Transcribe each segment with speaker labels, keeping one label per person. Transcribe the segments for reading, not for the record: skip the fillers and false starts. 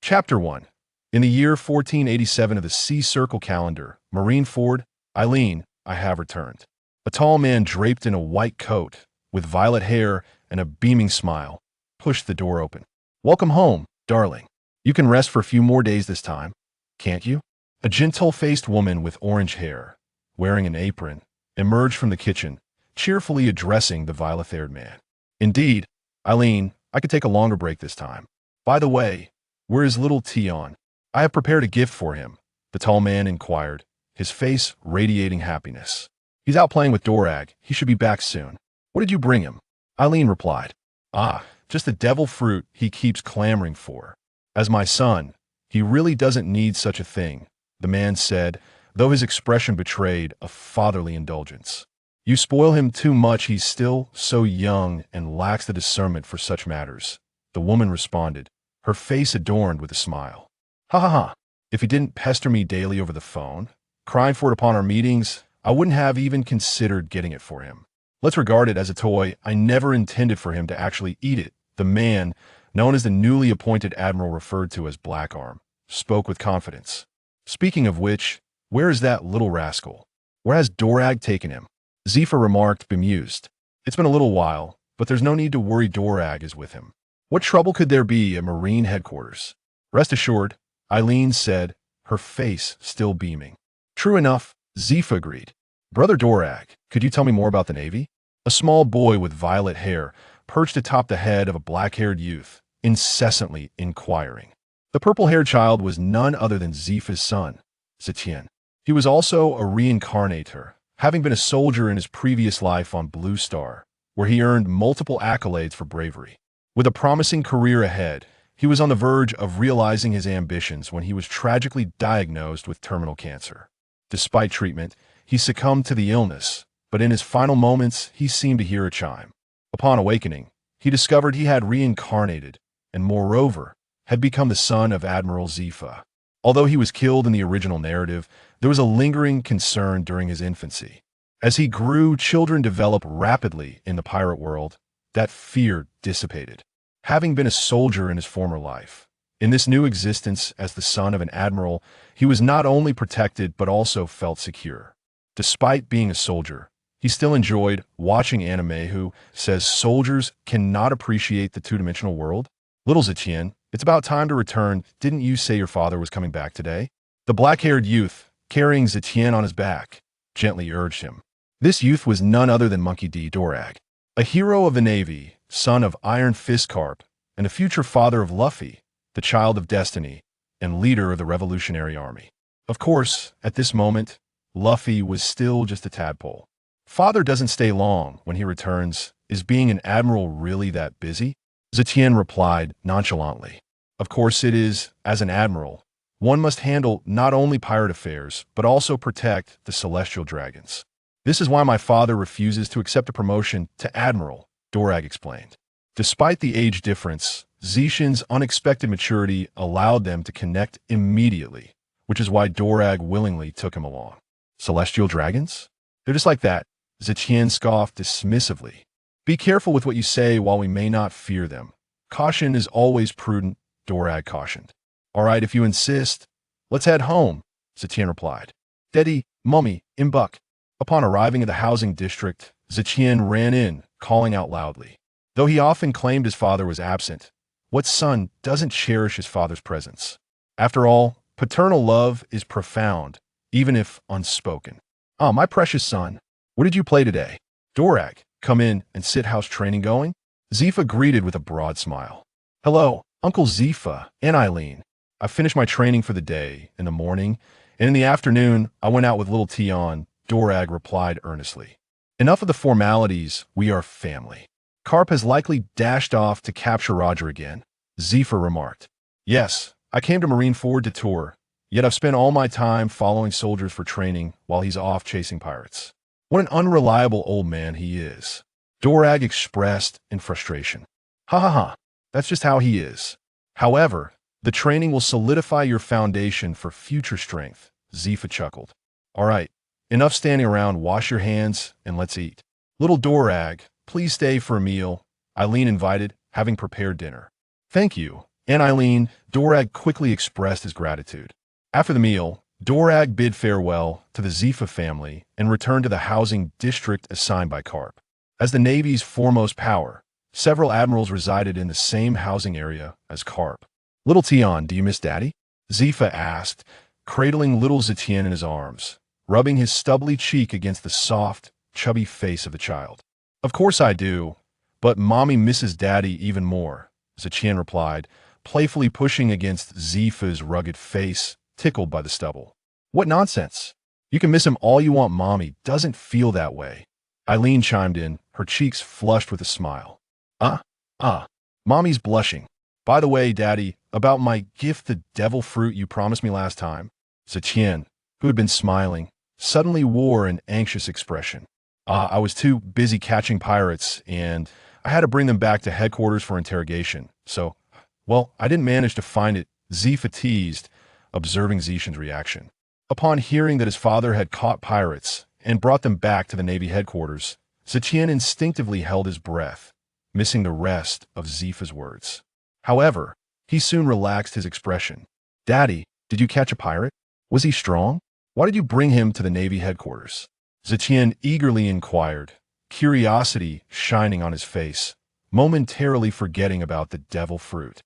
Speaker 1: Chapter 1. In the year 1487 of the Sea Circle calendar, Marineford, Eileen, I have returned. A tall man draped in a white coat, with violet hair and a beaming smile, pushed the door open. Welcome home, darling. You can rest for a few more days this time, can't you? A gentle-faced woman with orange hair, wearing an apron, emerged from the kitchen, cheerfully addressing the violet-haired man. Indeed, Eileen, I could take a longer break this time. By the way, where is little Tian? I have prepared a gift for him, the tall man inquired, his face radiating happiness. He's out playing with Dorag. He should be back soon. What did you bring him? Eileen replied. Just the devil fruit he keeps clamoring for. As my son, he really doesn't need such a thing, the man said, though his expression betrayed a fatherly indulgence. You spoil him too much. He's still so young and lacks the discernment for such matters, the woman responded, her face adorned with a smile. Ha ha ha. If he didn't pester me daily over the phone, crying for it upon our meetings, I wouldn't have even considered getting it for him. Let's regard it as a toy. I never intended for him to actually eat it. The man, known as the newly appointed admiral referred to as Black Arm, spoke with confidence. Speaking of which, where is that little rascal? Where has Dorag taken him? Zepha remarked, bemused. It's been a little while, but there's no need to worry. Dorag is with him. What trouble could there be at Marine headquarters? Rest assured, Eileen said, her face still beaming. True enough, Zepha agreed. Brother Dorag, could you tell me more about the Navy? A small boy with violet hair perched atop the head of a black-haired youth, incessantly inquiring. The purple-haired child was none other than Zepha's son, Tian. He was also a reincarnator, having been a soldier in his previous life on Blue Star, where he earned multiple accolades for bravery. With a promising career ahead, he was on the verge of realizing his ambitions when he was tragically diagnosed with terminal cancer. Despite treatment, he succumbed to the illness, but in his final moments, he seemed to hear a chime. Upon awakening, he discovered he had reincarnated, and moreover, had become the son of Admiral Zepha. Although he was killed in the original narrative, there was a lingering concern during his infancy. As he grew, children develop rapidly in the pirate world. That fear dissipated. Having been a soldier in his former life, in this new existence as the son of an admiral, he was not only protected but also felt secure. Despite being a soldier, he still enjoyed watching anime. Who says soldiers cannot appreciate the two-dimensional world? Little Tian, it's about time to return. Didn't you say your father was coming back today? The black-haired youth, carrying Tian on his back, gently urged him. This youth was none other than Monkey D. Dorag, a hero of the Navy, son of Iron Fist Carp, and a future father of Luffy, the child of destiny, and leader of the Revolutionary Army. Of course, at this moment, Luffy was still just a tadpole. Father doesn't stay long when he returns. Is being an admiral really that busy? Tian replied nonchalantly. Of course it is. As an admiral, one must handle not only pirate affairs, but also protect the celestial dragons. This is why my father refuses to accept a promotion to admiral, Dorag explained. Despite the age difference, Zishin's unexpected maturity allowed them to connect immediately, which is why Dorag willingly took him along. Celestial dragons? They're just like that, Tian scoffed dismissively. Be careful with what you say. While we may not fear them, caution is always prudent, Dorag cautioned. All right, if you insist, let's head home, Tian replied. Daddy, Mummy, Imbuck. Upon arriving at the housing district, Tian ran in, calling out loudly. Though he often claimed his father was absent, what son doesn't cherish his father's presence? After all, paternal love is profound, even if unspoken. My precious son, what did you play today? Dorag, come in and sit. How's training going? Zepha greeted with a broad smile. Hello, Uncle Zepha and Eileen. I finished my training for the day in the morning, and in the afternoon, I went out with little Tian, Dorag replied earnestly. Enough of the formalities. We are family. Carp has likely dashed off to capture Roger again, Zepha remarked. Yes, I came to Marineford to tour, yet I've spent all my time following soldiers for training while he's off chasing pirates. What an unreliable old man he is, Dorag expressed in frustration. Ha ha ha, that's just how he is. However, the training will solidify your foundation for future strength, Zepha chuckled. All right, enough standing around. Wash your hands and let's eat. Little Dorag, please stay for a meal, Eileen invited, having prepared dinner. Thank you, and Eileen, Dorag quickly expressed his gratitude. After the meal, Dorag bid farewell to the Zepha family and returned to the housing district assigned by Karp. As the Navy's foremost power, several admirals resided in the same housing area as Karp. "Little Tian, do you miss Daddy?" Zepha asked, cradling little Tian in his arms, rubbing his stubbly cheek against the soft, chubby face of the child. "Of course I do, but Mommy misses Daddy even more," Tian replied, playfully pushing against Zepha's rugged face, tickled by the stubble. "What nonsense! You can miss him all you want. Mommy doesn't feel that way." Eileen chimed in, her cheeks flushed with a smile. Mommy's blushing. "By the way, Daddy, about my gift, the devil fruit you promised me last time." Tian, who had been smiling, suddenly wore an anxious expression. "I was too busy catching pirates, and I had to bring them back to headquarters for interrogation. So, well, I didn't manage to find it," Zepha teased, observing Zetian's reaction. Upon hearing that his father had caught pirates and brought them back to the Navy headquarters, Tian instinctively held his breath, missing the rest of Zepha's words. However, he soon relaxed his expression. "Daddy, did you catch a pirate? Was he strong? Why did you bring him to the Navy headquarters?" Tian eagerly inquired, curiosity shining on his face, momentarily forgetting about the devil fruit.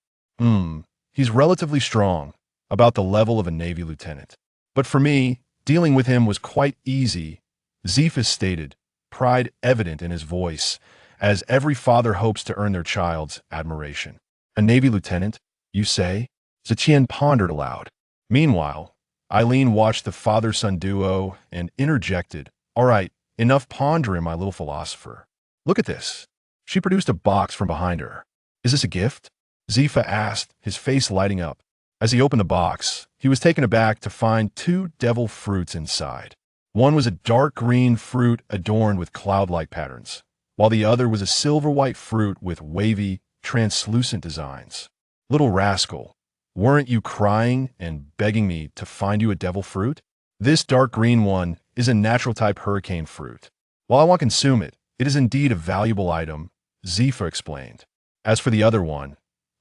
Speaker 1: He's relatively strong, about the level of a Navy lieutenant. But for me, dealing with him was quite easy," Zepha stated, pride evident in his voice, as every father hopes to earn their child's admiration. "A Navy lieutenant, you say?" Tian pondered aloud. Meanwhile, Eileen watched the father-son duo and interjected, "All right, enough pondering, my little philosopher. Look at this." She produced a box from behind her. "Is this a gift?" Zepha asked, his face lighting up. As he opened the box, he was taken aback to find two devil fruits inside. One was a dark green fruit adorned with cloud-like patterns, while the other was a silver-white fruit with wavy, translucent designs. "Little rascal, weren't you crying and begging me to find you a devil fruit? This dark green one is a natural-type hurricane fruit. While I won't consume it, it is indeed a valuable item," Zepha explained. "As for the other one,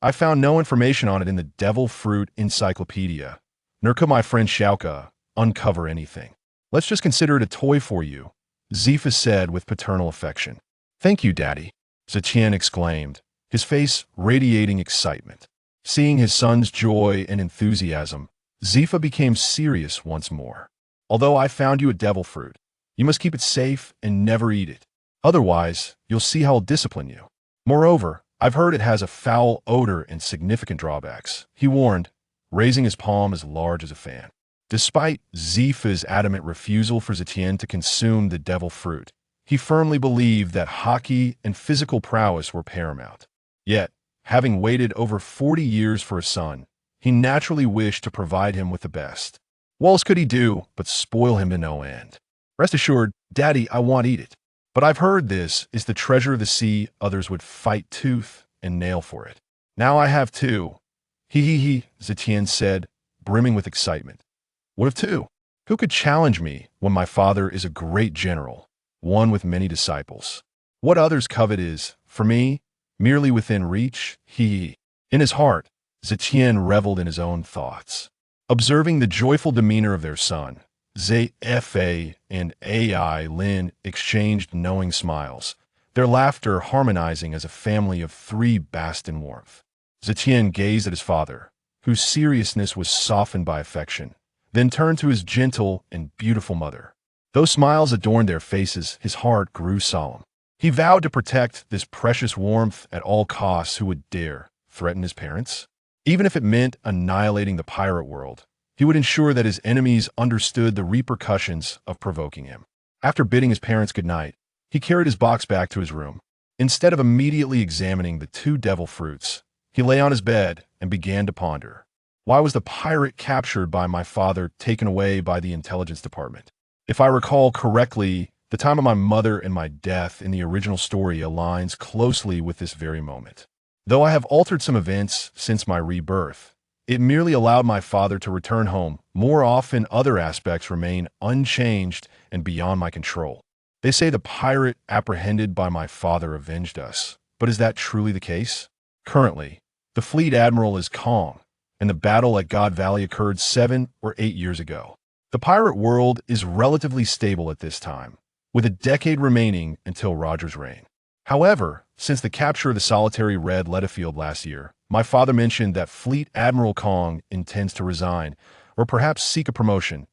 Speaker 1: I found no information on it in the Devil Fruit Encyclopedia, nor could my friend Xiaoka uncover anything. Let's just consider it a toy for you," Zepha said with paternal affection. "Thank you, Daddy," Tian exclaimed, his face radiating excitement. Seeing his son's joy and enthusiasm, Zepha became serious once more. "Although I found you a devil fruit, you must keep it safe and never eat it. Otherwise, you'll see how I'll discipline you. Moreover, I've heard it has a foul odor and significant drawbacks," he warned, raising his palm as large as a fan. Despite Zepha's adamant refusal for Tian to consume the devil fruit, he firmly believed that hockey and physical prowess were paramount. Yet, having waited over 40 years for a son, he naturally wished to provide him with the best. What else could he do but spoil him to no end? "Rest assured, Daddy, I won't eat it. But I've heard this is the treasure of the sea. Others would fight tooth and nail for it. Now I have two." He, Tian said, brimming with excitement. "What of two? Who could challenge me when my father is a great general, one with many disciples? What others covet is, for me, merely within reach." In his heart, Tian reveled in his own thoughts. Observing the joyful demeanor of their son, Zepha and Lin exchanged knowing smiles, their laughter harmonizing as a family of three basked in warmth. Tian gazed at his father, whose seriousness was softened by affection, then turned to his gentle and beautiful mother. Though smiles adorned their faces, his heart grew solemn. He vowed to protect this precious warmth at all costs. Who would dare threaten his parents? Even if it meant annihilating the pirate world, he would ensure that his enemies understood the repercussions of provoking him. After bidding his parents goodnight, he carried his box back to his room. Instead of immediately examining the two devil fruits, he lay on his bed and began to ponder. Why was the pirate captured by my father taken away by the intelligence department? If I recall correctly, the time of my mother and my death in the original story aligns closely with this very moment. Though I have altered some events since my rebirth, it merely allowed my father to return home. More often, other aspects remain unchanged and beyond my control. They say the pirate apprehended by my father avenged us, but is that truly the case? Currently, The fleet admiral is Kong, and the battle at God Valley occurred 7 or 8 years ago. The pirate world is relatively stable at this time, with a decade remaining until Roger's reign. However, since the capture of the solitary Red Letterfield last year, my father mentioned that Fleet Admiral Kong intends to resign, or perhaps seek a promotion.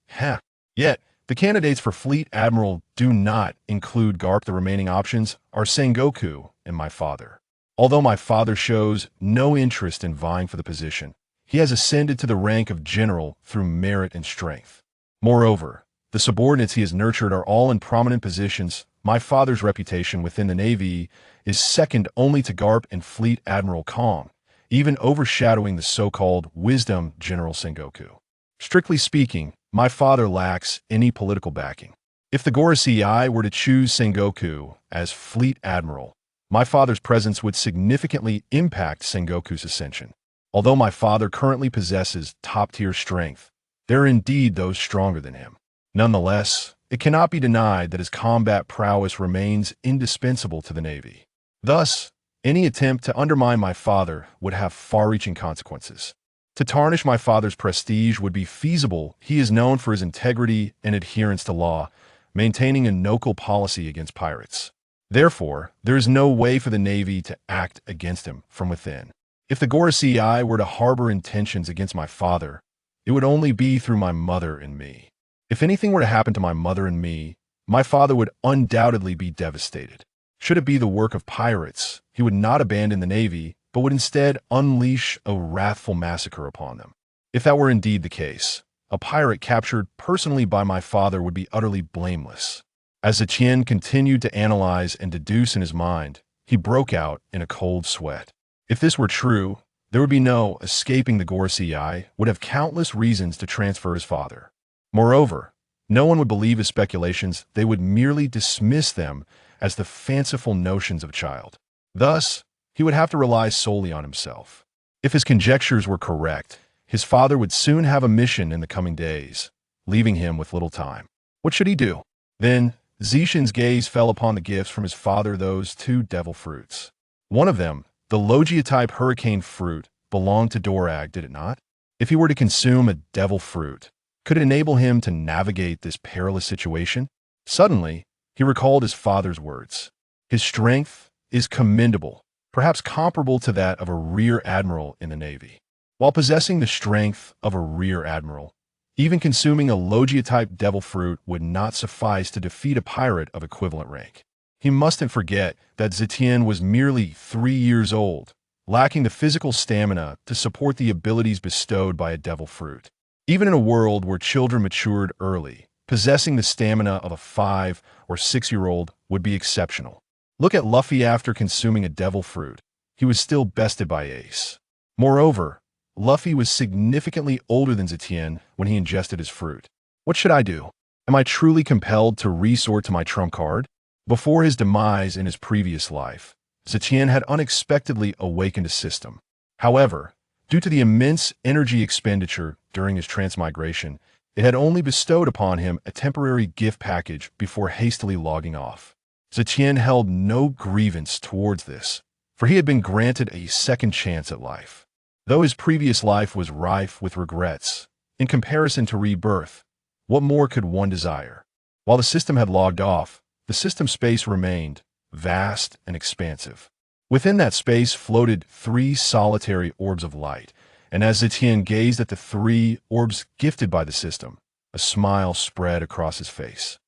Speaker 1: Yet, the candidates for Fleet Admiral do not include Garp. The remaining options are Sengoku and my father. Although my father shows no interest in vying for the position, he has ascended to the rank of general through merit and strength. Moreover, the subordinates he has nurtured are all in prominent positions. My father's reputation within the Navy is second only to Garp and Fleet Admiral Kong, even overshadowing the so-called wisdom General Sengoku. Strictly speaking, my father lacks any political backing. If the Gorosei were to choose Sengoku as Fleet Admiral, my father's presence would significantly impact Sengoku's ascension. Although my father currently possesses top-tier strength, there are indeed those stronger than him. Nonetheless, it cannot be denied that his combat prowess remains indispensable to the Navy. Thus, any attempt to undermine my father would have far-reaching consequences. To tarnish my father's prestige would be feasible. He is known for his integrity and adherence to law, maintaining a no-kill policy against pirates. Therefore, there is no way for the Navy to act against him from within. If the Gorosei were to harbor intentions against my father, it would only be through my mother and me. If anything were to happen to my mother and me, my father would undoubtedly be devastated. Should it be the work of pirates, he would not abandon the Navy, but would instead unleash a wrathful massacre upon them. If that were indeed the case, a pirate captured personally by my father would be utterly blameless. As the Tian continued to analyze and deduce in his mind, he broke out in a cold sweat. If this were true, there would be no escaping. The Gorosei would have countless reasons to transfer his father. Moreover, no one would believe his speculations. They would merely dismiss them as the fanciful notions of a child. Thus, he would have to rely solely on himself. If his conjectures were correct, his father would soon have a mission in the coming days, leaving him with little time. What should he do? Then, Zishin's gaze fell upon the gifts from his father, those 2 devil fruits. One of them, the Logia-type hurricane fruit, belonged to Dorag, did it not? If he were to consume a devil fruit, could it enable him to navigate this perilous situation? Suddenly, he recalled his father's words. His strength is commendable, perhaps comparable to that of a rear admiral in the Navy. While possessing the strength of a rear admiral, even consuming a Logia-type devil fruit would not suffice to defeat a pirate of equivalent rank. He mustn't forget that Tian was merely 3 years old, lacking the physical stamina to support the abilities bestowed by a devil fruit. Even in a world where children matured early, possessing the stamina of a 5 or 6-year-old would be exceptional. Look at Luffy after consuming a devil fruit. He was still bested by Ace. Moreover, Luffy was significantly older than Tian when he ingested his fruit. What should I do? Am I truly compelled to resort to my trump card? Before his demise in his previous life, Tian had unexpectedly awakened a system. However, due to the immense energy expenditure during his transmigration, it had only bestowed upon him a temporary gift package before hastily logging off. Tian held no grievance towards this, for he had been granted a second chance at life. Though his previous life was rife with regrets, in comparison to rebirth, what more could one desire? While the system had logged off, the system space remained vast and expansive. Within that space floated 3 solitary orbs of light, and as Tian gazed at the 3 orbs gifted by the system, a smile spread across his face.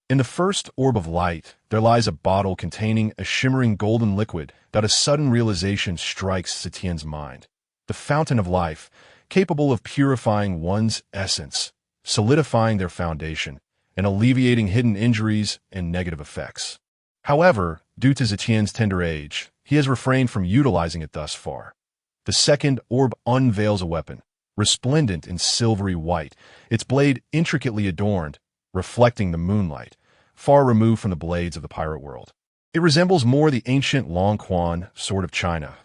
Speaker 1: In the first orb of light, there lies a bottle containing a shimmering golden liquid that a sudden realization strikes Tian's mind. The fountain of life, capable of purifying one's essence, solidifying their foundation, and alleviating hidden injuries and negative effects. However, due to Tian's tender age, he has refrained from utilizing it thus far. The second orb unveils a weapon, resplendent in silvery white, its blade intricately adorned, reflecting the moonlight, far removed from the blades of the pirate world. It resembles more the ancient Long Quan sword of China.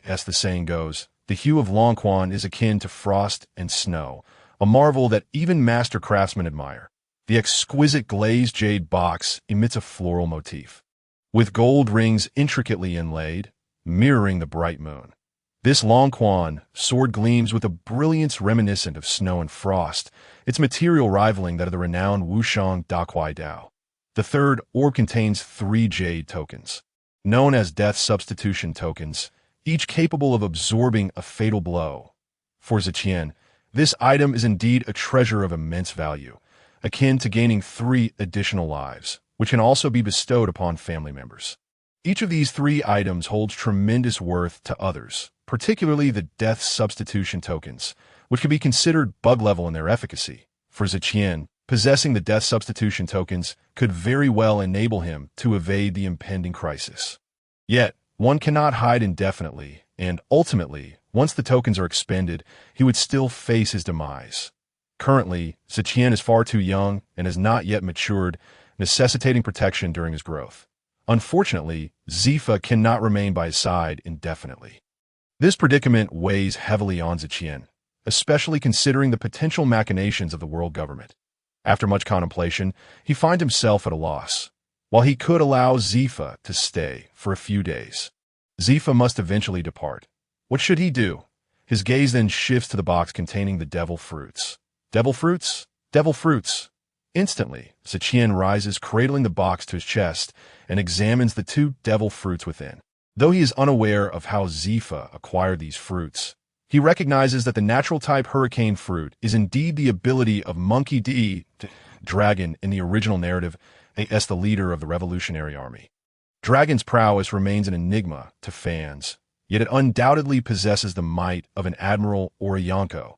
Speaker 1: As the saying goes, the hue of Long Quan is akin to frost and snow, a marvel that even master craftsmen admire. The exquisite glazed jade box emits a floral motif, with gold rings intricately inlaid, mirroring the bright moon. This long quan sword gleams with a brilliance reminiscent of snow and frost, its material rivaling that of the renowned Wushang Dakuai Dao. The third orb contains 3 jade tokens, known as death substitution tokens, each capable of absorbing a fatal blow. For Zetian, this item is indeed a treasure of immense value, akin to gaining 3 additional lives, which can also be bestowed upon family members. Each of these 3 items holds tremendous worth to others, particularly the death substitution tokens, which can be considered bug level in their efficacy. For Zetian, possessing the death substitution tokens could very well enable him to evade the impending crisis. Yet, one cannot hide indefinitely, and ultimately, once the tokens are expended, he would still face his demise. Currently, Zetian is far too young and has not yet matured, necessitating protection during his growth. Unfortunately, Zepha cannot remain by his side indefinitely. This predicament weighs heavily on Zetian, especially considering the potential machinations of the world government. After much contemplation, he finds himself at a loss. While he could allow Zepha to stay for a few days, Zepha must eventually depart. What should he do? His gaze then shifts to the box containing the devil fruits. Devil fruits? Devil fruits! Instantly, Zetian rises, cradling the box to his chest, and examines the 2 devil fruits within. Though he is unaware of how Zepha acquired these fruits, he recognizes that the natural type hurricane fruit is indeed the ability of Monkey D. Dragon in the original narrative as the leader of the Revolutionary Army. Dragon's prowess remains an enigma to fans, yet it undoubtedly possesses the might of an admiral or a Yonko.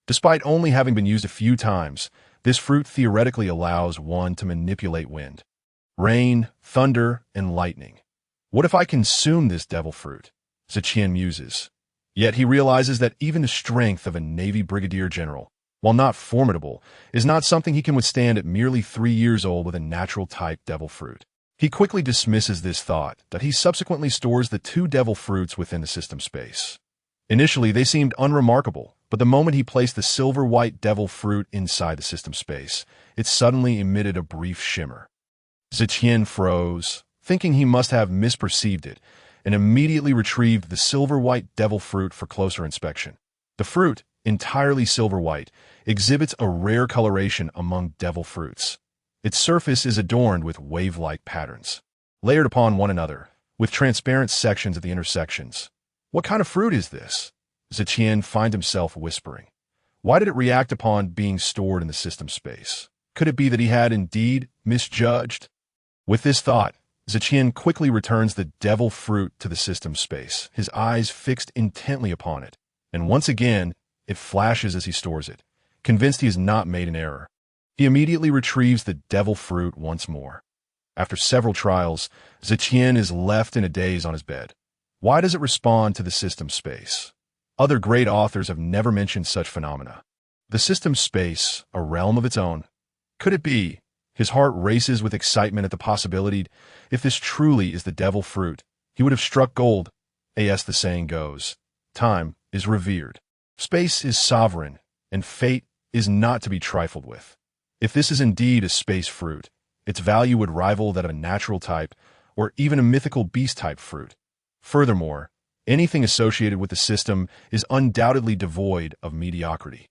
Speaker 1: Despite only having been used a few times, this fruit theoretically allows one to manipulate wind, rain, thunder, and lightning. What if I consume this devil fruit? Zetian muses. Yet he realizes that even the strength of a Navy brigadier general, while not formidable, is not something he can withstand at merely 3 years old with a natural-type devil fruit. He quickly dismisses this thought that he subsequently stores the 2 devil fruits within the system space. Initially, they seemed unremarkable, but the moment he placed the silver-white devil fruit inside the system space, it suddenly emitted a brief shimmer. Zetian froze, thinking he must have misperceived it, and immediately retrieved the silver-white devil fruit for closer inspection. The fruit, entirely silver-white, exhibits a rare coloration among devil fruits. Its surface is adorned with wave-like patterns, layered upon one another, with transparent sections at the intersections. What kind of fruit is this? Zetian finds himself whispering. Why did it react upon being stored in the system space? Could it be that he had indeed misjudged? With this thought, Zetian quickly returns the devil fruit to the system space, his eyes fixed intently upon it, and once again, it flashes as he stores it. Convinced he has not made an error, he immediately retrieves the devil fruit once more. After several trials, Zetian is left in a daze on his bed. Why does it respond to the system space? Other great authors have never mentioned such phenomena. The system space, a realm of its own. Could it be? His heart races with excitement at the possibility. If this truly is the devil fruit, he would have struck gold. As the saying goes, time is revered. Space is sovereign, and fate is not to be trifled with. If this is indeed a space fruit, its value would rival that of a natural type or even a mythical beast-type fruit. Furthermore, anything associated with the system is undoubtedly devoid of mediocrity.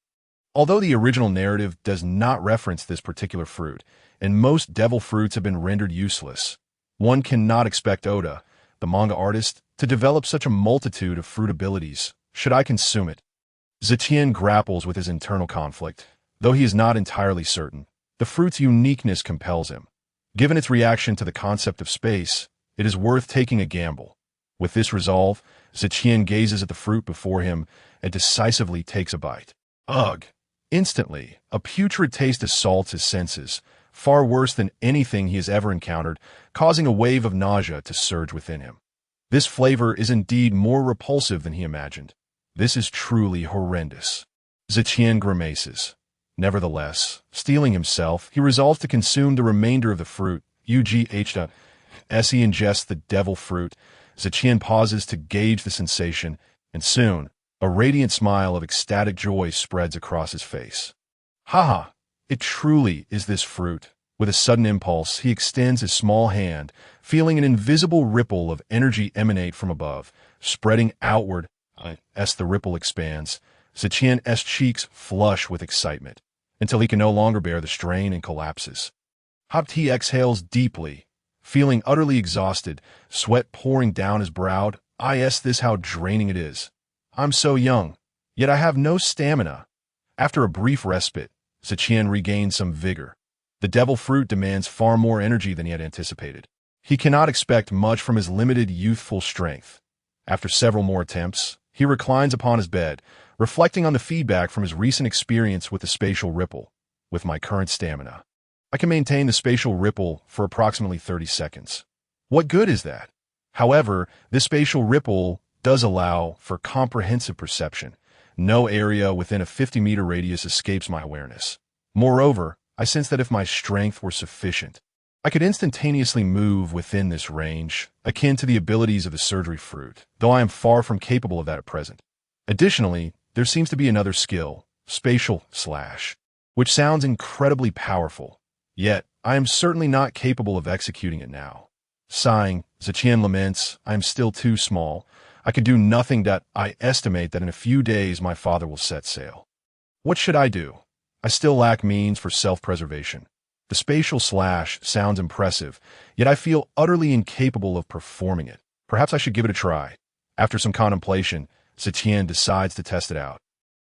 Speaker 1: Although the original narrative does not reference this particular fruit, and most devil fruits have been rendered useless, one cannot expect Oda, the manga artist, to develop such a multitude of fruit abilities. Should I consume it? Zetian grapples with his internal conflict. Though he is not entirely certain, the fruit's uniqueness compels him. Given its reaction to the concept of space, it is worth taking a gamble. With this resolve, Zetian gazes at the fruit before him and decisively takes a bite. Ugh! Instantly, a putrid taste assaults his senses, far worse than anything he has ever encountered, causing a wave of nausea to surge within him. This flavor is indeed more repulsive than he imagined. This is truly horrendous. Zetian grimaces. Nevertheless, steeling himself, he resolves to consume the remainder of the fruit. As he ingests the devil fruit, Zetian pauses to gauge the sensation, and soon, a radiant smile of ecstatic joy spreads across his face. Ha! It truly is this fruit. With a sudden impulse, he extends his small hand, feeling an invisible ripple of energy emanate from above, spreading outward. As the ripple expands, Tian's cheeks flush with excitement, until he can no longer bear the strain and collapses. He exhales deeply, feeling utterly exhausted, sweat pouring down his brow. This how draining it is. I'm so young, yet I have no stamina. After a brief respite, Tian regains some vigor. The devil fruit demands far more energy than he had anticipated. He cannot expect much from his limited youthful strength. After several more attempts, he reclines upon his bed, reflecting on the feedback from his recent experience with the spatial ripple. With my current stamina, I can maintain the spatial ripple for approximately 30 seconds. What good is that? However, this spatial ripple does allow for comprehensive perception. No area within a 50-meter radius escapes my awareness. Moreover, I sense that if my strength were sufficient, I could instantaneously move within this range, akin to the abilities of the surgery fruit, though I am far from capable of that at present. Additionally, there seems to be another skill, spatial slash, which sounds incredibly powerful, yet I am certainly not capable of executing it now. Sighing, Tian laments, I am still too small. I can do nothing. I estimate that in a few days my father will set sail. What should I do? I still lack means for self-preservation. The spatial slash sounds impressive, yet I feel utterly incapable of performing it. Perhaps I should give it a try. After some contemplation, Tian decides to test it out.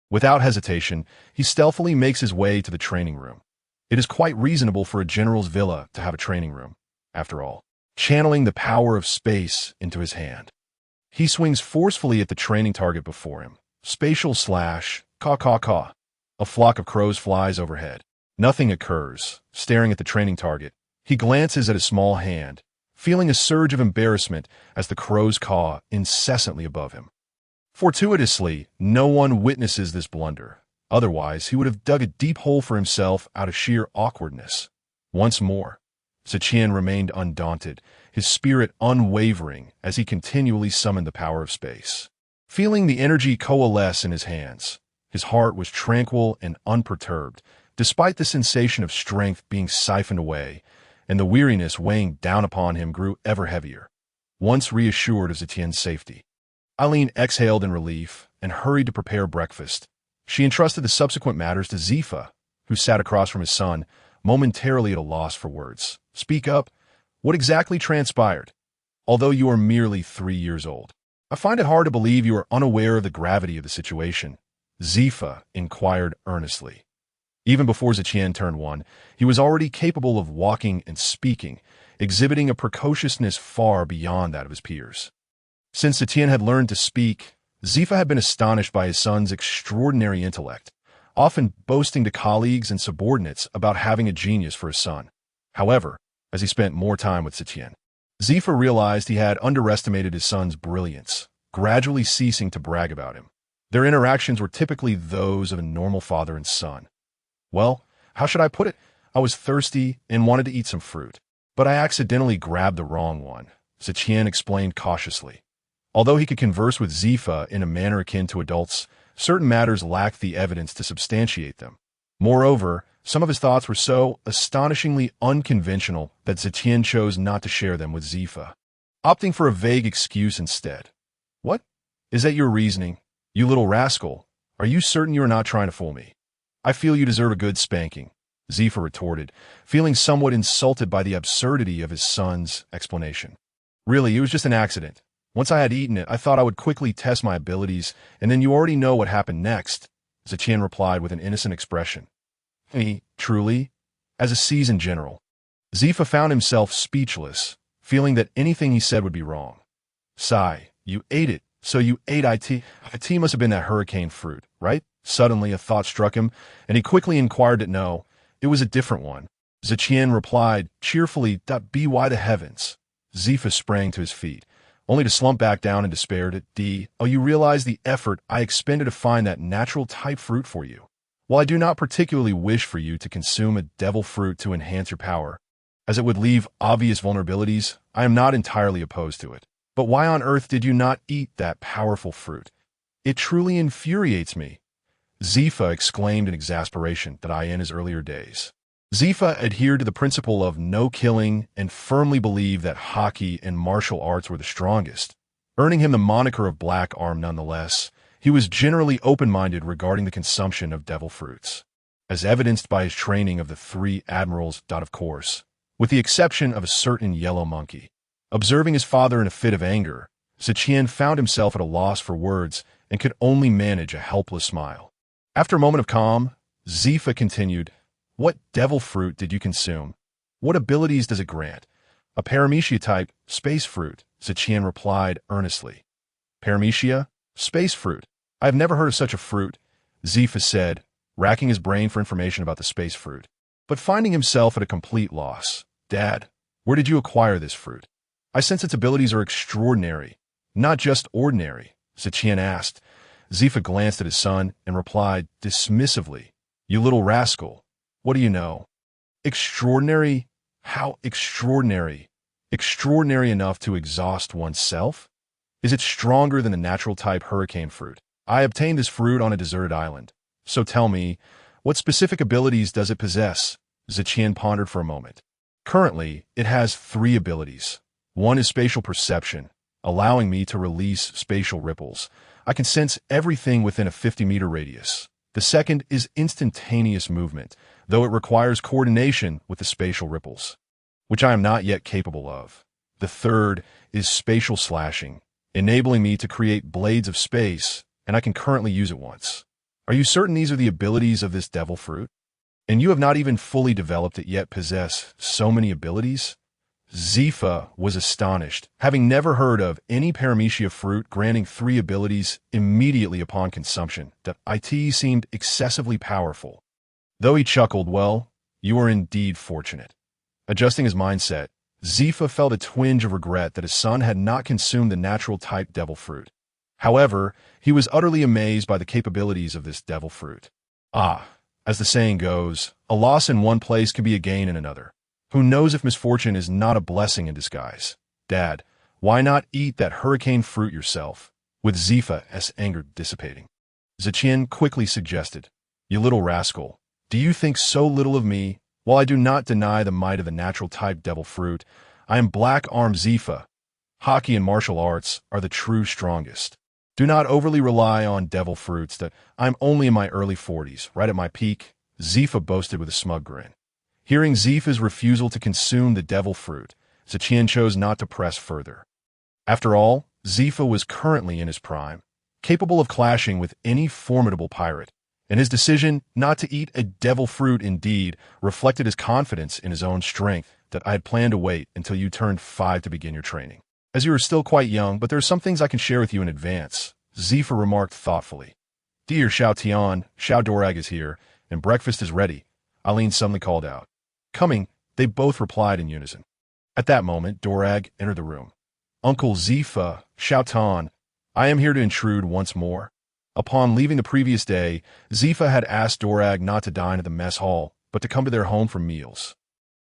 Speaker 1: Without hesitation, he stealthily makes his way to the training room. It is quite reasonable for a general's villa to have a training room, after all. Channeling the power of space into his hand, he swings forcefully at the training target before him. Spatial slash, caw. A flock of crows flies overhead. Nothing occurs. Staring at the training target, he glances at his small hand, feeling a surge of embarrassment as the crows caw incessantly above him. Fortuitously, no one witnesses this blunder. Otherwise, he would have dug a deep hole for himself out of sheer awkwardness. Once more, Tian remained undaunted, his spirit unwavering as he continually summoned the power of space. Feeling the energy coalesce in his hands, his heart was tranquil and unperturbed, despite the sensation of strength being siphoned away, and the weariness weighing down upon him grew ever heavier. Once reassured of Tian's safety, Eileen exhaled in relief and hurried to prepare breakfast. She entrusted the subsequent matters to Zepha, who sat across from his son, momentarily at a loss for words. Speak up. What exactly transpired? Although you are merely 3 years old, I find it hard to believe you are unaware of the gravity of the situation, Zepha inquired earnestly. Even before Tian turned 1, he was already capable of walking and speaking, exhibiting a precociousness far beyond that of his peers. Since Tian had learned to speak, Zepha had been astonished by his son's extraordinary intellect, often boasting to colleagues and subordinates about having a genius for a son. However, as he spent more time with Tian, Zepha realized he had underestimated his son's brilliance, gradually ceasing to brag about him. Their interactions were typically those of a normal father and son. Well, how should I put it? I was thirsty and wanted to eat some fruit, but I accidentally grabbed the wrong one, Tian explained cautiously. Although he could converse with Zepha in a manner akin to adults, certain matters lacked the evidence to substantiate them. Moreover, some of his thoughts were so astonishingly unconventional that Tian chose not to share them with Zepha, opting for a vague excuse instead. What? Is that your reasoning? You little rascal. Are you certain you are not trying to fool me? I feel you deserve a good spanking, Zepha retorted, feeling somewhat insulted by the absurdity of his son's explanation. Really, it was just an accident. Once I had eaten it, I thought I would quickly test my abilities, and then you already know what happened next, Tian replied with an innocent expression. He, truly? As a seasoned general, Zepha found himself speechless, feeling that anything he said would be wrong. Sigh, you ate it, so you ate it. It must have been that hurricane fruit, right? Suddenly a thought struck him, and he quickly inquired that no, it was a different one. Tian replied cheerfully, "By the heavens." Zepha sprang to his feet, only to slump back down in despair Oh, you realize the effort I expended to find that natural type fruit for you. While I do not particularly wish for you to consume a devil fruit to enhance your power, as it would leave obvious vulnerabilities, I am not entirely opposed to it. But why on earth did you not eat that powerful fruit? It truly infuriates me, Zepha exclaimed in exasperation in his earlier days. Zepha adhered to the principle of no killing and firmly believed that hockey and martial arts were the strongest. earning him the moniker of Black Arm nonetheless. He was generally open-minded regarding the consumption of devil fruits, as evidenced by his training of the three admirals. Of course, with the exception of a certain yellow monkey. Observing his father in a fit of anger, Tian found himself at a loss for words and could only manage a helpless smile. After a moment of calm, Zepha continued, "What devil fruit did you consume? What abilities does it grant?" "A paramecia-type space fruit," Tian replied earnestly. "Paramecia? Space fruit? I have never heard of such a fruit," Zepha said, racking his brain for information about the space fruit, but finding himself at a complete loss. "Dad, where did you acquire this fruit? I sense its abilities are extraordinary, not just ordinary," Tian asked. Zepha glanced at his son and replied dismissively, "You little rascal, what do you know? Extraordinary? How extraordinary? Extraordinary enough to exhaust oneself? Is it stronger than the natural type hurricane fruit? I obtained this fruit on a deserted island. So tell me, what specific abilities does it possess?" Tian pondered for a moment. "Currently, it has 3 abilities. One is spatial perception, allowing me to release spatial ripples. I can sense everything within a 50-meter radius. The second is instantaneous movement, though it requires coordination with the spatial ripples, which I am not yet capable of. The third is spatial slashing, enabling me to create blades of space, and I can currently use it once. Are you certain these are the abilities of this devil fruit? And you have not even fully developed it yet possess so many abilities?" Zepha was astonished, having never heard of any paramecia fruit granting 3 abilities immediately upon consumption. It seemed excessively powerful. Though he chuckled, "Well, you are indeed fortunate." Adjusting his mindset, Zepha felt a twinge of regret that his son had not consumed the natural type devil fruit. However, he was utterly amazed by the capabilities of this devil fruit. As the saying goes, a loss in one place can be a gain in another. Who knows if misfortune is not a blessing in disguise? "Dad, why not eat that hurricane fruit yourself?" with Zepha's anger dissipating. Tian quickly suggested, "You little rascal, do you think so little of me? While I do not deny the might of the natural type devil fruit, I am Black Arm Zepha. Hockey and martial arts are the true strongest. Do not overly rely on devil fruits that I'm only in my early 40s, right at my peak," Zepha boasted with a smug grin. Hearing Zepha's refusal to consume the devil fruit, Tian chose not to press further. After all, Zepha was currently in his prime, capable of clashing with any formidable pirate, and his decision not to eat a devil fruit indeed reflected his confidence in his own strength. "That I had planned to wait until you turned 5 to begin your training, as you are still quite young, but there are some things I can share with you in advance," Zepha remarked thoughtfully. "Dear Tian, Dorag is here, and breakfast is ready," Eileen suddenly called out. "Coming," they both replied in unison. At that moment, Dorag entered the room. "Uncle Zepha, Tian, I am here to intrude once more." Upon leaving the previous day, Zepha had asked Dorag not to dine at the mess hall, but to come to their home for meals.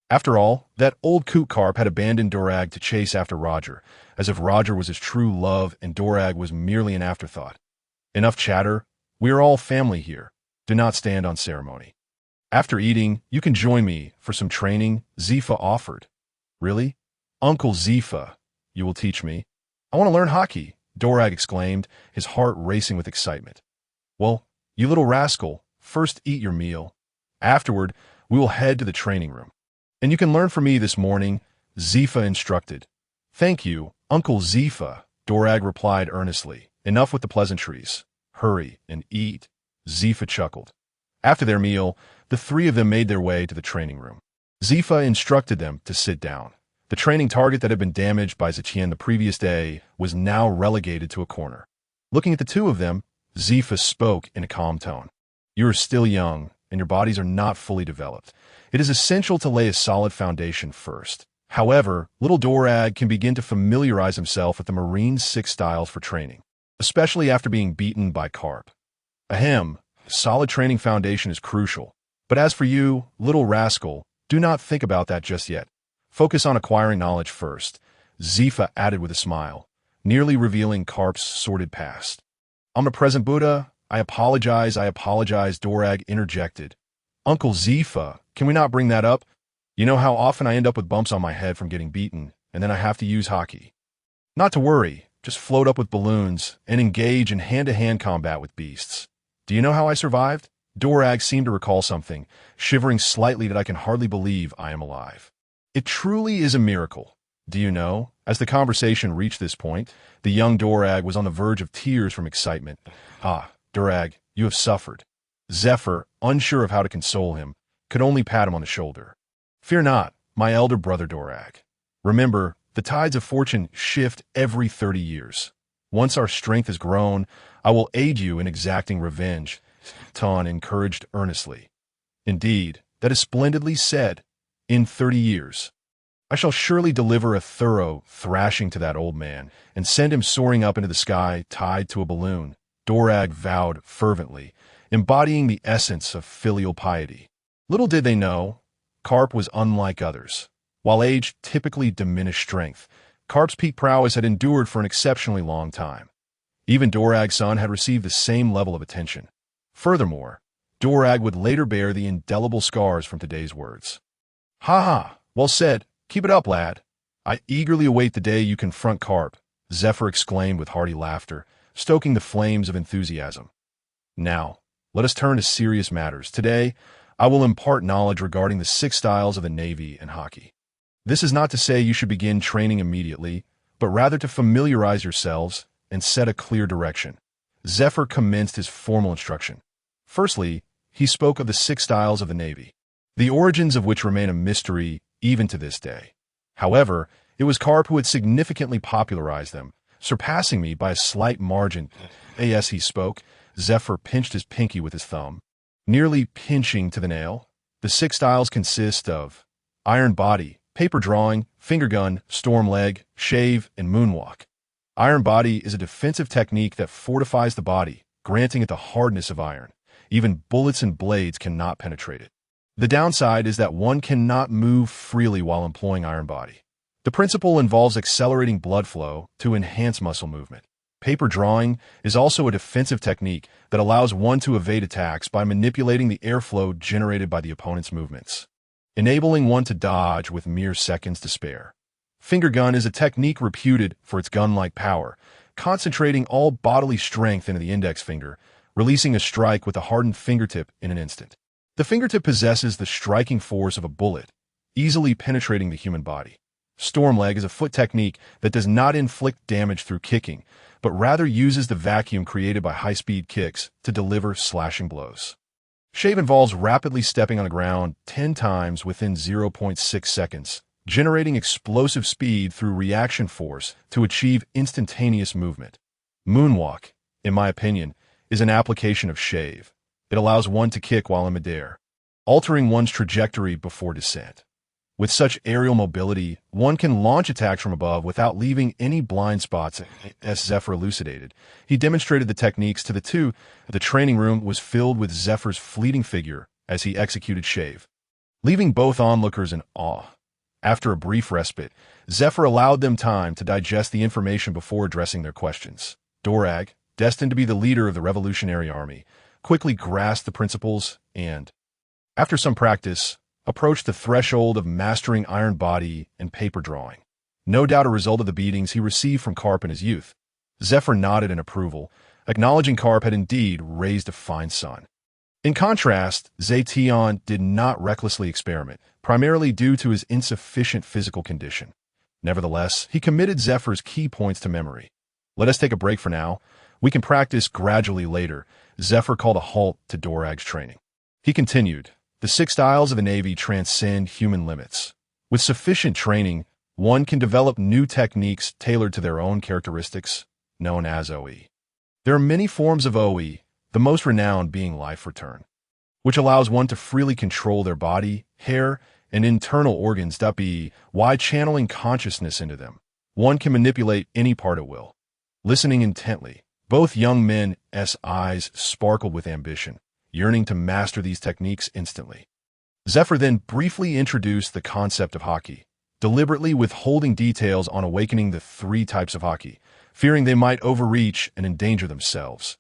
Speaker 1: After all, that old kook carp had abandoned Dorag to chase after Roger, as if Roger was his true love and Dorag was merely an afterthought. "Enough chatter. We are all family here. Do not stand on ceremony. After eating, you can join me for some training," Zepha offered. "Really? Uncle Zepha, you will teach me? I want to learn hockey," Dorag exclaimed, his heart racing with excitement. "Well, you little rascal, first eat your meal. Afterward, we will head to the training room. And you can learn from me this morning," Zepha instructed. "Thank you, Uncle Zepha," Dorag replied earnestly. "Enough with the pleasantries. Hurry and eat," Zepha chuckled. After their meal, the 3 of them made their way to the training room. Zepha instructed them to sit down. The training target that had been damaged by Tian the previous day was now relegated to a corner. Looking at the 2 of them, Zepha spoke in a calm tone. "You are still young, and your bodies are not fully developed. It is essential to lay a solid foundation first. However, little Dorag can begin to familiarize himself with the Marine 6 styles for training, especially after being beaten by Carp. Ahem, solid training foundation is crucial. But as for you, little rascal, do not think about that just yet. Focus on acquiring knowledge first," Zepha added with a smile, nearly revealing Carp's sordid past. "Omnipresent Buddha, I apologize, Dorag interjected. "Uncle Zepha, can we not bring that up? You know how often I end up with bumps on my head from getting beaten, and then I have to use hockey." "Not to worry," just float up with balloons, and engage in hand-to-hand combat with beasts. Do you know how I survived? Dorag seemed to recall something, shivering slightly that I can hardly believe I am alive. It truly is a miracle. Do you know? As the conversation reached this point, the young Dorag was on the verge of tears from excitement. Ah, Dorag, you have suffered. Zephyr, unsure of how to console him, could only pat him on the shoulder. Fear not, my elder brother Dorag. Remember, the tides of fortune shift every 30 years. Once our strength has grown, I will aid you in exacting revenge, Tian encouraged earnestly. Indeed, that is splendidly said. In 30 years. I shall surely deliver a thorough thrashing to that old man and send him soaring up into the sky tied to a balloon, Dorag vowed fervently, embodying the essence of filial piety. Little did they know, Carp was unlike others. While age typically diminished strength, Carp's peak prowess had endured for an exceptionally long time. Even Dorag's son had received the same level of attention. Furthermore, Dorag would later bear the indelible scars from today's words. Ha ha, well said. Keep it up, lad. I eagerly await the day you confront Carp, Zephyr exclaimed with hearty laughter, stoking the flames of enthusiasm. Now, let us turn to serious matters. Today, I will impart knowledge regarding the 6 styles of the Navy and hockey. This is not to say you should begin training immediately, but rather to familiarize yourselves and set a clear direction. Zephyr commenced his formal instruction. Firstly, he spoke of the 6 styles of the Navy, the origins of which remain a mystery even to this day. However, it was Carp who had significantly popularized them, surpassing me by a slight margin. As he spoke, Zephyr pinched his pinky with his thumb, nearly pinching to the nail. The 6 styles consist of iron body, paper drawing, finger gun, storm leg, shave, and moonwalk. Iron body is a defensive technique that fortifies the body, granting it the hardness of iron. Even bullets and blades cannot penetrate it. The downside is that one cannot move freely while employing iron body. The principle involves accelerating blood flow to enhance muscle movement. Paper drawing is also a defensive technique that allows one to evade attacks by manipulating the airflow generated by the opponent's movements, enabling one to dodge with mere seconds to spare. Finger gun is a technique reputed for its gun-like power, concentrating all bodily strength into the index finger, releasing a strike with a hardened fingertip in an instant. The fingertip possesses the striking force of a bullet, easily penetrating the human body. Storm leg is a foot technique that does not inflict damage through kicking, but rather uses the vacuum created by high-speed kicks to deliver slashing blows. Shave involves rapidly stepping on the ground 10 times within 0.6 seconds, generating explosive speed through reaction force to achieve instantaneous movement. Moonwalk, in my opinion, is an application of shave. It allows one to kick while in midair, altering one's trajectory before descent. With such aerial mobility, one can launch attacks from above without leaving any blind spots, as Zephyr elucidated. He demonstrated the techniques to the two. The training room was filled with Zephyr's fleeting figure as he executed shave, leaving both onlookers in awe. After a brief respite, Zephyr allowed them time to digest the information before addressing their questions. Dorag, destined to be the leader of the Revolutionary Army, quickly grasped the principles and, after some practice, approached the threshold of mastering iron body and paper drawing. No doubt a result of the beatings he received from Carp in his youth. Zephyr nodded in approval, acknowledging Carp had indeed raised a fine son. In contrast, Tian did not recklessly experiment, primarily due to his insufficient physical condition. Nevertheless, he committed Zephyr's key points to memory. Let us take a break for now. We can practice gradually later. Zephyr called a halt to Dorag's training. He continued, the 6 styles of the Navy transcend human limits. With sufficient training, one can develop new techniques tailored to their own characteristics, known as OE. There are many forms of OE, the most renowned being life return, which allows one to freely control their body, hair, and internal organs, while channeling consciousness into them. One can manipulate any part at will. Listening intently, both young men's eyes sparkled with ambition, yearning to master these techniques instantly. Zephyr then briefly introduced the concept of hockey, deliberately withholding details on awakening the 3 types of hockey, fearing they might overreach and endanger themselves.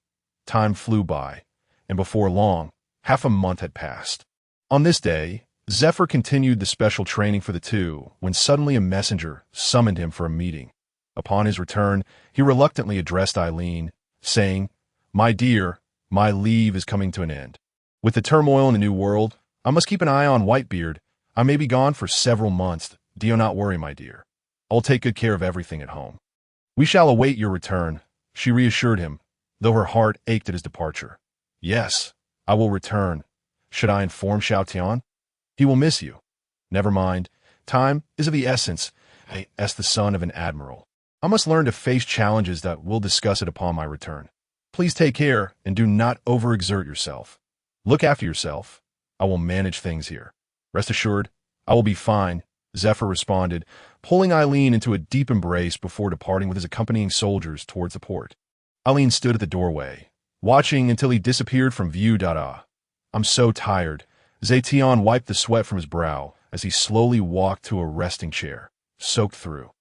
Speaker 1: Time flew by, and before long, half a month had passed. On this day, Zephyr continued the special training for the two when suddenly a messenger summoned him for a meeting. Upon his return, he reluctantly addressed Eileen, saying, "My dear, my leave is coming to an end. With the turmoil in the New World, I must keep an eye on Whitebeard. I may be gone for several months. Do not worry, my dear. I'll take good care of everything at home." "We shall await your return," she reassured him, though her heart ached at his departure. "Yes, I will return. Should I inform Tian? He will miss you." "Never mind. Time is of the essence, as the son of an admiral. I must learn to face challenges that we'll discuss it upon my return. Please take care and do not overexert yourself. Look after yourself. I will manage things here. Rest assured, I will be fine," Zephyr responded, pulling Eileen into a deep embrace before departing with his accompanying soldiers towards the port. Eileen stood at the doorway, watching until he disappeared from view. "I'm so tired." Tian wiped the sweat from his brow as he slowly walked to a resting chair, soaked through.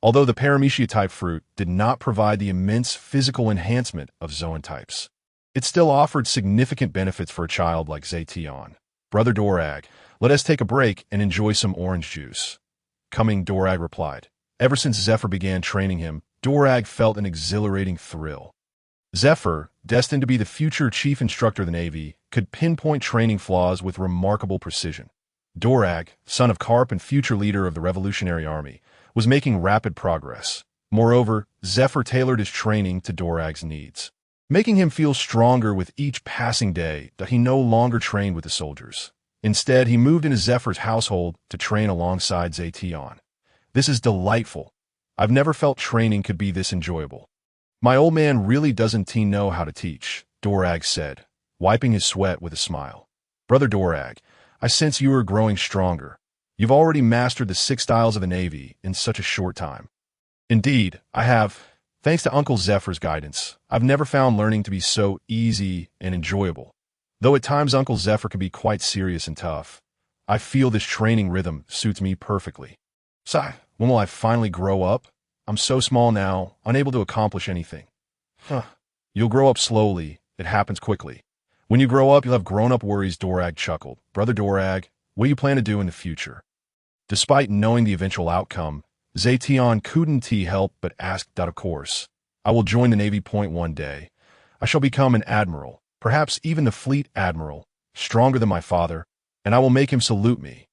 Speaker 1: Although the paramecia-type fruit did not provide the immense physical enhancement of Zoan types, it still offered significant benefits for a child like Tian. "Brother Dorag, let us take a break and enjoy some orange juice." Coming, Dorag replied. Ever since Zephyr began training him, Dorag felt an exhilarating thrill. Zephyr, destined to be the future chief instructor of the Navy, could pinpoint training flaws with remarkable precision. Dorag, son of Carp and future leader of the Revolutionary Army, was making rapid progress. Moreover, Zephyr tailored his training to Dorag's needs, making him feel stronger with each passing day that he no longer trained with the soldiers. Instead, he moved into Zephyr's household to train alongside Tian. "This is delightful. I've never felt training could be this enjoyable. My old man really doesn't know how to teach," Dorag said, wiping his sweat with a smile. "Brother Dorag, I sense you are growing stronger. You've already mastered the 6 styles of the Navy in such a short time." "Indeed, I have. Thanks to Uncle Zephyr's guidance, I've never found learning to be so easy and enjoyable. Though at times Uncle Zephyr can be quite serious and tough, I feel this training rhythm suits me perfectly. Sigh, when will I finally grow up? I'm so small now, unable to accomplish anything." "You'll grow up slowly. It happens quickly. When you grow up, you'll have grown-up worries," Dorag chuckled. "Brother Dorag, what do you plan to do in the future?" Despite knowing the eventual outcome, Tian couldn't help but ask that. "Of course, I will join the Navy point one day. I shall become an admiral, perhaps even the fleet admiral, stronger than my father, and I will make him salute me."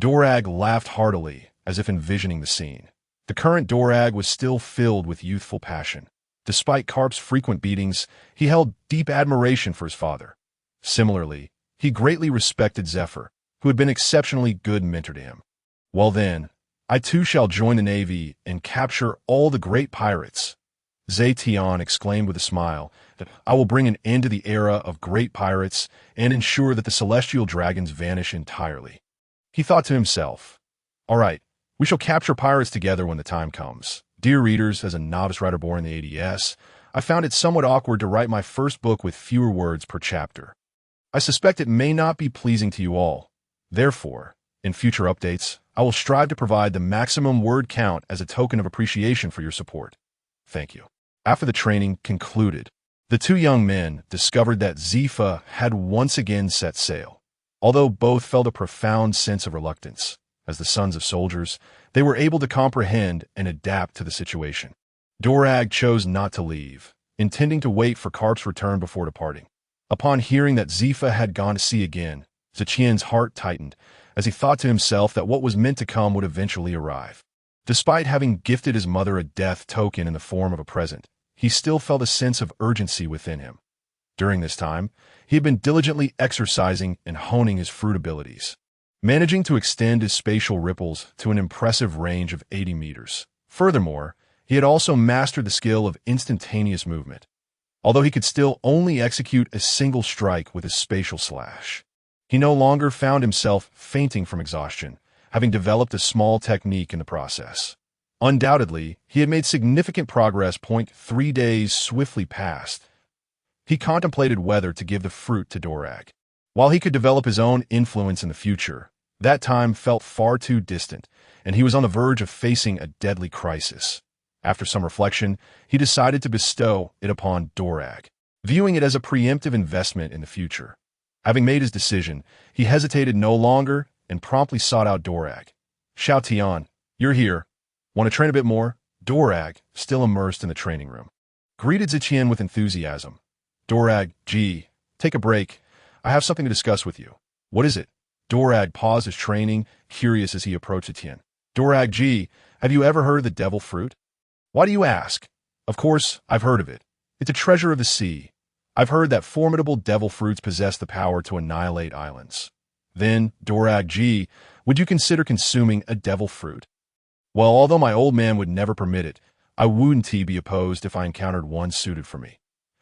Speaker 1: Dorag laughed heartily, as if envisioning the scene. The current Dorag was still filled with youthful passion. Despite Carp's frequent beatings, he held deep admiration for his father. Similarly, he greatly respected Zephyr, who had been exceptionally good mentor to him. "Well then, I too shall join the Navy and capture all the great pirates." Tian exclaimed with a smile that "I will bring an end to the era of great pirates and ensure that the celestial dragons vanish entirely." He thought to himself, "All right, we shall capture pirates together when the time comes." Dear readers, as a novice writer born in the 80s, I found it somewhat awkward to write my first book with fewer words per chapter. I suspect it may not be pleasing to you all. Therefore, in future updates, I will strive to provide the maximum word count as a token of appreciation for your support. Thank you. After the training concluded, the 2 young men discovered that Zepha had once again set sail. Although both felt a profound sense of reluctance, as the sons of soldiers, they were able to comprehend and adapt to the situation. Dorag chose not to leave, intending to wait for Carp's return before departing. Upon hearing that Zepha had gone to sea again, Tian's heart tightened, as he thought to himself that what was meant to come would eventually arrive. Despite having gifted his mother a death token in the form of a present, he still felt a sense of urgency within him. During this time, he had been diligently exercising and honing his fruit abilities, managing to extend his spatial ripples to an impressive range of 80 meters. Furthermore, he had also mastered the skill of instantaneous movement, although he could still only execute a single strike with his spatial slash. He no longer found himself fainting from exhaustion, having developed a small technique in the process. Undoubtedly, he had made significant progress. 3 days swiftly passed. He contemplated whether to give the fruit to Dorag. While he could develop his own influence in the future, that time felt far too distant, and he was on the verge of facing a deadly crisis. After some reflection, he decided to bestow it upon Dorag, viewing it as a preemptive investment in the future. Having made his decision, he hesitated no longer and promptly sought out Dorag. "Tian, you're here. Want to train a bit more?" Dorag, still immersed in the training room, greeted Tian with enthusiasm. Dorag, gee, take a break. I have something to discuss with you. What is it? Dorag paused his training, curious as he approached Tian. Dorag, gee, have you ever heard of the devil fruit? Why do you ask? Of course, I've heard of it. It's a treasure of the sea. I've heard that formidable devil fruits possess the power to annihilate islands. Then, Dorag, gee, would you consider consuming a devil fruit? Well, although my old man would never permit it, I wouldn't be opposed if I encountered one suited for me.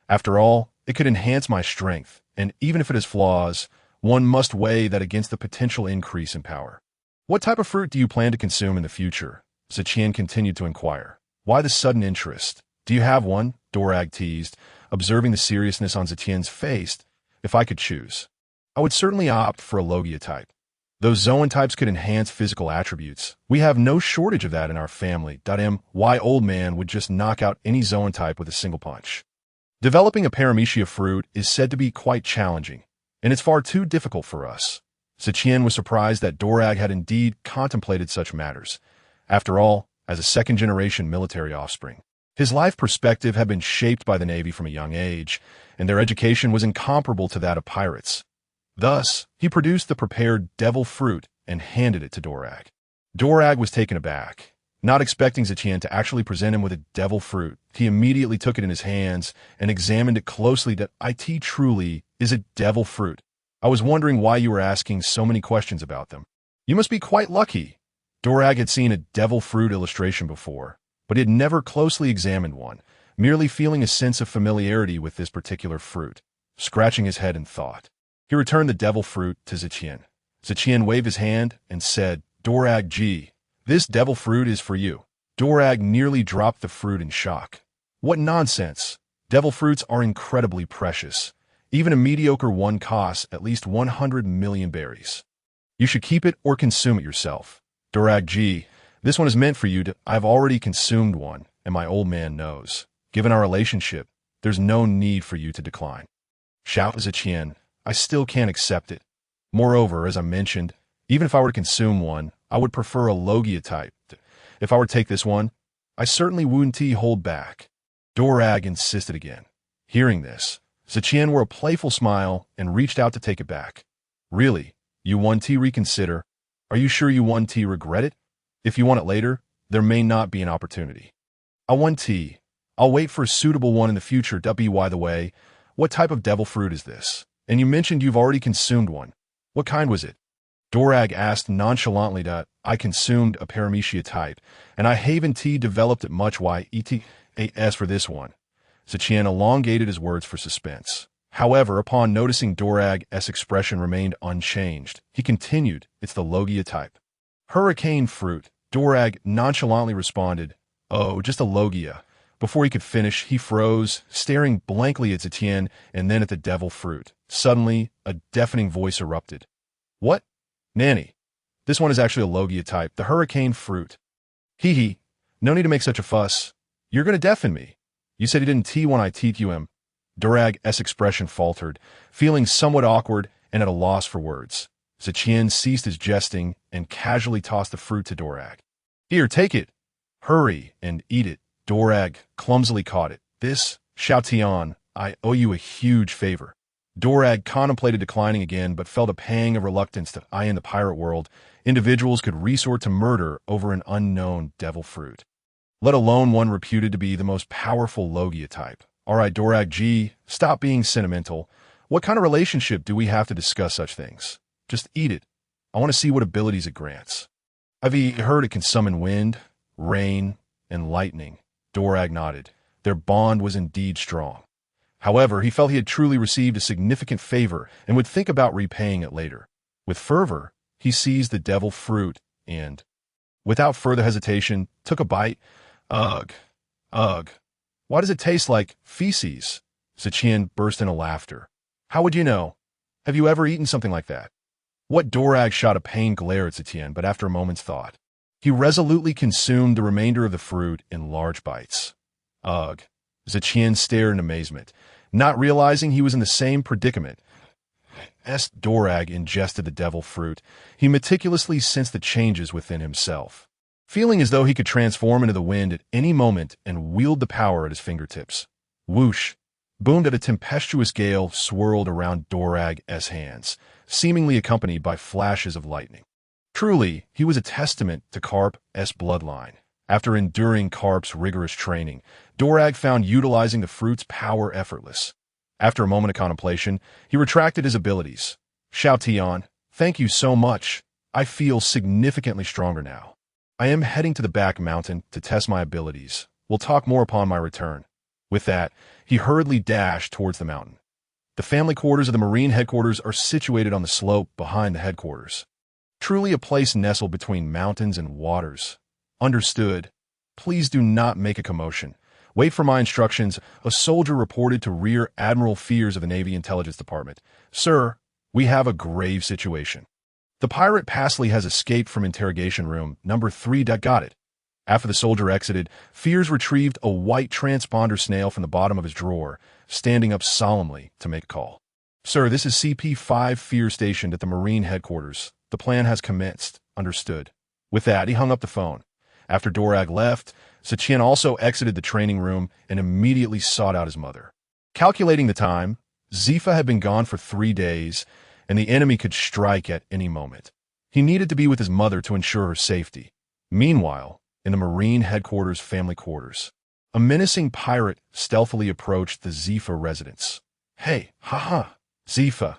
Speaker 1: After all, it could enhance my strength, and even if it has flaws, one must weigh that against the potential increase in power. What type of fruit do you plan to consume in the future? Tian continued to inquire. Why the sudden interest? Do you have one? Dorag teased, observing the seriousness on Tian's face. If I could choose, I would certainly opt for a Logia type. Those Zoan types could enhance physical attributes. We have no shortage of that in our family. My old man would just knock out any Zoan type with a single punch. Developing a paramecia fruit is said to be quite challenging, and it's far too difficult for us. Tian was surprised that Dorag had indeed contemplated such matters. After all, as a second-generation military offspring, his life perspective had been shaped by the Navy from a young age, and their education was incomparable to that of pirates. Thus, he produced the prepared devil fruit and handed it to Dorag. Dorag was taken aback. Not expecting Tian to actually present him with a devil fruit, he immediately took it in his hands and examined it closely. That it truly is a devil fruit. I was wondering why you were asking so many questions about them. You must be quite lucky. Dorag had seen a devil fruit illustration before, but he had never closely examined one, merely feeling a sense of familiarity with this particular fruit. Scratching his head in thought, he returned the devil fruit to Tian. Tian waved his hand and said, Dorag, gee, this devil fruit is for you. Dorag nearly dropped the fruit in shock. What nonsense! Devil fruits are incredibly precious. Even a mediocre one costs at least 100 million berries. You should keep it or consume it yourself. Dorag, gee, this one is meant for you. I've already consumed one, and my old man knows. Given our relationship, there's no need for you to decline. Shout Tian, I still can't accept it. Moreover, as I mentioned, even if I were to consume one, I would prefer a Logia type. If I were to take this one, I certainly wouldn't hold back. Dorag insisted again. Hearing this, Tian wore a playful smile and reached out to take it back. Really? You want to reconsider? Are you sure you want to regret it? If you want it later, there may not be an opportunity. I want tea. I'll wait for a suitable one in the future. By the way, what type of devil fruit is this? And you mentioned you've already consumed one. What kind was it? Dorag asked nonchalantly. I consumed a paramecia type, and I haven't developed it much. Why as for this one? Tian elongated his words for suspense. However, upon noticing Dorag's expression remained unchanged, he continued, it's the Logia type. Hurricane fruit, Dorag nonchalantly responded. Oh, just a Logia. Before he could finish, he froze, staring blankly at Tian and then at the devil fruit. Suddenly, a deafening voice erupted. What? Nanny, this one is actually a Logia type, the hurricane fruit. Hee, no need to make such a fuss. You're going to deafen me. You said you didn't when I you him. Dorag's expression faltered, feeling somewhat awkward and at a loss for words. Tian ceased his jesting and casually tossed the fruit to Dorag. Here, take it. Hurry and eat it. Dorag clumsily caught it. This, Tian, I owe you a huge favor. Dorag contemplated declining again, but felt a pang of reluctance that in the pirate world, individuals could resort to murder over an unknown devil fruit, let alone one reputed to be the most powerful Logia type. All right, Dorag, gee, stop being sentimental. What kind of relationship do we have to discuss such things? Just eat it. I want to see what abilities it grants. I've heard it can summon wind, rain, and lightning. Dorag nodded. Their bond was indeed strong. However, he felt he had truly received a significant favor and would think about repaying it later. With fervor, he seized the devil fruit and, without further hesitation, took a bite. Ugh. Why does it taste like feces? Tian burst into laughter. How would you know? Have you ever eaten something like that? What? Dorag shot a pained glare at Tian, but after a moment's thought, he resolutely consumed the remainder of the fruit in large bites. Ugh. Tian stared in amazement, not realizing he was in the same predicament. As Dorag ingested the devil fruit, he meticulously sensed the changes within himself. feeling as though he could transform into the wind at any moment and wield the power at his fingertips. Whoosh! Boomed at a tempestuous gale swirled around Dorag's hands, seemingly accompanied by flashes of lightning. Truly, he was a testament to Karp's bloodline. After enduring Karp's rigorous training, Dorag found utilizing the fruit's power effortless. After a moment of contemplation, he retracted his abilities. Xiao Tian, thank you so much. I feel significantly stronger now. I am heading to the back mountain to test my abilities. We'll talk more upon my return. With that, he hurriedly dashed towards the mountain. The family quarters of the Marine headquarters are situated on the slope behind the headquarters. Truly a place nestled between mountains and waters. Understood. Please do not make a commotion. Wait for my instructions. A soldier reported to Rear Admiral Fears of the Navy Intelligence Department. Sir, we have a grave situation. The pirate Pasley has escaped from interrogation room number 3. Got it. After the soldier exited, Fears retrieved a white transponder snail from the bottom of his drawer, standing up solemnly to make a call. Sir, this is CP-5 Fear stationed at the Marine headquarters. The plan has commenced. Understood. With that, he hung up the phone. After Dorag left, Tian also exited the training room and immediately sought out his mother. Calculating the time, Zepha had been gone for 3 days, and the enemy could strike at any moment. He needed to be with his mother to ensure her safety. Meanwhile, in the Marine headquarters family quarters, a menacing pirate stealthily approached the Zepha residence. Hey, haha, Zepha,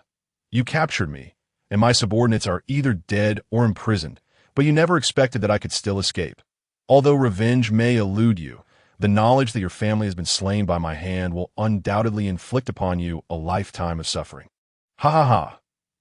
Speaker 1: you captured me, and my subordinates are either dead or imprisoned, but you never expected that I could still escape. Although revenge may elude you, the knowledge that your family has been slain by my hand will undoubtedly inflict upon you a lifetime of suffering. Ha ha ha.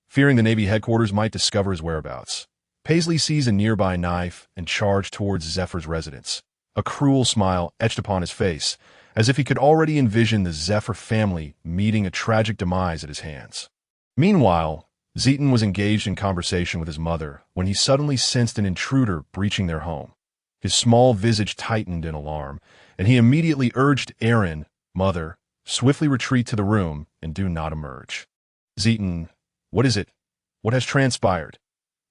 Speaker 1: Fearing the Navy headquarters might discover his whereabouts, Paisley seized a nearby knife and charged towards Zephyr's residence. A cruel smile etched upon his face, as if he could already envision the Zephyr family meeting a tragic demise at his hands. Meanwhile, Zeton was engaged in conversation with his mother when he suddenly sensed an intruder breaching their home. His small visage tightened in alarm, and he immediately urged Aaron, "Mother, swiftly retreat to the room and do not emerge." Zeton, "What is it? What has transpired?"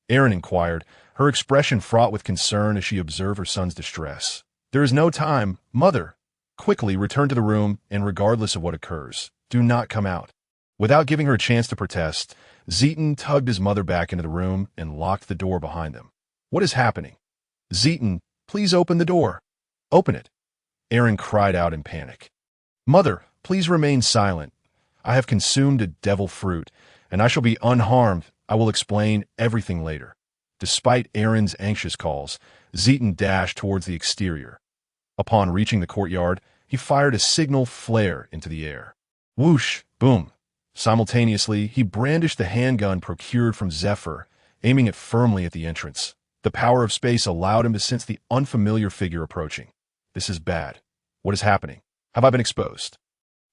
Speaker 1: Aaron inquired, her expression fraught with concern as she observed her son's distress. "There is no time. Mother, quickly return to the room, and regardless of what occurs, do not come out." Without giving her a chance to protest, Zeton tugged his mother back into the room and locked the door behind them. "What is happening?" "Zeton, please open the door." "Open it," Aaron cried out in panic. "Mother, please remain silent. I have consumed a devil fruit, and I shall be unharmed. I will explain everything later." Despite Aaron's anxious calls, Zeton dashed towards the exterior. Upon reaching the courtyard, he fired a signal flare into the air. Whoosh, boom. Simultaneously, he brandished the handgun procured from Zephyr, aiming it firmly at the entrance. The power of space allowed him to sense the unfamiliar figure approaching. This is bad. What is happening? Have I been exposed?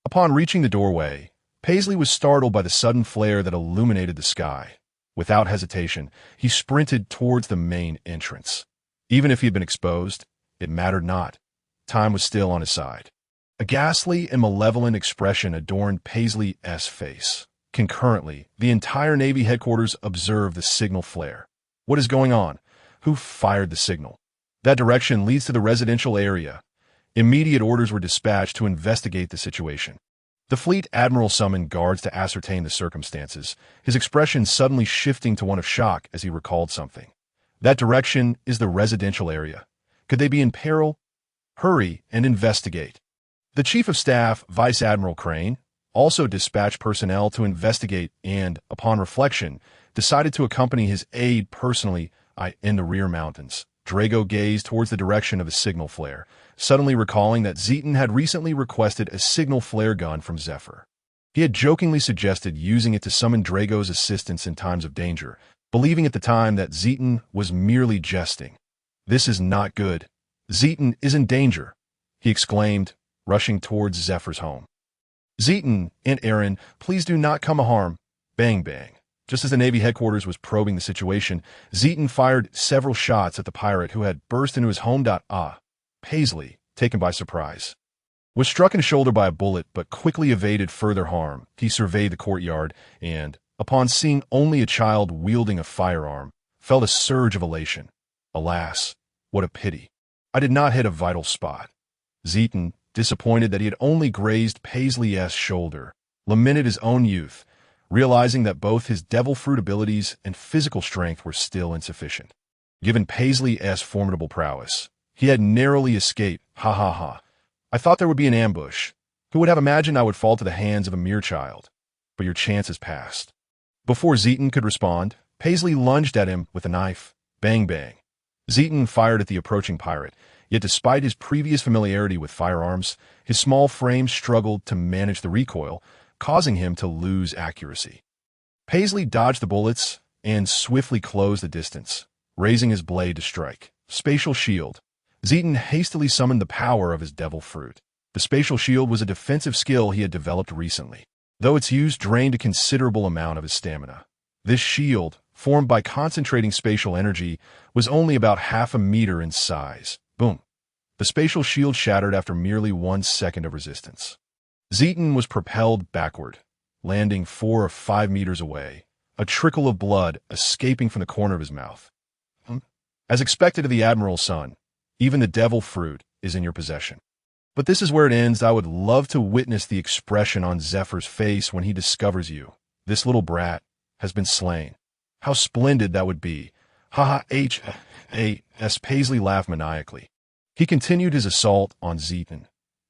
Speaker 1: Upon reaching the doorway, Paisley was startled by the sudden flare that illuminated the sky. Without hesitation, he sprinted towards the main entrance. Even if he had been exposed, it mattered not. Time was still on his side. A ghastly and malevolent expression adorned Paisley's face. Concurrently, the entire Navy headquarters observed the signal flare. What is going on? Who fired the signal? That direction leads to the residential area. Immediate orders were dispatched to investigate the situation. The fleet admiral summoned guards to ascertain the circumstances, his expression suddenly shifting to one of shock as he recalled something. That direction is the residential area. Could they be in peril? Hurry and investigate. The Chief of Staff, Vice Admiral Crane, also dispatched personnel to investigate and, upon reflection, decided to accompany his aide personally in the rear mountains. Drago gazed towards the direction of a signal flare, suddenly recalling that Zeton had recently requested a signal flare gun from Zephyr. He had jokingly suggested using it to summon Drago's assistance in times of danger, believing at the time that Zeton was merely jesting. "This is not good. Zeton is in danger," he exclaimed, rushing towards Zephyr's home. "Zeton and Aaron, please do not come harm." Bang, bang. Just as the Navy headquarters was probing the situation, Zeton fired several shots at the pirate who had burst into his home. Paisley, taken by surprise, was struck in the shoulder by a bullet but quickly evaded further harm. He surveyed the courtyard and, upon seeing only a child wielding a firearm, felt a surge of elation. Alas, What a pity. I did not hit a vital spot. Zeton, disappointed that he had only grazed Paisley's shoulder, lamented his own youth, realizing that both his devil fruit abilities and physical strength were still insufficient. Given Paisley's formidable prowess, he had narrowly escaped. Ha ha ha. I thought there would be an ambush. Who would have imagined I would fall to the hands of a mere child? But your chance has passed. Before Zeton could respond, Paisley lunged at him with a knife. Bang bang. Zeton fired at the approaching pirate, yet despite his previous familiarity with firearms, his small frame struggled to manage the recoil, causing him to lose accuracy. Paisley dodged the bullets and swiftly closed the distance, raising his blade to strike. Spatial shield. Zeton hastily summoned the power of his devil fruit. The spatial shield was a defensive skill he had developed recently, though its use drained a considerable amount of his stamina. This shield, formed by concentrating spatial energy, was only about half a meter in size. Boom. The spatial shield shattered after merely 1 second of resistance. Zeton was propelled backward, landing 4 or 5 meters away, a trickle of blood escaping from the corner of his mouth. As expected of the Admiral's son, even the devil fruit is in your possession. But this is where it ends. I would love to witness the expression on Zephyr's face when he discovers you. This little brat has been slain. How splendid that would be. Ha ha H.A.S. Paisley laughed maniacally. He continued his assault on Zeton.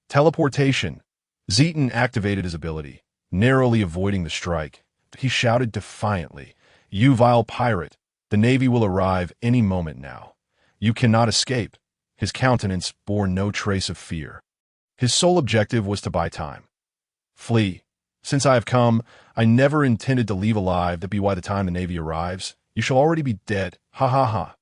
Speaker 1: Teleportation. Zeton activated his ability, narrowly avoiding the strike. He shouted defiantly, "You vile pirate! The Navy will arrive any moment now. You cannot escape." His countenance bore no trace of fear. His sole objective was to buy time. "Flee. Since I have come, I never intended to leave alive. That be why the time the Navy arrives, you shall already be dead. Ha ha ha.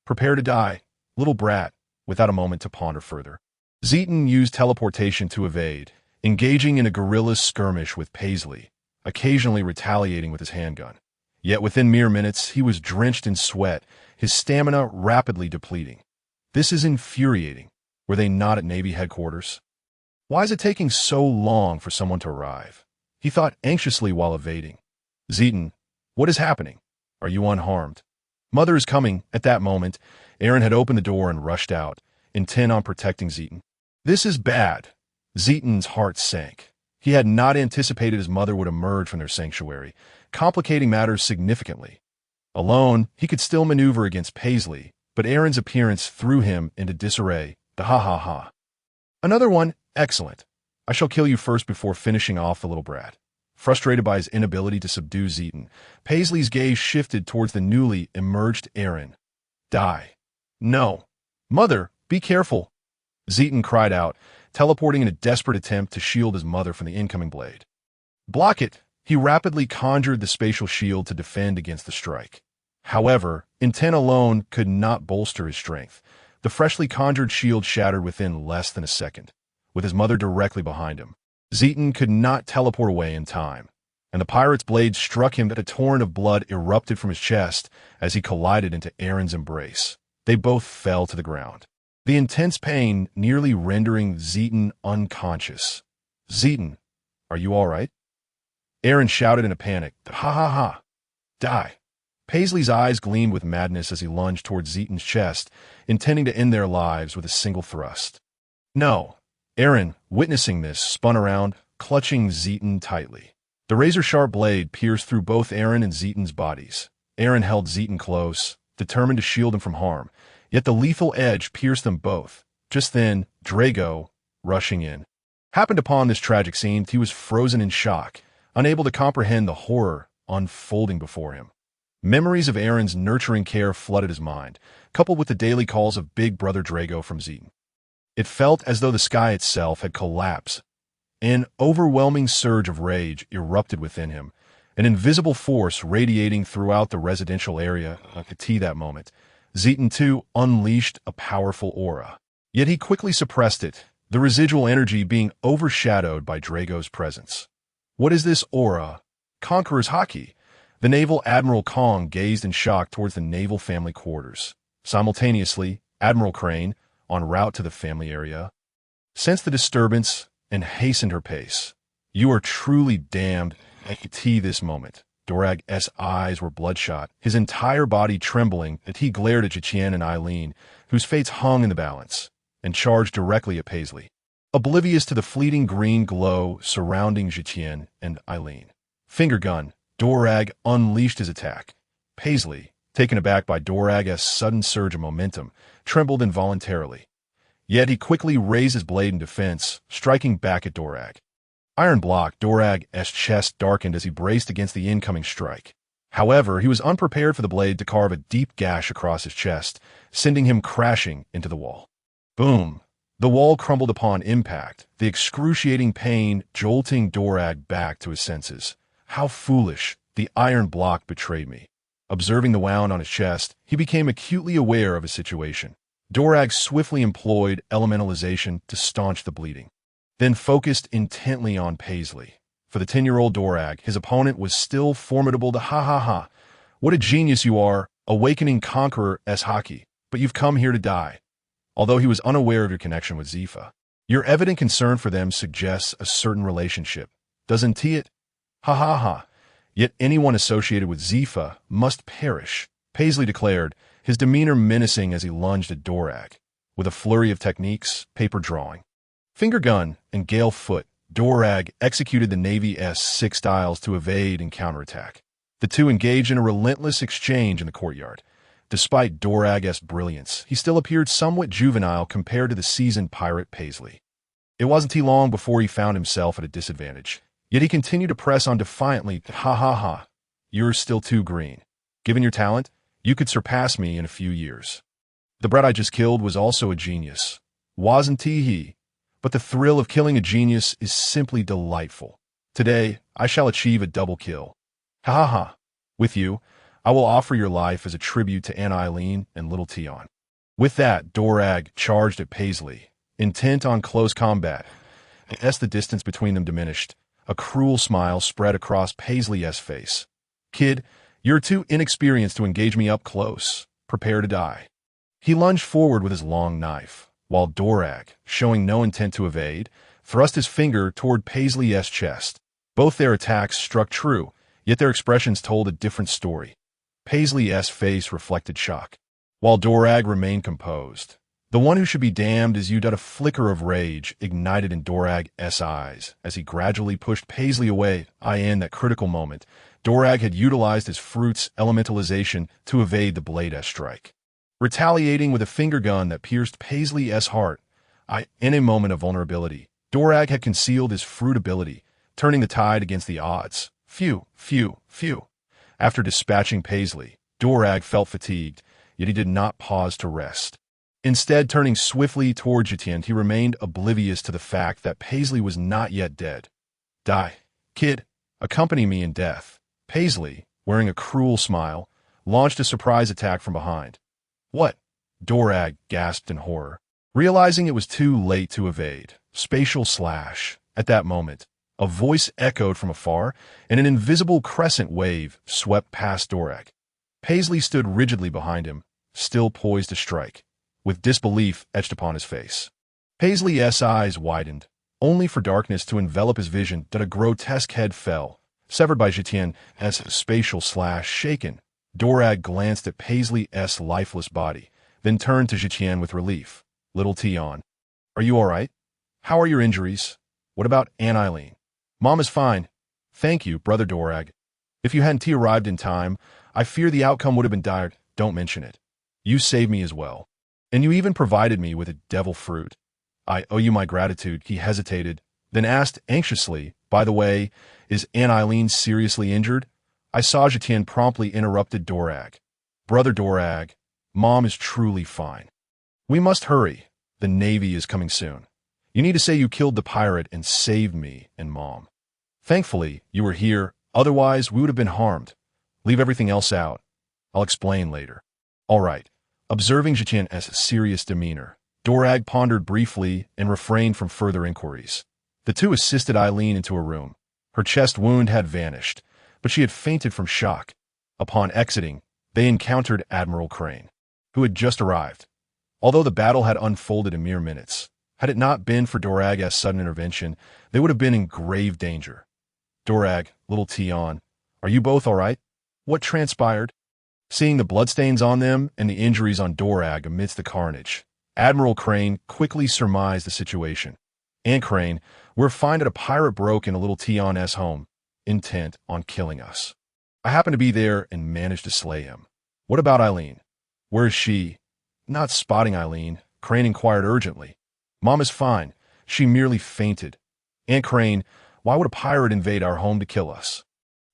Speaker 1: Prepare to die, little brat," without a moment to ponder further. Zeton used teleportation to evade, engaging in a guerrilla skirmish with Paisley, occasionally retaliating with his handgun. Yet within mere minutes, he was drenched in sweat, his stamina rapidly depleting. This is infuriating. Were they not at Navy headquarters? Why is it taking so long for someone to arrive? He thought anxiously while evading. Zeton, what is happening? Are you unharmed? Mother is coming. At that moment, Aaron had opened the door and rushed out, intent on protecting Zeton. This is bad. Zeton's heart sank. He had not anticipated his mother would emerge from their sanctuary, complicating matters significantly. Alone, he could still maneuver against Paisley, but Aaron's appearance threw him into disarray. The ha-ha-ha. Another one, excellent. I shall kill you first before finishing off the little brat. Frustrated by his inability to subdue Zeton, Paisley's gaze shifted towards the newly emerged Aaron. Die. No. Mother, be careful. Zeton cried out, teleporting in a desperate attempt to shield his mother from the incoming blade. Block it. He rapidly conjured the spatial shield to defend against the strike. However, intent alone could not bolster his strength. The freshly conjured shield shattered within less than a second, with his mother directly behind him. Zeton could not teleport away in time, and the pirate's blade struck him that a torrent of blood erupted from his chest as he collided into Aaron's embrace. They both fell to the ground, the intense pain nearly rendering Zeton unconscious. Zeton, are you all right? Aaron shouted in a panic. Ha ha ha. Die. Paisley's eyes gleamed with madness as he lunged towards Zeton's chest, intending to end their lives with a single thrust. No. Aaron, witnessing this, spun around, clutching Zeton tightly. The razor-sharp blade pierced through both Aaron and Zeton's bodies. Aaron held Zeton close, determined to shield him from harm, yet the lethal edge pierced them both. Just then, Drago, rushing in, happened upon this tragic scene. He was frozen in shock, unable to comprehend the horror unfolding before him. Memories of Aaron's nurturing care flooded his mind, coupled with the daily calls of Big Brother Drago from Zeton. It felt as though the sky itself had collapsed. An overwhelming surge of rage erupted within him, an invisible force radiating throughout the residential area. At that moment, Zeton too unleashed a powerful aura. Yet he quickly suppressed it, the residual energy being overshadowed by Drago's presence. What is this aura? Conqueror's Haki. The Naval Admiral Kong gazed in shock towards the naval family quarters. Simultaneously, Admiral Crane, en route to the family area, sensed the disturbance and hastened her pace. You are truly damned at this moment. Dorag's eyes were bloodshot, his entire body trembling as he glared at Tian and Eileen, whose fates hung in the balance, and charged directly at Paisley. Oblivious to the fleeting green glow surrounding Tian and Eileen. Finger gun, Dorag unleashed his attack. Paisley, taken aback by Dorag's sudden surge of momentum, trembled involuntarily. Yet he quickly raised his blade in defense, striking back at Dorag. Iron block, Dorag's chest darkened as he braced against the incoming strike. However, he was unprepared for the blade to carve a deep gash across his chest, sending him crashing into the wall. Boom! The wall crumbled upon impact, the excruciating pain jolting Dorag back to his senses. How foolish! The iron block betrayed me. Observing the wound on his chest, he became acutely aware of his situation. Dorag swiftly employed elementalization to staunch the bleeding, then focused intently on Paisley. For the 10-year-old Dorag, his opponent was still formidable to ha ha ha. What a genius you are, awakening conqueror s hockey, but you've come here to die. Although he was unaware of your connection with Zepha, your evident concern for them suggests a certain relationship, doesn't it? Ha ha ha. Yet anyone associated with Zepha must perish, Paisley declared, his demeanor menacing as he lunged at Dorag. With a flurry of techniques, paper drawing, finger gun, and gale foot, Dorag executed the Navy's 6 styles to evade and counterattack. The two engaged in a relentless exchange in the courtyard. Despite Dorag's brilliance, he still appeared somewhat juvenile compared to the seasoned pirate Paisley. It wasn't too long before he found himself at a disadvantage. Yet he continued to press on defiantly, ha ha ha, you're still too green. Given your talent, you could surpass me in a few years. The brat I just killed was also a genius. Wasn't he? But the thrill of killing a genius is simply delightful. Today, I shall achieve a double kill. Ha ha ha. With you, I will offer your life as a tribute to Aunt Eileen and little Tian. With that, Dorag charged at Paisley, intent on close combat. As the distance between them diminished, a cruel smile spread across Paisley's face. Kid, you're too inexperienced to engage me up close. Prepare to die. He lunged forward with his long knife, while Dorag, showing no intent to evade, thrust his finger toward Paisley's chest. Both their attacks struck true, yet their expressions told a different story. Paisley's face reflected shock, while Dorag remained composed. The one who should be damned is you. A flicker of rage ignited in Dorag's eyes as he gradually pushed Paisley away. In that critical moment, Dorag had utilized his fruit's elementalization to evade the blade's strike. Retaliating with a finger gun that pierced Paisley's heart, in a moment of vulnerability, Dorag had concealed his fruit ability, turning the tide against the odds. Phew. After dispatching Paisley, Dorag felt fatigued, yet he did not pause to rest. Instead, turning swiftly towards Tian, he remained oblivious to the fact that Paisley was not yet dead. Die, kid, accompany me in death. Paisley, wearing a cruel smile, launched a surprise attack from behind. What? Dorag gasped in horror, realizing it was too late to evade. Spatial slash. At that moment, a voice echoed from afar, and an invisible crescent wave swept past Dorag. Paisley stood rigidly behind him, still poised to strike, with disbelief etched upon his face. Paisley's eyes widened, only for darkness to envelop his vision. A grotesque head fell, severed by Tian as spatial slash shaken. Dorag glanced at Paisley's lifeless body, then turned to Tian with relief. Little Tian, are you all right? How are your injuries? What about Aunt Eileen? Mom is fine. Thank you, Brother Dorag. If you hadn't arrived in time, I fear the outcome would have been dire. Don't mention it. You saved me as well. And you even provided me with a devil fruit. I owe you my gratitude. He hesitated, then asked anxiously, by the way, is Aunt Eileen seriously injured? I saw Tian promptly interrupted Dorag. Brother Dorag, Mom is truly fine. We must hurry. The Navy is coming soon. You need to say you killed the pirate and saved me and Mom. Thankfully, you were here. Otherwise, we would have been harmed. Leave everything else out. I'll explain later. All right. Observing Tian's serious demeanor, Dorag pondered briefly and refrained from further inquiries. The two assisted Eileen into a room. Her chest wound had vanished, but she had fainted from shock. Upon exiting, they encountered Admiral Crane, who had just arrived. Although the battle had unfolded in mere minutes, had it not been for Dorag's sudden intervention, they would have been in grave danger. Dorag, little Tian, Are you both all right? What transpired? Seeing the bloodstains on them and the injuries on Dorag amidst the carnage, Admiral Crane quickly surmised the situation. And Crane, we're fine that a pirate broke in a little Tian's home, intent on killing us. I happened to be there and managed to slay him. What about Eileen? Where is she? Not spotting Eileen, Crane inquired urgently. Mom is fine. She merely fainted. Aunt Crane, why would a pirate invade our home to kill us?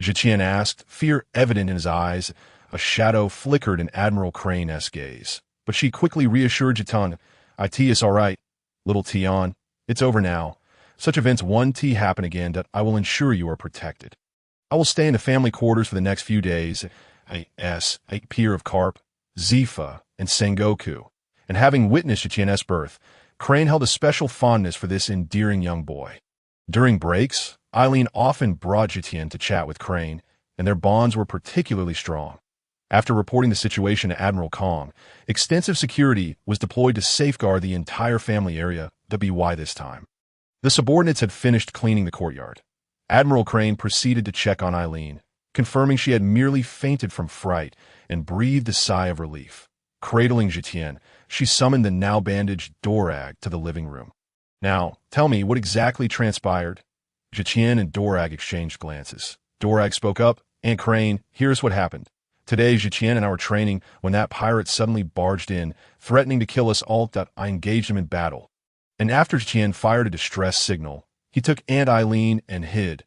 Speaker 1: Zetian asked, fear evident in his eyes. A shadow flickered in Admiral Crane's gaze. But she quickly reassured Zetian, "It is all right, little Tian. It's over now. Such events won't happen again, that I will ensure you are protected. I will stay in the family quarters for the next few days. A peer of Carp, Zepha, and Sengoku. And having witnessed Zetian's birth, Crane held a special fondness for this endearing young boy. During breaks, Eileen often brought Zetian to chat with Crane, and their bonds were particularly strong. After reporting the situation to Admiral Kong, extensive security was deployed to safeguard the entire family area, the BY this time. The subordinates had finished cleaning the courtyard. Admiral Crane proceeded to check on Eileen, confirming she had merely fainted from fright and breathed a sigh of relief. Cradling Zetian, she summoned the now-bandaged Dorag to the living room. Now, tell me what exactly transpired. Zetian and Dorag exchanged glances. Dorag spoke up, Aunt Crane, here's what happened. Today, Zetian and I were training when that pirate suddenly barged in, threatening to kill us all. I engaged him in battle. And after Tian fired a distress signal, he took Aunt Eileen and hid.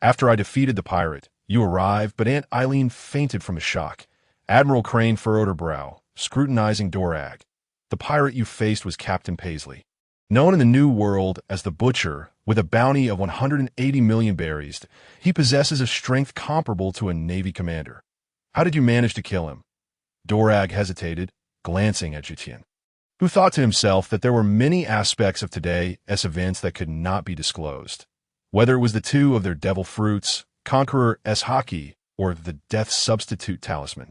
Speaker 1: After I defeated the pirate, you arrived, but Aunt Eileen fainted from a shock. Admiral Crane furrowed her brow, scrutinizing Dorag. The pirate you faced was Captain Paisley. Known in the New World as the Butcher, with a bounty of 180 million berries, he possesses a strength comparable to a Navy commander. How did you manage to kill him? Dorag hesitated, glancing at Zetian, who thought to himself that there were many aspects of today's events that could not be disclosed. Whether it was the two of their devil fruits, Conqueror's hockey, or the death substitute talisman.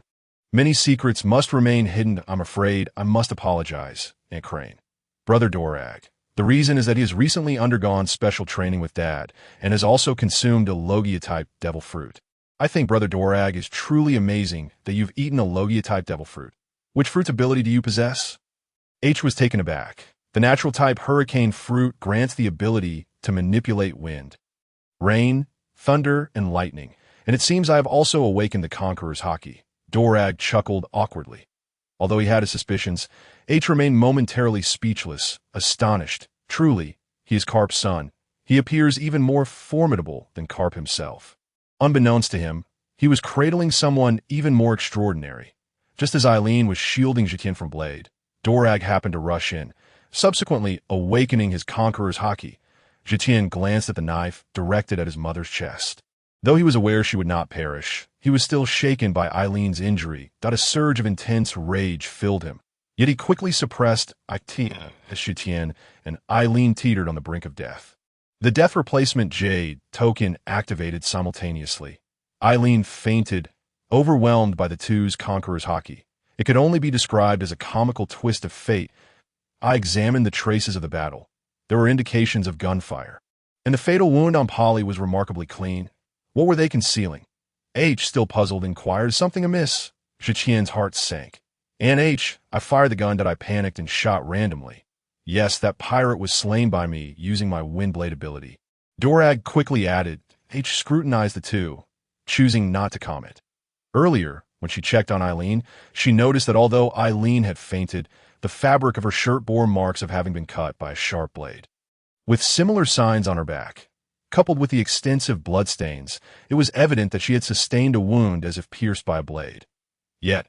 Speaker 1: Many secrets must remain hidden. I'm afraid I must apologize, Aunt Crane. Brother Dorag. The reason is that he has recently undergone special training with Dad and has also consumed a Logia-type devil fruit. I think Brother Dorag is truly amazing that you've eaten a Logia-type devil fruit. Which fruit's ability do you possess? H was taken aback. The natural-type hurricane fruit grants the ability to manipulate wind, rain, thunder, and lightning, and it seems I have also awakened the Conqueror's hockey. Dorag chuckled awkwardly. Although he had his suspicions, H remained momentarily speechless, astonished. Truly, he is Carp's son. He appears even more formidable than Carp himself. Unbeknownst to him, he was cradling someone even more extraordinary. Just as Eileen was shielding Zetian from Blade, Dorag happened to rush in, subsequently awakening his Conqueror's hockey. Zetian glanced at the knife directed at his mother's chest. Though he was aware she would not perish, he was still shaken by Eileen's injury, that a surge of intense rage filled him. Yet he quickly suppressed Zetian, and Eileen teetered on the brink of death. The death replacement Jade token activated simultaneously. Eileen fainted, overwhelmed by the two's Conqueror's hockey. It could only be described as a comical twist of fate. I examined the traces of the battle. There were indications of gunfire. And the fatal wound on Polly was remarkably clean. What were they concealing? H, still puzzled, inquired, "Is something amiss?" Zetian's heart sank. "Aunt H, I fired the gun that I panicked and shot randomly. Yes, that pirate was slain by me using my windblade ability." Dorag quickly added. H scrutinized the two, choosing not to comment. Earlier, when she checked on Eileen, she noticed that although Eileen had fainted, the fabric of her shirt bore marks of having been cut by a sharp blade. With similar signs on her back, coupled with the extensive bloodstains, it was evident that she had sustained a wound as if pierced by a blade. Yet,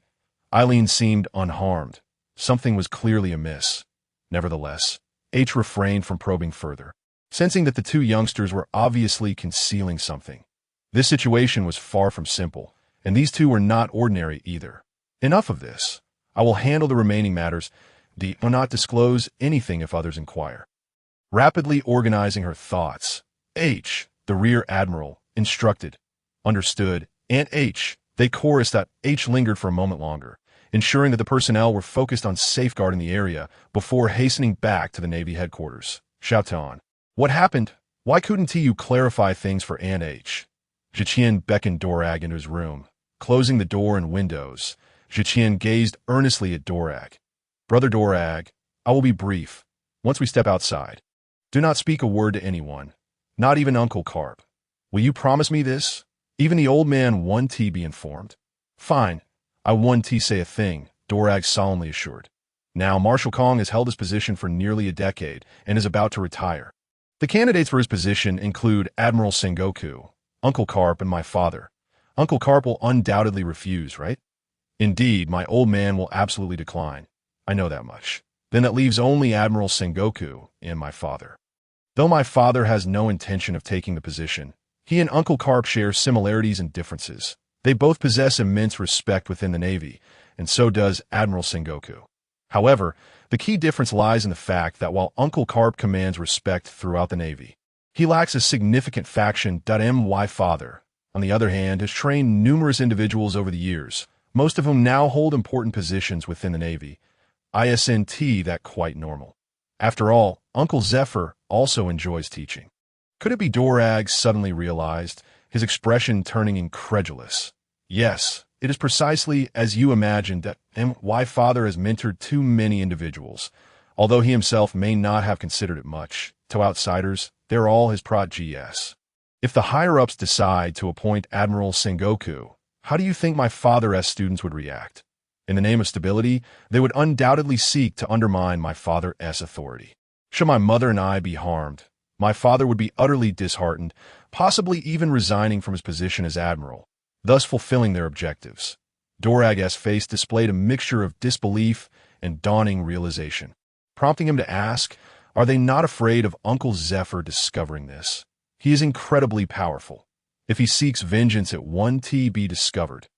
Speaker 1: Eileen seemed unharmed. Something was clearly amiss. Nevertheless, H refrained from probing further, sensing that the two youngsters were obviously concealing something. This situation was far from simple, and these two were not ordinary either. Enough of this. I will handle the remaining matters. Will not disclose anything if others inquire. Rapidly organizing her thoughts, H, the rear admiral, instructed. Understood. Aunt H. They chorused that. H lingered for a moment longer, ensuring that the personnel were focused on safeguarding the area before hastening back to the Navy headquarters. Shouted on. What happened? Why couldn't you clarify things for Aunt H? Zetian beckoned Dorag into his room. Closing the door and windows, Zetian gazed earnestly at Dorag. Brother Dorag, I will be brief. Once we step outside, do not speak a word to anyone, not even Uncle Carp. Will you promise me this? Even the old man 1T be informed. Fine, I 1T say a thing, Dorag solemnly assured. Now, Marshal Kong has held his position for nearly a decade and is about to retire. The candidates for his position include Admiral Sengoku, Uncle Carp, and my father. Uncle Carp will undoubtedly refuse, right? Indeed, my old man will absolutely decline. I know that much. Then that leaves only Admiral Sengoku and my father. Though my father has no intention of taking the position, he and Uncle Carp share similarities and differences. They both possess immense respect within the Navy, and so does Admiral Sengoku. However, the key difference lies in the fact that while Uncle Carp commands respect throughout the Navy, he lacks a significant faction. My father, on the other hand, has trained numerous individuals over the years, most of whom now hold important positions within the Navy. Isn't that quite normal? After all, Uncle Zephyr also enjoys teaching. Could it be Dorag suddenly realized, his expression turning incredulous? Yes, it is precisely as you imagined that my father has mentored too many individuals. Although he himself may not have considered it much, to outsiders, they're all his protégés. If the higher-ups decide to appoint Admiral Sengoku, how do you think my father's students would react? In the name of stability, they would undoubtedly seek to undermine my father's authority. Should my mother and I be harmed, my father would be utterly disheartened, possibly even resigning from his position as admiral, thus fulfilling their objectives. Dorag's face displayed a mixture of disbelief and dawning realization, prompting him to ask, are they not afraid of Uncle Zephyr discovering this? He is incredibly powerful. If he seeks vengeance at 1T be discovered.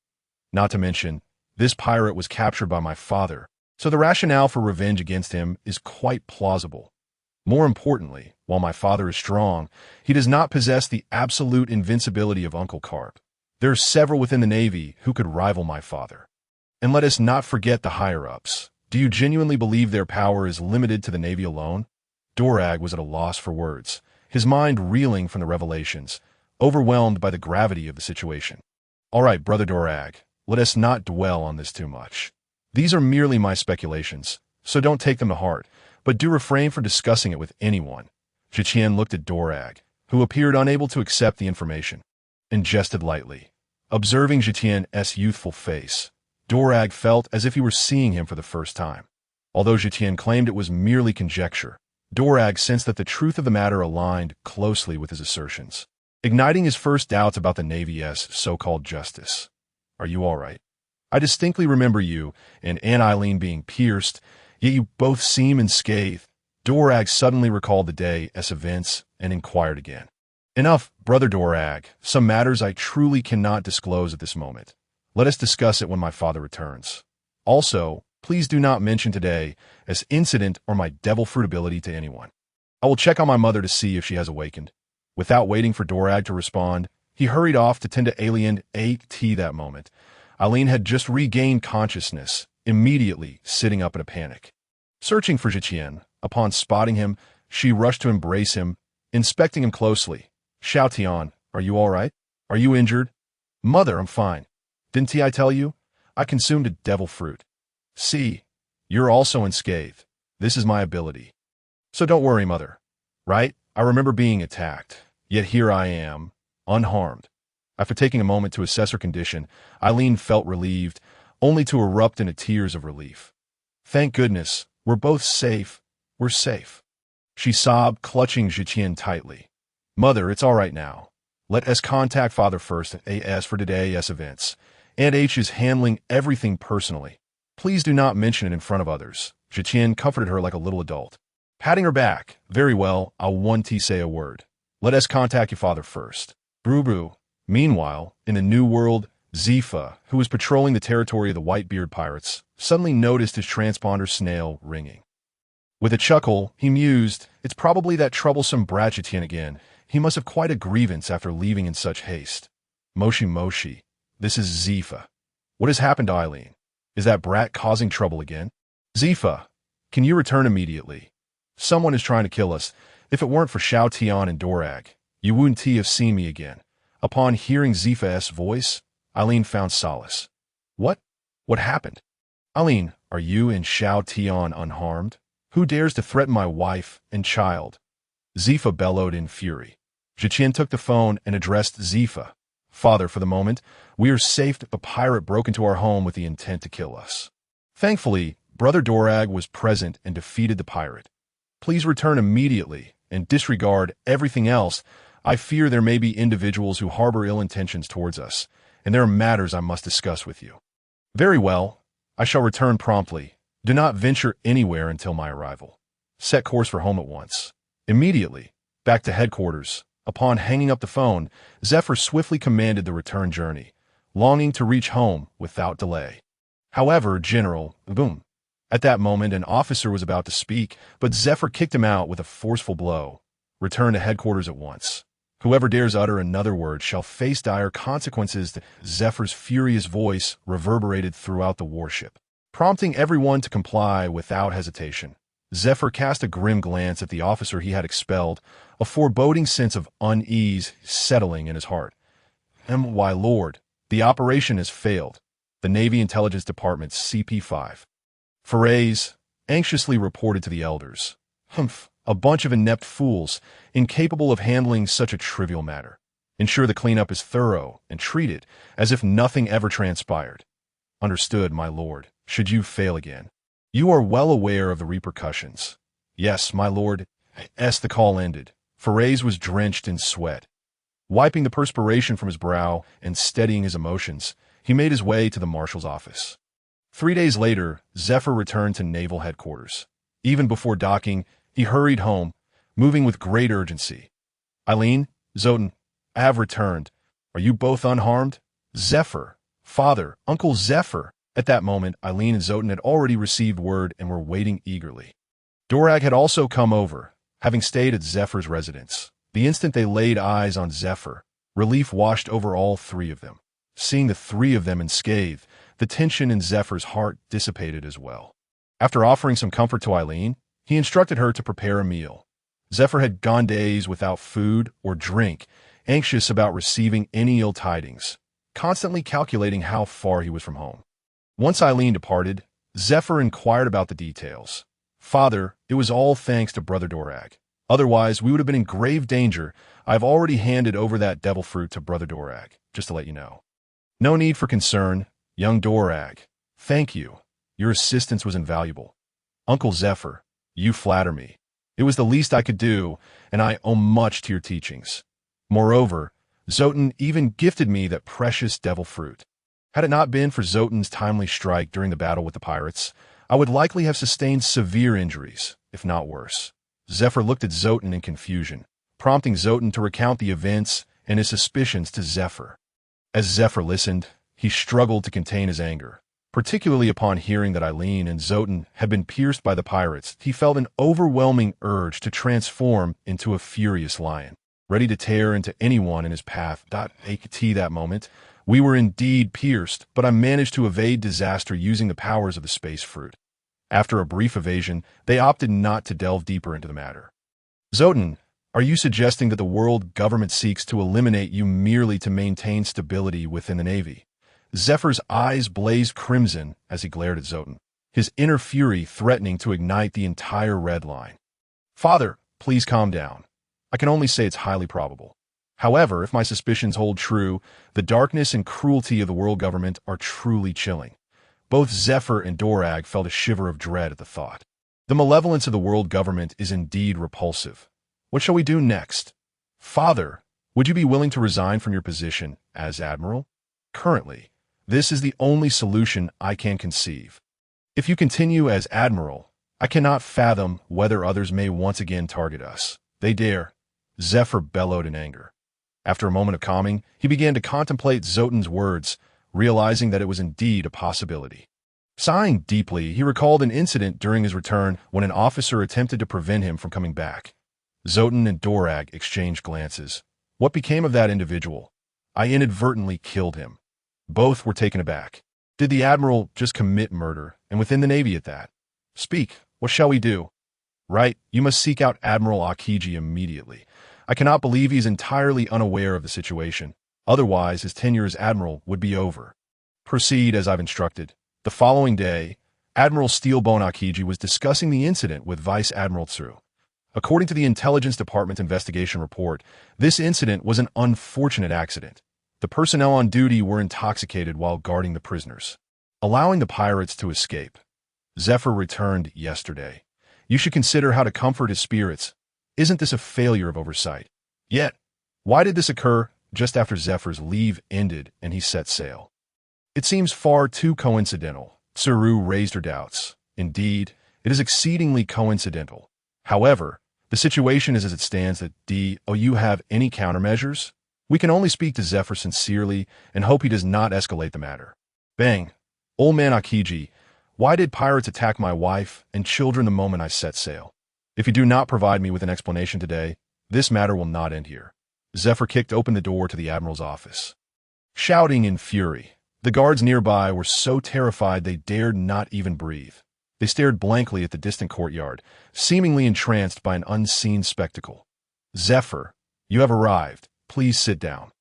Speaker 1: Not to mention, this pirate was captured by my father, so the rationale for revenge against him is quite plausible. More importantly, while my father is strong, he does not possess the absolute invincibility of Uncle Carp. There are several within the Navy who could rival my father. And let us not forget the higher-ups. Do you genuinely believe their power is limited to the Navy alone? Dorag was at a loss for words, his mind reeling from the revelations, overwhelmed by the gravity of the situation. All right, Brother Dorag, let us not dwell on this too much. These are merely my speculations, so don't take them to heart, but do refrain from discussing it with anyone. Zetian looked at Dorag, who appeared unable to accept the information, and jested lightly. Observing Zetian's youthful face, Dorag felt as if he were seeing him for the first time. Although Zetian claimed it was merely conjecture, Dorag sensed that the truth of the matter aligned closely with his assertions, igniting his first doubts about the Navy's so-called justice. Are you all right? I distinctly remember you and Aunt Eileen being pierced, yet you both seem unscathed. Dorag suddenly recalled the day's events and inquired again. Enough, Brother Dorag. Some matters I truly cannot disclose at this moment. Let us discuss it when my father returns. Also, please do not mention today as incident or my devil fruit ability to anyone. I will check on my mother to see if she has awakened. Without waiting for Dorag to respond, he hurried off to tend to Alien AT that moment. Eileen had just regained consciousness, immediately sitting up in a panic. Searching for Zetian, upon spotting him, she rushed to embrace him, inspecting him closely. Xiao Tian, are you all right? Are you injured? Mother, I'm fine. Didn't I tell you? I consumed a devil fruit. See, you're also unscathed. This is my ability. So don't worry, Mother. Right? I remember being attacked, yet here I am, unharmed. After taking a moment to assess her condition, Eileen felt relieved, only to erupt into tears of relief. Thank goodness, we're both safe. We're safe. She sobbed, clutching Zetian tightly. Mother, it's all right now. Let us contact Father first as for today's events. Aunt H is handling everything personally. Please do not mention it in front of others. Zetian comforted her like a little adult. Patting her back. Very well, I'll 1T say a word. Let us contact your father first. Boo-boo. Meanwhile, in the New World, Zepha, who was patrolling the territory of the Whitebeard pirates, suddenly noticed his transponder snail ringing. With a chuckle, he mused, it's probably that troublesome brat Zetian again. He must have quite a grievance after leaving in such haste. Moshi, this is Zepha. What has happened to Eileen? Is that brat causing trouble again? Zepha, can you return immediately? Someone is trying to kill us. If it weren't for Xiao Tian and Dorag, you wouldn't have seen me again. Upon hearing Zepha's voice, Eileen found solace. What? What happened? Eileen, are you and Xiao Tian unharmed? Who dares to threaten my wife and child? Zepha bellowed in fury. Zhiqian took the phone and addressed Zepha. Father, for the moment, we are safe. The pirate broke into our home with the intent to kill us. Thankfully, Brother Dorag was present and defeated the pirate. Please return immediately and disregard everything else. I fear there may be individuals who harbor ill intentions towards us, and there are matters I must discuss with you. Very well. I shall return promptly. Do not venture anywhere until my arrival. Set course for home at once. Immediately, back to headquarters. Upon hanging up the phone, Zephyr swiftly commanded the return journey, longing to reach home without delay. However, General, boom. At that moment, an officer was about to speak, but Zephyr kicked him out with a forceful blow. Return to headquarters at once. Whoever dares utter another word shall face dire consequences. Zephyr's furious voice reverberated throughout the warship, prompting everyone to comply without hesitation. Zephyr cast a grim glance at the officer he had expelled, a foreboding sense of unease settling in his heart. Why, Lord, the operation has failed. The Navy Intelligence Department's CP-5. Ferrays anxiously reported to the elders. Humph, a bunch of inept fools, incapable of handling such a trivial matter. Ensure the cleanup is thorough and treat it as if nothing ever transpired. Understood, my lord, should you fail again. You are well aware of the repercussions. Yes, my lord. As the call ended, Ferrays was drenched in sweat. Wiping the perspiration from his brow and steadying his emotions, he made his way to the marshal's office. 3 days later, Zephyr returned to naval headquarters. Even before docking, he hurried home, moving with great urgency. Eileen, Zoten, I have returned. Are you both unharmed? Zephyr, father, Uncle Zephyr. At that moment, Eileen and Zoten had already received word and were waiting eagerly. Dorag had also come over, having stayed at Zephyr's residence. The instant they laid eyes on Zephyr, relief washed over all three of them. Seeing the three of them unscathed, the tension in Zephyr's heart dissipated as well. After offering some comfort to Eileen, he instructed her to prepare a meal. Zephyr had gone days without food or drink, anxious about receiving any ill tidings, constantly calculating how far he was from home. Once Eileen departed, Zephyr inquired about the details. Father, it was all thanks to Brother Dorag. Otherwise, we would have been in grave danger. I've already handed over that devil fruit to Brother Dorag, just to let you know. No need for concern, young Dorag. Thank you. Your assistance was invaluable. Uncle Zephyr, you flatter me. It was the least I could do, and I owe much to your teachings. Moreover, Zoten even gifted me that precious devil fruit. Had it not been for Zoten's timely strike during the battle with the pirates, I would likely have sustained severe injuries, if not worse. Zephyr looked at Zoten in confusion, prompting Zoten to recount the events and his suspicions to Zephyr. As Zephyr listened, he struggled to contain his anger. Particularly upon hearing that Eileen and Zoten had been pierced by the pirates, he felt an overwhelming urge to transform into a furious lion, ready to tear into anyone in his path. At that moment, we were indeed pierced, but I managed to evade disaster using the powers of the space fruit. After a brief evasion, they opted not to delve deeper into the matter. Zoten, are you suggesting that the world government seeks to eliminate you merely to maintain stability within the Navy? Zephyr's eyes blazed crimson as he glared at Zoten, his inner fury threatening to ignite the entire Red Line. Father, please calm down. I can only say it's highly probable. However, if my suspicions hold true, the darkness and cruelty of the world government are truly chilling. Both Zephyr and Dorag felt a shiver of dread at the thought. The malevolence of the world government is indeed repulsive. What shall we do next? Father, would you be willing to resign from your position as Admiral? Currently, this is the only solution I can conceive. If you continue as Admiral, I cannot fathom whether others may once again target us. They dare. Zephyr bellowed in anger. After a moment of calming, he began to contemplate Zoten's words, realizing that it was indeed a possibility. Sighing deeply, he recalled an incident during his return when an officer attempted to prevent him from coming back. Zoten and Dorag exchanged glances. What became of that individual? I inadvertently killed him. Both were taken aback. Did the Admiral just commit murder, and within the Navy at that? Speak, what shall we do? Right, you must seek out Admiral Akiji immediately. I cannot believe he is entirely unaware of the situation. Otherwise, his tenure as admiral would be over. Proceed as I've instructed. The following day, Admiral Steelbone Akiji was discussing the incident with Vice Admiral Tsuru. According to the Intelligence Department's investigation report, this incident was an unfortunate accident. The personnel on duty were intoxicated while guarding the prisoners, allowing the pirates to escape. Zephyr returned yesterday. You should consider how to comfort his spirits. Isn't this a failure of oversight? Yet, why did this occur just after Zephyr's leave ended and he set sail? It seems far too coincidental. Tsuru raised her doubts. Indeed, it is exceedingly coincidental. However, the situation is as it stands that do you have any countermeasures? We can only speak to Zephyr sincerely and hope he does not escalate the matter. Bang! Old man Akiji, why did pirates attack my wife and children the moment I set sail? If you do not provide me with an explanation today, this matter will not end here. Zephyr kicked open the door to the admiral's office. Shouting in fury, the guards nearby were so terrified they dared not even breathe. They stared blankly at the distant courtyard, seemingly entranced by an unseen spectacle. Zephyr, you have arrived. Please sit down.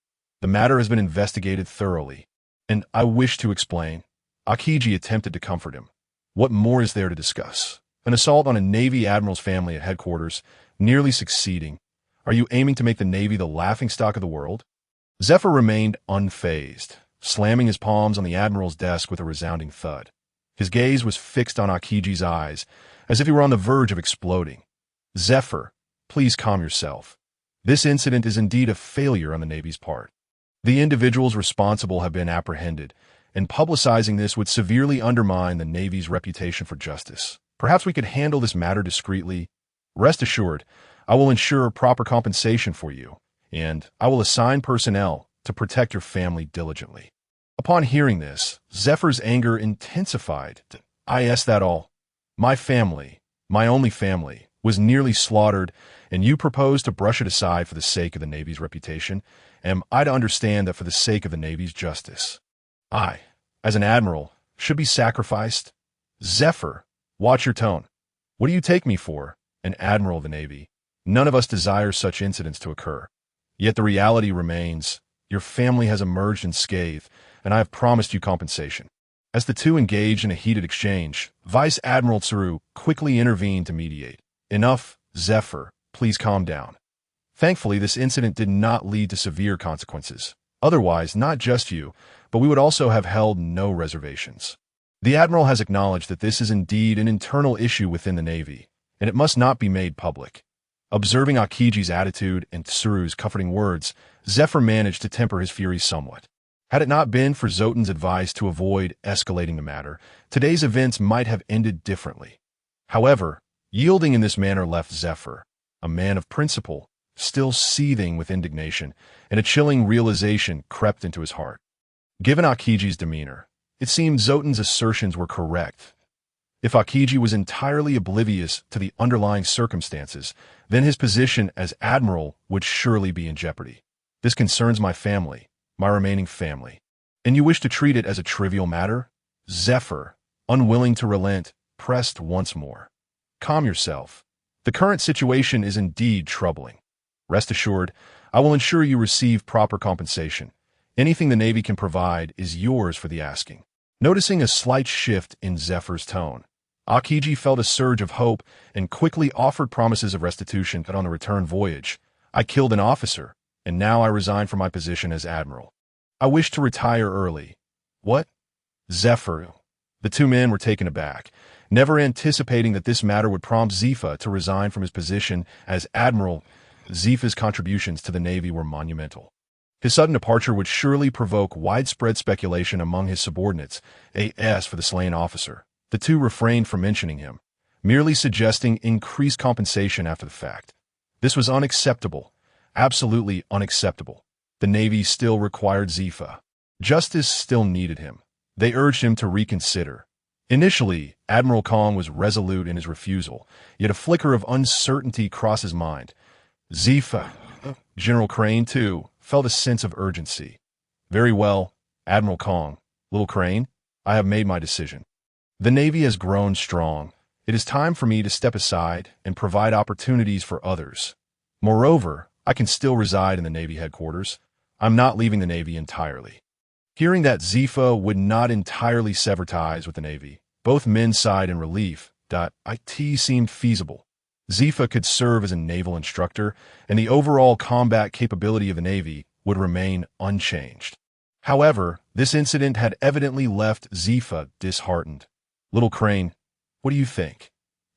Speaker 1: The matter has been investigated thoroughly, and I wish to explain. Akiji attempted to comfort him. What more is there to discuss? An assault on a Navy admiral's family at headquarters, nearly succeeding. Are you aiming to make the Navy the laughingstock of the world? Zephyr remained unfazed, slamming his palms on the admiral's desk with a resounding thud. His gaze was fixed on Akiji's eyes, as if he were on the verge of exploding. Zephyr, please calm yourself. This incident is indeed a failure on the Navy's part. The individuals responsible have been apprehended, and publicizing this would severely undermine the Navy's reputation for justice. Perhaps we could handle this matter discreetly. Rest assured, I will ensure proper compensation for you, and I will assign personnel to protect your family diligently. Upon hearing this, Zephyr's anger intensified. Is that all? My family, my only family, was nearly slaughtered, and you propose to brush it aside for the sake of the Navy's reputation? Am I to understand that for the sake of the Navy's justice, I, as an admiral, should be sacrificed? Zephyr, watch your tone. What do you take me for? An admiral of the Navy. None of us desires such incidents to occur. Yet the reality remains. Your family has emerged unscathed, and I have promised you compensation. As the two engaged in a heated exchange, Vice Admiral Tsuru quickly intervened to mediate. Enough, Zephyr. Please calm down. Thankfully, this incident did not lead to severe consequences. Otherwise, not just you, but we would also have held no reservations. The Admiral has acknowledged that this is indeed an internal issue within the Navy, and it must not be made public. Observing Akiji's attitude and Tsuru's comforting words, Zephyr managed to temper his fury somewhat. Had it not been for Zoten's advice to avoid escalating the matter, today's events might have ended differently. However, yielding in this manner left Zephyr, a man of principle, still seething with indignation, and a chilling realization crept into his heart. Given Akiji's demeanor, it seemed Zoten's assertions were correct. If Akiji was entirely oblivious to the underlying circumstances, then his position as admiral would surely be in jeopardy. This concerns my family, my remaining family. And you wish to treat it as a trivial matter? Zephyr, unwilling to relent, pressed once more. Calm yourself. The current situation is indeed troubling. Rest assured, I will ensure you receive proper compensation. Anything the Navy can provide is yours for the asking. Noticing a slight shift in Zephyr's tone, Akiji felt a surge of hope and quickly offered promises of restitution on the return voyage. I killed an officer, and now I resign from my position as admiral. I wish to retire early. What? Zephyr. The two men were taken aback, never anticipating that this matter would prompt Zepha to resign from his position as admiral. Zepha's contributions to the Navy were monumental. His sudden departure would surely provoke widespread speculation among his subordinates, as for the slain officer. The two refrained from mentioning him, merely suggesting increased compensation after the fact. This was unacceptable, absolutely unacceptable. The Navy still required Zepha. Justice still needed him. They urged him to reconsider. Initially, Admiral Kong was resolute in his refusal, yet a flicker of uncertainty crossed his mind. Zepha. General Crane, too, felt a sense of urgency. Very well, Admiral Kong. Little Crane, I have made my decision. The Navy has grown strong. It is time for me to step aside and provide opportunities for others. Moreover, I can still reside in the Navy headquarters. I'm not leaving the Navy entirely. Hearing that Zepha would not entirely sever ties with the Navy, both men sighed in relief. It seemed feasible. Zepha could serve as a naval instructor, and the overall combat capability of the Navy would remain unchanged. However, this incident had evidently left Zepha disheartened. Little Crane, what do you think?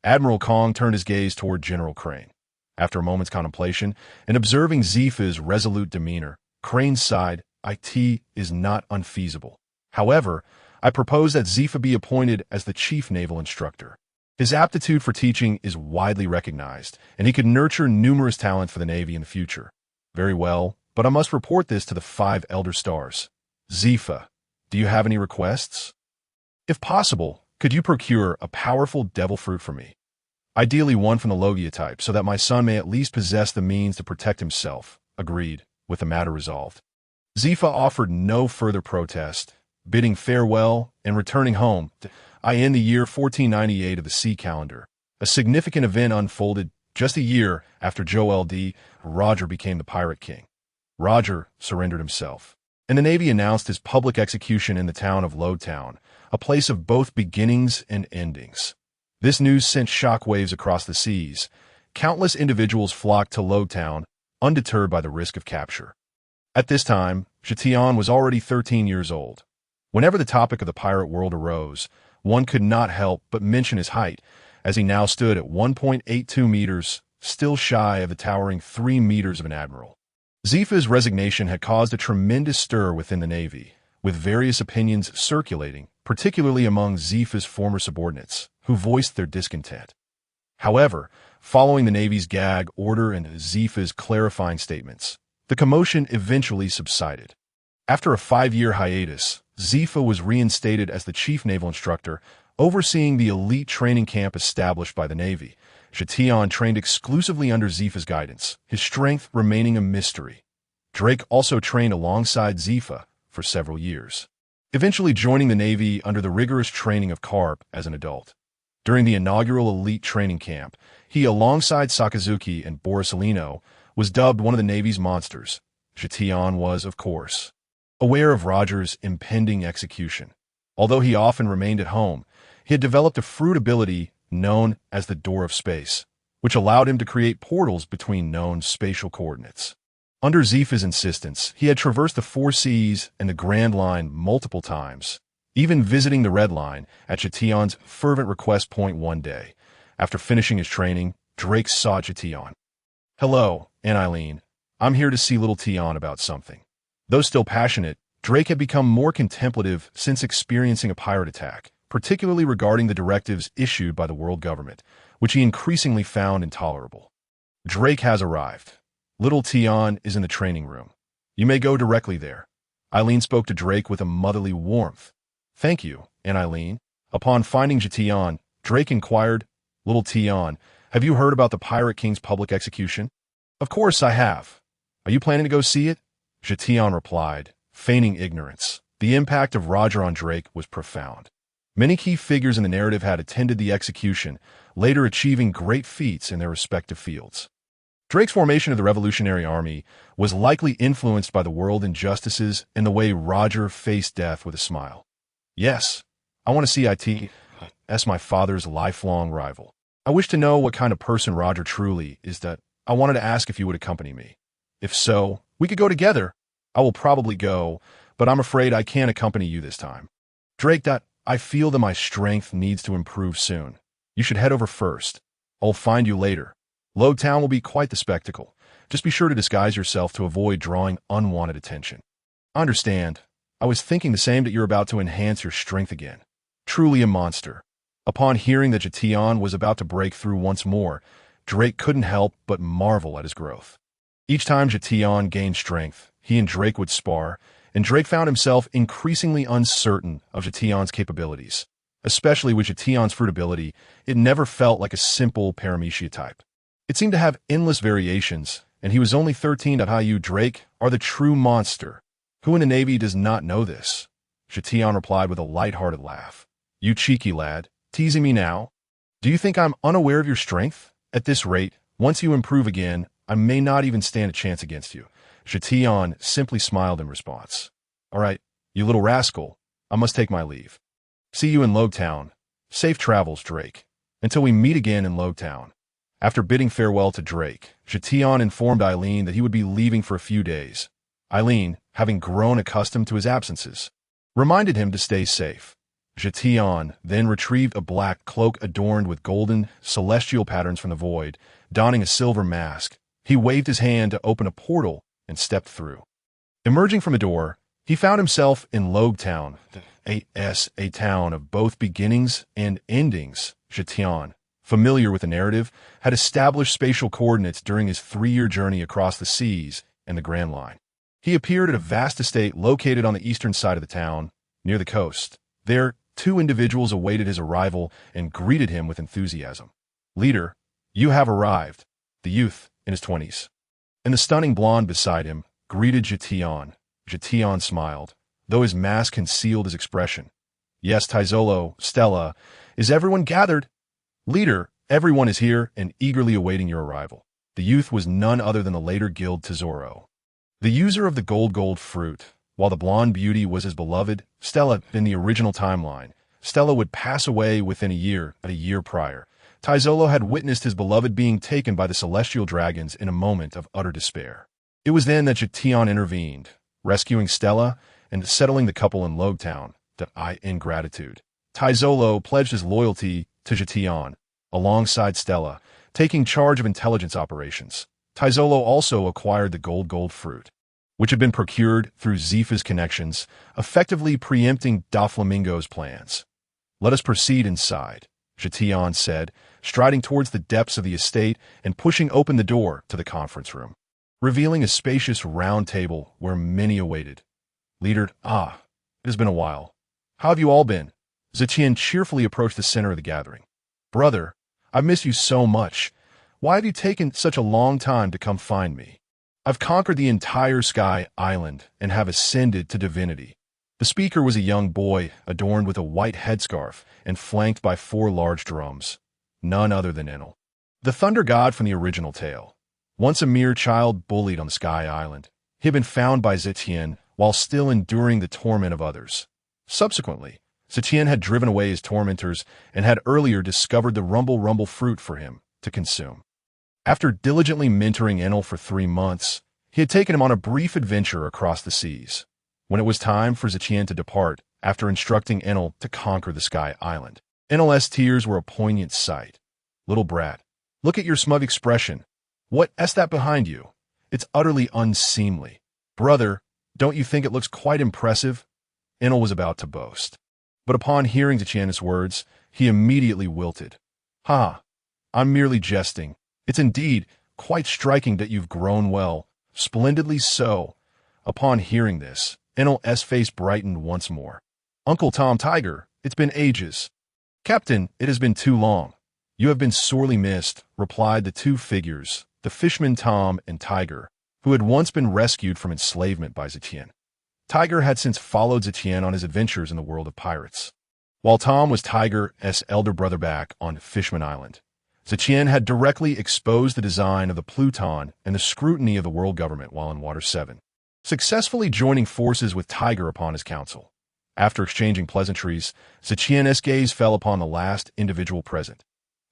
Speaker 1: Admiral Kong turned his gaze toward General Crane. After a moment's contemplation, and observing Zepha's resolute demeanor, Crane sighed. It is not unfeasible. However, I propose that Zepha be appointed as the chief naval instructor. His aptitude for teaching is widely recognized, and he could nurture numerous talent for the Navy in the future. Very well, but I must report this to the 5 Elder Stars. Zepha, do you have any requests? If possible, could you procure a powerful devil fruit for me? Ideally one from the Logia type, so that my son may at least possess the means to protect himself. Agreed, with the matter resolved. Zepha offered no further protest, bidding farewell and returning home. In the year 1498 of the sea calendar, a significant event unfolded just a year after Joel D. Roger became the Pirate King. Roger surrendered himself, and the Navy announced his public execution in the town of Lowtown, a place of both beginnings and endings. This news sent shockwaves across the seas. Countless individuals flocked to Lowtown, undeterred by the risk of capture. At this time, Tian was already 13 years old. Whenever the topic of the pirate world arose, one could not help but mention his height, as he now stood at 1.82 meters, still shy of the towering 3 meters of an admiral. Zepha's resignation had caused a tremendous stir within the Navy, with various opinions circulating, particularly among Zepha's former subordinates, who voiced their discontent. However, following the Navy's gag order and Zepha's clarifying statements, the commotion eventually subsided. After a 5-year hiatus, Zepha was reinstated as the chief naval instructor, overseeing the elite training camp established by the Navy. Tian trained exclusively under Zepha's guidance, his strength remaining a mystery. Drake also trained alongside Zepha for several years, eventually joining the Navy under the rigorous training of Carp as an adult. During the inaugural elite training camp, he, alongside Sakazuki and Borisolino, was dubbed one of the Navy's monsters. Tian was, of course, aware of Roger's impending execution. Although he often remained at home, he had developed a fruit ability known as the Door of Space, which allowed him to create portals between known spatial coordinates. Under Zepha's insistence, he had traversed the 4 seas and the Grand Line multiple times, even visiting the Red Line at Tian's fervent request. One day, after finishing his training, Drake saw Tian. "Hello, Aunt Eileen. I'm here to see little Tian about something." Though still passionate, Drake had become more contemplative since experiencing a pirate attack, particularly regarding the directives issued by the world government, which he increasingly found intolerable. "Drake has arrived. Little Tian is in the training room. You may go directly there." Eileen spoke to Drake with a motherly warmth. "Thank you, Aunt Eileen." Upon finding Tian, Drake inquired, "Little Tian, have you heard about the Pirate King's public execution?" "Of course I have. Are you planning to go see it?" Tian replied, feigning ignorance. The impact of Roger on Drake was profound. Many key figures in the narrative had attended the execution, later achieving great feats in their respective fields. Drake's formation of the Revolutionary Army was likely influenced by the world injustices and the way Roger faced death with a smile. "Yes, I want to see it. My father's lifelong rival. I wish to know what kind of person Roger truly is. That I wanted to ask if you would accompany me. If so, we could go together. I will probably go, but I'm afraid I can't accompany you this time." Drake. "I feel that my strength needs to improve soon. You should head over first. I'll find you later. Lowtown will be quite the spectacle. Just be sure to disguise yourself to avoid drawing unwanted attention." "I understand. I was thinking the same, that you're about to enhance your strength again. Truly a monster." Upon hearing that Tian was about to break through once more, Drake couldn't help but marvel at his growth. Each time Tian gained strength, he and Drake would spar, and Drake found himself increasingly uncertain of Tian's capabilities. Especially with Tian's fruit ability, it never felt like a simple paramecia type. It seemed to have endless variations, and he was only 13. You, Drake, are the true monster. Who in the Navy does not know this?" Tian replied with a light-hearted laugh. "You cheeky lad, teasing me now? Do you think I'm unaware of your strength? At this rate, once you improve again, I may not even stand a chance against you." Tian simply smiled in response. All right, you little rascal, I must take my leave. See you in Logtown. Safe travels, Drake. Until we meet again in Logtown. After bidding farewell to Drake, Tian informed Eileen that he would be leaving for a few days. Eileen, having grown accustomed to his absences, reminded him to stay safe. Tian then retrieved a black cloak adorned with golden, celestial patterns from the void. Donning a silver mask, he waved his hand to open a portal and stepped through. Emerging from a door, he found himself in Logtown, a town of both beginnings and endings. Tian, familiar with the narrative, had established spatial coordinates during his 3-year journey across the seas and the Grand Line. He appeared at a vast estate located on the eastern side of the town, near the coast. There, 2 individuals awaited his arrival and greeted him with enthusiasm. Leader, you have arrived. The youth, in his 20s, and the stunning blonde beside him, greeted Tian. Tian smiled, though his mask concealed his expression. Yes, Taizolo, Stella, is everyone gathered? Leader, everyone is here and eagerly awaiting your arrival. The youth was none other than the later guild Tesoro, the user of the gold fruit. While the blonde beauty was his beloved, Stella, in the original timeline, Stella would pass away within a year prior. Taizolo had witnessed his beloved being taken by the celestial dragons in a moment of utter despair. It was then that Tian intervened, rescuing Stella and settling the couple in Logtown. In gratitude, Taizolo pledged his loyalty to Tian, alongside Stella, taking charge of intelligence operations. Taizolo also acquired the gold fruit, which had been procured through Zepha's connections, effectively preempting Doflamingo's plans. Let us proceed inside, Tian said, striding towards the depths of the estate and pushing open the door to the conference room, revealing a spacious round table where many awaited. Leader, it has been a while. How have you all been? Tian cheerfully approached the center of the gathering. Brother, I've missed you so much. Why have you taken such a long time to come find me? I've conquered the entire Sky Island and have ascended to divinity. The speaker was a young boy adorned with a white headscarf and flanked by 4 large drums. None other than Enel, the thunder god from the original tale. Once a mere child bullied on the Sky Island, he had been found by Tian while still enduring the torment of others. Subsequently, Tian had driven away his tormentors and had earlier discovered the rumble fruit for him to consume. After diligently mentoring Enel for 3 months, he had taken him on a brief adventure across the seas. When it was time for Tian to depart, after instructing Enel to conquer the Sky Island, Enel's tears were a poignant sight. Little brat, look at your smug expression. What's that behind you? It's utterly unseemly. Brother, don't you think it looks quite impressive? Enel was about to boast. But upon hearing Tian's words, he immediately wilted. I'm merely jesting. It's indeed quite striking that you've grown well, splendidly so. Upon hearing this, Enel's face brightened once more. Uncle Tom Tiger, it's been ages. Captain, it has been too long. You have been sorely missed, replied the 2 figures, the fisherman Tom and Tiger, who had once been rescued from enslavement by Tian. Tiger had since followed Tian on his adventures in the world of pirates, while Tom was Tiger's elder brother back on Fishman Island. Tian had directly exposed the design of the Pluton and the scrutiny of the world government while in Water 7, successfully joining forces with Tiger upon his council. After exchanging pleasantries, Tian's gaze fell upon the last individual present.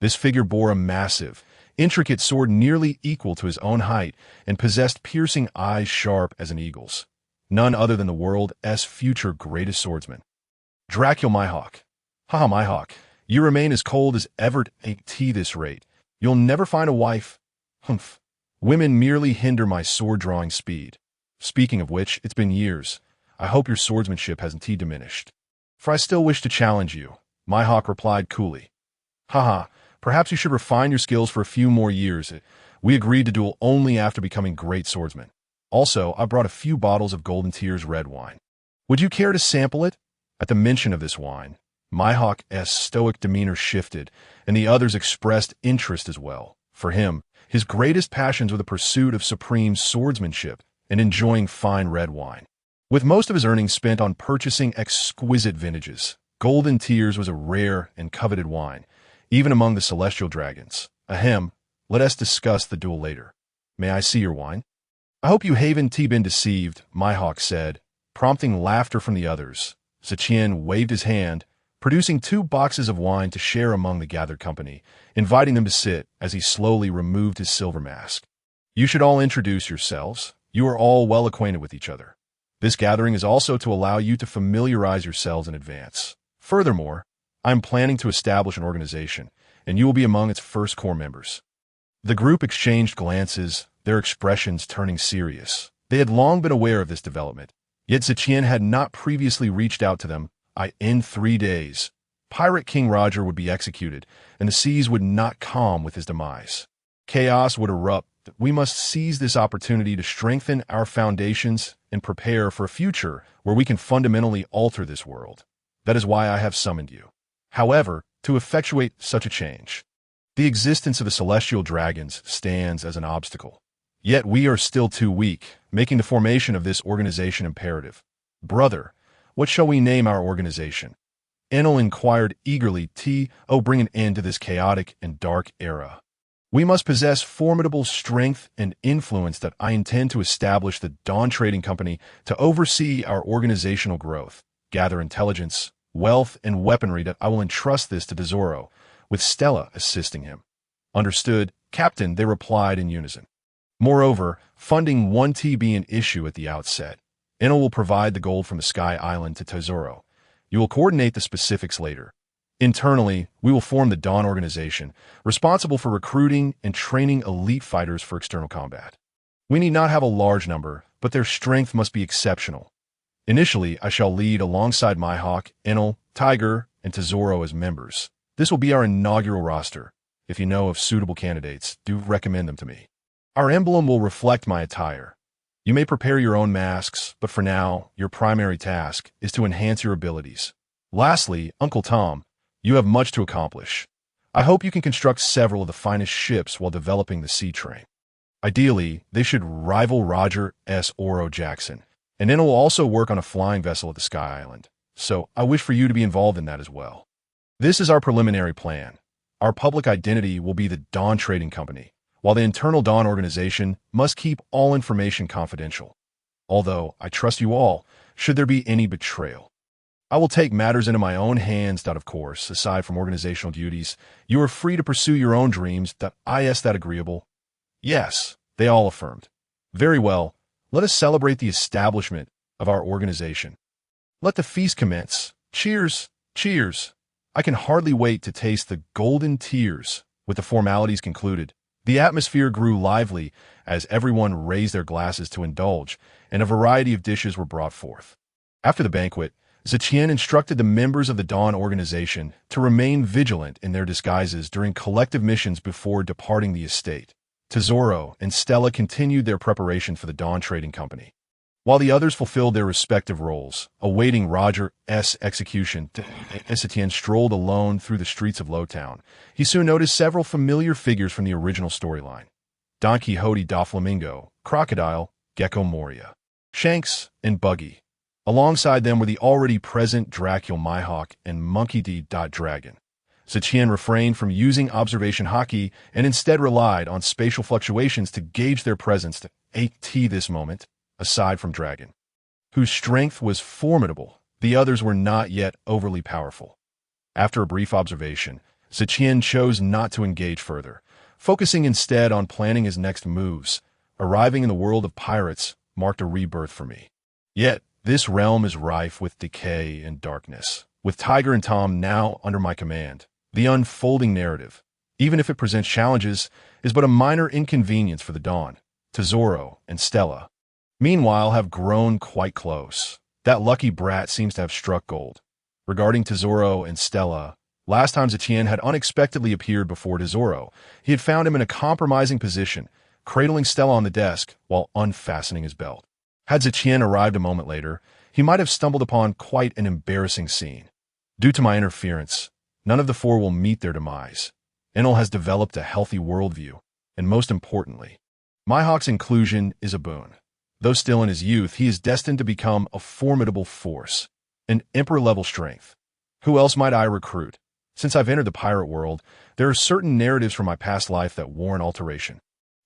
Speaker 1: This figure bore a massive, intricate sword nearly equal to his own height and possessed piercing eyes sharp as an eagle's. None other than the world's future greatest swordsman. Dracula Mihawk. Mihawk. You remain as cold as ever at this rate. You'll never find a wife. Humph. Women merely hinder my sword-drawing speed. Speaking of which, it's been years. I hope your swordsmanship hasn't diminished. For I still wish to challenge you, Mihawk replied coolly. Perhaps you should refine your skills for a few more years. We agreed to duel only after becoming great swordsmen. Also, I brought a few bottles of Golden Tears red wine. Would you care to sample it? At the mention of this wine, Mihawk's stoic demeanor shifted, and the others expressed interest as well. For him, his greatest passions were the pursuit of supreme swordsmanship and enjoying fine red wine. With most of his earnings spent on purchasing exquisite vintages, Golden Tears was a rare and coveted wine, even among the celestial dragons. Let us discuss the duel later. May I see your wine? I hope you haven't been deceived, Mihawk said, prompting laughter from the others. Tian waved his hand, producing 2 boxes of wine to share among the gathered company, inviting them to sit as he slowly removed his silver mask. You should all introduce yourselves. You are all well acquainted with each other. This gathering is also to allow you to familiarize yourselves in advance. Furthermore, I am planning to establish an organization, and you will be among its first core members. The group exchanged glances, their expressions turning serious. They had long been aware of this development, yet Tian had not previously reached out to them. In 3 days, Pirate King Roger would be executed, and the seas would not calm with his demise. Chaos would erupt. We must seize this opportunity to strengthen our foundations and prepare for a future where we can fundamentally alter this world. That is why I have summoned you. However, to effectuate such a change, the existence of the celestial dragons stands as an obstacle. Yet we are still too weak, making the formation of this organization imperative. Brother, what shall we name our organization? Enel inquired eagerly. Bring an end to this chaotic and dark era. We must possess formidable strength and influence that I intend to establish the Dawn Trading Company to oversee our organizational growth, gather intelligence, wealth, and weaponry that I will entrust this to Tesoro, with Stella assisting him. Understood, Captain, they replied in unison. Moreover, funding won't be an issue at the outset. Enel will provide the gold from the Sky Island to Tesoro. You will coordinate the specifics later. Internally, we will form the Dawn organization, responsible for recruiting and training elite fighters for external combat. We need not have a large number, but their strength must be exceptional. Initially, I shall lead alongside Mihawk, Enel, Tiger, and Tesoro as members. This will be our inaugural roster. If you know of suitable candidates, do recommend them to me. Our emblem will reflect my attire. You may prepare your own masks, but for now, your primary task is to enhance your abilities. Lastly, Uncle Tom, you have much to accomplish. I hope you can construct several of the finest ships while developing the sea train. Ideally, they should rival Roger S. Oro Jackson, and Enel will also work on a flying vessel at the Sky Island. So I wish for you to be involved in that as well. This is our preliminary plan. Our public identity will be the Dawn Trading Company, while the internal Dawn organization must keep all information confidential. Although I trust you all, should there be any betrayal. I will take matters into my own hands. Of course, aside from organizational duties, you are free to pursue your own dreams. Is that agreeable? Yes, they all affirmed. Very well, let us celebrate the establishment of our organization. Let the feast commence. Cheers, cheers. I can hardly wait to taste the golden tears. With the formalities concluded, the atmosphere grew lively as everyone raised their glasses to indulge, and a variety of dishes were brought forth. After the banquet, Tian instructed the members of the Dawn organization to remain vigilant in their disguises during collective missions before departing the estate. Tesoro and Stella continued their preparation for the Dawn Trading Company, while the others fulfilled their respective roles, awaiting Roger's execution. As Tian strolled alone through the streets of Lowtown, he soon noticed several familiar figures from the original storyline: Don Quixote Doflamingo, Crocodile, Gecko Moria, Shanks, and Buggy. Alongside them were the already present Dracula Mihawk and Monkey D. Dragon. Tian refrained from using observation hockey and instead relied on spatial fluctuations to gauge their presence. This moment, aside from Dragon, whose strength was formidable, the others were not yet overly powerful. After a brief observation, Tian chose not to engage further, focusing instead on planning his next moves. Arriving in the world of pirates marked a rebirth for me. Yet, this realm is rife with decay and darkness. With Tiger and Tom now under my command, the unfolding narrative, even if it presents challenges, is but a minor inconvenience for the Dawn. Tesoro and Stella, meanwhile, have grown quite close. That lucky brat seems to have struck gold. Regarding Tesoro and Stella, last time Tian had unexpectedly appeared before Tesoro, he had found him in a compromising position, cradling Stella on the desk while unfastening his belt. Had Tian arrived a moment later, he might have stumbled upon quite an embarrassing scene. Due to my interference, none of the four will meet their demise. Enel has developed a healthy worldview, and most importantly, Mihawk's inclusion is a boon. Though still in his youth, he is destined to become a formidable force, an emperor-level strength. Who else might I recruit? Since I've entered the pirate world, there are certain narratives from my past life that warrant alteration.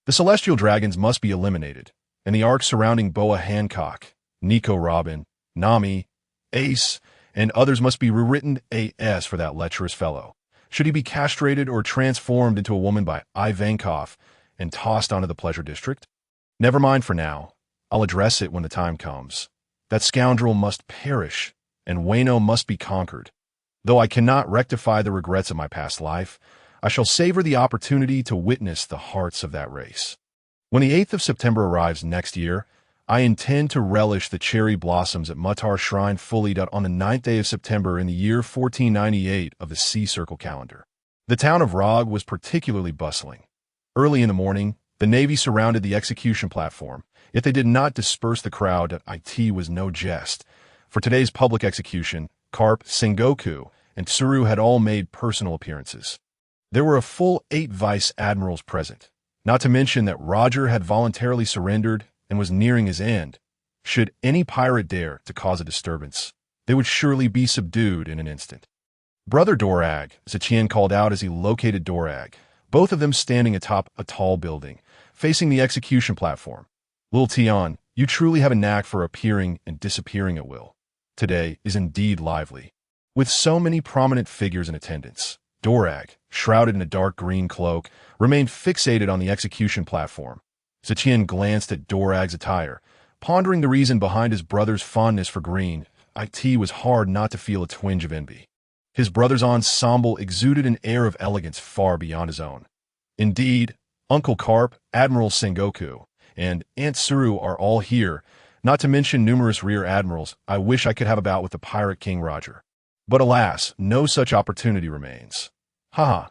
Speaker 1: The celestial dragons must be eliminated, and the arc surrounding Boa Hancock, Nico Robin, Nami, Ace, and others must be rewritten AS for that lecherous fellow. Should he be castrated or transformed into a woman by Ivankov and tossed onto the pleasure district? Never mind for now. I'll address it when the time comes. That scoundrel must perish, and Wano must be conquered. Though I cannot rectify the regrets of my past life, I shall savor the opportunity to witness the hearts of that race. When the 8th of September arrives next year, I intend to relish the cherry blossoms at Mutar Shrine fully on the 9th day of September in the year 1498 of the Sea Circle calendar. The town of Rog was particularly bustling. Early in the morning, the Navy surrounded the execution platform, yet they did not disperse the crowd. It was no jest. For today's public execution, Carp, Sengoku, and Tsuru had all made personal appearances. There were a full 8 vice admirals present, not to mention that Roger had voluntarily surrendered and was nearing his end. Should any pirate dare to cause a disturbance, they would surely be subdued in an instant. Brother Dorag, Tian called out as he located Dorag, both of them standing atop a tall building, facing the execution platform. Little Tian, you truly have a knack for appearing and disappearing at will. Today is indeed lively. With so many prominent figures in attendance, Dorag, shrouded in a dark green cloak, remained fixated on the execution platform. Tian glanced at Dorag's attire, pondering the reason behind his brother's fondness for green. It was hard not to feel a twinge of envy. His brother's ensemble exuded an air of elegance far beyond his own. Indeed, Uncle Carp, Admiral Sengoku, and Aunt Tsuru are all here, not to mention numerous rear admirals. I wish I could have a bout with the Pirate King Roger. But alas, no such opportunity remains. Haha.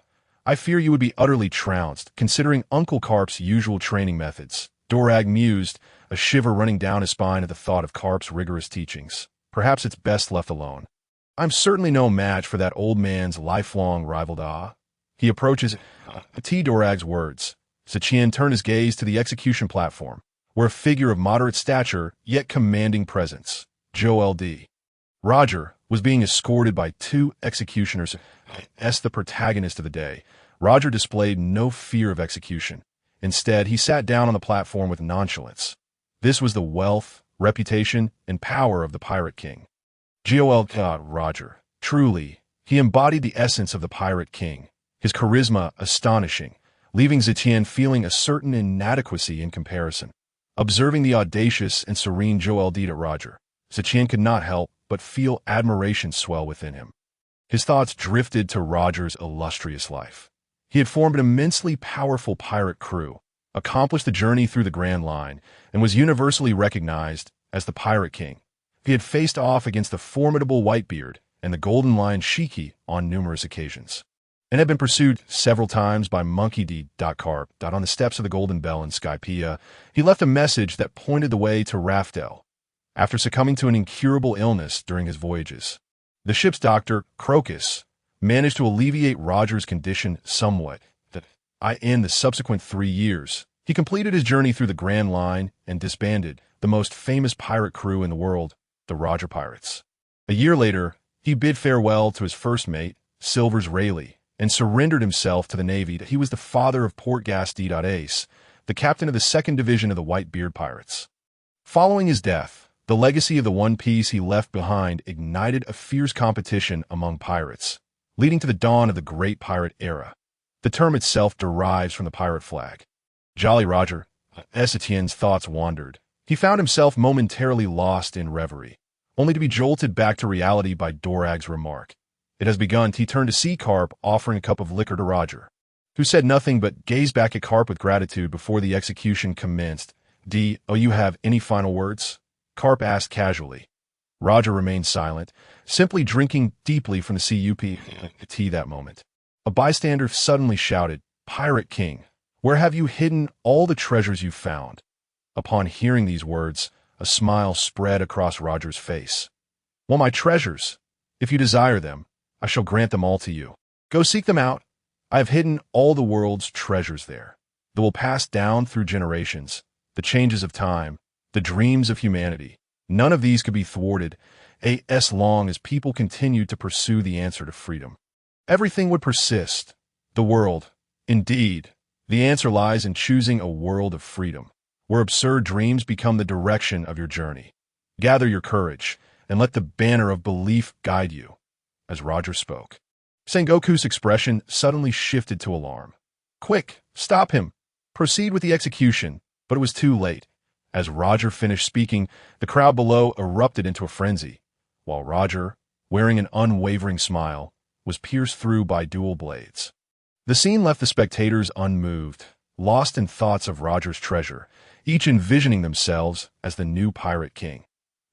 Speaker 1: I fear you would be utterly trounced, considering Uncle Carp's usual training methods. Dorag mused, a shiver running down his spine at the thought of Carp's rigorous teachings. Perhaps it's best left alone. I'm certainly no match for that old man's lifelong rival. He approaches Dorag's words. Tian turned his gaze to the execution platform, where a figure of moderate stature, yet commanding presence, Joel D. Roger, was being escorted by 2 executioners. The protagonist of the day, Roger displayed no fear of execution. Instead, he sat down on the platform with nonchalance. This was the wealth, reputation, and power of the Pirate King. Roger. Truly, he embodied the essence of the Pirate King, his charisma astonishing, leaving Tian feeling a certain inadequacy in comparison. Observing the audacious and serene Joel D. at Roger, Tian could not help but feel admiration swell within him. His thoughts drifted to Roger's illustrious life. He had formed an immensely powerful pirate crew, accomplished the journey through the Grand Line, and was universally recognized as the Pirate King. He had faced off against the formidable Whitebeard and the Golden Lion Shiki on numerous occasions, and had been pursued several times by Monkey D. Carp. On the steps of the Golden Bell in Skypea, he left a message that pointed the way to Raftel. After succumbing to an incurable illness during his voyages, the ship's doctor, Crocus, managed to alleviate Roger's condition somewhat. In the subsequent 3 years, he completed his journey through the Grand Line and disbanded the most famous pirate crew in the world, the Roger Pirates. A year later, he bid farewell to his first mate, Silvers Rayleigh, and surrendered himself to the Navy. He was the father of Portgas D. Ace, the captain of the 2nd Division of the Whitebeard Pirates. Following his death, the legacy of the one piece he left behind ignited a fierce competition among pirates, leading to the dawn of the Great Pirate Era. The term itself derives from the pirate flag. Jolly Roger, Tian's thoughts wandered. He found himself momentarily lost in reverie, only to be jolted back to reality by Dorag's remark. It has begun. He turned to see Carp, offering a cup of liquor to Roger, who said nothing but gazed back at Carp with gratitude before the execution commenced. You have any final words? Carp asked casually. Roger remained silent, simply drinking deeply from the cup that moment. A bystander suddenly shouted, "Pirate King, where have you hidden all the treasures you've found?" Upon hearing these words, a smile spread across Roger's face. "Well, my treasures. If you desire them, I shall grant them all to you. Go seek them out. I have hidden all the world's treasures there. They will pass down through generations, the changes of time, the dreams of humanity. None of these could be thwarted, as long as people continued to pursue the answer to freedom. Everything would persist. The world. Indeed, the answer lies in choosing a world of freedom, where absurd dreams become the direction of your journey. Gather your courage, and let the banner of belief guide you. As Roger spoke, Sengoku's expression suddenly shifted to alarm. Quick, stop him! Proceed with the execution, but it was too late. As Roger finished speaking, the crowd below erupted into a frenzy, while Roger, wearing an unwavering smile, was pierced through by dual blades. The scene left the spectators unmoved, lost in thoughts of Roger's treasure, each envisioning themselves as the new pirate king.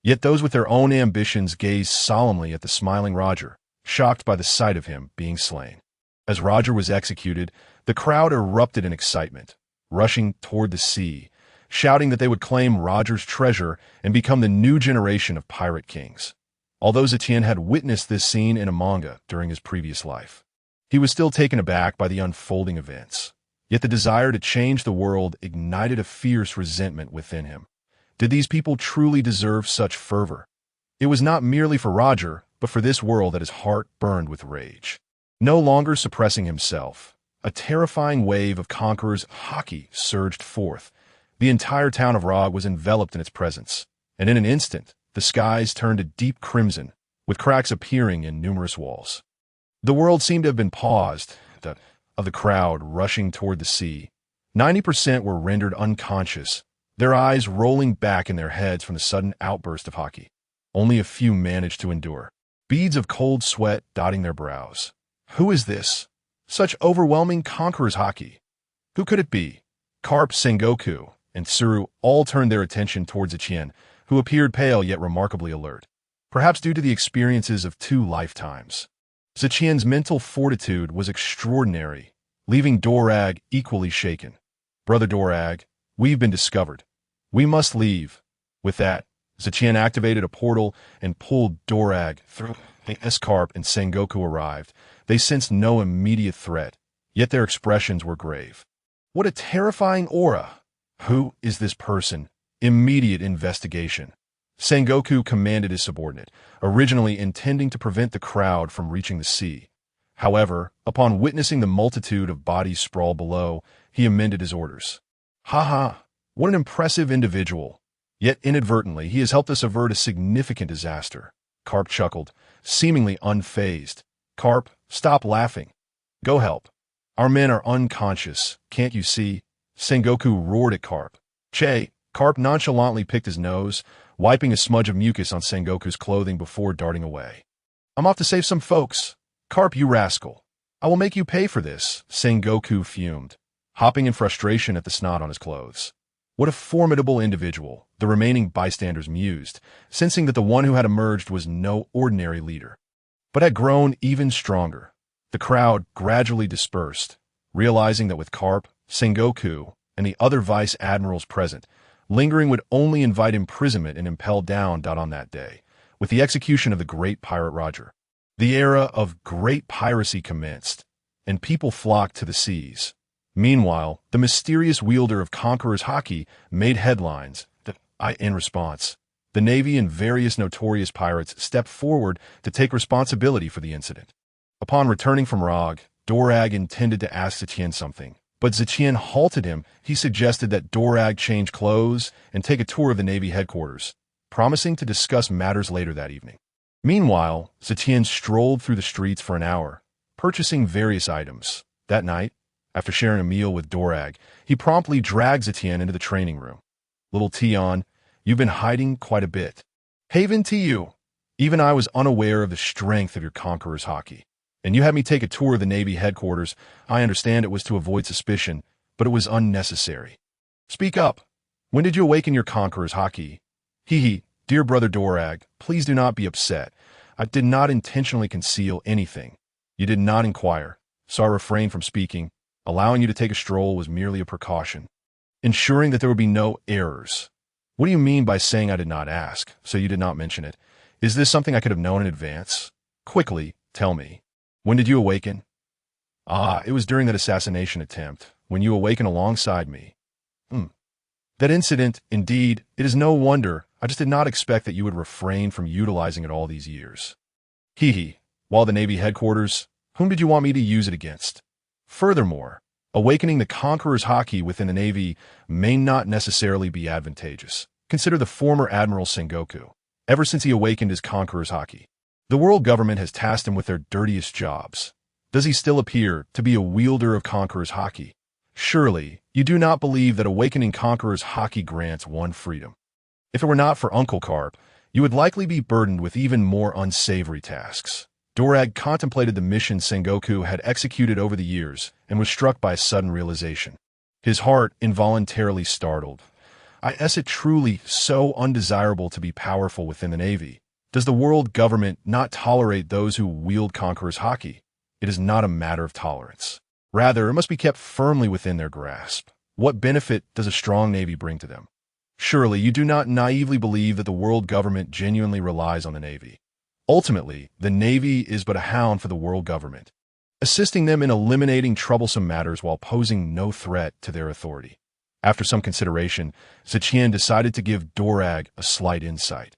Speaker 1: Yet those with their own ambitions gazed solemnly at the smiling Roger, shocked by the sight of him being slain. As Roger was executed, the crowd erupted in excitement, rushing toward the sea, shouting that they would claim Roger's treasure and become the new generation of pirate kings. Although Tian had witnessed this scene in a manga during his previous life, he was still taken aback by the unfolding events. Yet the desire to change the world ignited a fierce resentment within him. Did these people truly deserve such fervor? It was not merely for Roger, but for this world that his heart burned with rage. No longer suppressing himself, a terrifying wave of conquerors' haki surged forth. The entire town of Rog was enveloped in its presence, and in an instant, the skies turned a deep crimson, with cracks appearing in numerous walls. The world seemed to have been paused, of the crowd rushing toward the sea. 90% were rendered unconscious, their eyes rolling back in their heads from the sudden outburst of haki. Only a few managed to endure, beads of cold sweat dotting their brows. Who is this? Such overwhelming conqueror's haki. Who could it be? Carp, Sengoku, and Tsuru all turned their attention towards Tian, who appeared pale yet remarkably alert, perhaps due to the experiences of 2 lifetimes. Tian's mental fortitude was extraordinary, leaving Dorag equally shaken. Brother Dorag, we've been discovered. We must leave. With that, Tian activated a portal and pulled Dorag through. As Carp and Sengoku arrived, they sensed no immediate threat, yet their expressions were grave. What a terrifying aura! Who is this person? Immediate investigation. Sengoku commanded his subordinate, originally intending to prevent the crowd from reaching the sea. However, upon witnessing the multitude of bodies sprawl below, he amended his orders. What an impressive individual. Yet inadvertently, he has helped us avert a significant disaster. Carp chuckled, seemingly unfazed. Carp, stop laughing. Go help. Our men are unconscious, can't you see? Sengoku roared at Carp. Carp nonchalantly picked his nose, wiping a smudge of mucus on Sengoku's clothing before darting away. I'm off to save some folks. Carp, you rascal. I will make you pay for this, Sengoku fumed, hopping in frustration at the snot on his clothes. What a formidable individual, the remaining bystanders mused, sensing that the one who had emerged was no ordinary leader, but had grown even stronger. The crowd gradually dispersed, realizing that with Carp, Sengoku, and the other vice admirals present, lingering would only invite imprisonment and impel down on that day, with the execution of the great pirate Roger. The era of great piracy commenced, and people flocked to the seas. Meanwhile, the mysterious wielder of Conqueror's haki made headlines. In response, the Navy and various notorious pirates stepped forward to take responsibility for the incident. Upon returning from Rog, Dorag intended to ask Tian something, but Tian halted him. He suggested that Dorag change clothes and take a tour of the Navy headquarters, promising to discuss matters later that evening. Meanwhile, Tian strolled through the streets for an hour, purchasing various items. That night, after sharing a meal with Dorag, he promptly dragged Tian into the training room. Little Tian, you've been hiding quite a bit. Haven to you. Even I was unaware of the strength of your Conqueror's haki. And you had me take a tour of the Navy headquarters. I understand it was to avoid suspicion, but it was unnecessary. Speak up. When did you awaken your Conqueror's haki? Dear brother Dorag, please do not be upset. I did not intentionally conceal anything. You did not inquire, so I refrained from speaking. Allowing you to take a stroll was merely a precaution, ensuring that there would be no errors. What do you mean by saying I did not ask, so you did not mention it? Is this something I could have known in advance? Quickly, tell me. When did you awaken? It was during that assassination attempt, when you awakened alongside me. That incident, indeed, it is no wonder. I just did not expect that you would refrain from utilizing it all these years. While the Navy headquarters, whom did you want me to use it against? Furthermore, Awakening the Conqueror's Haki within the Navy may not necessarily be advantageous. Consider the former Admiral Sengoku. Ever since he awakened his Conqueror's Haki, the world government has tasked him with their dirtiest jobs. Does he still appear to be a wielder of Conqueror's Haki? Surely, you do not believe that awakening Conqueror's Haki grants one freedom. If it were not for Uncle Carp, you would likely be burdened with even more unsavory tasks. Dorag contemplated the mission Sengoku had executed over the years and was struck by a sudden realization. His heart involuntarily startled. Is it truly so undesirable to be powerful within the Navy? Does the world government not tolerate those who wield Conqueror's Haki? It is not a matter of tolerance. Rather, it must be kept firmly within their grasp. What benefit does a strong Navy bring to them? Surely you do not naively believe that the world government genuinely relies on the Navy. Ultimately, the Navy is but a hound for the world government, assisting them in eliminating troublesome matters while posing no threat to their authority. After some consideration, Tian decided to give Dorag a slight insight.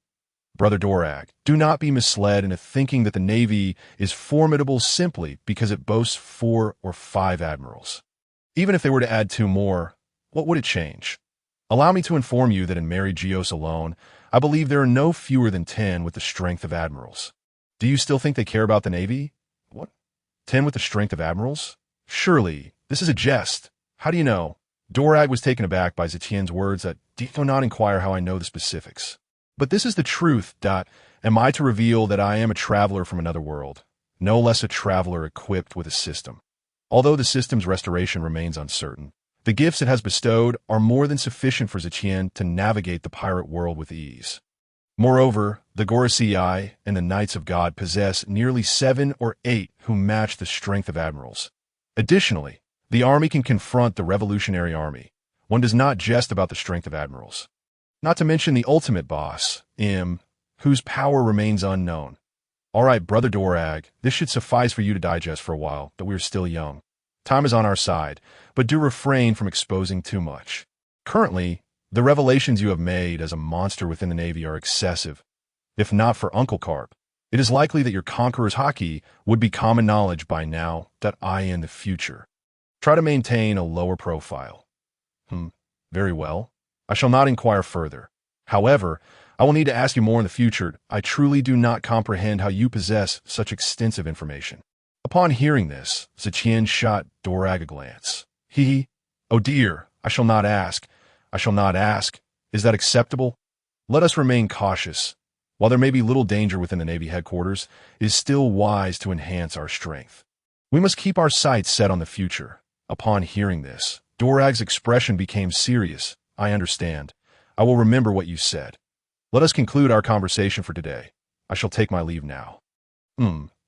Speaker 1: Brother Dorag, do not be misled into thinking that the Navy is formidable simply because it boasts 4 or 5 admirals. Even if they were to add 2 more, what would it change? Allow me to inform you that in Mary Geos alone, I believe there are no fewer than 10 with the strength of admirals. Do you still think they care about the Navy? What? 10 with the strength of admirals? Surely, this is a jest. How do you know? Dorag was taken aback by Tian's words that do not inquire how I know the specifics. But this is the truth. Am I to reveal that I am a traveler from another world? No less a traveler equipped with a system. Although the system's restoration remains uncertain, the gifts it has bestowed are more than sufficient for Tian to navigate the pirate world with ease. Moreover, the Gorosei and the Knights of God possess nearly 7 or 8 who match the strength of admirals. Additionally, the army can confront the revolutionary army. One does not jest about the strength of admirals. Not to mention the ultimate boss, whose power remains unknown. All right, Brother Dorag, this should suffice for you to digest for a while, but we are still young. Time is on our side, but do refrain from exposing too much. Currently, the revelations you have made as a monster within the Navy are excessive. If not for Uncle Carp, it is likely that your Conqueror's Haki would be common knowledge by now that I in the future. Try to maintain a lower profile. Very well. I shall not inquire further. However, I will need to ask you more in the future. I truly do not comprehend how you possess such extensive information. Upon hearing this, Tian shot Dorag a glance. Oh dear, I shall not ask. I shall not ask. Is that acceptable? Let us remain cautious. While there may be little danger within the Navy headquarters, it is still wise to enhance our strength. We must keep our sights set on the future. Upon hearing this, Dorag's expression became serious. I understand. I will remember what you said. Let us conclude our conversation for today. I shall take my leave now.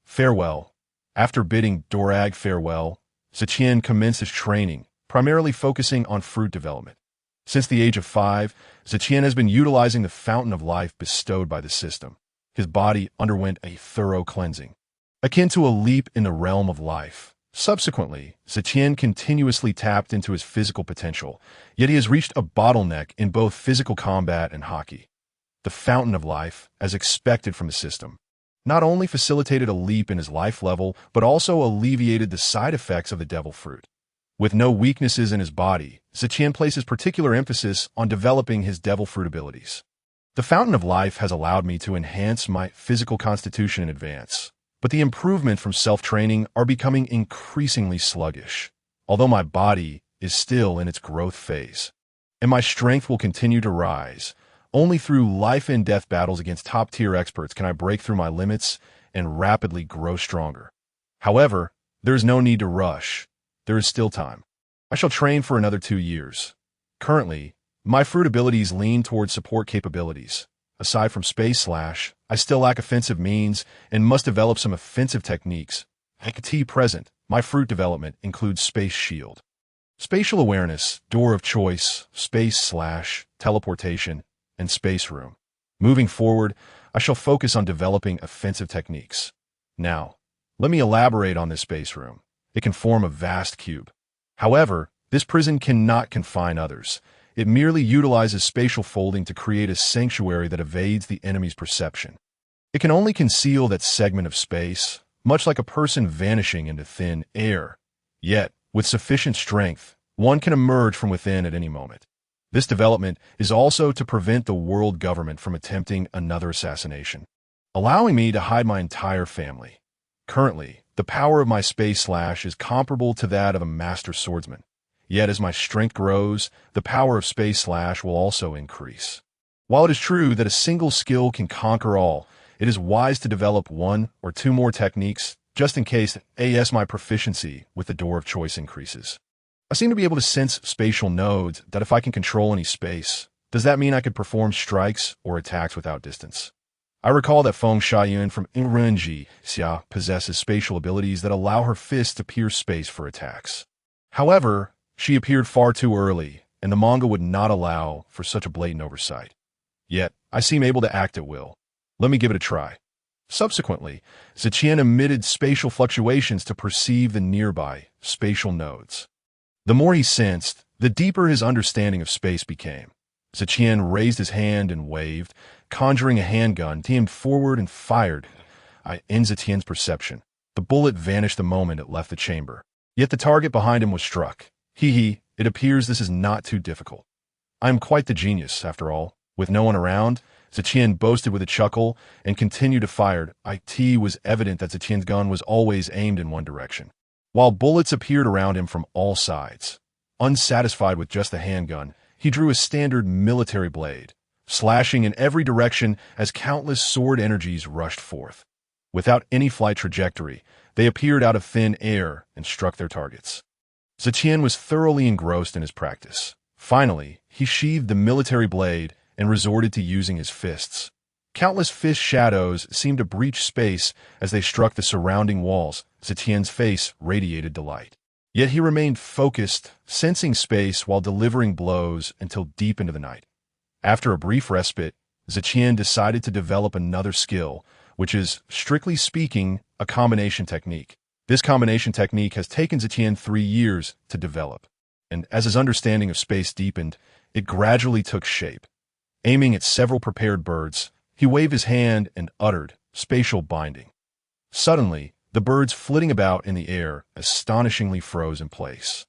Speaker 1: Farewell. After bidding Dorag farewell, Tian commenced his training, primarily focusing on fruit development. Since the age of 5, Tian has been utilizing the fountain of life bestowed by the system. His body underwent a thorough cleansing, akin to a leap in the realm of life. Subsequently, Tian continuously tapped into his physical potential, yet he has reached a bottleneck in both physical combat and Haki. The fountain of life, as expected from the system, not only facilitated a leap in his life level, but also alleviated the side effects of the devil fruit. With no weaknesses in his body, Tian places particular emphasis on developing his devil fruit abilities. The fountain of life has allowed me to enhance my physical constitution in advance, but the improvement from self-training are becoming increasingly sluggish, although my body is still in its growth phase. And my strength will continue to rise. Only through life and death battles against top-tier experts can I break through my limits and rapidly grow stronger. However, there is no need to rush. There is still time. I shall train for another 2 years. Currently, my fruit abilities lean towards support capabilities. Aside from Space Slash, I still lack offensive means and must develop some offensive techniques. At present, my fruit development includes Space Shield, Spatial Awareness, Door of Choice, Space Slash, Teleportation, and Space Room. Moving forward, I shall focus on developing offensive techniques. Now, let me elaborate on this Space Room. It can form a vast cube. However, this prison cannot confine others. It merely utilizes spatial folding to create a sanctuary that evades the enemy's perception. It can only conceal that segment of space, much like a person vanishing into thin air. Yet, With sufficient strength, one can emerge from within at any moment. This development is also to prevent the world government from attempting another assassination, allowing me to hide my entire family. Currently, the power of my space slash is comparable to that of a master swordsman. Yet as my strength grows, the power of space slash will also increase. While it is true that a single skill can conquer all, it is wise to develop one or two more techniques just in case my proficiency with the door of choice increases. I seem to be able to sense spatial nodes that if I can control any space, does that mean I could perform strikes or attacks without distance? I recall that Feng Xiayun from Inrenji Xia possesses spatial abilities that allow her fists to pierce space for attacks. However, she appeared far too early, and the manga would not allow for such a blatant oversight. Yet, I seem able to act at will. Let me give it a try. Subsequently, Zetian emitted spatial fluctuations to perceive the nearby spatial nodes. The more he sensed, the deeper his understanding of space became. Zetian raised his hand and waved, conjuring a handgun, aimed forward and fired. In Zetian's perception, the bullet vanished the moment it left the chamber. Yet the target behind him was struck. It appears this is not too difficult. I am quite the genius, after all. With no one around, Zetian boasted with a chuckle and continued to fire. It was evident that Zetian's gun was always aimed in one direction, while bullets appeared around him from all sides. Unsatisfied with just the handgun, he drew a standard military blade, slashing in every direction as countless sword energies rushed forth. Without any flight trajectory, they appeared out of thin air and struck their targets. Zetian was thoroughly engrossed in his practice. Finally, he sheathed the military blade and resorted to using his fists. Countless fist shadows seemed to breach space as they struck the surrounding walls. Zetian's face radiated delight. Yet he remained focused, sensing space while delivering blows until deep into the night. After a brief respite, Zetian decided to develop another skill, which is, strictly speaking, a combination technique. This combination technique has taken Zetian 3 years to develop, and as his understanding of space deepened, it gradually took shape. Aiming at several prepared birds, he waved his hand and uttered, "Spatial binding." Suddenly, the birds flitting about in the air astonishingly froze in place.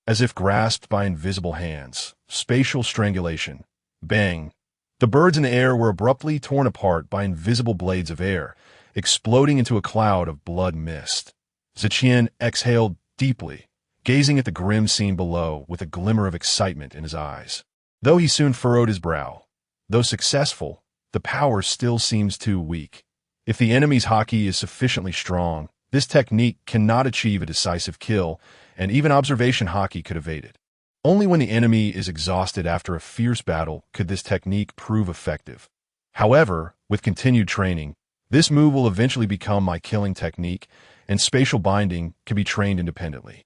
Speaker 1: As if grasped by invisible hands, spatial strangulation. Bang! The birds in the air were abruptly torn apart by invisible blades of air, exploding into a cloud of blood mist. Zetian exhaled deeply, gazing at the grim scene below with a glimmer of excitement in his eyes. Though he soon furrowed his brow. Though successful, the power still seems too weak. If the enemy's haki is sufficiently strong, this technique cannot achieve a decisive kill, and even observation haki could evade it. Only when the enemy is exhausted after a fierce battle could this technique prove effective. However, with continued training, this move will eventually become my killing technique, and spatial binding can be trained independently.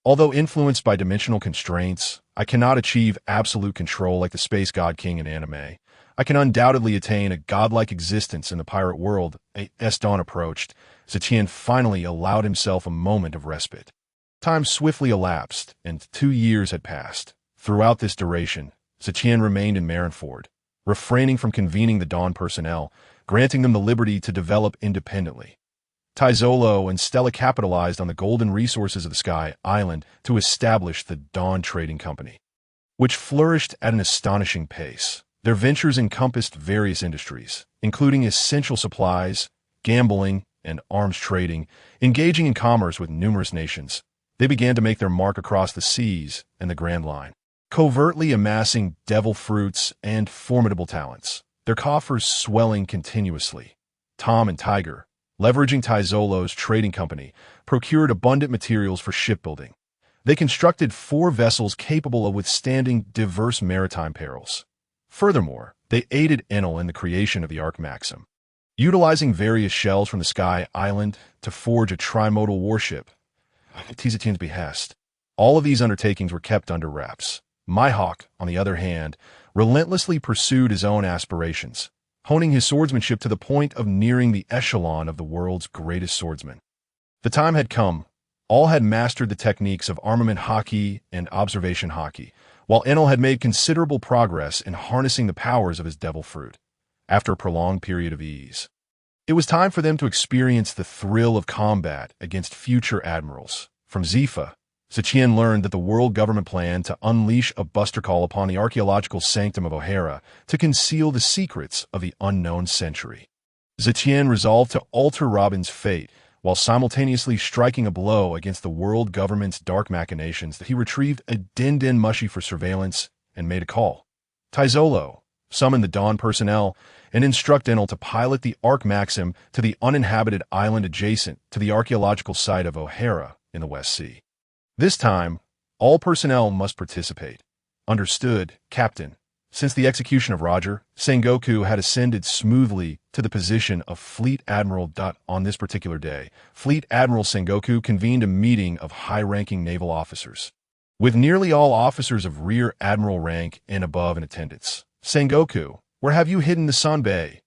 Speaker 1: Although influenced by dimensional constraints, I cannot achieve absolute control like the Space God King in anime. I can undoubtedly attain a godlike existence in the pirate world. As dawn approached, Zetian finally allowed himself a moment of respite. Time swiftly elapsed, and 2 years had passed. Throughout this duration, Zetian remained in Marineford, refraining from convening the Dawn personnel, granting them the liberty to develop independently. Taizolo and Stella capitalized on the golden resources of the Sky Island to establish the Dawn Trading Company, which flourished at an astonishing pace. Their ventures encompassed various industries, including essential supplies, gambling, and arms trading, engaging in commerce with numerous nations. They began to make their mark across the seas and the Grand Line, covertly amassing devil fruits and formidable talents, their coffers swelling continuously. Tom and Tiger, leveraging Taizolo's trading company, procured abundant materials for shipbuilding. They constructed 4 vessels capable of withstanding diverse maritime perils. Furthermore, they aided Enel in the creation of the Arc Maxim, utilizing various shells from the Sky Island to forge a trimodal warship at Zetian's behest. All of these undertakings were kept under wraps. Mihawk, on the other hand, relentlessly pursued his own aspirations, honing his swordsmanship to the point of nearing the echelon of the world's greatest swordsman. The time had come. All had mastered the techniques of armament haki and observation haki, while Enel had made considerable progress in harnessing the powers of his devil fruit. After a prolonged period of ease, it was time for them to experience the thrill of combat against future admirals. From Zepha, Tian learned that the world government planned to unleash a buster call upon the archaeological sanctum of O'Hara to conceal the secrets of the unknown century. Tian resolved to alter Robin's fate while simultaneously striking a blow against the world government's dark machinations. That he retrieved a din mushy for surveillance and made a call. Taizolo summoned the Dawn personnel and instruct Enel to pilot the Ark Maxim to the uninhabited island adjacent to the archaeological site of O'Hara in the West Sea. This time, all personnel must participate. Understood, Captain. Since the execution of Roger, Sengoku had ascended smoothly to the position of Fleet Admiral. On this particular day, Fleet Admiral Sengoku convened a meeting of high-ranking naval officers, with nearly all officers of Rear Admiral rank and above in attendance. Sengoku, where have you hidden the Sanbei?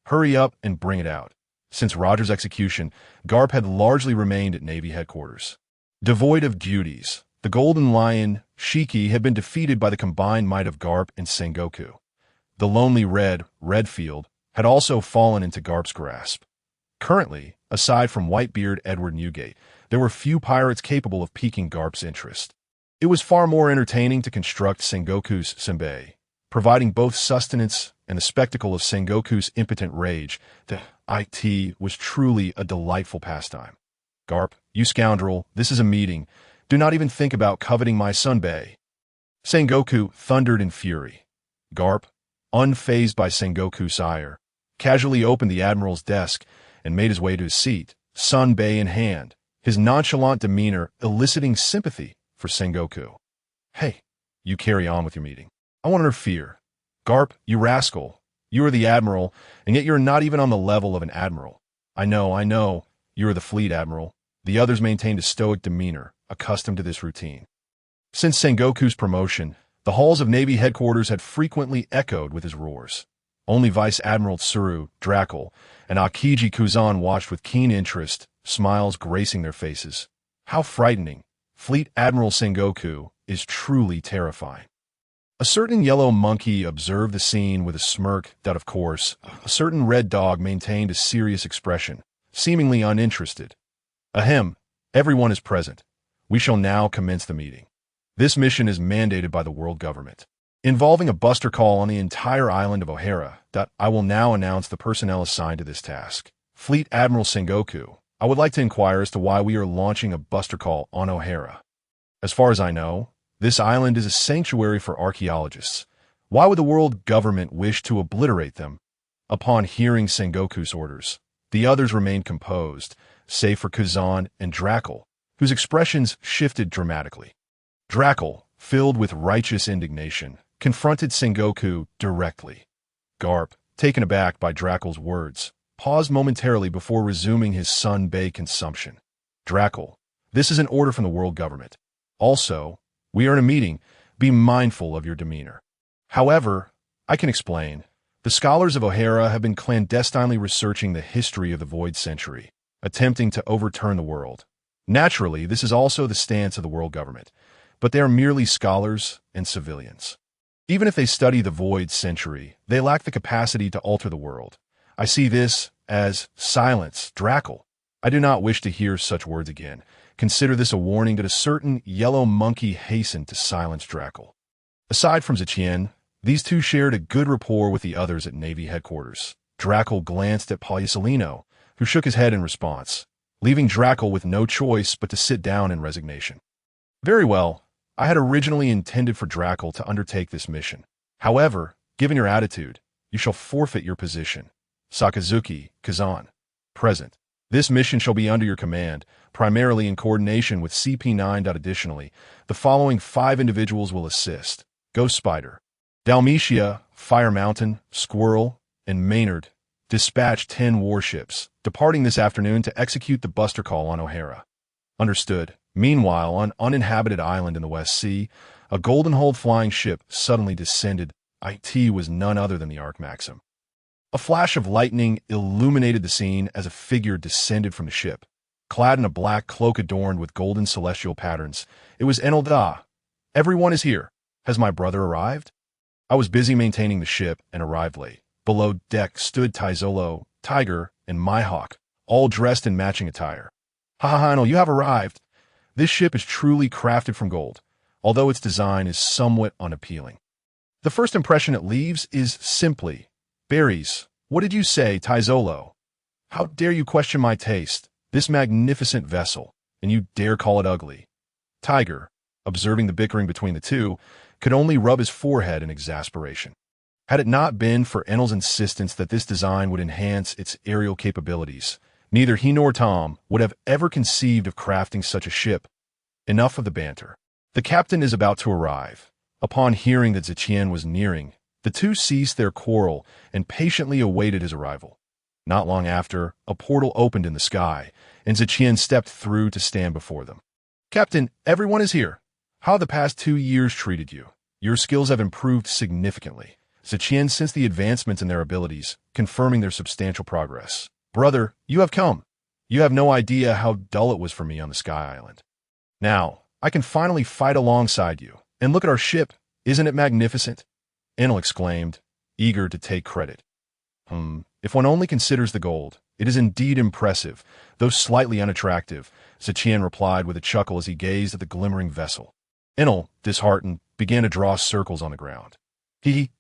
Speaker 1: Hurry up and bring it out. Since Roger's execution, Garp had largely remained at Navy headquarters. Devoid of duties, the Golden Lion, Shiki, had been defeated by the combined might of Garp and Sengoku. The lonely Redfield, had also fallen into Garp's grasp. Currently, aside from Whitebeard Edward Newgate, there were few pirates capable of piquing Garp's interest. It was far more entertaining to construct Sengoku's Senbei, providing both sustenance and the spectacle of Sengoku's impotent rage. The IT was truly a delightful pastime. Garp, you scoundrel, this is a meeting. Do not even think about coveting my Senbei. Sengoku thundered in fury. Garp, unfazed by Sengoku's ire, casually opened the Admiral's desk and made his way to his seat, Senbei in hand, his nonchalant demeanor eliciting sympathy for Sengoku. Hey, you carry on with your meeting. I won't interfere. Garp, you rascal. You are the Admiral, and yet you are not even on the level of an Admiral. I know. You are the Fleet Admiral. The others maintained a stoic demeanor, accustomed to this routine. Since Sengoku's promotion, the halls of Navy headquarters had frequently echoed with his roars. Only Vice Admiral Tsuru, Drackle, and Akiji Kuzan watched with keen interest, smiles gracing their faces. How frightening! Fleet Admiral Sengoku is truly terrifying. A certain yellow monkey observed the scene with a smirk that, of course, a certain red dog maintained a serious expression, seemingly uninterested. Ahem, everyone is present. We shall now commence the meeting. This mission is mandated by the world government, involving a buster call on the entire island of O'Hara. I will now announce the personnel assigned to this task. Fleet Admiral Sengoku, I would like to inquire as to why we are launching a buster call on O'Hara. As far as I know, this island is a sanctuary for archaeologists. Why would the world government wish to obliterate them? Upon hearing Sengoku's orders, the others remained composed, save for Kuzan and Drackle, whose expressions shifted dramatically. Drackle, filled with righteous indignation, confronted Sengoku directly. Garp, taken aback by Drackle's words, paused momentarily before resuming his Senbei consumption. Drackle, this is an order from the world government. Also, we are in a meeting. Be mindful of your demeanor. However, I can explain. The scholars of O'Hara have been clandestinely researching the history of the Void Century, attempting to overturn the world. Naturally, this is also the stance of the world government, but they are merely scholars and civilians. Even if they study the Void Century, they lack the capacity to alter the world. I see this as silence, Drackle. I do not wish to hear such words again. Consider this a warning that a certain yellow monkey hastened to silence Drackle. Aside from Tian, these two shared a good rapport with the others at Navy headquarters. Drackle glanced at Pagliasolino, who shook his head in response, leaving Drackle with no choice but to sit down in resignation. Very well, I had originally intended for Drackle to undertake this mission. However, given your attitude, you shall forfeit your position. Sakazuki, Kazan, present. This mission shall be under your command, primarily in coordination with CP9. Additionally, the following 5 individuals will assist. Ghost Spider, Dalmatia, Fire Mountain, Squirrel, and Maynard dispatch 10 warships, departing this afternoon to execute the buster call on O'Hara. Understood. Meanwhile, on uninhabited island in the West Sea, a golden-hulled flying ship suddenly descended. It was none other than the Ark Maxim. A flash of lightning illuminated the scene as a figure descended from the ship. Clad in a black cloak adorned with golden celestial patterns, it was Enel Da. Everyone is here. Has my brother arrived? I was busy maintaining the ship and arrived late. Below deck stood Taizolo, Tiger, and Myhawk, all dressed in matching attire. Ha, Enel, you have arrived. This ship is truly crafted from gold, although its design is somewhat unappealing. The first impression it leaves is simply, "Berries, what did you say, Taizolo? How dare you question my taste, this magnificent vessel, and you dare call it ugly?" Tiger, observing the bickering between the two, could only rub his forehead in exasperation. Had it not been for Enel's insistence that this design would enhance its aerial capabilities, neither he nor Tom would have ever conceived of crafting such a ship. Enough of the banter. The captain is about to arrive. Upon hearing that Tian was nearing, the two ceased their quarrel and patiently awaited his arrival. Not long after, a portal opened in the sky, and Tian stepped through to stand before them. "Captain, everyone is here. How the past 2 years treated you? Your skills have improved significantly." Tian sensed the advancements in their abilities, confirming their substantial progress. "Brother, you have come. You have no idea how dull it was for me on the Sky Island. Now, I can finally fight alongside you. And look at our ship. Isn't it magnificent?" Enel exclaimed, eager to take credit. If one only considers the gold, it is indeed impressive, though slightly unattractive," Tian replied with a chuckle as he gazed at the glimmering vessel. Enel, disheartened, began to draw circles on the ground.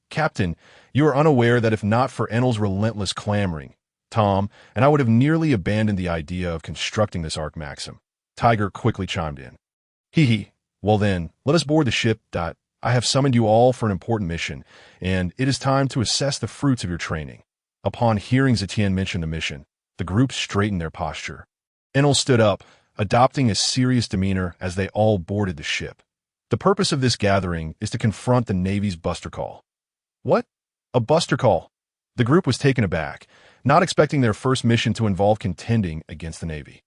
Speaker 1: "Captain, you are unaware that if not for Enel's relentless clamoring, Tom and I would have nearly abandoned the idea of constructing this arc maxim." Tiger quickly chimed in. "Well then, let us board the ship. I have summoned you all for an important mission, and it is time to assess the fruits of your training." Upon hearing Tian mention the mission, the group straightened their posture. Enel stood up, adopting a serious demeanor as they all boarded the ship. "The purpose of this gathering is to confront the Navy's buster call." "What? A buster call?" The group was taken aback, not expecting their first mission to involve contending against the Navy.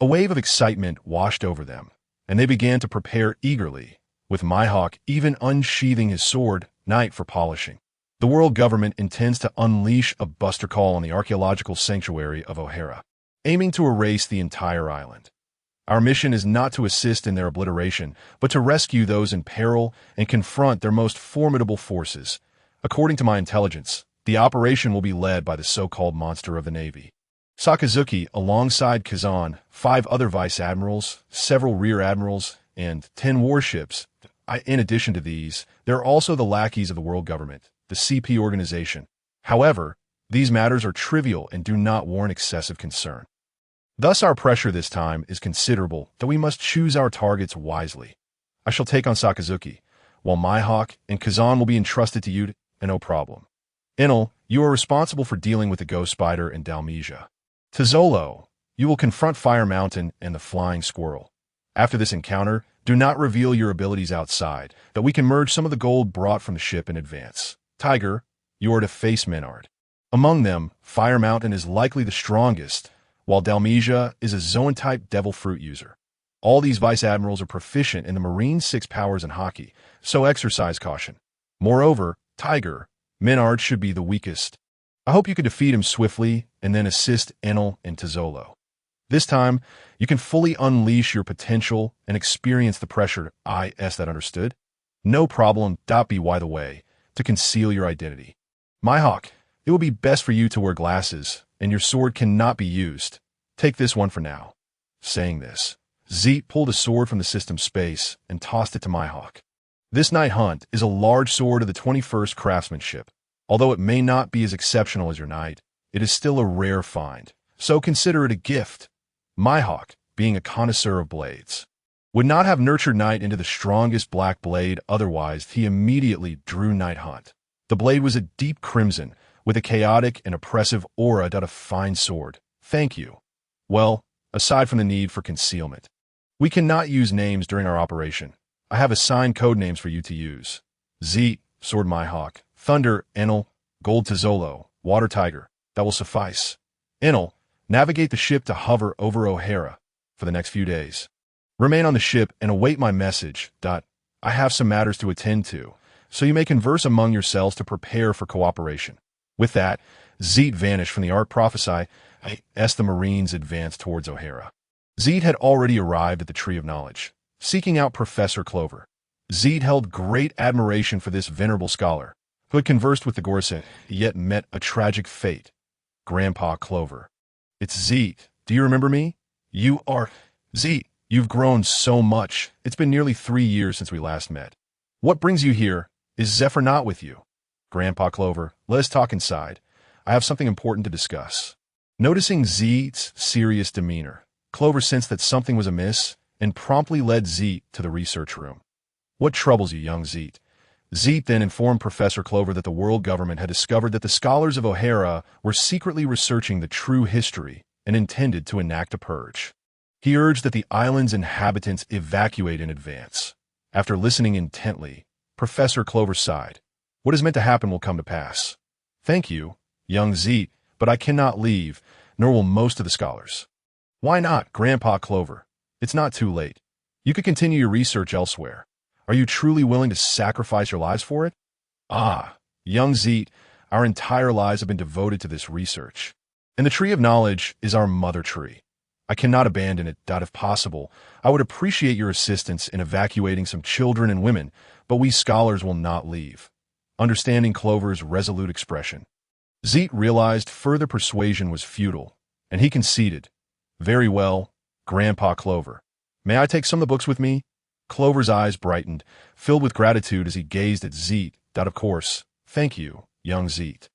Speaker 1: A wave of excitement washed over them, and they began to prepare eagerly, with Mihawk even unsheathing his sword, knight, for polishing. The world government intends to unleash a buster call on the archaeological sanctuary of O'Hara, aiming to erase the entire island. Our mission is not to assist in their obliteration, but to rescue those in peril and confront their most formidable forces. According to my intelligence, the operation will be led by the so-called monster of the Navy. Sakazuki, alongside Kazan, 5 other vice admirals, several rear admirals, and 10 warships. In addition to these, there are also the lackeys of the world government, the CP organization. However, these matters are trivial and do not warrant excessive concern. Thus our pressure this time is considerable, though we must choose our targets wisely. I shall take on Sakazuki, while Mihawk and Kazan will be entrusted to you, and no problem. Enel, you are responsible for dealing with the Ghost Spider and Dalmesia. Taizolo, you will confront Fire Mountain and the Flying Squirrel. After this encounter, do not reveal your abilities outside, that we can merge some of the gold brought from the ship in advance. Tiger, you are to face Menard. Among them, Fire Mountain is likely the strongest, while Dalmesia is a Zoan-type devil fruit user. All these vice admirals are proficient in the Marine 6 powers and hockey, so exercise caution. Moreover, Tiger, Menard should be the weakest. I hope you can defeat him swiftly and then assist Enel and Taizolo. This time, you can fully unleash your potential and experience the pressure. That understood? No problem. Be by the way, to conceal your identity. Mihawk, it will be best for you to wear glasses, and your sword cannot be used. Take this one for now. Saying this, Zeke pulled a sword from the system space and tossed it to Mihawk. This Night Hunt is a large sword of the 21st craftsmanship. Although it may not be as exceptional as your knight, it is still a rare find, so consider it a gift. Mihawk, being a connoisseur of blades, would not have nurtured Knight into the strongest black blade, otherwise he immediately drew Night Hunt. The blade was a deep crimson, with a chaotic and oppressive aura. A fine sword. Thank you. Well, aside from the need for concealment, we cannot use names during our operation. I have assigned code names for you to use. Z, Sword Mihawk, Thunder, Enel, Gold Taizolo, Water Tiger. That will suffice. Enel, navigate the ship to hover over O'Hara for the next few days. Remain on the ship and await my message. I have some matters to attend to, so you may converse among yourselves to prepare for cooperation. With that, Zeet vanished from the Ark Prophesy as the Marines advanced towards O'Hara. Zeet had already arrived at the Tree of Knowledge, seeking out Professor Clover. Zeet held great admiration for this venerable scholar, who had conversed with the Gorset, yet met a tragic fate. Grandpa Clover. It's Zeet. Do you remember me? You are... Zeet, You've grown so much. It's been nearly 3 years since we last met. What brings you here? Is Zephyr not with you? Grandpa Clover, let us talk inside. I have something important to discuss. Noticing Zeet's serious demeanor, Clover sensed that something was amiss and promptly led Zeet to the research room. What troubles you, young Zeet? Zeet then informed Professor Clover that the world government had discovered that the scholars of O'Hara were secretly researching the true history and intended to enact a purge. He urged that the island's inhabitants evacuate in advance. After listening intently, Professor Clover sighed. What is meant to happen will come to pass. Thank you, young Zeet, but I cannot leave, nor will most of the scholars. Why not, Grandpa Clover? It's not too late. You could continue your research elsewhere. Are you truly willing to sacrifice your lives for it? Ah, young Zeet, our entire lives have been devoted to this research. And the tree of knowledge is our mother tree. I cannot abandon it. If possible, I would appreciate your assistance in evacuating some children and women, but we scholars will not leave. Understanding Clover's resolute expression, Zeet realized further persuasion was futile, and he conceded. Very well, Grandpa Clover. May I take some of the books with me? Clover's eyes brightened, filled with gratitude as he gazed at Zeet. Of course. Thank you, young Zeet.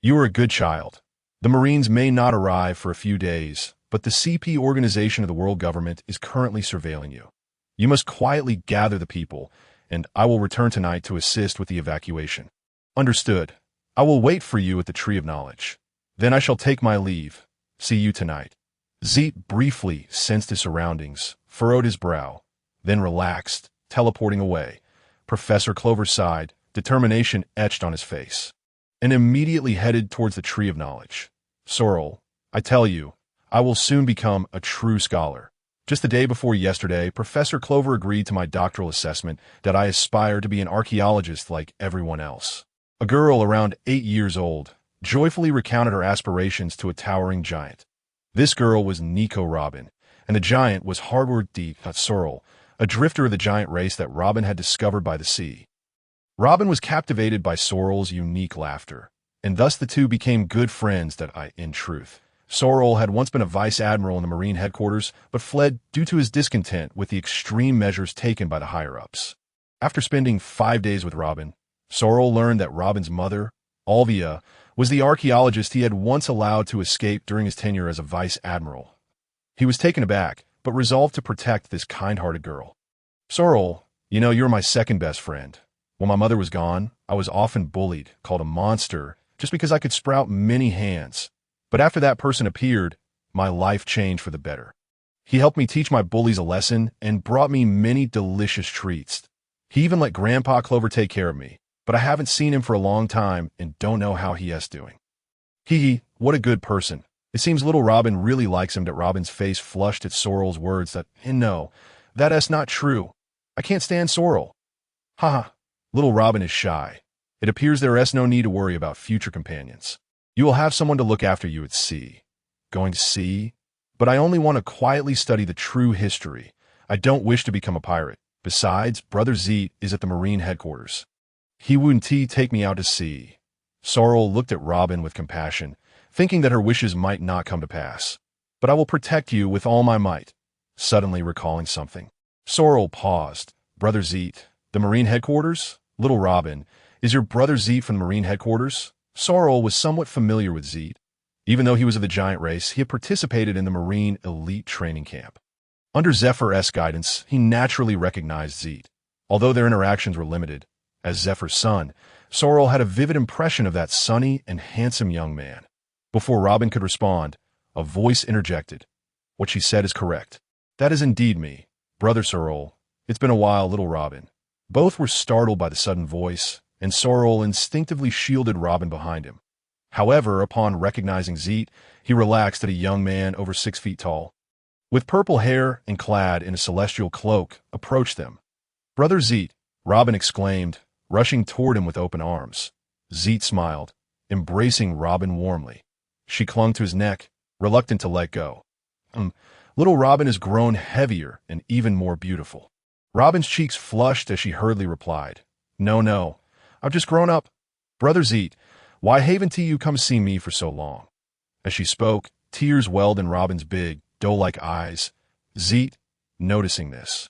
Speaker 1: You are a good child. The Marines may not arrive for a few days, but the CP organization of the world government is currently surveilling you. You must quietly gather the people, and I will return tonight to assist with the evacuation. Understood. I will wait for you at the Tree of Knowledge. Then I shall take my leave. See you tonight. Zeet briefly sensed his surroundings, furrowed his brow, then relaxed, teleporting away. Professor Clover sighed, determination etched on his face, and immediately headed towards the Tree of Knowledge. Sorrel, I tell you, I will soon become a true scholar. Just the day before yesterday, Professor Clover agreed to my doctoral assessment that I aspire to be an archaeologist like everyone else. A girl around 8 years old joyfully recounted her aspirations to a towering giant. This girl was Nico Robin, and the giant was Hardward D. Sorrel, a drifter of the giant race that Robin had discovered by the sea. Robin was captivated by Sorrel's unique laughter, and thus the two became good friends. In truth, Sorrel had once been a vice admiral in the Marine headquarters, but fled due to his discontent with the extreme measures taken by the higher-ups. After spending 5 days with Robin, Sorrel learned that Robin's mother, Alvia, was the archaeologist he had once allowed to escape during his tenure as a vice admiral. He was taken aback, but resolved to protect this kind-hearted girl. Sorrel, you're my second best friend. When my mother was gone, I was often bullied, called a monster, just because I could sprout many hands. But after that person appeared, my life changed for the better. He helped me teach my bullies a lesson and brought me many delicious treats. He even let Grandpa Clover take care of me, but I haven't seen him for a long time and don't know how he is doing. What a good person. It seems little Robin really likes him. Robin's face flushed at Sorrel's words. No, that's not true. I can't stand Sorrel. Ha. Little Robin is shy. It appears there is no need to worry about future companions. You will have someone to look after you at sea. Going to sea? But I only want to quietly study the true history. I don't wish to become a pirate. Besides, Brother Zeet is at the Marine headquarters. He wouldn't take me out to sea. Sorrel looked at Robin with compassion, thinking that her wishes might not come to pass. But I will protect you with all my might. Suddenly recalling something, Sorrel paused. Brother Zeet, the Marine headquarters? Little Robin, is your Brother Zeet from the Marine headquarters? Sorrel was somewhat familiar with Zeet. Even though he was of the giant race, he had participated in the Marine elite training camp. Under Zephyr's guidance, he naturally recognized Zeet. Although their interactions were limited, as Zephyr's son, Sorrel had a vivid impression of that sunny and handsome young man. Before Robin could respond, a voice interjected. What she said is correct. That is indeed me, Brother Sorrel. It's been a while, little Robin. Both were startled by the sudden voice, and Sorrel instinctively shielded Robin behind him. However, upon recognizing Zeet, he relaxed at a young man over 6 feet tall, with purple hair and clad in a celestial cloak, approached them. Brother Zeet, Robin exclaimed, rushing toward him with open arms. Zeet smiled, embracing Robin warmly. She clung to his neck, reluctant to let go. Little Robin has grown heavier and even more beautiful. Robin's cheeks flushed as she hurriedly replied, No, I've just grown up. Brother Zeet, why haven't you come see me for so long? As she spoke, tears welled in Robin's big, doe-like eyes. Zeet, noticing this.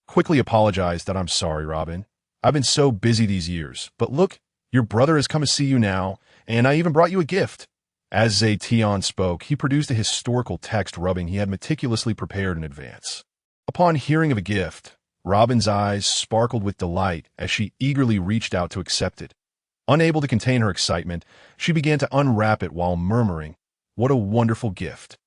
Speaker 1: Quickly apologized that I'm sorry, Robin. I've been so busy these years, but look, your brother has come to see you now, and I even brought you a gift. As Tian spoke, he produced a historical text rubbing he had meticulously prepared in advance. Upon hearing of a gift, Robin's eyes sparkled with delight as she eagerly reached out to accept it. Unable to contain her excitement, she began to unwrap it while murmuring, "What a wonderful gift."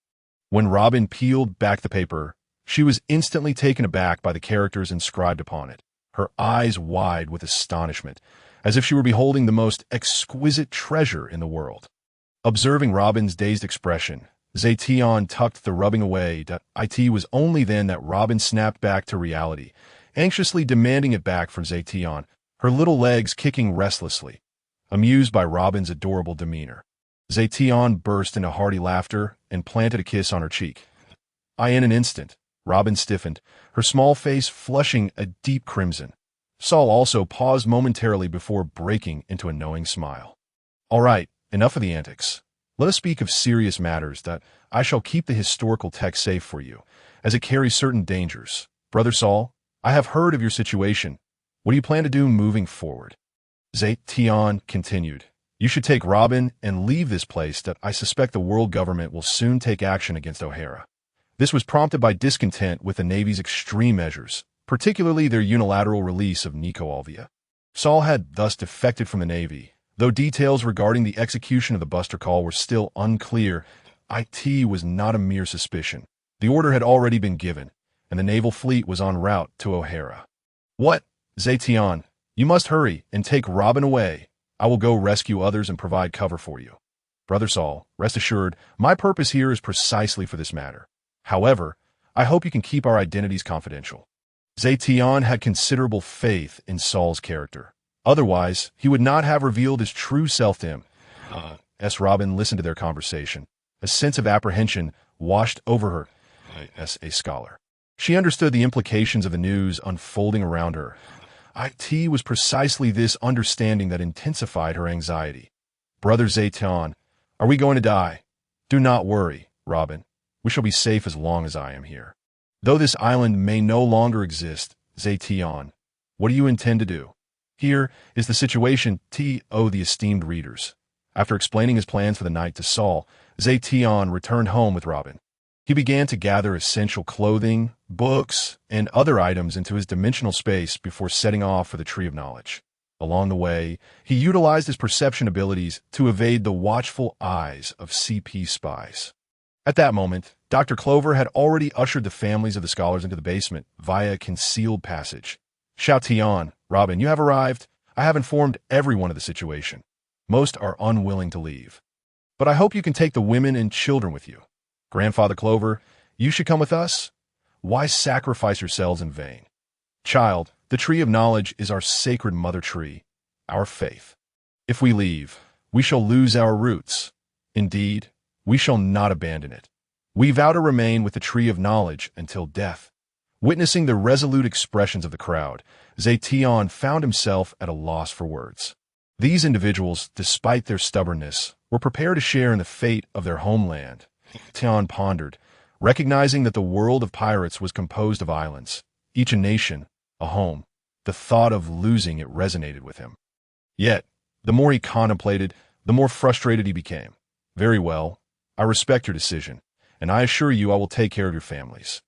Speaker 1: When Robin peeled back the paper, she was instantly taken aback by the characters inscribed upon it, her eyes wide with astonishment, as if she were beholding the most exquisite treasure in the world. Observing Robin's dazed expression, Tian tucked the rubbing away. It was only then that Robin snapped back to reality, anxiously demanding it back from Tian, her little legs kicking restlessly. Amused by Robin's adorable demeanor, Tian burst into hearty laughter and planted a kiss on her cheek. In an instant, Robin stiffened, her small face flushing a deep crimson. Saul also paused momentarily before breaking into a knowing smile. "All right, enough of the antics. Let us speak of serious matters. That I shall keep the historical text safe for you, as it carries certain dangers. Brother Saul, I have heard of your situation. What do you plan to do moving forward?" Tian continued, "You should take Robin and leave this place. That I suspect the world government will soon take action against O'Hara." This was prompted by discontent with the Navy's extreme measures, particularly their unilateral release of Nico Alvia. Saul had thus defected from the Navy, though details regarding the execution of the Buster Call were still unclear. It was not a mere suspicion. The order had already been given, and the naval fleet was en route to O'Hara. "What? Tian, you must hurry and take Robin away. I will go rescue others and provide cover for you." "Brother Saul, rest assured, my purpose here is precisely for this matter. However, I hope you can keep our identities confidential." Tian had considerable faith in Saul's character. Otherwise, he would not have revealed his true self to him. As Robin listened to their conversation, a sense of apprehension washed over her as a scholar. She understood the implications of the news unfolding around her. It was precisely this understanding that intensified her anxiety. "Brother Tian, are we going to die?" "Do not worry, Robin. We shall be safe as long as I am here. Though this island may no longer exist, Tian, what do you intend to do?" Here is the situation the esteemed readers. After explaining his plans for the night to Saul, Tian returned home with Robin. He began to gather essential clothing, books, and other items into his dimensional space before setting off for the Tree of Knowledge. Along the way, he utilized his perception abilities to evade the watchful eyes of CP spies. At that moment, Dr. Clover had already ushered the families of the scholars into the basement via a concealed passage. "Shout Tian, Robin, you have arrived. I have informed everyone of the situation. Most are unwilling to leave. But I hope you can take the women and children with you. Grandfather Clover, you should come with us. Why sacrifice yourselves in vain? Child, the Tree of Knowledge is our sacred mother tree, our faith. If we leave, we shall lose our roots. Indeed, we shall not abandon it. We vow to remain with the Tree of Knowledge until death." Witnessing the resolute expressions of the crowd, Tian found himself at a loss for words. These individuals, despite their stubbornness, were prepared to share in the fate of their homeland. Tian pondered, recognizing that the world of pirates was composed of islands, each a nation, a home. The thought of losing it resonated with him. Yet, the more he contemplated, the more frustrated he became. "Very well, I respect your decision, and I assure you I will take care of your families.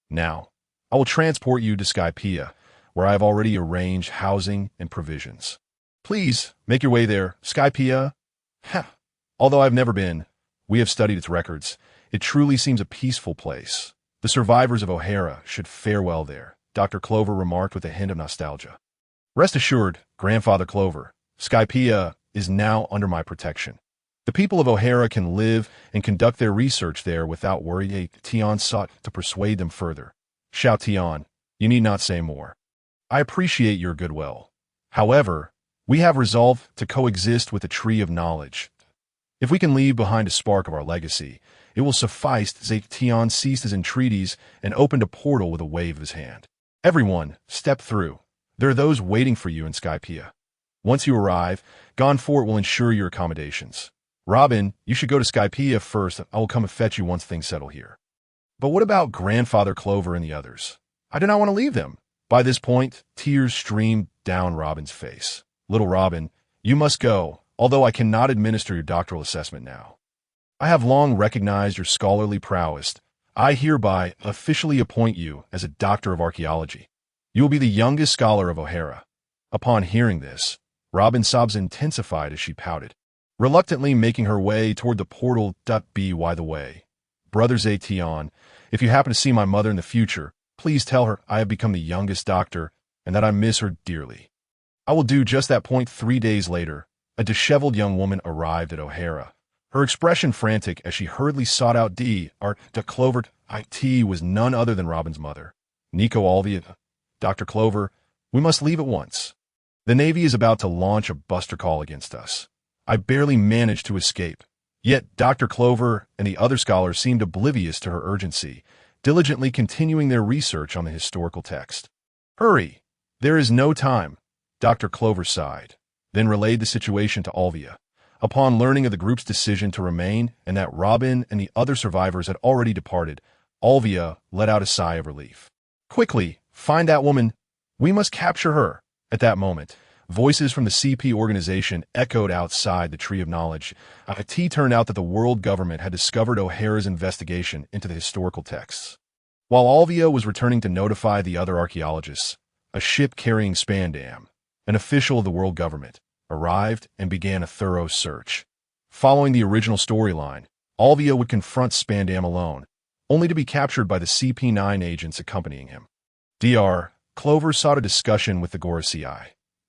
Speaker 1: Now, I will transport you to Skypiea, where I have already arranged housing and provisions. Please make your way there. Skypiea? Although I've never been, we have studied its records. It truly seems a peaceful place. The survivors of O'Hara should fare well there," Dr. Clover remarked with a hint of nostalgia. "Rest assured, Grandfather Clover, Skypiea is now under my protection. The people of O'Hara can live and conduct their research there without worry." Tian sought to persuade them further. "Shout Tian, you need not say more. I appreciate your goodwill. However, we have resolved to coexist with the Tree of Knowledge. If we can leave behind a spark of our legacy, it will suffice." Tian ceased his entreaties and opened a portal with a wave of his hand. "Everyone, step through. There are those waiting for you in Skypiea. Once you arrive, Gonfort will ensure your accommodations. Robin, you should go to Skypiea first. I will come and fetch you once things settle here." But what about Grandfather Clover and the others? I do not want to leave them. By this point, tears streamed down Robin's face. Little Robin, you must go, although I cannot administer your doctoral assessment now. I have long recognized your scholarly prowess. I hereby officially appoint you as a doctor of archaeology. You will be the youngest scholar of O'Hara. Upon hearing this, Robin's sobs intensified as she pouted, reluctantly making her way toward the portal. By the way, Brother Tian, if you happen to see my mother in the future, please tell her I have become the youngest doctor and that I miss her dearly. I will do just that. 3 days later, a disheveled young woman arrived at O'Hara, her expression frantic as she hurriedly sought out Clover. It was none other than Robin's mother. Nico Alvia, Dr. Clover, we must leave at once. The Navy is about to launch a buster call against us. I barely managed to escape. Yet Dr. Clover and the other scholars seemed oblivious to her urgency, diligently continuing their research on the historical text. Hurry! There is no time, Dr. Clover sighed, then relayed the situation to Alvia. Upon learning of the group's decision to remain and that Robin and the other survivors had already departed, Alvia let out a sigh of relief. Quickly, find that woman. We must capture her. At that moment, voices from the CP organization echoed outside the Tree of Knowledge. It turned out that the world government had discovered O'Hara's investigation into the historical texts. While Alvia was returning to notify the other archaeologists, a ship carrying Spandam, an official of the world government, arrived and began a thorough search. Following the original storyline, Alvia would confront Spandam alone, only to be captured by the CP9 agents accompanying him. Dr. Clover sought a discussion with the Gorosei.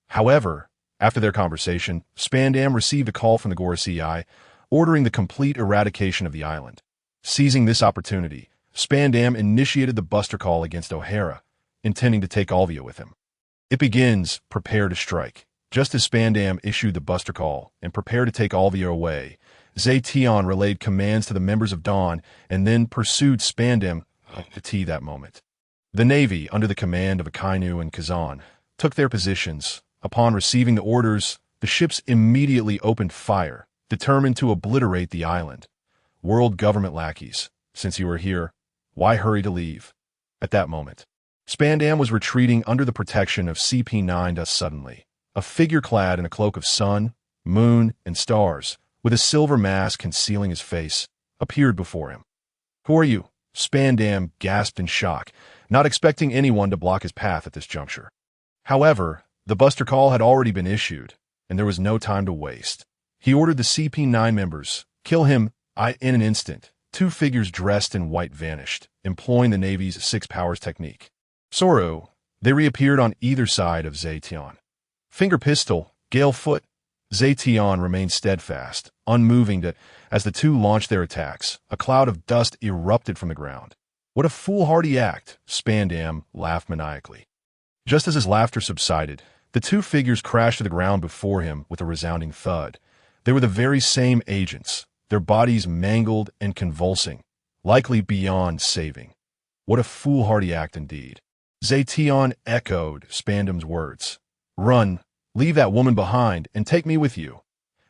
Speaker 1: However, after their conversation, Spandam received a call from the Gorosei, ordering the complete eradication of the island. Seizing this opportunity, Spandam initiated the buster call against O'Hara, intending to take Alvia with him. It begins, prepare to strike. Just as Spandam issued the buster call and prepared to take Alvia away, Tian relayed commands to the members of Dawn and then pursued Spandam to that moment. The Navy, under the command of Akainu and Kazan, took their positions. Upon receiving the orders, the ships immediately opened fire, determined to obliterate the island. World government lackeys, since you are here, why hurry to leave? At that moment, Spandam was retreating under the protection of CP9. Suddenly, a figure clad in a cloak of sun, moon, and stars, with a silver mask concealing his face, appeared before him. Who are you? Spandam gasped in shock, not expecting anyone to block his path at this juncture. However, the buster call had already been issued, and there was no time to waste. He ordered the CP9 members, kill him. In an instant, two figures dressed in white vanished, employing the Navy's Six Powers technique. Soru, they reappeared on either side of Tian. Finger pistol, Gale foot. Tian remained steadfast, unmoving as the two launched their attacks. A cloud of dust erupted from the ground. What a foolhardy act, Spandam laughed maniacally. Just as his laughter subsided, the two figures crashed to the ground before him with a resounding thud. They were the very same agents, their bodies mangled and convulsing, likely beyond saving. What a foolhardy act indeed. Tian echoed Spandam's words. Run, leave that woman behind, and take me with you.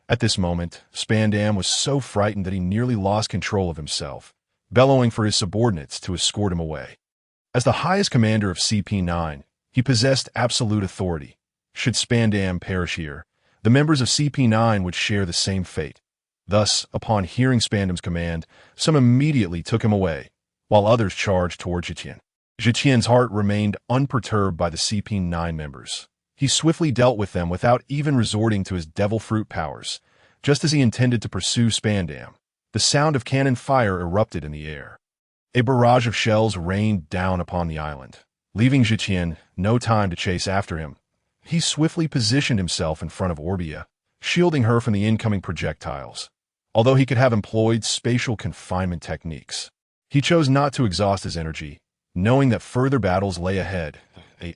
Speaker 1: At this moment, Spandam was so frightened that he nearly lost control of himself, bellowing for his subordinates to escort him away. As the highest commander of CP9, he possessed absolute authority. Should Spandam perish here, the members of CP9 would share the same fate. Thus, upon hearing Spandam's command, some immediately took him away, while others charged toward Zetian. Zetian's heart remained unperturbed by the CP9 members. He swiftly dealt with them without even resorting to his devil fruit powers. Just as he intended to pursue Spandam, the sound of cannon fire erupted in the air. A barrage of shells rained down upon the island, leaving Zetian no time to chase after him. He swiftly positioned himself in front of Orbia, shielding her from the incoming projectiles. Although he could have employed spatial confinement techniques, he chose not to exhaust his energy, knowing that further battles lay ahead.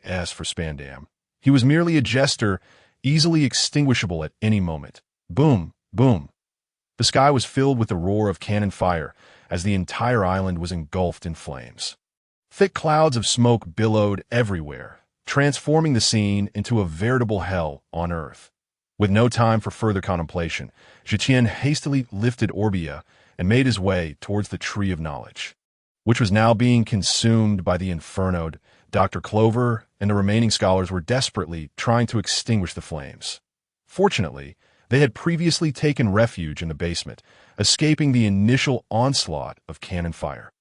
Speaker 1: As for Spandam, he was merely a jester, easily extinguishable at any moment. Boom, boom. The sky was filled with the roar of cannon fire as the entire island was engulfed in flames. Thick clouds of smoke billowed everywhere, transforming the scene into a veritable hell on earth. With no time for further contemplation, Zetian hastily lifted Orbia and made his way towards the Tree of Knowledge. which was now being consumed by the inferno. Dr. Clover and the remaining scholars were desperately trying to extinguish the flames. Fortunately, they had previously taken refuge in the basement, escaping the initial onslaught of cannon fire.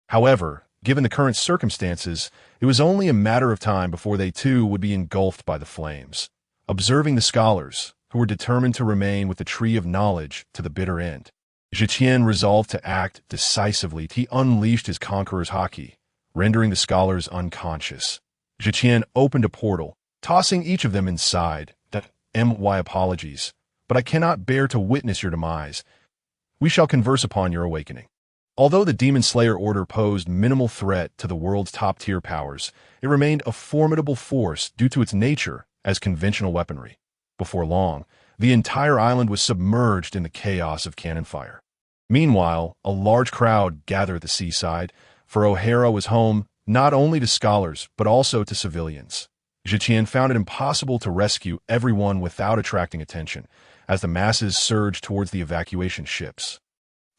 Speaker 1: However, given the current circumstances, it was only a matter of time before they too would be engulfed by the flames. Observing the scholars, who were determined to remain with the tree of knowledge to the bitter end, Tian resolved to act decisively. He unleashed his conqueror's haki, rendering the scholars unconscious. Tian opened a portal, tossing each of them inside. My apologies, but I cannot bear to witness your demise. We shall converse upon your awakening. Although the Demon Slayer Order posed minimal threat to the world's top-tier powers, it remained a formidable force due to its nature as conventional weaponry. Before long, the entire island was submerged in the chaos of cannon fire. Meanwhile, a large crowd gathered at the seaside, for O'Hara was home not only to scholars but also to civilians. Tian found it impossible to rescue everyone without attracting attention, as the masses surged towards the evacuation ships.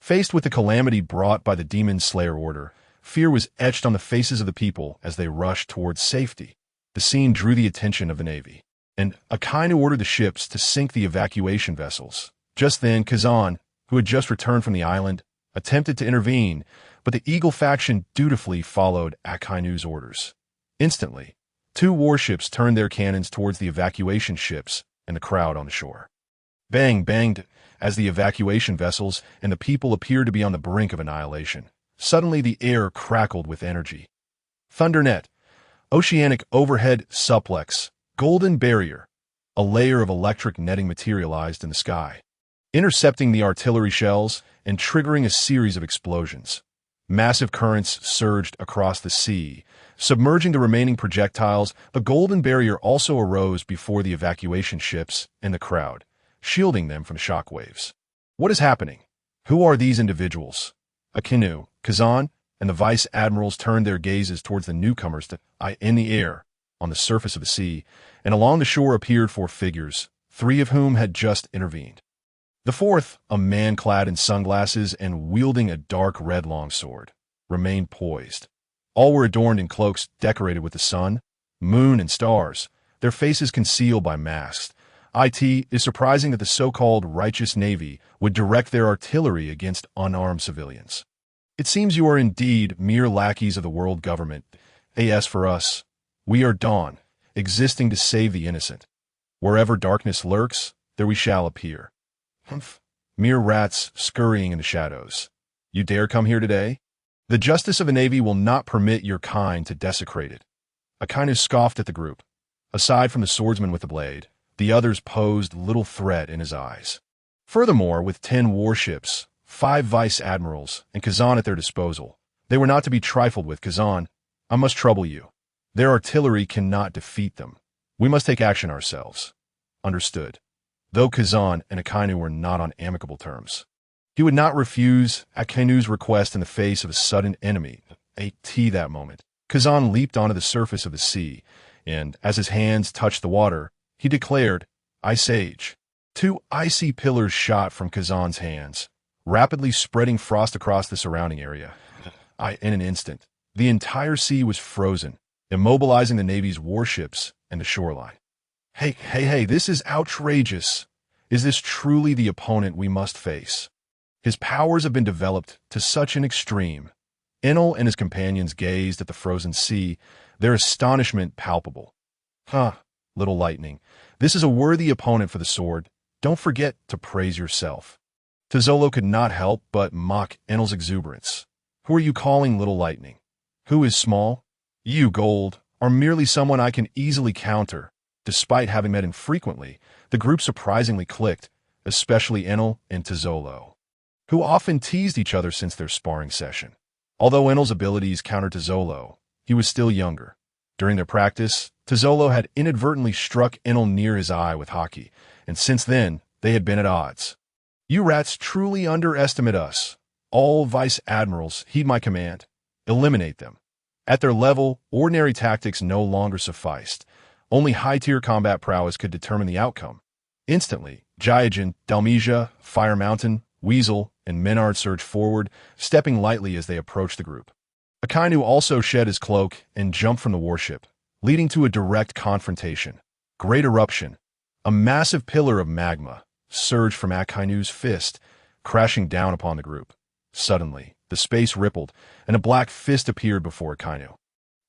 Speaker 1: Faced with the calamity brought by the Demon Slayer Order, fear was etched on the faces of the people as they rushed towards safety. The scene drew the attention of the Navy, and Akainu ordered the ships to sink the evacuation vessels. Just then, Kazan, who had just returned from the island, attempted to intervene, but the Eagle faction dutifully followed Akainu's orders. Instantly, 2 warships turned their cannons towards the evacuation ships and the crowd on the shore. Bang banged as the evacuation vessels and the people appeared to be on the brink of annihilation. Suddenly the air crackled with energy. Thundernet, oceanic overhead suplex, golden barrier. A layer of electric netting materialized in the sky, intercepting the artillery shells and triggering a series of explosions. Massive currents surged across the sea, submerging the remaining projectiles. The golden barrier also arose before the evacuation ships and the crowd, shielding them from the shockwaves. What is happening? Who are these individuals? Akainu, Kazan, and the vice admirals turned their gazes towards the newcomers in the air, on the surface of the sea, and along the shore appeared 4 figures, 3 of whom had just intervened. The fourth, a man clad in sunglasses and wielding a dark red longsword, remained poised. All were adorned in cloaks decorated with the sun, moon, and stars, their faces concealed by masks. It is surprising that the so-called righteous Navy would direct their artillery against unarmed civilians. It seems you are indeed mere lackeys of the world government. As for us, we are Dawn, existing to save the innocent. Wherever darkness lurks, there we shall appear. Humph. Mere rats scurrying in the shadows. You dare come here today? The justice of the Navy will not permit your kind to desecrate it. Akainu scoffed at the group. Aside from the swordsman with the blade, the others posed little threat in his eyes. Furthermore, with 10 warships, 5 vice admirals, and Kazan at their disposal, they were not to be trifled with. Kazan, I must trouble you. Their artillery cannot defeat them. We must take action ourselves. Understood. Though Kazan and Akainu were not on amicable terms, he would not refuse Akainu's request in the face of a sudden enemy. That moment, Kazan leaped onto the surface of the sea, and as his hands touched the water, he declared, Ice Age. 2 icy pillars shot from Kazan's hands, rapidly spreading frost across the surrounding area. In an instant, the entire sea was frozen, immobilizing the Navy's warships and the shoreline. Hey, this is outrageous. Is this truly the opponent we must face? His powers have been developed to such an extreme. Enel and his companions gazed at the frozen sea, their astonishment palpable. Little lightning, this is a worthy opponent for the sword. Don't forget to praise yourself. Tizolo could not help but mock Enel's exuberance. Who are you calling little lightning? Who is small? You, Gold, are merely someone I can easily counter. Despite having met infrequently, the group surprisingly clicked, especially Enel and Tizolo, who often teased each other since their sparring session. Although Enel's abilities countered Tizolo, he was still younger. During their practice, Tizolo had inadvertently struck Enel near his eye with haki, and since then, they had been at odds. You rats truly underestimate us. All vice admirals heed my command. Eliminate them. At their level, ordinary tactics no longer sufficed. Only high-tier combat prowess could determine the outcome. Instantly, Gyojin, Dalmesia, Fire Mountain, Weasel, and Menard surged forward, stepping lightly as they approached the group. Akainu also shed his cloak and jumped from the warship, leading to a direct confrontation. Great eruption. A massive pillar of magma surged from Akainu's fist, crashing down upon the group. Suddenly, the space rippled, and a black fist appeared before Akainu.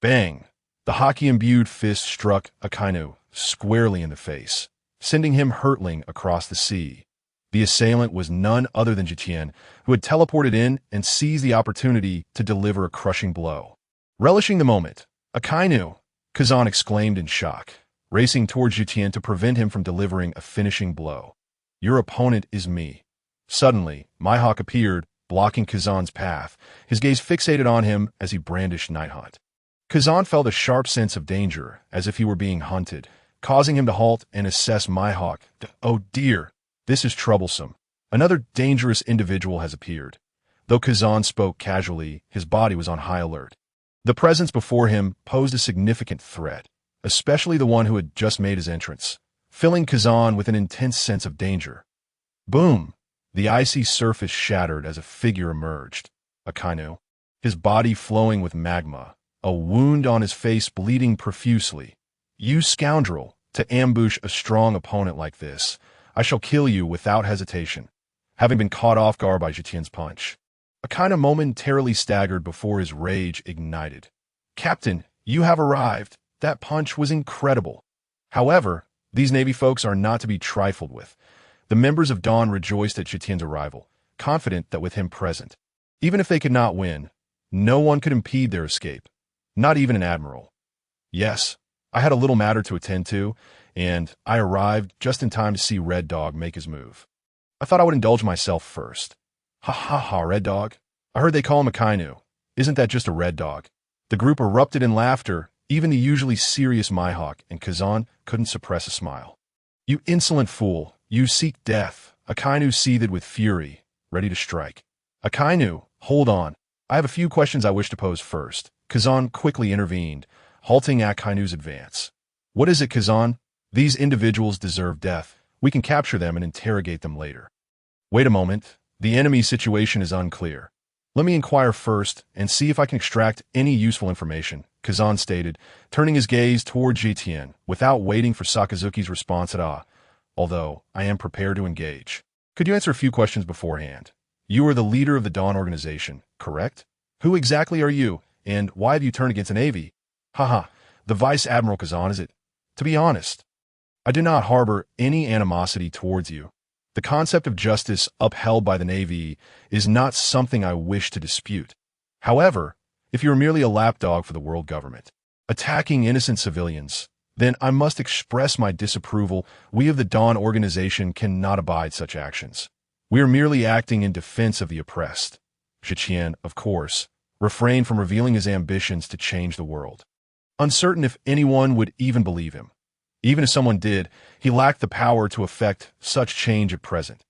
Speaker 1: Bang! The hockey-imbued fist struck Akainu squarely in the face, sending him hurtling across the sea. The assailant was none other than Tian, who had teleported in and seized the opportunity to deliver a crushing blow. Relishing the moment, Akainu, Kazan exclaimed in shock, racing towards Tian to prevent him from delivering a finishing blow. Your opponent is me. Suddenly, Mihawk appeared, blocking Kazan's path, his gaze fixated on him as he brandished Nighthawk. Kazan felt a sharp sense of danger, as if he were being hunted, causing him to halt and assess Mihawk. Oh dear, this is troublesome. Another dangerous individual has appeared. Though Kazan spoke casually, his body was on high alert. The presence before him posed a significant threat, especially the one who had just made his entrance, filling Kazan with an intense sense of danger. Boom! The icy surface shattered as a figure emerged. Akainu, his body flowing with magma, a wound on his face bleeding profusely. You scoundrel, to ambush a strong opponent like this. I shall kill you without hesitation. Having been caught off guard by Tian's punch, Akainu momentarily staggered before his rage ignited. Captain, you have arrived. That punch was incredible. However, these Navy folks are not to be trifled with. The members of Dawn rejoiced at Tian's arrival, confident that with him present, even if they could not win, no one could impede their escape, not even an admiral. Yes, I had a little matter to attend to, and I arrived just in time to see Red Dog make his move. I thought I would indulge myself first. Ha ha ha, Red Dog. I heard they call him Akainu. Isn't that just a red dog? The group erupted in laughter, even the usually serious Mihawk, and Kazan couldn't suppress a smile. You insolent fool, you seek death. Akainu seethed with fury, ready to strike. Akainu, hold on. I have a few questions I wish to pose first. Kazan quickly intervened, halting Akainu's advance. What is it, Kazan? These individuals deserve death. We can capture them and interrogate them later. Wait a moment. The enemy situation is unclear. Let me inquire first and see if I can extract any useful information, Kazan stated, turning his gaze toward Tian without waiting for Sakazuki's response at all. Although I am prepared to engage. Could you answer a few questions beforehand? You are the leader of the Dawn organization, correct? Who exactly are you, and why have you turned against the Navy? Haha, the Vice Admiral Kazan, is it? To be honest, I do not harbor any animosity towards you. The concept of justice upheld by the Navy is not something I wish to dispute. However, if you are merely a lapdog for the world government, attacking innocent civilians, then I must express my disapproval. We of the Dawn organization cannot abide such actions. We are merely acting in defense of the oppressed. Tian, of course, refrained from revealing his ambitions to change the world, uncertain if anyone would even believe him. Even if someone did, he lacked the power to effect such change at present.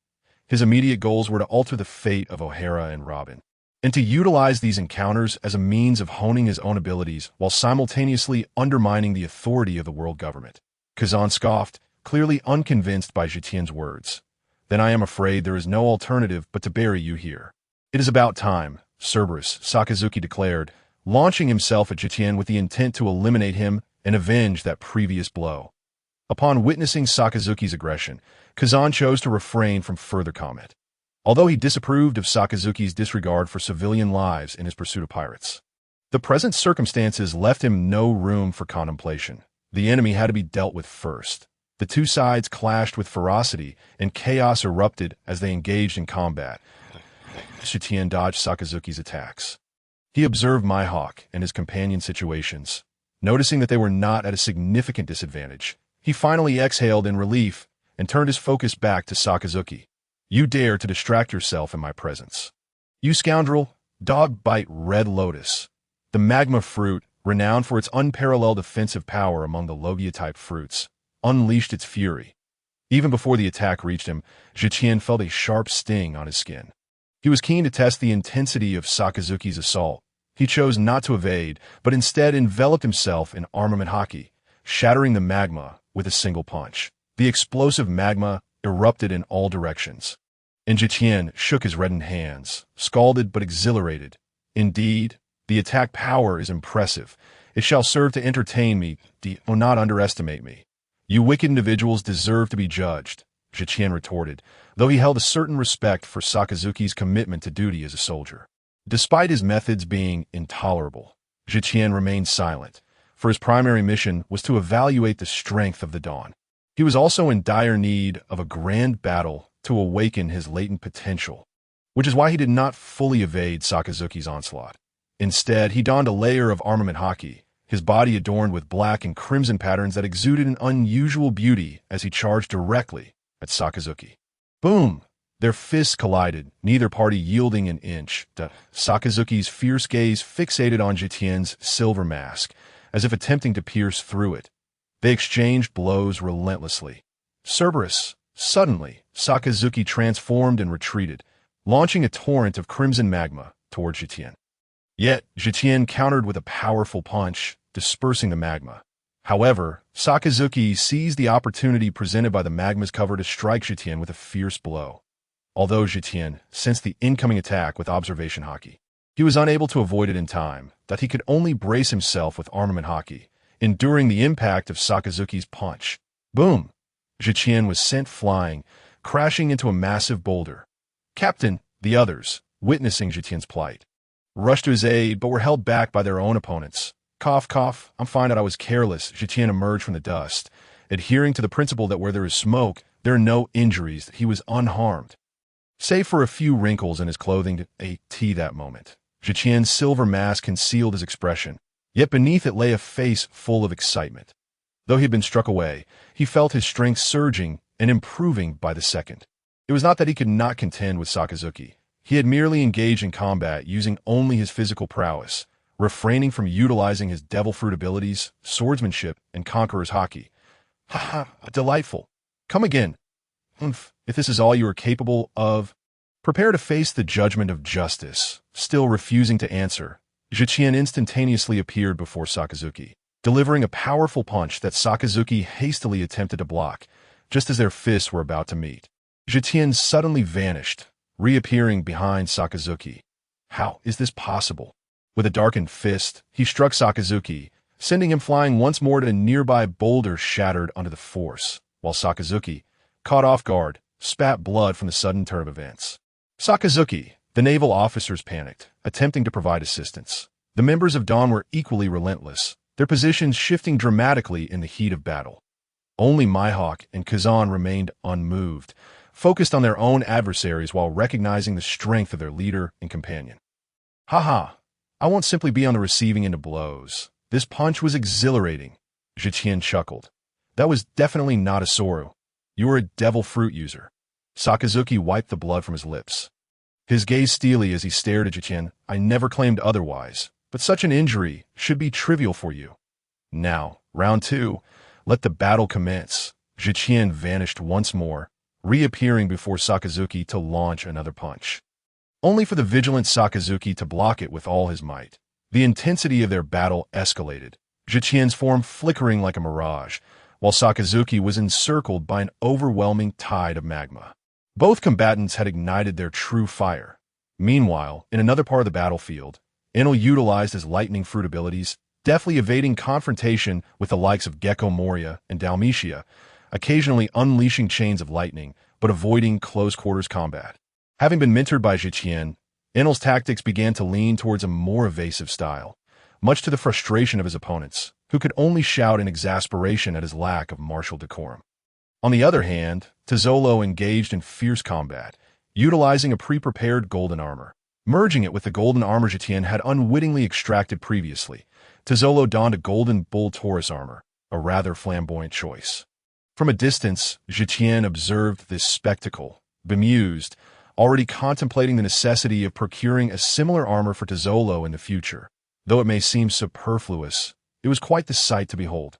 Speaker 1: His immediate goals were to alter the fate of O'Hara and Robin, and to utilize these encounters as a means of honing his own abilities while simultaneously undermining the authority of the world government. Kazan scoffed, clearly unconvinced by Tian's words. Then I am afraid there is no alternative but to bury you here. It is about time, Cerberus, Sakazuki declared, launching himself at Tian with the intent to eliminate him and avenge that previous blow. Upon witnessing Sakazuki's aggression, Kazan chose to refrain from further comment, although he disapproved of Sakazuki's disregard for civilian lives in his pursuit of pirates. The present circumstances left him no room for contemplation. The enemy had to be dealt with first. The two sides clashed with ferocity, and chaos erupted as they engaged in combat. Tian dodged Sakazuki's attacks. He observed Mihawk and his companion situations. Noticing that they were not at a significant disadvantage, he finally exhaled in relief and turned his focus back to Sakazuki. You dare to distract yourself in my presence. You scoundrel, dog bite Red Lotus. The magma fruit, renowned for its unparalleled offensive power among the Logia-type fruits, unleashed its fury. Even before the attack reached him, Tian felt a sharp sting on his skin. He was keen to test the intensity of Sakazuki's assault. He chose not to evade, but instead enveloped himself in armament hockey, shattering the magma with a single punch. The explosive magma erupted in all directions, and Tian shook his reddened hands, scalded but exhilarated. Indeed, The attack power is impressive. It shall serve to entertain me, do not underestimate me. You wicked individuals deserve to be judged, Zetian retorted, though he held a certain respect for Sakazuki's commitment to duty as a soldier. Despite his methods being intolerable, Zetian remained silent, for his primary mission was to evaluate the strength of the Dawn. He was also in dire need of a grand battle to awaken his latent potential, which is why he did not fully evade Sakazuki's onslaught. Instead, he donned a layer of armament haki, his body adorned with black and crimson patterns that exuded an unusual beauty as he charged directly at Sakazuki. Boom! Their fists collided, neither party yielding an inch. Sakazuki's fierce gaze fixated on Zetian's silver mask, as if attempting to pierce through it. They exchanged blows relentlessly. Cerberus! Suddenly, Sakazuki transformed and retreated, launching a torrent of crimson magma towards Zetian. Yet, Zetian countered with a powerful punch, dispersing the magma. However, Sakazuki seized the opportunity presented by the magma's cover to strike Zetian with a fierce blow. Although Zetian sensed the incoming attack with observation haki, he was unable to avoid it in time, that he could only brace himself with armament haki, enduring the impact of Sakazuki's punch. Boom! Zetian was sent flying, crashing into a massive boulder. Captain, the others, witnessing Zetian's plight, rushed to his aid but were held back by their own opponents. Cough, cough, I'm fine that I was careless. Zetian emerged from the dust, adhering to the principle that where there is smoke, there are no injuries. He was unharmed, save for a few wrinkles in his clothing. That moment, Zetian's silver mask concealed his expression, yet beneath it lay a face full of excitement. Though he had been struck away, he felt his strength surging and improving by the second. It was not that he could not contend with Sakazuki. He had merely engaged in combat using only his physical prowess, refraining from utilizing his devil fruit abilities, swordsmanship, and conqueror's haki. Delightful. Come again. If this is all you are capable of, prepare to face the judgment of justice. Still refusing to answer, Zetian instantaneously appeared before Sakazuki, delivering a powerful punch that Sakazuki hastily attempted to block, just as their fists were about to meet. Zetian suddenly vanished, reappearing behind Sakazuki. How is this possible? With a darkened fist, he struck Sakazuki, sending him flying once more to a nearby boulder shattered under the force, while Sakazuki, caught off guard, spat blood from the sudden turn of events. Sakazuki, the naval officers panicked, attempting to provide assistance. The members of Dawn were equally relentless, their positions shifting dramatically in the heat of battle. Only Mihawk and Kazan remained unmoved, focused on their own adversaries while recognizing the strength of their leader and companion. Haha, I won't simply be on the receiving end of blows. This punch was exhilarating, Zetian chuckled. That was definitely not a Soru. You were a devil fruit user. Sakazuki wiped the blood from his lips, his gaze steely as he stared at Zetian. I never claimed otherwise, but such an injury should be trivial for you. Now, round two, let the battle commence. Zetian vanished once more, reappearing before Sakazuki to launch another punch, only for the vigilant Sakazuki to block it with all his might. The intensity of their battle escalated, Zetian's form flickering like a mirage, while Sakazuki was encircled by an overwhelming tide of magma. Both combatants had ignited their true fire. Meanwhile, in another part of the battlefield, Enel utilized his lightning fruit abilities, deftly evading confrontation with the likes of Gecko Moria and Dalmatia, occasionally unleashing chains of lightning, but avoiding close-quarters combat. Having been mentored by Zetian, Enel's tactics began to lean towards a more evasive style, much to the frustration of his opponents, who could only shout in exasperation at his lack of martial decorum. On the other hand, Tezolo engaged in fierce combat, utilizing a pre-prepared golden armor. Merging it with the golden armor Zetian had unwittingly extracted previously, Tezolo donned a golden bull Taurus armor, a rather flamboyant choice. From a distance, Zetian observed this spectacle, bemused, already contemplating the necessity of procuring a similar armor for Tezolo in the future. Though it may seem superfluous, it was quite the sight to behold.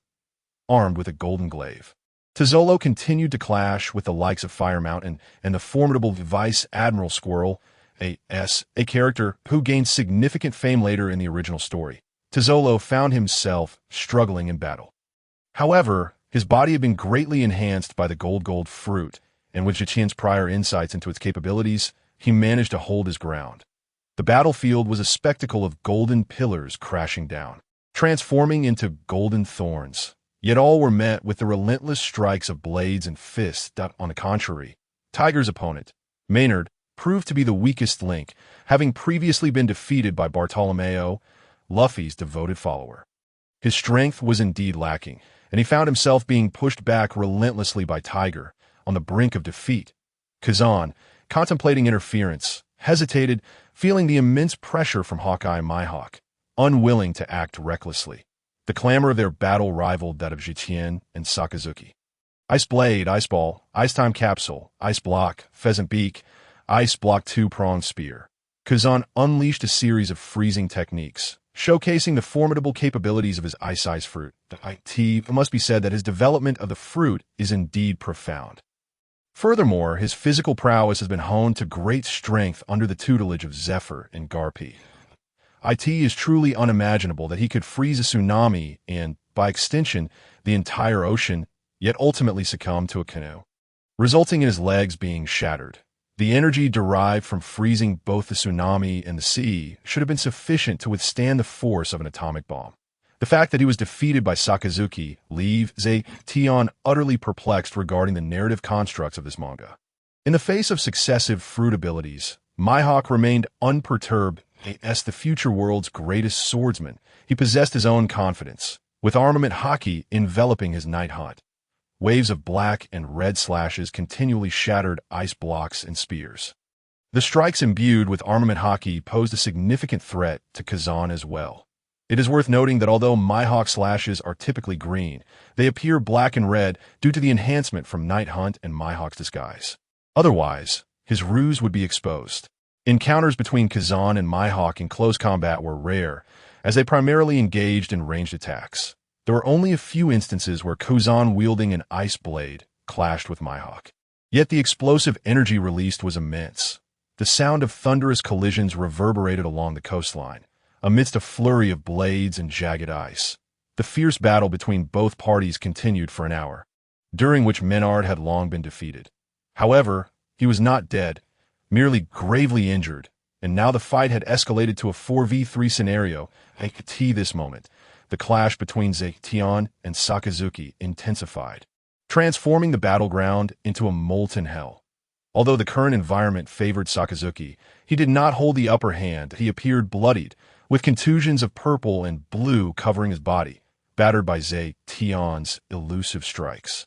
Speaker 1: Armed with a golden glaive, Tezolo continued to clash with the likes of Fire Mountain and the formidable Vice Admiral Squirrel, a character who gained significant fame later in the original story. Tezolo found himself struggling in battle. However, his body had been greatly enhanced by the gold fruit, and with Zetian's prior insights into its capabilities, he managed to hold his ground. The battlefield was a spectacle of golden pillars crashing down, transforming into golden thorns. Yet all were met with the relentless strikes of blades and fists that, on the contrary, Tiger's opponent, Maynard, proved to be the weakest link, having previously been defeated by Bartolomeo, Luffy's devoted follower. His strength was indeed lacking, and he found himself being pushed back relentlessly by Tiger, on the brink of defeat. Kazan, contemplating interference, hesitated, feeling the immense pressure from Hawkeye and Mihawk, unwilling to act recklessly. The clamor of their battle rivaled that of Tian and Sakazuki. Ice Blade, Ice Ball, Ice Time Capsule, Ice Block, Pheasant Beak, Ice Block Two-Pronged Spear. Kazan unleashed a series of freezing techniques, showcasing the formidable capabilities of his Ice fruit. It must be said that his development of the fruit is indeed profound. Furthermore, his physical prowess has been honed to great strength under the tutelage of Zephyr and Garpy. It is truly unimaginable that he could freeze a tsunami and, by extension, the entire ocean, yet ultimately succumb to a canoe, resulting in his legs being shattered. The energy derived from freezing both the tsunami and the sea should have been sufficient to withstand the force of an atomic bomb. The fact that he was defeated by Sakazuki leaves Tian utterly perplexed regarding the narrative constructs of this manga. In the face of successive fruit abilities, Mihawk remained unperturbed. As the future world's greatest swordsman, he possessed his own confidence, with armament haki enveloping his night hunt. Waves of black and red slashes continually shattered ice blocks and spears. The strikes imbued with armament haki posed a significant threat to Kazan as well. It is worth noting that although Mihawk slashes are typically green, they appear black and red due to the enhancement from Night Hunt and Mihawk's disguise. Otherwise, his ruse would be exposed. Encounters between Kazan and Mihawk in close combat were rare, as they primarily engaged in ranged attacks. There were only a few instances where Kazan wielding an ice blade clashed with Mihawk. Yet the explosive energy released was immense. The sound of thunderous collisions reverberated along the coastline, amidst a flurry of blades and jagged ice. The fierce battle between both parties continued for an hour, during which Maynard had long been defeated. However, he was not dead, merely gravely injured, and now the fight had escalated to a 4v3 scenario. At this moment, the clash between Tian and Sakazuki intensified, transforming the battleground into a molten hell. Although the current environment favored Sakazuki, he did not hold the upper hand. He appeared bloodied, with contusions of purple and blue covering his body, battered by Tian's elusive strikes.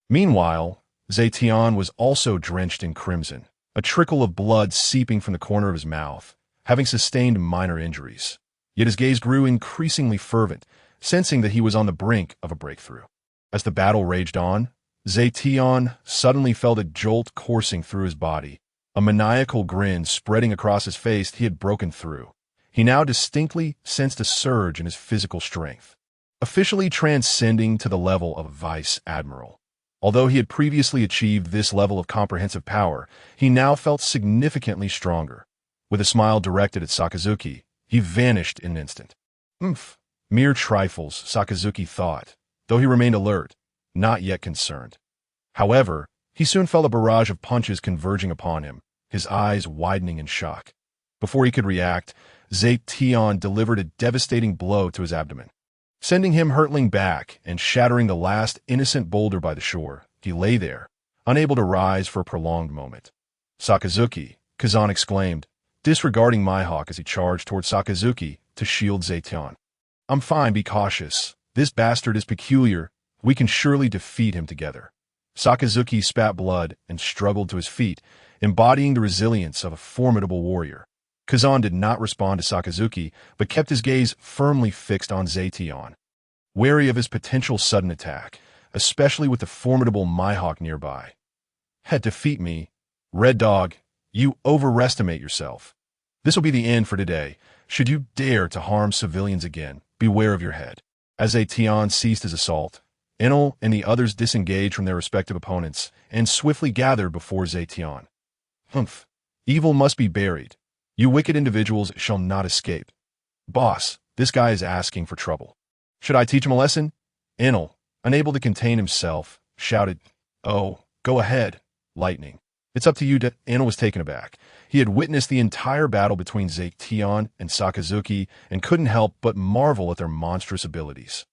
Speaker 1: Meanwhile, Tian was also drenched in crimson, a trickle of blood seeping from the corner of his mouth, having sustained minor injuries. Yet his gaze grew increasingly fervent, sensing that he was on the brink of a breakthrough. As the battle raged on, Tian suddenly felt a jolt coursing through his body, a maniacal grin spreading across his face. He had broken through. He now distinctly sensed a surge in his physical strength, officially transcending to the level of vice admiral. Although he had previously achieved this level of comprehensive power, he now felt significantly stronger. With a smile directed at Sakazuki, he vanished in an instant. Mere trifles, Sakazuki thought, though he remained alert, not yet concerned. However, he soon felt a barrage of punches converging upon him, his eyes widening in shock. Before he could react, Tian delivered a devastating blow to his abdomen, sending him hurtling back and shattering the last innocent boulder by the shore. He lay there, unable to rise for a prolonged moment. Sakazuki, Kazan exclaimed, disregarding Mihawk as he charged toward Sakazuki to shield Tian. I'm fine, be cautious. This bastard is peculiar. We can surely defeat him together. Sakazuki spat blood and struggled to his feet, embodying the resilience of a formidable warrior. Kazan did not respond to Sakazuki, but kept his gaze firmly fixed on Tian, wary of his potential sudden attack, especially with the formidable Mihawk nearby. Defeat me. Red Dog, you overestimate yourself. This will be the end for today. Should you dare to harm civilians again, beware of your head. As Tian ceased his assault, Enel and the others disengaged from their respective opponents and swiftly gathered before Tian. Evil must be buried. You wicked individuals shall not escape. Boss, this guy is asking for trouble. Should I teach him a lesson? Enel, unable to contain himself, shouted, Oh, go ahead, Lightning. It's up to you to— Anna was taken aback. He had witnessed the entire battle between Tian and Sakazuki and couldn't help but marvel at their monstrous abilities.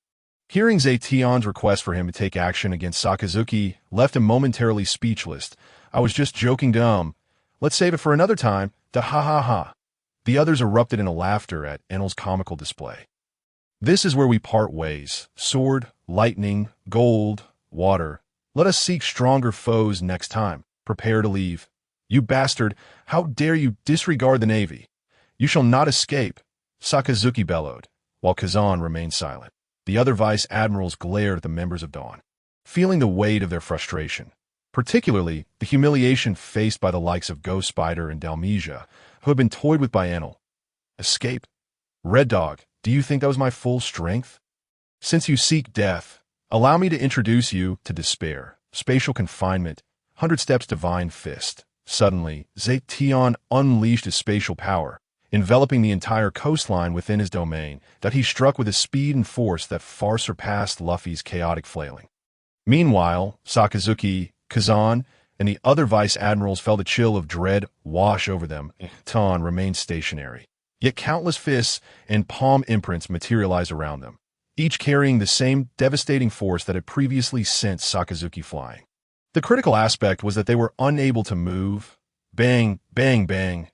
Speaker 1: Hearing Tian's request for him to take action against Sakazuki left him momentarily speechless. I was just joking, dumb. Let's save it for another time. Da ha ha ha. The others erupted into laughter at Enel's comical display. This is where we part ways. Sword, lightning, gold, water. Let us seek stronger foes next time. Prepare to leave. You bastard, how dare you disregard the Navy? You shall not escape, Sakazuki bellowed, while Kazan remained silent. The other vice admirals glared at the members of Dawn, feeling the weight of their frustration, particularly the humiliation faced by the likes of Ghost Spider and Dalmesia, who had been toyed with by Enel. Escape? Red Dog, do you think that was my full strength? Since you seek death, allow me to introduce you to despair, spatial confinement, 100 steps divine fist. Suddenly, Tian unleashed his spatial power, enveloping the entire coastline within his domain, that he struck with a speed and force that far surpassed Luffy's chaotic flailing. Meanwhile, Sakazuki, Kazan, and the other vice admirals felt a chill of dread wash over them. Tian remained stationary, yet countless fists and palm imprints materialized around them, each carrying the same devastating force that had previously sent Sakazuki flying. The critical aspect was that they were unable to move. Bang, bang, bang.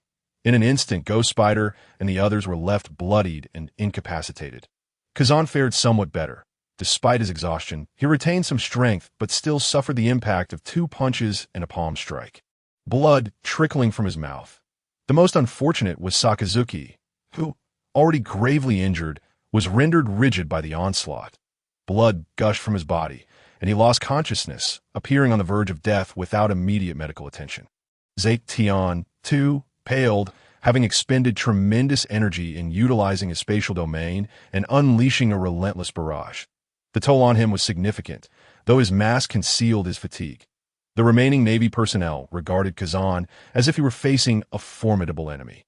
Speaker 1: In an instant, Ghost Spider and the others were left bloodied and incapacitated. Kazan fared somewhat better. Despite his exhaustion, he retained some strength but still suffered the impact of 2 punches and a palm strike, blood trickling from his mouth. The most unfortunate was Sakazuki, who, already gravely injured, was rendered rigid by the onslaught. Blood gushed from his body, and he lost consciousness, appearing on the verge of death without immediate medical attention. Tian, too, paled, having expended tremendous energy in utilizing his spatial domain and unleashing a relentless barrage. The toll on him was significant, though his mask concealed his fatigue. The remaining Navy personnel regarded Kazan as if he were facing a formidable enemy.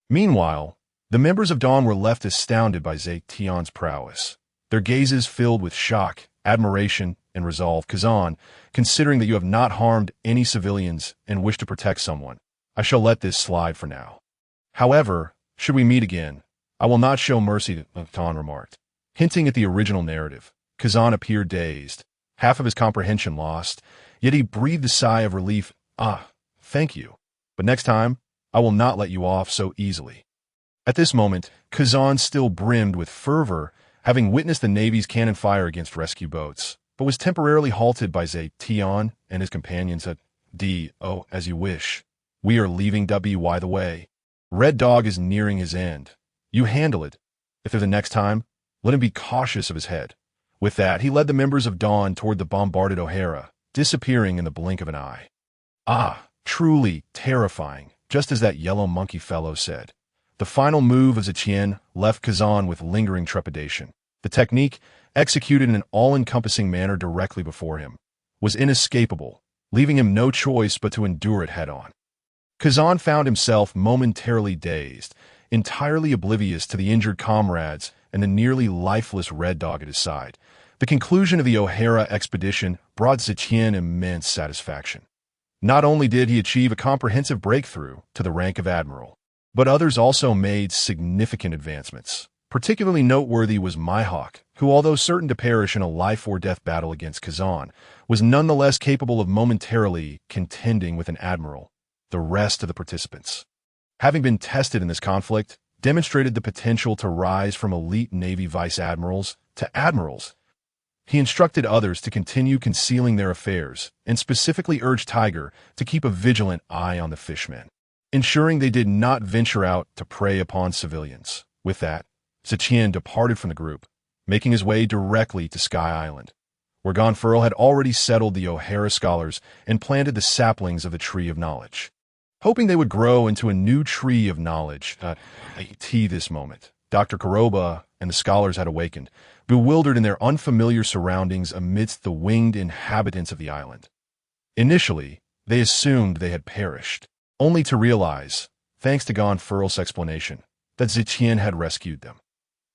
Speaker 1: Meanwhile, the members of Dawn were left astounded by Tian's prowess, their gazes filled with shock, admiration, and resolve. Kazan, considering that you have not harmed any civilians and wish to protect someone, I shall let this slide for now. However, should we meet again, I will not show mercy, Tian remarked. Hinting at the original narrative, Kazan appeared dazed, half of his comprehension lost, yet he breathed a sigh of relief. Thank you. But next time, I will not let you off so easily. At this moment, Kazan still brimmed with fervor, having witnessed the Navy's cannon fire against rescue boats, but was temporarily halted by Tian and his companions at as you wish. We are leaving WY the way. Red Dog is nearing his end. You handle it. If there's a next time, let him be cautious of his head. With that, he led the members of Dawn toward the bombarded O'Hara, disappearing in the blink of an eye. Truly terrifying, just as that yellow monkey fellow said. The final move of Tian left Kazan with lingering trepidation. The technique, executed in an all-encompassing manner directly before him, was inescapable, leaving him no choice but to endure it head-on. Kazan found himself momentarily dazed, entirely oblivious to the injured comrades and the nearly lifeless Red Dog at his side. The conclusion of the O'Hara expedition brought Tian immense satisfaction. Not only did he achieve a comprehensive breakthrough to the rank of admiral, but others also made significant advancements. Particularly noteworthy was Mihawk, who, although certain to perish in a life-or-death battle against Kazan, was nonetheless capable of momentarily contending with an admiral. The rest of the participants, having been tested in this conflict, demonstrated the potential to rise from elite Navy vice admirals to admirals. He instructed others to continue concealing their affairs and specifically urged Tiger to keep a vigilant eye on the fishmen, ensuring they did not venture out to prey upon civilians. With that, Tian departed from the group, making his way directly to Sky Island, where Gonfurl had already settled the O'Hara scholars and planted the saplings of the Tree of Knowledge, hoping they would grow into a new tree of knowledge. This moment, Dr. Kuroba and the scholars had awakened, bewildered in their unfamiliar surroundings amidst the winged inhabitants of the island. Initially, they assumed they had perished, only to realize, thanks to Gonfurl's explanation, that Tian had rescued them.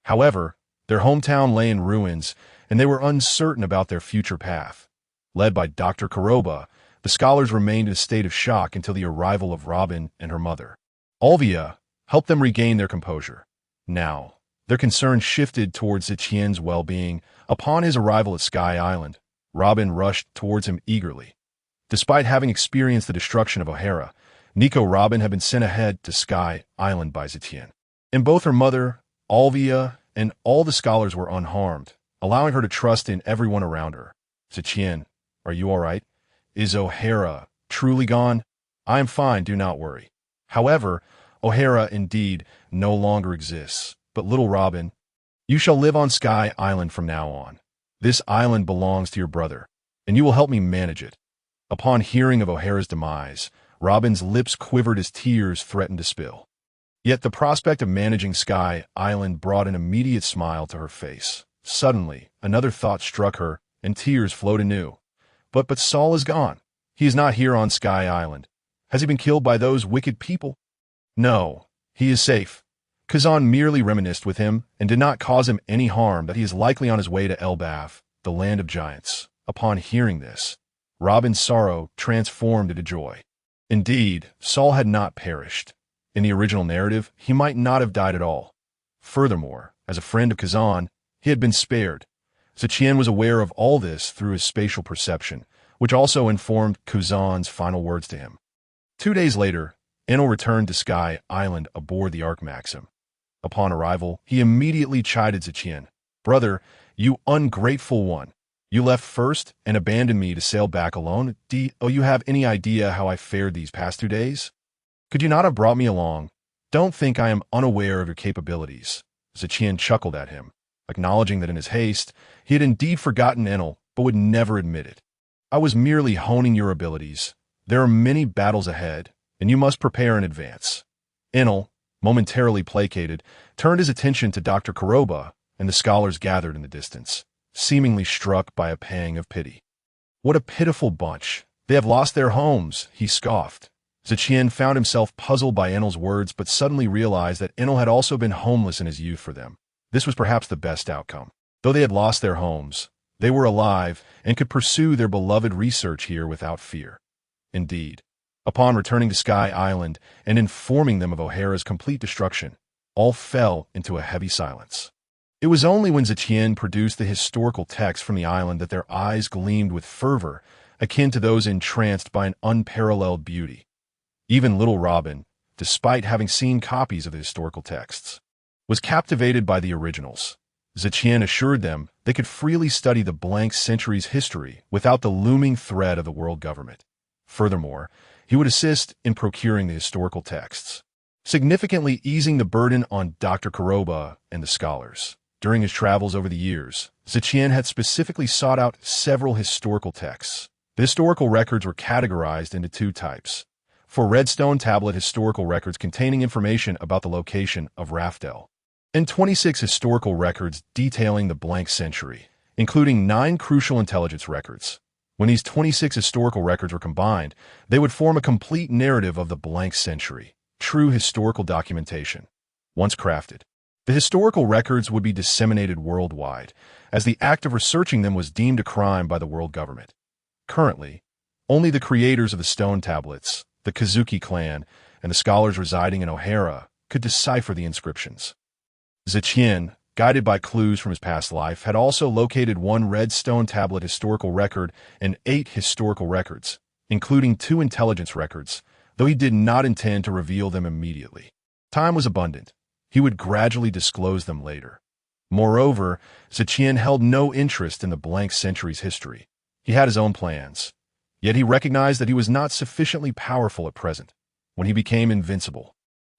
Speaker 1: However, their hometown lay in ruins, and they were uncertain about their future path. Led by Dr. Kuroba, The scholars remained in a state of shock until the arrival of Robin and her mother. Olvia helped them regain their composure. Now, their concern shifted towards Tian's well-being. Upon his arrival at Sky Island, Robin rushed towards him eagerly. Despite having experienced the destruction of O'Hara, Nico Robin had been sent ahead to Sky Island by Tian. And both her mother, Olvia, and all the scholars were unharmed, allowing her to trust in everyone around her. Tian, are you all right? Is O'Hara truly gone? I am fine, do not worry. However, O'Hara indeed no longer exists. But little Robin, you shall live on Sky Island from now on. This island belongs to your brother, and you will help me manage it. Upon hearing of O'Hara's demise, Robin's lips quivered as tears threatened to spill. Yet the prospect of managing Sky Island brought an immediate smile to her face. Suddenly, another thought struck her, and tears flowed anew. But Saul is gone. He is not here on Sky Island. Has he been killed by those wicked people? No, he is safe. Kazan merely reminisced with him and did not cause him any harm, that he is likely on his way to Elbaf, the land of giants. Upon hearing this, Robin's sorrow transformed into joy. Indeed, Saul had not perished. In the original narrative, he might not have died at all. Furthermore, as a friend of Kazan, he had been spared. Tian was aware of all this through his spatial perception, which also informed Kazan's final words to him. 2 days later, Enel returned to Sky Island aboard the Ark Maxim. Upon arrival, he immediately chided Tian. Brother, you ungrateful one. You left first and abandoned me to sail back alone. Do you have any idea how I fared these past 2 days? Could you not have brought me along? Don't think I am unaware of your capabilities. Tian chuckled at him, acknowledging that in his haste, he had indeed forgotten Enel, but would never admit it. I was merely honing your abilities. There are many battles ahead, and you must prepare in advance. Enel, momentarily placated, turned his attention to Dr. Kuroba, and the scholars gathered in the distance, seemingly struck by a pang of pity. What a pitiful bunch. They have lost their homes, he scoffed. Tian found himself puzzled by Enel's words, but suddenly realized that Enel had also been homeless in his youth for them. This was perhaps the best outcome. Though they had lost their homes, they were alive and could pursue their beloved research here without fear. Indeed, upon returning to Sky Island and informing them of O'Hara's complete destruction, all fell into a heavy silence. It was only when Tian produced the historical text from the island that their eyes gleamed with fervor, akin to those entranced by an unparalleled beauty. Even little Robin, despite having seen copies of the historical texts, was captivated by the originals. Tian assured them they could freely study the blank century's history without the looming threat of the world government. Furthermore, he would assist in procuring the historical texts, significantly easing the burden on Dr. Kuroba and the scholars. During his travels over the years, Tian had specifically sought out several historical texts. The historical records were categorized into 2 types. For Redstone Tablet historical records containing information about the location of Raftel, and 26 historical records detailing the blank century, including 9 crucial intelligence records. When these 26 historical records were combined, they would form a complete narrative of the blank century, true historical documentation. Once crafted, the historical records would be disseminated worldwide, as the act of researching them was deemed a crime by the world government. Currently, only the creators of the stone tablets, the Kazuki clan, and the scholars residing in O'Hara could decipher the inscriptions. Tian, guided by clues from his past life, had also located 1 red stone tablet historical record and 8 historical records, including 2 intelligence records, though he did not intend to reveal them immediately. Time was abundant. He would gradually disclose them later. Moreover, Tian held no interest in the blank century's history. He had his own plans. Yet he recognized that he was not sufficiently powerful at present. When he became invincible,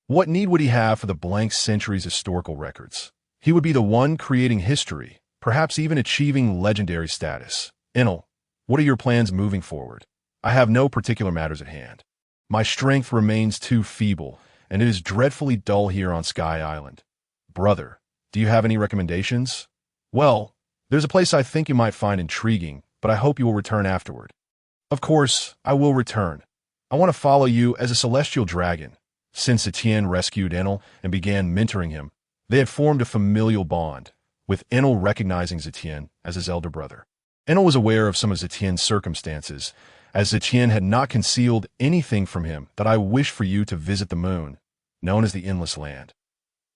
Speaker 1: what need would he have for the blank century's historical records? He would be the one creating history, perhaps even achieving legendary status. Enel, what are your plans moving forward? I have no particular matters at hand. My strength remains too feeble, and it is dreadfully dull here on Sky Island. Brother, do you have any recommendations? Well, there's a place I think you might find intriguing, but I hope you will return afterward. Of course, I will return. I want to follow you as a celestial dragon. Since Tian rescued Enel and began mentoring him, they had formed a familial bond, with Enel recognizing Tian as his elder brother. Enel was aware of some of Tian's circumstances, as Tian had not concealed anything from him, that I wish for you to visit the moon, known as the Endless Land.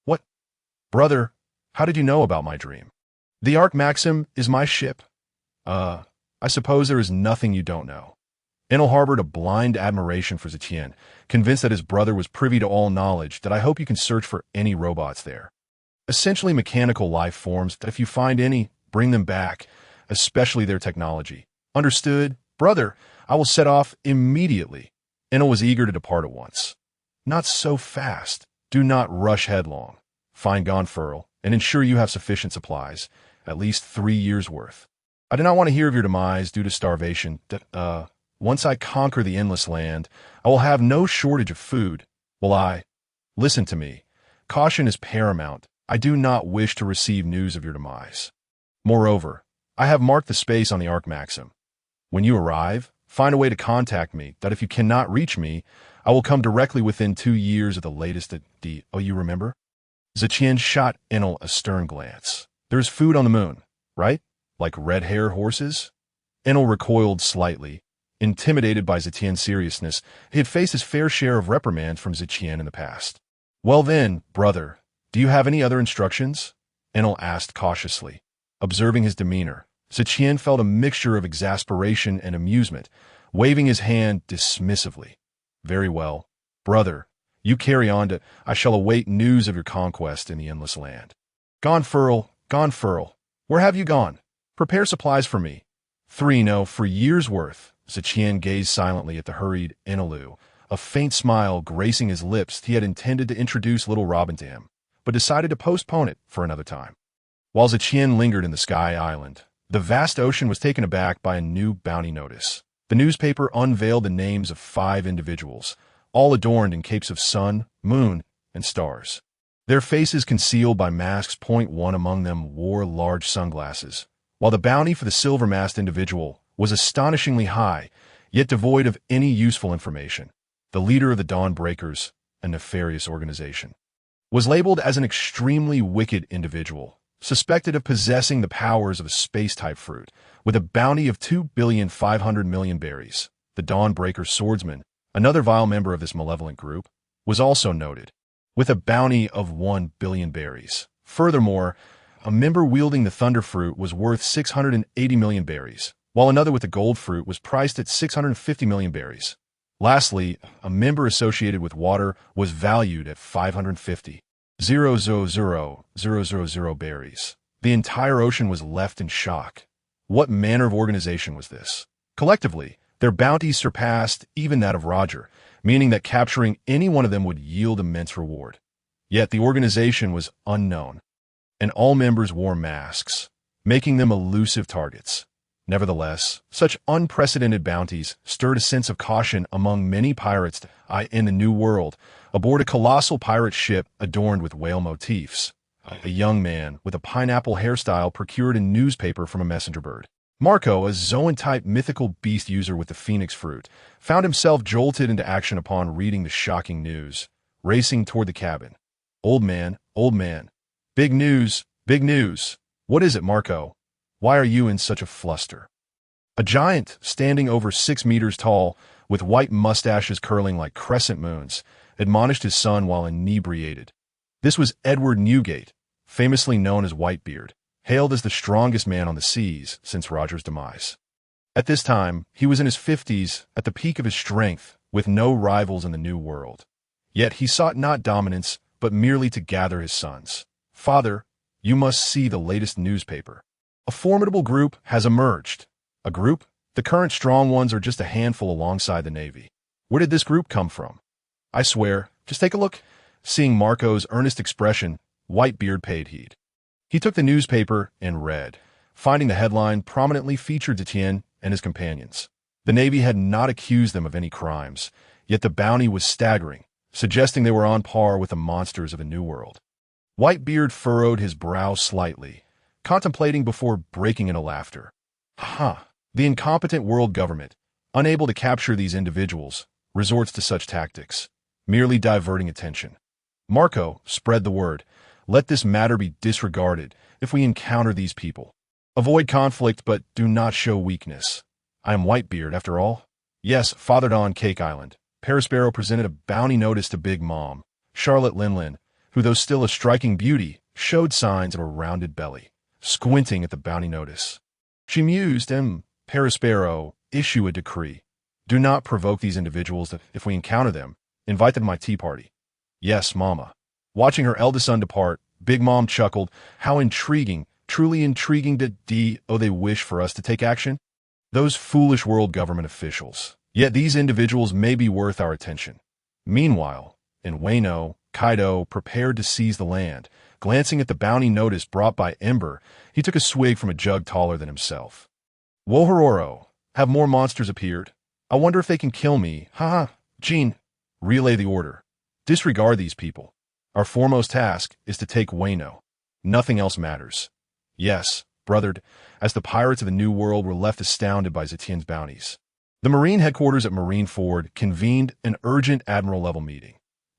Speaker 1: What? Brother, how did you know about my dream? The Ark Maxim is my ship. I suppose there is nothing you don't know. Enel harbored a blind admiration for Tian, convinced that his brother was privy to all knowledge. That I hope you can search for any robots there. Essentially mechanical life forms that if you find any, bring them back, especially their technology. Understood? Brother, I will set off immediately. Enel was eager to depart at once. Not so fast. Do not rush headlong. Find Gonfurl, and ensure you have sufficient supplies, at least 3 years' worth. I do not want to hear of your demise due to starvation. Once I conquer the Endless Land, I will have no shortage of food. Listen to me. Caution is paramount. I do not wish to receive news of your demise. Moreover, I have marked the space on the Ark Maxim. When you arrive, find a way to contact me, that if you cannot reach me, I will come directly within 2 years at the latest you remember? Tian shot Enel a stern glance. There's food on the moon, right? Like red-haired horses? Enel recoiled slightly. Intimidated by Tian's seriousness, he had faced his fair share of reprimands from Tian in the past. Well then, brother, do you have any other instructions? Enel asked cautiously. Observing his demeanor, Tian felt a mixture of exasperation and amusement, waving his hand dismissively. Very well, brother, you carry on I shall await news of your conquest in the Endless Land. Gonfurl, where have you gone? Prepare supplies for me. 3 years' worth. Tian gazed silently at the hurried Enelu, a faint smile gracing his lips. He had intended to introduce little Robin to him, but decided to postpone it for another time. While Tian lingered in the Sky Island, the vast ocean was taken aback by a new bounty notice. The newspaper unveiled the names of 5 individuals, all adorned in capes of sun, moon, and stars. Their faces concealed by masks. One among them wore large sunglasses, while the bounty for the silver-masked individual was astonishingly high, yet devoid of any useful information. The leader of the Dawnbreakers, a nefarious organization, was labeled as an extremely wicked individual, suspected of possessing the powers of a space-type fruit, with a bounty of 2,500,000,000 berries. The Dawnbreaker swordsman, another vile member of this malevolent group, was also noted, with a bounty of 1,000,000,000 berries. Furthermore, a member wielding the Thunder Fruit was worth 680,000,000 berries, while another with the Gold Fruit was priced at 650,000,000 berries. Lastly, a member associated with water was valued at 550,000,000 berries. The entire ocean was left in shock. What manner of organization was this? Collectively, their bounties surpassed even that of Roger, meaning that capturing any one of them would yield immense reward. Yet the organization was unknown, and all members wore masks, making them elusive targets. Nevertheless, such unprecedented bounties stirred a sense of caution among many pirates in the New World. Aboard a colossal pirate ship adorned with whale motifs, a young man with a pineapple hairstyle procured a newspaper from a messenger bird. Marco, a Zoan-type mythical beast user with the phoenix fruit, found himself jolted into action upon reading the shocking news, racing toward the cabin. Old man, big news, big news. What is it, Marco? Why are you in such a fluster? A giant, standing over 6 meters tall, with white mustaches curling like crescent moons, admonished his son while inebriated. This was Edward Newgate, famously known as Whitebeard, hailed as the strongest man on the seas since Roger's demise. At this time, he was in his 50s, at the peak of his strength, with no rivals in the New World. Yet he sought not dominance, but merely to gather his sons. Father, you must see the latest newspaper. A formidable group has emerged. A group? The current strong ones are just a handful alongside the Navy. Where did this group come from? I swear, just take a look. Seeing Marco's earnest expression, Whitebeard paid heed. He took the newspaper and read, finding the headline prominently featured Tian and his companions. The Navy had not accused them of any crimes, yet the bounty was staggering, suggesting they were on par with the monsters of the New World. Whitebeard furrowed his brow slightly, contemplating before breaking into laughter. The incompetent world government, unable to capture these individuals, resorts to such tactics, merely diverting attention. Marco, spread the word. Let this matter be disregarded if we encounter these people. Avoid conflict, but do not show weakness. I am Whitebeard, after all. Yes, fathered on Cake Island, Perospero presented a bounty notice to Big Mom, Charlotte Linlin, who, though still a striking beauty, showed signs of a rounded belly, squinting at the bounty notice. She mused, and Perospero, issue a decree. Do not provoke these individuals. If we encounter them, invite them to my tea party. Yes, Mama. Watching her eldest son depart, Big Mom chuckled. How intriguing, truly intriguing that they wish for us to take action? Those foolish world government officials. Yet these individuals may be worth our attention. Meanwhile, in Wano, Kaido prepared to seize the land. Glancing at the bounty notice brought by Ember, he took a swig from a jug taller than himself. Wohororo, have more monsters appeared? I wonder if they can kill me. Haha, Jean, relay the order. Disregard these people. Our foremost task is to take Wano. Nothing else matters. Yes, brothered, as the pirates of the New World were left astounded by Zetien's bounties. The Marine headquarters at Marineford convened an urgent admiral-level meeting.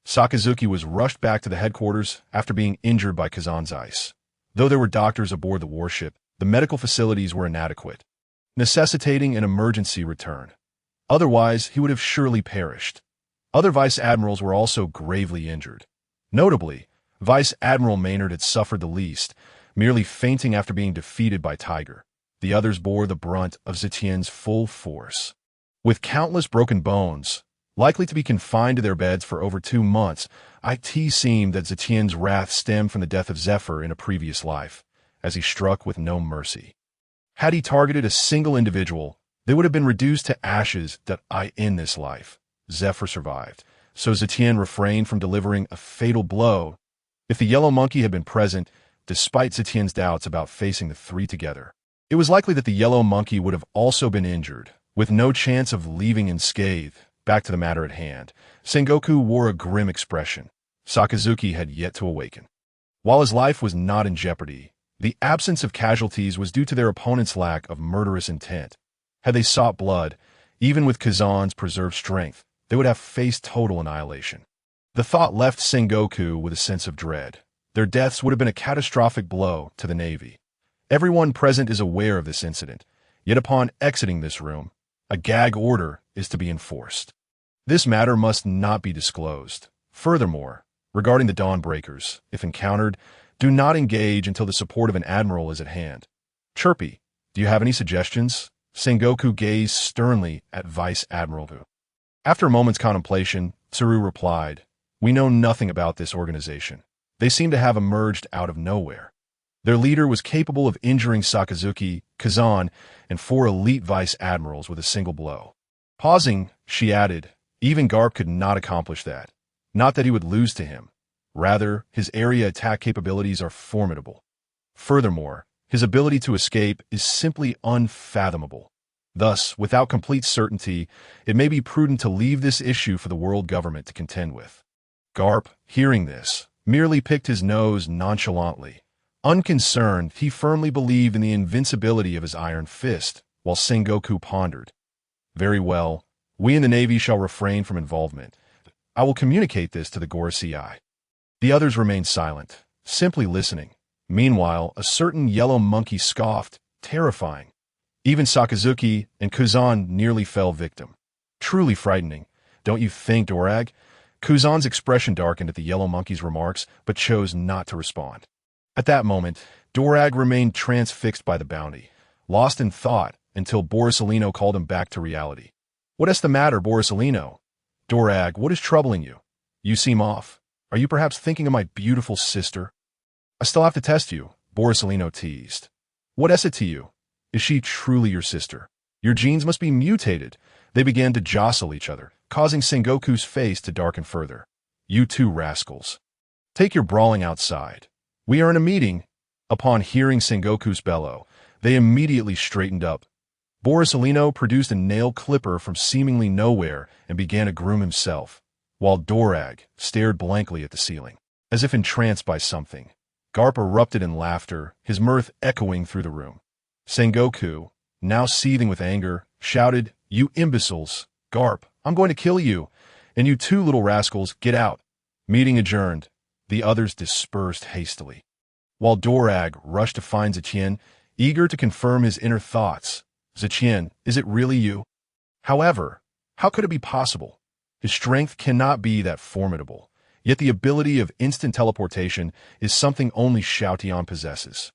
Speaker 1: Sakazuki was rushed back to the headquarters after being injured by Kazan's ice. Though there were doctors aboard the warship, the medical facilities were inadequate, necessitating an emergency return. Otherwise, he would have surely perished. Other vice admirals were also gravely injured. Notably, Vice Admiral Maynard had suffered the least, merely fainting after being defeated by Tiger. The others bore the brunt of Zetien's full force. With countless broken bones, likely to be confined to their beds for over 2 months, it seemed that Zetien's wrath stemmed from the death of Zephyr in a previous life, as he struck with no mercy. Had he targeted a single individual, they would have been reduced to ashes in this life. Zephyr survived, so Zetien refrained from delivering a fatal blow. If the yellow monkey had been present, despite Zetien's doubts about facing the three together, it was likely that the yellow monkey would have also been injured, with no chance of leaving unscathed. Back to the matter at hand, Sengoku wore a grim expression. Sakazuki had yet to awaken. While his life was not in jeopardy, the absence of casualties was due to their opponent's lack of murderous intent. Had they sought blood, even with Kazan's preserved strength, they would have faced total annihilation. The thought left Sengoku with a sense of dread. Their deaths would have been a catastrophic blow to the Navy. Everyone present is aware of this incident, yet upon exiting this room, a gag order is to be enforced. This matter must not be disclosed. Furthermore, regarding the Dawnbreakers, if encountered, do not engage until the support of an admiral is at hand. Chirpy, do you have any suggestions? Sengoku gazed sternly at Vice Admiral Vu. After a moment's contemplation, Tsuru replied, We know nothing about this organization. They seem to have emerged out of nowhere. Their leader was capable of injuring Sakazuki, Kazan, and 4 elite vice admirals with a single blow. Pausing, she added, even Garp could not accomplish that. Not that he would lose to him. Rather, his area attack capabilities are formidable. Furthermore, his ability to escape is simply unfathomable. Thus, without complete certainty, it may be prudent to leave this issue for the world government to contend with. Garp, hearing this, merely picked his nose nonchalantly. Unconcerned, he firmly believed in the invincibility of his iron fist, while Sengoku pondered. Very well, we in the Navy shall refrain from involvement. I will communicate this to the Gorosei. The others remained silent, simply listening. Meanwhile, a certain yellow monkey scoffed, terrifying. Even Sakazuki and Kuzan nearly fell victim. Truly frightening, don't you think, Dorag? Kuzan's expression darkened at the yellow monkey's remarks, but chose not to respond. At that moment, Dorag remained transfixed by the bounty, lost in thought until Borisolino called him back to reality. What is the matter, Borisolino? Dorag, what is troubling you? You seem off. Are you perhaps thinking of my beautiful sister? I still have to test you, Borisolino teased. What is it to you? Is she truly your sister? Your genes must be mutated. They began to jostle each other, causing Sengoku's face to darken further. You two rascals. Take your brawling outside. We are in a meeting. Upon hearing Sengoku's bellow, they immediately straightened up. Borisolino produced a nail clipper from seemingly nowhere and began to groom himself, while Dorag stared blankly at the ceiling, as if entranced by something. Garp erupted in laughter, his mirth echoing through the room. Sengoku, now seething with anger, shouted, You imbeciles! Garp, I'm going to kill you! And you two little rascals, get out! Meeting adjourned. The others dispersed hastily, while Dorag rushed to find Zetien, eager to confirm his inner thoughts. Zetien, is it really you? However, How could it be possible? His strength cannot be that formidable, yet the ability of instant teleportation is something only Tian possesses.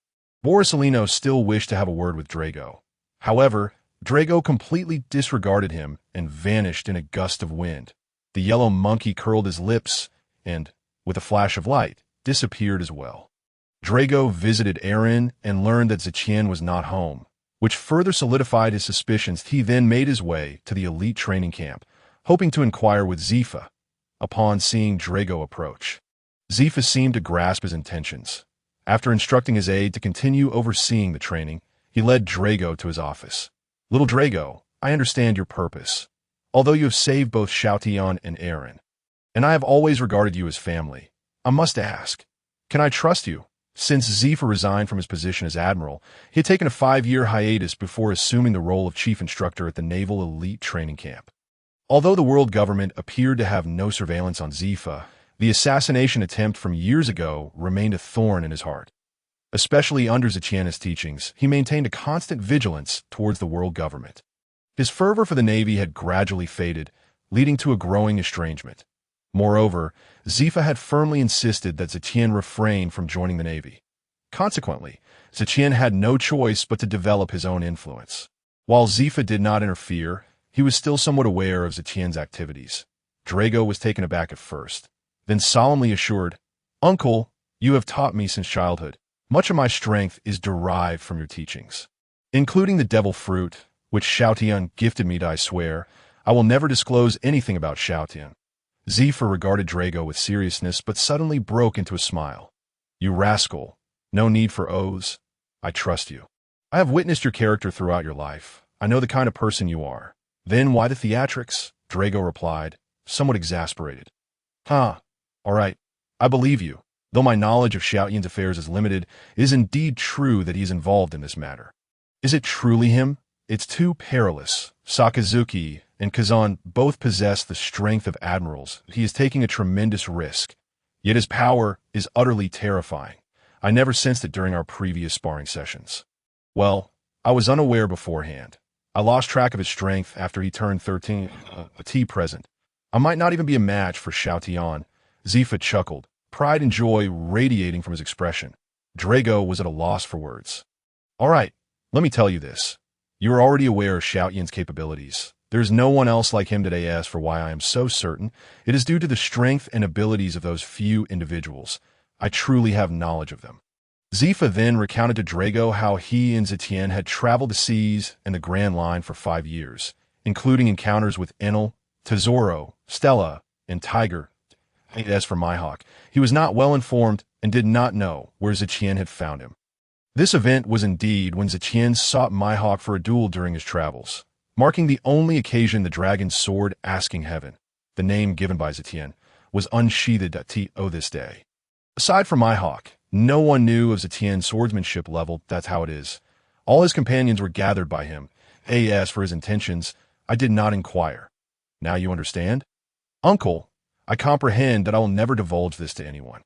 Speaker 1: Borsalino still wished to have a word with Drago. However, Drago completely disregarded him and vanished in a gust of wind. The yellow monkey curled his lips and, with a flash of light, disappeared as well. Drago visited Eren and learned that Tian was not home, which further solidified his suspicions. He then made his way to the elite training camp, hoping to inquire with Zepha. Upon seeing Drago approach, Zepha seemed to grasp his intentions. After instructing his aide to continue overseeing the training, he led Drago to his office. "Little Drago, I understand your purpose, although you have saved both Tian and Eren, and I have always regarded you as family. I must ask, can I trust you?" Since Zepha resigned from his position as admiral, he had taken a 5-year hiatus before assuming the role of chief instructor at the Naval Elite Training Camp. Although the world government appeared to have no surveillance on Zepha, the assassination attempt from years ago remained a thorn in his heart. Especially under Tian's teachings, he maintained a constant vigilance towards the world government. His fervor for the Navy had gradually faded, leading to a growing estrangement. Moreover, Zepha had firmly insisted that Tian refrain from joining the Navy. Consequently, Tian had no choice but to develop his own influence. While Zepha did not interfere, he was still somewhat aware of Tian's activities. Drago was taken aback at first, then solemnly assured, "Uncle, you have taught me since childhood. Much of my strength is derived from your teachings, including the devil fruit, which Tian gifted me. I swear, I will never disclose anything about Tian." Zepha regarded Drago with seriousness but suddenly broke into a smile. "You rascal, no need for oaths. I trust you. I have witnessed your character throughout your life. I know the kind of person you are." "Then why the theatrics?" Drago replied, somewhat exasperated. "All right, I believe you. Though my knowledge of Tian's affairs is limited, it is indeed true that he is involved in this matter." "Is it truly him? It's too perilous. Sakazuki and Kazan both possess the strength of admirals. He is taking a tremendous risk. Yet his power is utterly terrifying. I never sensed it during our previous sparring sessions." "Well, I was unaware beforehand. I lost track of his strength after he turned 13, a tea present. I might not even be a match for Tian." Zepha chuckled, pride and joy radiating from his expression. Drago was at a loss for words. "All right, let me tell you this. You are already aware of Tian's capabilities. There is no one else like him today. As for why I am so certain, it is due to the strength and abilities of those few individuals. I truly have knowledge of them." Zepha then recounted to Drago how he and Tian had traveled the seas and the Grand Line for 5 years, including encounters with Enel, Tesoro, Stella, and Tiger. As for Mihawk, he was not well informed and did not know where Tian had found him. This event was indeed when Tian sought Mihawk for a duel during his travels, marking the only occasion the dragon's sword asking heaven, the name given by Tian, was unsheathed at this day. Aside from Mihawk, no one knew of Tian's swordsmanship level. That's how it is. All his companions were gathered by him. As for his intentions, I did not inquire. Now you understand? "Uncle, I comprehend that I will never divulge this to anyone."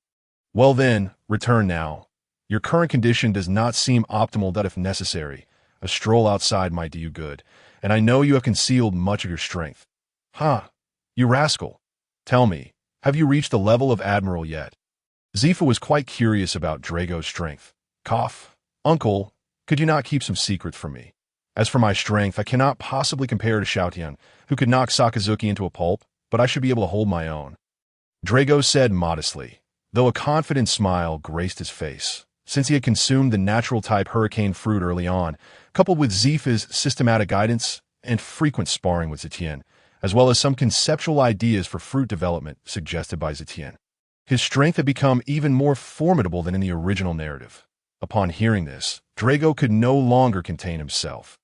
Speaker 1: "Well then, return now. Your current condition does not seem optimal. That if necessary, a stroll outside might do you good, and I know you have concealed much of your strength." You rascal. Tell me, have you reached the level of admiral yet?" Zepha was quite curious about Drago's strength. "Uncle, could you not keep some secret from me? As for my strength, I cannot possibly compare to Tian, who could knock Sakazuki into a pulp, but I should be able to hold my own." Drago said modestly, though a confident smile graced his face. Since he had consumed the natural type hurricane fruit early on, coupled with Zepha's systematic guidance and frequent sparring with Tian, as well as some conceptual ideas for fruit development suggested by Tian, his strength had become even more formidable than in the original narrative. Upon hearing this, Drago could no longer contain himself.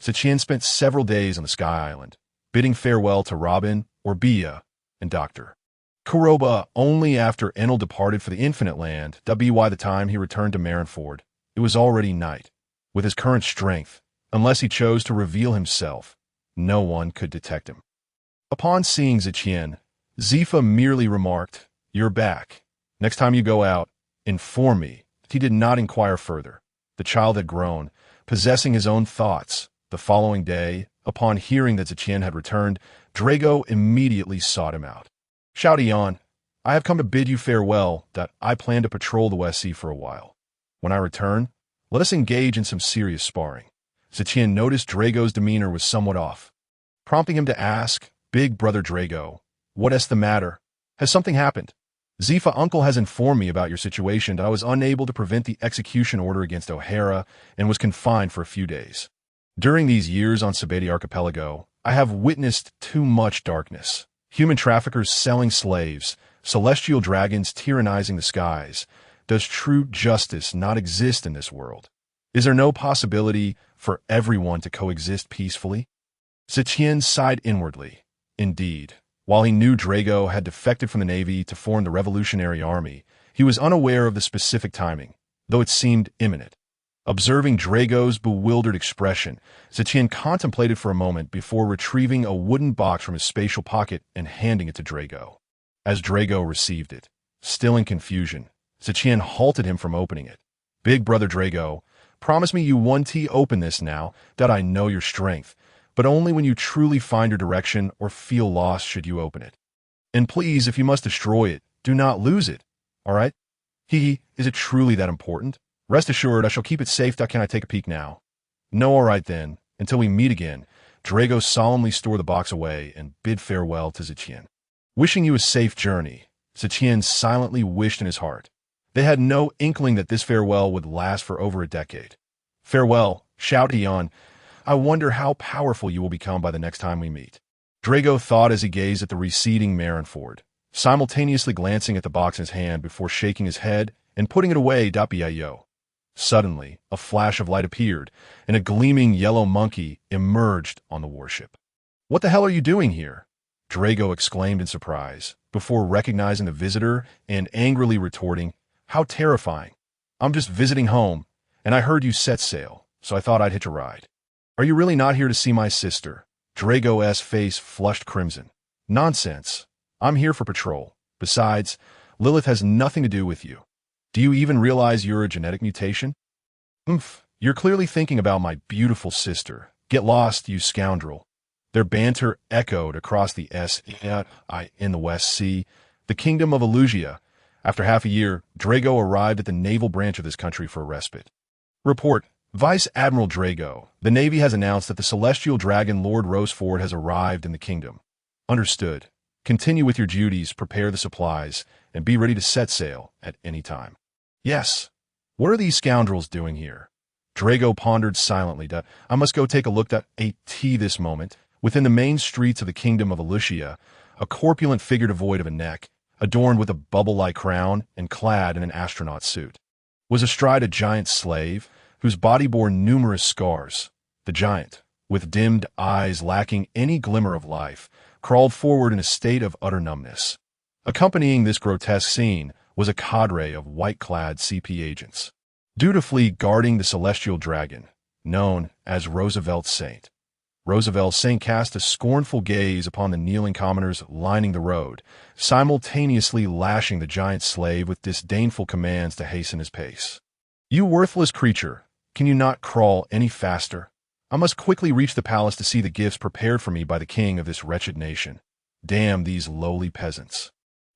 Speaker 1: Tian spent several days on the Sky Island, bidding farewell to Robin, Orbia, and Dr. Kuroba only after Enel departed for the Infinite Land. By the time he returned to Marineford, it was already night. With his current strength, unless he chose to reveal himself, no one could detect him. Upon seeing Tian, Zepha merely remarked, "You're back. Next time you go out, inform me." He did not inquire further. The child had grown, possessing his own thoughts. The following day, Upon hearing that Tian had returned, Drago immediately sought him out. "Shout Tian, I have come to bid you farewell, that I plan to patrol the West Sea for a while. When I return, let us engage in some serious sparring." Tian noticed Drago's demeanor was somewhat off, prompting him to ask, "Big brother Drago, what is the matter? Has something happened? Zepha uncle has informed me about your situation, that I was unable to prevent the execution order against O'Hara and was confined for a few days. During these years on Sabeti Archipelago, I have witnessed too much darkness. Human traffickers selling slaves, celestial dragons tyrannizing the skies. Does true justice not exist in this world? Is there no possibility for everyone to coexist peacefully?" Tian sighed inwardly. Indeed, while he knew Drago had defected from the Navy to form the Revolutionary Army, he was unaware of the specific timing, though it seemed imminent. Observing Drago's bewildered expression, Tian contemplated for a moment before retrieving a wooden box from his spatial pocket and handing it to Drago. As Drago received it, still in confusion, Tian halted him from opening it. "Big brother Drago, promise me you won't open this now that I know your strength, but only when you truly find your direction or feel lost should you open it. And please, if you must destroy it, do not lose it, all right? Is it truly that important? Rest assured, I shall keep it safe. Can I take a peek now?" "No, all right then. Until we meet again." Drago solemnly stored the box away and bid farewell to Tian. "Wishing you a safe journey," Tian silently wished in his heart. They had no inkling that this farewell would last for over a decade. "Farewell," shouted Tian. "I wonder how powerful you will become by the next time we meet." Drago thought as he gazed at the receding Marineford, simultaneously glancing at the box in his hand before shaking his head and putting it away. Bio. Suddenly, a flash of light appeared, and a gleaming yellow monkey emerged on the warship. "What the hell are you doing here?" Drago exclaimed in surprise, before recognizing the visitor and angrily retorting, "How terrifying. I'm just visiting home, and I heard you set sail, so I thought I'd hitch a ride." "Are you really not here to see my sister?" Drago's face flushed crimson. "Nonsense. I'm here for patrol. Besides, Lilith has nothing to do with you. Do you even realize you're a genetic mutation?" You're clearly thinking about my beautiful sister. Get lost, you scoundrel." Their banter echoed across the in the West Sea, the kingdom of Illusia. After half a year, Drago arrived at the naval branch of this country for a respite. "Report. Vice Admiral Drago, the Navy has announced that the celestial dragon Lord Roseford has arrived in the kingdom." "Understood. Continue with your duties, prepare the supplies, and be ready to set sail at any time." "Yes. What are these scoundrels doing here?" Drago pondered silently. "I must go take a look at this moment." Within the main streets of the kingdom of Illusia, a corpulent figure devoid of a neck, adorned with a bubble-like crown and clad in an astronaut suit, was astride a giant slave, whose body bore numerous scars. The giant, with dimmed eyes lacking any glimmer of life, crawled forward in a state of utter numbness. Accompanying this grotesque scene was a cadre of white-clad CP agents, dutifully guarding the celestial dragon, known as Roosevelt Saint. Roosevelt Saint cast a scornful gaze upon the kneeling commoners lining the road, simultaneously lashing the giant slave with disdainful commands to hasten his pace. "You worthless creature! Can you not crawl any faster? I must quickly reach the palace to see the gifts prepared for me by the king of this wretched nation. Damn these lowly peasants.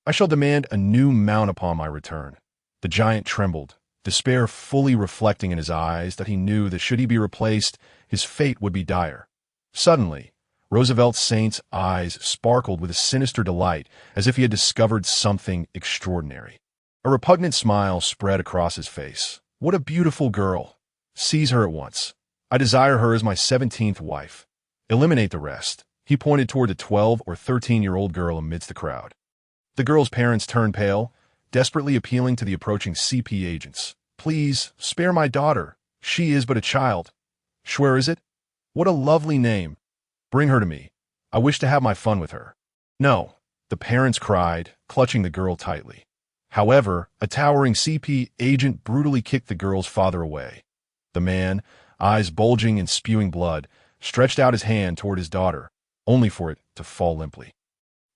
Speaker 1: I shall demand a new mount upon my return." The giant trembled, despair fully reflecting in his eyes that he knew that should he be replaced, his fate would be dire. Suddenly, Roosevelt Saint's eyes sparkled with a sinister delight, as if he had discovered something extraordinary. A repugnant smile spread across his face. "What a beautiful girl! Seize her at once. I desire her as my 17th wife. Eliminate the rest." He pointed toward the 12 or 13-year-old girl amidst the crowd. The girl's parents turned pale, desperately appealing to the approaching CP agents. "Please, spare my daughter. She is but a child." "Schwer is it? What a lovely name. Bring her to me. I wish to have my fun with her." "No," the parents cried, clutching the girl tightly. However, a towering CP agent brutally kicked the girl's father away. The man, eyes bulging and spewing blood, stretched out his hand toward his daughter, only for it to fall limply.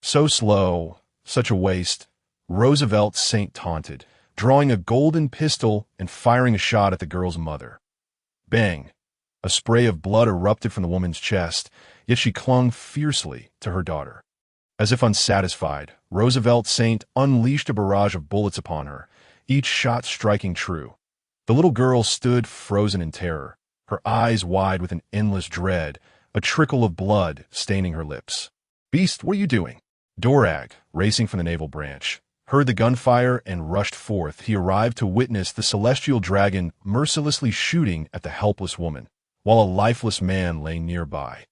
Speaker 1: "So slow, such a waste," Roosevelt Saint taunted, drawing a golden pistol and firing a shot at the girl's mother. Bang! A spray of blood erupted from the woman's chest, yet she clung fiercely to her daughter. As if unsatisfied, Roosevelt Saint unleashed a barrage of bullets upon her, each shot striking true. The little girl stood frozen in terror, her eyes wide with an endless dread, a trickle of blood staining her lips. "Beast, what are you doing?" Dorag, racing from the naval branch, heard the gunfire and rushed forth. He arrived to witness the celestial dragon mercilessly shooting at the helpless woman, while a lifeless man lay nearby,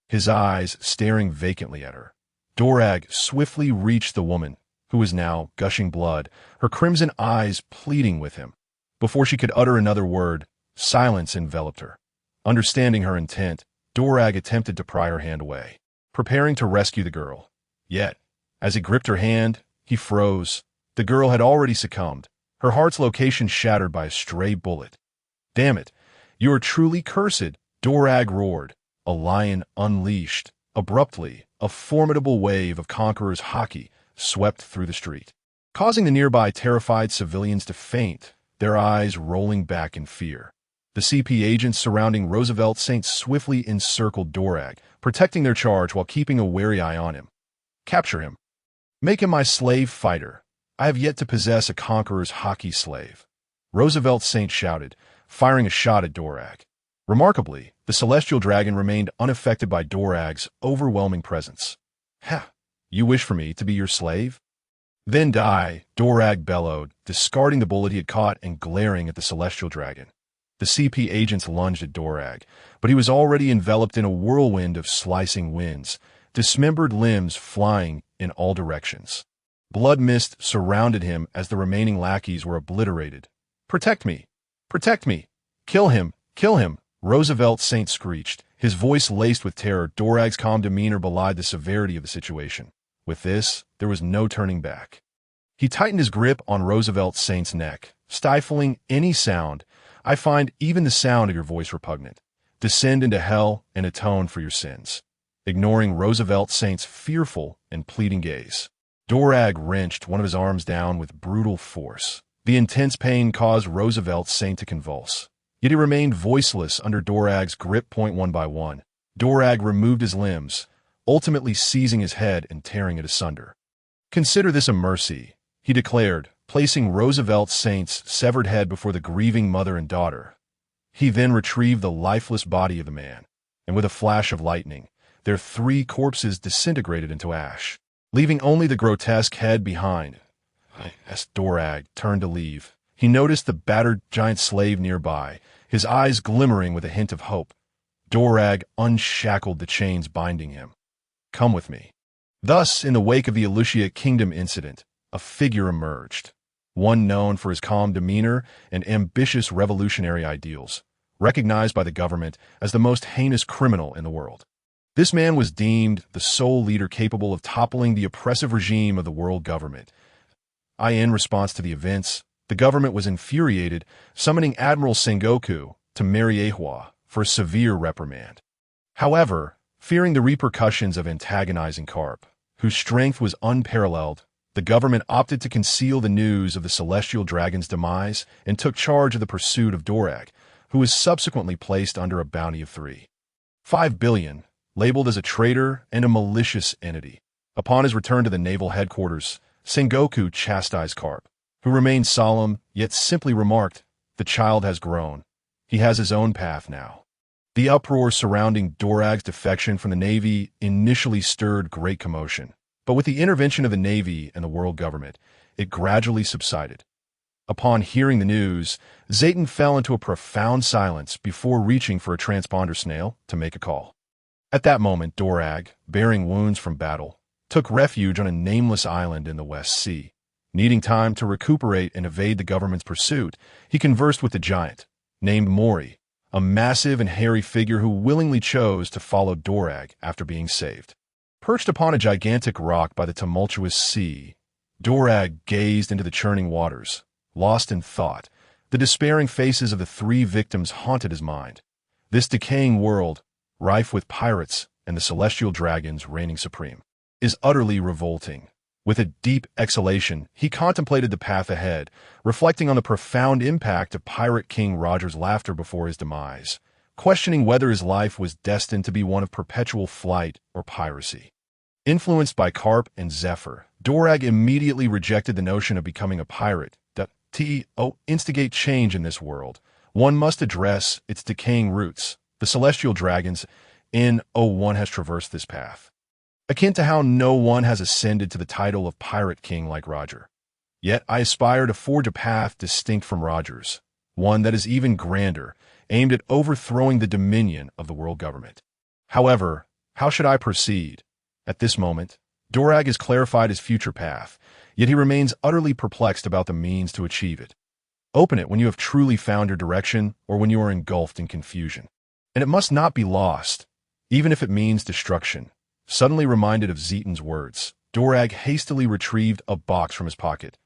Speaker 1: his eyes staring vacantly at her. Dorag swiftly reached the woman, who was now gushing blood, her crimson eyes pleading with him. Before she could utter another word, silence enveloped her. Understanding her intent, Dorag attempted to pry her hand away, preparing to rescue the girl. Yet, as he gripped her hand, he froze. The girl had already succumbed, her heart's location shattered by a stray bullet. "Damn it! You are truly cursed!" Dorag roared, a lion unleashed. Abruptly, a formidable wave of conqueror's haki swept through the street, causing the nearby terrified civilians to faint, their eyes rolling back in fear. The CP agents surrounding Roosevelt Saint swiftly encircled Dorag, protecting their charge while keeping a wary eye on him. "Capture him. Make him my slave fighter. I have yet to possess a conqueror's haki slave," Roosevelt Saint shouted, firing a shot at Dorag. Remarkably, the celestial dragon remained unaffected by Dorag's overwhelming presence. "Ha! You wish for me to be your slave? Then die," Dorag bellowed, discarding the bullet he had caught and glaring at the celestial dragon. The CP agents lunged at Dorag, but he was already enveloped in a whirlwind of slicing winds, dismembered limbs flying in all directions. Blood mist surrounded him as the remaining lackeys were obliterated. "Protect me! Protect me! Kill him! Kill him!" Roosevelt Saint screeched, his voice laced with terror. Dorag's calm demeanor belied the severity of the situation. With this, there was no turning back. He tightened his grip on Roosevelt Saint's neck, stifling any sound. "I find even the sound of your voice repugnant. Descend into hell and atone for your sins." Ignoring Roosevelt Saint's fearful and pleading gaze, Dorag wrenched one of his arms down with brutal force. The intense pain caused Roosevelt Saint to convulse. Yet he remained voiceless under Dorag's grip. One by one, Dorag removed his limbs, ultimately seizing his head and tearing it asunder. "Consider this a mercy," he declared, placing Roosevelt Saint's severed head before the grieving mother and daughter. He then retrieved the lifeless body of the man, and with a flash of lightning, their 3 corpses disintegrated into ash, leaving only the grotesque head behind. As Dorag turned to leave, he noticed the battered giant slave nearby, his eyes glimmering with a hint of hope. Dorag unshackled the chains binding him. "Come with me." Thus, in the wake of the Aleutian Kingdom incident, a figure emerged, one known for his calm demeanor and ambitious revolutionary ideals, recognized by the government as the most heinous criminal in the world. This man was deemed the sole leader capable of toppling the oppressive regime of the world government. In response to the events, the government was infuriated, summoning Admiral Sengoku to Mariewa for a severe reprimand. However, fearing the repercussions of antagonizing Carp, whose strength was unparalleled, the government opted to conceal the news of the celestial dragon's demise and took charge of the pursuit of Dorag, who was subsequently placed under a bounty of 3.5 billion, labeled as a traitor and a malicious entity. Upon his return to the naval headquarters, Sengoku chastised Carp, who remained solemn, yet simply remarked, "The child has grown. He has his own path now." The uproar surrounding Dorag's defection from the Navy initially stirred great commotion, but with the intervention of the Navy and the world government, it gradually subsided. Upon hearing the news, Zayton fell into a profound silence before reaching for a transponder snail to make a call. At that moment, Dorag, bearing wounds from battle, took refuge on a nameless island in the West Sea. Needing time to recuperate and evade the government's pursuit, he conversed with the giant, named Mori, a massive and hairy figure who willingly chose to follow Dorag after being saved. Perched upon a gigantic rock by the tumultuous sea, Dorag gazed into the churning waters. Lost in thought, the despairing faces of the 3 victims haunted his mind. This decaying world, rife with pirates and the celestial dragons reigning supreme, is utterly revolting. With a deep exhalation, he contemplated the path ahead, reflecting on the profound impact of Pirate King Roger's laughter before his demise. questioning whether his life was destined to be one of perpetual flight or piracy. Influenced by Carp and Zephyr, Dorag immediately rejected the notion of becoming a pirate. To instigate change in this world, one must address its decaying roots. The celestial dragons in one has traversed this path, akin to how no one has ascended to the title of Pirate King like Roger. Yet I aspire to forge a path distinct from Roger's, one that is even grander, aimed at overthrowing the dominion of the world government. However, how should I proceed? At this moment, Dorag has clarified his future path, yet he remains utterly perplexed about the means to achieve it. Open it when you have truly found your direction or when you are engulfed in confusion. And it must not be lost, even if it means destruction. Suddenly reminded of Zetan's words, Dorag hastily retrieved a box from his pocket.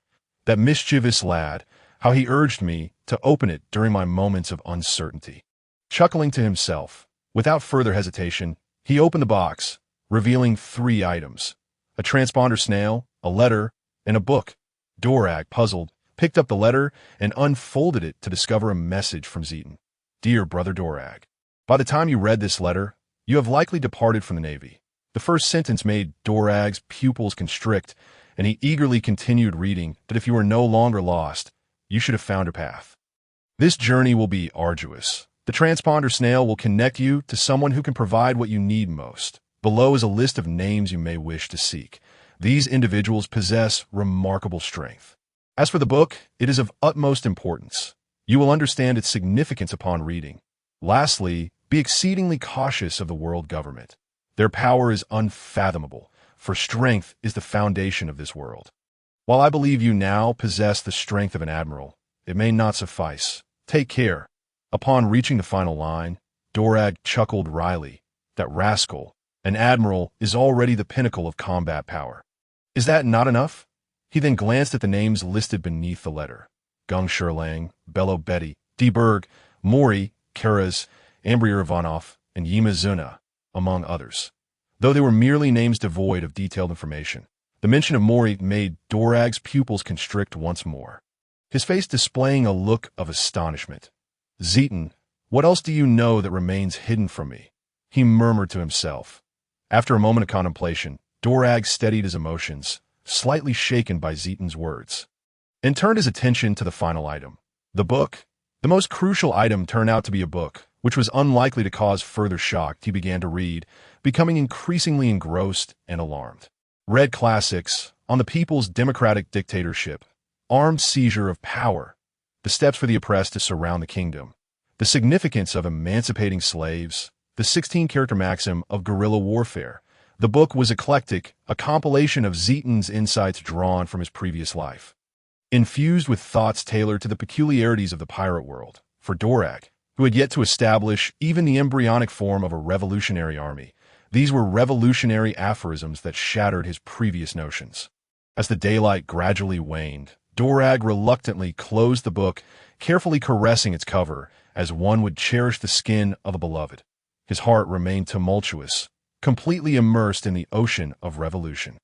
Speaker 1: That mischievous lad, how he urged me to open it during my moments of uncertainty. Chuckling to himself, without further hesitation, he opened the box, revealing 3 items: a transponder snail, a letter, and a book. Dorag, puzzled, picked up the letter and unfolded it to discover a message from Zetan. Dear Brother Dorag, by the time you read this letter, you have likely departed from the Navy. The first sentence made Dorag's pupils constrict, and he eagerly continued reading that if you are no longer lost, you should have found a path. This journey will be arduous. The transponder snail will connect you to someone who can provide what you need most. Below is a list of names you may wish to seek. These individuals possess remarkable strength. As for the book, it is of utmost importance. You will understand its significance upon reading. Lastly, be exceedingly cautious of the world government. Their power is unfathomable, for strength is the foundation of this world. While I believe you now possess the strength of an admiral, it may not suffice. Take care. Upon reaching the final line, Dorag chuckled wryly. That rascal, an admiral, is already the pinnacle of combat power. Is that not enough? He then glanced at the names listed beneath the letter. Gung Sherlang, Bello Betty, D. Berg, Mori, Karas, Ambrier Ivanov, and Yimazuna, among others. Though they were merely names devoid of detailed information, the mention of Mori made Dorag's pupils constrict once more, his face displaying a look of astonishment. Zetan, what else do you know that remains hidden from me? He murmured to himself. After a moment of contemplation, Dorag steadied his emotions, slightly shaken by Zetan's words, and turned his attention to the final item, the book. The most crucial item turned out to be a book, which was unlikely to cause further shock. He began to read, becoming increasingly engrossed and alarmed. Read classics on the people's democratic dictatorship, armed seizure of power, the steps for the oppressed to surround the kingdom, the significance of emancipating slaves, the 16-character maxim of guerrilla warfare. The book was eclectic, a compilation of Zetan's insights drawn from his previous life, infused with thoughts tailored to the peculiarities of the pirate world. For Dorag, who had yet to establish even the embryonic form of a revolutionary army, these were revolutionary aphorisms that shattered his previous notions. As the daylight gradually waned, Dorag reluctantly closed the book, carefully caressing its cover as one would cherish the skin of a beloved. His heart remained tumultuous, completely immersed in the ocean of revolution.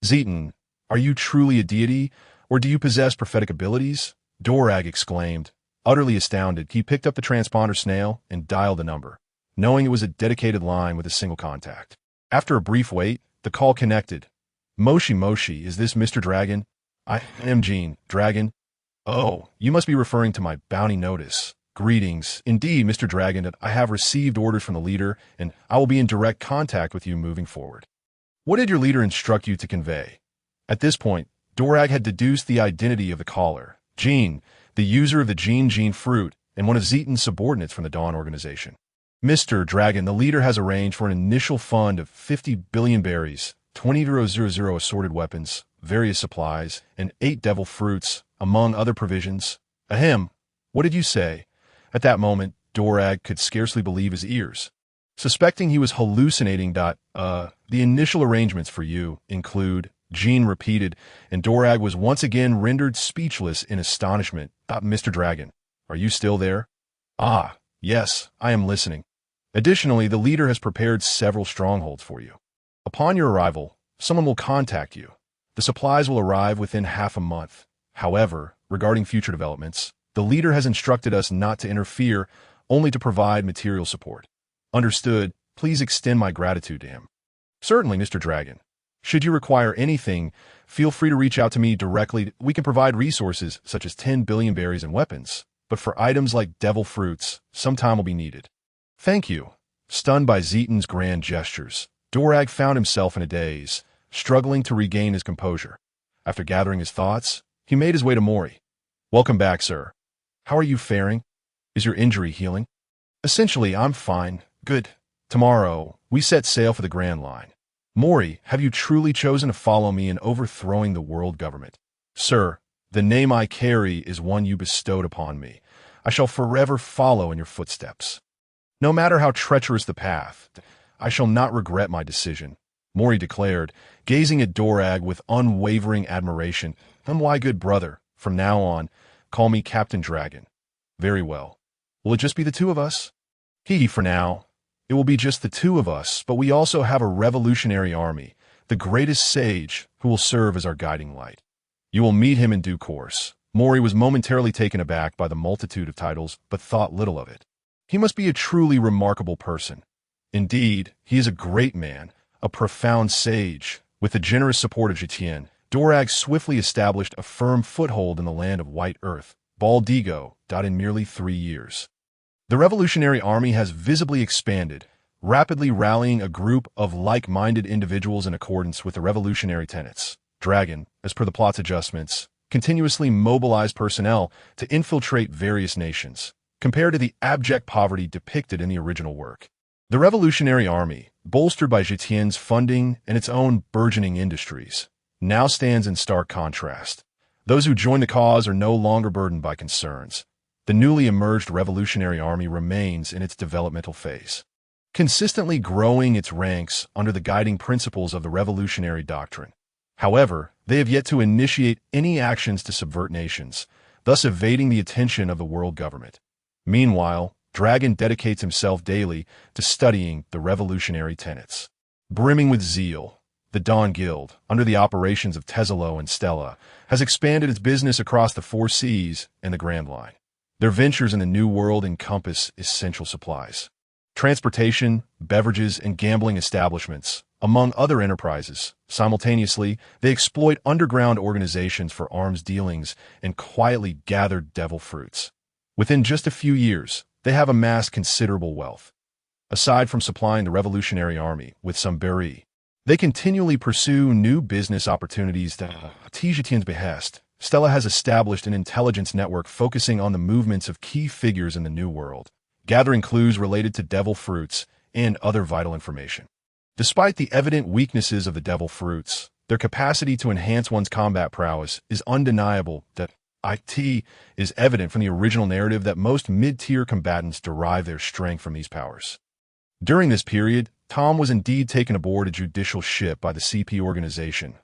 Speaker 1: Zetan, are you truly a deity, or do you possess prophetic abilities? Dorag exclaimed. Utterly astounded, he picked up the transponder snail and dialed the number, knowing it was a dedicated line with a single contact. After a brief wait, the call connected. Moshi Moshi, is this Mr. Dragon? I am Gene, Dragon. Oh, you must be referring to my bounty notice. Greetings. Indeed, Mr. Dragon, I have received orders from the leader, and I will be in direct contact with you moving forward. What did your leader instruct you to convey? At this point, Dorag had deduced the identity of the caller, Gene, the user of the Gene fruit, and one of Zetan's subordinates from the Dawn organization. Mr. Dragon, the leader has arranged for an initial fund of 50 billion berries, 20,000 assorted weapons, various supplies, and 8 devil fruits, among other provisions. Ahem, what did you say? At that moment, Dorag could scarcely believe his ears. Suspecting he was hallucinating, the initial arrangements for you include, Gene repeated, and Dorag was once again rendered speechless in astonishment. Mr. Dragon, are you still there? Ah, yes, I am listening. Additionally, the leader has prepared several strongholds for you. Upon your arrival, someone will contact you. The supplies will arrive within half a month. However, regarding future developments, the leader has instructed us not to interfere only to provide material support. Understood. Please extend my gratitude to him. Certainly, Mr. Dragon. Should you require anything, feel free to reach out to me directly. We can provide resources such as 10 billion berries and weapons, but for items like devil fruits, some time will be needed. Thank you. Stunned by Zetan's grand gestures, Dorag found himself in a daze, struggling to regain his composure. After gathering his thoughts, he made his way to Mori. Welcome back, sir. How are you faring? Is your injury healing? Essentially, I'm fine. Good. Tomorrow, we set sail for the Grand Line. Mori, have you truly chosen to follow me in overthrowing the world government? Sir, the name I carry is one you bestowed upon me. I shall forever follow in your footsteps. No matter how treacherous the path, I shall not regret my decision, Mori declared, gazing at Dorag with unwavering admiration. My good brother, from now on, call me Captain Dragon. Very well. Will it just be the two of us? For now. It will be just the two of us, but we also have a revolutionary army, the greatest sage, who will serve as our guiding light. You will meet him in due course. Mori was momentarily taken aback by the multitude of titles, but thought little of it. He must be a truly remarkable person. Indeed, he is a great man, a profound sage. With the generous support of Tian, Dorag swiftly established a firm foothold in the land of White Earth, Baldigo, in merely 3 years. The revolutionary army has visibly expanded, rapidly rallying a group of like-minded individuals in accordance with the revolutionary tenets. Dragon, as per the plot's adjustments, continuously mobilized personnel to infiltrate various nations, compared to the abject poverty depicted in the original work. The revolutionary army, bolstered by Tian's funding and its own burgeoning industries, now stands in stark contrast. Those who join the cause are no longer burdened by concerns. The newly emerged revolutionary army remains in its developmental phase, consistently growing its ranks under the guiding principles of the revolutionary doctrine. However, they have yet to initiate any actions to subvert nations, thus evading the attention of the world government. Meanwhile, Dragon dedicates himself daily to studying the revolutionary tenets. Brimming with zeal, the Dawn Guild, under the operations of Tesalo and Stella, has expanded its business across the 4 seas and the Grand Line. Their ventures in the New World encompass essential supplies, transportation, beverages, and gambling establishments, among other enterprises. Simultaneously, they exploit underground organizations for arms dealings and quietly gather devil fruits. Within just a few years, they have amassed considerable wealth. Aside from supplying the revolutionary army with some berry, they continually pursue new business opportunities at Tian's behest. Stella has established an intelligence network focusing on the movements of key figures in the New World, gathering clues related to devil fruits and other vital information. Despite the evident weaknesses of the devil fruits, their capacity to enhance one's combat prowess is undeniable. That it is evident from the original narrative that most mid-tier combatants derive their strength from these powers. During this period, Tom was indeed taken aboard a judicial ship by the CP organization.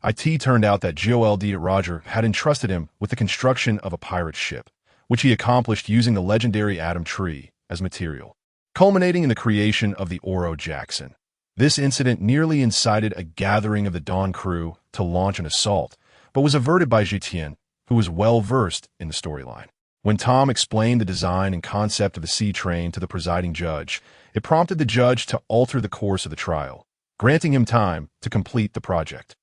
Speaker 1: It turned out that Gold Roger had entrusted him with the construction of a pirate ship, which he accomplished using the legendary Atom Tree as material, culminating in the creation of the Oro Jackson. This incident nearly incited a gathering of the Dawn crew to launch an assault, but was averted by Tian, who was well-versed in the storyline. When Tom explained the design and concept of the sea train to the presiding judge, it prompted the judge to alter the course of the trial, granting him time to complete the project.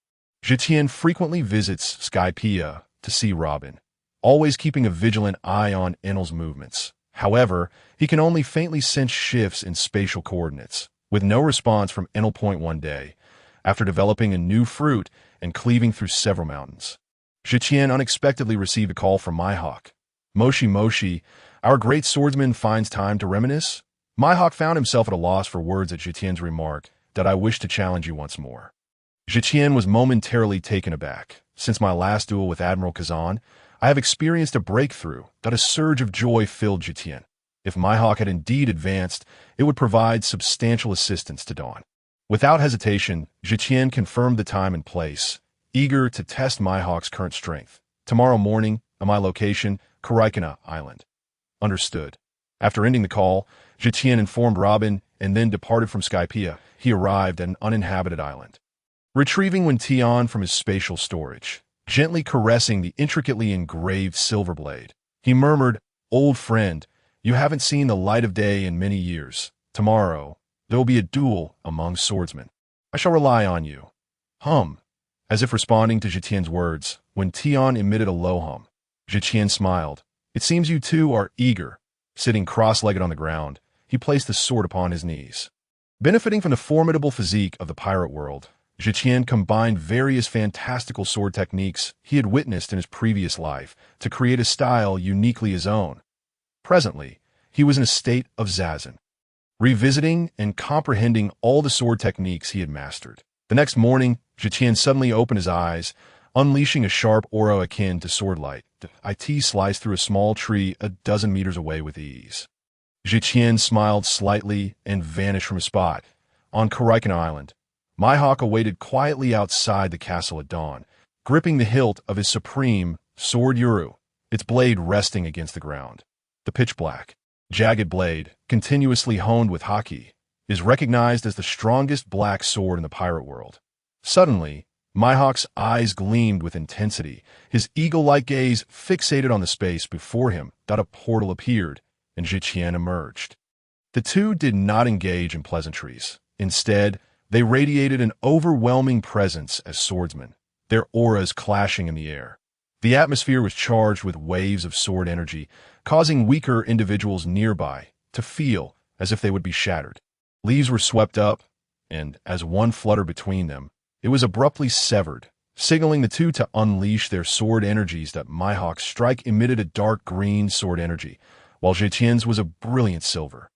Speaker 1: Tian frequently visits Skypiea to see Robin, always keeping a vigilant eye on Enel's movements. However, he can only faintly sense shifts in spatial coordinates, with no response from Enel Point one day, after developing a new fruit and cleaving through several mountains. Tian unexpectedly received a call from Mihawk. Moshi, our great swordsman finds time to reminisce? Mihawk found himself at a loss for words at Tian's remark that I wish to challenge you once more. Tian was momentarily taken aback. Since my last duel with Admiral Kazan, I have experienced a breakthrough that a surge of joy filled Tian. If Mihawk had indeed advanced, it would provide substantial assistance to Dawn. Without hesitation, Tian confirmed the time and place, eager to test Mihawk's current strength. Tomorrow morning, at my location, Karaikana Island. Understood. After ending the call, Tian informed Robin and then departed from Skypiea. He arrived at an uninhabited island. Retrieving Tian from his spatial storage, gently caressing the intricately engraved silver blade, he murmured, "Old friend, You haven't seen the light of day in many years. Tomorrow, there will be a duel among swordsmen. I shall rely on you. Hum. As if responding to Zetian's words, when Tian emitted a low hum, Zetian smiled. It seems you two are eager. Sitting cross-legged on the ground, he placed the sword upon his knees. Benefiting from the formidable physique of the pirate world, Zetian combined various fantastical sword techniques he had witnessed in his previous life to create a style uniquely his own. Presently, he was in a state of zazen, revisiting and comprehending all the sword techniques he had mastered. The next morning, Zetian suddenly opened his eyes, unleashing a sharp aura akin to swordlight. It sliced through a small tree a dozen meters away with ease. Zetian smiled slightly and vanished from his spot. On Karaikan Island, Mihawk awaited quietly outside the castle at dawn, gripping the hilt of his supreme sword Yuru, its blade resting against the ground. The pitch-black, jagged blade, continuously honed with haki, is recognized as the strongest black sword in the pirate world. Suddenly, Mihawk's eyes gleamed with intensity, his eagle-like gaze fixated on the space before him. A portal appeared, and Zetian emerged. The two did not engage in pleasantries. Instead, they radiated an overwhelming presence as swordsmen, their auras clashing in the air. The atmosphere was charged with waves of sword energy, causing weaker individuals nearby to feel as if they would be shattered. Leaves were swept up, and as one fluttered between them, it was abruptly severed, signaling the two to unleash their sword energies. That Mihawk's strike emitted a dark green sword energy, while Zetian's was a brilliant silver.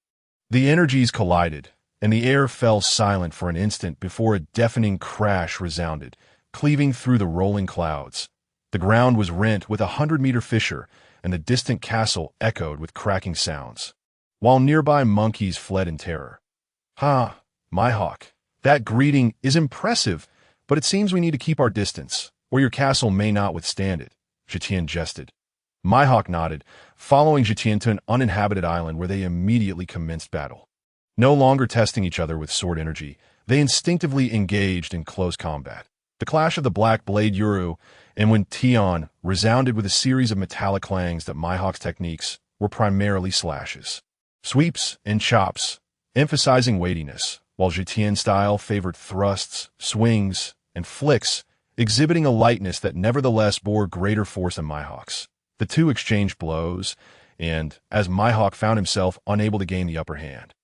Speaker 1: The energies collided, and the air fell silent for an instant before a deafening crash resounded, cleaving through the rolling clouds. The ground was rent with 100-meter fissure, and the distant castle echoed with cracking sounds, while nearby monkeys fled in terror. Ha, Mihawk, that greeting is impressive, but it seems we need to keep our distance, or your castle may not withstand it, Zetian jested. Mihawk nodded, following Zetian to an uninhabited island where they immediately commenced battle. No longer testing each other with sword energy, they instinctively engaged in close combat. The clash of the black blade Yuru and when Tian resounded with a series of metallic clangs. That Mihawk's techniques were primarily slashes, sweeps, and chops, emphasizing weightiness, while Zetian's style favored thrusts, swings, and flicks, exhibiting a lightness that nevertheless bore greater force than Mihawk's. The two exchanged blows, and, as Mihawk found himself unable to gain the upper hand,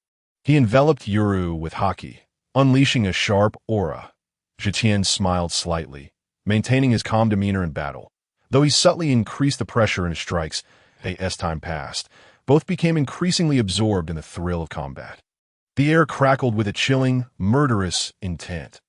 Speaker 1: he enveloped Yuru with haki, unleashing a sharp aura. Zetian smiled slightly, maintaining his calm demeanor in battle. Though he subtly increased the pressure in his strikes, as time passed, both became increasingly absorbed in the thrill of combat. The air crackled with a chilling, murderous intent.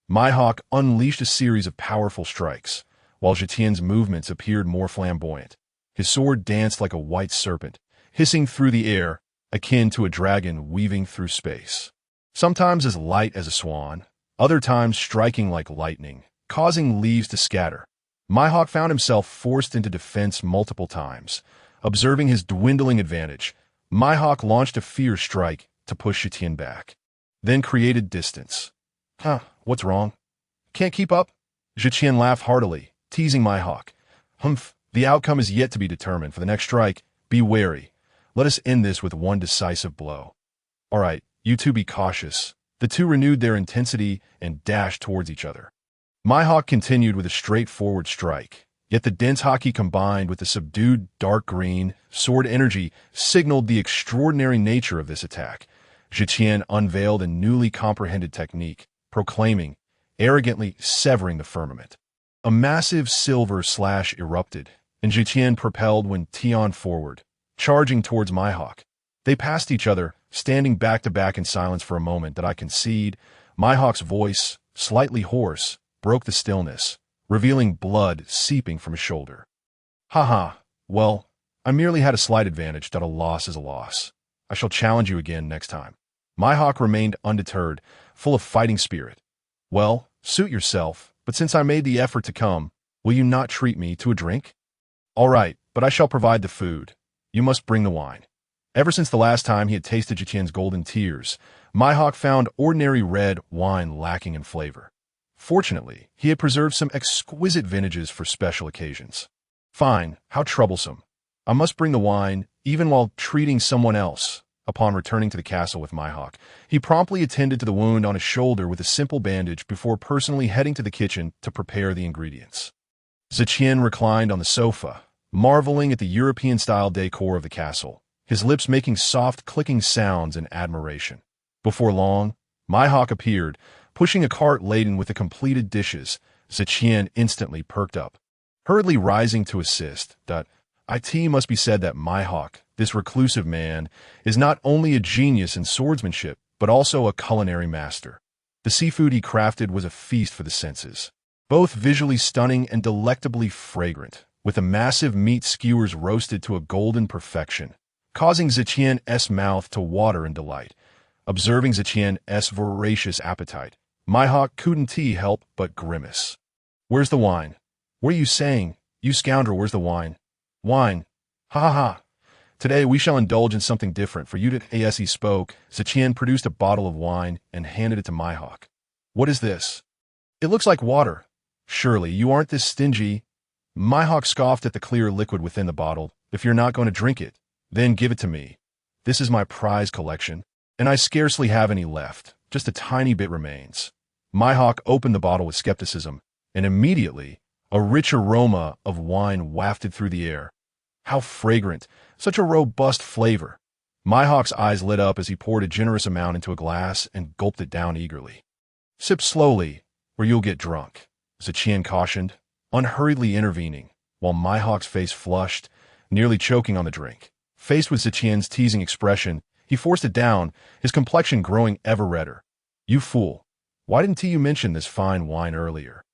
Speaker 1: Mihawk unleashed a series of powerful strikes, while Zetian's movements appeared more flamboyant. His sword danced like a white serpent, hissing through the air, akin to a dragon weaving through space. Sometimes as light as a swan, other times striking like lightning, causing leaves to scatter. Mihawk found himself forced into defense multiple times. Observing his dwindling advantage, Mihawk launched a fierce strike to push Zetian back, then created distance. What's wrong? Can't keep up? Zetian laughed heartily, teasing Mihawk. Humph, the outcome is yet to be determined. For the next strike, be wary. Let us end this with one decisive blow. All right, you two be cautious. The two renewed their intensity and dashed towards each other. Mihawk continued with a straightforward strike, yet the dense haki combined with the subdued dark green sword energy signaled the extraordinary nature of this attack. Zetian unveiled a newly comprehended technique, proclaiming, arrogantly severing the firmament. A massive silver slash erupted, and Zetian propelled when Tian forward, charging towards Mihawk. They passed each other, standing back-to-back in silence for a moment. That I concede, Mihawk's voice, slightly hoarse, broke the stillness, revealing blood seeping from his shoulder. Well, I merely had a slight advantage. That a loss is a loss. I shall challenge you again next time. Mihawk remained undeterred, full of fighting spirit. Well, suit yourself, but since I made the effort to come, will you not treat me to a drink? All right, but I shall provide the food. You must bring the wine. Ever since the last time he had tasted Zetian's golden tears, Mihawk found ordinary red wine lacking in flavor. Fortunately, he had preserved some exquisite vintages for special occasions. Fine, how troublesome. I must bring the wine, even while treating someone else. Upon returning to the castle with Mihawk, he promptly attended to the wound on his shoulder with a simple bandage before personally heading to the kitchen to prepare the ingredients. Tian reclined on the sofa, marveling at the European-style decor of the castle, his lips making soft clicking sounds in admiration. Before long, Mihawk appeared, pushing a cart laden with the completed dishes. Tian instantly perked up, hurriedly rising to assist. It must be said that Mihawk, this reclusive man, is not only a genius in swordsmanship, but also a culinary master. The seafood he crafted was a feast for the senses, both visually stunning and delectably fragrant, with the massive meat skewers roasted to a golden perfection, causing Tian's mouth to water in delight. Observing Tian's voracious appetite, Mihawk couldn't help but grimace. "Where's the wine? What are you saying? You scoundrel, where's the wine?" "Wine? Ha ha ha. Today we shall indulge in something different for you to..." As he spoke, Tian produced a bottle of wine and handed it to Mihawk. "What is this? It looks like water. Surely you aren't this stingy." Mihawk scoffed at the clear liquid within the bottle. "If you're not going to drink it, then give it to me. This is my prize collection, and I scarcely have any left. Just a tiny bit remains." Mihawk opened the bottle with skepticism, and immediately a rich aroma of wine wafted through the air. How fragrant! Such a robust flavor! Mihawk's eyes lit up as he poured a generous amount into a glass and gulped it down eagerly. "Sip slowly, or you'll get drunk," Tian cautioned, unhurriedly intervening, while Mihawk's face flushed, nearly choking on the drink. Faced with Tian's teasing expression, he forced it down, his complexion growing ever redder. "You fool! Why didn't you mention this fine wine earlier?"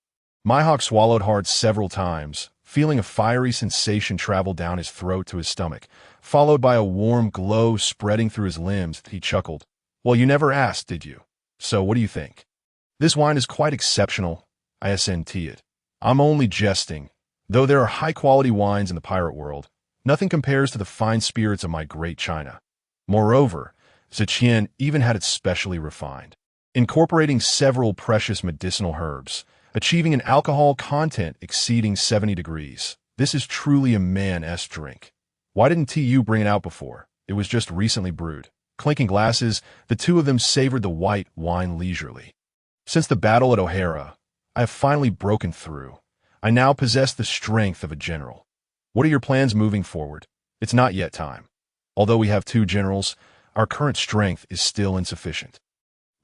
Speaker 1: Mihawk swallowed hard several times, feeling a fiery sensation travel down his throat to his stomach, followed by a warm glow spreading through his limbs. He chuckled. "Well, you never asked, did you? So what do you think?" "This wine is quite exceptional. I assent it. I'm only jesting. Though there are high-quality wines in the pirate world, nothing compares to the fine spirits of my great China. Moreover, Tian even had it specially refined, incorporating several precious medicinal herbs, achieving an alcohol content exceeding 70 degrees. This is truly a man's drink. Why didn't you bring it out before? It was just recently brewed." Clinking glasses, the two of them savored the white wine leisurely. "Since the battle at O'Hara, I have finally broken through. I now possess the strength of a general. What are your plans moving forward? It's not yet time. Although we have 2 generals, our current strength is still insufficient.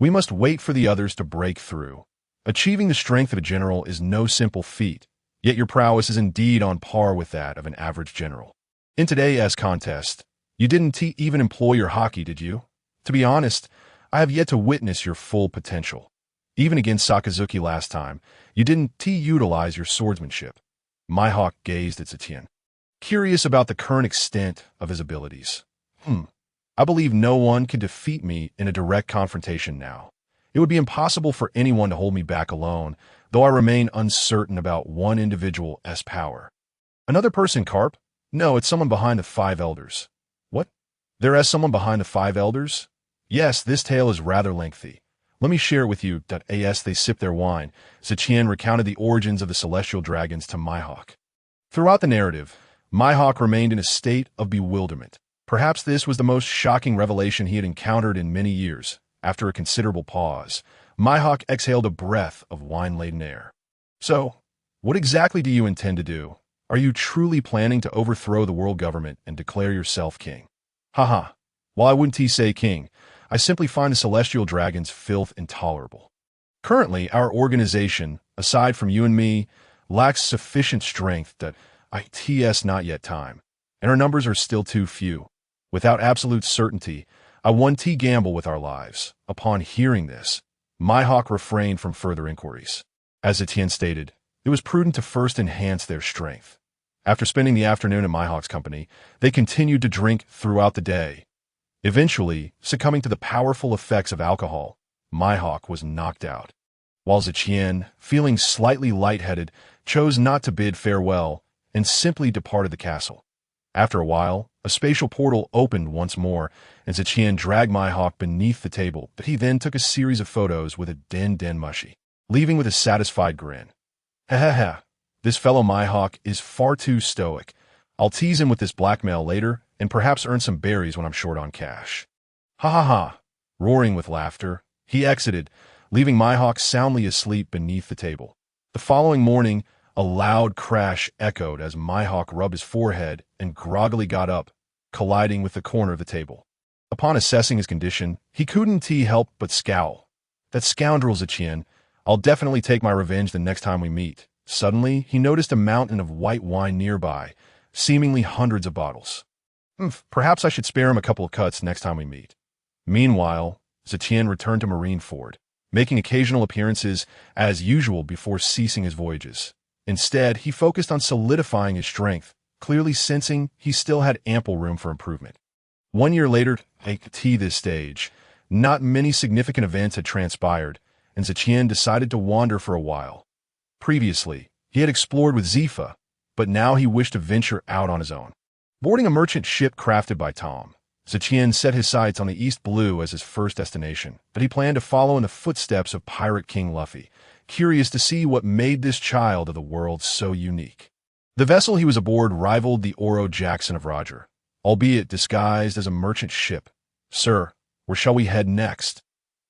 Speaker 1: We must wait for the others to break through. Achieving the strength of a general is no simple feat, yet your prowess is indeed on par with that of an average general. In today's contest, you didn't even employ your haki, did you? To be honest, I have yet to witness your full potential. Even against Sakazuki last time, you didn't utilize your swordsmanship." Mihawk gazed at Tian, curious about the current extent of his abilities. I believe no one can defeat me in a direct confrontation now. It would be impossible for anyone to hold me back alone, though I remain uncertain about one individual's power." "Another person, Carp?" "No, it's someone behind the 5 elders." "What? There is someone behind the 5 elders?" "Yes, this tale is rather lengthy. Let me share it with you." As they sipped their wine, Tian recounted the origins of the celestial dragons to Mihawk. Throughout the narrative, Mihawk remained in a state of bewilderment. Perhaps this was the most shocking revelation he had encountered in many years. After a considerable pause, Mihawk exhaled a breath of wine-laden air. "So, what exactly do you intend to do? Are you truly planning to overthrow the world government and declare yourself king?" "Haha. Well, I wouldn't say king. I simply find the celestial dragon's filth intolerable. Currently, our organization, aside from you and me, lacks sufficient strength that it's not yet time, and our numbers are still too few. Without absolute certainty, I won't gamble with our lives." Upon hearing this, Mihawk refrained from further inquiries. As Tian stated, it was prudent to first enhance their strength. After spending the afternoon at Mihawk's company, they continued to drink throughout the day. Eventually, succumbing to the powerful effects of alcohol, Mihawk was knocked out, while Tian, feeling slightly lightheaded, chose not to bid farewell and simply departed the castle. After a while, a spatial portal opened once more, and Tian dragged Mihawk beneath the table, but he then took a series of photos with a den mushy, leaving with a satisfied grin. "Ha ha ha, this fellow Mihawk is far too stoic. I'll tease him with this blackmail later, and perhaps earn some berries when I'm short on cash. Ha ha ha! Roaring with laughter, he exited, leaving Mihawk soundly asleep beneath the table. The following morning, a loud crash echoed as Mihawk rubbed his forehead and groggily got up, colliding with the corner of the table. Upon assessing his condition, he couldn't help but scowl. That scoundrel Tian. I'll definitely take my revenge the next time we meet. Suddenly, he noticed a mountain of white wine nearby, seemingly hundreds of bottles. Perhaps I should spare him a couple of cuts next time we meet. Meanwhile, Tian returned to Marineford, making occasional appearances as usual before ceasing his voyages. Instead, he focused on solidifying his strength, clearly sensing he still had ample room for improvement. 1 year later, at this stage, not many significant events had transpired, and Tian decided to wander for a while. Previously, he had explored with Zepha, but now he wished to venture out on his own. Boarding a merchant ship crafted by Tom, Tian set his sights on the East Blue as his first destination, but he planned to follow in the footsteps of Pirate King Luffy, curious to see what made this child of the world so unique. The vessel he was aboard rivaled the Oro Jackson of Roger, albeit disguised as a merchant ship. Sir, where shall we head next?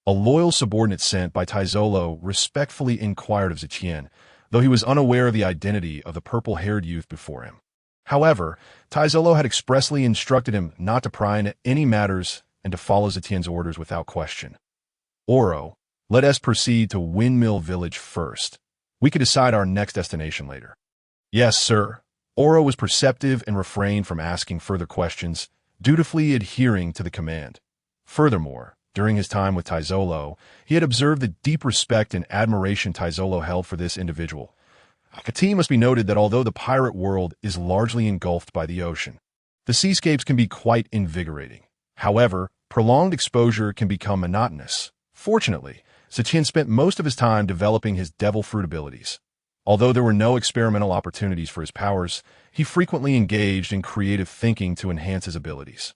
Speaker 1: A loyal subordinate sent by Taizolo respectfully inquired of Tian, though he was unaware of the identity of the purple-haired youth before him. However, Taizolo had expressly instructed him not to pry into any matters and to follow Tian's orders without question. Oro, let us proceed to Windmill Village first. We could decide our next destination later. Yes, sir. Oro was perceptive and refrained from asking further questions, dutifully adhering to the command. Furthermore, during his time with Taizolo, he had observed the deep respect and admiration Taizolo held for this individual. It must be noted that although the pirate world is largely engulfed by the ocean, the seascapes can be quite invigorating. However, prolonged exposure can become monotonous. Fortunately, Tian spent most of his time developing his devil fruit abilities. Although there were no experimental opportunities for his powers, he frequently engaged in creative thinking to enhance his abilities.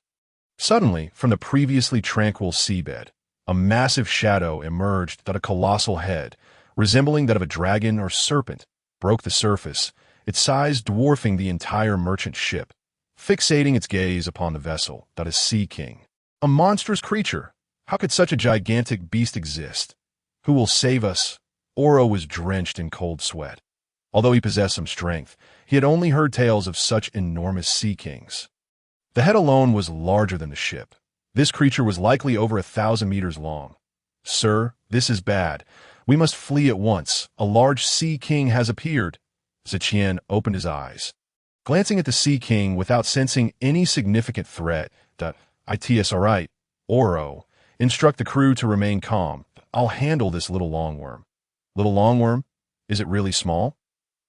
Speaker 1: Suddenly, from the previously tranquil seabed, a massive shadow emerged that a colossal head, resembling that of a dragon or serpent, broke the surface, its size dwarfing the entire merchant ship, fixating its gaze upon the vessel, that is Sea King. A monstrous creature! How could such a gigantic beast exist? Who will save us? Oro was drenched in cold sweat. Although he possessed some strength, he had only heard tales of such enormous sea kings. The head alone was larger than the ship. This creature was likely over 1,000 meters long. Sir, this is bad. We must flee at once. A large sea king has appeared. Tian opened his eyes. Glancing at the sea king without sensing any significant threat, "It's all right. Oro, instruct the crew to remain calm. I'll handle this little longworm." Little longworm? Is it really small?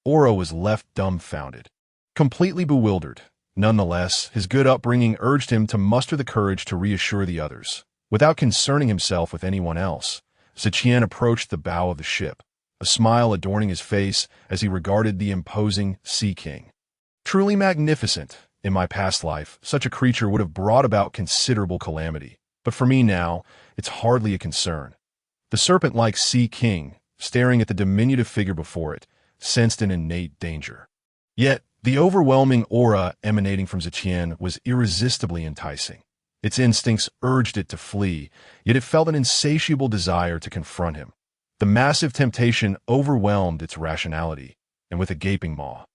Speaker 1: Oro was left dumbfounded, completely bewildered. Nonetheless, his good upbringing urged him to muster the courage to reassure the others. Without concerning himself with anyone else, Tian approached the bow of the ship, a smile adorning his face as he regarded the imposing Sea King. Truly magnificent. In my past life, such a creature would have brought about considerable calamity, but for me now, it's hardly a concern. The serpent-like Sea King, staring at the diminutive figure before it, sensed an innate danger. Yet, the overwhelming aura emanating from Tian was irresistibly enticing. Its instincts urged it to flee, yet it felt an insatiable desire to confront him. The massive temptation overwhelmed its rationality, and with a gaping maw,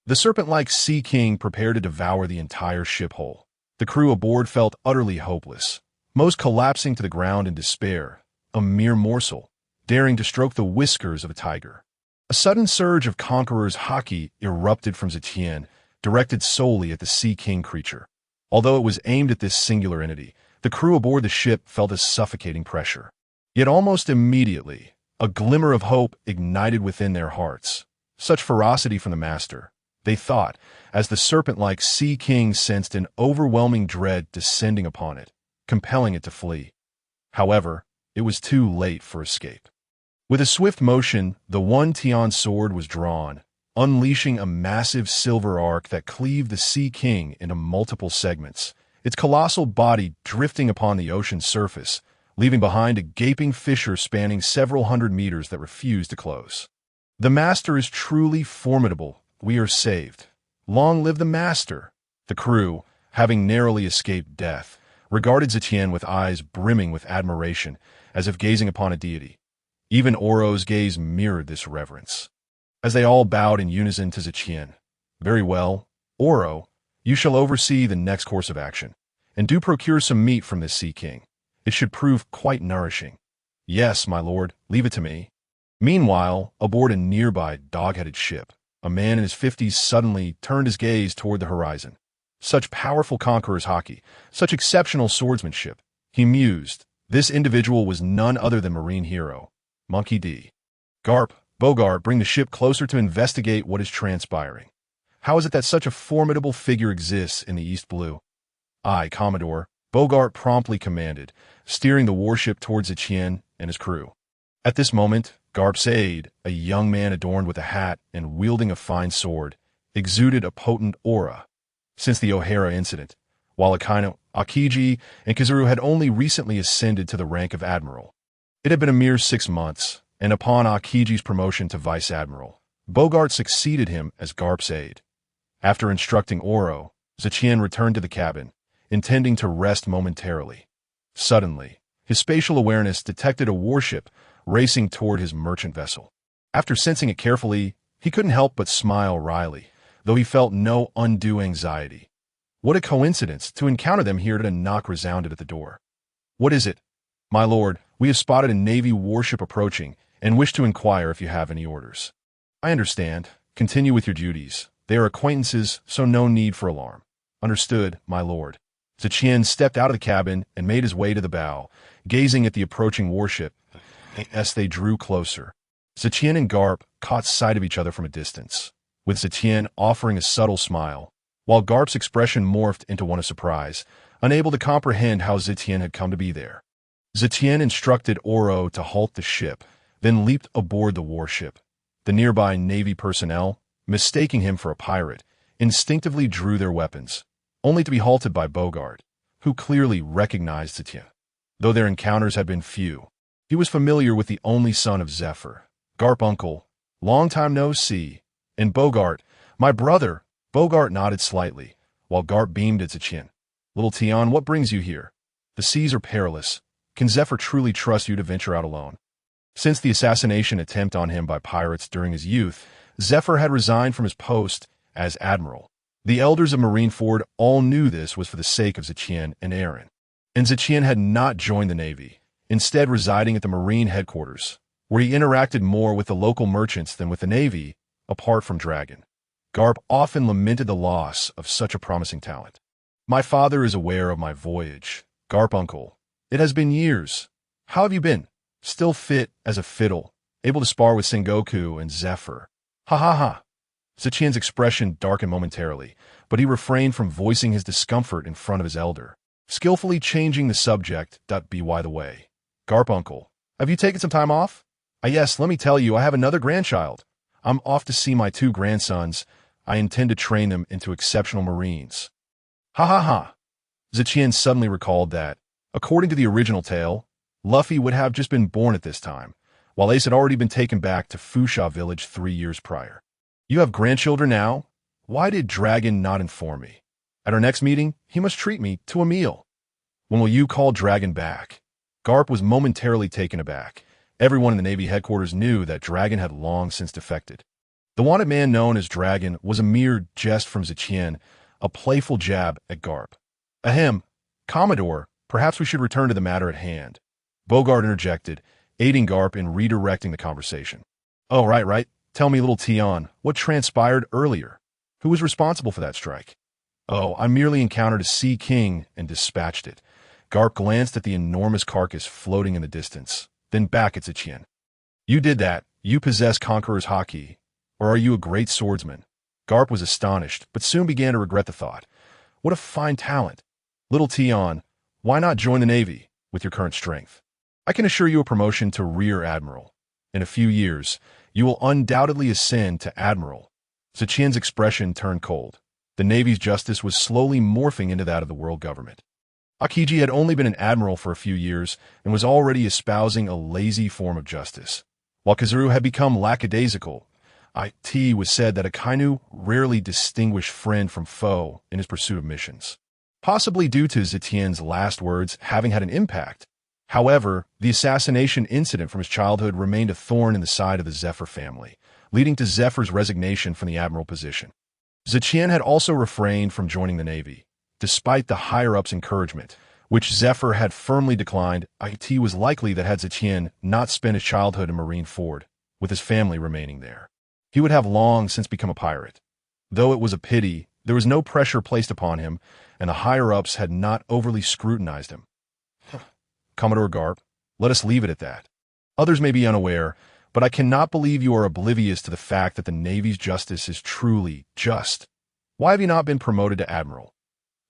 Speaker 1: the serpent-like Sea King prepared to devour the entire ship whole. The crew aboard felt utterly hopeless, most collapsing to the ground in despair, a mere morsel, daring to stroke the whiskers of a tiger. A sudden surge of Conqueror's haki erupted from Tian, directed solely at the Sea King creature. Although it was aimed at this singular entity, the crew aboard the ship felt a suffocating pressure. Yet almost immediately, a glimmer of hope ignited within their hearts. Such ferocity from the master, they thought, as the serpent-like Sea King sensed an overwhelming dread descending upon it, compelling it to flee. However, it was too late for escape. With a swift motion, the one Tian sword was drawn, unleashing a massive silver arc that cleaved the Sea King into multiple segments, its colossal body drifting upon the ocean's surface, leaving behind a gaping fissure spanning several hundred meters that refused to close. The master is truly formidable. We are saved. Long live the master! The crew, having narrowly escaped death, regarded Tian with eyes brimming with admiration, as if gazing upon a deity. Even Oro's gaze mirrored this reverence. As they all bowed in unison to Tian, "Very well, Oro, you shall oversee the next course of action, and do procure some meat from this sea king. It should prove quite nourishing." "Yes, my lord, leave it to me." Meanwhile, aboard a nearby dog-headed ship, a man in his 50s suddenly turned his gaze toward the horizon. Such powerful conqueror's haki, such exceptional swordsmanship. He mused. This individual was none other than marine hero, Monkey D. "Garp, Bogart, bring the ship closer to investigate what is transpiring. How is it that such a formidable figure exists in the East Blue?" "Aye, Commodore," Bogart promptly commanded, steering the warship towards Tian and his crew. At this moment, Garp's aide, a young man adorned with a hat and wielding a fine sword, exuded a potent aura. Since the O'Hara incident, while Akainu, Akiji, and Kizuru had only recently ascended to the rank of admiral. It had been a mere 6 months, and upon Akiji's promotion to vice admiral, Bogart succeeded him as Garp's aide. After instructing Oro, Tian returned to the cabin, intending to rest momentarily. Suddenly, his spatial awareness detected a warship racing toward his merchant vessel. After sensing it carefully, he couldn't help but smile wryly, though he felt no undue anxiety. What a coincidence to encounter them here. A knock resounded at the door. "What is it?" "My lord, we have spotted a Navy warship approaching and wish to inquire if you have any orders." "I understand. Continue with your duties. They are acquaintances, so no need for alarm." "Understood, my lord." Tian stepped out of the cabin and made his way to the bow, gazing at the approaching warship. As they drew closer, Tian and Garp caught sight of each other from a distance, with Tian offering a subtle smile, while Garp's expression morphed into one of surprise, unable to comprehend how Tian had come to be there. Tian instructed Oro to halt the ship, then leaped aboard the warship. The nearby Navy personnel, mistaking him for a pirate, instinctively drew their weapons, only to be halted by Bogart, who clearly recognized Tian. Though their encounters had been few, he was familiar with the only son of Zephyr. "Garp, uncle, long time no see." And Bogart, "My brother." Bogart nodded slightly, while Garp beamed at Tian. "Little Tian, what brings you here? The seas are perilous. Can Zephyr truly trust you to venture out alone?" Since the assassination attempt on him by pirates during his youth, Zephyr had resigned from his post as admiral. The elders of Marineford all knew this was for the sake of Tian and Aaron. And Tian had not joined the Navy, instead residing at the Marine headquarters, where he interacted more with the local merchants than with the Navy, apart from Dragon. Garp often lamented the loss of such a promising talent. "My father is aware of my voyage. Garp, uncle, it has been years. How have you been? Still fit as a fiddle, able to spar with Sengoku and Zephyr." "Ha ha ha." Tian's expression darkened momentarily, but he refrained from voicing his discomfort in front of his elder, skillfully changing the subject. "By the way, Garp, uncle, have you taken some time off?" Yes, let me tell you, I have another grandchild. I'm off to see my 2 grandsons. I intend to train them into exceptional Marines." "Ha ha ha." Tian suddenly recalled that, according to the original tale, Luffy would have just been born at this time, while Ace had already been taken back to Fusha village 3 years prior. "You have grandchildren now? Why did Dragon not inform me? At our next meeting, he must treat me to a meal. When will you call Dragon back?" Garp was momentarily taken aback. Everyone in the Navy headquarters knew that Dragon had long since defected. The wanted man known as Dragon was a mere jest from Tian, a playful jab at Garp. "Ahem, Commodore, perhaps we should return to the matter at hand." Bogart interjected, aiding Garp in redirecting the conversation. "Oh, right. Tell me, little Tian, what transpired earlier? Who was responsible for that strike?" "Oh, I merely encountered a sea king and dispatched it." Garp glanced at the enormous carcass floating in the distance, then back at Tian. "You did that. You possess Conqueror's haki. Or are you a great swordsman?" Garp was astonished, but soon began to regret the thought. What a fine talent. "Little Tian, why not join the Navy with your current strength? I can assure you a promotion to Rear Admiral. In a few years, you will undoubtedly ascend to Admiral." Tian's expression turned cold. The Navy's justice was slowly morphing into that of the world government. Akiji had only been an admiral for a few years and was already espousing a lazy form of justice. While Kizuru had become lackadaisical, it was said that Akainu rarely distinguished friend from foe in his pursuit of missions. possibly due to Zetien's last words having had an impact. However, the assassination incident from his childhood remained a thorn in the side of the Zephyr family, leading to Zephyr's resignation from the admiral position. Zetian had also refrained from joining the Navy, despite the higher-ups' encouragement, which Zephyr had firmly declined. It was likely that had Zetian not spent his childhood in Marineford, with his family remaining there, he would have long since become a pirate. Though it was a pity, there was no pressure placed upon him, and the higher-ups had not overly scrutinized him. Commodore Garp, let us leave it at that. Others may be unaware, but I cannot believe you are oblivious to the fact that the Navy's justice is truly just. Why have you not been promoted to admiral?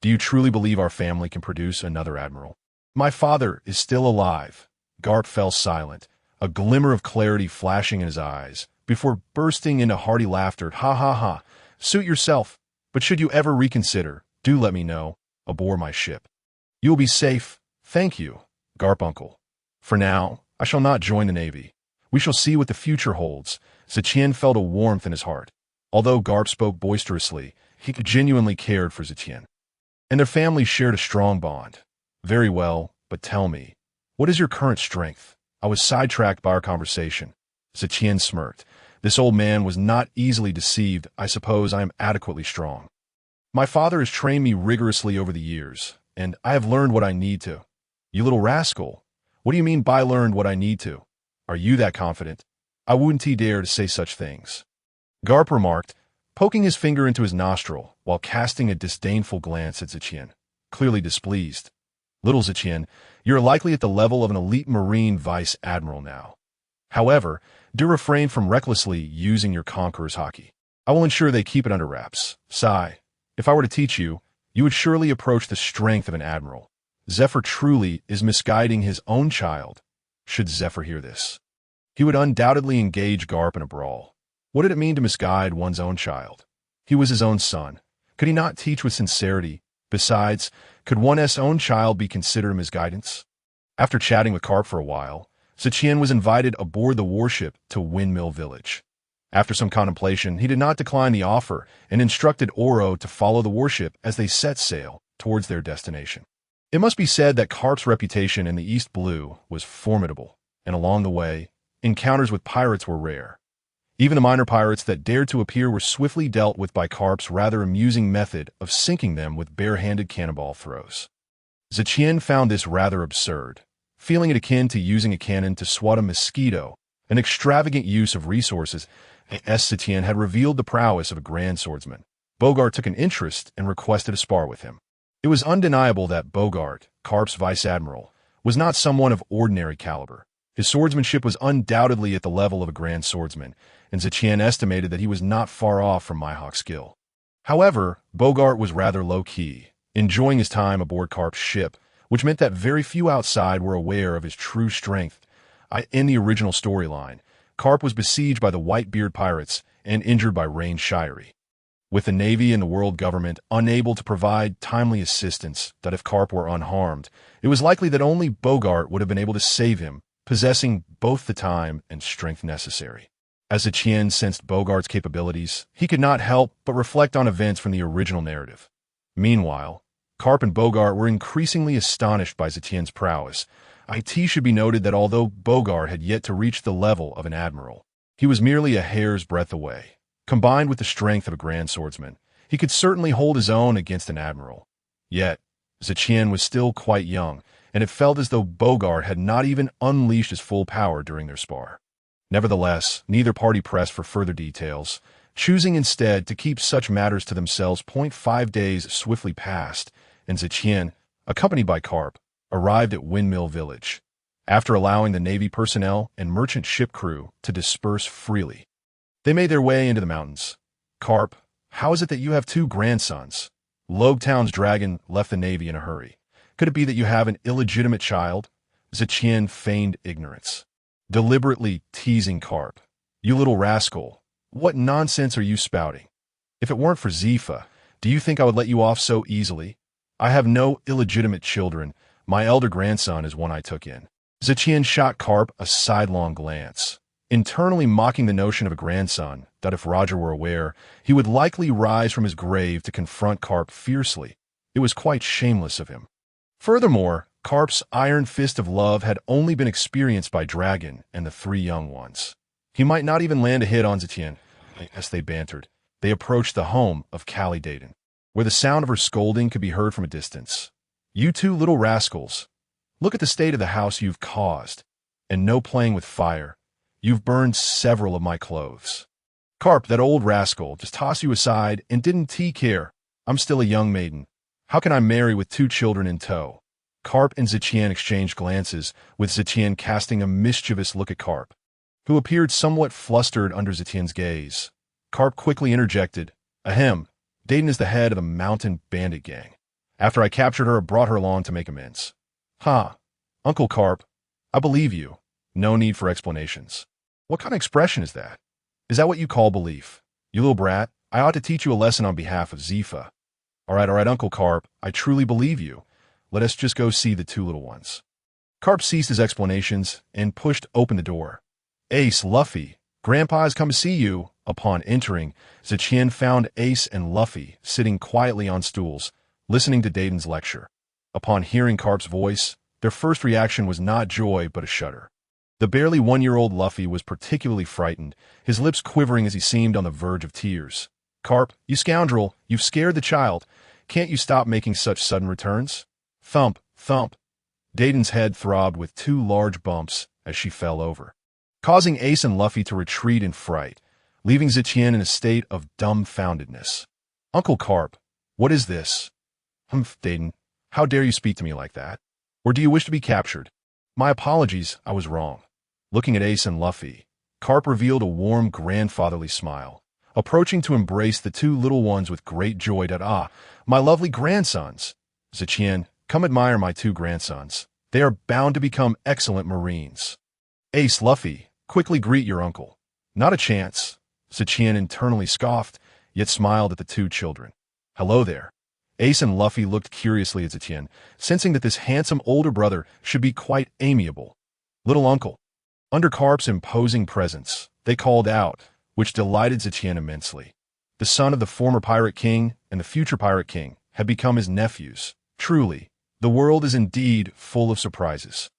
Speaker 1: Do you truly believe our family can produce another admiral? My father is still alive. Garp fell silent, a glimmer of clarity flashing in his eyes, before bursting into hearty laughter. Ha ha ha. Suit yourself, but should you ever reconsider, do let me know, aboard my ship. You will be safe, thank you, Garp uncle. For now, I shall not join the Navy. We shall see what the future holds. Zetian felt a warmth in his heart. Although Garp spoke boisterously, he genuinely cared for Zetian. And their families shared a strong bond. Very well, but tell me, what is your current strength? I was sidetracked by our conversation. Zetian smirked. This old man was not easily deceived. I suppose I am adequately strong. My father has trained me rigorously over the years, and I have learned what I need to. You little rascal. What do you mean by learned what I need to? Are you that confident? I wouldn't dare to say such things. Garp remarked, poking his finger into his nostril while casting a disdainful glance at Zetian, clearly displeased. Little Zetian, you're likely at the level of an elite Marine vice admiral now. However, do refrain from recklessly using your conqueror's hockey. I will ensure they keep it under wraps. Sigh, if I were to teach you, you would surely approach the strength of an admiral. Zephyr truly is misguiding his own child. Should Zephyr hear this, he would undoubtedly engage Garp in a brawl. What did it mean to misguide one's own child? He was his own son. Could he not teach with sincerity? Besides, could one's own child be considered misguidance? After chatting with Garp for a while, Zetian was invited aboard the warship to Windmill Village. After some contemplation, he did not decline the offer and instructed Oro to follow the warship as they set sail towards their destination. It must be said that Garp's reputation in the East Blue was formidable, and along the way, encounters with pirates were rare. Even the minor pirates that dared to appear were swiftly dealt with by Garp's rather amusing method of sinking them with bare-handed cannonball throws. Zetian found this rather absurd, feeling it akin to using a cannon to swat a mosquito, an extravagant use of resources. Zetian had revealed the prowess of a grand swordsman. Bogart took an interest and requested a spar with him. It was undeniable that Bogart, Garp's vice-admiral, was not someone of ordinary caliber. His swordsmanship was undoubtedly at the level of a grand swordsman, and Zetian estimated that he was not far off from Mihawk's skill. However, Bogart was rather low-key, enjoying his time aboard Garp's ship, which meant that very few outside were aware of his true strength. In the original storyline, Garp was besieged by the Whitebeard pirates and injured by Rain Shirey. With the Navy and the world government unable to provide timely assistance, that if Garp were unharmed, it was likely that only Bogart would have been able to save him, possessing both the time and strength necessary. As Zetian sensed Bogart's capabilities, he could not help but reflect on events from the original narrative. Meanwhile, Garp and Bogart were increasingly astonished by Zetian's prowess. It should be noted that although Bogart had yet to reach the level of an admiral, he was merely a hair's breadth away. Combined with the strength of a grand swordsman, he could certainly hold his own against an admiral. Yet, Zetian was still quite young, and it felt as though Bogart had not even unleashed his full power during their spar. Nevertheless, neither party pressed for further details, choosing instead to keep such matters to themselves. 5 days swiftly passed, and Zetian, accompanied by Garp, arrived at Windmill Village, after allowing the Navy personnel and merchant ship crew to disperse freely. They made their way into the mountains. Garp, how is it that you have 2 grandsons? Logetown's dragon left the Navy in a hurry. Could it be that you have an illegitimate child? Zetian feigned ignorance, deliberately teasing Garp. You little rascal, what nonsense are you spouting? If it weren't for Zepha, do you think I would let you off so easily? I have no illegitimate children. My elder grandson is one I took in. Zetian shot Garp a sidelong glance, internally mocking the notion of a grandson, that if Roger were aware, he would likely rise from his grave to confront Garp fiercely. It was quite shameless of him. Furthermore, Carp's iron fist of love had only been experienced by Dragon and the three young ones. He might not even land a hit on Tian. As they bantered, they approached the home of Callie Dayton, where the sound of her scolding could be heard from a distance. "You two little rascals. Look at the state of the house you've caused. And no playing with fire. You've burned several of my clothes. Carp, that old rascal, just tossed you aside and didn't care. I'm still a young maiden. How can I marry with 2 children in tow?" Carp and Zetian exchanged glances, with Zetian casting a mischievous look at Carp, who appeared somewhat flustered under Zetian's gaze. Carp quickly interjected, "Ahem, Dayton is the head of the mountain bandit gang. After I captured her, I brought her along to make amends." "Ha, Uncle Carp, I believe you. No need for explanations." "What kind of expression is that? Is that what you call belief? You little brat, I ought to teach you a lesson on behalf of Zepha." All right, Uncle Carp, I truly believe you. Let us just go see the 2 little ones." Carp ceased his explanations and pushed open the door. "Ace, Luffy, Grandpa has come to see you." Upon entering, Zetian found Ace and Luffy sitting quietly on stools, listening to Dayton's lecture. Upon hearing Carp's voice, their first reaction was not joy but a shudder. The barely 1-year-old Luffy was particularly frightened, his lips quivering as he seemed on the verge of tears. "Carp, you scoundrel, you've scared the child. Can't you stop making such sudden returns?" Thump, thump. Dayton's head throbbed with 2 large bumps as she fell over, causing Ace and Luffy to retreat in fright, leaving Zetian in a state of dumbfoundedness. "Uncle Carp, what is this?" "Humph, Dayton, how dare you speak to me like that? Or do you wish to be captured?" "My apologies, I was wrong." Looking at Ace and Luffy, Carp revealed a warm grandfatherly smile, approaching to embrace the 2 little ones with great joy. "Ah, my lovely grandsons! Zetian, come admire my 2 grandsons. They are bound to become excellent Marines." "Ace, Luffy, quickly greet your uncle." "Not a chance." Zetian internally scoffed, yet smiled at the 2 children. "Hello there." Ace and Luffy looked curiously at Zetian, sensing that this handsome older brother should be quite amiable. "Little uncle." Under Carp's imposing presence, they called out, which delighted Zetian immensely. The son of the former pirate king and the future pirate king had become his nephews. Truly, the world is indeed full of surprises.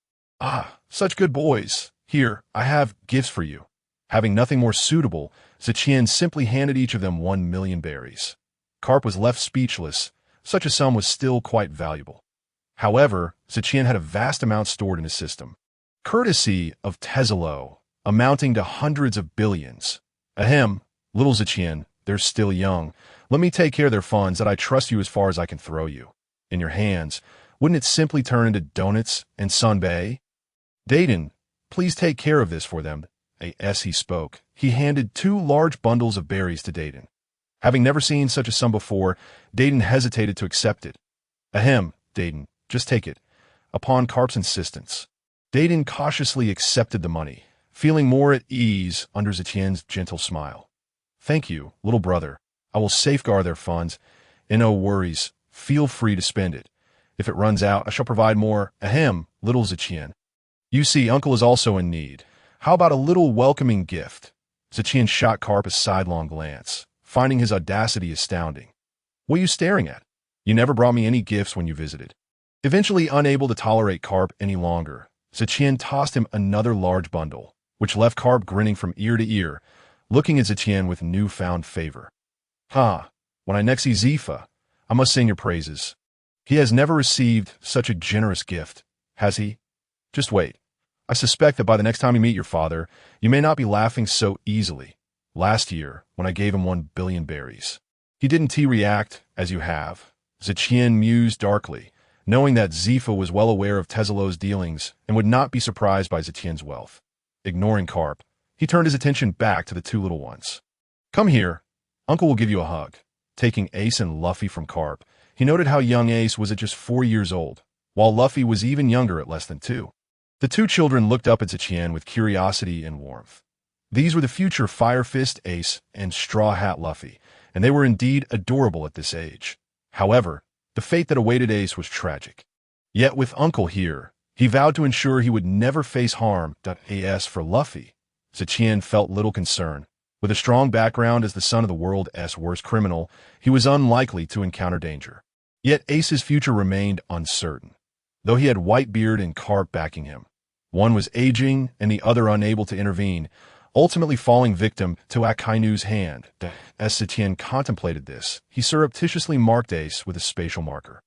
Speaker 1: "Ah, such good boys. Here, I have gifts for you." Having nothing more suitable, Zetian simply handed each of them 1,000,000 berries. Carp was left speechless. Such a sum was still quite valuable. However, Zetian had a vast amount stored in his system, courtesy of Tezzalo, amounting to hundreds of billions. "Ahem, little Zetian, they're still young. Let me take care of their funds that I trust you as far as I can throw you. In your hands, wouldn't it simply turn into donuts and sunbae? Dayton, please take care of this for them." As he spoke, he handed 2 large bundles of berries to Dayton. Having never seen such a sum before, Dayton hesitated to accept it. "Ahem, Dayton, just take it." Upon Carp's insistence, Dayton cautiously accepted the money, feeling more at ease under Zetian's gentle smile. "Thank you, little brother. I will safeguard their funds, and no worries, feel free to spend it. If it runs out, I shall provide more. Ahem, little Zetian. You see, Uncle is also in need. How about a little welcoming gift?" Zetian shot Carp a sidelong glance, finding his audacity astounding. "What are you staring at? You never brought me any gifts when you visited." Eventually unable to tolerate Carp any longer, Zetian tossed him another large bundle, which left Carp grinning from ear to ear, looking at Zetian with newfound favor. "Ha, when I next see Zepha, I must sing your praises. He has never received such a generous gift, has he? Just wait. I suspect that by the next time you meet your father, you may not be laughing so easily. Last year, when I gave him 1,000,000,000 berries, he didn't react as you have." Zetian mused darkly, knowing that Zepha was well aware of Tezzalo's dealings and would not be surprised by Zetian's wealth. Ignoring Carp, he turned his attention back to the 2 little ones. "Come here. Uncle will give you a hug." Taking Ace and Luffy from Carp, he noted how young Ace was at just 4 years old, while Luffy was even younger at less than 2. The 2 children looked up at Zetian with curiosity and warmth. These were the future Fire Fist Ace and Straw Hat Luffy, and they were indeed adorable at this age. However, the fate that awaited Ace was tragic. Yet with Uncle here, he vowed to ensure he would never face harm. As for Luffy, Zetian felt little concern. With a strong background as the son of the world's worst criminal, he was unlikely to encounter danger. Yet Ace's future remained uncertain, though he had Whitebeard and Carp backing him. One was aging and the other unable to intervene, ultimately falling victim to Akainu's hand. As Tian contemplated this, he surreptitiously marked Ace with a spatial marker.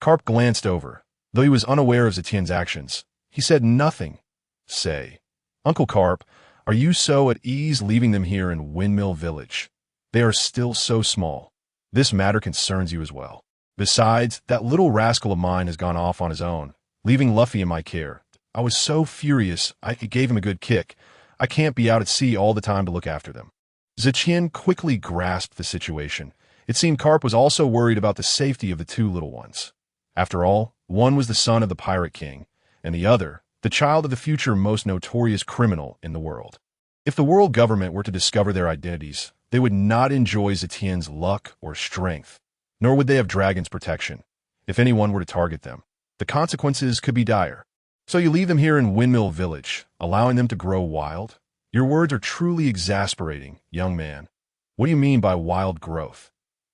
Speaker 1: Carp glanced over. Though he was unaware of Zetien's actions, he said nothing. Say, Uncle Carp, are you so at ease leaving them here in Windmill Village? They are still so small. This matter concerns you as well. Besides, that little rascal of mine has gone off on his own, leaving Luffy in my care. I was so furious, I gave him a good kick. I can't be out at sea all the time to look after them. Zetien quickly grasped the situation. It seemed Carp was also worried about the safety of the two little ones. After all, one was the son of the Pirate King, and the other, the child of the future most notorious criminal in the world. If the world government were to discover their identities, they would not enjoy Zetien's luck or strength, nor would they have Dragon's protection. If anyone were to target them, the consequences could be dire. So you leave them here in Windmill Village, allowing them to grow wild? Your words are truly exasperating, young man. What do you mean by wild growth?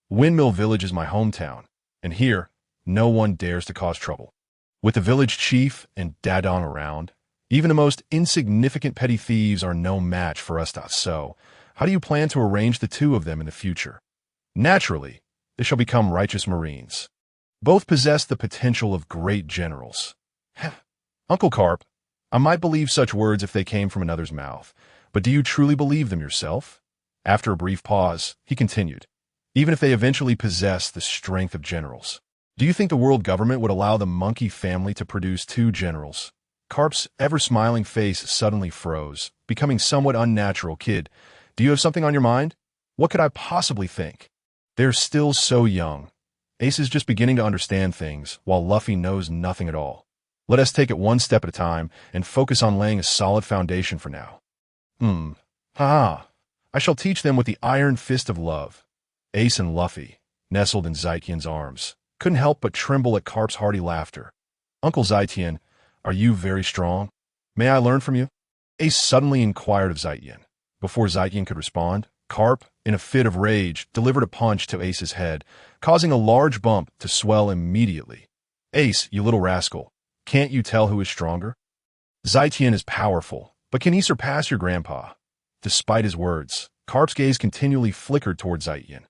Speaker 1: Windmill Village is my hometown, and here, no one dares to cause trouble. With the village chief and Dadon around, even the most insignificant petty thieves are no match for us. So, how do you plan to arrange the two of them in the future? Naturally, they shall become righteous Marines. Both possess the potential of great generals. Uncle Carp, I might believe such words if they came from another's mouth, but do you truly believe them yourself? After a brief pause, he continued, even if they eventually possess the strength of generals. Do you think the world government would allow the monkey family to produce two generals? Carp's ever-smiling face suddenly froze, becoming somewhat unnatural. Kid, do you have something on your mind? What could I possibly think? They're still so young. Ace is just beginning to understand things, while Luffy knows nothing at all. Let us take it one step at a time and focus on laying a solid foundation for now. I shall teach them with the iron fist of love. Ace and Luffy, nestled in Zetien's arms, couldn't help but tremble at Carp's hearty laughter. Uncle Zetien, are you very strong? May I learn from you? Ace suddenly inquired of Zetien. Before Zetien could respond, Carp, in a fit of rage, delivered a punch to Ace's head, causing a large bump to swell immediately. Ace, you little rascal, can't you tell who is stronger? Zetien is powerful, but can he surpass your grandpa? Despite his words, Carp's gaze continually flickered towards Zetien.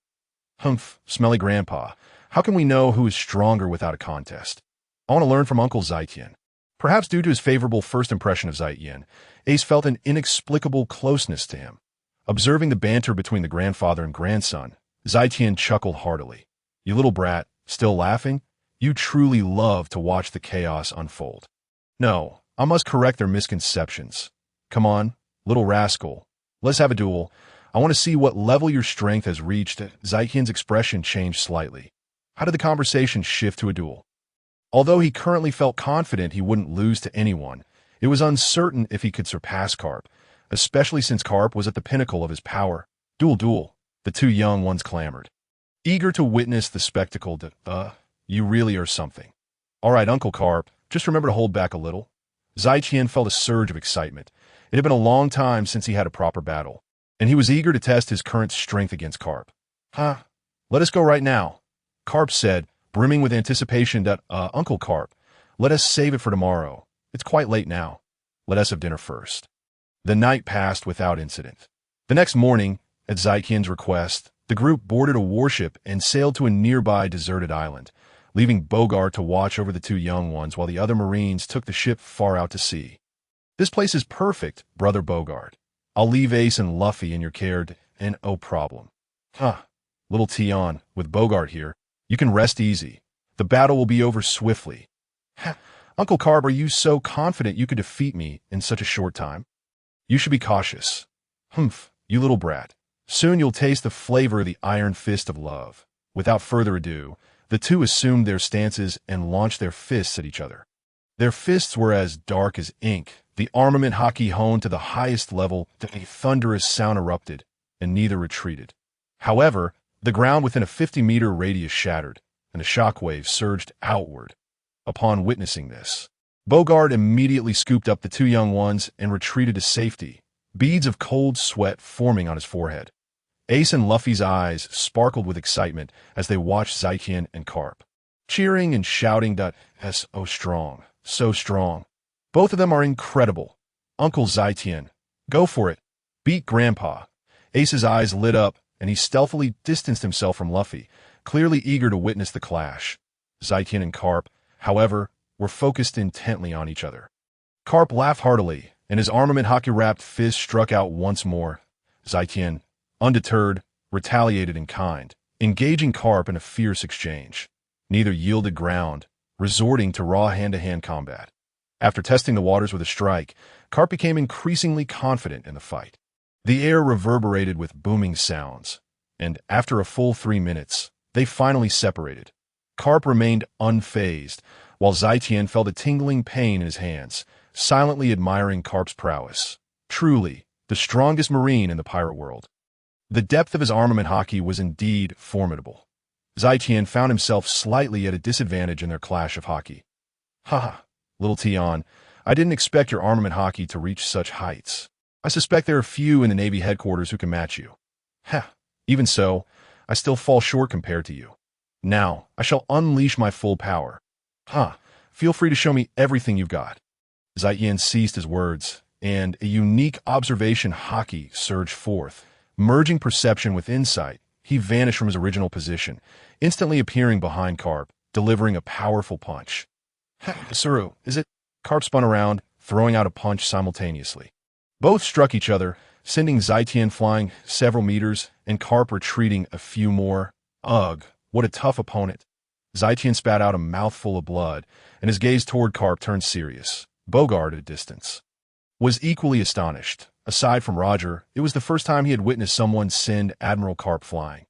Speaker 1: Humph, smelly grandpa. How can we know who is stronger without a contest? I want to learn from Uncle Zetien. Perhaps due to his favorable first impression of Zetien, Ace felt an inexplicable closeness to him. Observing the banter between the grandfather and grandson, Zetien chuckled heartily. You little brat, still laughing? You truly love to watch the chaos unfold. No, I must correct their misconceptions. Come on, little rascal. Let's have a duel. I want to see what level your strength has reached. Zetien's expression changed slightly. How did the conversation shift to a duel? Although he currently felt confident he wouldn't lose to anyone, it was uncertain if he could surpass Carp, especially since Carp was at the pinnacle of his power. Duel, the two young ones clamored. Eager to witness the spectacle, you really are something. All right, Uncle Carp, just remember to hold back a little. Zetien felt a surge of excitement. It had been a long time since he had a proper battle, and he was eager to test his current strength against Carp. Let us go right now, Carp said, brimming with anticipation. Uncle Carp, let us save it for tomorrow. It's quite late now. Let us have dinner first. The night passed without incident. The next morning, at Zetien's request, the group boarded a warship and sailed to a nearby deserted island, leaving Bogart to watch over the two young ones while the other Marines took the ship far out to sea. This place is perfect, Brother Bogart. I'll leave Ace and Luffy in your care, and no problem. Little Tian, with Bogart here, you can rest easy. The battle will be over swiftly. Uncle Carp, are you so confident you could defeat me in such a short time? You should be cautious. Humph, you little brat. Soon you'll taste the flavor of the iron fist of love. Without further ado, the two assumed their stances and launched their fists at each other. Their fists were as dark as ink, the armament hockey honed to the highest level, a thunderous sound erupted, and neither retreated. However, the ground within a 50-meter radius shattered, and a shockwave surged outward. Upon witnessing this, Bogart immediately scooped up the two young ones and retreated to safety, beads of cold sweat forming on his forehead. Ace and Luffy's eyes sparkled with excitement as they watched Zetien and Carp. cheering and shouting that so strong, so strong. Both of them are incredible. Uncle Tian, go for it. Beat Grandpa. Ace's eyes lit up, and he stealthily distanced himself from Luffy, clearly eager to witness the clash. Tian and Carp, however, were focused intently on each other. Carp laughed heartily, and his armament hockey-wrapped fist struck out once more. Tian, undeterred, retaliated in kind, engaging Carp in a fierce exchange. Neither yielded ground, resorting to raw hand-to-hand combat. After testing the waters with a strike, Carp became increasingly confident in the fight. The air reverberated with booming sounds, and after a full 3 minutes, they finally separated. Carp remained unfazed, while Tian felt a tingling pain in his hands, silently admiring Carp's prowess. Truly, the strongest marine in the pirate world. The depth of his armament hockey was indeed formidable. Tian found himself slightly at a disadvantage in their clash of hockey. Ha! Little Tian, I didn't expect your armament hockey to reach such heights. I suspect there are few in the Navy headquarters who can match you. Ha! Even so, I still fall short compared to you. Now, I shall unleash my full power. Ha! Feel free to show me everything you've got. Tian ceased his words, and a unique observation hockey surged forth. Merging perception with insight, he vanished from his original position, instantly appearing behind Carp, delivering a powerful punch. Suru, is it? Carp spun around, throwing out a punch simultaneously. Both struck each other, sending Tian flying several meters and Carp retreating a few more. Ugh, what a tough opponent. Tian spat out a mouthful of blood, and his gaze toward Carp turned serious. Bogart at a distance was equally astonished. Aside from Roger, it was the first time he had witnessed someone send Admiral Carp flying.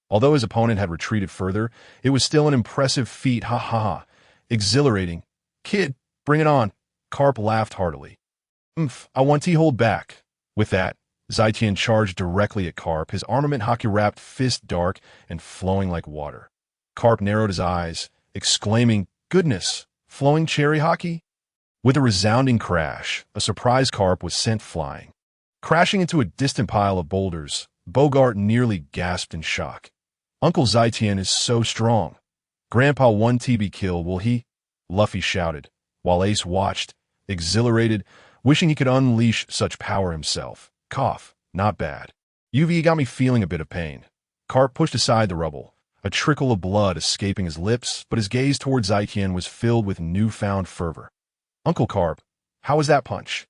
Speaker 1: Although his opponent had retreated further, it was still an impressive feat. Ha ha ha. Exhilarating. Kid, bring it on. Carp laughed heartily. I want to hold back. With that, Tian charged directly at Carp, his armament hockey-wrapped fist dark and flowing like water. Carp narrowed his eyes, exclaiming, "Goodness, flowing cherry hockey?" With a resounding crash, a surprise Carp was sent flying. Crashing into a distant pile of boulders, Bogart nearly gasped in shock. Uncle Tian is so strong. Grandpa 1 TB kill, will he? Luffy shouted, while Ace watched, exhilarated, wishing he could unleash such power himself. Cough, not bad. UV got me feeling a bit of pain. Carp pushed aside the rubble, a trickle of blood escaping his lips, but his gaze towards Tian was filled with newfound fervor. Uncle Carp, how was that punch?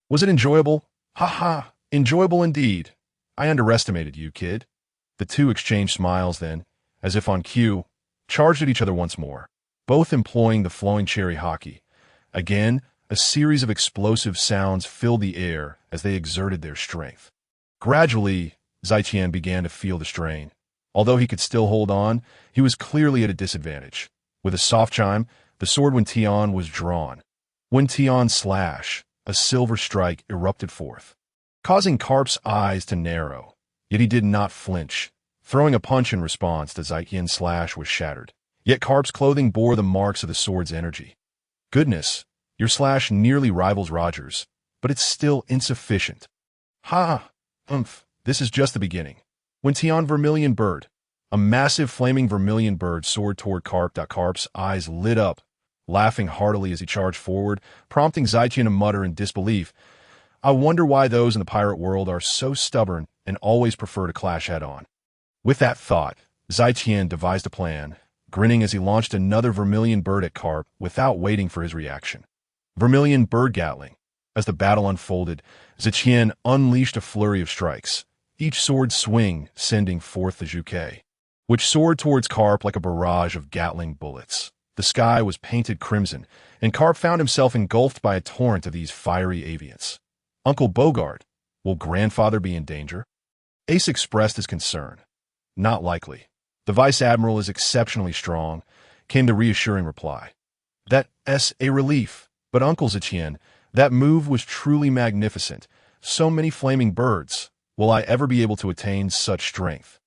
Speaker 1: Was it enjoyable? Ha ha, enjoyable indeed. I underestimated you, kid. The two exchanged smiles then, as if on cue, charged at each other once more, both employing the flowing cherry hockey. Again, a series of explosive sounds filled the air as they exerted their strength. Gradually, Tian began to feel the strain. Although he could still hold on, he was clearly at a disadvantage. With a soft chime, the sword when Tian was drawn. When Tian's slash, a silver strike erupted forth, causing Carp's eyes to narrow. Yet he did not flinch. Throwing a punch in response, the Tian's slash was shattered. Yet Carp's clothing bore the marks of the sword's energy. Goodness, your slash nearly rivals Roger's, but it's still insufficient. Ha! This is just the beginning. When Tian Vermilion Bird, a massive flaming vermilion bird soared toward Carp. Carp's eyes lit up, laughing heartily as he charged forward, prompting Tian to mutter in disbelief. I wonder why those in the pirate world are so stubborn and always prefer to clash head-on. With that thought, Tian devised a plan, grinning as he launched another vermilion bird at Carp without waiting for his reaction. Vermilion bird gatling. As the battle unfolded, Tian unleashed a flurry of strikes, each sword swing sending forth the Juke, which soared towards Carp like a barrage of Gatling bullets. The sky was painted crimson, and Carp found himself engulfed by a torrent of these fiery avians. Uncle Bogart, will Grandfather be in danger? Ace expressed his concern. Not likely. The Vice Admiral is exceptionally strong, came the reassuring reply. That's a relief. But Uncle Tian, that move was truly magnificent. So many flaming birds. Will I ever be able to attain such strength?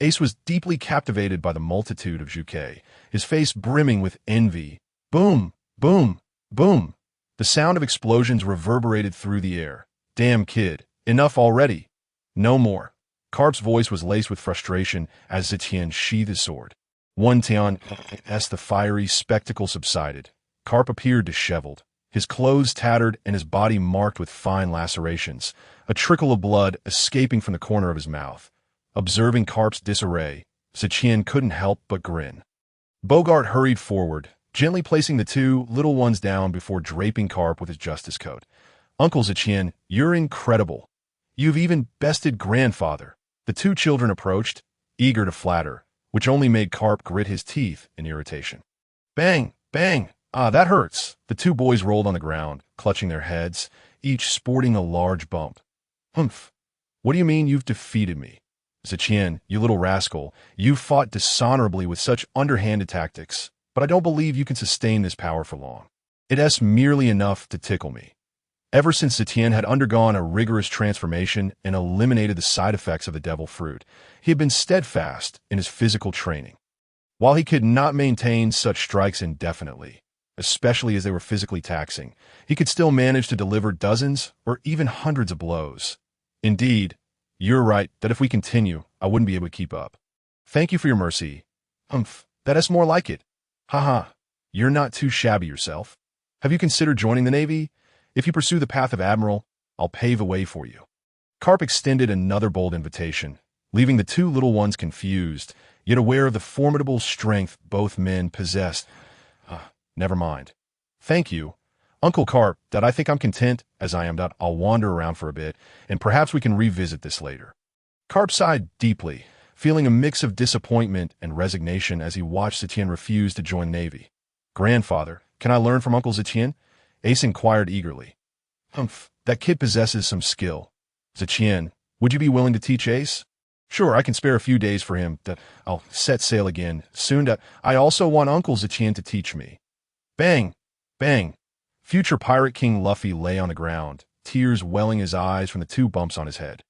Speaker 1: Ace was deeply captivated by the multitude of Juke, his face brimming with envy. Boom, boom, boom. The sound of explosions reverberated through the air. Damn kid, enough already. No more. Carp's voice was laced with frustration as Tian sheathed his sword. One Tian, as the fiery spectacle subsided, Carp appeared disheveled, his clothes tattered and his body marked with fine lacerations, a trickle of blood escaping from the corner of his mouth. Observing Carp's disarray, Tian couldn't help but grin. Bogart hurried forward, gently placing the two little ones down before draping Carp with his justice coat. Uncle Tian, you're incredible. You've even bested grandfather. The two children approached, eager to flatter, which only made Carp grit his teeth in irritation. Bang! Bang! Ah, that hurts. The two boys rolled on the ground, clutching their heads, each sporting a large bump. Humph. What do you mean you've defeated me? Tian, you little rascal, you've fought dishonorably with such underhanded tactics, but I don't believe you can sustain this power for long. It's merely enough to tickle me. Ever since Tian had undergone a rigorous transformation and eliminated the side effects of the devil fruit, he had been steadfast in his physical training. While he could not maintain such strikes indefinitely, especially as they were physically taxing, he could still manage to deliver dozens or even hundreds of blows. Indeed, you're right that if we continue, I wouldn't be able to keep up. Thank you for your mercy. Humph, that's more like it. Haha, you're not too shabby yourself. Have you considered joining the Navy? If you pursue the path of Admiral, I'll pave a way for you. Carp extended another bold invitation, leaving the two little ones confused, yet aware of the formidable strength both men possessed. Never mind. Thank you, Uncle Carp, I think I'm content as I am. I'll wander around for a bit, and perhaps we can revisit this later. Carp sighed deeply, feeling a mix of disappointment and resignation as he watched Tian refuse to join the Navy. Grandfather, can I learn from Uncle Tian? Ace inquired eagerly. Humph, that kid possesses some skill. Tian, would you be willing to teach Ace? Sure, I can spare a few days for him. I'll set sail again soon. I also want Uncle Tian to teach me. Bang! Bang! Future Pirate King Luffy lay on the ground, tears welling his eyes from the two bumps on his head,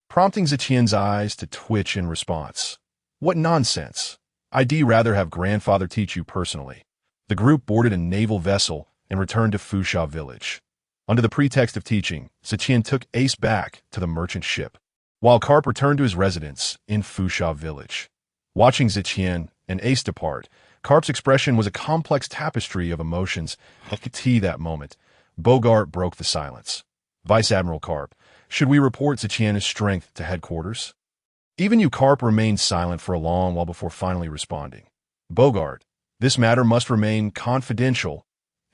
Speaker 1: prompting Tian's eyes to twitch in response. What nonsense! I'd rather have grandfather teach you personally. The group boarded a naval vessel and returned to Fusha village. Under the pretext of teaching, Tian took Ace back to the merchant ship, while Carp returned to his residence in Fusha village. Watching Tian and Ace depart, Carp's expression was a complex tapestry of emotions. That moment, Bogart broke the silence. Vice Admiral Carp, should we report Tian's strength to headquarters? Even you, Carp, remained silent for a long while before finally responding. Bogart, this matter must remain confidential.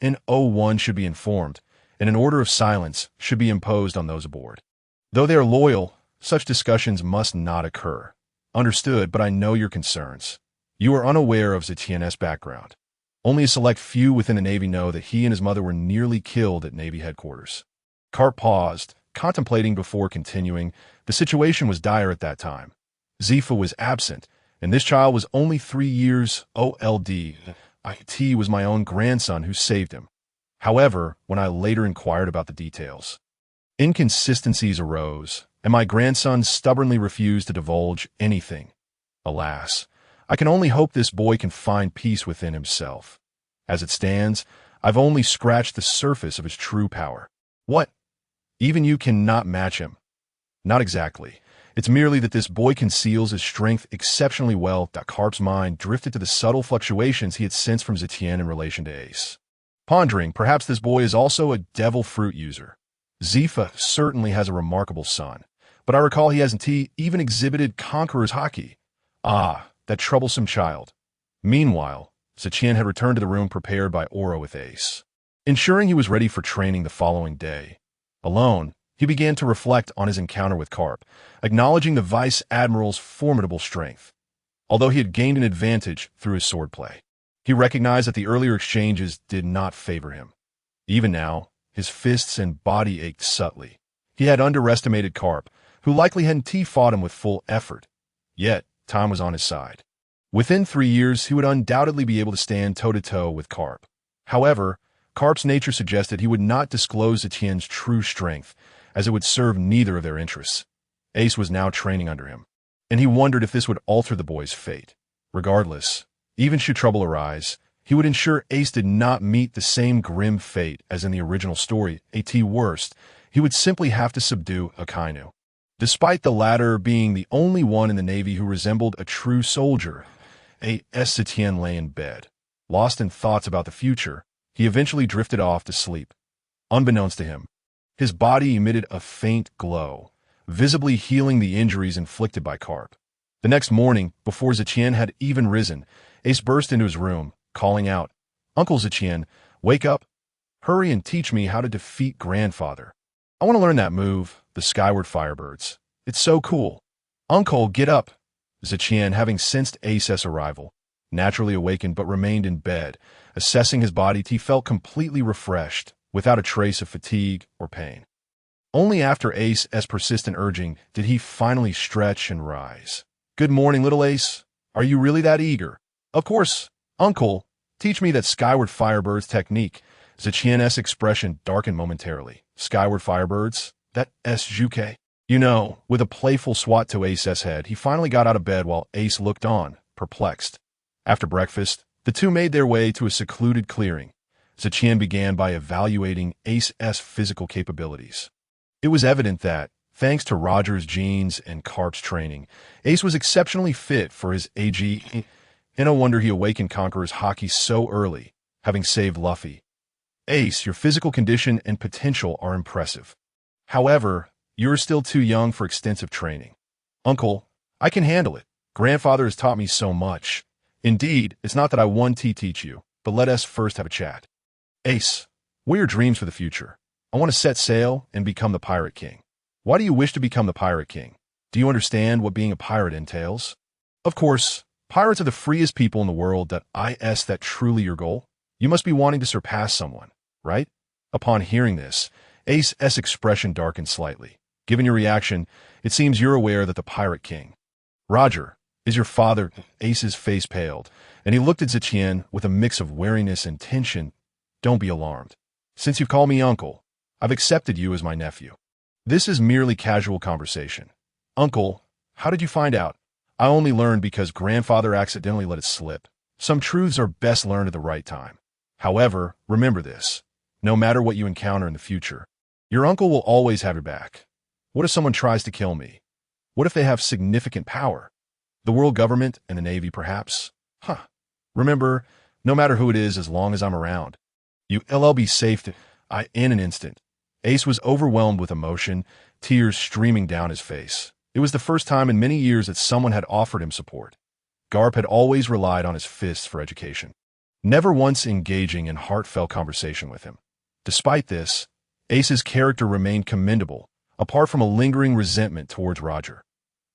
Speaker 1: An O1 should be informed, and an order of silence should be imposed on those aboard. Though they are loyal, such discussions must not occur. Understood, but I know your concerns. You are unaware of Tian's background. Only a select few within the Navy know that he and his mother were nearly killed at Navy headquarters. Carp paused, contemplating before continuing. The situation was dire at that time. Zepha was absent, and this child was only 3 years old. It was my own grandson who saved him. However, when I later inquired about the details, inconsistencies arose, and my grandson stubbornly refused to divulge anything. Alas, I can only hope this boy can find peace within himself. As it stands, I've only scratched the surface of his true power. What? Even you cannot match him? Not exactly. It's merely that this boy conceals his strength exceptionally well. Carp's mind drifted to the subtle fluctuations he had sensed from Tian in relation to Ace. Pondering, perhaps this boy is also a devil fruit user. Zepha certainly has a remarkable son, but I recall he hasn't even exhibited conqueror's haki. Ah, that troublesome child. Meanwhile, Tian had returned to the room prepared by Oro with Ace, ensuring he was ready for training the following day. Alone, he began to reflect on his encounter with Carp, acknowledging the Vice Admiral's formidable strength. Although he had gained an advantage through his swordplay, he recognized that the earlier exchanges did not favor him. Even now, his fists and body ached subtly. He had underestimated Carp, who likely hadn't fought him with full effort. Yet, time was on his side. Within 3 years, he would undoubtedly be able to stand toe-to-toe with Carp. However, Carp's nature suggested he would not disclose Tian's true strength, as it would serve neither of their interests. Ace was now training under him, and he wondered if this would alter the boy's fate. Regardless, even should trouble arise, he would ensure Ace did not meet the same grim fate as in the original story. At worst, he would simply have to subdue Akainu. Despite the latter being the only one in the Navy who resembled a true soldier, As Tian lay in bed. Lost in thoughts about the future, he eventually drifted off to sleep. Unbeknownst to him, his body emitted a faint glow, visibly healing the injuries inflicted by Carp. The next morning, before Zetian had even risen, Ace burst into his room, calling out, "Uncle Zetian, wake up! Hurry and teach me how to defeat Grandfather. I want to learn that move, the Skyward Firebirds. It's so cool. Uncle, get up!" Zetian, having sensed Ace's arrival, naturally awakened but remained in bed. Assessing his body, he felt completely refreshed, without a trace of fatigue or pain. Only after Ace's persistent urging did he finally stretch and rise. "Good morning, little Ace. Are you really that eager?" "Of course, Uncle. Teach me that Skyward Firebird's technique." Zetian's expression darkened momentarily. "Skyward Firebirds? That SJK?" You know, with a playful swat to Ace's head, he finally got out of bed while Ace looked on, perplexed. After breakfast, the two made their way to a secluded clearing. Zetian began by evaluating Ace's physical capabilities. It was evident that, thanks to Roger's genes and Carp's training, Ace was exceptionally fit for his AG, and no wonder he awakened Conqueror's hockey so early, having saved Luffy. "Ace, your physical condition and potential are impressive. However, you're still too young for extensive training." "Uncle, I can handle it. Grandfather has taught me so much. Indeed, it's not that I want to teach you, but let us first have a chat." "Ace, what are your dreams for the future?" "I want to set sail and become the Pirate King." "Why do you wish to become the Pirate King? Do you understand what being a pirate entails?" "Of course. Pirates are the freest people in the world. That truly your goal? You must be wanting to surpass someone, right?" Upon hearing this, Ace's expression darkened slightly. "Given your reaction, it seems you're aware that the Pirate King, Roger, is your father." Ace's face paled, and he looked at Zetian with a mix of wariness and tension. "Don't be alarmed. Since you've called me uncle, I've accepted you as my nephew. This is merely casual conversation." "Uncle, how did you find out?" "I only learned because Grandfather accidentally let it slip. Some truths are best learned at the right time. However, remember this. No matter what you encounter in the future, your uncle will always have your back. What if someone tries to kill me? What if they have significant power? The world government and the Navy, perhaps? Remember, no matter who it is, as long as I'm around, you'll be safe in an instant." Ace was overwhelmed with emotion, tears streaming down his face. It was the first time in many years that someone had offered him support. Garp had always relied on his fists for education, never once engaging in heartfelt conversation with him. Despite this, Ace's character remained commendable, apart from a lingering resentment towards Roger.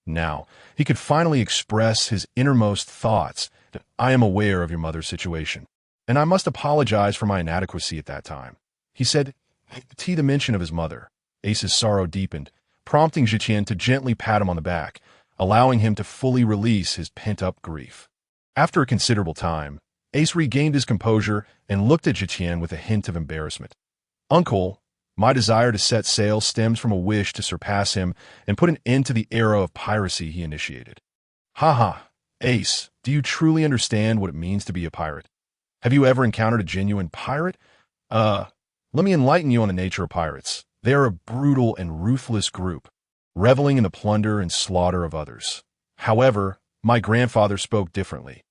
Speaker 1: Now, he could finally express his innermost thoughts. "I am aware of your mother's situation, and I must apologize for my inadequacy at that time," he said. The mention of his mother, Ace's sorrow deepened, prompting Zetian to gently pat him on the back, allowing him to fully release his pent-up grief. After a considerable time, Ace regained his composure and looked at Zetian with a hint of embarrassment. "Uncle, my desire to set sail stems from a wish to surpass him and put an end to the era of piracy he initiated." Ace, do you truly understand what it means to be a pirate? Have you ever encountered a genuine pirate? Let me enlighten you on the nature of pirates. They are a brutal and ruthless group, reveling in the plunder and slaughter of others. However, my grandfather spoke differently.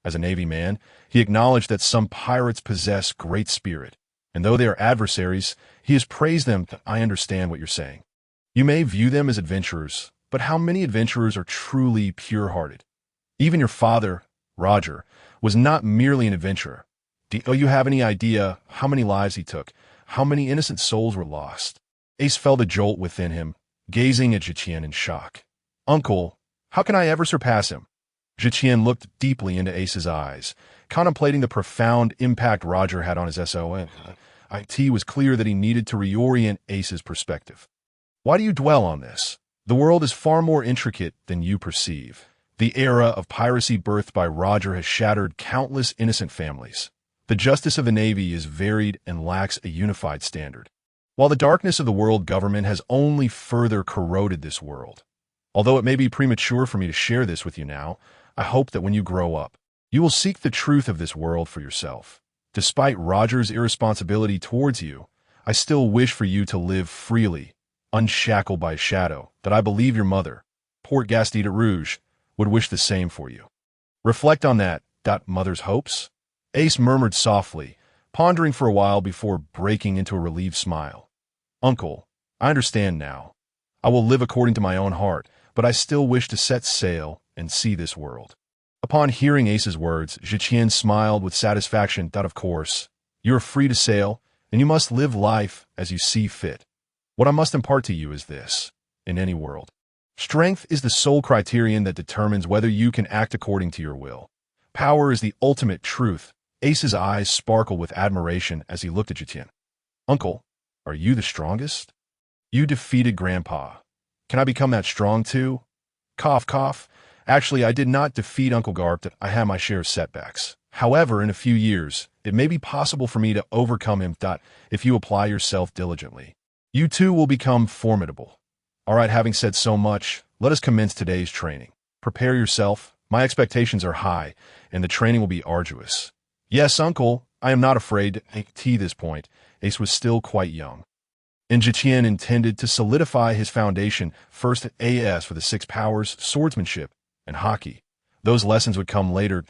Speaker 1: As a Navy man, he acknowledged that some pirates possess great spirit, and though they are adversaries, he has praised them. "I understand what you're saying. You may view them as adventurers, but how many adventurers are truly pure-hearted? Even your father, Roger, was not merely an adventurer. Do you have any idea how many lives he took? How many innocent souls were lost?" Ace felt a jolt within him, gazing at Zetian in shock. "Uncle, how can I ever surpass him?" Zetian looked deeply into Ace's eyes, contemplating the profound impact Roger had on his SON. It was clear that he needed to reorient Ace's perspective. "Why do you dwell on this? The world is far more intricate than you perceive. The era of piracy birthed by Roger has shattered countless innocent families. The justice of the Navy is varied and lacks a unified standard, while the darkness of the world government has only further corroded this world. Although it may be premature for me to share this with you now, I hope that when you grow up, you will seek the truth of this world for yourself. Despite Roger's irresponsibility towards you, I still wish for you to live freely, unshackled by shadow, that I believe your mother, Port Gastida Rouge, would wish the same for you." Reflect on that, mother's hopes? Ace murmured softly, pondering for a while before breaking into a relieved smile. Uncle, I understand now. I will live according to my own heart, but I still wish to set sail and see this world. Upon hearing Ace's words, Tian smiled with satisfaction. Of course, you are free to sail, and you must live life as you see fit. What I must impart to you is this: in any world, strength is the sole criterion that determines whether you can act according to your will. Power is the ultimate truth. Ace's eyes sparkled with admiration as he looked at Tian. Uncle, are you the strongest? You defeated Grandpa. Can I become that strong too? Cough, cough. Actually, I did not defeat Uncle Garp. I had my share of setbacks. However, in a few years, it may be possible for me to overcome him. If you apply yourself diligently, you too will become formidable. All right, having said so much, let us commence today's training. Prepare yourself. My expectations are high, and the training will be arduous. Yes, Uncle, I am not afraid. At this point, Ace was still quite young. And Tian intended to solidify his foundation first at AS for the 6 powers, swordsmanship, and hockey. Those lessons would come later.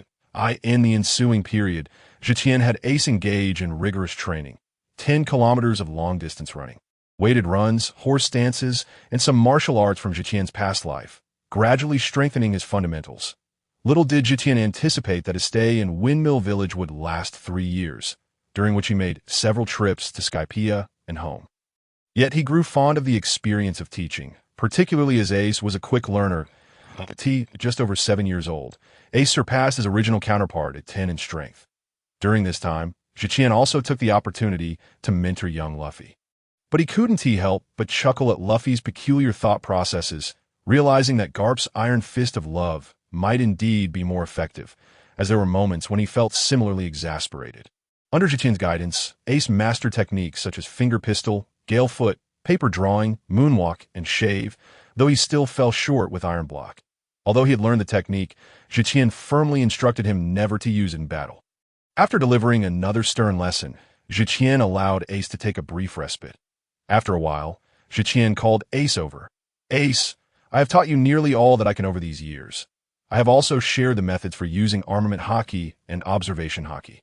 Speaker 1: In the ensuing period, Tian had Ace engage in rigorous training. 10 kilometers of long-distance running, weighted runs, horse stances, and some martial arts from Tian's past life, gradually strengthening his fundamentals. Little did Tian anticipate that his stay in Windmill Village would last 3 years, during which he made several trips to Skypiea and home. Yet he grew fond of the experience of teaching, particularly as Ace was a quick learner. Just over 7 years old, Ace surpassed his original counterpart at 10 in strength. During this time, Tian also took the opportunity to mentor young Luffy. But he couldn't help but chuckle at Luffy's peculiar thought processes, realizing that Garp's iron fist of love might indeed be more effective, as there were moments when he felt similarly exasperated. Under Tian's guidance, Ace mastered techniques such as finger pistol, gale foot, paper drawing, moonwalk, and shave, though he still fell short with iron block. Although he had learned the technique, Tian firmly instructed him never to use it in battle. After delivering another stern lesson, Tian allowed Ace to take a brief respite. After a while, Tian called Ace over. Ace, I have taught you nearly all that I can over these years. I have also shared the methods for using armament hockey and observation hockey.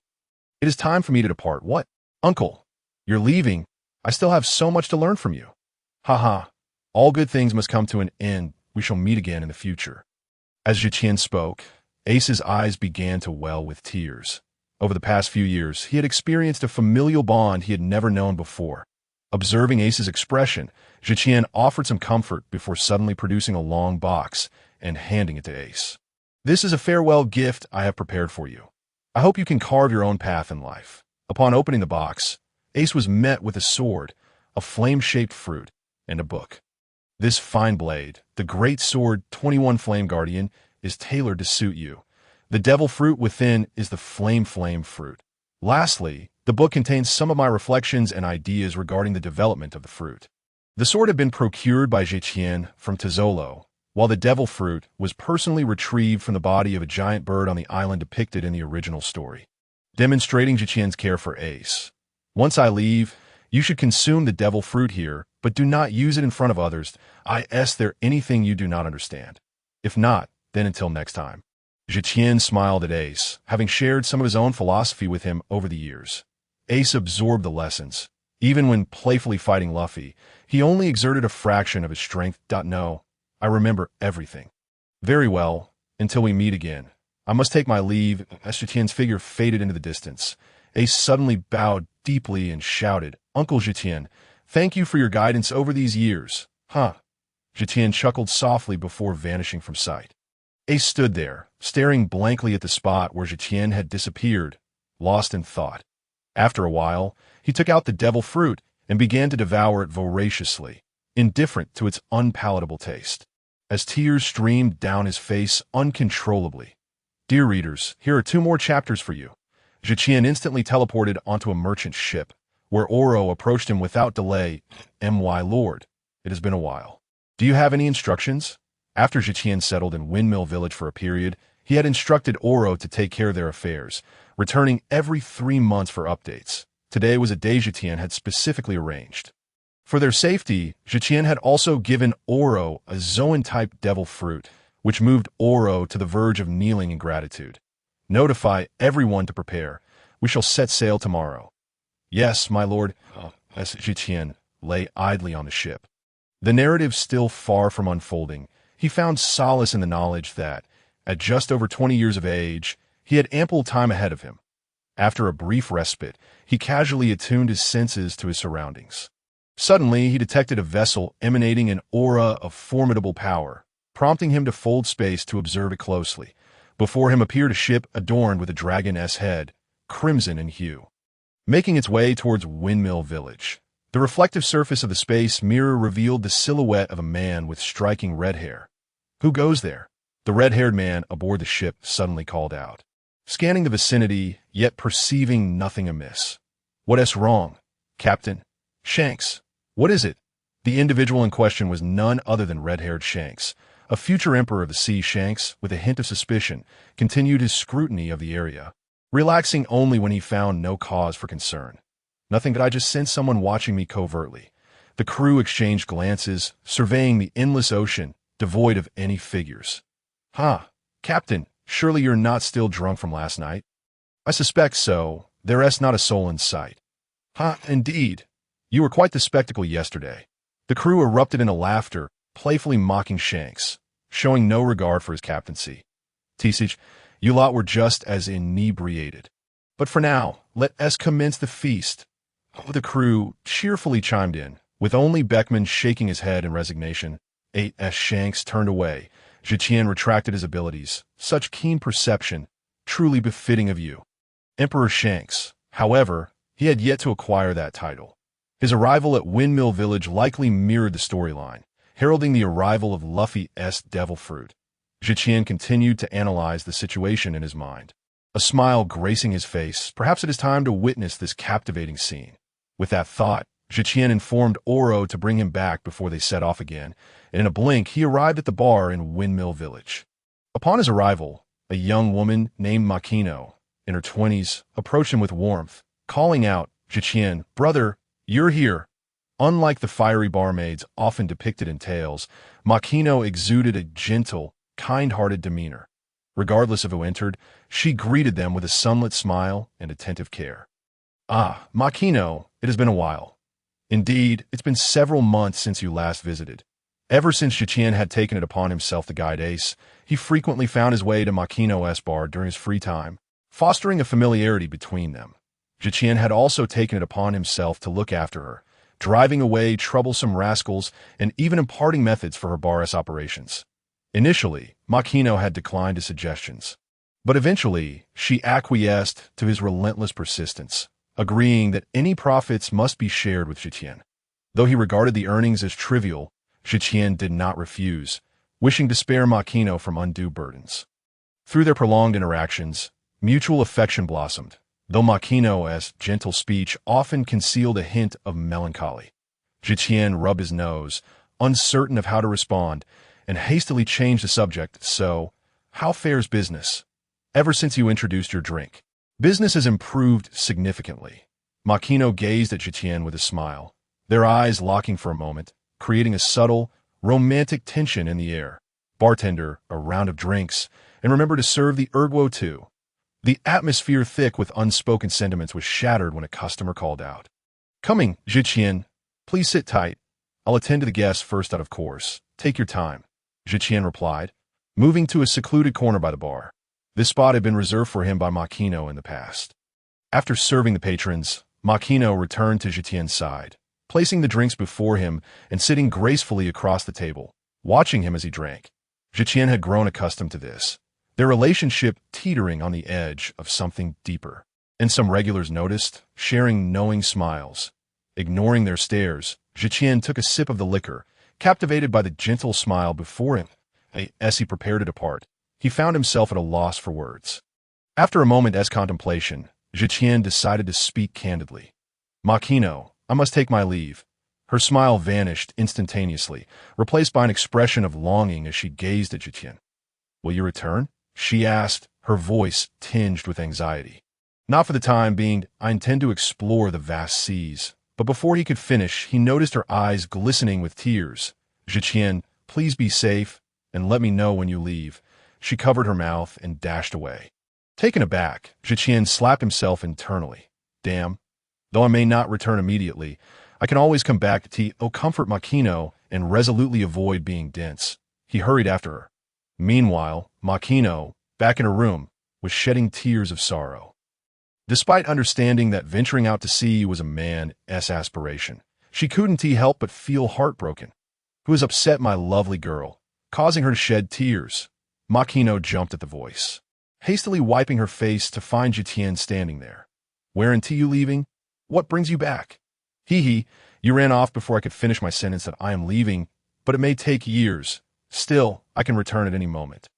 Speaker 1: It is time for me to depart. What? Uncle, you're leaving? I still have so much to learn from you. Haha. All good things must come to an end. We shall meet again in the future. As Tian spoke, Ace's eyes began to well with tears. Over the past few years, he had experienced a familial bond he had never known before. Observing Ace's expression, Tian offered some comfort before suddenly producing a long box and handing it to Ace. This is a farewell gift I have prepared for you. I hope you can carve your own path in life. Upon opening the box, Ace was met with a sword, a flame-shaped fruit, and a book. This fine blade, the Great Sword 21 Flame Guardian, is tailored to suit you. The devil fruit within is the flame fruit. Lastly, the book contains some of my reflections and ideas regarding the development of the fruit. The sword had been procured by Tian from Tizolo, while the devil fruit was personally retrieved from the body of a giant bird on the island depicted in the original story, demonstrating Tian's care for Ace. Once I leave, you should consume the devil fruit here, but do not use it in front of others. Is there anything you do not understand? If not, then until next time. Tian smiled at Ace, having shared some of his own philosophy with him over the years. Ace absorbed the lessons. Even when playfully fighting Luffy, he only exerted a fraction of his strength. No, I remember everything. Very well, until we meet again. I must take my leave. As Tian's figure faded into the distance, Ace suddenly bowed deeply and shouted, Uncle Tian, thank you for your guidance over these years. Tian chuckled softly before vanishing from sight. Ace stood there, staring blankly at the spot where Tian had disappeared, lost in thought. After a while, he took out the devil fruit and began to devour it voraciously, indifferent to its unpalatable taste. As tears streamed down his face uncontrollably. Dear readers, here are 2 more chapters for you. Tian instantly teleported onto a merchant ship, where Oro approached him without delay. My lord, it has been a while. Do you have any instructions? After Tian settled in Windmill Village for a period, he had instructed Oro to take care of their affairs, returning every 3 months for updates. Today was a day Tian had specifically arranged. For their safety, Tian had also given Oro a Zoan-type devil fruit, which moved Oro to the verge of kneeling in gratitude. Notify everyone to prepare. We shall set sail tomorrow. Yes, my lord, as Tian lay idly on the ship. The narrative still far from unfolding, he found solace in the knowledge that, at just over 20 years of age, he had ample time ahead of him. After a brief respite, he casually attuned his senses to his surroundings. Suddenly, he detected a vessel emanating an aura of formidable power, prompting him to fold space to observe it closely. Before him appeared a ship adorned with a dragon-s head, crimson in hue, making its way towards Windmill Village. The reflective surface of the space mirror revealed the silhouette of a man with striking red hair. Who goes there? The red-haired man aboard the ship suddenly called out, scanning the vicinity, yet perceiving nothing amiss. What's wrong, Captain? Shanks. What is it? The individual in question was none other than red-haired Shanks. A future emperor of the sea. Shanks, with a hint of suspicion, continued his scrutiny of the area, relaxing only when he found no cause for concern. Nothing, but I just sensed someone watching me covertly. The crew exchanged glances, surveying the endless ocean, devoid of any figures. Captain, surely you're not still drunk from last night? I suspect so. There's not a soul in sight. Indeed. You were quite the spectacle yesterday. The crew erupted into laughter, playfully mocking Shanks, showing no regard for his captaincy. Tisage, you lot were just as inebriated. But for now, let us commence the feast. The crew cheerfully chimed in, with only Beckman shaking his head in resignation. As Shanks turned away, Tian retracted his abilities, such keen perception, truly befitting of you. Emperor Shanks, however, he had yet to acquire that title. His arrival at Windmill Village likely mirrored the storyline, heralding the arrival of Luffy's devil fruit. Tian continued to analyze the situation in his mind, a smile gracing his face. Perhaps it is time to witness this captivating scene. With that thought, Tian informed Oro to bring him back before they set off again, and in a blink he arrived at the bar in Windmill Village. Upon his arrival, a young woman named Makino, in her 20s, approached him with warmth, calling out, Tian, brother, you're here. Unlike the fiery barmaids often depicted in tales, Makino exuded a gentle, kind-hearted demeanor. Regardless of who entered, she greeted them with a sunlit smile and attentive care. Makino, it has been a while. Indeed, it's been several months since you last visited. Ever since Tian had taken it upon himself to guide Ace, he frequently found his way to Makino's bar during his free time, fostering a familiarity between them. Tian had also taken it upon himself to look after her, driving away troublesome rascals and even imparting methods for her bar's operations. Initially, Makino had declined his suggestions, but eventually she acquiesced to his relentless persistence, agreeing that any profits must be shared with Tian. Though he regarded the earnings as trivial, Tian did not refuse, wishing to spare Makino from undue burdens. Through their prolonged interactions, mutual affection blossomed, though Makino's gentle speech often concealed a hint of melancholy. Tian rubbed his nose, uncertain of how to respond, and hastily changed the subject. So, how fares business? Ever since you introduced your drink, business has improved significantly. Makino gazed at Tian with a smile, their eyes locking for a moment, creating a subtle, romantic tension in the air. Bartender, a round of drinks, and remember to serve the ergo too. The atmosphere thick with unspoken sentiments was shattered when a customer called out. Coming, Tian. Please sit tight. I'll attend to the guests first out of course. Take your time, Tian replied, moving to a secluded corner by the bar. This spot had been reserved for him by Makino in the past. After serving the patrons, Makino returned to Tian's side, placing the drinks before him and sitting gracefully across the table, watching him as he drank. Tian had grown accustomed to this, their relationship teetering on the edge of something deeper. And some regulars noticed, sharing knowing smiles. Ignoring their stares, Tian took a sip of the liquor, captivated by the gentle smile before him. As he prepared to depart, he found himself at a loss for words. After a moment's contemplation, Tian decided to speak candidly. Makino, I must take my leave. Her smile vanished instantaneously, replaced by an expression of longing as she gazed at Tian. Will you return? She asked, her voice tinged with anxiety. Not for the time being. I intend to explore the vast seas. But before he could finish, he noticed her eyes glistening with tears. Tian, please be safe. and let me know when you leave." She covered her mouth and dashed away. Taken aback, Zetian slapped himself internally. Damn. Though I may not return immediately, I can always come back to comfort Makino and resolutely avoid being dense. He hurried after her. Meanwhile, Makino, back in her room, was shedding tears of sorrow. Despite understanding that venturing out to sea was a man's aspiration, she couldn't help but feel heartbroken. Who has upset my lovely girl, causing her to shed tears? Makino jumped at the voice, hastily wiping her face to find Zetian standing there. "Wherein you leaving? What brings you back?" "Hee, you ran off before I could finish my sentence that I am leaving, but it may take years. Still, I can return at any moment."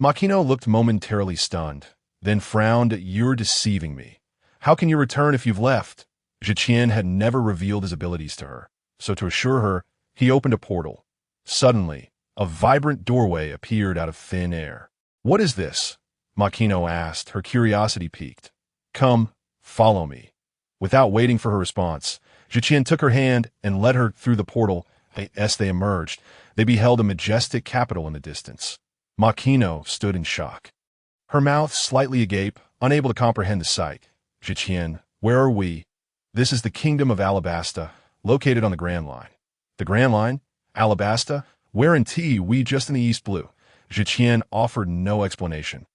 Speaker 1: Makino looked momentarily stunned, then frowned. "You're deceiving me. How can you return if you've left?" Zetian had never revealed his abilities to her, so to assure her, he opened a portal. Suddenly, a vibrant doorway appeared out of thin air. "What is this?" Makino asked, her curiosity piqued. "Come, follow me." Without waiting for her response, Zetian took her hand and led her through the portal. As they emerged, they beheld a majestic capital in the distance. Makino stood in shock, her mouth slightly agape, unable to comprehend the sight. "Zetian, where are we?" "This is the kingdom of Alabasta, located on the Grand Line." "The Grand Line? Alabasta? Where in we just in the East Blue?" Zetian offered no explanation,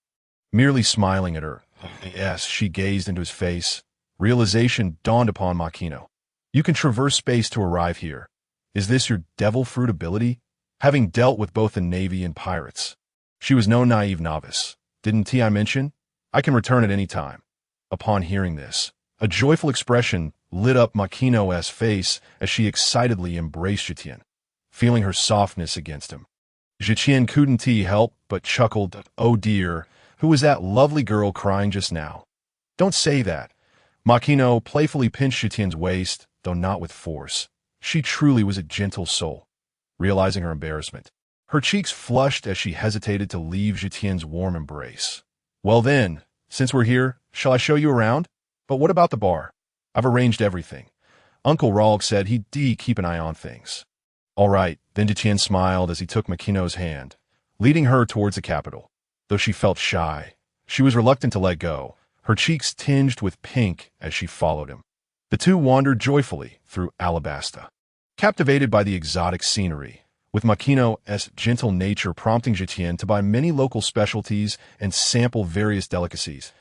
Speaker 1: merely smiling at her. Yes, she gazed into his face. Realization dawned upon Makino. "You can traverse space to arrive here. Is this your devil fruit ability?" Having dealt with both the Navy and pirates, she was no naive novice. "Didn't I mention? I can return at any time." Upon hearing this, a joyful expression lit up Makino's face as she excitedly embraced Zetian, feeling her softness against him. Zetian couldn't help but chuckled. "Oh dear, who was that lovely girl crying just now?" "Don't say that." Makino playfully pinched Zetian's waist, though not with force. She truly was a gentle soul. Realizing her embarrassment, her cheeks flushed as she hesitated to leave Zetian's warm embrace. "Well then, since we're here, shall I show you around? But what about the bar? I've arranged everything. Uncle Ralg said he'd keep an eye on things." "All right," then Zetian smiled as he took Makino's hand, leading her towards the capital. Though she felt shy, she was reluctant to let go, her cheeks tinged with pink as she followed him. The two wandered joyfully through Alabasta, captivated by the exotic scenery, with Makino's gentle nature prompting Zetian to buy many local specialties and sample various delicacies.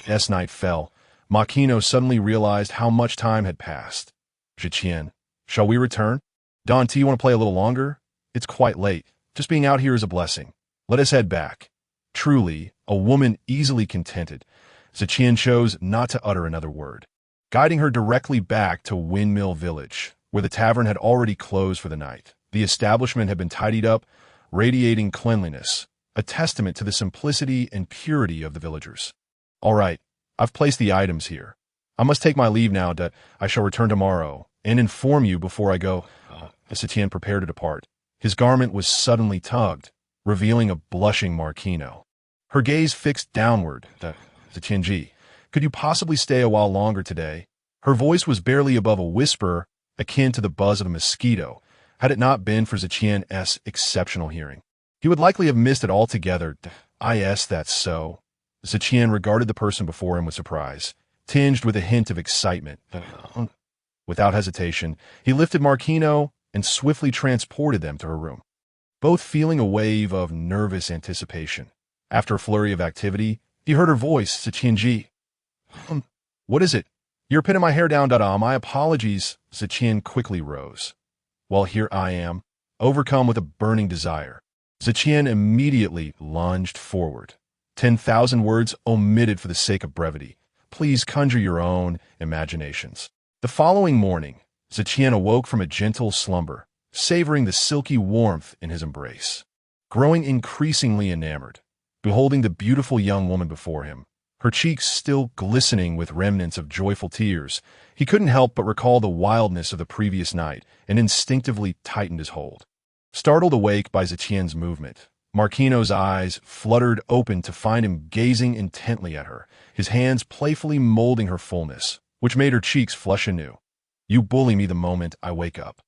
Speaker 1: As night fell, Makino suddenly realized how much time had passed. "Zetian, shall we return? Don, you want to play a little longer? It's quite late. Just being out here is a blessing. Let us head back." Truly, a woman easily contented, Zetian chose not to utter another word, guiding her directly back to Windmill Village, where the tavern had already closed for the night. The establishment had been tidied up, radiating cleanliness, a testament to the simplicity and purity of the villagers. "All right, I've placed the items here. I must take my leave now. I shall return tomorrow and inform you before I go." As Zetian prepared to depart, his garment was suddenly tugged, revealing a blushing Makino. Her gaze fixed downward. "Zetian, could you possibly stay a while longer today?" Her voice was barely above a whisper, akin to the buzz of a mosquito. Had it not been for Zetian's exceptional hearing, he would likely have missed it altogether. That's so." Zetian regarded the person before him with surprise, tinged with a hint of excitement. Without hesitation, he lifted Makino and swiftly transported them to her room, both feeling a wave of nervous anticipation. After a flurry of activity, he heard her voice. "Zetian, what is it? You're pinning my hair down. My apologies." Zetian quickly rose. "Well, here I am, overcome with a burning desire." Zetian immediately lunged forward. 10,000 words omitted for the sake of brevity. Please conjure your own imaginations. The following morning, Zetian awoke from a gentle slumber, savoring the silky warmth in his embrace. Growing increasingly enamored, beholding the beautiful young woman before him, her cheeks still glistening with remnants of joyful tears, he couldn't help but recall the wildness of the previous night and instinctively tightened his hold. Startled awake by Zetian's movement, Makino's eyes fluttered open to find him gazing intently at her, his hands playfully molding her fullness, which made her cheeks flush anew. "You bully me the moment I wake up."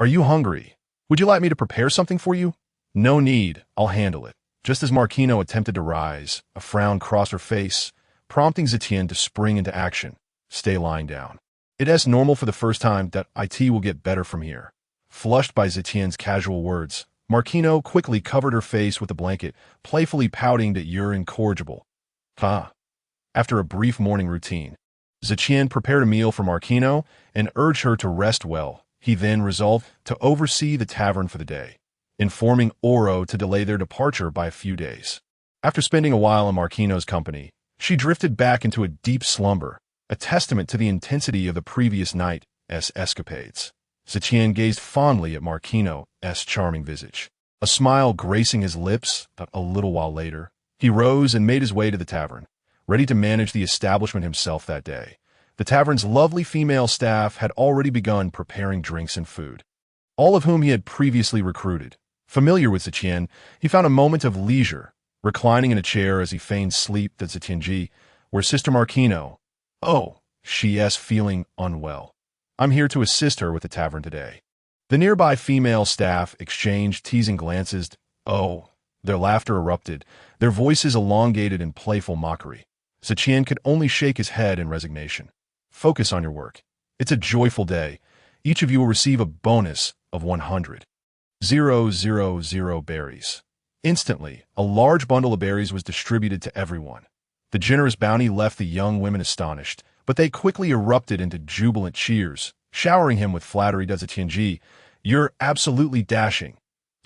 Speaker 1: "Are you hungry? Would you like me to prepare something for you?" No need, I'll handle it. Just as Marquino attempted to rise, a frown crossed her face, prompting Zetian to spring into action. Stay lying down. It's normal for the first time that IT will get better from here. Flushed by Zetian's casual words, Marquino quickly covered her face with a blanket, playfully pouting that you're incorrigible. After a brief morning routine, Zetian prepared a meal for Marquino and urged her to rest well. He then resolved to oversee the tavern for the day, informing Oro to delay their departure by a few days. After spending a while in Marquino's company, she drifted back into a deep slumber, a testament to the intensity of the previous night's escapades. Zetian gazed fondly at Marquino's charming visage, a smile gracing his lips. A little while later, he rose and made his way to the tavern, ready to manage the establishment himself that day. The tavern's lovely female staff had already begun preparing drinks and food, all of whom he had previously recruited. Familiar with Zetian, he found a moment of leisure, reclining in a chair as he feigned sleep that Zetian where Sister Marquino. Oh, she's feeling unwell. I'm here to assist her with the tavern today. The nearby female staff exchanged teasing glances. Oh, their laughter erupted, their voices elongated in playful mockery. Zetian could only shake his head in resignation. Focus on your work. It's a joyful day. Each of you will receive a bonus of 100,000 berries. Instantly, a large bundle of berries was distributed to everyone. The generous bounty left the young women astonished, but they quickly erupted into jubilant cheers, showering him with flattery. Zetian, you're absolutely dashing.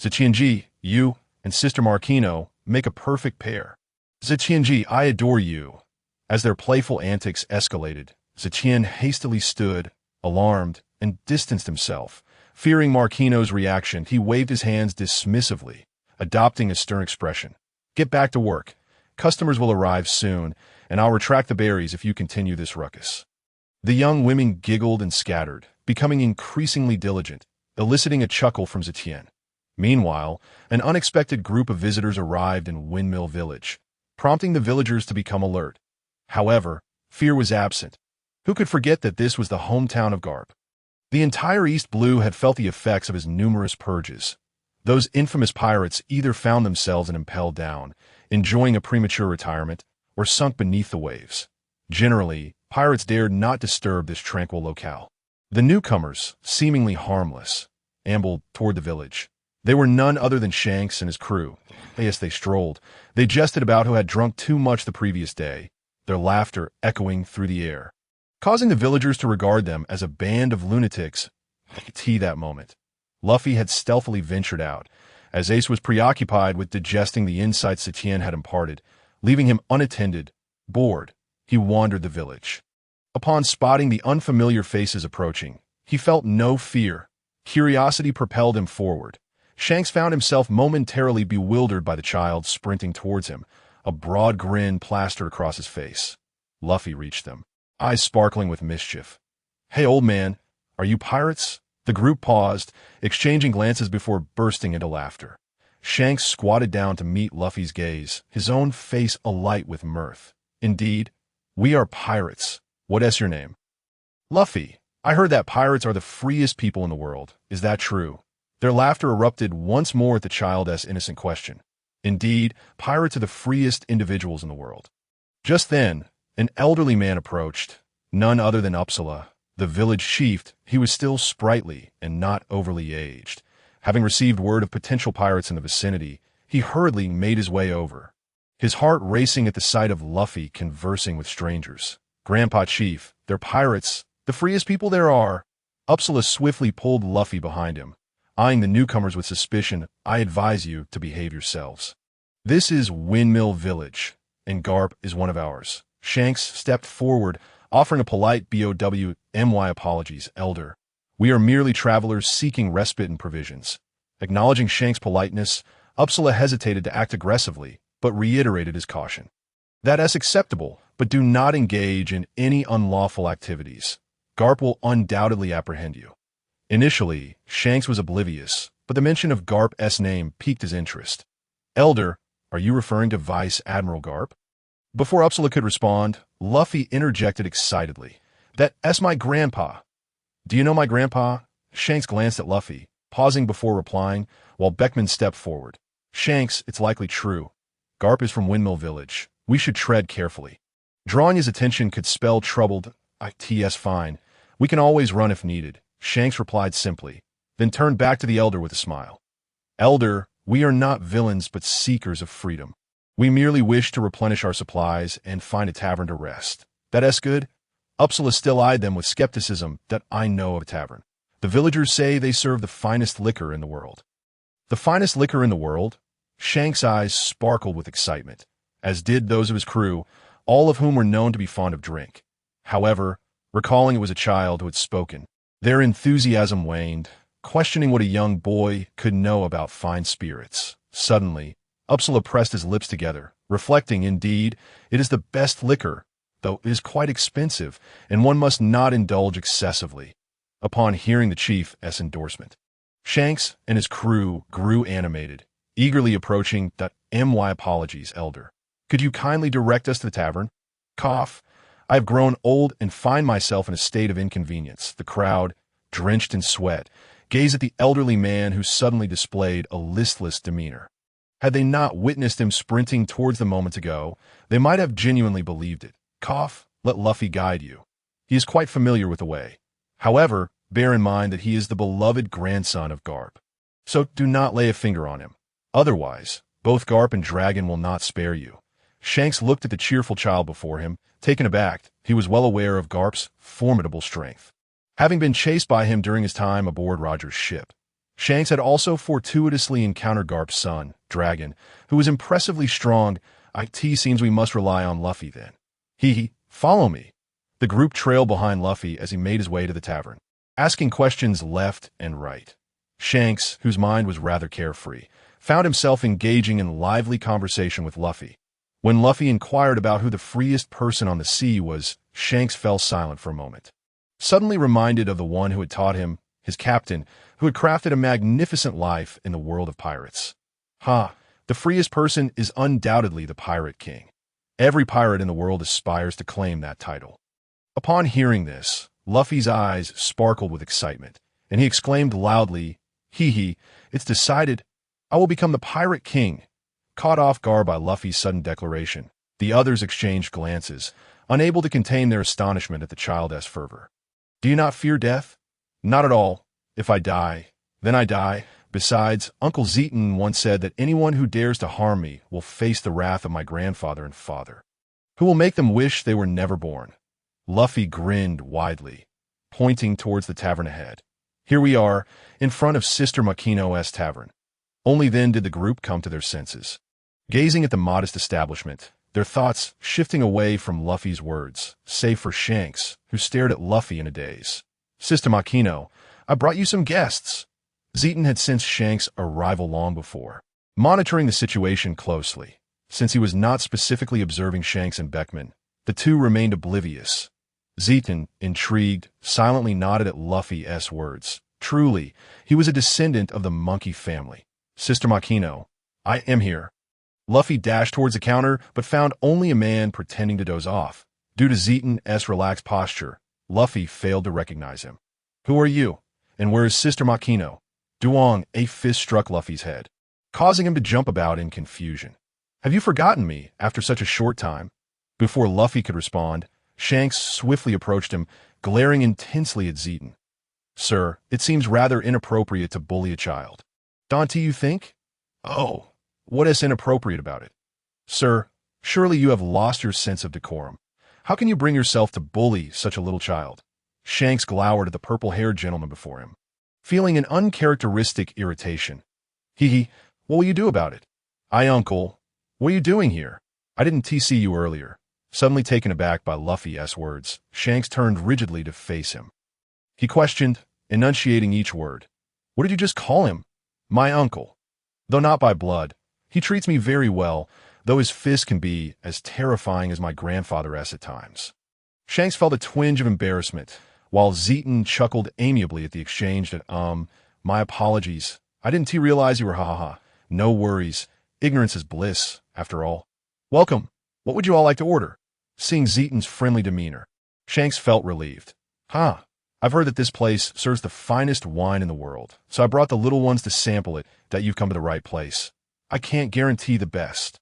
Speaker 1: Zetian, you and Sister Marquino make a perfect pair. Zetian, I adore you. As their playful antics escalated, Zetian hastily stood, alarmed, and distanced himself. Fearing Marquino's reaction, he waved his hands dismissively, adopting a stern expression. Get back to work. Customers will arrive soon, and I'll retract the berries if you continue this ruckus. The young women giggled and scattered, becoming increasingly diligent, eliciting a chuckle from Zetian. Meanwhile, an unexpected group of visitors arrived in Windmill Village, prompting the villagers to become alert. However, fear was absent. Who could forget that this was the hometown of Garp? The entire East Blue had felt the effects of his numerous purges. Those infamous pirates either found themselves impelled down, enjoying a premature retirement, or sunk beneath the waves. Generally, pirates dared not disturb this tranquil locale. The newcomers, seemingly harmless, ambled toward the village. They were none other than Shanks and his crew. As they strolled, they jested about who had drunk too much the previous day, their laughter echoing through the air, causing the villagers to regard them as a band of lunatics. That moment, Luffy had stealthily ventured out, as Ace was preoccupied with digesting the insights Tian had imparted. Leaving him unattended, bored, he wandered the village. Upon spotting the unfamiliar faces approaching, he felt no fear. Curiosity propelled him forward. Shanks found himself momentarily bewildered by the child sprinting towards him, a broad grin plastered across his face. Luffy reached them, eyes sparkling with mischief. Hey, old man, are you pirates? The group paused, exchanging glances before bursting into laughter. Shanks squatted down to meet Luffy's gaze, his own face alight with mirth. Indeed, we are pirates. What's your name? Luffy, I heard that pirates are the freest people in the world. Is that true? Their laughter erupted once more at the child's innocent question. Indeed, pirates are the freest individuals in the world. Just then, an elderly man approached, none other than Uppsala, the village chief. He was still sprightly and not overly aged. Having received word of potential pirates in the vicinity, he hurriedly made his way over, his heart racing at the sight of Luffy conversing with strangers. Grandpa Chief, they're pirates, the freest people there are. Uppsala swiftly pulled Luffy behind him, eyeing the newcomers with suspicion. I advise you to behave yourselves. This is Windmill Village, and Garp is one of ours. Shanks stepped forward, offering a polite BOWMY apologies, Elder. We are merely travelers seeking respite and provisions. Acknowledging Shanks' politeness, Uppsala hesitated to act aggressively, but reiterated his caution. That's acceptable, but do not engage in any unlawful activities. Garp will undoubtedly apprehend you. Initially, Shanks was oblivious, but the mention of Garp's name piqued his interest. Elder, are you referring to Vice Admiral Garp? Before Uppsala could respond, Luffy interjected excitedly. That's my grandpa. Do you know my grandpa? Shanks glanced at Luffy, pausing before replying, while Beckman stepped forward. Shanks, it's likely true. Garp is from Windmill Village. We should tread carefully. Drawing his attention could spell troubled. It's fine. We can always run if needed, Shanks replied simply, then turned back to the elder with a smile. Elder, we are not villains but seekers of freedom. We merely wish to replenish our supplies and find a tavern to rest. That's good? Uppsala still eyed them with skepticism. That I know of a tavern. The villagers say they serve the finest liquor in the world. The finest liquor in the world? Shanks' eyes sparkled with excitement, as did those of his crew, all of whom were known to be fond of drink. However, recalling it was a child who had spoken, their enthusiasm waned, questioning what a young boy could know about fine spirits. Suddenly, Uppsala pressed his lips together, reflecting, indeed, it is the best liquor, though it is quite expensive, and one must not indulge excessively. Upon hearing the chief's endorsement, Shanks and his crew grew animated, eagerly approaching. My apologies, elder. Could you kindly direct us to the tavern? Cough. I have grown old and find myself in a state of inconvenience. The crowd, drenched in sweat, gazed at the elderly man who suddenly displayed a listless demeanor. Had they not witnessed him sprinting towards them moments ago, they might have genuinely believed it. Cough, let Luffy guide you. He is quite familiar with the way. However, bear in mind that he is the beloved grandson of Garp. So do not lay a finger on him. Otherwise, both Garp and Dragon will not spare you. Shanks looked at the cheerful child before him. Taken aback, he was well aware of Garp's formidable strength, having been chased by him during his time aboard Roger's ship. Shanks had also fortuitously encountered Garp's son, Dragon, who was impressively strong. It seems we must rely on Luffy then. Follow me. The group trailed behind Luffy as he made his way to the tavern, asking questions left and right. Shanks, whose mind was rather carefree, found himself engaging in lively conversation with Luffy. When Luffy inquired about who the freest person on the sea was, Shanks fell silent for a moment, suddenly reminded of the one who had taught him, his captain, who had crafted a magnificent life in the world of pirates. The freest person is undoubtedly the Pirate King. Every pirate in the world aspires to claim that title. Upon hearing this, Luffy's eyes sparkled with excitement, and he exclaimed loudly, it's decided. I will become the Pirate King. Caught off guard by Luffy's sudden declaration, the others exchanged glances, unable to contain their astonishment at the child's fervor. Do you not fear death? Not at all. If I die, then I die. Besides, Uncle Zeton once said that anyone who dares to harm me will face the wrath of my grandfather and father, who will make them wish they were never born. Luffy grinned widely, pointing towards the tavern ahead. Here we are, in front of Sister Makino's tavern. Only then did the group come to their senses. Gazing at the modest establishment, their thoughts shifting away from Luffy's words, save for Shanks, who stared at Luffy in a daze. Sister Makino, I brought you some guests. Zeton had sensed Shanks' arrival long before, monitoring the situation closely. Since he was not specifically observing Shanks and Beckman, the two remained oblivious. Zeton, intrigued, silently nodded at Luffy's words. Truly, he was a descendant of the monkey family. Sister Makino, I am here. Luffy dashed towards the counter, but found only a man pretending to doze off. Due to Zeton's relaxed posture, Luffy failed to recognize him. Who are you? And where is Sister Makino? Duong, a fist struck Luffy's head, causing him to jump about in confusion. Have you forgotten me after such a short time? Before Luffy could respond, Shanks swiftly approached him, glaring intensely at Zeton. Sir, it seems rather inappropriate to bully a child. Don't you think? Oh, what is inappropriate about it? Sir, surely you have lost your sense of decorum. How can you bring yourself to bully such a little child? Shanks glowered at the purple-haired gentleman before him, feeling an uncharacteristic irritation. What will you do about it? Uncle, what are you doing here? I didn't see you earlier. Suddenly taken aback by Luffy's words, Shanks turned rigidly to face him. He questioned, enunciating each word. What did you just call him? My uncle. Though not by blood, he treats me very well, though his fist can be as terrifying as my grandfather's at times. Shanks felt a twinge of embarrassment, while Zeton chuckled amiably at the exchange. My apologies. I didn't realize you were No worries. Ignorance is bliss, after all. Welcome. What would you all like to order? Seeing Zeton's friendly demeanor, Shanks felt relieved. I've heard that this place serves the finest wine in the world, so I brought the little ones to sample it. That you've come to the right place. I can't guarantee the best,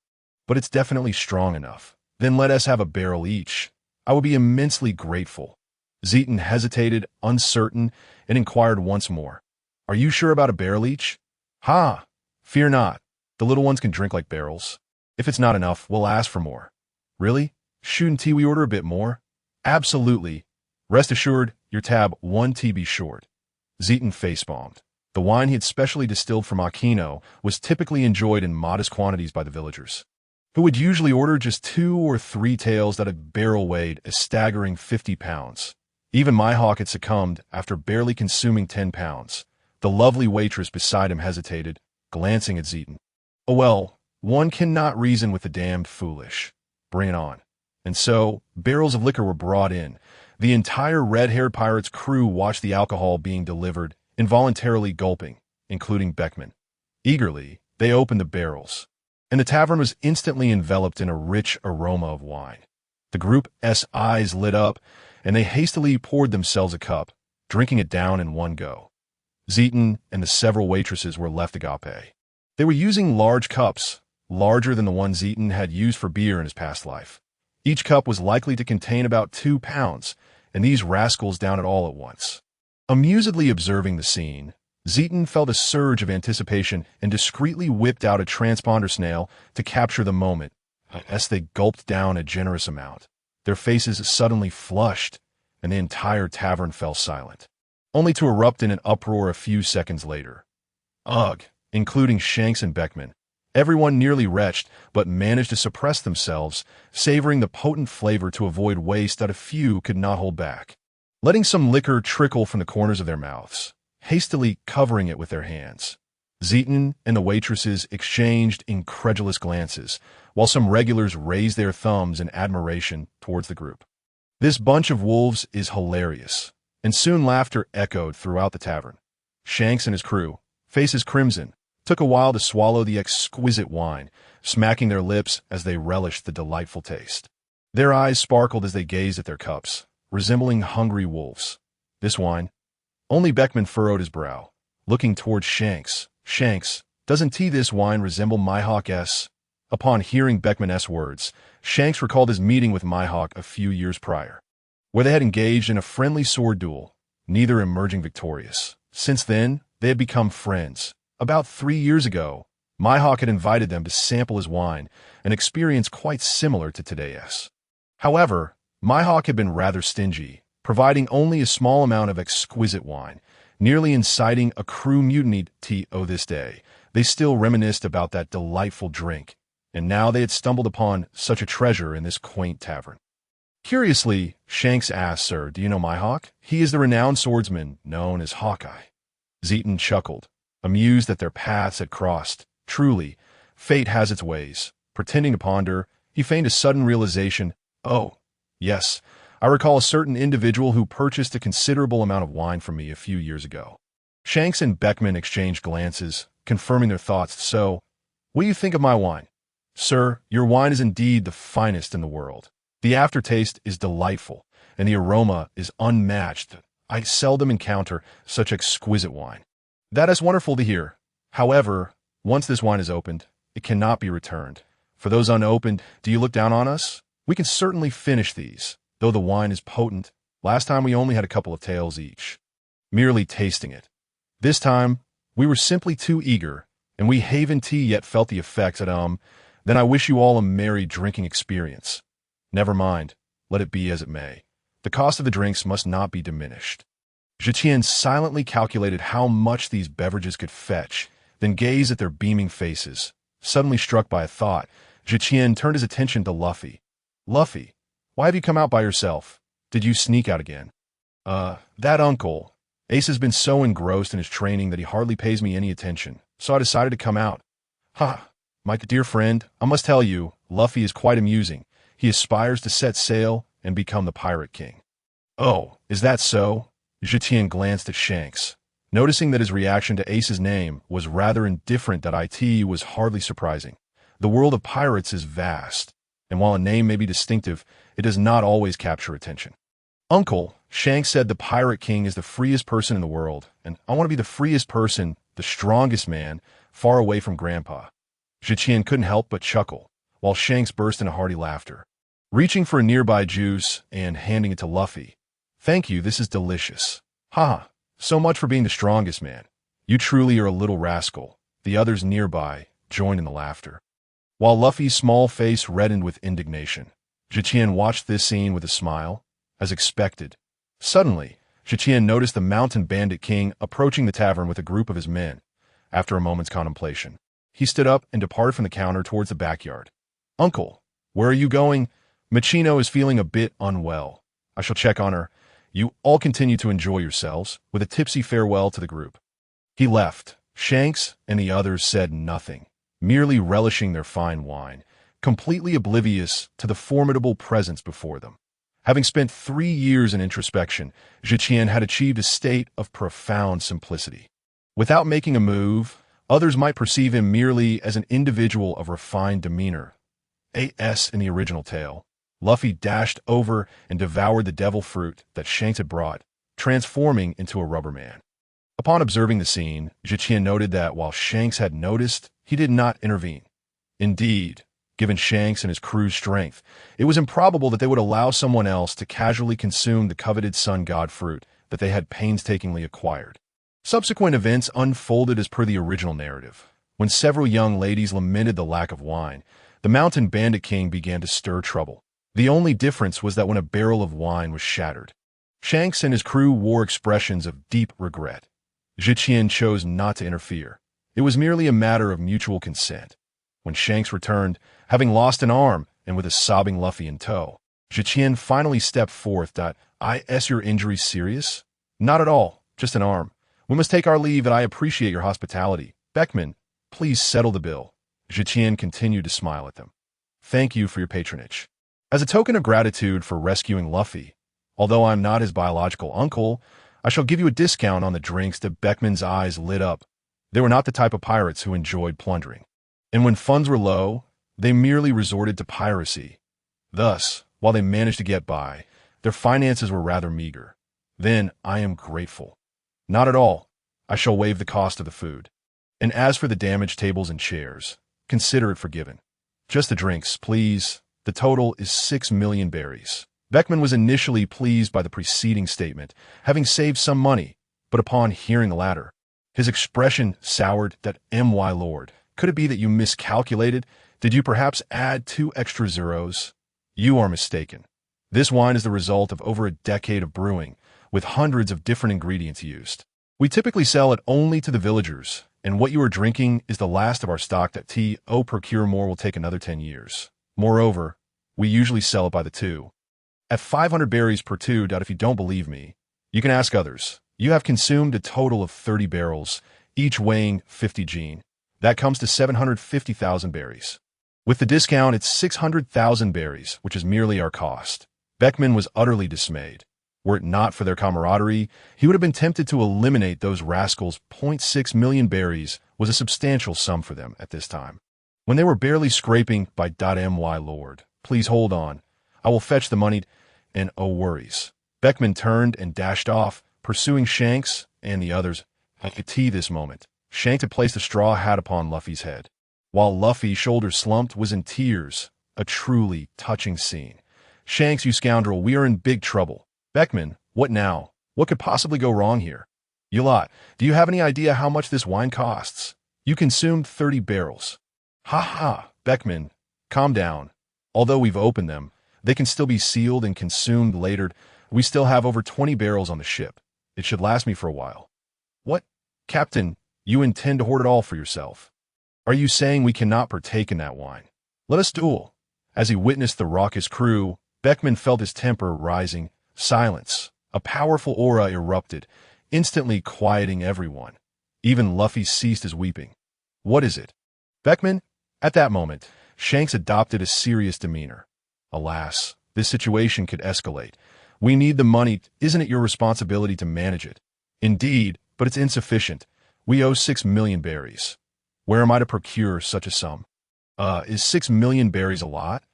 Speaker 1: but it's definitely strong enough. Then let us have a barrel each. I would be immensely grateful." Zeton hesitated, uncertain, and inquired once more. "Are you sure about a barrel each?" "Ha! Fear not. The little ones can drink like barrels. If it's not enough, we'll ask for more." "Really? Shouldn't we order a bit more?" "Absolutely. Rest assured, your tab 1 TB short." Zeton facepalmed. The wine he had specially distilled from Aquino was typically enjoyed in modest quantities by the villagers, who would usually order just 2 or 3 taels that a barrel weighed a staggering 50 pounds. Even Mihawk had succumbed after barely consuming 10 pounds. The lovely waitress beside him hesitated, glancing at Zeton. "Oh well, one cannot reason with the damned foolish. Bring it on." And so, barrels of liquor were brought in. The entire red-haired pirate's crew watched the alcohol being delivered, involuntarily gulping, including Beckman. Eagerly, they opened the barrels, and the tavern was instantly enveloped in a rich aroma of wine. The group's eyes lit up, and they hastily poured themselves a cup, drinking it down in one go. Zeton and the several waitresses were left agape. They were using large cups, larger than the one Zeton had used for beer in his past life. Each cup was likely to contain about 2 pounds, and these rascals downed it all at once. Amusedly observing the scene, Zeton felt a surge of anticipation and discreetly whipped out a transponder snail to capture the moment. As they gulped down a generous amount, their faces suddenly flushed, and the entire tavern fell silent, only to erupt in an uproar a few seconds later. Ugh, including Shanks and Beckman. Everyone nearly retched, but managed to suppress themselves, savoring the potent flavor to avoid waste that a few could not hold back. Letting some liquor trickle from the corners of their mouths, hastily covering it with their hands. Zeton and the waitresses exchanged incredulous glances, while some regulars raised their thumbs in admiration towards the group. "This bunch of wolves is hilarious," and soon laughter echoed throughout the tavern. Shanks and his crew, faces crimson, took a while to swallow the exquisite wine, smacking their lips as they relished the delightful taste. Their eyes sparkled as they gazed at their cups, resembling hungry wolves. "This wine?" Only Beckman furrowed his brow, looking towards Shanks. "Shanks, doesn't this wine resemble Mihawk's?" Upon hearing Beckman's words, Shanks recalled his meeting with Mihawk a few years prior, where they had engaged in a friendly sword duel, neither emerging victorious. Since then, they had become friends. About 3 years ago, Mihawk had invited them to sample his wine, an experience quite similar to today's. However, Mihawk had been rather stingy, providing only a small amount of exquisite wine, nearly inciting a crew mutiny. To this day, they still reminisced about that delightful drink, and now they had stumbled upon such a treasure in this quaint tavern. Curiously, Shanks asked, "Sir, do you know Mihawk? He is the renowned swordsman known as Hawkeye." Zeton chuckled, amused that their paths had crossed. Truly, fate has its ways. Pretending to ponder, he feigned a sudden realization. "Oh, yes, I recall a certain individual who purchased a considerable amount of wine from me a few years ago." Shanks and Beckman exchanged glances, confirming their thoughts. "So, what do you think of my wine?" "Sir, your wine is indeed the finest in the world. The aftertaste is delightful, and the aroma is unmatched. I seldom encounter such exquisite wine." "That is wonderful to hear. However, once this wine is opened, it cannot be returned. For those unopened, do you look down on us? We can certainly finish these, though the wine is potent. Last time we only had a couple of taels each, merely tasting it. This time, we were simply too eager, and we haven't yet felt the effects. Then I wish you all a merry drinking experience. Never mind, let it be as it may. The cost of the drinks must not be diminished." Tian silently calculated how much these beverages could fetch, then gazed at their beaming faces. Suddenly struck by a thought, Tian turned his attention to Luffy. "Luffy, why have you come out by yourself? Did you sneak out again?" That uncle. Ace has been so engrossed in his training that he hardly pays me any attention, so I decided to come out." "Ha, my dear friend, I must tell you, Luffy is quite amusing. He aspires to set sail and become the Pirate King." "Oh, is that so?" Tian glanced at Shanks. Noticing that his reaction to Ace's name was rather indifferent, that it was hardly surprising. The world of pirates is vast, and while a name may be distinctive, it does not always capture attention. "Uncle," Shanks said, "the Pirate King is the freest person in the world, and I want to be the freest person, the strongest man, far away from Grandpa." Zetian couldn't help but chuckle, while Shanks burst into hearty laughter. Reaching for a nearby juice and handing it to Luffy. Thank you, this is delicious. Haha, so much for being the strongest man. You truly are a little rascal. The others nearby joined in the laughter. While Luffy's small face reddened with indignation, Zetian watched this scene with a smile, as expected. Suddenly, Zetian noticed the mountain bandit king approaching the tavern with a group of his men. After a moment's contemplation, he stood up and departed from the counter towards the backyard. Uncle, where are you going? Machino is feeling a bit unwell. I shall check on her. You all continue to enjoy yourselves, with a tipsy farewell to the group. He left. Shanks and the others said nothing, merely relishing their fine wine, completely oblivious to the formidable presence before them. Having spent 3 years in introspection, Zetian had achieved a state of profound simplicity. Without making a move, others might perceive him merely as an individual of refined demeanor. A.S. in the original tale, Luffy dashed over and devoured the devil fruit that Shanks had brought, transforming into a rubber man. Upon observing the scene, Zetian noted that while Shanks had noticed, he did not intervene. Indeed, given Shanks and his crew's strength, it was improbable that they would allow someone else to casually consume the coveted sun god fruit that they had painstakingly acquired. Subsequent events unfolded as per the original narrative. When several young ladies lamented the lack of wine, the mountain bandit king began to stir trouble. The only difference was that when a barrel of wine was shattered, Shanks and his crew wore expressions of deep regret. Zetian chose not to interfere. It was merely a matter of mutual consent. When Shanks returned, having lost an arm and with a sobbing Luffy in tow, Zetian finally stepped forth. Is your injury serious? Not at all, just an arm. We must take our leave, and I appreciate your hospitality. Beckman, please settle the bill. Zetian continued to smile at them. Thank you for your patronage. As a token of gratitude for rescuing Luffy, although I'm not his biological uncle, I shall give you a discount on the drinks. That Beckman's eyes lit up. They were not the type of pirates who enjoyed plundering. And when funds were low, they merely resorted to piracy. Thus, while they managed to get by, their finances were rather meager. Then I am grateful. Not at all. I shall waive the cost of the food. And as for the damaged tables and chairs, consider it forgiven. Just the drinks, please. The total is 6 million berries. Beckman was initially pleased by the preceding statement, having saved some money, but upon hearing the latter, his expression soured. My lord, could it be that you miscalculated? Did you perhaps add 2 extra zeros? You are mistaken. This wine is the result of over a decade of brewing, with hundreds of different ingredients used. We typically sell it only to the villagers, and what you are drinking is the last of our stock. Procure more will take another 10 years. Moreover, we usually sell it by the 2. At 500 berries per 2. If you don't believe me, you can ask others. You have consumed a total of 30 barrels, each weighing 50 gene. That comes to 750,000 berries. With the discount, it's 600,000 berries, which is merely our cost. Beckman was utterly dismayed. Were it not for their camaraderie, he would have been tempted to eliminate those rascals. 0.6 million berries was a substantial sum for them at this time. When they were barely scraping by. My lord, please hold on. I will fetch the money, and oh worries. Beckman turned and dashed off, pursuing Shanks and the others. I could see this moment. Shanks had placed a straw hat upon Luffy's head, while Luffy, shoulders slumped, was in tears. A truly touching scene. Shanks, you scoundrel, we are in big trouble. Beckman, what now? What could possibly go wrong here? You lot, do you have any idea how much this wine costs? You consumed 30 barrels. Ha ha, Beckman, calm down. Although we've opened them, they can still be sealed and consumed later. We still have over 20 barrels on the ship. It should last me for a while. What? Captain, you intend to hoard it all for yourself? Are you saying we cannot partake in that wine? Let us duel. As he witnessed the raucous crew, Beckman felt his temper rising. Silence. A powerful aura erupted, instantly quieting everyone. Even Luffy ceased his weeping. What is it? Beckman? At that moment, Shanks adopted a serious demeanor. Alas, this situation could escalate. We need the money. Isn't it your responsibility to manage it? Indeed, but it's insufficient. We owe 6 million berries. Where am I to procure such a sum? Is 6 million berries a lot?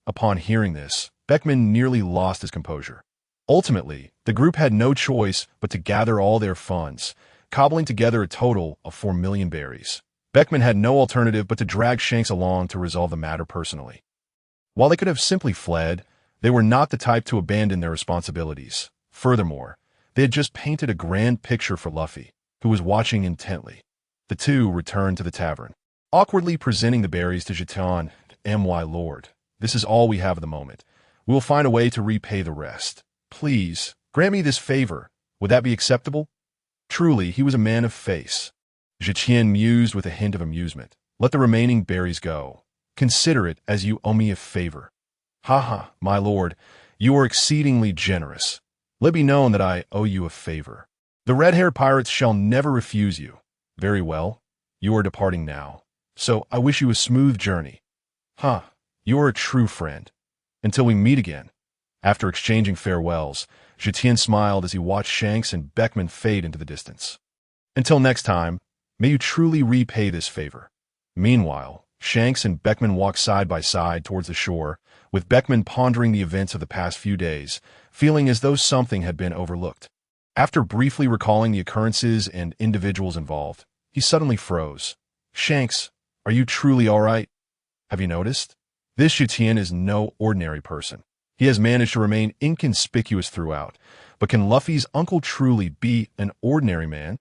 Speaker 1: Upon hearing this, Beckman nearly lost his composure. Ultimately, the group had no choice but to gather all their funds, cobbling together a total of 4 million berries. Beckman had no alternative but to drag Shanks along to resolve the matter personally. While they could have simply fled, they were not the type to abandon their responsibilities. Furthermore, they had just painted a grand picture for Luffy, who was watching intently. The two returned to the tavern, awkwardly presenting the berries to Tian. "My lord, this is all we have at the moment. We will find a way to repay the rest. Please, grant me this favor. Would that be acceptable?" Truly, he was a man of face. Tian mused with a hint of amusement. "Let the remaining berries go. Consider it as you owe me a favor." "Ha, my lord, you are exceedingly generous. Let it be known that I owe you a favor. The red-haired pirates shall never refuse you. Very well. You are departing now. So I wish you a smooth journey. You are a true friend. Until we meet again." After exchanging farewells, Tian smiled as he watched Shanks and Beckman fade into the distance. "Until next time, may you truly repay this favor." Meanwhile, Shanks and Beckman walked side by side towards the shore, with Beckman pondering the events of the past few days, feeling as though something had been overlooked. After briefly recalling the occurrences and individuals involved, he suddenly froze. "Shanks, are you truly all right? Have you noticed? This Tian is no ordinary person. He has managed to remain inconspicuous throughout, but can Luffy's uncle truly be an ordinary man?"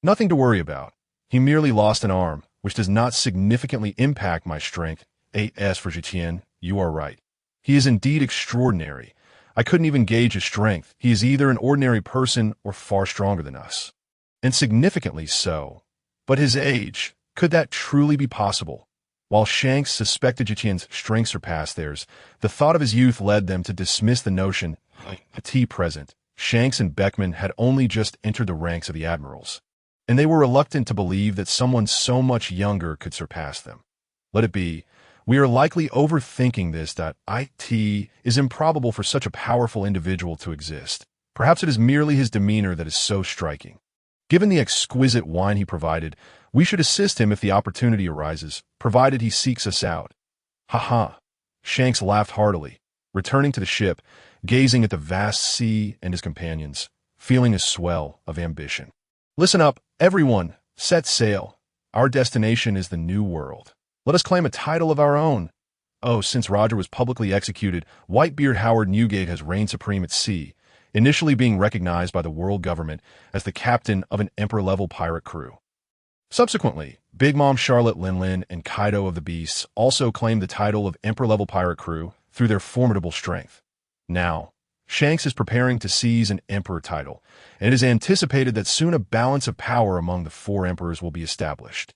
Speaker 1: "Nothing to worry about. He merely lost an arm, which does not significantly impact my strength." As for Tian, you are right. He is indeed extraordinary. I couldn't even gauge his strength. He is either an ordinary person or far stronger than us. And significantly so. But his age, could that truly be possible? While Shanks suspected Tian's strength surpassed theirs, the thought of his youth led them to dismiss the notion. At present, Shanks and Beckman had only just entered the ranks of the admirals, and they were reluctant to believe that someone so much younger could surpass them. Let it be. We are likely overthinking this. It is improbable for such a powerful individual to exist. Perhaps it is merely his demeanor that is so striking. Given the exquisite wine he provided, we should assist him if the opportunity arises, provided he seeks us out. Shanks laughed heartily, returning to the ship, gazing at the vast sea and his companions, feeling a swell of ambition. "Listen up, everyone. Set sail. Our destination is the New World. Let us claim a title of our own. Since Roger was publicly executed, Whitebeard Howard Newgate has reigned supreme at sea, initially being recognized by the world government as the captain of an Emperor-level pirate crew. Subsequently, Big Mom Charlotte Linlin and Kaido of the Beasts also claimed the title of Emperor-level pirate crew through their formidable strength. Now, Shanks is preparing to seize an Emperor title, and it is anticipated that soon a balance of power among the four emperors will be established.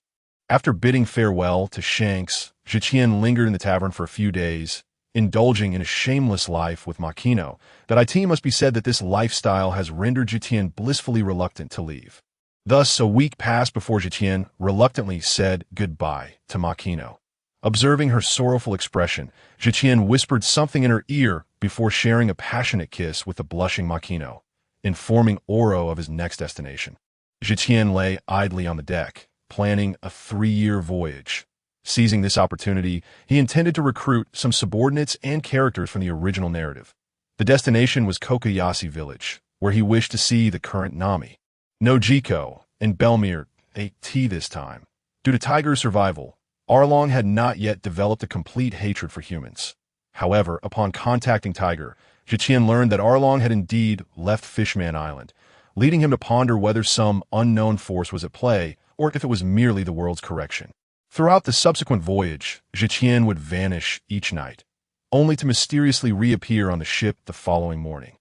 Speaker 1: After bidding farewell to Shanks, Tian lingered in the tavern for a few days, indulging in a shameless life with Makino. It must be said that this lifestyle has rendered Tian blissfully reluctant to leave. Thus, a week passed before Tian reluctantly said goodbye to Makino. Observing her sorrowful expression, Tian whispered something in her ear before sharing a passionate kiss with the blushing Makino, informing Oro of his next destination. Tian lay idly on the deck, planning a 3-year voyage. Seizing this opportunity, he intended to recruit some subordinates and characters from the original narrative. The destination was Kokoyashi Village, where he wished to see the current Nami, Nojiko, and Belmere this time. Due to Tiger's survival, Arlong had not yet developed a complete hatred for humans. However, upon contacting Tiger, Tian learned that Arlong had indeed left Fishman Island, leading him to ponder whether some unknown force was at play or if it was merely the world's correction. Throughout the subsequent voyage, Tian would vanish each night, only to mysteriously reappear on the ship the following morning.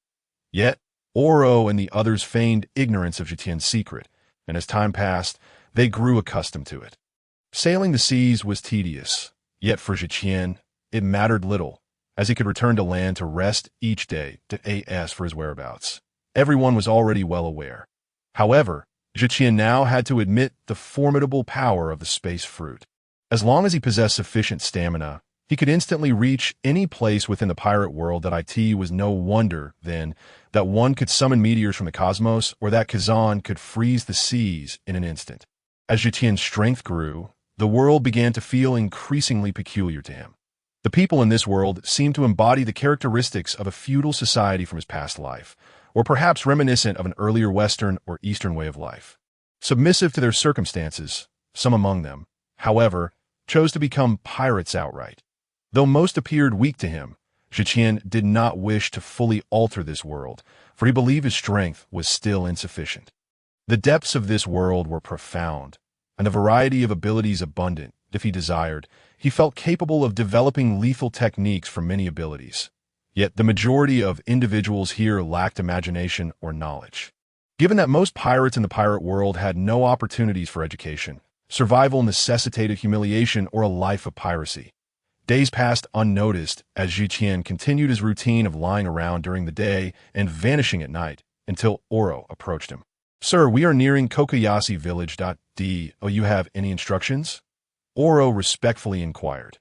Speaker 1: Yet, Oro and the others feigned ignorance of Tian's secret, and as time passed, they grew accustomed to it. Sailing the seas was tedious, yet for Tian, it mattered little, as he could return to land to rest each day to ask for his whereabouts. Everyone was already well aware. However, Tian now had to admit the formidable power of the space fruit. As long as he possessed sufficient stamina, he could instantly reach any place within the pirate world. It was no wonder, then, that one could summon meteors from the cosmos or that Kazan could freeze the seas in an instant. As Tian's strength grew, the world began to feel increasingly peculiar to him. The people in this world seemed to embody the characteristics of a feudal society from his past life, or perhaps reminiscent of an earlier Western or Eastern way of life. Submissive to their circumstances, Some among them, however, chose to become pirates outright. Though most appeared weak to him, Tian did not wish to fully alter this world, for he believed his strength was still insufficient. The depths of this world were profound, and a variety of abilities abundant. If he desired, he felt capable of developing lethal techniques for many abilities. Yet the majority of individuals here lacked imagination or knowledge. Given that most pirates in the pirate world had no opportunities for education, survival necessitated humiliation or a life of piracy. Days passed unnoticed as Tian continued his routine of lying around during the day and vanishing at night, until Oro approached him. "Sir, we are nearing Kokoyashi village. Do you have any instructions?" Oro respectfully inquired.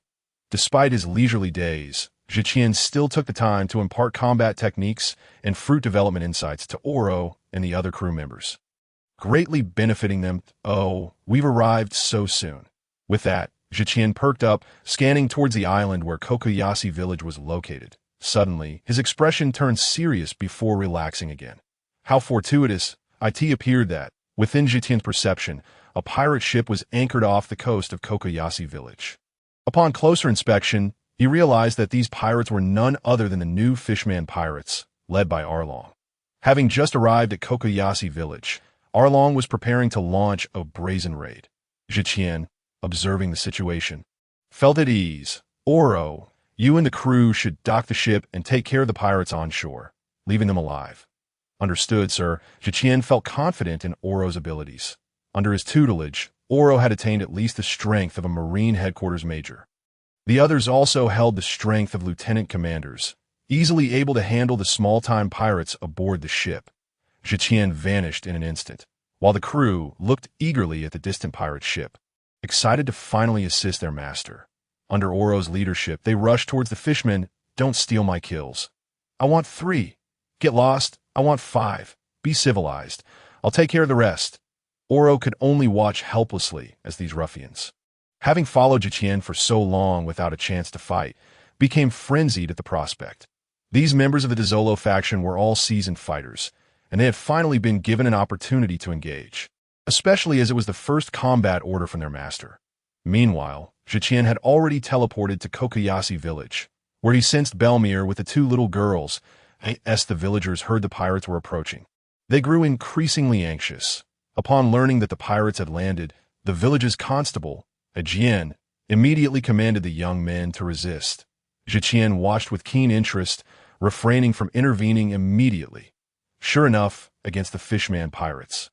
Speaker 1: Despite his leisurely days, Tian still took the time to impart combat techniques and fruit development insights to Oro and the other crew members, greatly benefiting them. "Oh, we've arrived so soon." With that, Tian perked up, scanning towards the island where Kokoyashi village was located. Suddenly, his expression turned serious before relaxing again. How fortuitous it appeared that, within Tian's perception, a pirate ship was anchored off the coast of Kokoyashi village. Upon closer inspection, he realized that these pirates were none other than the new Fishman pirates, led by Arlong. Having just arrived at Kokoyashi village, Arlong was preparing to launch a brazen raid. Tian, observing the situation, felt at ease. "Oro, you and the crew should dock the ship and take care of the pirates on shore, leaving them alive." "Understood, sir." Tian felt confident in Oro's abilities. Under his tutelage, Oro had attained at least the strength of a Marine headquarters major. The others also held the strength of lieutenant commanders, easily able to handle the small-time pirates aboard the ship. Tian vanished in an instant, while the crew looked eagerly at the distant pirate ship, excited to finally assist their master. Under Oro's leadership, they rushed towards the fishmen. "Don't steal my kills. I want 3. Get lost. I want 5. Be civilized. I'll take care of the rest." Oro could only watch helplessly as these ruffians, having followed Tian for so long without a chance to fight, became frenzied at the prospect. These members of the Dezolo faction were all seasoned fighters, and they had finally been given an opportunity to engage, especially as it was the first combat order from their master. Meanwhile, Tian had already teleported to Kokoyashi village, where he sensed Belmir with the 2 little girls. As the villagers heard the pirates were approaching, they grew increasingly anxious. Upon learning that the pirates had landed, the village's constable, Tian, immediately commanded the young men to resist. Tian watched with keen interest, refraining from intervening immediately. Sure enough, against the Fishman pirates,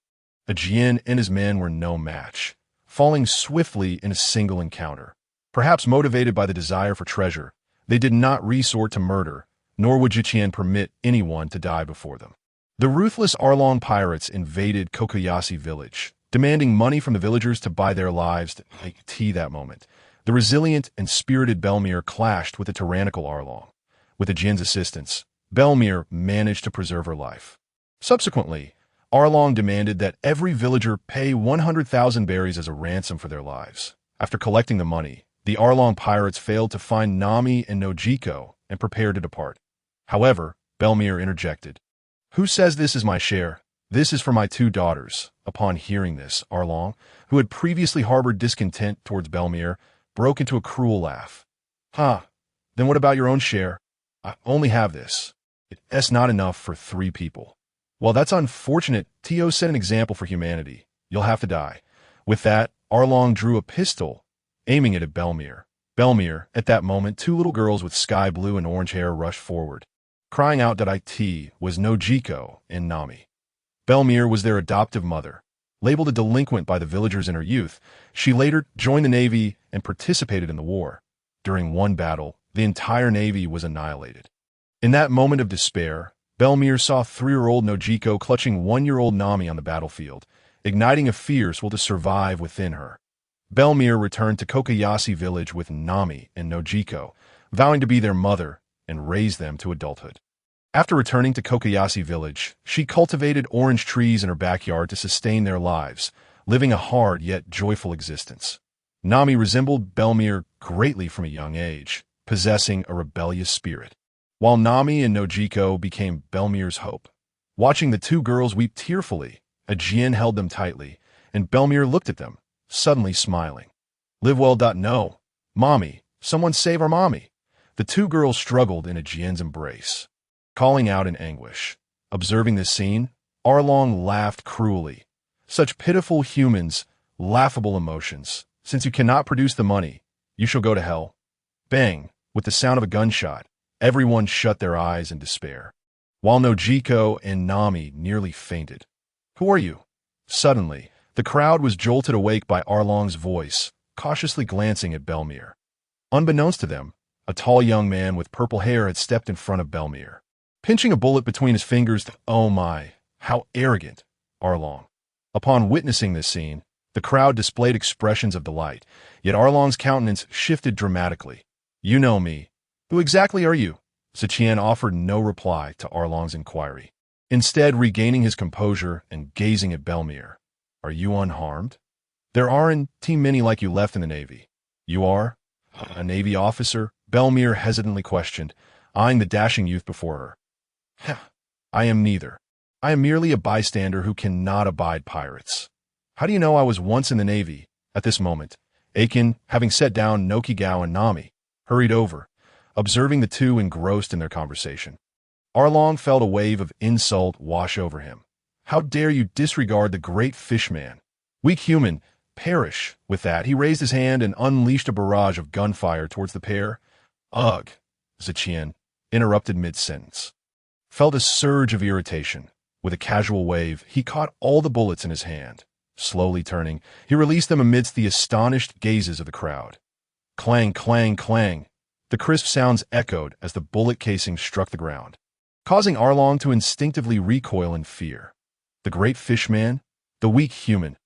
Speaker 1: Tian and his men were no match, falling swiftly in a single encounter. Perhaps motivated by the desire for treasure, they did not resort to murder, nor would Tian permit anyone to die before them. The ruthless Arlong pirates invaded Kokoyashi village, demanding money from the villagers to buy their lives. That moment, the resilient and spirited Belmir clashed with the tyrannical Arlong. With Tian's assistance, Belmir managed to preserve her life. Subsequently, Arlong demanded that every villager pay 100,000 berries as a ransom for their lives. After collecting the money, the Arlong pirates failed to find Nami and Nojiko and prepared to depart. However, Belmir interjected. "Who says this is my share? This is for my 2 daughters." Upon hearing this, Arlong, who had previously harbored discontent towards Belmir, broke into a cruel laugh. Then what about your own share? I only have this. It's not enough for 3 people. Well, that's unfortunate. Tio set an example for humanity. You'll have to die." With that, Arlong drew a pistol, aiming it at Belmir. At that moment, 2 little girls with sky blue and orange hair rushed forward, crying out that it was Nojiko and Nami. Belmir was their adoptive mother. Labeled a delinquent by the villagers in her youth, she later joined the Navy and participated in the war. During one battle, the entire Navy was annihilated. In that moment of despair, Belmir saw 3-year-old Nojiko clutching 1-year-old Nami on the battlefield, igniting a fierce will to survive within her. Belmir returned to Kokoyashi village with Nami and Nojiko, vowing to be their mother and raise them to adulthood. After returning to Kokoyashi village, she cultivated orange trees in her backyard to sustain their lives, living a hard yet joyful existence. Nami resembled Belmir greatly from a young age, possessing a rebellious spirit, while Nami and Nojiko became Belmir's hope. Watching the 2 girls weep tearfully, Tian held them tightly, and Belmir looked at them, suddenly smiling. Live well. No. Mommy, someone save our mommy. The two girls struggled in a Jian's embrace, calling out in anguish. Observing this scene, Arlong laughed cruelly. Such pitiful humans, laughable emotions. Since you cannot produce the money, you shall go to hell. Bang! With the sound of a gunshot, everyone shut their eyes in despair, while Nojiko and Nami nearly fainted. Who are you? Suddenly, the crowd was jolted awake by Arlong's voice, cautiously glancing at Belmere. Unbeknownst to them, a tall young man with purple hair had stepped in front of Belmere, pinching a bullet between his fingers. Oh my, how arrogant, Arlong. Upon witnessing this scene, the crowd displayed expressions of delight, yet Arlong's countenance shifted dramatically. You know me. Who exactly are you? Tian offered no reply to Arlong's inquiry, instead regaining his composure and gazing at Belmere. Are you unharmed? There aren't too many like you left in the Navy. You are? A Navy officer? Belmere hesitantly questioned, eyeing the dashing youth before her. I am neither. I am merely a bystander who cannot abide pirates. How do you know I was once in the Navy? At this moment, Aiken, having set down Nokigao and Nami, hurried over, observing the two engrossed in their conversation. Arlong felt a wave of insult wash over him. How dare you disregard the great fishman? Weak human, perish. With that, he raised his hand and unleashed a barrage of gunfire towards the pair. Ugh, Tian interrupted mid-sentence. Felt a surge of irritation. With a casual wave, he caught all the bullets in his hand. Slowly turning, he released them amidst the astonished gazes of the crowd. Clang, clang, clang. The crisp sounds echoed as the bullet casing struck the ground, causing Arlong to instinctively recoil in fear. The great fishman, the weak human.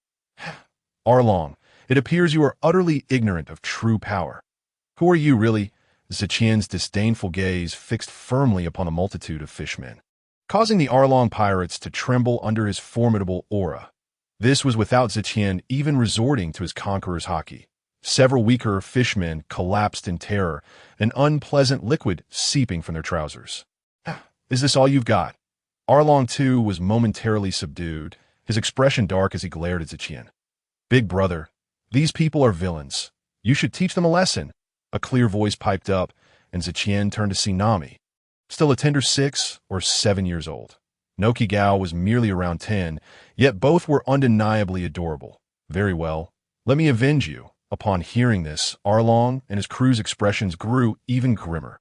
Speaker 1: Arlong, it appears you are utterly ignorant of true power. Who are you really? Tian's disdainful gaze fixed firmly upon the multitude of fishmen, causing the Arlong pirates to tremble under his formidable aura. This was without Tian even resorting to his conqueror's haki. Several weaker fishmen collapsed in terror, an unpleasant liquid seeping from their trousers. Is this all you've got? Arlong, too, was momentarily subdued, his expression dark as he glared at Tian. Big brother, these people are villains. You should teach them a lesson. A clear voice piped up, and Tian turned to see Nami, still a tender 6 or 7 years old. Nokigao was merely around 10, yet both were undeniably adorable. Very well, let me avenge you. Upon hearing this, Arlong and his crew's expressions grew even grimmer.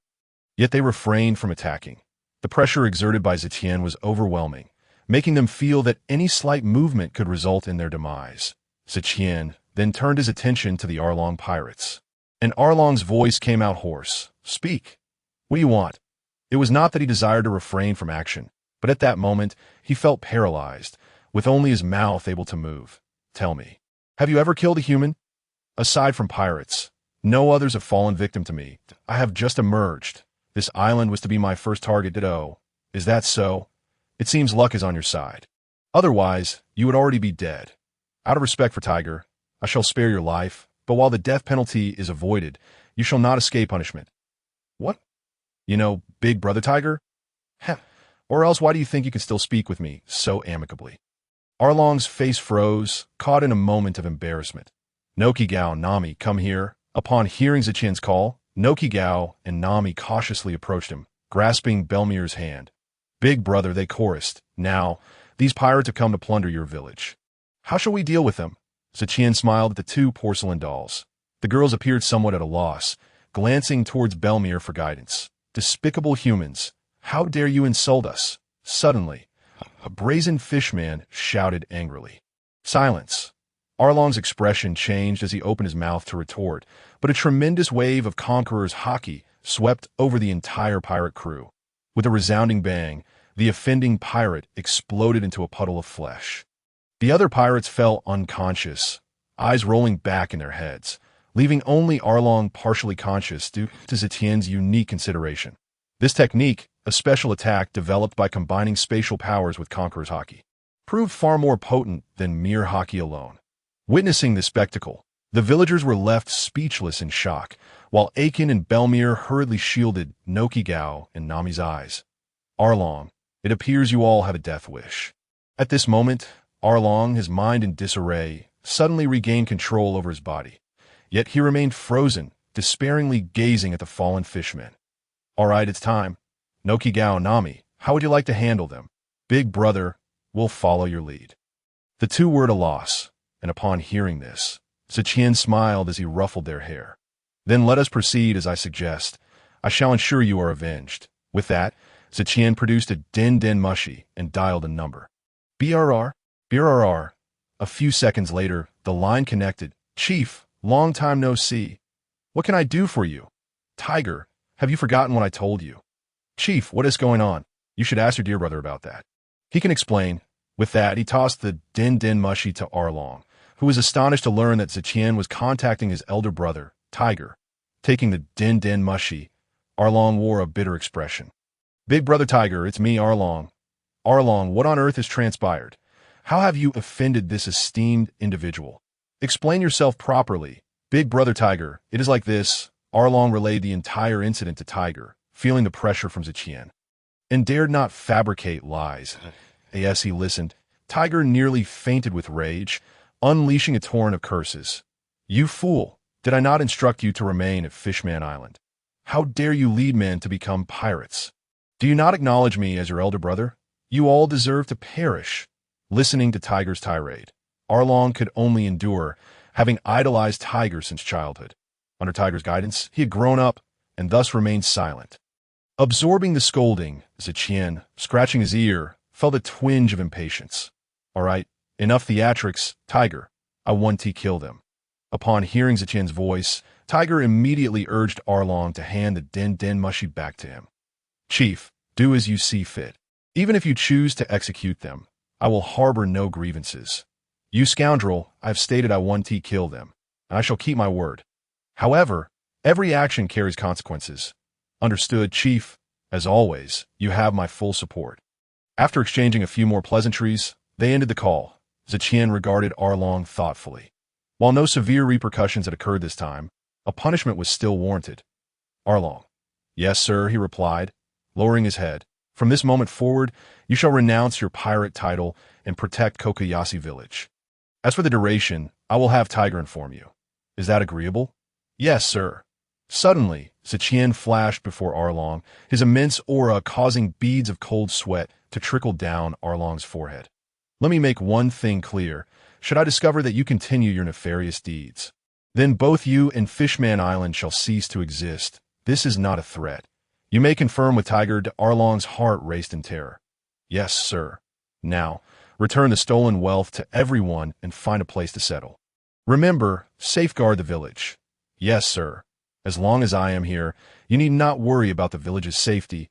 Speaker 1: Yet they refrained from attacking. The pressure exerted by Tian was overwhelming, making them feel that any slight movement could result in their demise. Tian then turned his attention to the Arlong pirates, and Arlong's voice came out hoarse. Speak. What do you want? It was not that he desired to refrain from action, but at that moment he felt paralyzed, with only his mouth able to move. Tell me, have you ever killed a human? Aside from pirates, no others have fallen victim to me. I have just emerged. This island was to be my first target. Is that so? It seems luck is on your side. Otherwise, you would already be dead. Out of respect for Tiger, I shall spare your life, but while the death penalty is avoided, you shall not escape punishment. What? You know, big brother Tiger? Heh. Or else why do you think you can still speak with me so amicably? Arlong's face froze, caught in a moment of embarrassment. Nokigao, Nami, come here. Upon hearing Tian's call, Nokigao and Nami cautiously approached him, grasping Belmere's hand. Big brother, they chorused. Now, these pirates have come to plunder your village. How shall we deal with them? Tian smiled at the two porcelain dolls. The girls appeared somewhat at a loss, glancing towards Belmere for guidance. Despicable humans, how dare you insult us? Suddenly, a brazen fishman shouted angrily. Silence. Arlong's expression changed as he opened his mouth to retort, but a tremendous wave of Conqueror's haki swept over the entire pirate crew. With a resounding bang, the offending pirate exploded into a puddle of flesh. The other pirates fell unconscious, eyes rolling back in their heads, leaving only Arlong partially conscious due to Tian's unique consideration. This technique, a special attack developed by combining spatial powers with Conqueror's haki, proved far more potent than mere haki alone. Witnessing this spectacle, the villagers were left speechless in shock, while Aiken and Belmere hurriedly shielded Nokigao and Nami's eyes. Arlong, it appears you all have a death wish. At this moment, Arlong, his mind in disarray, suddenly regained control over his body. Yet he remained frozen, despairingly gazing at the fallen fishmen. All right, it's time. Nokigao Nami, how would you like to handle them? Big brother, we'll follow your lead. The two were at a loss, and upon hearing this, Tian smiled as he ruffled their hair. Then let us proceed as I suggest. I shall ensure you are avenged. With that, Tian produced a den mushi and dialed a number. BRR, BRR. A few seconds later, the line connected. Chief, long time no see. What can I do for you? Tiger, have you forgotten what I told you? Chief, what is going on? You should ask your dear brother about that. He can explain. With that, he tossed the den mushi to Arlong, who was astonished to learn that Tian was contacting his elder brother, Tiger. Taking the den mushi, Arlong wore a bitter expression. Big brother Tiger, it's me, Arlong. Arlong, what on earth has transpired? How have you offended this esteemed individual? Explain yourself properly. Big brother Tiger, it is like this. Arlong relayed the entire incident to Tiger, feeling the pressure from Tian, and dared not fabricate lies. As he listened, Tiger nearly fainted with rage, unleashing a torrent of curses. You fool! Did I not instruct you to remain at Fishman Island? How dare you lead men to become pirates? Do you not acknowledge me as your elder brother? You all deserve to perish. Listening to Tiger's tirade, Arlong could only endure, having idolized Tiger since childhood. Under Tiger's guidance, he had grown up and thus remained silent. Absorbing the scolding, Tian, scratching his ear, felt a twinge of impatience. All right, enough theatrics, Tiger. I want to kill them. Upon hearing Tian's voice, Tiger immediately urged Arlong to hand the den mushi back to him. Chief, do as you see fit. Even if you choose to execute them, I will harbor no grievances. You scoundrel, I have stated I want to kill them, and I shall keep my word. However, every action carries consequences. Understood, Chief. As always, you have my full support. After exchanging a few more pleasantries, they ended the call. Tian regarded Arlong thoughtfully. While no severe repercussions had occurred this time, a punishment was still warranted. Arlong. Yes, sir, he replied, lowering his head. From this moment forward, you shall renounce your pirate title and protect Kokoyashi village. As for the duration, I will have Tiger inform you. Is that agreeable? Yes, sir. Suddenly, Tian flashed before Arlong, his immense aura causing beads of cold sweat to trickle down Arlong's forehead. Let me make one thing clear. Should I discover that you continue your nefarious deeds, then both you and Fishman Island shall cease to exist. This is not a threat. You may confirm with Tiger. Arlong's heart raced in terror. Yes, sir. Now, return the stolen wealth to everyone and find a place to settle. Remember, safeguard the village. Yes, sir. As long as I am here, you need not worry about the village's safety.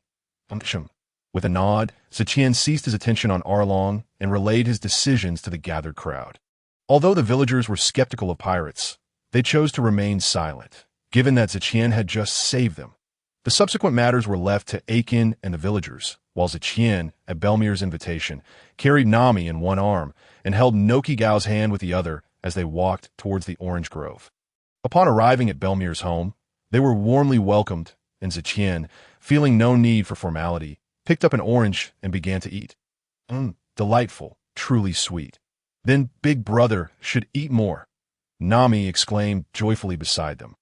Speaker 1: With a nod, Tian ceased his attention on Arlong and relayed his decisions to the gathered crowd. Although the villagers were skeptical of pirates, they chose to remain silent, given that Tian had just saved them. The subsequent matters were left to Aiken and the villagers, while Tian, at Belmir's invitation, carried Nami in one arm and held Nokigao's hand with the other as they walked towards the orange grove. Upon arriving at Belmir's home, they were warmly welcomed, and Tian, feeling no need for formality, picked up an orange and began to eat. Delightful, truly sweet. Then Big Brother should eat more, Nami exclaimed joyfully beside them,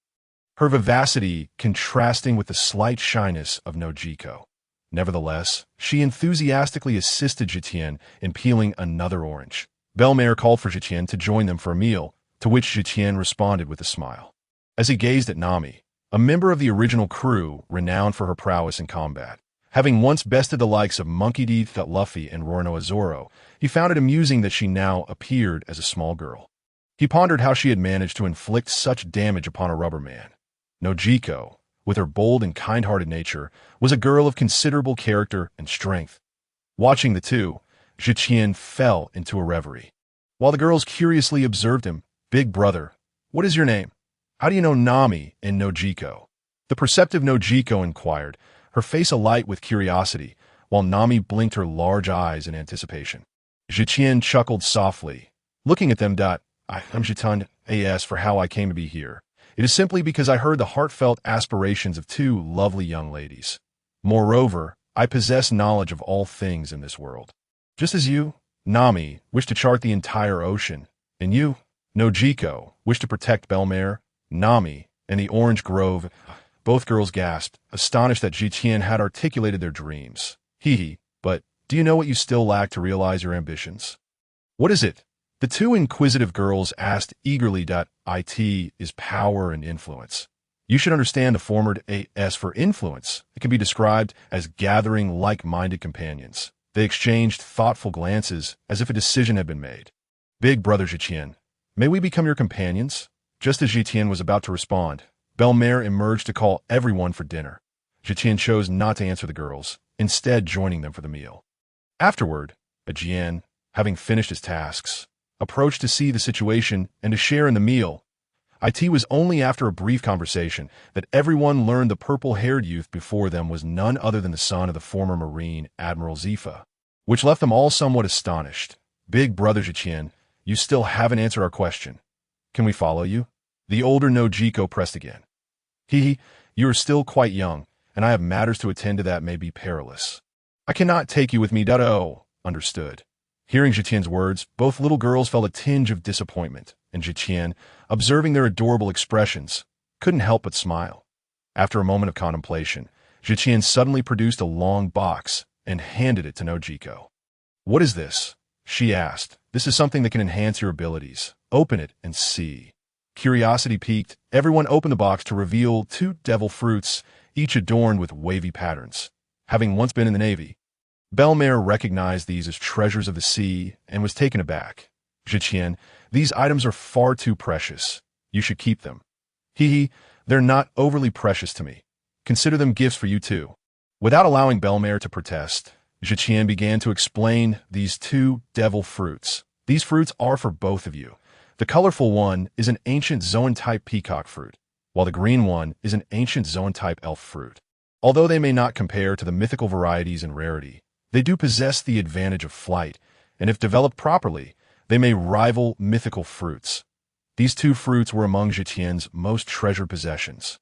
Speaker 1: her vivacity contrasting with the slight shyness of Nojiko. Nevertheless, she enthusiastically assisted Tian in peeling another orange. Belmare called for Tian to join them for a meal, to which Tian responded with a smile. As he gazed at Nami, a member of the original crew renowned for her prowess in combat, having once bested the likes of Monkey D. Luffy and Roronoa Zoro, he found it amusing that she now appeared as a small girl. He pondered how she had managed to inflict such damage upon a rubber man. Nojiko, with her bold and kind-hearted nature, was a girl of considerable character and strength. Watching the two, Tian fell into a reverie. While the girls curiously observed him, Big Brother, what is your name? How do you know Nami and Nojiko? The perceptive Nojiko inquired, her face alight with curiosity, while Nami blinked her large eyes in anticipation. Tian chuckled softly, looking at them. I'm Jitan as for how I came to be here. It is simply because I heard the heartfelt aspirations of two lovely young ladies. Moreover, I possess knowledge of all things in this world. Just as you, Nami, wish to chart the entire ocean, and you, Nojiko wished to protect Belmare, Nami, and the Orange Grove. Both girls gasped, astonished that Tian had articulated their dreams. Hee, but do you know what you still lack to realize your ambitions? What is it? The two inquisitive girls asked eagerly. It is power and influence. You should understand the former AS for influence. It can be described as gathering like-minded companions. They exchanged thoughtful glances as if a decision had been made. Big brother Tian, may we become your companions? Just as Tian was about to respond, Belmare emerged to call everyone for dinner. Tian chose not to answer the girls, instead joining them for the meal. Afterward, Jian, having finished his tasks, approached to see the situation and to share in the meal. It was only after a brief conversation that everyone learned the purple-haired youth before them was none other than the son of the former Marine Admiral Zepha, which left them all somewhat astonished. Big brother Tian, you still haven't answered our question. Can we follow you? The older Nojiko pressed again. You are still quite young, and I have matters to attend to that may be perilous. I cannot take you with me. Oh, understood. Hearing Tian's words, both little girls felt a tinge of disappointment, and Tian, observing their adorable expressions, couldn't help but smile. After a moment of contemplation, Tian suddenly produced a long box and handed it to Nojiko. What is this? She asked. This is something that can enhance your abilities. Open it and see. Curiosity piqued, everyone opened the box to reveal 2 devil fruits, each adorned with wavy patterns. Having once been in the Navy, Belmare recognized these as treasures of the sea and was taken aback. Tian, these items are far too precious. You should keep them. They're not overly precious to me. Consider them gifts for you too. Without allowing Belmare to protest, Tian began to explain these 2 devil fruits. These fruits are for both of you. The colorful one is an ancient Zoan-type peacock fruit, while the green one is an ancient Zoan-type elf fruit. Although they may not compare to the mythical varieties in rarity, they do possess the advantage of flight, and if developed properly, they may rival mythical fruits. These 2 fruits were among Tian's most treasured possessions.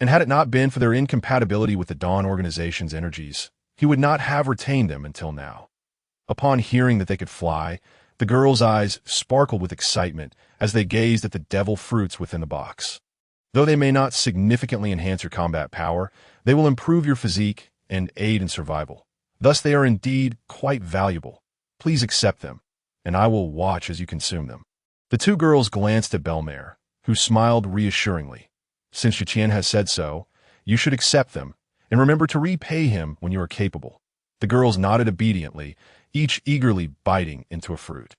Speaker 1: And had it not been for their incompatibility with the Dawn Organization's energies, he would not have retained them until now. Upon hearing that they could fly, the girls' eyes sparkled with excitement as they gazed at the devil fruits within the box. Though they may not significantly enhance your combat power, they will improve your physique and aid in survival. Thus they are indeed quite valuable. Please accept them, and I will watch as you consume them. The 2 girls glanced at Belmare, who smiled reassuringly. Since Tian has said so, you should accept them, and remember to repay him when you are capable. The girls nodded obediently, each eagerly biting into a fruit.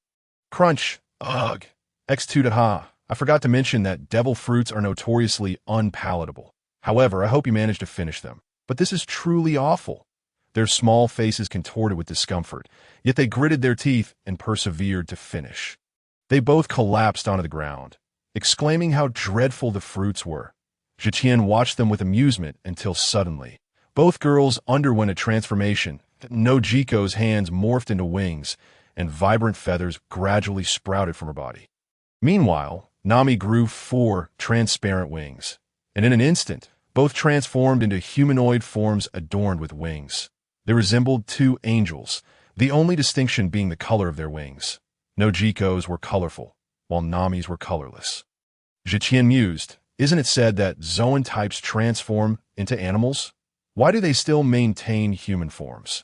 Speaker 1: Crunch! Ugh! X2. I forgot to mention that devil fruits are notoriously unpalatable. However, I hope you managed to finish them. But this is truly awful. Their small faces contorted with discomfort, yet they gritted their teeth and persevered to finish. They both collapsed onto the ground, exclaiming how dreadful the fruits were. Tian watched them with amusement until suddenly, both girls underwent a transformation. Nojiko's hands morphed into wings, and vibrant feathers gradually sprouted from her body. Meanwhile, Nami grew 4 transparent wings, and in an instant, both transformed into humanoid forms adorned with wings. They resembled 2 angels, the only distinction being the color of their wings. Nojiko's were colorful, while Nami's were colorless. Tian mused, isn't it said that Zoan types transform into animals? Why do they still maintain human forms?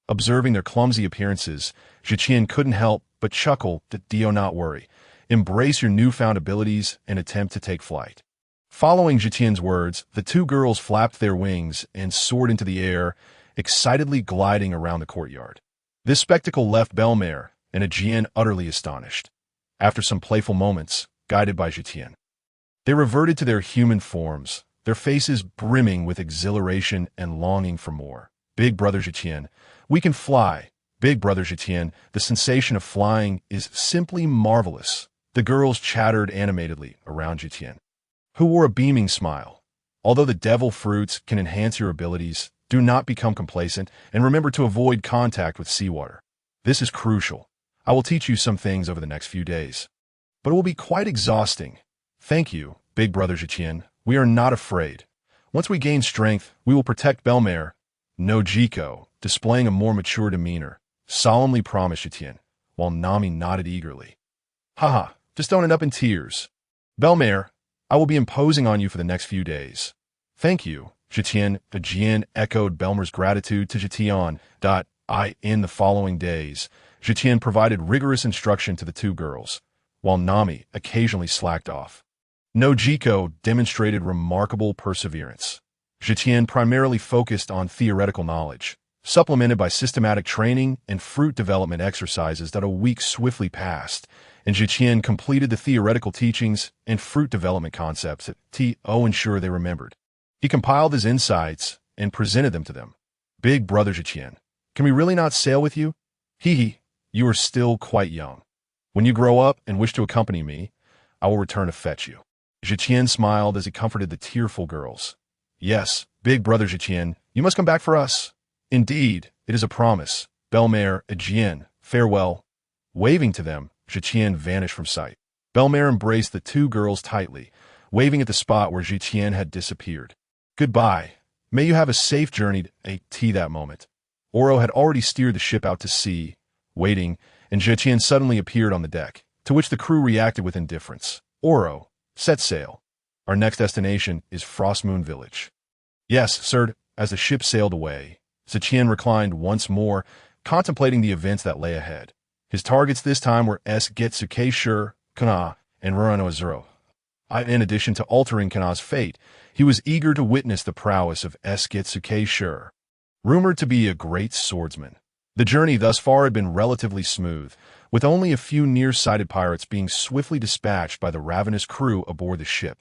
Speaker 1: Observing their clumsy appearances, Tian couldn't help but chuckle. Do not worry. Embrace your newfound abilities and attempt to take flight. Following Tian's words, the 2 girls flapped their wings and soared into the air, excitedly gliding around the courtyard. This spectacle left Belmare and Jian utterly astonished. After some playful moments, guided by Tian, they reverted to their human forms, their faces brimming with exhilaration and longing for more. Big brother Tian, we can fly. Big brother Tian, the sensation of flying is simply marvelous. The girls chattered animatedly around Tian, who wore a beaming smile. Although the devil fruits can enhance your abilities, do not become complacent and remember to avoid contact with seawater. This is crucial. I will teach you some things over the next few days, but it will be quite exhausting. Thank you, big brother Tian. We are not afraid. Once we gain strength, we will protect Belmare. Nojiko, displaying a more mature demeanor, solemnly promised Tian, while Nami nodded eagerly. Just don't end up in tears. Belmare, I will be imposing on you for the next few days. Thank you, Tian echoed Belmare's gratitude to Tian. In the following days, Tian provided rigorous instruction to the two girls, while Nami occasionally slacked off. Nojiko demonstrated remarkable perseverance. Tian primarily focused on theoretical knowledge, supplemented by systematic training and fruit development exercises that a week swiftly passed, and Tian completed the theoretical teachings and fruit development concepts that ensure they remembered. He compiled his insights and presented them to them. Big brother Tian, can we really not sail with you? You are still quite young. When you grow up and wish to accompany me, I will return to fetch you. Tian smiled as he comforted the tearful girls. Yes, big brother Tian, you must come back for us. Indeed, it is a promise. Belmare, Jian, farewell. Waving to them, Tian vanished from sight. Belmare embraced the two girls tightly, waving at the spot where Tian had disappeared. Goodbye. May you have a safe journey to that moment. Oro had already steered the ship out to sea, waiting, and Tian suddenly appeared on the deck, to which the crew reacted with indifference. Oro, set sail. Our next destination is Frostmoon Village. Yes, sir. As the ship sailed away, Tian reclined once more, contemplating the events that lay ahead. His targets this time were Getsuke Shur, Kana, and Rurano Azuro. In addition to altering Kana's fate, he was eager to witness the prowess of Getsuke Shur. Rumored to be a great swordsman, the journey thus far had been relatively smooth, with only a few near-sighted pirates being swiftly dispatched by the ravenous crew aboard the ship.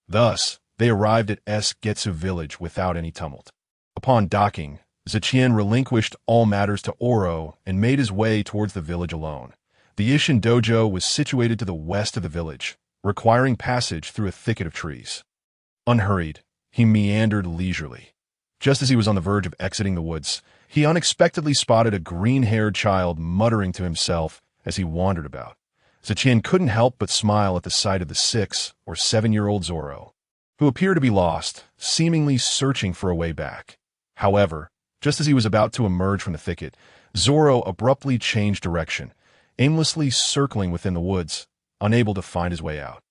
Speaker 1: Thus, they arrived at Getsu village without any tumult. Upon docking, Tian relinquished all matters to Oro and made his way towards the village alone. The Ishin dojo was situated to the west of the village, requiring passage through a thicket of trees. Unhurried, he meandered leisurely. Just as he was on the verge of exiting the woods, he unexpectedly spotted a green-haired child muttering to himself as he wandered about. Tian couldn't help but smile at the sight of the 6- or 7-year-old Zoro, who appeared to be lost, seemingly searching for a way back. However, just as he was about to emerge from the thicket, Zoro abruptly changed direction, aimlessly circling within the woods, unable to find his way out.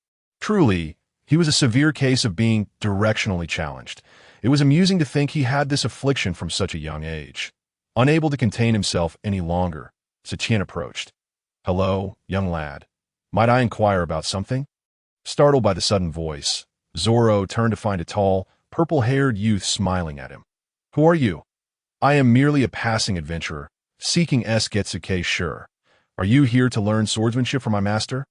Speaker 1: Truly, he was a severe case of being directionally challenged. It was amusing to think he had this affliction from such a young age. Unable to contain himself any longer, Tian approached. Hello, young lad. Might I inquire about something? Startled by the sudden voice, Zoro turned to find a tall, purple-haired youth smiling at him. Who are you? I am merely a passing adventurer, seeking Getsuke Shur. Are you here to learn swordsmanship from my master?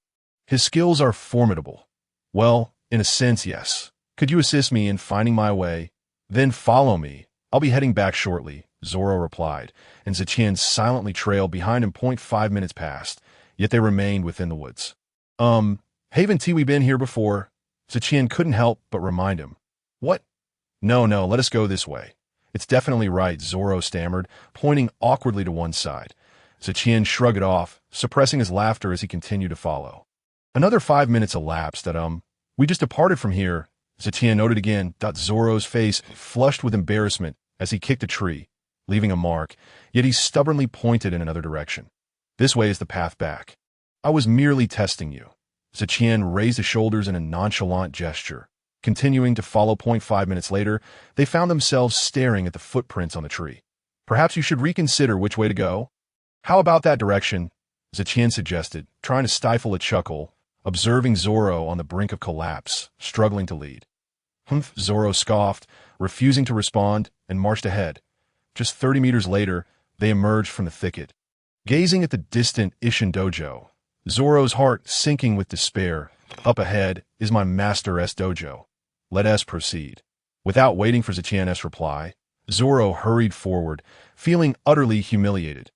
Speaker 1: His skills are formidable. Well, in a sense, yes. Could you assist me in finding my way? Then follow me. I'll be heading back shortly, Zoro replied, and Tian silently trailed behind him. 5 minutes passed, yet they remained within the woods. Haven't we been here before? Tian couldn't help but remind him. What? No, let us go this way. It's definitely right, Zoro stammered, pointing awkwardly to one side. Tian shrugged it off, suppressing his laughter as he continued to follow. Another 5 minutes elapsed we just departed from here, Tian noted again. Zoro's face flushed with embarrassment as he kicked a tree, leaving a mark, yet he stubbornly pointed in another direction. This way is the path back. I was merely testing you. Tian raised his shoulders in a nonchalant gesture. Continuing to follow. 5 minutes later, they found themselves staring at the footprints on the tree. Perhaps you should reconsider which way to go? How about that direction? Tian suggested, trying to stifle a chuckle, observing Zoro on the brink of collapse, struggling to lead. Humph, Zoro scoffed, refusing to respond, and marched ahead. Just 30 meters later, they emerged from the thicket. Gazing at the distant Ishin dojo, Zoro's heart sinking with despair. Up ahead is my master's dojo. Let us proceed. Without waiting for Tian's reply, Zoro hurried forward, feeling utterly humiliated.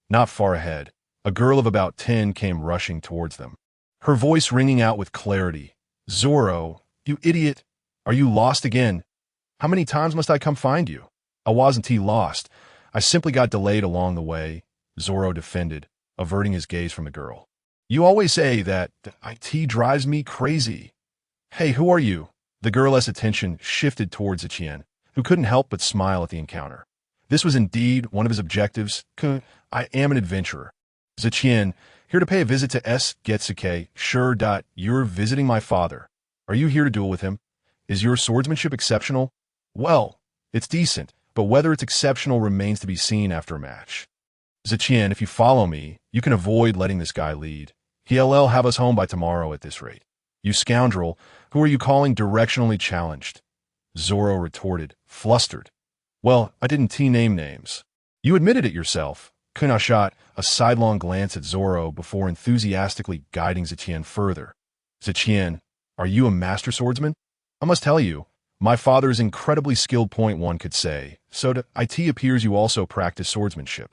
Speaker 1: Not far ahead, a girl of about 10 came rushing towards them, her voice ringing out with clarity. Zoro, you idiot! Are you lost again? How many times must I come find you? I wasn't lost. I simply got delayed along the way, Zoro defended, averting his gaze from the girl. You always say that IT drives me crazy. Hey, who are you? The girl's attention shifted towards Tian, who couldn't help but smile at the encounter. This was indeed one of his objectives. I am an adventurer. Tian, Here to pay a visit to Getsuke. Sure. You're visiting my father. Are you here to duel with him? Is your swordsmanship exceptional? Well, it's decent, but whether it's exceptional remains to be seen after a match. Tian, if you follow me, you can avoid letting this guy lead. He'll have us home by tomorrow at this rate. You scoundrel, who are you calling directionally challenged? Zoro retorted, flustered. Well, I didn't name names. You admitted it yourself. Kuna shot a sidelong glance at Zoro before enthusiastically guiding Tian further. Tian, are you a master swordsman? I must tell you, my father is incredibly skilled, one could say, so it appears you also practice swordsmanship.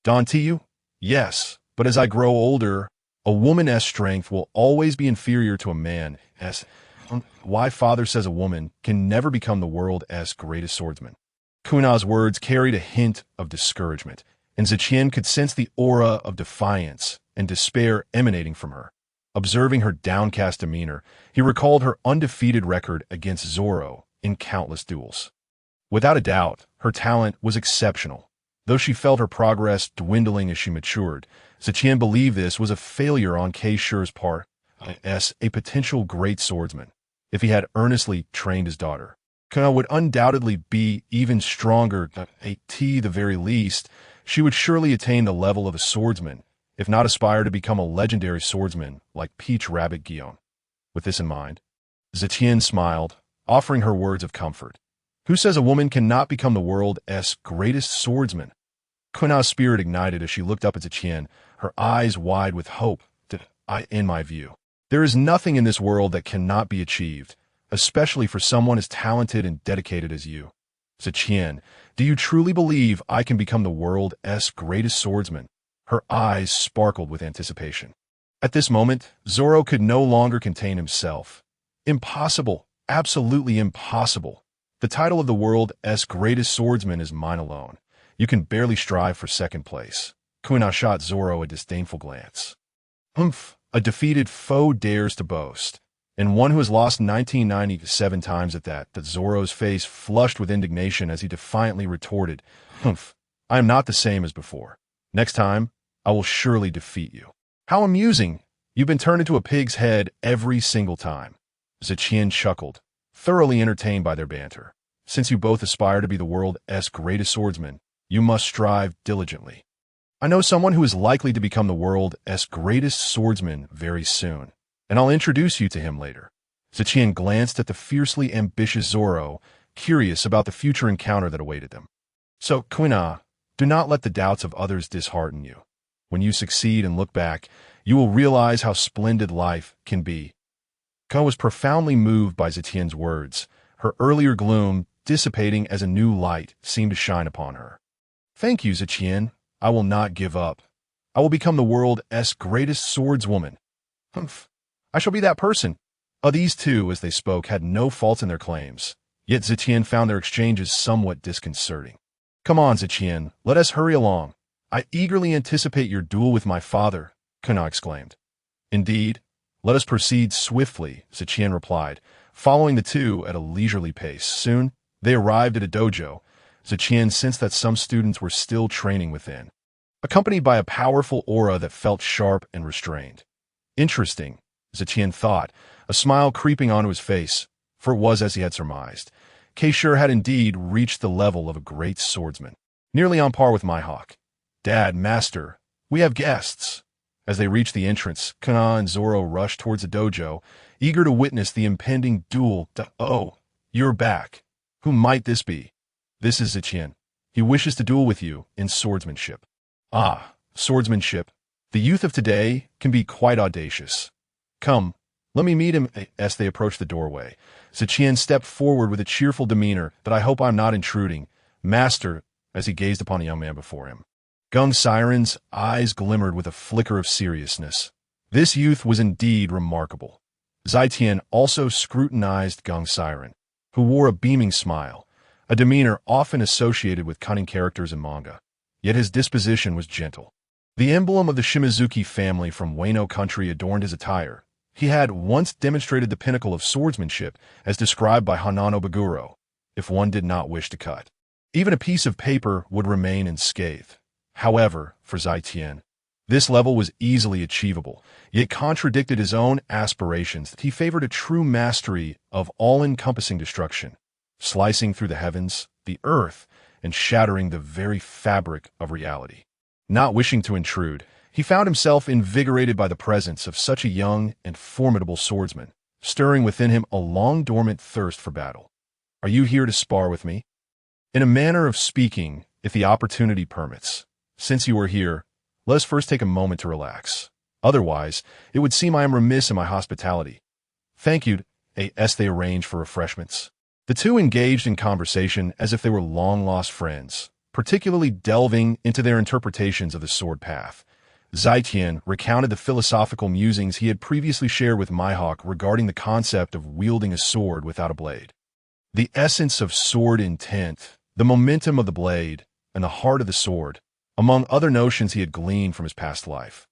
Speaker 1: Don Tiu? Yes, but as I grow older, a woman's strength will always be inferior to a man's. Why father says a woman can never become the world's greatest swordsman. Kuna's words carried a hint of discouragement, and Tian could sense the aura of defiance and despair emanating from her. Observing her downcast demeanor, he recalled her undefeated record against Zoro in countless duels. Without a doubt, her talent was exceptional. Though she felt her progress dwindling as she matured, Tian believed this was a failure on Keishi's part as a potential great swordsman. If he had earnestly trained his daughter, Kuna would undoubtedly be even stronger. At the very least, she would surely attain the level of a swordsman, if not aspire to become a legendary swordsman like Peach Rabbit Guion. With this in mind, Tian smiled, offering her words of comfort. Who says a woman cannot become the world's greatest swordsman? Kuna's spirit ignited as she looked up at Tian, her eyes wide with hope. In my view, there is nothing in this world that cannot be achieved, especially for someone as talented and dedicated as you. Tian, do you truly believe I can become the world's greatest swordsman? Her eyes sparkled with anticipation. At this moment, Zoro could no longer contain himself. Impossible, absolutely impossible. The title of the world's greatest swordsman is mine alone. You can barely strive for second place. Kuna shot Zoro a disdainful glance. Humph, a defeated foe dares to boast. And one who has lost 1997 times at that Zoro's face flushed with indignation as he defiantly retorted, Humph, I am not the same as before. Next time, I will surely defeat you. How amusing! You've been turned into a pig's head every single time. Tian chuckled, thoroughly entertained by their banter. Since you both aspire to be the world's greatest swordsman, you must strive diligently. I know someone who is likely to become the world's greatest swordsman very soon, and I'll introduce you to him later. Tian glanced at the fiercely ambitious Zoro, curious about the future encounter that awaited them. So, Kuna, do not let the doubts of others dishearten you. When you succeed and look back, you will realize how splendid life can be. Kuna was profoundly moved by Tian's words, her earlier gloom dissipating as a new light seemed to shine upon her. Thank you, Tian. I will not give up. I will become the world's greatest swordswoman. Humph. I shall be that person. These two, as they spoke, had no faults in their claims, yet Tian found their exchanges somewhat disconcerting. Come on, Tian, let us hurry along. I eagerly anticipate your duel with my father, Kuna exclaimed. Indeed, let us proceed swiftly, Tian replied, following the two at a leisurely pace. Soon, they arrived at a dojo. Tian sensed that some students were still training within, accompanied by a powerful aura that felt sharp and restrained. Interesting, Tian thought, a smile creeping onto his face, for it was as he had surmised. Keisher had indeed reached the level of a great swordsman, nearly on par with Mihawk. Dad, Master, we have guests. As they reached the entrance, Kana and Zoro rushed towards the dojo, eager to witness the impending duel. Oh, you're back. Who might this be? This is Tian. He wishes to duel with you in swordsmanship. Ah, swordsmanship. The youth of today can be quite audacious. Come, let me meet him. As they approached the doorway, Tian stepped forward with a cheerful demeanor that I hope I'm not intruding. Master, as he gazed upon the young man before him. Gung Siren's eyes glimmered with a flicker of seriousness. This youth was indeed remarkable. Tian also scrutinized Gung Siren, who wore a beaming smile, a demeanor often associated with cunning characters in manga. Yet his disposition was gentle. The emblem of the Shimizuki family from Wano country adorned his attire. He had once demonstrated the pinnacle of swordsmanship as described by Hanano Baguro, if one did not wish to cut. Even a piece of paper would remain unscathed. However, for Tian, This level was easily achievable, yet contradicted his own aspirations. He favored a true mastery of all-encompassing destruction, slicing through the heavens, the earth, and shattering the very fabric of reality. Not wishing to intrude, he found himself invigorated by the presence of such a young and formidable swordsman, stirring within him a long-dormant thirst for battle. "Are you here to spar with me?" "In a manner of speaking, if the opportunity permits. Since you are here, let us first take a moment to relax. Otherwise, it would seem I am remiss in my hospitality." "Thank you." They arranged for refreshments. The two engaged in conversation as if they were long-lost friends, particularly delving into their interpretations of the sword path. Tian recounted the philosophical musings he had previously shared with Mihawk regarding the concept of wielding a sword without a blade. The essence of sword intent, the momentum of the blade, and the heart of the sword, among other notions he had gleaned from his past life,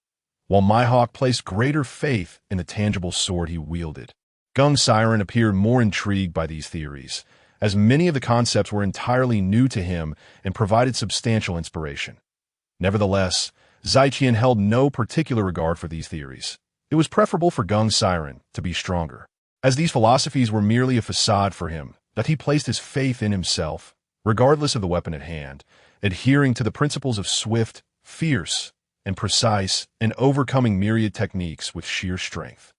Speaker 1: while Mihawk placed greater faith in the tangible sword he wielded. Gung Siren appeared more intrigued by these theories, as many of the concepts were entirely new to him and provided substantial inspiration. Nevertheless, Tian held no particular regard for these theories. It was preferable for Gung Siren to be stronger, as these philosophies were merely a facade for him, that he placed his faith in himself, regardless of the weapon at hand, adhering to the principles of swift, fierce, and precise, and overcoming myriad techniques with sheer strength.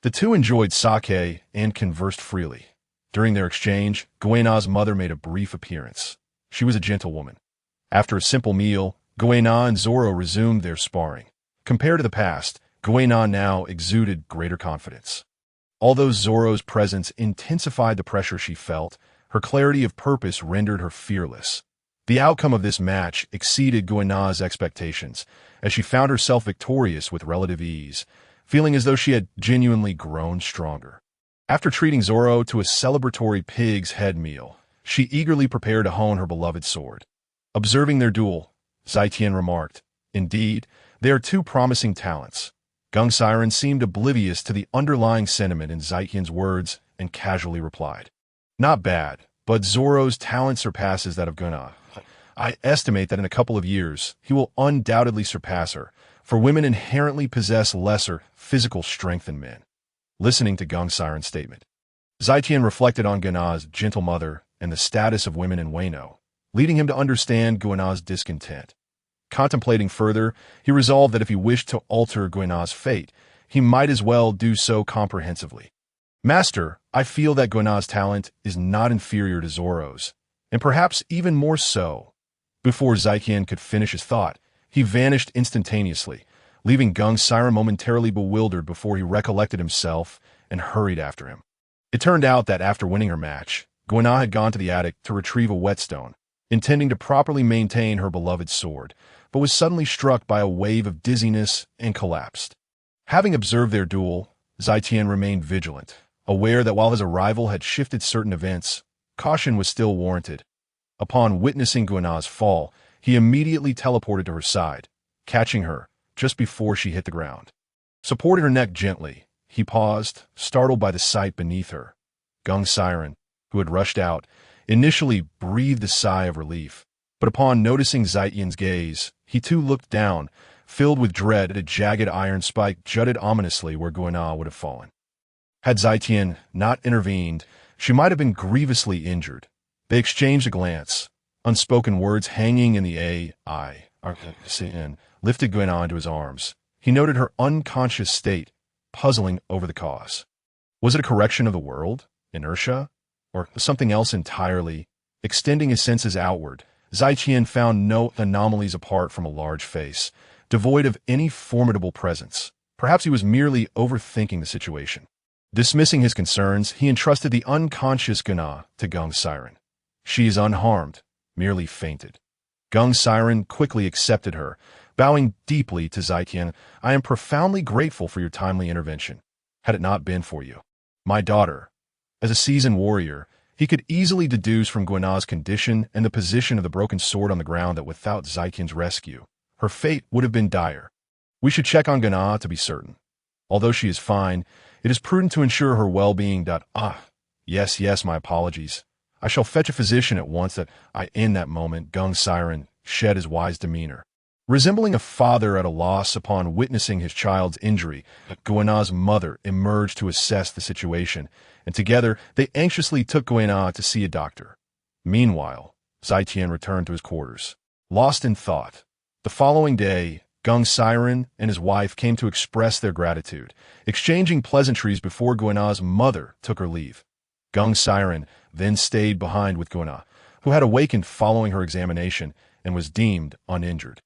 Speaker 1: The two enjoyed sake and conversed freely. During their exchange, Guena's mother made a brief appearance. She was a gentlewoman. After a simple meal, Guena and Zoro resumed their sparring. Compared to the past, Guena now exuded greater confidence. Although Zoro's presence intensified the pressure she felt, her clarity of purpose rendered her fearless. The outcome of this match exceeded Guena's expectations, as she found herself victorious with relative ease, feeling as though she had genuinely grown stronger. After treating Zoro to a celebratory pig's head meal, she eagerly prepared to hone her beloved sword. Observing their duel, Tian remarked, "Indeed, they are two promising talents." Gung Siren seemed oblivious to the underlying sentiment in Tian's words and casually replied, "Not bad, but Zoro's talent surpasses that of Guena. I estimate that in a couple of years, he will undoubtedly surpass her, for women inherently possess lesser physical strength than men." Listening to Gung Siren's statement, Tian reflected on Guena's gentle mother and the status of women in Wano, leading him to understand Guena's discontent. Contemplating further, he resolved that if he wished to alter Guena's fate, he might as well do so comprehensively. "Master, I feel that Guena's talent is not inferior to Zoro's, and perhaps even more so." Before Tian could finish his thought, he vanished instantaneously, leaving Gung Siren momentarily bewildered before he recollected himself and hurried after him. It turned out that after winning her match, Guena had gone to the attic to retrieve a whetstone, intending to properly maintain her beloved sword, but was suddenly struck by a wave of dizziness and collapsed. Having observed their duel, Tian remained vigilant, aware that while his arrival had shifted certain events, caution was still warranted. Upon witnessing Guena's fall, he immediately teleported to her side, catching her just before she hit the ground. Supporting her neck gently, he paused, startled by the sight beneath her. Gung Siren, who had rushed out, initially breathed a sigh of relief, but upon noticing Tian's gaze, he too looked down, filled with dread at a jagged iron spike jutted ominously where Guena would have fallen. Had Tian not intervened, she might have been grievously injured. They exchanged a glance, unspoken words hanging in the air. Tian lifted Guena into his arms. He noted her unconscious state, puzzling over the cause. Was it a correction of the world, inertia, or something else entirely? Extending his senses outward, Tian found no anomalies apart from a large face, devoid of any formidable presence. Perhaps he was merely overthinking the situation. Dismissing his concerns, he entrusted the unconscious Guena to Gung Siren. "She is unharmed, merely fainted." Gung Siren quickly accepted her, bowing deeply to Tian. "I am profoundly grateful for your timely intervention. Had it not been for you, my daughter." As a seasoned warrior, he could easily deduce from Guena's condition and the position of the broken sword on the ground that without Tian's rescue, her fate would have been dire. "We should check on Guena to be certain. Although she is fine, it is prudent to ensure her well-being. Yes, my apologies. I shall fetch a physician at once." In that moment, Gung Siren shed his wise demeanor. Resembling a father at a loss upon witnessing his child's injury, Guana's mother emerged to assess the situation, and together they anxiously took Guana to see a doctor. Meanwhile, Tian returned to his quarters, lost in thought. The following day, Gung Siren and his wife came to express their gratitude, exchanging pleasantries before Guana's mother took her leave. Gung Siren then stayed behind with Guana, who had awakened following her examination and was deemed uninjured.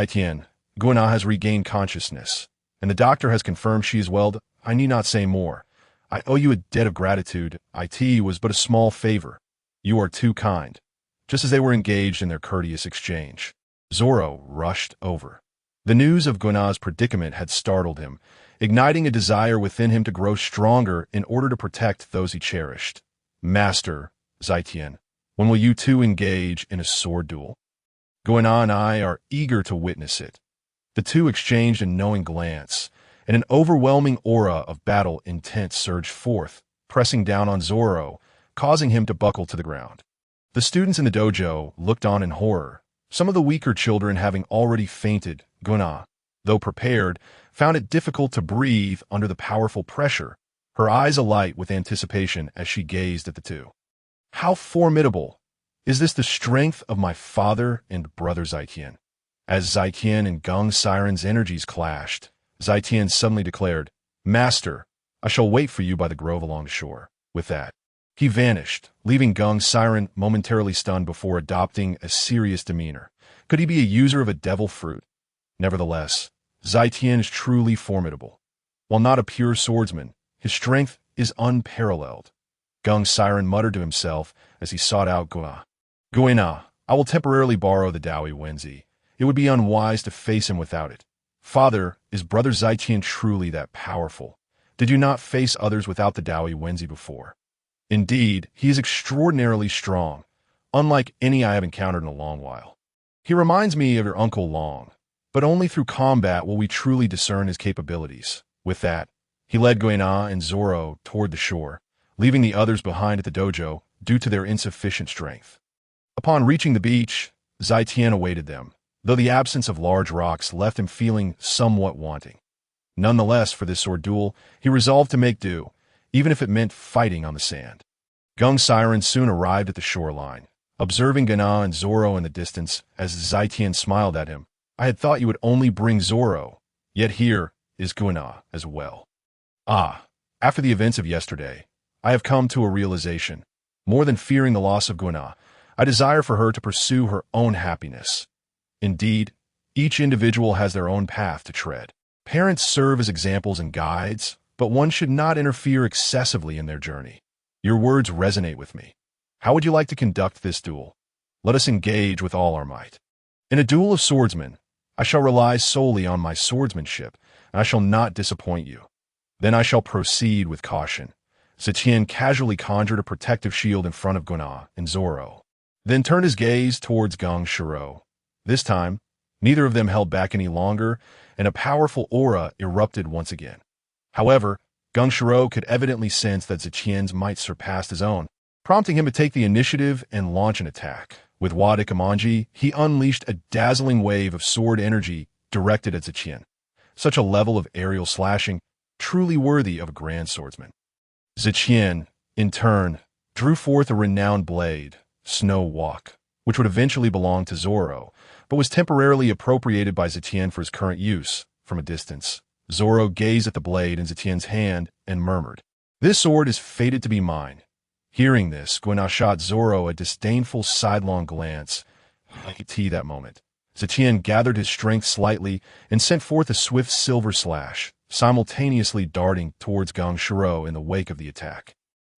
Speaker 1: Tian, Guana has regained consciousness, and the doctor has confirmed she is well. I need not say more. I owe you a debt of gratitude. It was but a small favor. You are too kind. Just as they were engaged in their courteous exchange, Zoro rushed over. The news of Guana's predicament had startled him, igniting a desire within him to grow stronger in order to protect those he cherished. Master, Tian, when will you two engage in a sword duel? Guana and I are eager to witness it. The two exchanged a knowing glance, and an overwhelming aura of battle intent surged forth, pressing down on Zoro, causing him to buckle to the ground. The students in the dojo looked on in horror, some of the weaker children having already fainted. Guana, though prepared, found it difficult to breathe under the powerful pressure, her eyes alight with anticipation as she gazed at the two. How formidable! Is this the strength of my father and brother Tian? As Tian and Gung Siren's energies clashed, Tian suddenly declared, Master, I shall wait for you by the grove along the shore. With that, he vanished, leaving Gung Siren momentarily stunned before adopting a serious demeanor. Could he be a user of a devil fruit? Nevertheless, Tian is truly formidable. While not a pure swordsman, his strength is unparalleled. Gung Siren muttered to himself as he sought out Guana. Guana, I will temporarily borrow the Dowie Wenzi. It would be unwise to face him without it. Father, is brother Tian truly that powerful? Did you not face others without the Dowie Wenzi before? Indeed, he is extraordinarily strong, unlike any I have encountered in a long while. He reminds me of your Uncle Long, but only through combat will we truly discern his capabilities. With that, he led Guana and Zoro toward the shore, leaving the others behind at the dojo due to their insufficient strength. Upon reaching the beach, Tian awaited them, though the absence of large rocks left him feeling somewhat wanting. Nonetheless, for this sword duel, he resolved to make do, even if it meant fighting on the sand. Gung Siren soon arrived at the shoreline, observing Guana and Zoro in the distance as Tian smiled at him. I had thought you would only bring Zoro, yet here is Guana as well. After the events of yesterday, I have come to a realization. More than fearing the loss of Guana, I desire for her to pursue her own happiness. Indeed, each individual has their own path to tread. Parents serve as examples and guides, but one should not interfere excessively in their journey. Your words resonate with me. How would you like to conduct this duel? Let us engage with all our might. In a duel of swordsmen, I shall rely solely on my swordsmanship, and I shall not disappoint you. Then I shall proceed with caution. Tian casually conjured a protective shield in front of Guana and Zoro, then turned his gaze towards Gung Shiro. This time, neither of them held back any longer, and a powerful aura erupted once again. However, Gung Shiro could evidently sense that Tian's might surpassed his own, prompting him to take the initiative and launch an attack. With Wad Ikemanji, he unleashed a dazzling wave of sword energy directed at Tian. Such a level of aerial slashing, truly worthy of a grand swordsman. Tian, in turn, drew forth a renowned blade, Snow Walk, which would eventually belong to Zoro, but was temporarily appropriated by Tian for his current use. From a distance, Zoro gazed at the blade in Tian's hand and murmured, This sword is fated to be mine. Hearing this, Guana shot Zoro a disdainful sidelong glance. I could see that moment. Tian gathered his strength slightly and sent forth a swift silver slash, simultaneously darting towards Gung Shiro in the wake of the attack.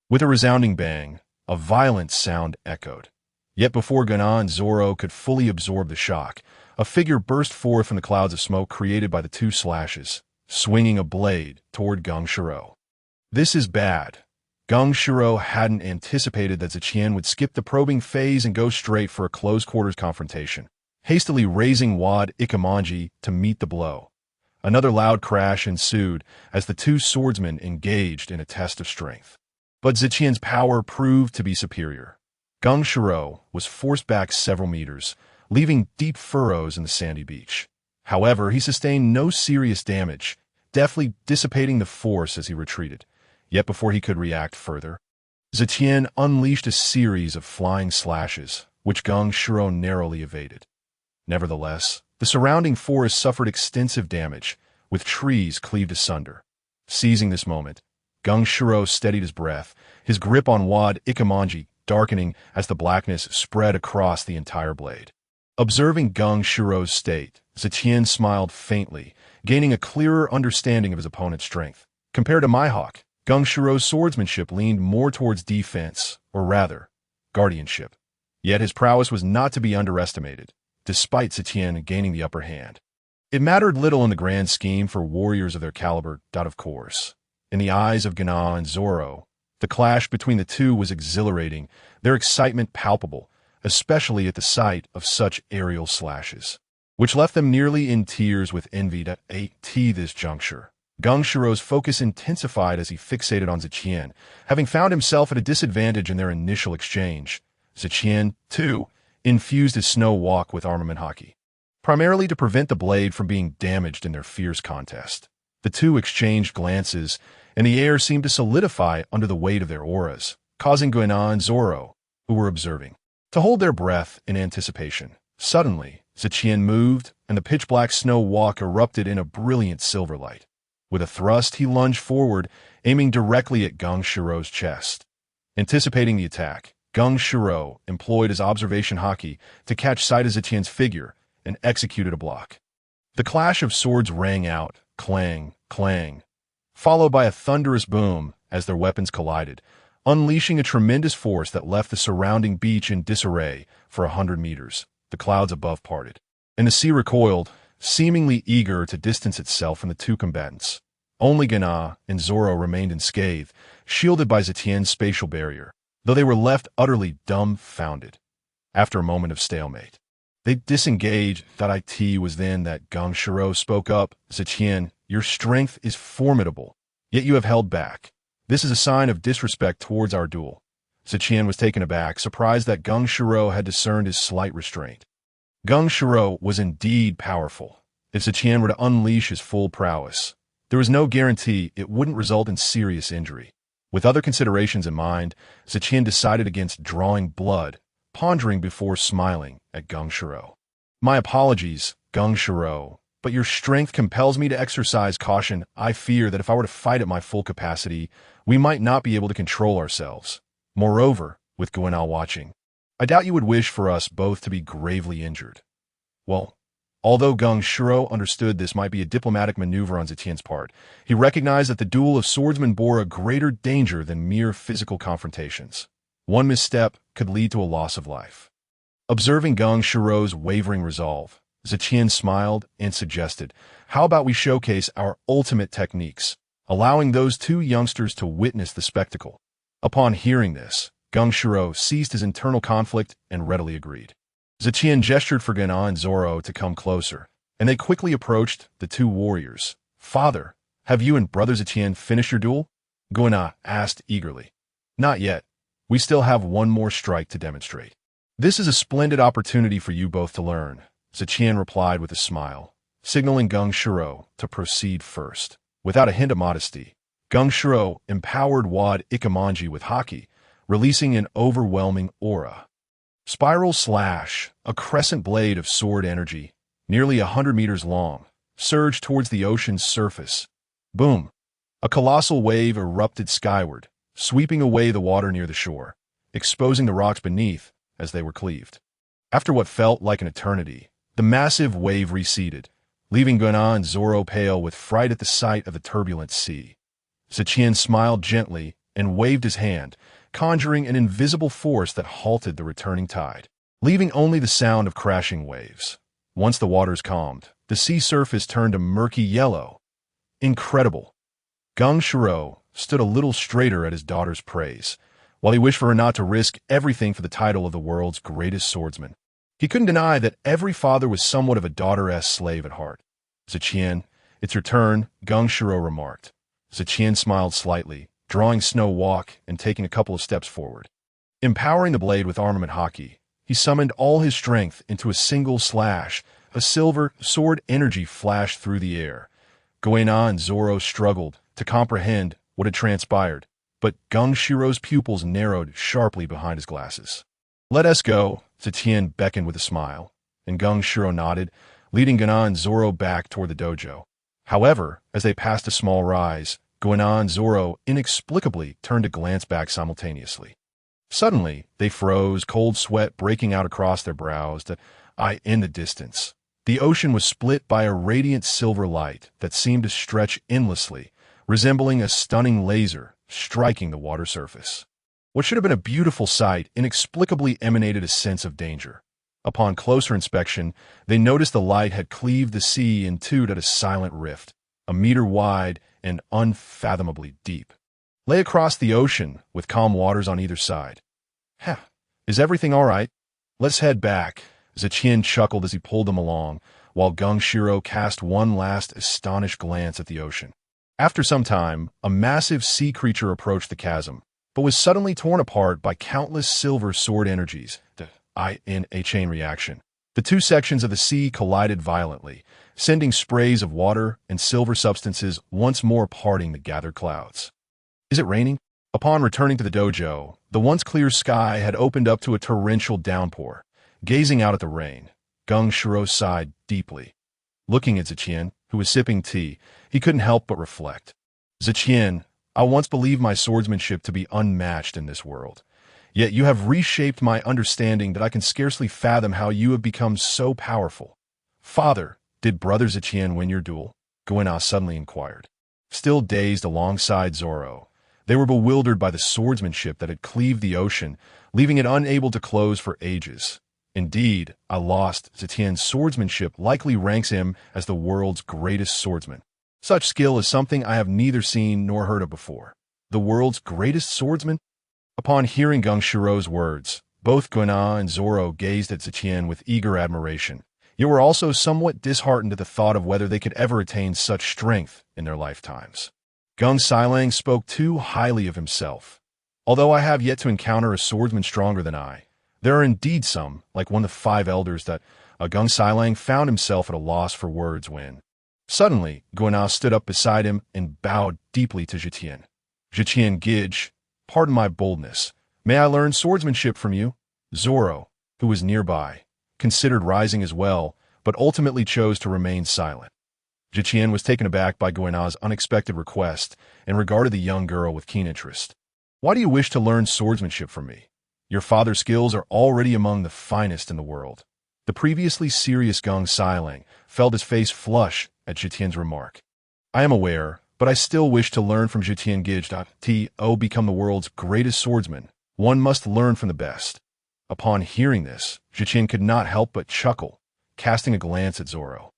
Speaker 1: With a resounding bang, a violent sound echoed. Yet before Guana and Zoro could fully absorb the shock, a figure burst forth from the clouds of smoke created by the two slashes, swinging a blade toward Gung Shiro. This is bad. Gung Shiro hadn't anticipated that Tian would skip the probing phase and go straight for a close-quarters confrontation, hastily raising Wad Ikemanji to meet the blow. Another loud crash ensued as the two swordsmen engaged in a test of strength. But Tian's power proved to be superior. Gung Shiro was forced back several meters, leaving deep furrows in the sandy beach. However, he sustained no serious damage, deftly dissipating the force as he retreated. Yet before he could react further, Tian unleashed a series of flying slashes, which Geng Shiro narrowly evaded. Nevertheless, the surrounding forest suffered extensive damage, with trees cleaved asunder. Seizing this moment, Geng Shiro steadied his breath, his grip on Wad Ikemonji darkening as the blackness spread across the entire blade. Observing Geng Shiro's state, Tian smiled faintly, gaining a clearer understanding of his opponent's strength. Compared to Mihawk, Geng Shiro's swordsmanship leaned more towards defense, or rather, guardianship. Yet his prowess was not to be underestimated, despite Tian gaining the upper hand. It mattered little in the grand scheme for warriors of their caliber, of course. In the eyes of Gana and Zoro, the clash between the two was exhilarating, their excitement palpable, especially at the sight of such aerial slashes, which left them nearly in tears with envy at this juncture. Geng Shiro's focus intensified as he fixated on Tian, having found himself at a disadvantage in their initial exchange. Tian, too, infused his snow walk with armament hockey, primarily to prevent the blade from being damaged in their fierce contest. The two exchanged glances, and the air seemed to solidify under the weight of their auras, causing Gana and Zoro, who were observing, to hold their breath in anticipation. Suddenly, Tian moved, and the pitch-black snow walk erupted in a brilliant silver light. With a thrust, he lunged forward, aiming directly at Geng Shiro's chest. Anticipating the attack, Geng Shiro employed his observation hockey to catch sight of Tian's figure and executed a block. The clash of swords rang out, clang, clang, followed by a thunderous boom as their weapons collided, unleashing a tremendous force that left the surrounding beach in disarray for 100 meters. The clouds above parted, and the sea recoiled, seemingly eager to distance itself from the two combatants. Only Gana and Zoro remained unscathed, shielded by Tian's spatial barrier, though they were left utterly dumbfounded. After a moment of stalemate, they disengaged. It was then that Geng Shiro spoke up. Tian, your strength is formidable, yet you have held back. This is a sign of disrespect towards our duel. Tian was taken aback, surprised that Geng Shiro had discerned his slight restraint. Geng Shiro was indeed powerful. If Tian were to unleash his full prowess, there was no guarantee it wouldn't result in serious injury. With other considerations in mind, Tian decided against drawing blood, pondering before smiling at Geng Shiro. My apologies, Geng Shiro, but your strength compels me to exercise caution. I fear that if I were to fight at my full capacity, we might not be able to control ourselves. Moreover, with Guanal watching, I doubt you would wish for us both to be gravely injured. Well, although Geng Shiro understood this might be a diplomatic maneuver on Tian's part, he recognized that the duel of swordsmen bore a greater danger than mere physical confrontations. One misstep could lead to a loss of life. Observing Geng Shiro's wavering resolve, Tian smiled and suggested, how about we showcase our ultimate techniques, allowing those two youngsters to witness the spectacle? Upon hearing this, Geng Shiro ceased his internal conflict and readily agreed. Tian gestured for Gana and Zoro to come closer, and they quickly approached the two warriors. Father, have you and Brother Tian finished your duel? Gana asked eagerly. Not yet. We still have one more strike to demonstrate. This is a splendid opportunity for you both to learn, Tian replied with a smile, signaling Geng Shiro to proceed first. Without a hint of modesty, Geng Shiro empowered Wad Ikemonji with haki, releasing an overwhelming aura. Spiral Slash, a crescent blade of sword energy, nearly 100 meters long, surged towards the ocean's surface. Boom! A colossal wave erupted skyward, sweeping away the water near the shore, exposing the rocks beneath as they were cleaved. After what felt like an eternity, the massive wave receded, leaving Gana and Zoro pale with fright at the sight of the turbulent sea. Tian smiled gently and waved his hand, conjuring an invisible force that halted the returning tide, leaving only the sound of crashing waves. Once the waters calmed, the sea surface turned a murky yellow. Incredible! Geng Shiro stood a little straighter at his daughter's praise, while he wished for her not to risk everything for the title of the world's greatest swordsman. He couldn't deny that every father was somewhat of a daughter-esque slave at heart. Tian, it's your turn, Geng Shiro remarked. Tian smiled slightly, drawing snow walk and taking a couple of steps forward. Empowering the blade with armament haki, He summoned all his strength into a single slash. A silver sword energy flashed through the air. Goenna and Zoro struggled to comprehend what had transpired, but Gung Shiro's pupils narrowed sharply behind his glasses. "Let us go," Tian beckoned with a smile, and Gung Shiro nodded, leading Goenna and Zoro back toward the dojo. However, as they passed a small rise, Goenna and Zoro inexplicably turned to glance back simultaneously. Suddenly, they froze, cold sweat breaking out across their brows. In the distance, the ocean was split by a radiant silver light that seemed to stretch endlessly, resembling a stunning laser striking the water surface. What should have been a beautiful sight inexplicably emanated a sense of danger. Upon closer inspection, they noticed the light had cleaved the sea in two at a silent rift, a meter wide and unfathomably deep. Lay across the ocean with calm waters on either side. Is everything all right? Let's head back." Tian chuckled as he pulled them along, while Gung Shiro cast one last astonished glance at the ocean. After some time, a massive sea creature approached the chasm, but was suddenly torn apart by countless silver sword energies. In a chain reaction, the two sections of the sea collided violently, sending sprays of water and silver substances once more parting the gathered clouds. "Is it raining?" Upon returning to the dojo, the once clear sky had opened up to a torrential downpour. Gazing out at the rain, Gung Shiro sighed deeply. Looking at Tian, who was sipping tea, he couldn't help but reflect. "Tian, I once believed my swordsmanship to be unmatched in this world. Yet you have reshaped my understanding that I can scarcely fathom how you have become so powerful." "Father, did Brother Tian win your duel?" Goenna suddenly inquired. Still dazed alongside Zoro, they were bewildered by the swordsmanship that had cleaved the ocean, leaving it unable to close for ages. "Indeed, I lost. Tian's swordsmanship likely ranks him as the world's greatest swordsman. Such skill is something I have neither seen nor heard of before." "The world's greatest swordsman?" Upon hearing Gung Shiro's words, both Goenna and Zoro gazed at Tian with eager admiration. Yet were also somewhat disheartened at the thought of whether they could ever attain such strength in their lifetimes. Gung Silang spoke too highly of himself. "Although I have yet to encounter a swordsman stronger than I, there are indeed some, like one of the five elders, that..." Gung Silang found himself at a loss for words when... Suddenly, Goenna stood up beside him and bowed deeply to Tian. "Tian Gij, pardon my boldness. May I learn swordsmanship from you?" Zoro, who was nearby, considered rising as well, but ultimately chose to remain silent. Tian was taken aback by Goenna's unexpected request and regarded the young girl with keen interest. "Why do you wish to learn swordsmanship from me? Your father's skills are already among the finest in the world." The previously serious Gung Silang felt his face flush at Tian's remark. "I am aware, but I still wish to learn from Tian Gij. To become the world's greatest swordsman, one must learn from the best." Upon hearing this, Tian could not help but chuckle, casting a glance at Zoro.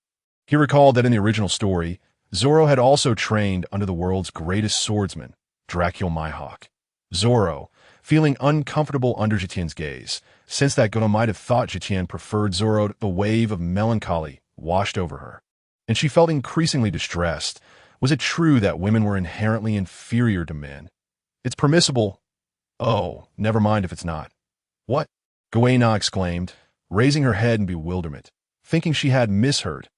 Speaker 1: He recalled that in the original story, Zoro had also trained under the world's greatest swordsman, Dracul Mihawk. Zoro, feeling uncomfortable under Tian's gaze, sensed that Goenna might have thought Tian preferred Zoro. A wave of melancholy washed over her, and she felt increasingly distressed. Was it true that women were inherently inferior to men? "It's permissible." "Oh, never mind if it's not." "What?" Goenna exclaimed, raising her head in bewilderment, thinking she had misheard.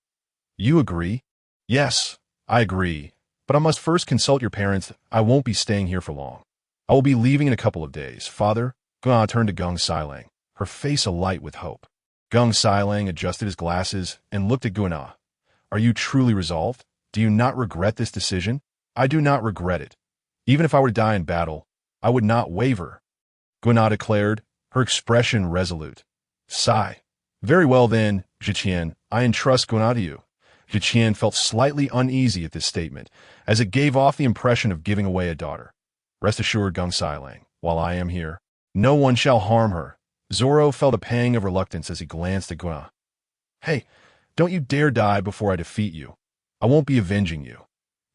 Speaker 1: "You agree?" "Yes, I agree, but I must first consult your parents. I won't be staying here for long. I will be leaving in a couple of days." "Father?" Goenna turned to Gung Silang, her face alight with hope. Gung Silang adjusted his glasses and looked at Goenna. "Are you truly resolved? Do you not regret this decision?" "I do not regret it. Even if I were to die in battle, I would not waver," Goenna declared, her expression resolute. Sigh. "Very well then, Tian, I entrust Goenna to you." Tian felt slightly uneasy at this statement, as it gave off the impression of giving away a daughter. "Rest assured, Gung Silang, while I am here, no one shall harm her." Zoro felt a pang of reluctance as he glanced at Goenna. "Hey, don't you dare die before I defeat you. I won't be avenging you."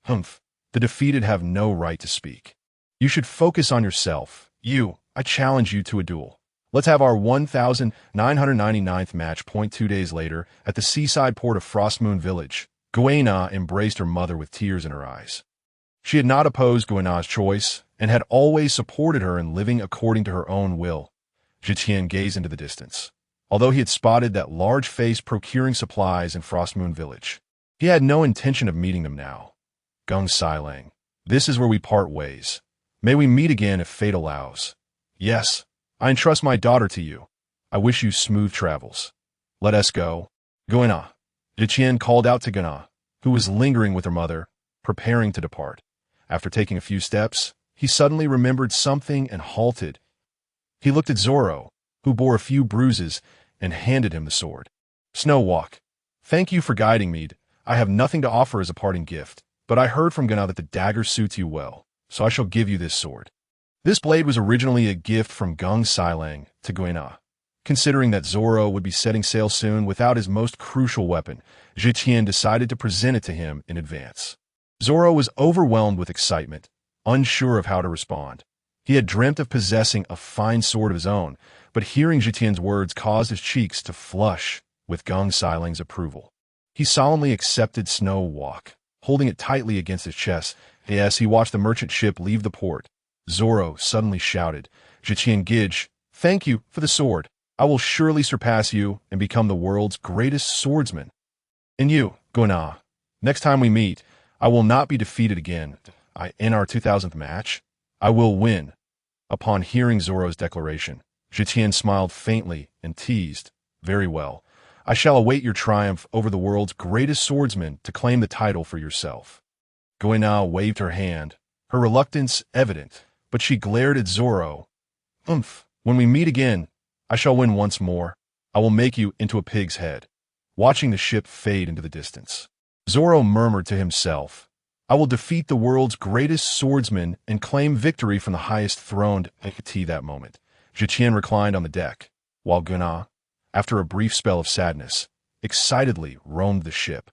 Speaker 1: "Humph, the defeated have no right to speak. You should focus on yourself. I challenge you to a duel. Let's have our 1999th match. 2 days later, at the seaside port of Frostmoon Village, Goenna embraced her mother with tears in her eyes. She had not opposed Goenna's choice, and had always supported her in living according to her own will. Tian gazed into the distance. Although he had spotted that large face procuring supplies in Frostmoon Village, he had no intention of meeting them now. Gung Sailang, this is where we part ways. May we meet again if fate allows. Yes, I entrust my daughter to you. I wish you smooth travels. Let us go. Guina. Tian called out to Guina, who was lingering with her mother, preparing to depart. After taking a few steps, he suddenly remembered something and halted. He looked at Zoro, who bore a few bruises, and handed him the sword. Snowwalk, thank you for guiding me. I have nothing to offer as a parting gift, but I heard from Guina that the dagger suits you well, so I shall give you this sword. This blade was originally a gift from Gung Sailang to Guina. Considering that Zoro would be setting sail soon without his most crucial weapon, Tian decided to present it to him in advance. Zoro was overwhelmed with excitement, unsure of how to respond. He had dreamt of possessing a fine sword of his own, but hearing Tian's words caused his cheeks to flush with Gung Sailang's approval. He solemnly accepted Snow Walk, holding it tightly against his chest. As he watched the merchant ship leave the port, Zoro suddenly shouted, Tian Gidge, thank you for the sword. I will surely surpass you and become the world's greatest swordsman. And you, Guina, next time we meet, I will not be defeated again. In our 2000th match, I will win. Upon hearing Zoro's declaration, Tian smiled faintly and teased, very well. I shall await your triumph over the world's greatest swordsman to claim the title for yourself. Guina waved her hand, her reluctance evident, but she glared at Zoro. When we meet again, I shall win once more. I will make you into a pig's head. Watching the ship fade into the distance, Zoro murmured to himself, I will defeat the world's greatest swordsman and claim victory from the highest throne. At that moment, Tian reclined on the deck, while Guina, after a brief spell of sadness, excitedly roamed the ship.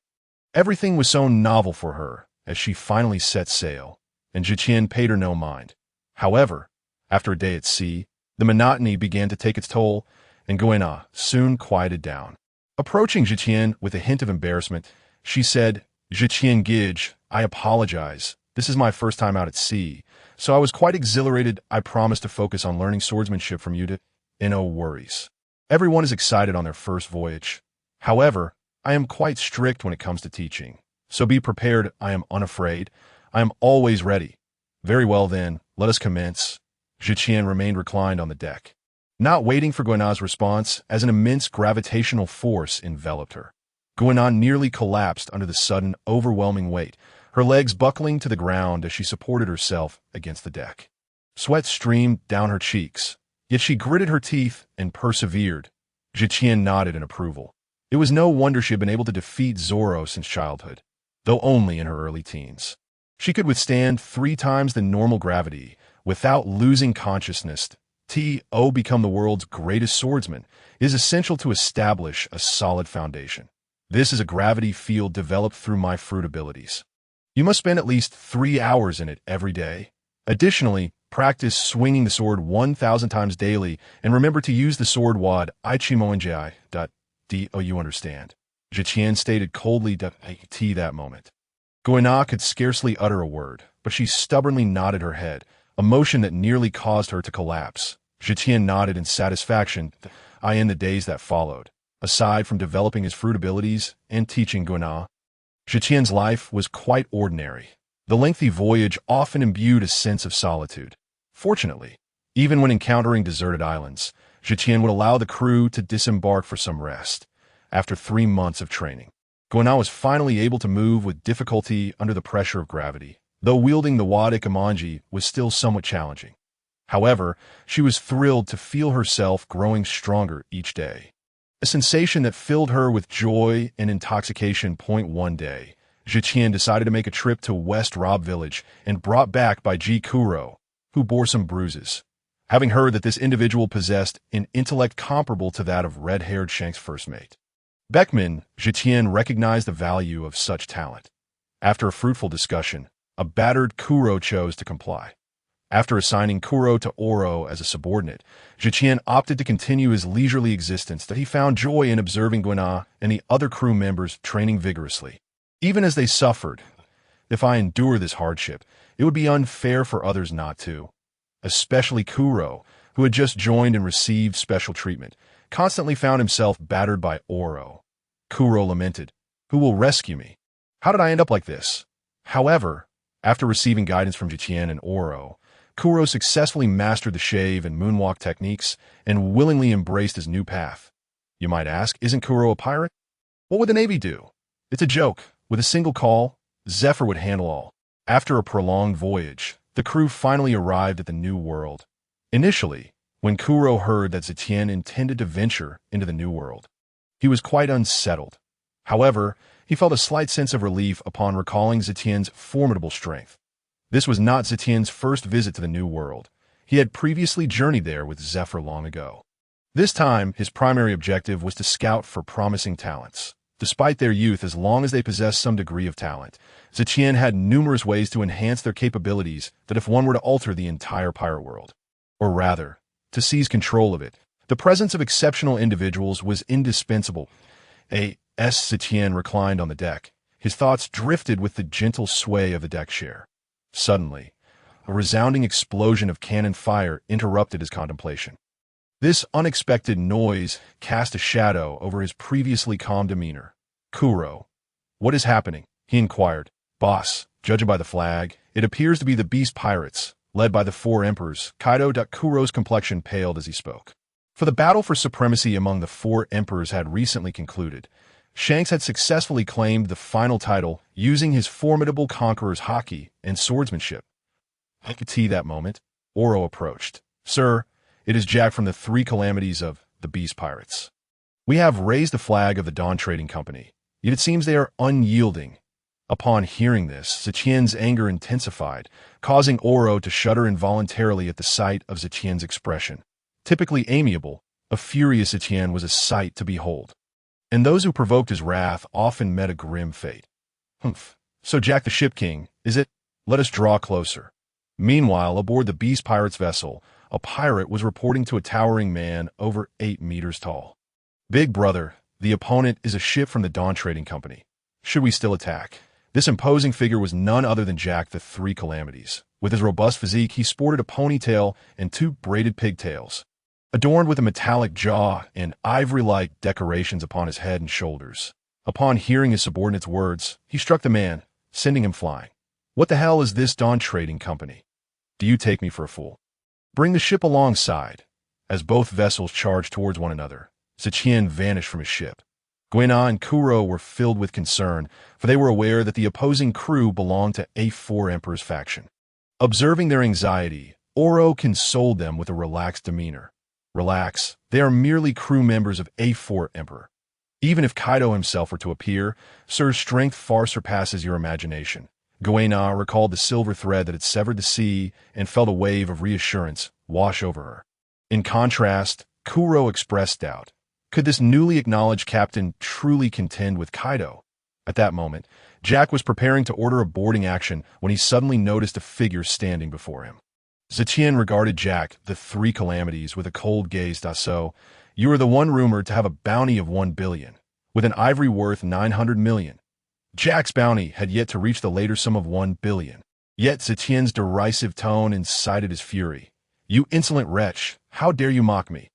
Speaker 1: Everything was so novel for her as she finally set sail, and Tian paid her no mind. However, after a day at sea, the monotony began to take its toll, and Guina soon quieted down. Approaching Tian with a hint of embarrassment, she said, Tian Gidge, I apologize. This is my first time out at sea, so I was quite exhilarated. I promised to focus on learning swordsmanship from you. No worries. Everyone is excited on their first voyage. However, I am quite strict when it comes to teaching, so be prepared. I am unafraid. I am always ready. Very well then, let us commence. Tian remained reclined on the deck, not waiting for Guina's response, as an immense gravitational force enveloped her. Guina nearly collapsed under the sudden, overwhelming weight, her legs buckling to the ground as she supported herself against the deck. Sweat streamed down her cheeks, yet she gritted her teeth and persevered. Tian nodded in approval. It was no wonder she had been able to defeat Zoro since childhood, though only in her early teens. She could withstand 3 times the normal gravity without losing consciousness. To become the world's greatest swordsman is essential to establish a solid foundation. This is a gravity field developed through my fruit abilities. You must spend at least 3 hours in it every day. Additionally, practice swinging the sword 1,000 times daily, and remember to use the sword wad ichimoenjai. Do you understand? Tian stated coldly that moment. Guina could scarcely utter a word, but she stubbornly nodded her head, a motion that nearly caused her to collapse. Tian nodded in satisfaction. In the days that followed, aside from developing his fruit abilities and teaching Guina, Tian's life was quite ordinary. The lengthy voyage often imbued a sense of solitude. Fortunately, even when encountering deserted islands, Tian would allow the crew to disembark for some rest. After 3 months of training, Guina was finally able to move with difficulty under the pressure of gravity, though wielding the Wada Kamanji was still somewhat challenging. However, she was thrilled to feel herself growing stronger each day, a sensation that filled her with joy and intoxication. One day, Tian decided to make a trip to West Rob Village and brought back by Ji Kuro, who bore some bruises. Having heard that this individual possessed an intellect comparable to that of red-haired Shank's first mate, Beckman, Tian recognized the value of such talent. After a fruitful discussion, a battered Kuro chose to comply. After assigning Kuro to Oro as a subordinate, Tian opted to continue his leisurely existence that he found joy in observing Guina and the other crew members training vigorously. Even as they suffered, if I endure this hardship, it would be unfair for others not to. Especially Kuro, who had just joined and received special treatment, constantly found himself battered by Oro. Kuro lamented, "Who will rescue me? How did I end up like this?" However, after receiving guidance from Tian and Oro, Kuro successfully mastered the shave and moonwalk techniques and willingly embraced his new path. You might ask, isn't Kuro a pirate? What would the Navy do? It's a joke. With a single call, Zephyr would handle all. After a prolonged voyage, the crew finally arrived at the New World. Initially, when Kuro heard that Tian intended to venture into the New World, he was quite unsettled. However, he felt a slight sense of relief upon recalling Tian's formidable strength. This was not Tian's first visit to the New World. He had previously journeyed there with Zephyr long ago. This time, his primary objective was to scout for promising talents. Despite their youth, as long as they possessed some degree of talent, Tian had numerous ways to enhance their capabilities that if one were to alter the entire pirate world, or rather, to seize control of it, the presence of exceptional individuals was indispensable. Tian reclined on the deck. His thoughts drifted with the gentle sway of the deck chair. Suddenly, a resounding explosion of cannon fire interrupted his contemplation. This unexpected noise cast a shadow over his previously calm demeanor. "Kuro, what is happening?" he inquired. "Boss, judging by the flag, it appears to be the Beast Pirates, led by the four emperors." Kuro's complexion paled as he spoke. For the battle for supremacy among the four emperors had recently concluded. Shanks had successfully claimed the final title using his formidable conqueror's haki and swordsmanship. At that moment, Oro approached. "Sir, it is Jack from the Three Calamities of the Beast Pirates. We have raised the flag of the Dawn Trading Company, yet it seems they are unyielding." Upon hearing this, Tian's anger intensified, causing Oro to shudder involuntarily at the sight of Tian's expression. Typically amiable, a furious Tian was a sight to behold. And those who provoked his wrath often met a grim fate. "Humph. So Jack the Ship King, is it? Let us draw closer." Meanwhile, aboard the Beast Pirates vessel, a pirate was reporting to a towering man over 8 meters tall. "Big brother, the opponent is a ship from the Dawn Trading Company. Should we still attack?" This imposing figure was none other than Jack the Three Calamities. With his robust physique, he sported a ponytail and 2 braided pigtails, adorned with a metallic jaw and ivory-like decorations upon his head and shoulders. Upon hearing his subordinate's words, he struck the man, sending him flying. "What the hell is this Dawn Trading Company? Do you take me for a fool? Bring the ship alongside." As both vessels charged towards one another, Tian vanished from his ship. Guina and Kuro were filled with concern, for they were aware that the opposing crew belonged to A4 Emperor's faction. Observing their anxiety, Oro consoled them with a relaxed demeanor. "Relax, they are merely crew members of A4 Emperor. Even if Kaido himself were to appear, Sir's strength far surpasses your imagination." Guina recalled the silver thread that had severed the sea and felt a wave of reassurance wash over her. In contrast, Kuro expressed doubt. Could this newly acknowledged captain truly contend with Kaido? At that moment, Jack was preparing to order a boarding action when he suddenly noticed a figure standing before him. Tian regarded Jack, the Three Calamities, with a cold gaze. "So, you are the one rumored to have a bounty of 1 billion, with an ivory worth 900 million. Jack's bounty had yet to reach the later sum of 1 billion. Yet Tian's derisive tone incited his fury. "You insolent wretch, how dare you mock me?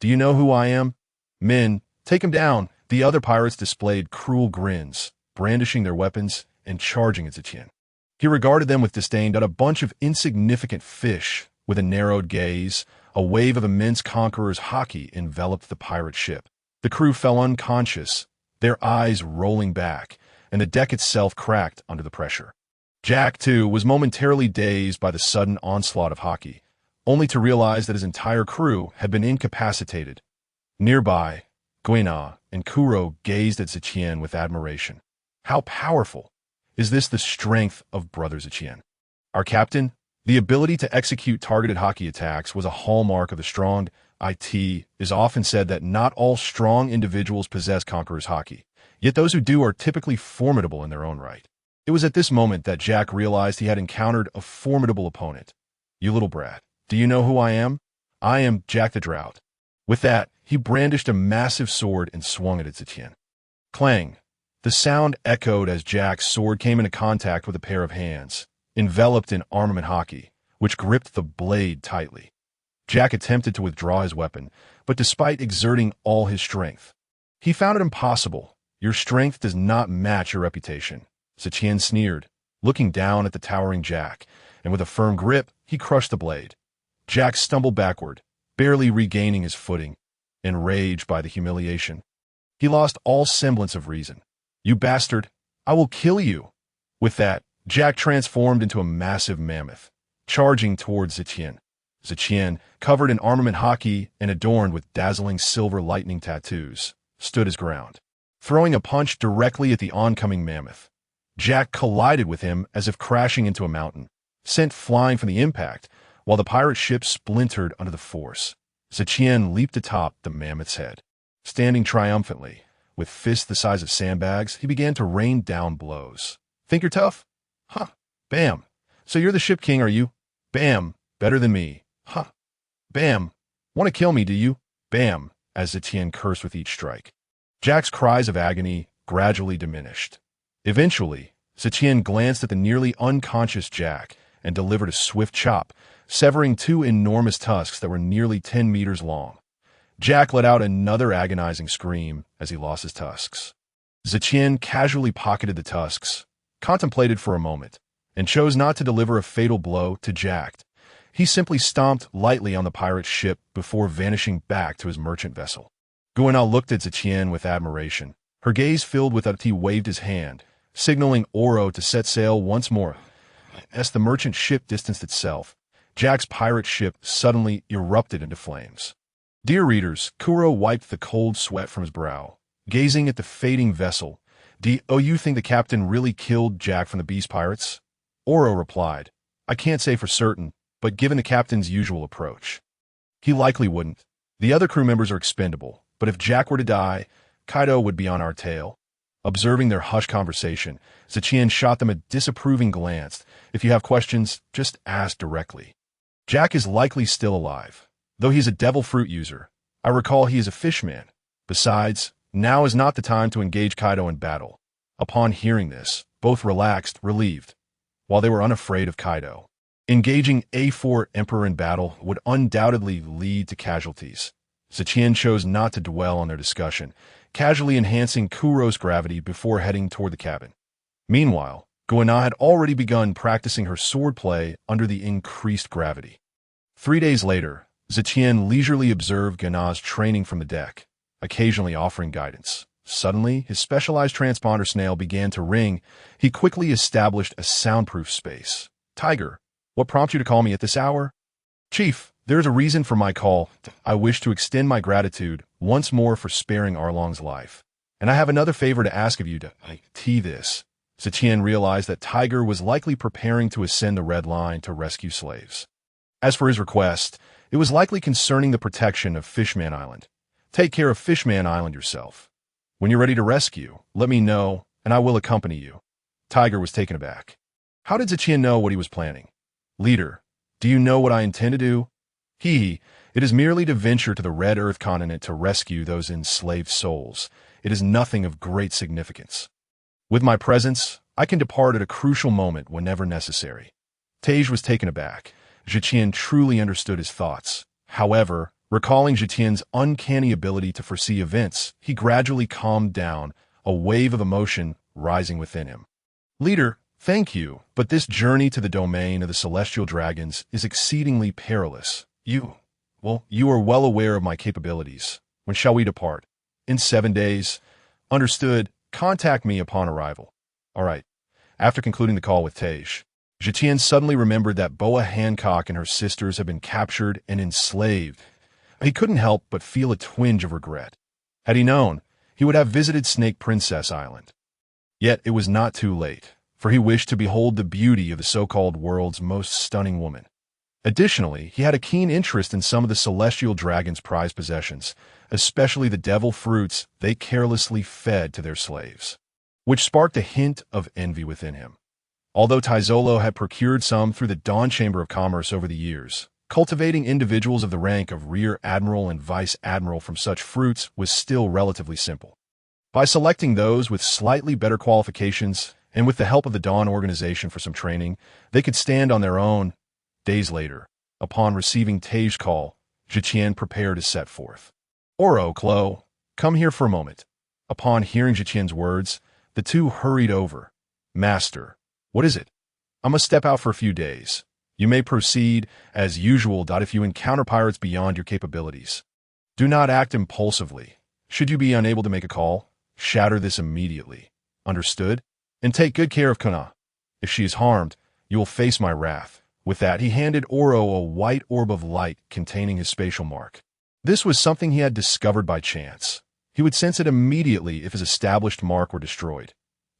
Speaker 1: Do you know who I am? Men, take him down." The other pirates displayed cruel grins, brandishing their weapons and charging at Tian. He regarded them with disdain. A bunch of insignificant fish with a narrowed gaze. A wave of immense conqueror's haki enveloped the pirate ship. The crew fell unconscious, their eyes rolling back, and the deck itself cracked under the pressure. Jack, too, was momentarily dazed by the sudden onslaught of haki, only to realize that his entire crew had been incapacitated. Nearby, Guina and Kuro gazed at Tian with admiration. How powerful! Is this the strength of Brother Tian? Our captain? The ability to execute targeted haki attacks was a hallmark of the strong. It is often said that not all strong individuals possess Conqueror's haki, yet those who do are typically formidable in their own right. It was at this moment that Jack realized he had encountered a formidable opponent. "You little brat, do you know who I am? I am Jack the Drought." With that, he brandished a massive sword and swung it at Tian. Clang! The sound echoed as Jack's sword came into contact with a pair of hands, enveloped in armament haki, which gripped the blade tightly. Jack attempted to withdraw his weapon, but despite exerting all his strength, he found it impossible. Your strength does not match your reputation. Tian sneered, looking down at the towering Jack, and with a firm grip, he crushed the blade. Jack stumbled backward, barely regaining his footing, enraged by the humiliation. He lost all semblance of reason. You bastard! I will kill you! With that, Jack transformed into a massive mammoth, charging towards Tian. Tian, covered in armament hockey and adorned with dazzling silver lightning tattoos, stood his ground, throwing a punch directly at the oncoming mammoth. Jack collided with him as if crashing into a mountain, sent flying from the impact, while the pirate ship splintered under the force. Tian leaped atop the mammoth's head. Standing triumphantly, with fists the size of sandbags, he began to rain down blows. Think you're tough? Huh. Bam. So you're the ship king, are you? Bam. Better than me. Huh. Bam. Want to kill me, do you? Bam. As Tian cursed with each strike. Jack's cries of agony gradually diminished. Eventually, Tian glanced at the nearly unconscious Jack and delivered a swift chop, severing two enormous tusks that were nearly 10 meters long. Jack let out another agonizing scream as he lost his tusks. Tian casually pocketed the tusks, contemplated for a moment, and chose not to deliver a fatal blow to Jack. He simply stomped lightly on the pirate's ship before vanishing back to his merchant vessel. Guanal looked at Tian with admiration. Her gaze filled with he waved his hand, signaling Oro to set sail once more. As the merchant ship distanced itself, Jack's pirate ship suddenly erupted into flames. Dear readers, Kuro wiped the cold sweat from his brow, gazing at the fading vessel. Do you think the captain really killed Jack from the Beast Pirates? Oro replied, I can't say for certain, but given the captain's usual approach, he likely wouldn't. The other crew members are expendable, but if Jack were to die, Kaido would be on our tail. Observing their hushed conversation, Tian shot them a disapproving glance. If you have questions, just ask directly. Jack is likely still alive, though he's a devil fruit user. I recall he is a fishman. Besides, now is not the time to engage Kaido in battle. Upon hearing this, both relaxed, relieved, while they were unafraid of Kaido. Engaging A4 Emperor in battle would undoubtedly lead to casualties. Tian chose not to dwell on their discussion, casually enhancing Kuro's gravity before heading toward the cabin. Meanwhile, Guanal had already begun practicing her swordplay under the increased gravity. 3 days later, Tian leisurely observed Guanal's training from the deck, occasionally offering guidance. Suddenly, his specialized transponder snail began to ring. He quickly established a soundproof space. Tiger, what prompts you to call me at this hour? Chief, there is a reason for my call. I wish to extend my gratitude once more for sparing Arlong's life. And I have another favor to ask of you to this. Tian realized that Tiger was likely preparing to ascend the Red Line to rescue slaves. As for his request, it was likely concerning the protection of Fishman Island. Take care of Fishman Island yourself. When you're ready to rescue, let me know, and I will accompany you. Tiger was taken aback. How did Tian know what he was planning? Leader, do you know what I intend to do? It is merely to venture to the Red Earth continent to rescue those enslaved souls. It is nothing of great significance. With my presence, I can depart at a crucial moment whenever necessary. Tej was taken aback. Tian truly understood his thoughts. However, recalling Tian's uncanny ability to foresee events, he gradually calmed down, a wave of emotion rising within him. Leader, thank you, but this journey to the domain of the celestial dragons is exceedingly perilous. You are well aware of my capabilities. When shall we depart? In 7 days. Understood. Contact me upon arrival. All right. After concluding the call with Tej, Tian suddenly remembered that Boa Hancock and her sisters had been captured and enslaved. He couldn't help but feel a twinge of regret. Had he known, he would have visited Snake Princess Island. Yet it was not too late, for he wished to behold the beauty of the so-called world's most stunning woman. Additionally, he had a keen interest in some of the celestial dragon's prized possessions, especially the devil fruits they carelessly fed to their slaves, which sparked a hint of envy within him. Although Taizolo had procured some through the Dawn Chamber of Commerce over the years, cultivating individuals of the rank of Rear Admiral and Vice Admiral from such fruits was still relatively simple. By selecting those with slightly better qualifications, and with the help of the Dawn organization for some training, they could stand on their own. Days later, upon receiving Tej's call, Zetian prepared to set forth. Oro, Clo, come here for a moment. Upon hearing Zetian's words, the two hurried over. Master, what is it? I must step out for a few days. You may proceed as usual. If you encounter pirates beyond your capabilities, do not act impulsively. Should you be unable to make a call, shatter this immediately. Understood? And take good care of Kana. If she is harmed, you will face my wrath. With that, he handed Oro a white orb of light containing his spatial mark. This was something he had discovered by chance. He would sense it immediately if his established mark were destroyed.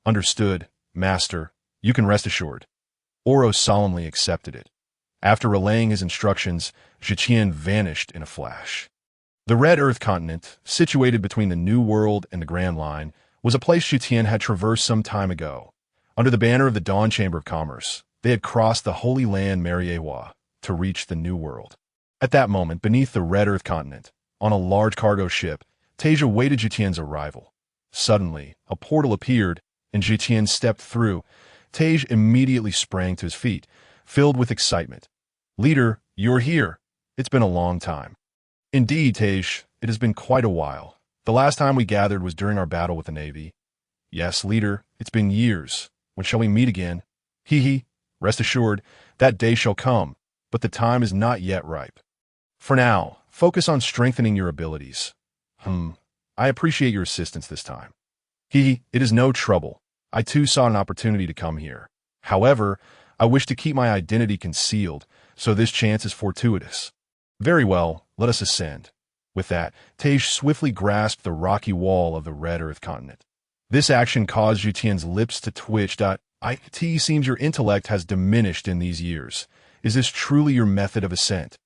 Speaker 1: Understood, Master. You can rest assured. Oro solemnly accepted it. After relaying his instructions, Zetian vanished in a flash. The Red Earth continent, situated between the New World and the Grand Line, was a place Zetian had traversed some time ago. Under the banner of the Dawn Chamber of Commerce, they had crossed the Holy Land Mariewa to reach the New World. At that moment, beneath the Red Earth continent, on a large cargo ship, Tej awaited Zetian's arrival. Suddenly, a portal appeared, and Zetian stepped through. Tej immediately sprang to his feet, filled with excitement. Leader, you're here. It's been a long time. Indeed, Tej, it has been quite a while. The last time we gathered was during our battle with the Navy. Yes, Leader, it's been years. When shall we meet again? Hee. Rest assured, that day shall come, but the time is not yet ripe. For now, focus on strengthening your abilities. I appreciate your assistance this time. It is no trouble. I too saw an opportunity to come here. However, I wish to keep my identity concealed, so this chance is fortuitous. Very well, let us ascend. With that, Tej swiftly grasped the rocky wall of the Red Earth continent. This action caused Zetian's lips to twitch. It seems your intellect has diminished in these years. Is this truly your method of ascent?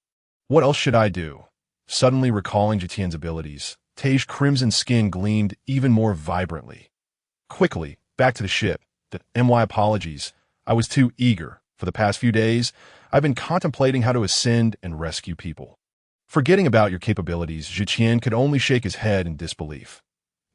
Speaker 1: What else should I do? Suddenly recalling Zetian's abilities, Tej's crimson skin gleamed even more vibrantly. Quickly, back to the ship. My apologies. I was too eager. For the past few days, I've been contemplating how to ascend and rescue people. Forgetting about your capabilities, Zetian could only shake his head in disbelief.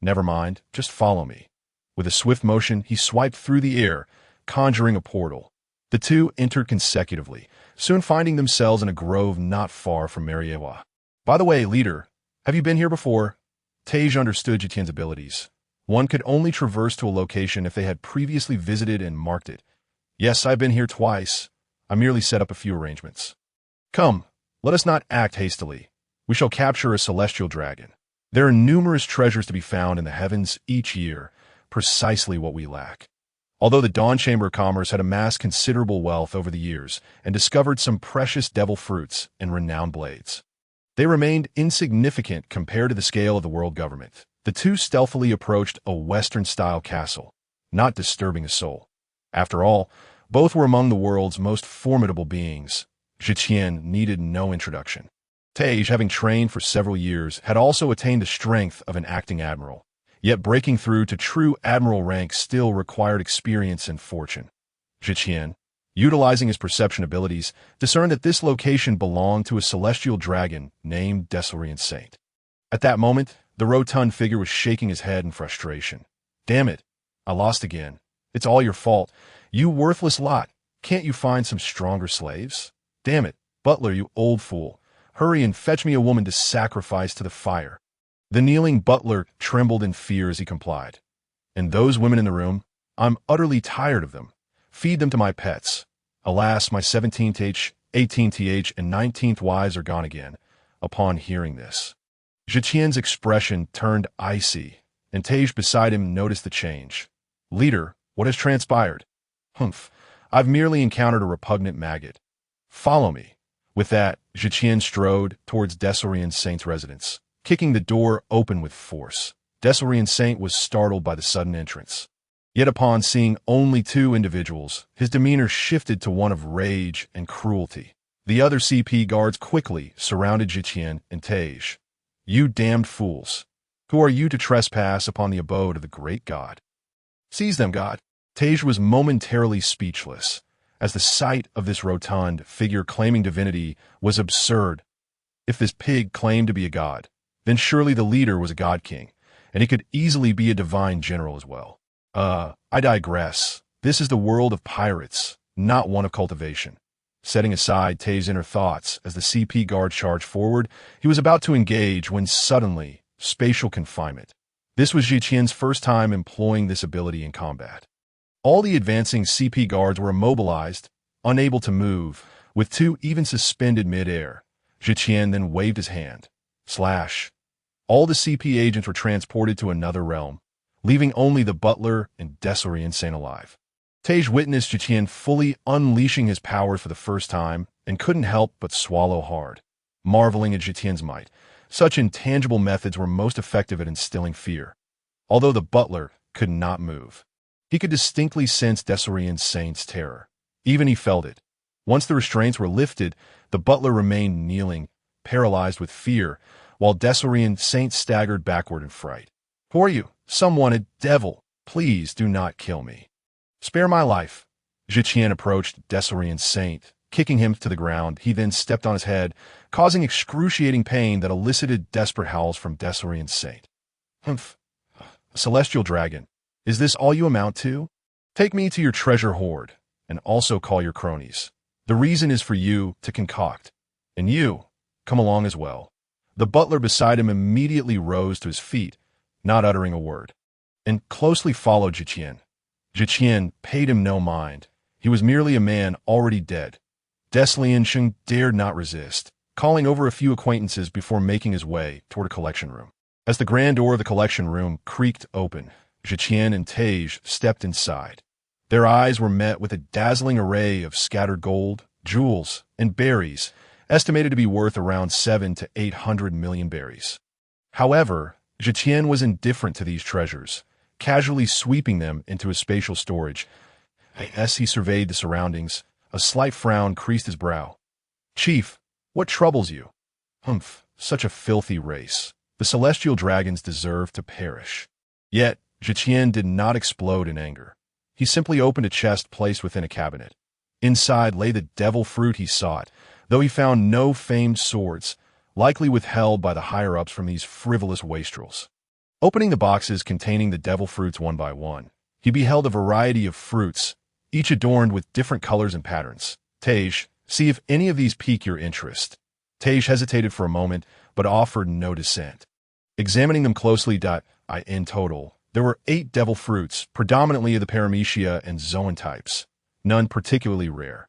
Speaker 1: Never mind, just follow me. With a swift motion, he swiped through the air, conjuring a portal. The two entered consecutively, soon finding themselves in a grove not far from Mariewa. By the way, Leader, have you been here before? Tej understood Zetian's abilities. One could only traverse to a location if they had previously visited and marked it. Yes, I've been here twice. I merely set up a few arrangements. Come, let us not act hastily. We shall capture a celestial dragon. There are numerous treasures to be found in the heavens each year, precisely what we lack. Although the Dawn Chamber of Commerce had amassed considerable wealth over the years and discovered some precious devil fruits and renowned blades, they remained insignificant compared to the scale of the world government. The two stealthily approached a Western-style castle, not disturbing a soul. After all, both were among the world's most formidable beings. Zetian needed no introduction. Tej, having trained for several years, had also attained the strength of an acting admiral. Yet breaking through to true admiral rank still required experience and fortune. Zetian, utilizing his perception abilities, discerned that this location belonged to a celestial dragon named Desolarian Saint. At that moment, the rotund figure was shaking his head in frustration. Damn it, I lost again. It's all your fault. You worthless lot. Can't you find some stronger slaves? Damn it, butler, you old fool. Hurry and fetch me a woman to sacrifice to the fire. The kneeling butler trembled in fear as he complied. And those women in the room? I'm utterly tired of them. Feed them to my pets. Alas, my 17th, 18th, and 19th wives are gone again. Upon hearing this, Zetian's expression turned icy, and Tej beside him noticed the change. Leader, what has transpired? I've merely encountered a repugnant maggot. Follow me. With that, Zetian strode towards Desolarian Saint's residence, kicking the door open with force. Desolarian Saint was startled by the sudden entrance. Yet upon seeing only two individuals, his demeanor shifted to one of rage and cruelty. The other CP guards quickly surrounded Zetian and Tej. You damned fools! Who are you to trespass upon the abode of the great god? Seize them, God! Tej was momentarily speechless, as the sight of this rotund figure claiming divinity was absurd. If this pig claimed to be a god, then surely the leader was a god king, and he could easily be a divine general as well. I digress. This is the world of pirates, not one of cultivation. setting aside Tay's inner thoughts as the CP guard charged forward. He was about to engage when suddenly, spatial confinement. This was Zetian's first time employing this ability in combat. All the advancing CP guards were immobilized, unable to move, with two even suspended mid-air. Zetian then waved his hand. Slash. All the CP agents were transported to another realm, leaving only the butler and Desorian Saint alive. Tej witnessed Zetian fully unleashing his powers for the first time and couldn't help but swallow hard, marveling at Zetian's might. Such intangible methods were most effective at instilling fear. Although the butler could not move, he could distinctly sense Desorian Saint's terror. Even he felt it. Once the restraints were lifted, the butler remained kneeling, paralyzed with fear, while Desorian Saint staggered backward in fright. "Who are you? Someone, a devil. Please do not kill me. Spare my life." Zetian approached Desorian Saint, kicking him to the ground. He then stepped on his head, causing excruciating pain that elicited desperate howls from Desorian Saint. "Humph. A celestial dragon. Is this all you amount to? Take me to your treasure hoard, and also call your cronies. The reason is for you to concoct. And you, come along as well." The butler beside him immediately rose to his feet, not uttering a word, and closely followed Zetian. Zetian paid him no mind. He was merely a man already dead. Deslian Sheng dared not resist, calling over a few acquaintances before making his way toward a collection room. As the grand door of the collection room creaked open, Zetian and Tej stepped inside. Their eyes were met with a dazzling array of scattered gold, jewels, and berries, estimated to be worth around 700 to 800 million berries. However, Zetian was indifferent to these treasures, casually sweeping them into his spatial storage. As he surveyed the surroundings, a slight frown creased his brow. "Chief, what troubles you?" "Humph, such a filthy race. The celestial dragons deserve to perish." Yet, Zetian did not explode in anger. He simply opened a chest placed within a cabinet. Inside lay the devil fruit he sought, though he found no famed swords, likely withheld by the higher-ups from these frivolous wastrels. Opening the boxes containing the devil fruits one by one, he beheld a variety of fruits, each adorned with different colors and patterns. "Tej, see if any of these pique your interest." Tej hesitated for a moment, but offered no dissent. Examining them closely, in total, there were 8 devil fruits, predominantly of the Paramecia and Zoan types, none particularly rare.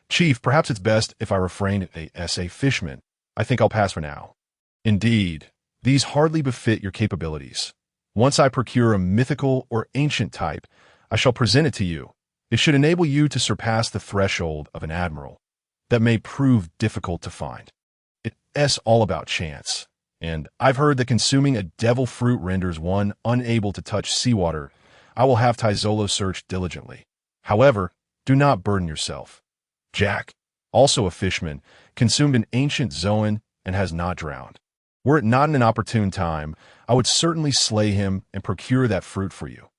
Speaker 1: "Chief, perhaps it's best if I refrain as a fishman. I think I'll pass for now." "Indeed, these hardly befit your capabilities. Once I procure a mythical or ancient type, I shall present it to you. It should enable you to surpass the threshold of an admiral. That may prove difficult to find. It's all about chance. And I've heard that consuming a devil fruit renders one unable to touch seawater. I will have Taizolo search diligently. However, do not burden yourself. Jack, also a fishman, consumed an ancient Zoan and has not drowned. Were it not in an opportune time, I would certainly slay him and procure that fruit for you."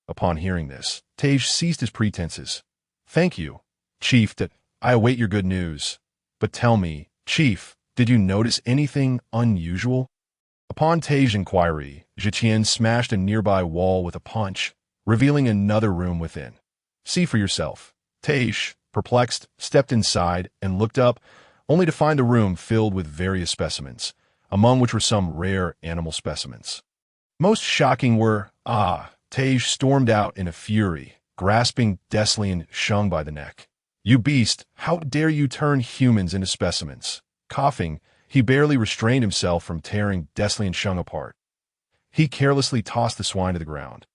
Speaker 1: Upon hearing this, Tej ceased his pretenses. "Thank you, Chief, that I await your good news. But tell me, Chief, did you notice anything unusual?" Upon Tej's inquiry, Zetian smashed a nearby wall with a punch, revealing another room within. "See for yourself." Tej, perplexed, stepped inside and looked up, only to find a room filled with various specimens, among which were some rare animal specimens. Most shocking were, Tej stormed out in a fury, grasping Deslian Sheng by the neck. "You beast, how dare you turn humans into specimens?" Coughing, he barely restrained himself from tearing Deslian Sheng apart. He carelessly tossed the swine to the ground,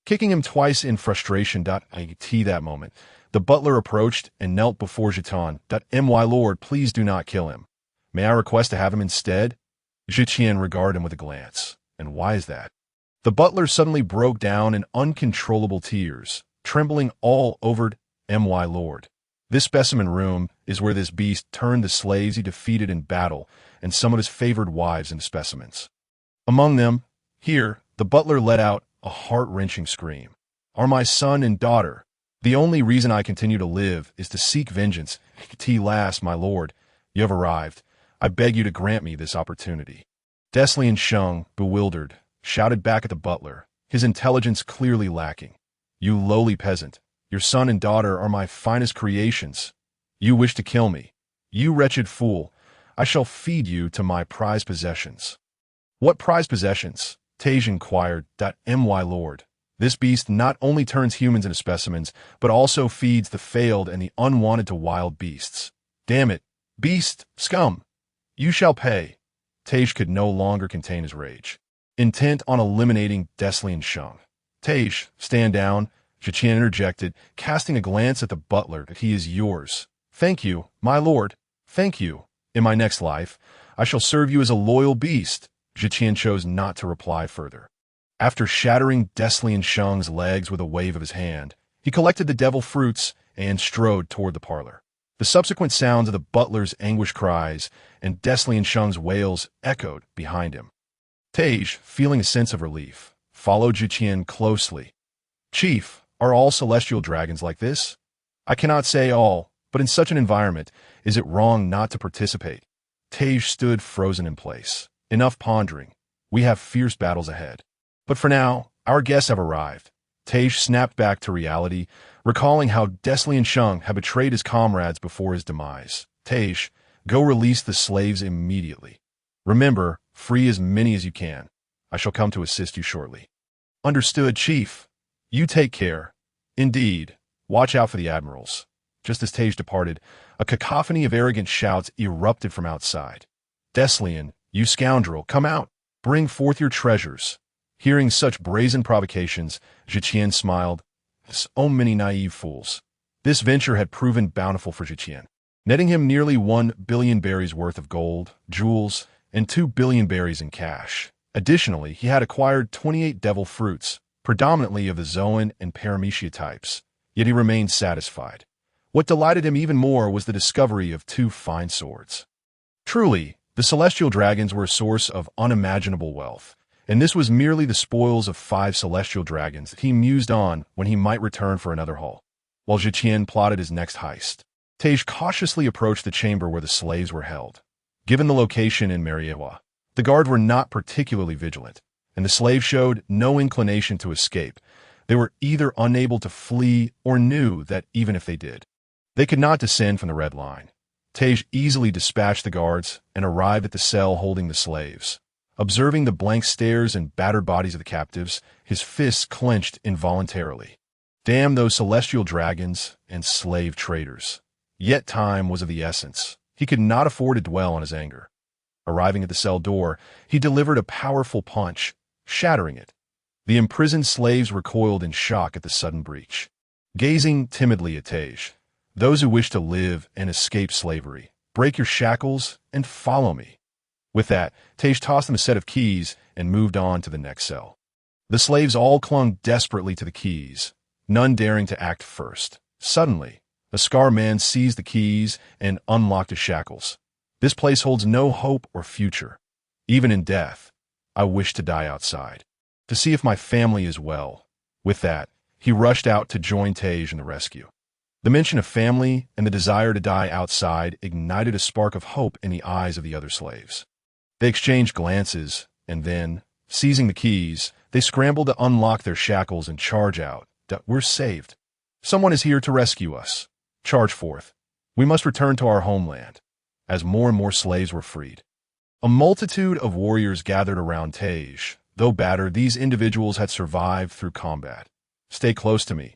Speaker 1: kicking him twice in frustration. That moment, the butler approached and knelt before Zetian. "My lord, please do not kill him. May I request to have him instead?" Zetian regarded him with a glance. "And why is that?" The butler suddenly broke down in uncontrollable tears, trembling all over. "My lord, this specimen room is where this beast turned the slaves he defeated in battle and some of his favored wives into specimens. Among them, here, the butler let out a heart-wrenching scream, are my son and daughter. The only reason I continue to live is to seek vengeance. Last, my lord, you have arrived. I beg you to grant me this opportunity." Deslian Sheng, bewildered, shouted back at the butler, his intelligence clearly lacking. "You lowly peasant, your son and daughter are my finest creations. You wish to kill me. You wretched fool. I shall feed you to my prized possessions. What prized possessions? Tej inquired. My lord. This beast not only turns humans into specimens, but also feeds the failed and the unwanted to wild beasts. Damn it. Beast, scum. You shall pay. Tej could no longer contain his rage. Intent on eliminating Deslian Shung. Tej, stand down, Zetian interjected, casting a glance at the butler. He is yours. Thank you, my lord. Thank you. In my next life, I shall serve you as a loyal beast. Zetian chose not to reply further. After shattering Deslian Shung's legs with a wave of his hand, he collected the devil fruits and strode toward the parlor. The subsequent sounds of the butler's anguished cries and Deslian Shung's wails echoed behind him. Tej, feeling a sense of relief, followed Zetian closely. Chief, are all celestial dragons like this? I cannot say all, but in such an environment, is it wrong not to participate? Tej stood frozen in place. Enough pondering. We have fierce battles ahead. But for now, our guests have arrived. Tej snapped back to reality, recalling how Deslian Shung had betrayed his comrades before his demise. Tej, go release the slaves immediately. Remember, free as many as you can. I shall come to assist you shortly. Understood, Chief. You take care. Indeed. Watch out for the admirals. Just as Tej departed, a cacophony of arrogant shouts erupted from outside. Deslian, you scoundrel, come out. Bring forth your treasures. Hearing such brazen provocations, Zetian smiled. So many naive fools. This venture had proven bountiful for Zetian, netting him nearly 1 billion berries worth of gold, jewels, and 2 billion berries in cash. Additionally, he had acquired 28 devil fruits, predominantly of the Zoan and Paramecia types, yet he remained satisfied. What delighted him even more was the discovery of 2 fine swords. Truly, the celestial dragons were a source of unimaginable wealth, and this was merely the spoils of 5 celestial dragons that he mused on when he might return for another haul. While Zetian plotted his next heist, Tej cautiously approached the chamber where the slaves were held. Given the location in Mariewa, the guard were not particularly vigilant, and the slaves showed no inclination to escape. They were either unable to flee or knew that even if they did, they could not descend from the red line. Tej easily dispatched the guards and arrived at the cell holding the slaves. Observing the blank stares and battered bodies of the captives, his fists clenched involuntarily. Damn those celestial dragons and slave traders. Yet time was of the essence. He could not afford to dwell on his anger. Arriving at the cell door, he delivered a powerful punch, shattering it. The imprisoned slaves recoiled in shock at the sudden breach. Gazing timidly at Tej, those who wish to live and escape slavery, break your shackles and follow me. With that, Tej tossed them a set of keys and moved on to the next cell. The slaves all clung desperately to the keys, none daring to act first. Suddenly, a scar man seized the keys and unlocked his shackles. This place holds no hope or future. Even in death, I wish to die outside, to see if my family is well. With that, he rushed out to join Tej in the rescue. The mention of family and the desire to die outside ignited a spark of hope in the eyes of the other slaves. They exchanged glances, and then, seizing the keys, they scrambled to unlock their shackles and charge out. We're saved. Someone is here to rescue us. Charge forth. We must return to our homeland. As more and more slaves were freed, a multitude of warriors gathered around Tej. Though battered, these individuals had survived through combat. Stay close to me.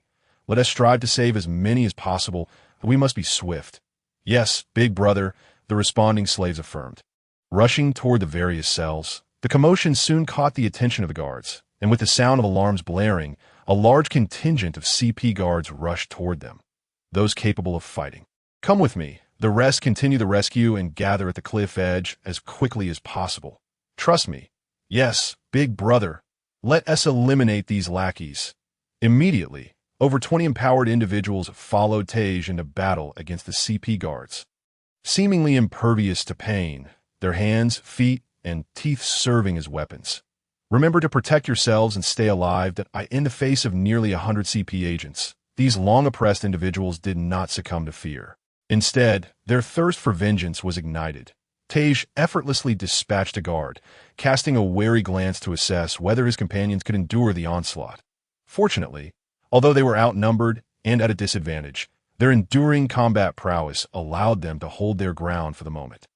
Speaker 1: Let us strive to save as many as possible. We must be swift. Yes, big brother, the responding slaves affirmed. Rushing toward the various cells, the commotion soon caught the attention of the guards, and with the sound of alarms blaring, a large contingent of CP guards rushed toward them, those capable of fighting. Come with me. The rest continue the rescue and gather at the cliff edge as quickly as possible. Trust me. Yes, big brother. Let us eliminate these lackeys. Immediately, over 20 empowered individuals followed Tej into battle against the CP guards. Seemingly impervious to pain, their hands, feet, and teeth serving as weapons. Remember to protect yourselves and stay alive. In the face of nearly 100 CP agents, these long-oppressed individuals did not succumb to fear. Instead, their thirst for vengeance was ignited. Tej effortlessly dispatched a guard, casting a wary glance to assess whether his companions could endure the onslaught. Fortunately, although they were outnumbered and at a disadvantage, Their enduring combat prowess allowed them to hold their ground for the moment.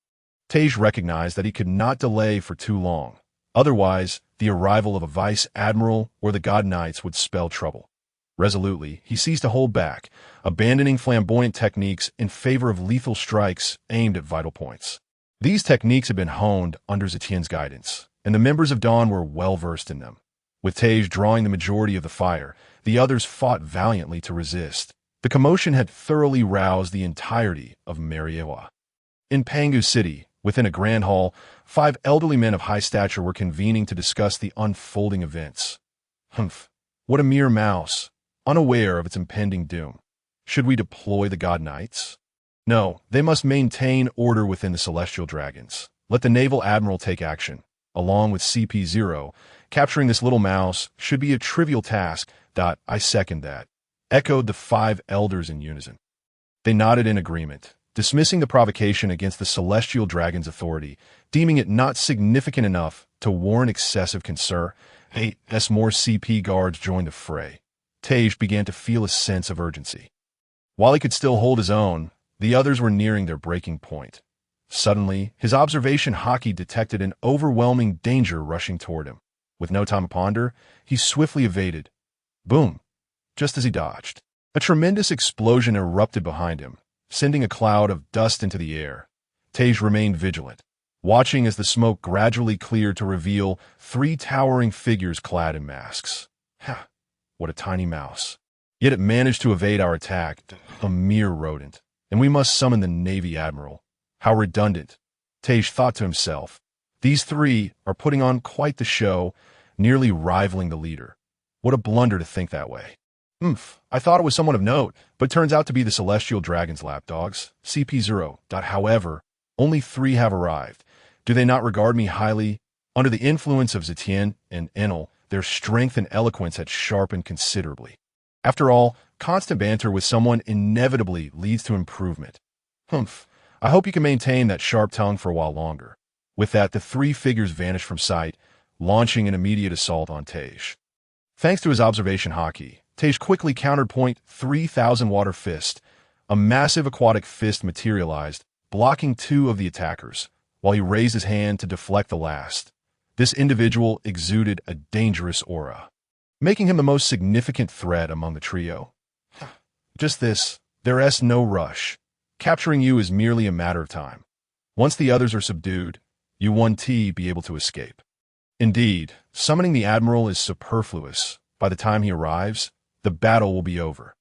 Speaker 1: Tej recognized that he could not delay for too long. Otherwise, the arrival of a vice admiral or the god knights would spell trouble. Resolutely, he ceased to hold back, abandoning flamboyant techniques in favor of lethal strikes aimed at vital points. These techniques had been honed under Zetien's guidance, and the members of Dawn were well versed in them. With Tej drawing the majority of the fire, the others fought valiantly to resist. The commotion had thoroughly roused the entirety of Mariewa. In Pangu City, within a grand hall, 5 elderly men of high stature were convening to discuss the unfolding events. Humph, what a mere mouse, unaware of its impending doom. Should we deploy the god knights? No, they must maintain order within the celestial dragons. Let the naval admiral take action. Along with CP0, capturing this little mouse should be a trivial task. I second that, echoed the 5 elders in unison. They nodded in agreement, dismissing the provocation against the celestial dragon's authority, deeming it not significant enough to warrant excessive concern. As more CP guards joined the fray, Tej began to feel a sense of urgency. While he could still hold his own, the others were nearing their breaking point. Suddenly, his observation haki detected an overwhelming danger rushing toward him. With no time to ponder, he swiftly evaded. Boom! Just as he dodged, a tremendous explosion erupted behind him, sending a cloud of dust into the air. Tej remained vigilant, watching as the smoke gradually cleared to reveal 3 towering figures clad in masks. Ha! What a tiny mouse. Yet it managed to evade our attack, a mere rodent. And we must summon the Navy Admiral. How redundant, Tej thought to himself. These 3 are putting on quite the show, nearly rivaling the leader. What a blunder to think that way. I thought it was someone of note, but turns out to be the Celestial Dragon's lapdogs, CP0. However, only 3 have arrived. Do they not regard me highly? Under the influence of Zetien and Enel, their strength and eloquence had sharpened considerably. After all, constant banter with someone inevitably leads to improvement. I hope you can maintain that sharp tongue for a while longer. With that, the 3 figures vanished from sight, launching an immediate assault on Tej. Thanks to his observation haki, Tej quickly counterpoint 3,000 water fist. A massive aquatic fist materialized, blocking 2 of the attackers, while he raised his hand to deflect the last. This individual exuded a dangerous aura, making him the most significant threat among the trio. Just this, there's no rush. Capturing you is merely a matter of time. Once the others are subdued, you 1T be able to escape. Indeed, summoning the Admiral is superfluous. By the time he arrives, the battle will be over.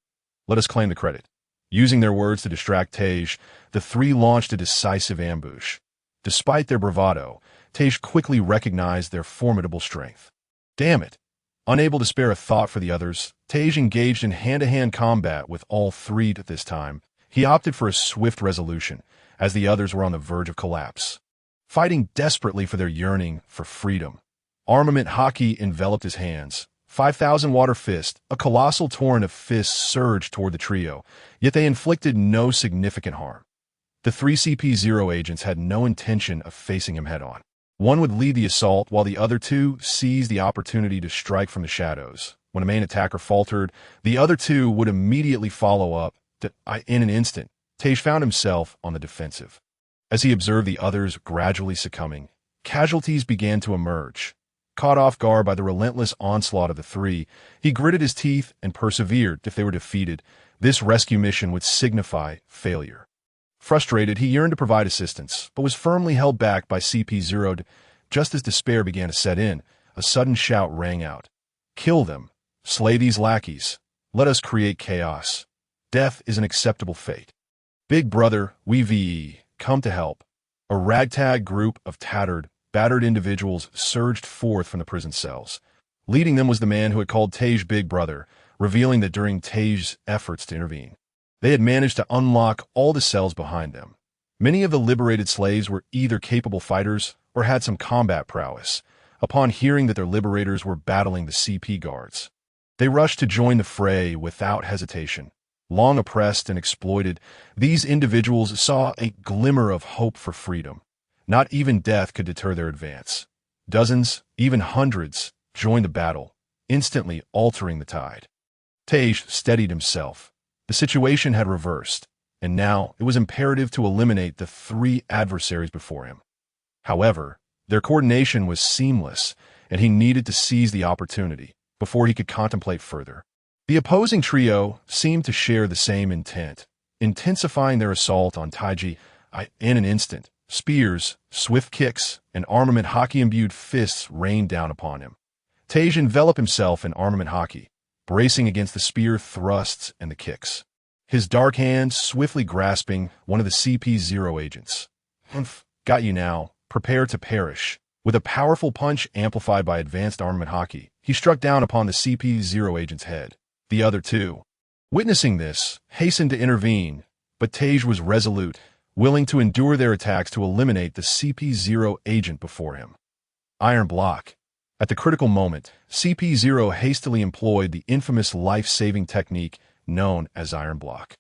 Speaker 1: Let us claim the credit. Using their words to distract Tej, the 3 launched a decisive ambush. Despite their bravado, Tej quickly recognized their formidable strength. Damn it! Unable to spare a thought for the others, Tej engaged in hand-to-hand combat with all 3 at this time. He opted for a swift resolution, as the others were on the verge of collapse. Fighting desperately for their yearning for freedom, armament haki enveloped his hands. 5,000 water fist, a colossal torrent of fists surged toward the trio, yet they inflicted no significant harm. The 3 CP0 agents had no intention of facing him head-on. One would lead the assault, while the other 2 seized the opportunity to strike from the shadows. When a main attacker faltered, the other 2 would immediately follow up. In an instant, Tej found himself on the defensive. As he observed the others gradually succumbing, casualties began to emerge. Caught off guard by the relentless onslaught of the 3, he gritted his teeth and persevered. If they were defeated, this rescue mission would signify failure. Frustrated, he yearned to provide assistance, but was firmly held back by CP0. Just as despair began to set in, a sudden shout rang out. Kill them. Slay these lackeys. Let us create chaos. Death is an acceptable fate. Big brother, we VE, come to help. A ragtag group of tattered, battered individuals surged forth from the prison cells. Leading them was the man who had called Tej Big Brother, revealing that during Tej's efforts to intervene, they had managed to unlock all the cells behind them. Many of the liberated slaves were either capable fighters or had some combat prowess. Upon hearing that their liberators were battling the CP guards, they rushed to join the fray without hesitation. Long oppressed and exploited, these individuals saw a glimmer of hope for freedom. Not even death could deter their advance. Dozens, even hundreds, joined the battle, instantly altering the tide. Tej steadied himself, The situation had reversed, and now it was imperative to eliminate the three adversaries before him. However, their coordination was seamless, and he needed to seize the opportunity before he could contemplate further. The opposing trio seemed to share the same intent, intensifying their assault on Taiji in an instant. Spears, swift kicks, and armament hockey-imbued fists rained down upon him. Taiji enveloped himself in armament hockey, bracing against the spear thrusts and the kicks. His dark hand swiftly grasping one of the CP0 agents. "Humph, got you now. Prepare to perish." With a powerful punch amplified by advanced armament hockey, he struck down upon the CP0 agent's head. The other two, witnessing this, hastened to intervene, but Taiji was resolute, willing to endure their attacks to eliminate the CP0 agent before him. Iron block. At the critical moment, CP0 hastily employed the infamous life-saving technique known as iron block.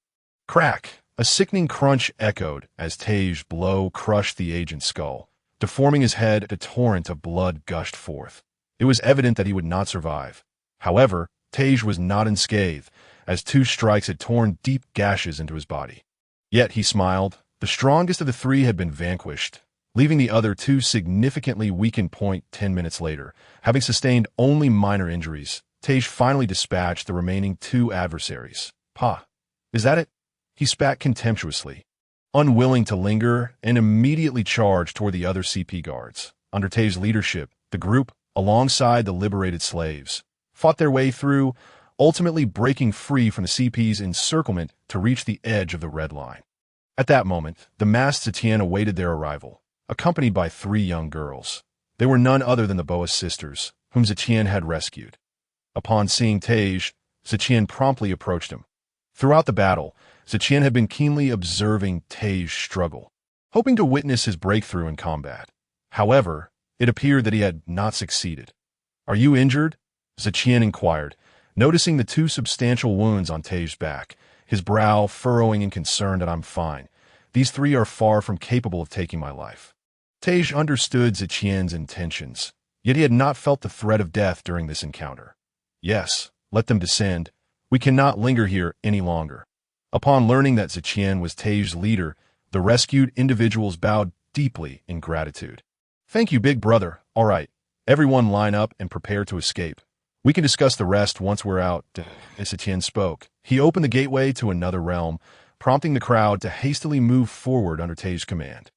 Speaker 1: Crack! A sickening crunch echoed as Taiji's blow crushed the agent's skull, deforming his head. A torrent of blood gushed forth. It was evident that he would not survive. However, Taiji was not unscathed, as two strikes had torn deep gashes into his body. Yet he smiled. The strongest of the three had been vanquished, leaving the other two significantly weakened. 10 minutes later, having sustained only minor injuries, Taiji finally dispatched the remaining two adversaries. "Pa, is that it?" He spat contemptuously, unwilling to linger, and immediately charged toward the other CP guards. Under Taiji's leadership, the group, alongside the liberated slaves, fought their way through, ultimately breaking free from the CP's encirclement to reach the edge of the red line. At that moment, the masked Tian awaited their arrival, accompanied by three young girls. They were none other than the Boa sisters, whom Tian had rescued. Upon seeing Taiji, Tian promptly approached him. Throughout the battle, Tian had been keenly observing Taiji's struggle, hoping to witness his breakthrough in combat. However, it appeared that he had not succeeded. "Are you injured?" Tian inquired, noticing the two substantial wounds on Taiji's back, his brow furrowing in concern. "That I'm fine. These three are far from capable of taking my life." Taiji understood Tian's intentions, yet he had not felt the threat of death during this encounter. "Yes, let them descend. We cannot linger here any longer." Upon learning that Tian was Taiji's leader, the rescued individuals bowed deeply in gratitude. "Thank you, big brother. All right, everyone line up and prepare to escape. We can discuss the rest once we're out." As Tian spoke, he opened the gateway to another realm, prompting the crowd to hastily move forward under Taiji's command.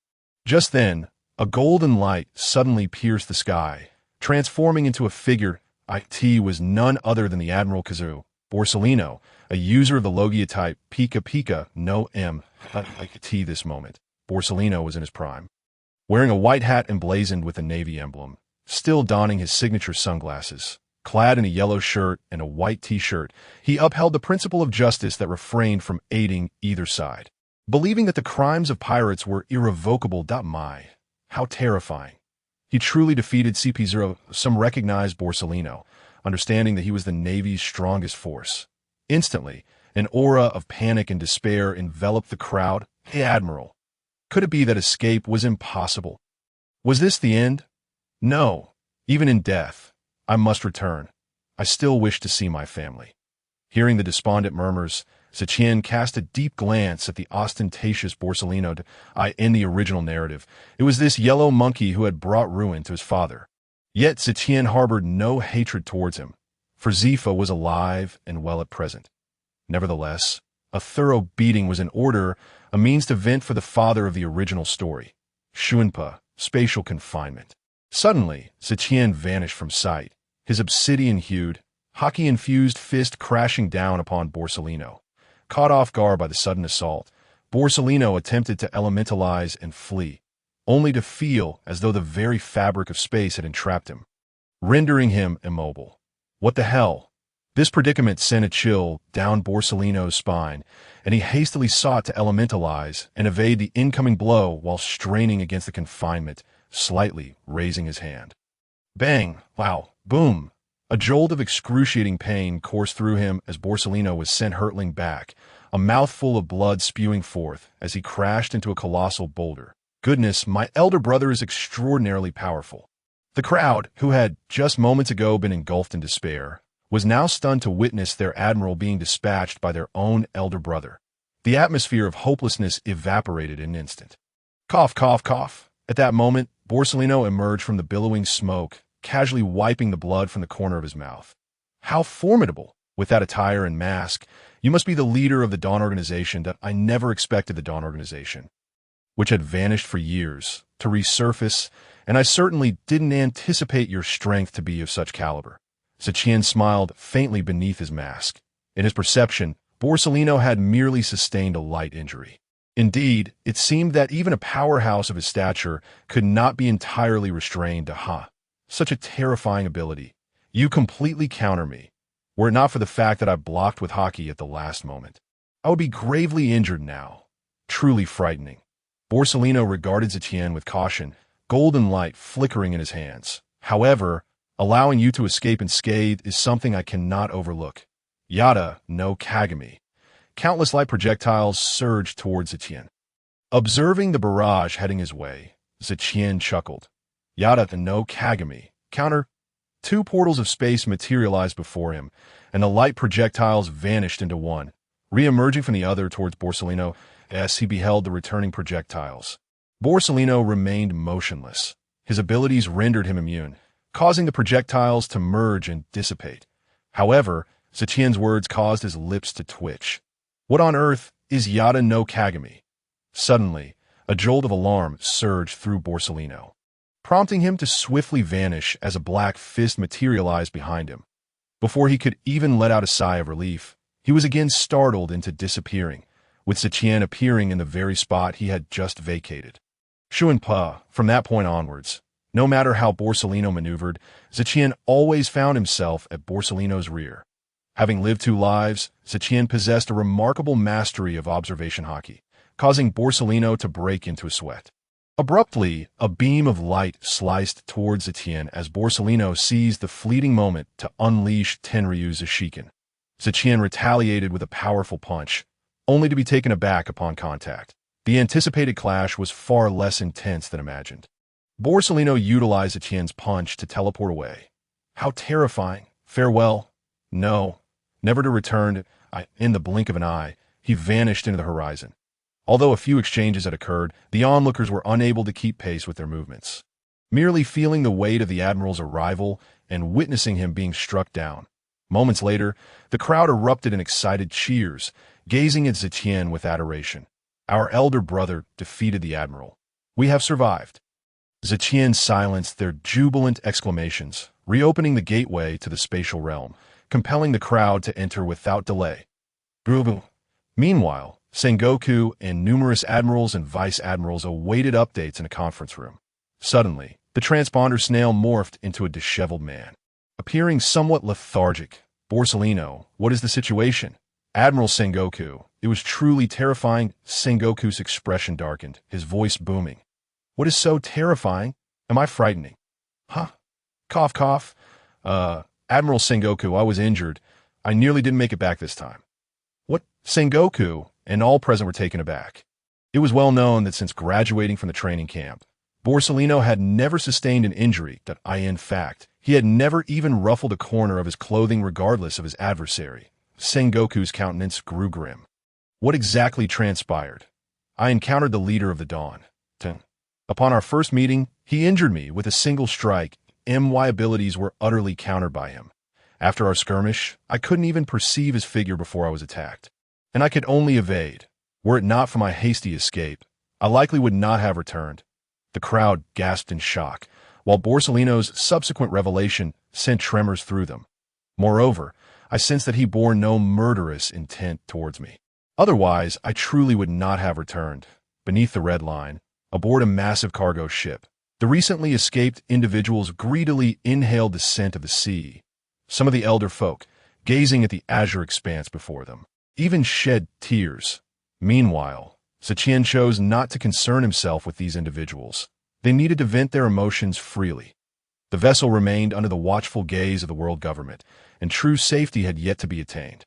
Speaker 1: Just then, a golden light suddenly pierced the sky, transforming into a figure. It was none other than the Admiral Kazu, Borsellino, a user of the Logia type Pika Pika no M. This moment, Borsellino was in his prime. Wearing a white hat emblazoned with a navy emblem, still donning his signature sunglasses, clad in a yellow shirt and a white t-shirt, he upheld the principle of justice that refrained from aiding either side. Believing that the crimes of pirates were irrevocable. My, how terrifying. He truly defeated CP0. Some recognized Borsellino, understanding that he was the Navy's strongest force. Instantly, an aura of panic and despair enveloped the crowd. "Hey, Admiral, could it be that escape was impossible? Was this the end?" "No, even in death, I must return. I still wish to see my family." Hearing the despondent murmurs, Tian cast a deep glance at the ostentatious Borsellino. In the original narrative, it was this yellow monkey who had brought ruin to his father. Yet Tian harbored no hatred towards him, for Zepha was alive and well at present. Nevertheless, a thorough beating was in order, a means to vent for the father of the original story. Shuinpa, spatial confinement. Suddenly, Tian vanished from sight, his obsidian-hued, hockey-infused fist crashing down upon Borsellino. Caught off guard by the sudden assault, Borsellino attempted to elementalize and flee, only to feel as though the very fabric of space had entrapped him, rendering him immobile. What the hell? This predicament sent a chill down Borsellino's spine, and he hastily sought to elementalize and evade the incoming blow while straining against the confinement, slightly raising his hand. Bang! Wow! Boom! A jolt of excruciating pain coursed through him as Borsellino was sent hurtling back, a mouthful of blood spewing forth as he crashed into a colossal boulder. Goodness, my elder brother is extraordinarily powerful. The crowd, who had just moments ago been engulfed in despair, was now stunned to witness their admiral being dispatched by their own elder brother. The atmosphere of hopelessness evaporated in an instant. Cough, cough, cough. At that moment, Borsellino emerged from the billowing smoke, casually wiping the blood from the corner of his mouth. How formidable! With that attire and mask, you must be the leader of the Dawn Organization that I never expected the Dawn Organization, which had vanished for years, to resurface, and I certainly didn't anticipate your strength to be of such caliber. Tian smiled faintly beneath his mask. In his perception, Borsellino had merely sustained a light injury. Indeed, it seemed that even a powerhouse of his stature could not be entirely restrained. Aha! Such a terrifying ability. You completely counter me. Were it not for the fact that I blocked with hockey at the last moment, I would be gravely injured now. Truly frightening. Borsellino regarded Tian with caution, golden light flickering in his hands. However, allowing you to escape unscathed is something I cannot overlook. Yada no Kagami. Countless light projectiles surged towards Tian. Observing the barrage heading his way, Tian chuckled. Yada no Kagami. Counter. Two portals of space materialized before him, and the light projectiles vanished into one, re-emerging from the other towards Borsellino as he beheld the returning projectiles. Borsellino remained motionless. His abilities rendered him immune, causing the projectiles to merge and dissipate. However, Tian's words caused his lips to twitch. What on earth is Yada no Kagami? Suddenly, a jolt of alarm surged through Borsellino, prompting him to swiftly vanish as a black fist materialized behind him. Before he could even let out a sigh of relief, he was again startled into disappearing, with Tian appearing in the very spot he had just vacated. Shuanpa, from that point onwards, no matter how Borsellino maneuvered, Tian always found himself at Borsellino's rear. Having lived two lives, Tian possessed a remarkable mastery of observation hockey, causing Borsellino to break into a sweat. Abruptly, a beam of light sliced towards Tian as Borsellino seized the fleeting moment to unleash Tenryu's Shiken. Tian retaliated with a powerful punch, only to be taken aback upon contact. The anticipated clash was far less intense than imagined. Borsellino utilized Tian's punch to teleport away. How terrifying. Farewell. No, never to return. In the blink of an eye, he vanished into the horizon. Although a few exchanges had occurred, the onlookers were unable to keep pace with their movements. Merely feeling the weight of the admiral's arrival and witnessing him being struck down. Moments later, the crowd erupted in excited cheers, gazing at Tian with adoration. Our elder brother defeated the admiral. We have survived. Tian silenced their jubilant exclamations, reopening the gateway to the spatial realm, compelling the crowd to enter without delay. Meanwhile, Sengoku and numerous admirals and vice-admirals awaited updates in a conference room. Suddenly, the transponder snail morphed into a disheveled man. Appearing somewhat lethargic, Borsellino, what is the situation? Admiral Sengoku. It was truly terrifying. Sengoku's expression darkened, his voice booming. What is so terrifying? Am I frightening? Huh? Cough, cough. Admiral Sengoku, I was injured. I nearly didn't make it back this time. What? Sengoku? And all present were taken aback. It was well known that since graduating from the training camp, Borsellino had never sustained an injury. In fact, he had never even ruffled a corner of his clothing regardless of his adversary. Sengoku's countenance grew grim. What exactly transpired? I encountered the leader of the Dawn. Upon our first meeting, he injured me with a single strike. My abilities were utterly countered by him. After our skirmish, I couldn't even perceive his figure before I was attacked, and I could only evade. Were it not for my hasty escape, I likely would not have returned. The crowd gasped in shock, while Borsellino's subsequent revelation sent tremors through them. Moreover, I sensed that he bore no murderous intent towards me. Otherwise, I truly would not have returned. Beneath the red line, aboard a massive cargo ship, the recently escaped individuals greedily inhaled the scent of the sea. Some of the elder folk, gazing at the azure expanse before them, even shed tears. Meanwhile, Tian chose not to concern himself with these individuals. They needed to vent their emotions freely. The vessel remained under the watchful gaze of the world government, and true safety had yet to be attained.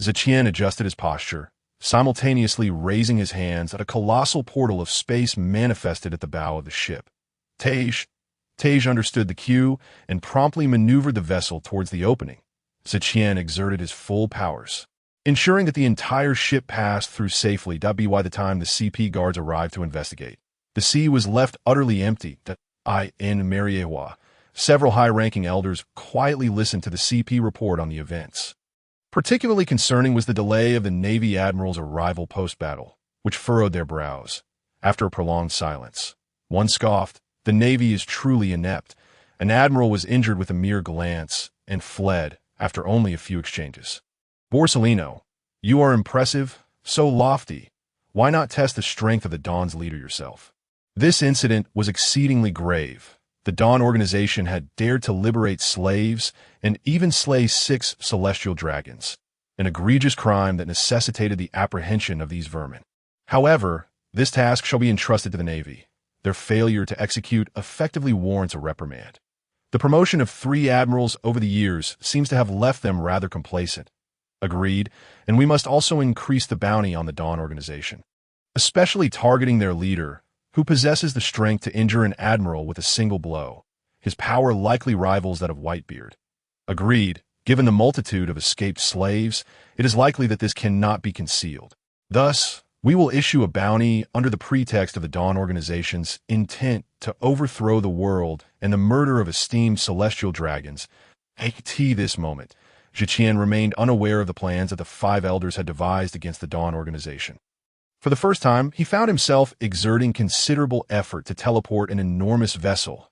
Speaker 1: Tian adjusted his posture, simultaneously raising his hands at a colossal portal of space manifested at the bow of the ship. Tej understood the cue and promptly maneuvered the vessel towards the opening. Tian exerted his full powers, ensuring that the entire ship passed through safely. By the time the CP guards arrived to investigate, the sea was left utterly empty. In Mariewa, several high-ranking elders quietly listened to the CP report on the events. Particularly concerning was the delay of the Navy Admiral's arrival post-battle, which furrowed their brows. After a prolonged silence, one scoffed, "The Navy is truly inept." An admiral was injured with a mere glance and fled after only a few exchanges. "Borsellino, you are impressive, so lofty. Why not test the strength of the Dawn's leader yourself?" This incident was exceedingly grave. The Dawn organization had dared to liberate slaves and even slay 6 celestial dragons, an egregious crime that necessitated the apprehension of these vermin. However, this task shall be entrusted to the Navy. Their failure to execute effectively warrants a reprimand. The promotion of 3 admirals over the years seems to have left them rather complacent. Agreed, and we must also increase the bounty on the Dawn organization, especially targeting their leader, who possesses the strength to injure an admiral with a single blow. His power likely rivals that of Whitebeard. Agreed, given the multitude of escaped slaves, it is likely that this cannot be concealed. Thus, we will issue a bounty under the pretext of the Dawn organization's intent to overthrow the world and the murder of esteemed celestial dragons. At this moment, Tian remained unaware of the plans that the 5 elders had devised against the Dawn organization. For the first time, he found himself exerting considerable effort to teleport an enormous vessel.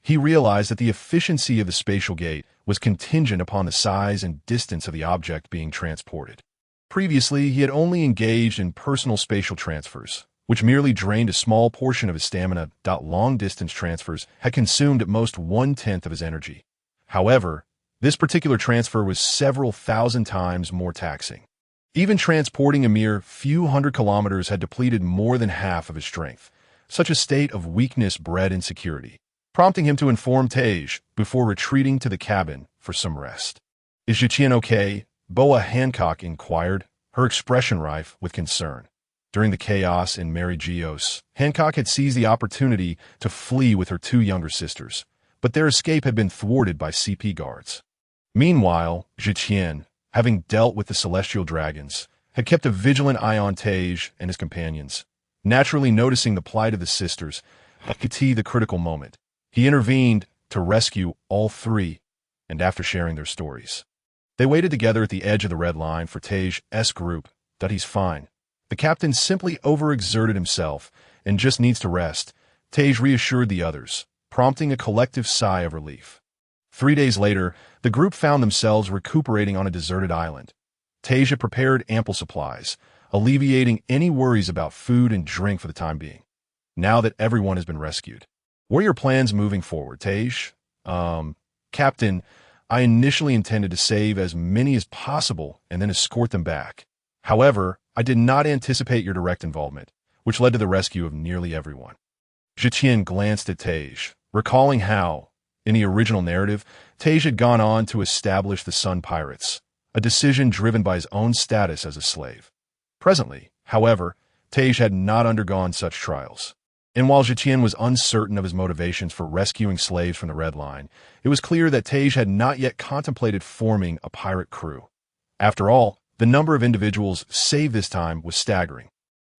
Speaker 1: He realized that the efficiency of the spatial gate was contingent upon the size and distance of the object being transported. Previously, he had only engaged in personal spatial transfers, which merely drained a small portion of his stamina. Long-distance transfers had consumed at most 1/10 of his energy. However, this particular transfer was several thousand times more taxing. Even transporting a mere few hundred kilometers had depleted more than half of his strength. Such a state of weakness bred insecurity, prompting him to inform Tej before retreating to the cabin for some rest. "Is Tian okay?" Boa Hancock inquired, her expression rife with concern. During the chaos in Mary Geos, Hancock had seized the opportunity to flee with her 2 younger sisters, but their escape had been thwarted by CP guards. Meanwhile, Tian, having dealt with the celestial dragons, had kept a vigilant eye on Tej and his companions. Naturally noticing the plight of the sisters, at the critical moment, he intervened to rescue all 3, and after sharing their stories, they waited together at the edge of the red line for Tej's group. "That he's fine. The captain simply overexerted himself and just needs to rest," Tej reassured the others, prompting a collective sigh of relief. 3 days later, the group found themselves recuperating on a deserted island. Tej had prepared ample supplies, alleviating any worries about food and drink for the time being. "Now that everyone has been rescued, what are your plans moving forward, Tej?" "Captain, I initially intended to save as many as possible and then escort them back. However, I did not anticipate your direct involvement, which led to the rescue of nearly everyone." Tian glanced at Tej, recalling how, in the original narrative, Tej had gone on to establish the Sun Pirates, a decision driven by his own status as a slave. Presently, however, Tej had not undergone such trials. And while Tian was uncertain of his motivations for rescuing slaves from the Red Line, it was clear that Tej had not yet contemplated forming a pirate crew. After all, the number of individuals saved this time was staggering.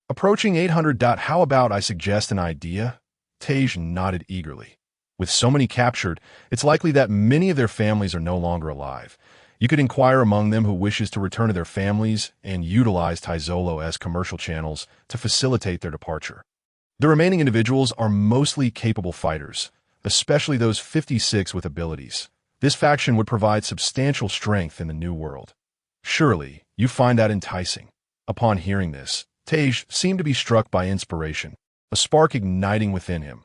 Speaker 1: Approaching 800. "How about I suggest an idea?" Tej nodded eagerly. "With so many captured, it's likely that many of their families are no longer alive. You could inquire among them who wishes to return to their families and utilize Taizolo as commercial channels to facilitate their departure. The remaining individuals are mostly capable fighters, especially those 56 with abilities. This faction would provide substantial strength in the New World. Surely, you find that enticing." Upon hearing this, Tej seemed to be struck by inspiration, a spark igniting within him.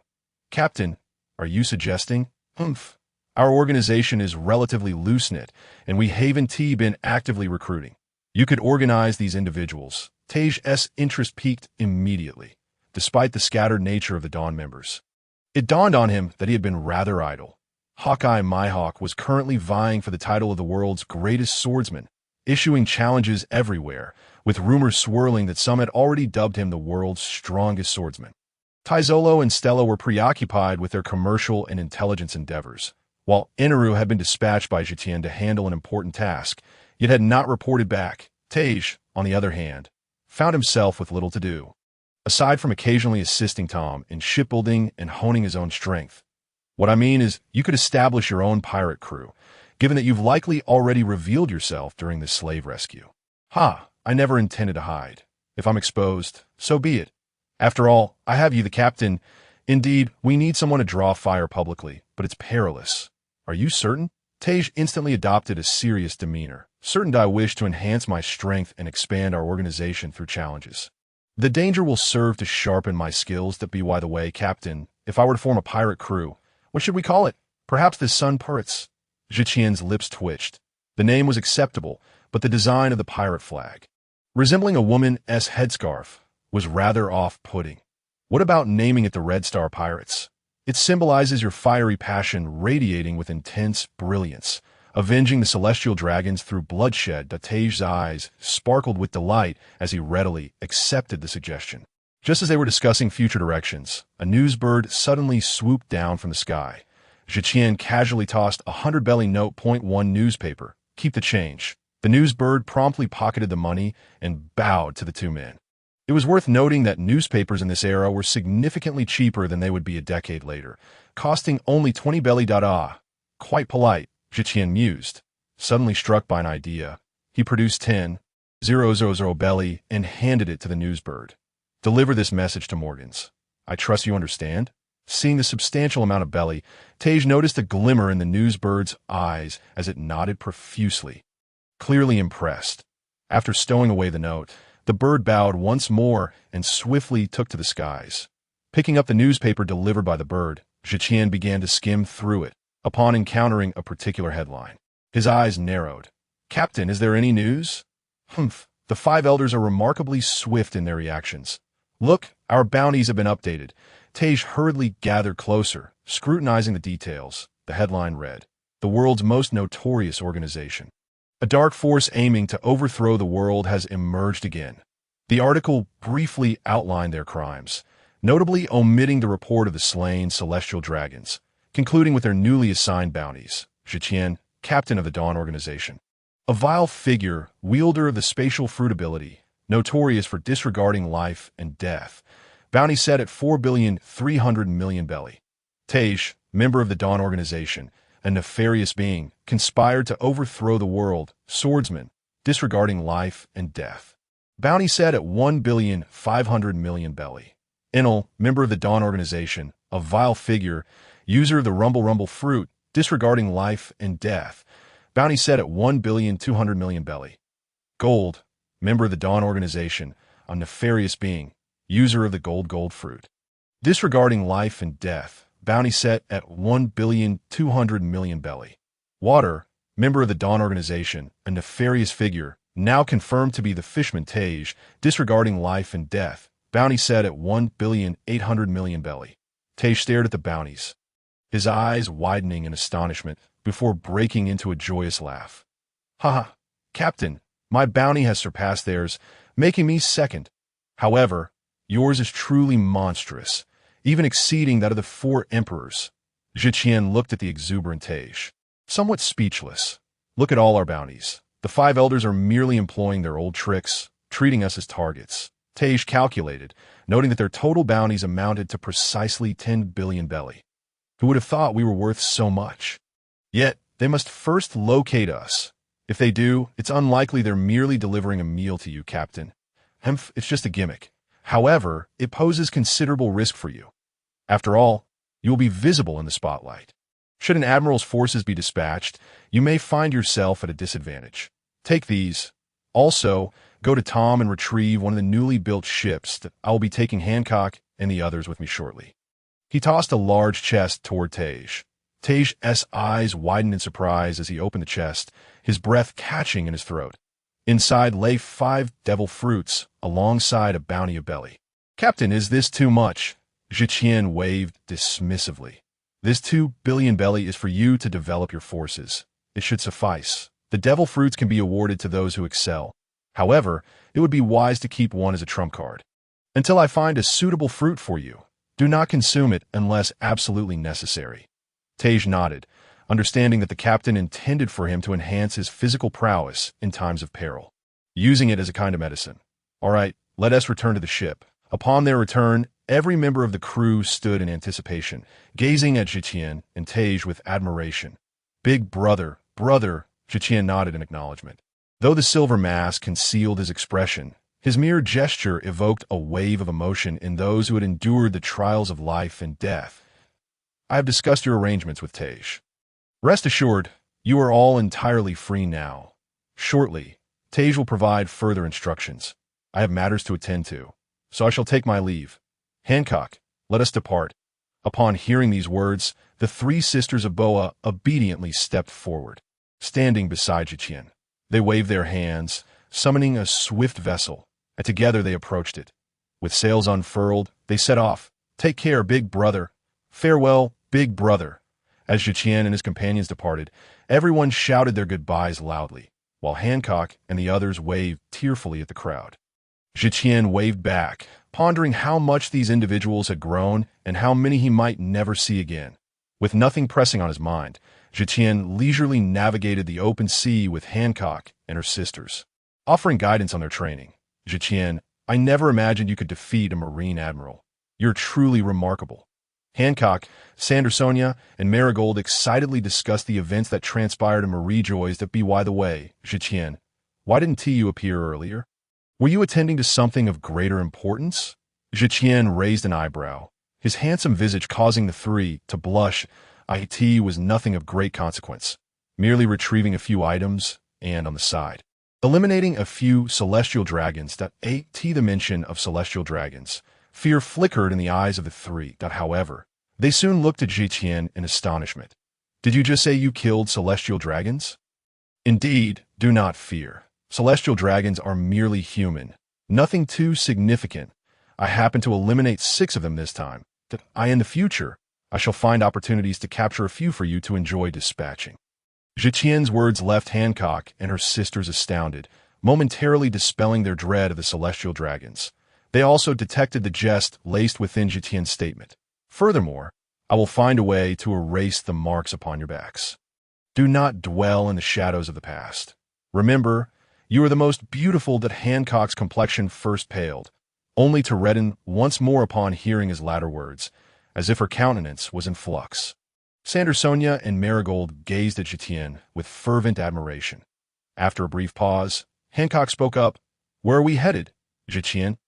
Speaker 1: "Captain, are you suggesting?" "Our organization is relatively loose-knit, and we haven't been actively recruiting. You could organize these individuals." Tej's interest peaked immediately, despite the scattered nature of the Dawn members. It dawned on him that he had been rather idle. Hawkeye Mihawk was currently vying for the title of the world's greatest swordsman, issuing challenges everywhere, with rumors swirling that some had already dubbed him the world's strongest swordsman. Taizolo and Stella were preoccupied with their commercial and intelligence endeavors, while Inaru had been dispatched by Tian to handle an important task, yet had not reported back. Tej, on the other hand, found himself with little to do, aside from occasionally assisting Tom in shipbuilding and honing his own strength. What I mean is, you could establish your own pirate crew, given that you've likely already revealed yourself during this slave rescue. I never intended to hide. If I'm exposed, so be it. After all, I have you, the captain. Indeed, we need someone to draw fire publicly, but it's perilous. Are you certain? Tej instantly adopted a serious demeanor, certain I wish to enhance my strength and expand our organization through challenges. The danger will serve to sharpen my skills. That be why the way, Captain, if I were to form a pirate crew, what should we call it? Perhaps the Sun Pirates? Tian's lips twitched. The name was acceptable, but the design of the pirate flag, resembling a woman's headscarf, was rather off-putting. What about naming it the Red Star Pirates? It symbolizes your fiery passion radiating with intense brilliance, avenging the celestial dragons through bloodshed. Tej's eyes sparkled with delight as he readily accepted the suggestion. Just as they were discussing future directions, a newsbird suddenly swooped down from the sky. Tian casually tossed a 100-belly note. .1 newspaper. Keep the change. The newsbird promptly pocketed the money and bowed to the two men. It was worth noting that newspapers in this era were significantly cheaper than they would be a decade later, costing only 20 belly. Quite polite, Tian mused. Suddenly struck by an idea, he produced 10,000 belly and handed it to the newsbird. Deliver this message to Morgans. I trust you understand? Seeing the substantial amount of belly, Tej noticed a glimmer in the newsbird's eyes as it nodded profusely, clearly impressed. After stowing away the note, the bird bowed once more and swiftly took to the skies. Picking up the newspaper delivered by the bird, Tian began to skim through it, upon encountering a particular headline. His eyes narrowed. Captain, is there any news? Humph. The 5 elders are remarkably swift in their reactions. Look, our bounties have been updated. Tej hurriedly gathered closer, scrutinizing the details. The headline read, "The world's most notorious organization. A dark force aiming to overthrow the world has emerged again." The article briefly outlined their crimes, notably omitting the report of the slain celestial dragons, concluding with their newly assigned bounties. Tian, captain of the Dawn organization. A vile figure, wielder of the spatial fruit ability, notorious for disregarding life and death. Bounty set at 4,300,000,000 belly. Tej, member of the Dawn organization, a nefarious being, conspired to overthrow the world, swordsman, disregarding life and death. Bounty set at 1,500,000,000 belly. Enel, member of the Dawn organization, a vile figure, user of the Rumble fruit, disregarding life and death. Bounty set at 1,200,000,000 belly. Gold, member of the Dawn organization, a nefarious being, user of the gold fruit, disregarding life and death. Bounty set at 1,200,000,000 belly. Water, member of the Dawn organization, a nefarious figure, now confirmed to be the fishman Tej, disregarding life and death. Bounty set at 1,800,000,000 belly. Tej stared at the bounties, his eyes widening in astonishment before breaking into a joyous laugh. Ha! Captain, my bounty has surpassed theirs, making me second. However, yours is truly monstrous, even exceeding that of the 4 emperors. Tian looked at the exuberant Tej, somewhat speechless. Look at all our bounties. The 5 elders are merely employing their old tricks, treating us as targets. Tej calculated, noting that their total bounties amounted to precisely 10 billion belly. Who would have thought we were worth so much? Yet, they must first locate us. If they do, it's unlikely they're merely delivering a meal to you, Captain. It's just a gimmick. However, it poses considerable risk for you. After all, you will be visible in the spotlight. Should an admiral's forces be dispatched, you may find yourself at a disadvantage. Take these. Also, go to Tom and retrieve one of the newly built ships that I will be taking Hancock and the others with me shortly. He tossed a large chest toward Tej. Tej's eyes widened in surprise as he opened the chest, his breath catching in his throat. Inside lay 5 devil fruits, alongside a bounty of belly. Captain, is this too much? Tian waved dismissively. This 2 billion belly is for you to develop your forces. It should suffice. The devil fruits can be awarded to those who excel. However, it would be wise to keep one as a trump card. Until I find a suitable fruit for you, do not consume it unless absolutely necessary. Tej nodded, understanding that the captain intended for him to enhance his physical prowess in times of peril, using it as a kind of medicine. All right, let us return to the ship. Upon their return, every member of the crew stood in anticipation, gazing at Tian and Tej with admiration. Big brother, brother, Tian nodded in acknowledgement. Though the silver mask concealed his expression, his mere gesture evoked a wave of emotion in those who had endured the trials of life and death. I have discussed your arrangements with Tej. Rest assured, you are all entirely free now. Shortly, Tej will provide further instructions. I have matters to attend to, so I shall take my leave. Hancock, let us depart. Upon hearing these words, the three sisters of Boa obediently stepped forward, standing beside Tian. They waved their hands, summoning a swift vessel, and together they approached it. With sails unfurled, they set off. Take care, big brother. Farewell, big brother. As Tian and his companions departed, everyone shouted their goodbyes loudly, while Hancock and the others waved tearfully at the crowd. Tian waved back, pondering how much these individuals had grown and how many he might never see again. With nothing pressing on his mind, Tian leisurely navigated the open sea with Hancock and her sisters, offering guidance on their training. Tian, I never imagined you could defeat a Marine admiral. You're truly remarkable. Hancock, Sandersonia, and Marigold excitedly discussed the events that transpired and were rejoiced at by the way. Tian, why didn't Tu appear earlier? Were you attending to something of greater importance? Tian raised an eyebrow, his handsome visage causing the three to blush. It was nothing of great consequence, merely retrieving a few items, and on the side, eliminating a few celestial dragons. The mention of celestial dragons. Fear flickered in the eyes of the three. However, they soon looked at Tian in astonishment. Did you just say you killed celestial dragons? Indeed, do not fear. Celestial dragons are merely human, nothing too significant. I happen to eliminate 6 of them this time. In the future, I shall find opportunities to capture a few for you to enjoy dispatching. Tian's words left Hancock and her sisters astounded, momentarily dispelling their dread of the celestial dragons. They also detected the jest laced within Tian's statement. Furthermore, I will find a way to erase the marks upon your backs. Do not dwell in the shadows of the past. Remember, you are the most beautiful. That Hancock's complexion first paled, only to redden once more upon hearing his latter words, as if her countenance was in flux. Sandersonia and Marigold gazed at Tian with fervent admiration. After a brief pause, Hancock spoke up. Where are we headed, Tian?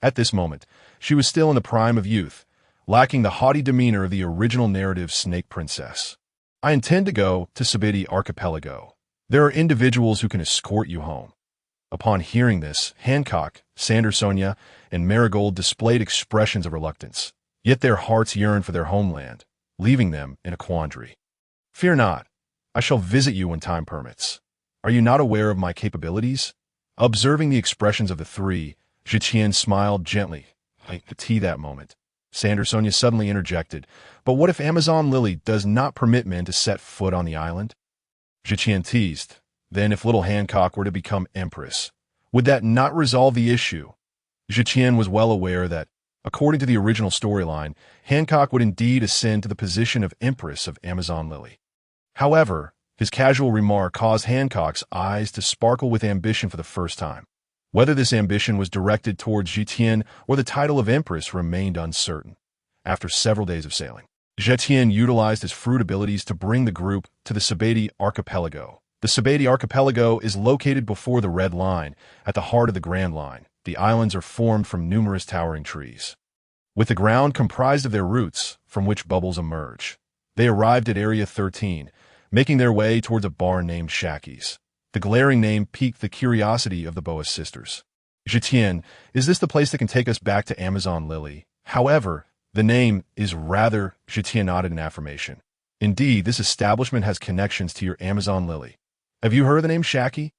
Speaker 1: At this moment, she was still in the prime of youth, lacking the haughty demeanor of the original narrative Snake Princess. I intend to go to Sabidi Archipelago. There are individuals who can escort you home. Upon hearing this, Hancock, Sandersonia, and Marigold displayed expressions of reluctance, yet their hearts yearned for their homeland, leaving them in a quandary. Fear not. I shall visit you when time permits. Are you not aware of my capabilities? Observing the expressions of the three, Tian smiled gently. That moment, Sandersonia suddenly interjected, but what if Amazon Lily does not permit men to set foot on the island? Tian teased. Then if little Hancock were to become empress, would that not resolve the issue? Tian was well aware that, according to the original storyline, Hancock would indeed ascend to the position of empress of Amazon Lily. However, his casual remark caused Hancock's eyes to sparkle with ambition for the first time. Whether this ambition was directed towards Tian or the title of empress remained uncertain. After several days of sailing, Tian utilized his fruit abilities to bring the group to the Sabidi Archipelago. The Sabidi Archipelago is located before the Red Line, at the heart of the Grand Line. The islands are formed from numerous towering trees, with the ground comprised of their roots, from which bubbles emerge. They arrived at Area 13, making their way towards a bar named Shacky's. The glaring name piqued the curiosity of the Boa sisters. Tian, is this the place that can take us back to Amazon Lily? However, the name is rather. Tian nodded in affirmation. Indeed, this establishment has connections to your Amazon Lily. Have you heard of the name Shacky?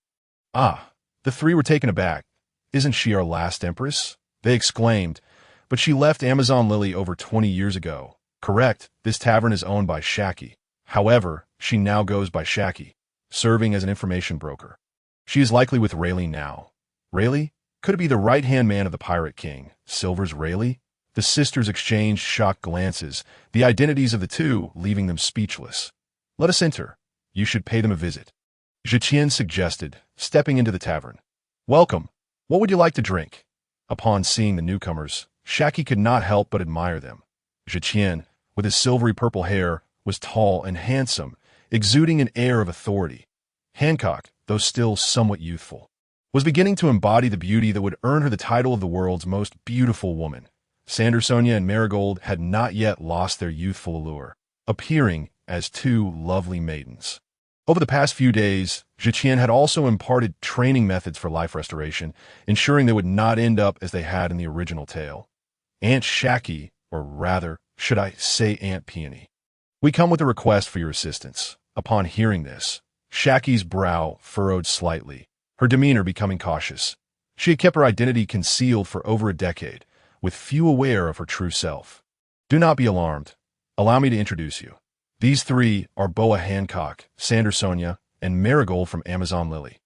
Speaker 1: Ah, the three were taken aback. Isn't she our last empress? They exclaimed, but she left Amazon Lily over 20 years ago. Correct, this tavern is owned by Shacky. However, she now goes by Shacky, serving as an information broker. She is likely with Rayleigh now. Rayleigh? Could it be the right-hand man of the Pirate King, Silver's Rayleigh? The sisters exchanged shocked glances, the identities of the two leaving them speechless. Let us enter. You should pay them a visit. Zetian suggested, stepping into the tavern. Welcome. What would you like to drink? Upon seeing the newcomers, Shaki could not help but admire them. Zetian, with his silvery purple hair, was tall and handsome, exuding an air of authority. Hancock, though still somewhat youthful, was beginning to embody the beauty that would earn her the title of the world's most beautiful woman. Sandersonia and Marigold had not yet lost their youthful allure, appearing as two lovely maidens. Over the past few days, Zetian had also imparted training methods for life restoration, ensuring they would not end up as they had in the original tale. Aunt Shaki, or rather, should I say Aunt Peony, we come with a request for your assistance. Upon hearing this, Shaki's brow furrowed slightly, her demeanor becoming cautious. She had kept her identity concealed for over a decade, with few aware of her true self. Do not be alarmed. Allow me to introduce you. These three are Boa Hancock, Sandersonia, and Marigold from Amazon Lily.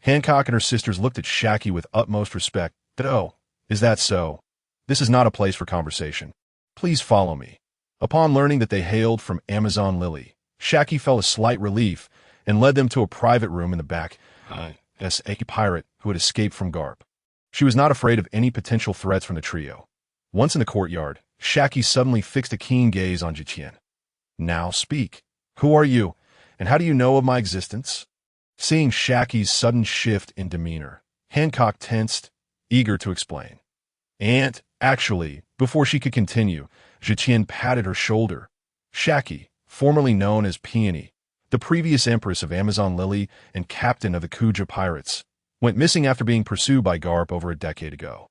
Speaker 1: Hancock and her sisters looked at Shaki with utmost respect. Oh, is that so? This is not a place for conversation. Please follow me. Upon learning that they hailed from Amazon Lily, Shaki felt a slight relief and led them to a private room in the back as a pirate who had escaped from Garp. She was not afraid of any potential threats from the trio. Once in the courtyard, Shaki suddenly fixed a keen gaze on Zetian. Now speak. Who are you, and how do you know of my existence? Seeing Shaki's sudden shift in demeanor, Hancock tensed, eager to explain. And, actually, before she could continue, Zetian patted her shoulder. Shaki, formerly known as Peony, the previous empress of Amazon Lily and captain of the Kuja pirates, went missing after being pursued by Garp over a decade ago.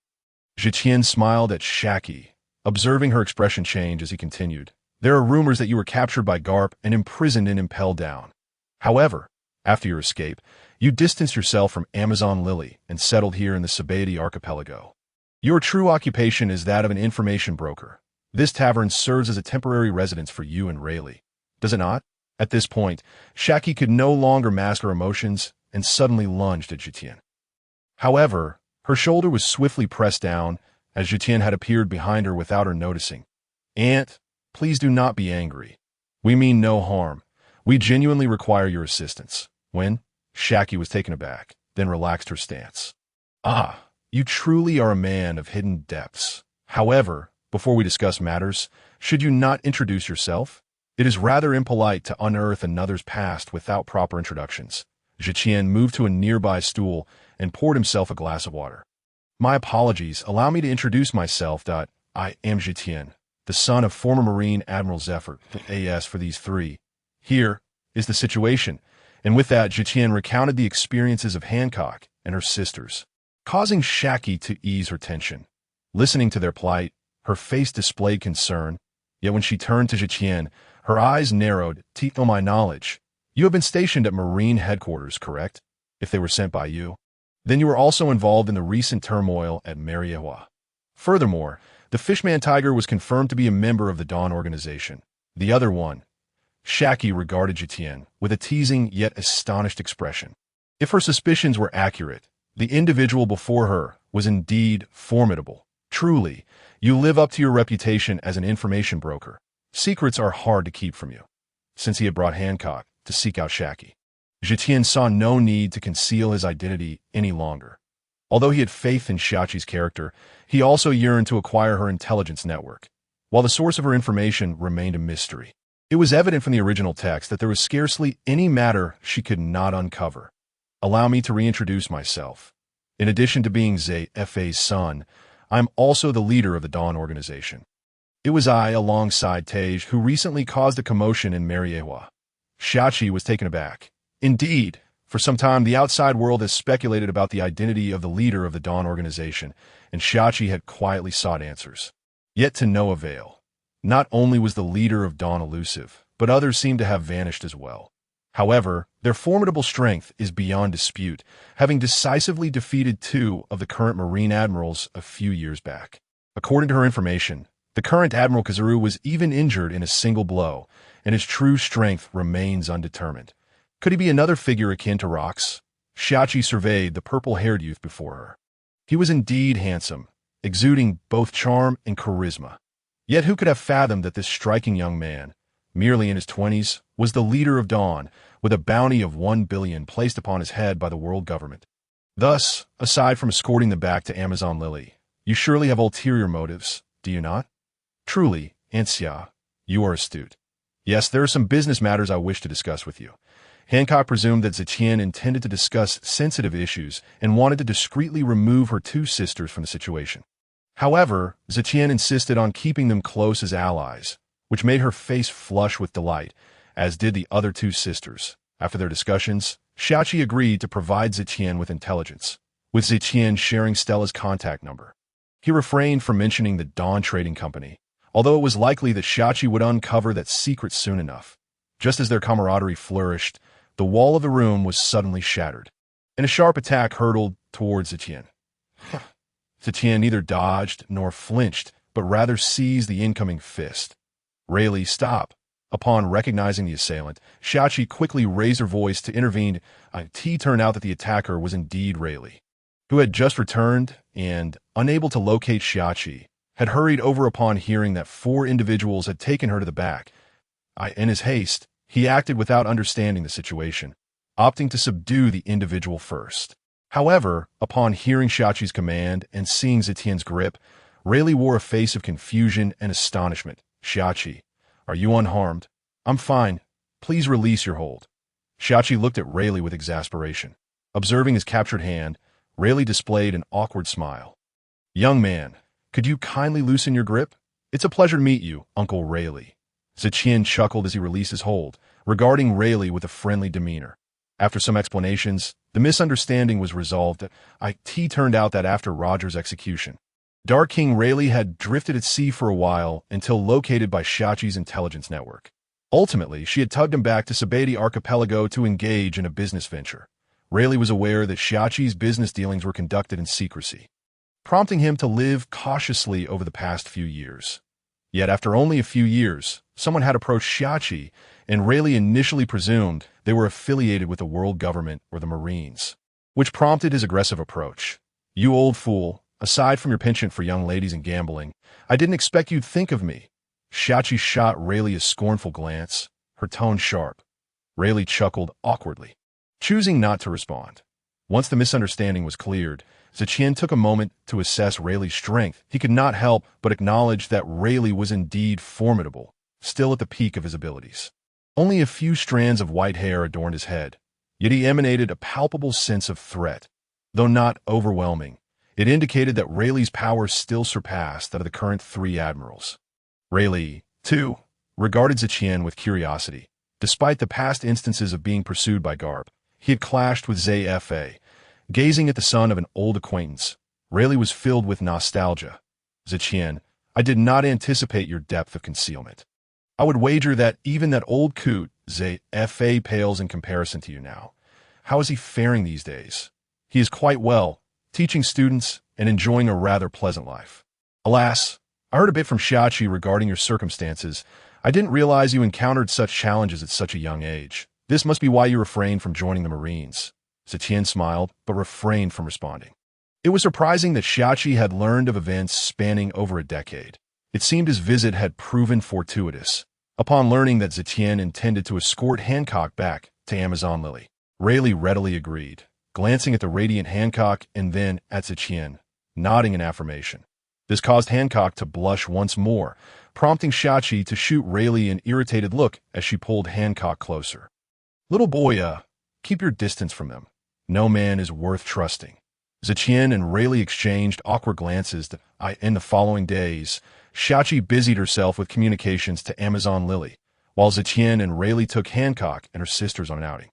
Speaker 1: Zetian smiled at Shaki, observing her expression change as he continued. There are rumors that you were captured by Garp and imprisoned in Impel Down. However, after your escape, you distanced yourself from Amazon Lily and settled here in the Sabaody archipelago. Your true occupation is that of an information broker. This tavern serves as a temporary residence for you and Rayleigh. Does it not? At this point, Shaki could no longer mask her emotions and suddenly lunged at Zetian. However, her shoulder was swiftly pressed down as Zetian had appeared behind her without her noticing. Aunt, please do not be angry. We mean no harm. We genuinely require your assistance. When? Shaki was taken aback, then relaxed her stance. Ah, you truly are a man of hidden depths. However, before we discuss matters, should you not introduce yourself? It is rather impolite to unearth another's past without proper introductions. Zetian moved to a nearby stool and poured himself a glass of water. My apologies. Allow me to introduce myself. I am Zetian, the son of former Marine Admiral Zephyr, AS for these three. Here is the situation. And with that, Zetian recounted the experiences of Hancock and her sisters, causing Shaki to ease her tension. Listening to their plight, her face displayed concern, yet when she turned to Zetian, her eyes narrowed. To my knowledge, you have been stationed at Marine headquarters, correct? If they were sent by you. Then you were also involved in the recent turmoil at Mariehua. Furthermore, the Fishman Tiger was confirmed to be a member of the Dawn organization. The other one. Shaki regarded Zetian with a teasing yet astonished expression. If her suspicions were accurate, the individual before her was indeed formidable. Truly, you live up to your reputation as an information broker. Secrets are hard to keep from you. Since he had brought Hancock to seek out Shaki, Zetian saw no need to conceal his identity any longer. Although he had faith in Shachi's character, he also yearned to acquire her intelligence network. While the source of her information remained a mystery, it was evident from the original text that there was scarcely any matter she could not uncover. Allow me to reintroduce myself. In addition to being Zepha's son, I'm also the leader of the Dawn organization. It was I, alongside Tej, who recently caused a commotion in Mariehua. Shachi was taken aback. Indeed, for some time the outside world has speculated about the identity of the leader of the Dawn organization, and Shachi had quietly sought answers. Yet to no avail. Not only was the leader of Dawn elusive, but others seem to have vanished as well. However, their formidable strength is beyond dispute, having decisively defeated two of the current Marine admirals a few years back. According to her information, the current Admiral Kazuru was even injured in a single blow, and his true strength remains undetermined. Could he be another figure akin to Rox? Shachi surveyed the purple-haired youth before her. He was indeed handsome, exuding both charm and charisma. Yet who could have fathomed that this striking young man, merely in his 20s, was the leader of Dawn, with a bounty of 1 billion placed upon his head by the world government. Thus, aside from escorting them back to Amazon Lily, you surely have ulterior motives, do you not? Truly, Anxia, you are astute. Yes, there are some business matters I wish to discuss with you. Hancock presumed that Zetian intended to discuss sensitive issues and wanted to discreetly remove her two sisters from the situation. However, Zetian insisted on keeping them close as allies, which made her face flush with delight, as did the other two sisters. After their discussions, Xiaoqi agreed to provide Zetian with intelligence, with Zetian sharing Stella's contact number. He refrained from mentioning the Dawn Trading Company, although it was likely that Xiaoqi would uncover that secret soon enough. Just as their camaraderie flourished, the wall of the room was suddenly shattered, and a sharp attack hurtled towards Zetian. Zetian neither dodged nor flinched, but rather seized the incoming fist. Rayleigh, stop. Upon recognizing the assailant, Xiaoqi quickly raised her voice to intervene. It turned out that the attacker was indeed Rayleigh, who had just returned and, unable to locate Xiaoqi, had hurried over upon hearing that 4 individuals had taken her to the back. In his haste, he acted without understanding the situation, opting to subdue the individual first. However, upon hearing Xiaoqi's command and seeing Zetian's grip, Rayleigh wore a face of confusion and astonishment. Xiaoqi, are you unharmed? I'm fine. Please release your hold. Xiaoqi looked at Rayleigh with exasperation. Observing his captured hand, Rayleigh displayed an awkward smile. Young man, could you kindly loosen your grip? It's a pleasure to meet you, Uncle Rayleigh. Zetian chuckled as he released his hold, regarding Rayleigh with a friendly demeanor. After some explanations, the misunderstanding was resolved. It turned out that after Roger's execution, Dark King Rayleigh had drifted at sea for a while until located by Xiaoqi's intelligence network. Ultimately, she had tugged him back to Sabeti Archipelago to engage in a business venture. Rayleigh was aware that Xiaoqi's business dealings were conducted in secrecy, prompting him to live cautiously over the past few years. Yet after only a few years, someone had approached Xiaoqi, and Rayleigh initially presumed they were affiliated with the world government or the Marines, which prompted his aggressive approach. You old fool, aside from your penchant for young ladies and gambling, I didn't expect you'd think of me. Xiaoqi shot Rayleigh a scornful glance, her tone sharp. Rayleigh chuckled awkwardly, choosing not to respond. Once the misunderstanding was cleared, Zetian took a moment to assess Rayleigh's strength. He could not help but acknowledge that Rayleigh was indeed formidable, still at the peak of his abilities. Only a few strands of white hair adorned his head, yet he emanated a palpable sense of threat. Though not overwhelming, it indicated that Rayleigh's powers still surpassed that of the current 3 admirals. Rayleigh, too, regarded Zetian with curiosity. Despite the past instances of being pursued by Garp, he had clashed with Zepha. Gazing at the son of an old acquaintance, Rayleigh was filled with nostalgia. Zetian, I did not anticipate your depth of concealment. I would wager that even that old coot, Zepha, pales in comparison to you now. How is he faring these days? He is quite well, teaching students and enjoying a rather pleasant life. Alas, I heard a bit from Xiaoqi regarding your circumstances. I didn't realize you encountered such challenges at such a young age. This must be why you refrained from joining the Marines. Zetian smiled, but refrained from responding. It was surprising that Xiaoqi had learned of events spanning over a decade. It seemed his visit had proven fortuitous. Upon learning that Zetian intended to escort Hancock back to Amazon Lily, Rayleigh readily agreed, glancing at the radiant Hancock and then at Zetian, nodding in affirmation. This caused Hancock to blush once more, prompting Xiaoqi to shoot Rayleigh an irritated look as she pulled Hancock closer. Little boy, keep your distance from them. No man is worth trusting. Zetian and Rayleigh exchanged awkward glances. In the following days, Xiaoqi busied herself with communications to Amazon Lily, while Zetian and Rayleigh took Hancock and her sisters on an outing.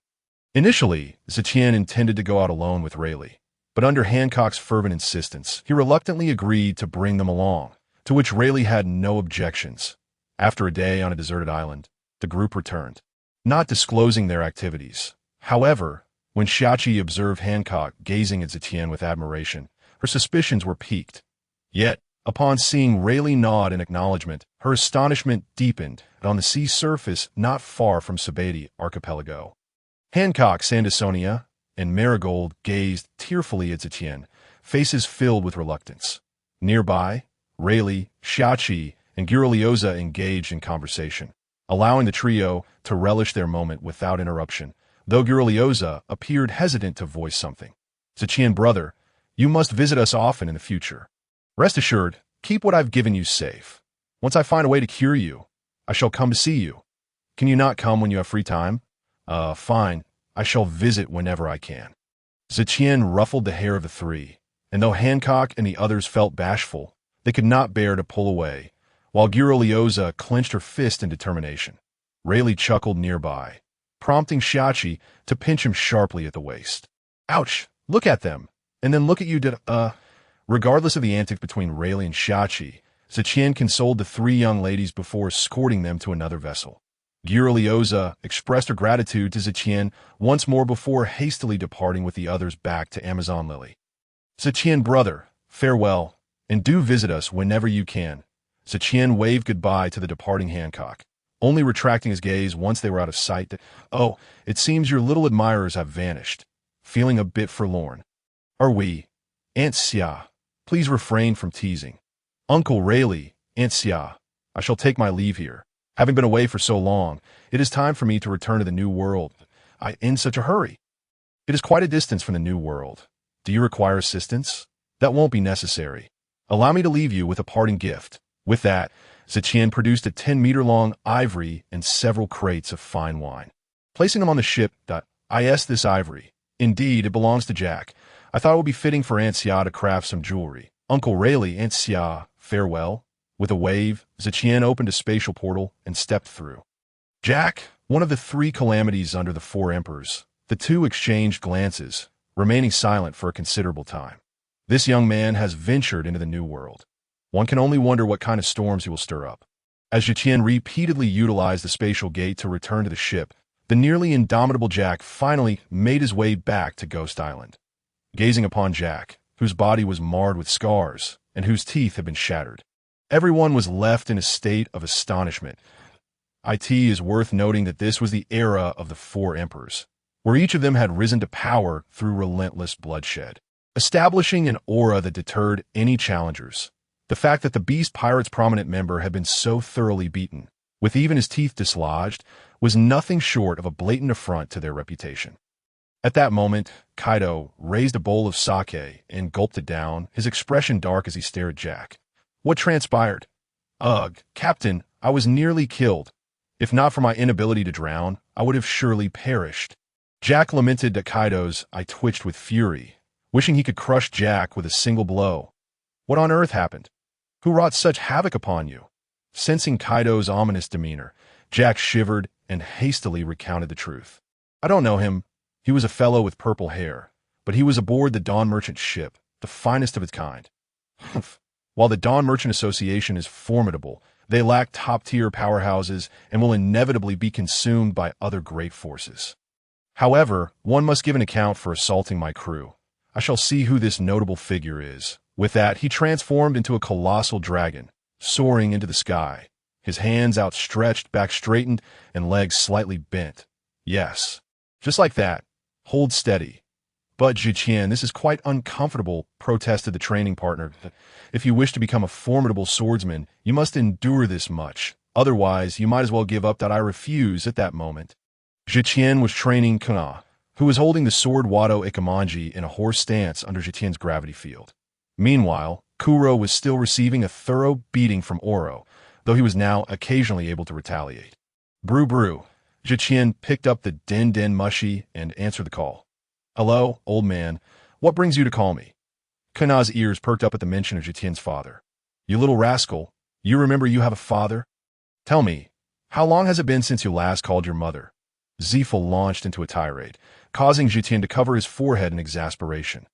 Speaker 1: Initially, Zetian intended to go out alone with Rayleigh, but under Hancock's fervent insistence, he reluctantly agreed to bring them along, to which Rayleigh had no objections. After a day on a deserted island, the group returned, not disclosing their activities. However, when Xiaoqi observed Hancock gazing at Zetian with admiration, her suspicions were piqued. Yet, upon seeing Rayleigh nod in acknowledgement, her astonishment deepened on the sea surface not far from Sabeti Archipelago. Hancock, Sandersonia, and Marigold gazed tearfully at Zetian, faces filled with reluctance. Nearby, Rayleigh, Xiaoqi, and Girolioza engaged in conversation. allowing the trio to relish their moment without interruption, though Gurlioza appeared hesitant to voice something. Zetian, brother, you must visit us often in the future. Rest assured, keep what I've given you safe. Once I find a way to cure you, I shall come to see you. Can you not come when you have free time? Fine. I shall visit whenever I can. Zetian ruffled the hair of the three, and though Hancock and the others felt bashful, they could not bear to pull away, while Gurlioza clenched her fist in determination. Rayleigh chuckled nearby, prompting Shachi to pinch him sharply at the waist. Ouch! Look at them! And then look at you Regardless of the antics between Rayleigh and Shachi, Zetian consoled the three young ladies before escorting them to another vessel. Gurlioza expressed her gratitude to Zetian once more before hastily departing with the others back to Amazon Lily. Zetian, brother, farewell, and do visit us whenever you can. Zetian waved goodbye to the departing Hancock, only retracting his gaze once they were out of sight. Oh, it seems your little admirers have vanished. Feeling a bit forlorn. Are we? Aunt Xia, please refrain from teasing. Uncle Rayleigh, Aunt Xia, I shall take my leave here. Having been away for so long, it is time for me to return to the New World. In such a hurry. It is quite a distance from the New World. Do you require assistance? That won't be necessary. Allow me to leave you with a parting gift. With that, Zetian produced a 10-meter-long ivory and several crates of fine wine. Placing them on the ship, this ivory. Indeed, it belongs to Jack. I thought it would be fitting for Aunt Xia to craft some jewelry. Uncle Rayleigh, Aunt Xia, farewell. With a wave, Zetian opened a spatial portal and stepped through. Jack, one of the three calamities under the four emperors, the two exchanged glances, remaining silent for a considerable time. This young man has ventured into the New World. One can only wonder what kind of storms he will stir up. As Zetian repeatedly utilized the spatial gate to return to the ship, the nearly indomitable Jack finally made his way back to Ghost Island. Gazing upon Jack, whose body was marred with scars and whose teeth had been shattered, everyone was left in a state of astonishment. It is worth noting that this was the era of the four emperors, where each of them had risen to power through relentless bloodshed, establishing an aura that deterred any challengers. The fact that the Beast Pirates' prominent member had been so thoroughly beaten, with even his teeth dislodged, was nothing short of a blatant affront to their reputation. At that moment, Kaido raised a bowl of sake and gulped it down, his expression dark as he stared at Jack. What transpired? Ugh, Captain, I was nearly killed. If not for my inability to drown, I would have surely perished. Jack lamented that Kaido's I twitched with fury, wishing he could crush Jack with a single blow. What on earth happened? Who wrought such havoc upon you? Sensing Kaido's ominous demeanor, Jack shivered and hastily recounted the truth. I don't know him. He was a fellow with purple hair, but he was aboard the Dawn Merchant ship, the finest of its kind. Humph. While the Dawn Merchant Association is formidable, they lack top-tier powerhouses and will inevitably be consumed by other great forces. However, one must give an account for assaulting my crew. I shall see who this notable figure is. With that, he transformed into a colossal dragon, soaring into the sky, his hands outstretched, back straightened, and legs slightly bent. Yes, just like that. Hold steady. But, Zetian, this is quite uncomfortable, protested the training partner. If you wish to become a formidable swordsman, you must endure this much. Otherwise, you might as well give up. I refuse at that moment. Zetian was training Kana, who was holding the sword Wado Ikamanji in a horse stance under Zetian's gravity field. Meanwhile, Kuro was still receiving a thorough beating from Oro, though he was now occasionally able to retaliate. Brew brew. Zetian picked up the Den Mushi and answered the call. Hello, old man. What brings you to call me? Kana's ears perked up at the mention of Zetian's father. You little rascal, you remember you have a father? Tell me, how long has it been since you last called your mother? Zepha launched into a tirade, causing Zetian to cover his forehead in exasperation.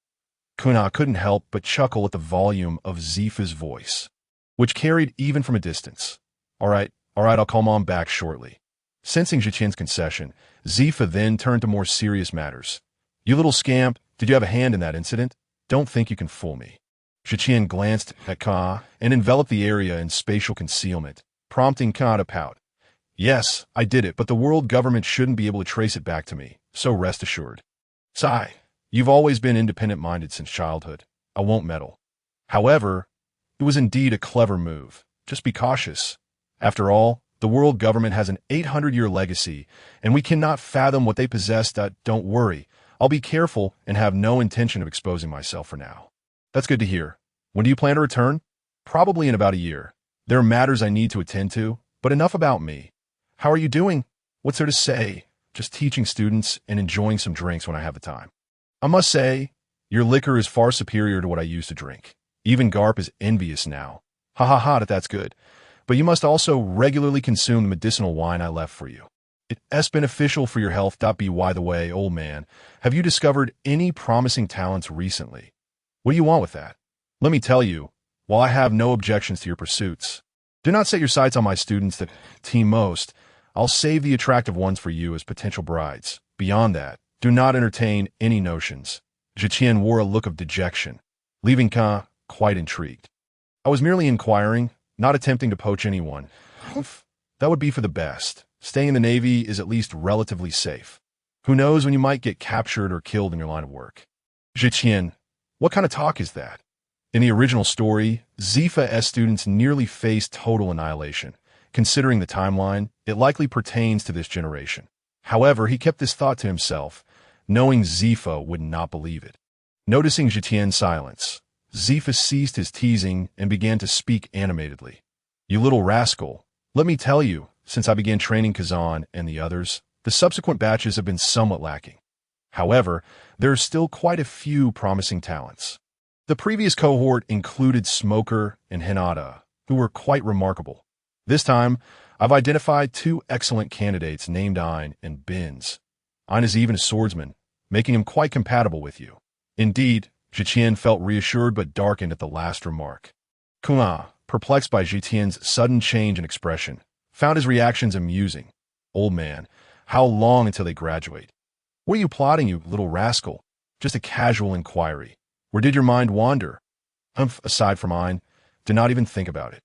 Speaker 1: Kuna couldn't help but chuckle at the volume of Zepha's voice, which carried even from a distance. All right, I'll call Mom back shortly. Sensing Zetian's concession, Zepha then turned to more serious matters. You little scamp, did you have a hand in that incident? Don't think you can fool me. Zetian glanced at Ka and enveloped the area in spatial concealment, prompting Ka to pout. Yes, I did it, but the world government shouldn't be able to trace it back to me, so rest assured. Sigh, you've always been independent-minded since childhood. I won't meddle. However, it was indeed a clever move. Just be cautious. After all, The world government has an 800-year legacy, and we cannot fathom what they possess. Don't worry. I'll be careful and have no intention of exposing myself for now. That's good to hear. When do you plan to return? Probably in about a year. There are matters I need to attend to, but enough about me. How are you doing? What's there to say? Just teaching students and enjoying some drinks when I have the time. I must say, your liquor is far superior to what I used to drink. Even Garp is envious now. Ha ha ha, that's good. But you must also regularly consume the medicinal wine I left for you. It's beneficial for your health. By the way, old man, have you discovered any promising talents recently? What do you want with that? Let me tell you, while I have no objections to your pursuits, do not set your sights on my students that team most. I'll save the attractive ones for you as potential brides. Beyond that, do not entertain any notions. Tian wore a look of dejection, leaving Ka quite intrigued. I was merely inquiring, not attempting to poach anyone. That would be for the best. Staying in the Navy is at least relatively safe. Who knows when you might get captured or killed in your line of work. Tian, what kind of talk is that? In the original story, Zepha's students nearly faced total annihilation. Considering the timeline, it likely pertains to this generation. However, he kept this thought to himself, knowing Zepha would not believe it. Noticing Tian's silence, Zepha ceased his teasing and began to speak animatedly. You little rascal, let me tell you, since I began training Kazan and the others, the subsequent batches have been somewhat lacking. However, there are still quite a few promising talents. The previous cohort included Smoker and Hinata, who were quite remarkable. This time, I've identified two excellent candidates named Ein and Binz. Ein is even a swordsman, making him quite compatible with you. Indeed, Tian felt reassured but darkened at the last remark. Kuma, perplexed by Tian's sudden change in expression, found his reactions amusing. Old man, how long until they graduate? What are you plotting, you little rascal? Just a casual inquiry. Where did your mind wander? Aside from mine, do not even think about it.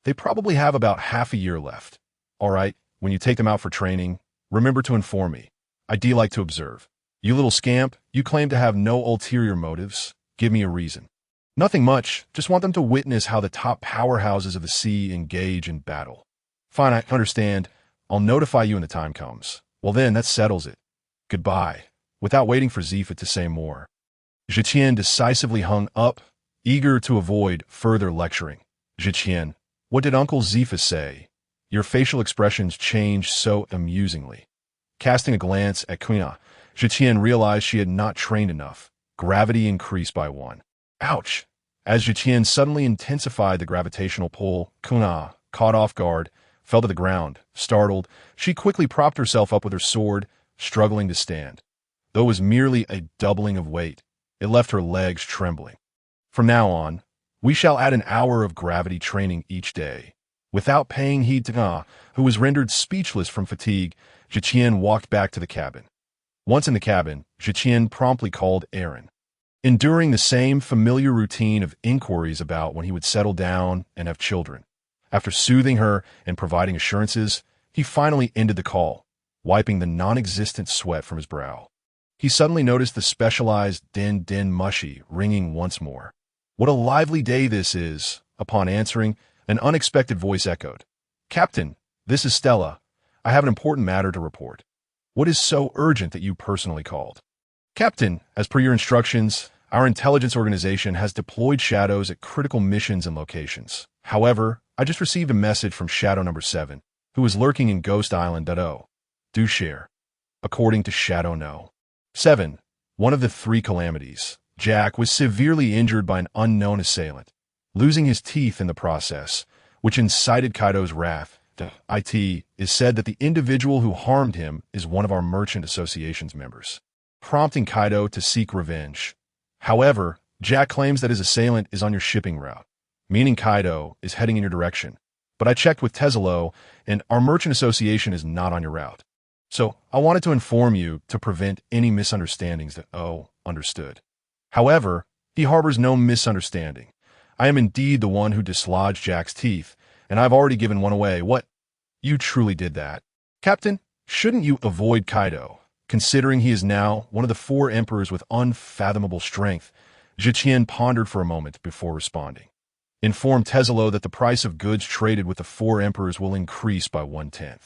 Speaker 1: They probably have about half a year left. All right, when you take them out for training, remember to inform me. I do like to observe. You little scamp, you claim to have no ulterior motives. Give me a reason. Nothing much, just want them to witness how the top powerhouses of the sea engage in battle. Fine, I understand. I'll notify you when the time comes. Well then, that settles it. Goodbye. Without waiting for Zepha to say more, Tian decisively hung up, eager to avoid further lecturing. Tian, what did Uncle Zepha say? Your facial expressions change so amusingly. Casting a glance at Kuna, Tian realized she had not trained enough. Gravity increased by 1. Ouch! As Tian suddenly intensified the gravitational pull, Kuna, caught off guard, fell to the ground. Startled, she quickly propped herself up with her sword, struggling to stand. Though it was merely a doubling of weight, it left her legs trembling. From now on, we shall add an hour of gravity training each day. Without paying heed to Nga, who was rendered speechless from fatigue, Tian walked back to the cabin. Once in the cabin, Tian promptly called Aaron. Enduring the same familiar routine of inquiries about when he would settle down and have children. After soothing her and providing assurances, he finally ended the call, wiping the non-existent sweat from his brow. He suddenly noticed the specialized din mushy ringing once more. What a lively day this is! Upon answering, an unexpected voice echoed. Captain, this is Stella. I have an important matter to report. What is so urgent that you personally called? Captain, as per your instructions, our intelligence organization has deployed shadows at critical missions and locations. However, I just received a message from Shadow Number 7, who is lurking in Ghost Island. Do share. According to Shadow No. 7, one of the 3 calamities, Jack was severely injured by an unknown assailant, losing his teeth in the process, which incited Kaido's wrath. It is said that the individual who harmed him is one of our Merchant Association's members, prompting Kaido to seek revenge. However, Jack claims that his assailant is on your shipping route, meaning Kaido is heading in your direction. But I checked with Tezelo, and our Merchant Association is not on your route. So I wanted to inform you to prevent any misunderstandings understood. However, he harbors no misunderstanding. I am indeed the one who dislodged Jack's teeth, and I've already given one away. What? You truly did that? Captain, shouldn't you avoid Kaido, considering he is now one of the 4 emperors with unfathomable strength? Tian pondered for a moment before responding. Inform Tezelo that the price of goods traded with the four emperors will increase by 1/10.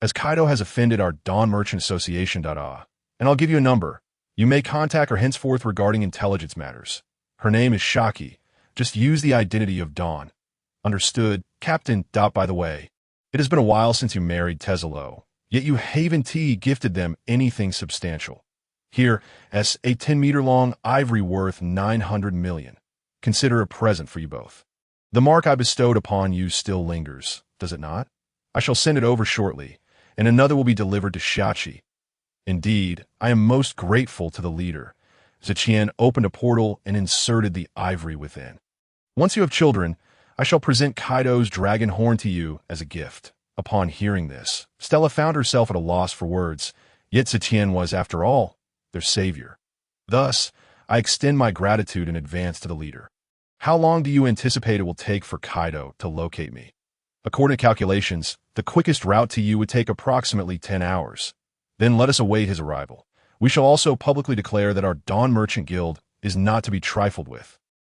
Speaker 1: As Kaido has offended our Dawn Merchant Association, and I'll give you a number. You may contact her henceforth regarding intelligence matters. Her name is Shaki. Just use the identity of Dawn. Understood, Captain. By the way, it has been a while since you married Tezelo, yet you haven't gifted them anything substantial. Here, as a 10-meter-long ivory worth 900 million. Consider a present for you both. The mark I bestowed upon you still lingers, does it not? I shall send it over shortly, and another will be delivered to Shachi. Indeed, I am most grateful to the leader. Tian opened a portal and inserted the ivory within. Once you have children, I shall present Kaido's dragon horn to you as a gift. Upon hearing this, Stella found herself at a loss for words, yet Tian was, after all, their savior. Thus, I extend my gratitude in advance to the leader. How long do you anticipate it will take for Kaido to locate me? According to calculations, the quickest route to you would take approximately 10 hours. Then let us await his arrival. We shall also publicly declare that our Dawn Merchant Guild is not to be trifled with.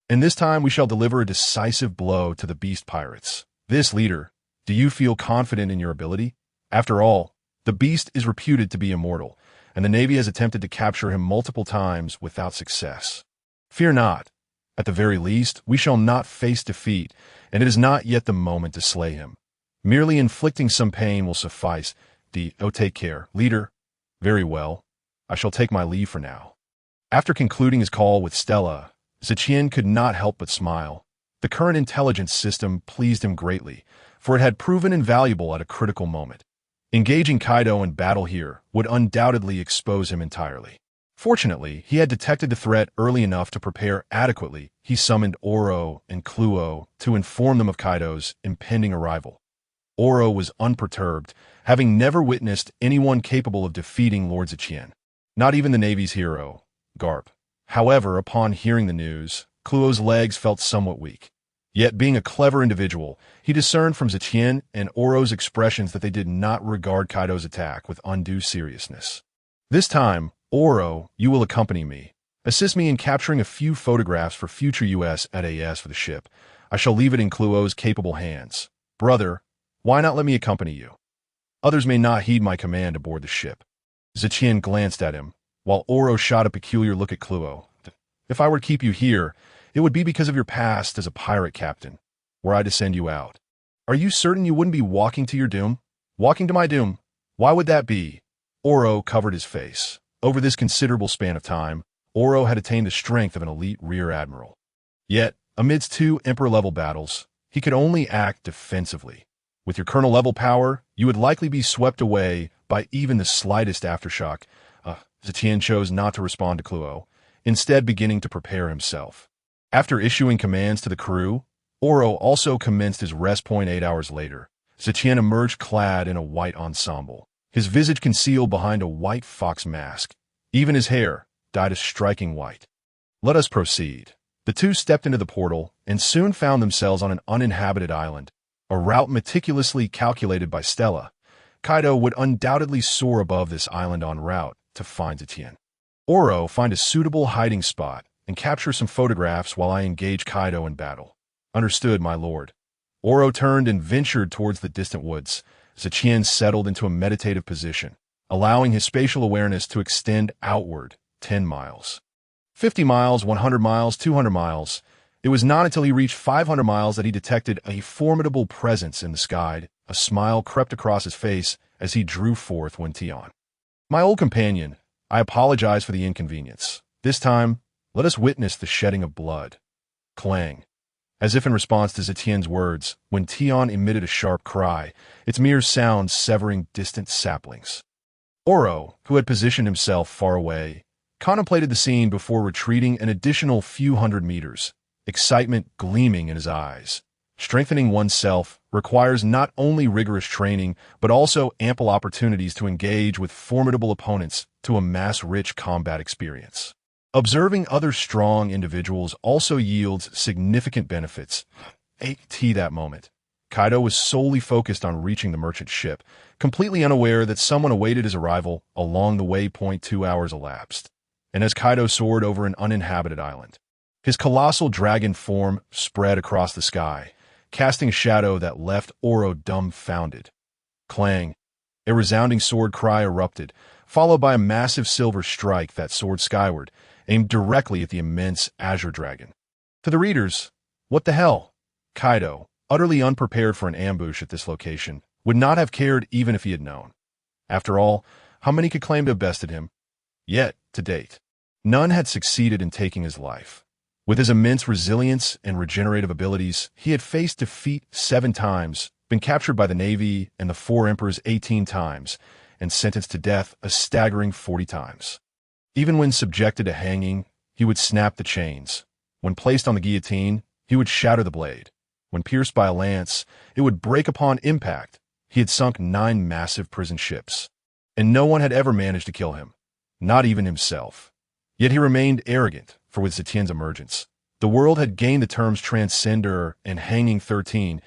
Speaker 1: And this time we shall deliver a decisive blow to the beast pirates. This leader, do you feel confident in your ability? After all, the beast is reputed to be immortal, and the Navy has attempted to capture him multiple times without success. Fear not. At the very least, we shall not face defeat, and it is not yet the moment to slay him. Merely inflicting some pain will suffice. Take care, leader. Very well. I shall take my leave for now. After concluding his call with Stella, Tian could not help but smile. The current intelligence system pleased him greatly, for it had proven invaluable at a critical moment. Engaging Kaido in battle here would undoubtedly expose him entirely. Fortunately, he had detected the threat early enough to prepare adequately. He summoned Oro and Cluo to inform them of Kaido's impending arrival. Oro was unperturbed, having never witnessed anyone capable of defeating Lord Tian, not even the Navy's hero, Garp. However, upon hearing the news, Cluo's legs felt somewhat weak. Yet, being a clever individual, he discerned from Tian and Oro's expressions that they did not regard Kaido's attack with undue seriousness. This time, Oro, you will accompany me. Assist me in capturing a few photographs for future USAS for the ship. I shall leave it in Cluo's capable hands. Brother, why not let me accompany you? Others may not heed my command aboard the ship. Tian glanced at him, while Oro shot a peculiar look at Cluo. If I were to keep you here, it would be because of your past as a pirate captain, were I to send you out. Are you certain you wouldn't be walking to your doom? Walking to my doom? Why would that be? Oro covered his face. Over this considerable span of time, Oro had attained the strength of an elite rear admiral. Yet, amidst two emperor-level battles, he could only act defensively. With your colonel-level power, you would likely be swept away by even the slightest aftershock. Tian chose not to respond to Cluo, instead beginning to prepare himself. After issuing commands to the crew, Oro also commenced his rest point 8 hours later. Tian emerged clad in a white ensemble, his visage concealed behind a white fox mask. Even his hair, dyed a striking white. Let us proceed. The two stepped into the portal and soon found themselves on an uninhabited island, a route meticulously calculated by Stella. Kaido would undoubtedly soar above this island en route to find Tian. Oro, find a suitable hiding spot and capture some photographs while I engage Kaido in battle. Understood, my lord. Oro turned and ventured towards the distant woods. Tian settled into a meditative position, allowing his spatial awareness to extend outward 10 miles. 50 miles, 100 miles, 200 miles. It was not until he reached 500 miles that he detected a formidable presence in the sky. A smile crept across his face as he drew forth Tian. My old companion, I apologize for the inconvenience. This time, let us witness the shedding of blood. Clang. As if in response to Tian's words, Tian emitted a sharp cry, its mere sound severing distant saplings. Oro, who had positioned himself far away, contemplated the scene before retreating an additional few hundred meters, excitement gleaming in his eyes. Strengthening oneself requires not only rigorous training, but also ample opportunities to engage with formidable opponents to amass rich combat experience. Observing other strong individuals also yields significant benefits. That moment, Kaido was solely focused on reaching the merchant ship, completely unaware that someone awaited his arrival along the waypoint. 2 hours elapsed, and as Kaido soared over an uninhabited island, His colossal dragon form spread across the sky, casting a shadow that left Oro dumbfounded. Clang! A resounding sword cry erupted, followed by a massive silver strike that soared skyward, aimed directly at the immense azure dragon. To the readers, what the hell? Kaido, utterly unprepared for an ambush at this location, would not have cared even if he had known. After all, how many could claim to have bested him? Yet, to date, none had succeeded in taking his life. With his immense resilience and regenerative abilities, he had faced defeat 7 times, been captured by the Navy and the 4 Emperors 18 times, and sentenced to death a staggering 40 times. Even when subjected to hanging, he would snap the chains. When placed on the guillotine, he would shatter the blade. When pierced by a lance, it would break upon impact. He had sunk 9 massive prison ships, and no one had ever managed to kill him, not even himself. Yet he remained arrogant, for with Zetien's emergence, the world had gained the terms transcender and hanging 13.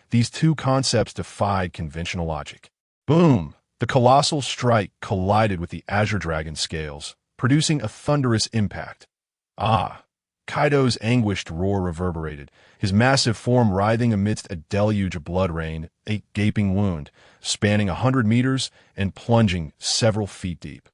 Speaker 1: These 2 concepts defied conventional logic. Boom! The colossal strike collided with the azure dragon's scales, producing a thunderous impact. Ah! Kaido's anguished roar reverberated, his massive form writhing amidst a deluge of blood rain, a gaping wound, spanning 100 meters and plunging several feet deep.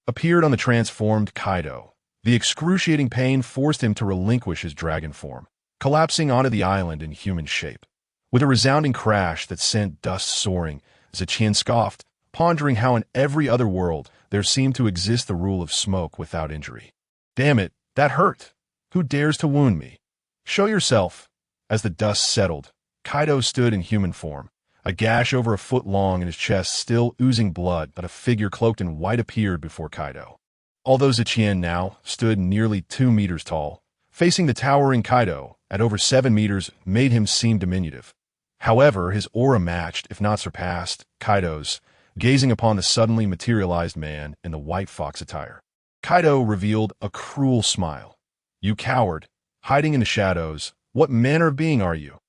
Speaker 1: Appeared on the transformed Kaido. The excruciating pain forced him to relinquish his dragon form, collapsing onto the island in human shape. With a resounding crash that sent dust soaring, Zetian scoffed, pondering how in every other world there seemed to exist the rule of smoke without injury. Damn it, that hurt! Who dares to wound me? Show yourself! As the dust settled, Kaido stood in human form, a gash over a foot long in his chest still oozing blood, but a figure cloaked in white appeared before Kaido. Although Zetian now stood nearly 2 meters tall, facing the towering Kaido at over 7 meters made him seem diminutive. However, his aura matched, if not surpassed, Kaido's, gazing upon the suddenly materialized man in the white fox attire. Kaido revealed a cruel smile. You coward, hiding in the shadows, what manner of being are you?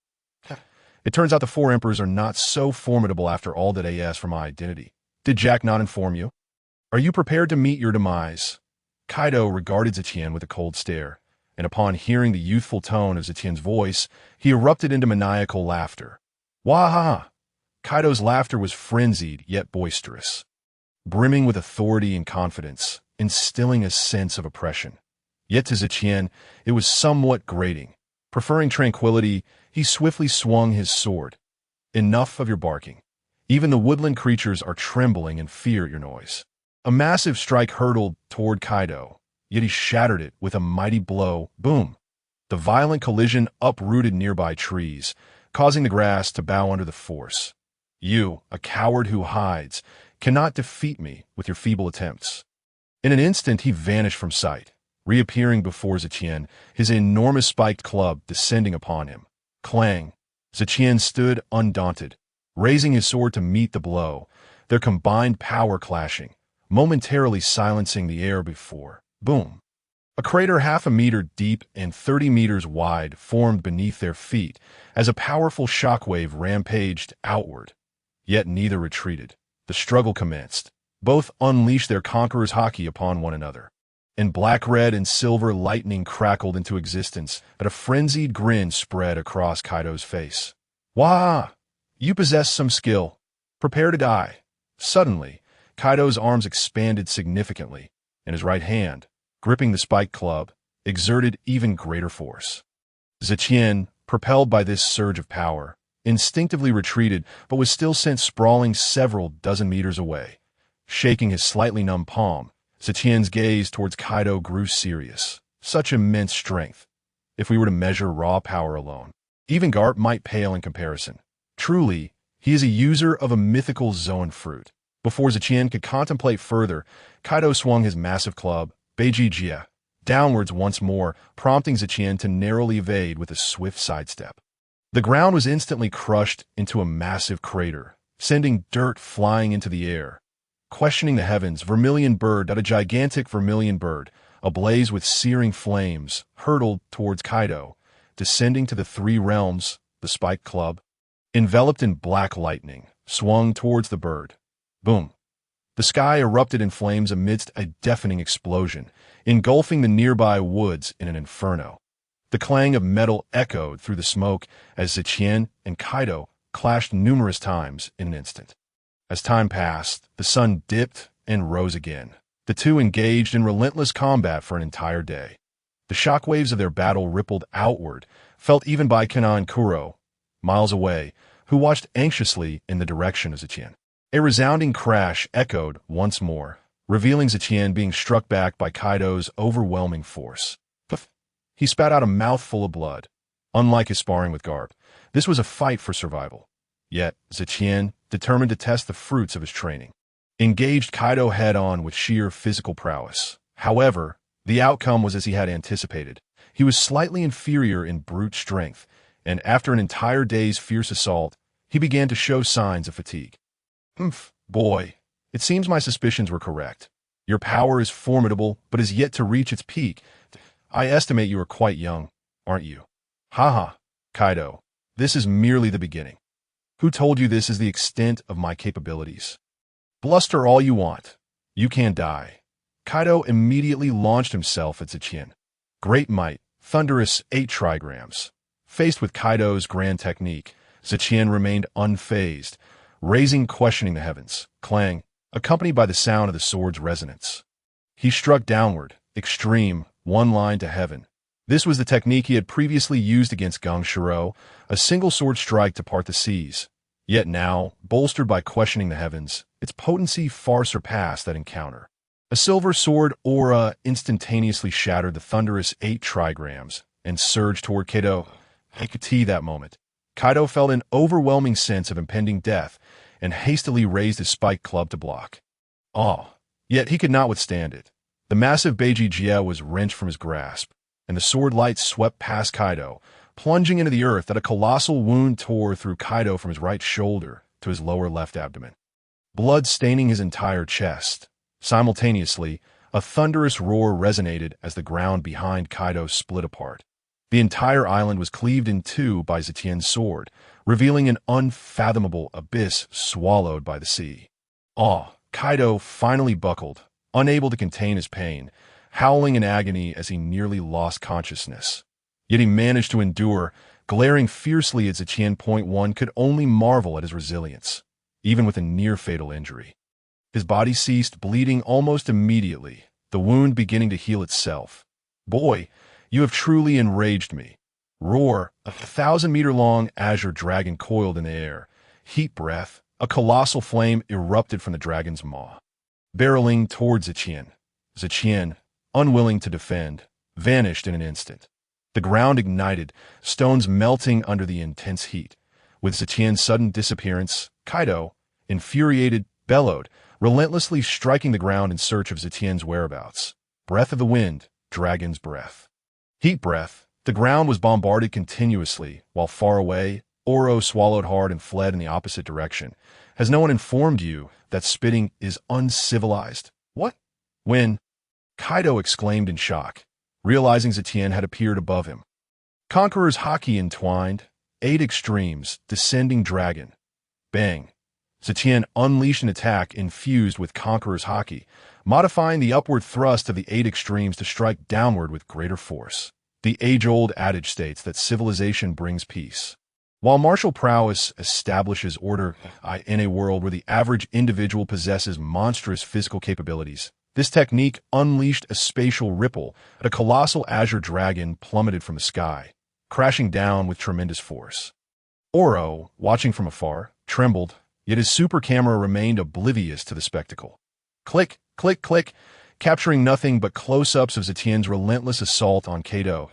Speaker 1: It turns out the 4 Emperors are not so formidable after all that I asked for my identity. Did Jack not inform you? Are you prepared to meet your demise? Kaido regarded Zetian with a cold stare, and upon hearing the youthful tone of Zetian's voice, he erupted into maniacal laughter. Wah-ha! Kaido's laughter was frenzied yet boisterous, brimming with authority and confidence, instilling a sense of oppression. Yet to Zetian, it was somewhat grating. Preferring tranquility, he swiftly swung his sword. Enough of your barking. Even the woodland creatures are trembling and fear at your noise. A massive strike hurtled toward Kaido, yet he shattered it with a mighty blow. Boom! The violent collision uprooted nearby trees, causing the grass to bow under the force. You, a coward who hides, cannot defeat me with your feeble attempts. In an instant he vanished from sight, reappearing before Zetian, his enormous spiked club descending upon him. Clang! Zetian stood undaunted, raising his sword to meet the blow, their combined power clashing, momentarily silencing the air before. Boom! A crater half a meter deep and 30 meters wide formed beneath their feet as a powerful shockwave rampaged outward. Yet neither retreated. The struggle commenced. Both unleashed their conqueror's haki upon one another. And black, red, and silver lightning crackled into existence, but a frenzied grin spread across Kaido's face. Wah! You possess some skill. Prepare to die. Suddenly, Kaido's arms expanded significantly, and his right hand, gripping the spiked club, exerted even greater force. Zetian, propelled by this surge of power, instinctively retreated but was still sent sprawling several dozen meters away. Shaking his slightly numb palm, Zetian's gaze towards Kaido grew serious. Such immense strength. If we were to measure raw power alone, even Garp might pale in comparison. Truly, he is a user of a mythical Zoan fruit. Before Zetian could contemplate further, Kaido swung his massive club, Beiji Jia, downwards once more, prompting Zetian to narrowly evade with a swift sidestep. The ground was instantly crushed into a massive crater, sending dirt flying into the air. Questioning the heavens, a gigantic vermilion bird, ablaze with searing flames, hurtled towards Kaido, descending to the 3 realms, the spiked club, enveloped in black lightning, swung towards the bird. Boom! The sky erupted in flames amidst a deafening explosion, engulfing the nearby woods in an inferno. The clang of metal echoed through the smoke as Zetian and Kaido clashed numerous times in an instant. As time passed, the sun dipped and rose again. The two engaged in relentless combat for an entire day. The shockwaves of their battle rippled outward, felt even by Kana and Kuro, miles away, who watched anxiously in the direction of Zetian. A resounding crash echoed once more, revealing Zetian being struck back by Kaido's overwhelming force. He spat out a mouthful of blood. Unlike his sparring with Garp, this was a fight for survival. Yet, Zetian, determined to test the fruits of his training, engaged Kaido head-on with sheer physical prowess. However, the outcome was as he had anticipated. He was slightly inferior in brute strength, and after an entire day's fierce assault, he began to show signs of fatigue. Boy, it seems my suspicions were correct. Your power is formidable, but is yet to reach its peak. I estimate you are quite young, aren't you? Haha, Kaido, this is merely the beginning. Who told you this is the extent of my capabilities? Bluster all you want. You can't die. Kaido immediately launched himself at Zetian. Great might, thunderous 8 trigrams. Faced with Kaido's grand technique, Zetian remained unfazed, questioning the heavens, clang, accompanied by the sound of the sword's resonance. He struck downward, extreme, one line to heaven. This was the technique he had previously used against Gang Shiro, a single sword strike to part the seas. Yet now, bolstered by questioning the heavens, its potency far surpassed that encounter. A silver sword aura instantaneously shattered the thunderous 8 trigrams and surged toward Kaido. He could see that moment. Kaido felt an overwhelming sense of impending death and hastily raised his spiked club to block. Yet he could not withstand it. The massive Beiji Jie was wrenched from his grasp, and the sword light swept past Kaido, plunging into the earth that a colossal wound tore through Kaido from his right shoulder to his lower left abdomen, blood staining his entire chest. Simultaneously, a thunderous roar resonated as the ground behind Kaido split apart. The entire island was cleaved in two by Zetian's sword, revealing an unfathomable abyss swallowed by the sea. Kaido finally buckled, unable to contain his pain, howling in agony as he nearly lost consciousness. Yet he managed to endure, glaring fiercely at Zetian. One could only marvel at his resilience, even with a near-fatal injury. His body ceased bleeding almost immediately, the wound beginning to heal itself. Boy, you have truly enraged me. Roar, a 1,000-meter-long azure dragon coiled in the air. Heat breath, a colossal flame erupted from the dragon's maw. Barreling towards Zetian. Zetian, unwilling to defend, vanished in an instant. The ground ignited, stones melting under the intense heat. With Zetian's sudden disappearance, Kaido, infuriated, bellowed, relentlessly striking the ground in search of Zetian's whereabouts. Breath of the wind, dragon's breath. Heat breath, the ground was bombarded continuously, while far away, Oro swallowed hard and fled in the opposite direction. Has no one informed you that spitting is uncivilized? What? When? Kaido exclaimed in shock, realizing Zetian had appeared above him. Conqueror's haki entwined, 8 extremes, descending dragon. Bang. Zetian unleashed an attack infused with Conqueror's haki, modifying the upward thrust of the 8 extremes to strike downward with greater force. The age-old adage states that civilization brings peace, while martial prowess establishes order in a world where the average individual possesses monstrous physical capabilities. This technique unleashed a spatial ripple, and a colossal azure dragon plummeted from the sky, crashing down with tremendous force. Oro, watching from afar, trembled, yet his super camera remained oblivious to the spectacle. Click, click, click, capturing nothing but close-ups of Zetian's relentless assault on Kaido.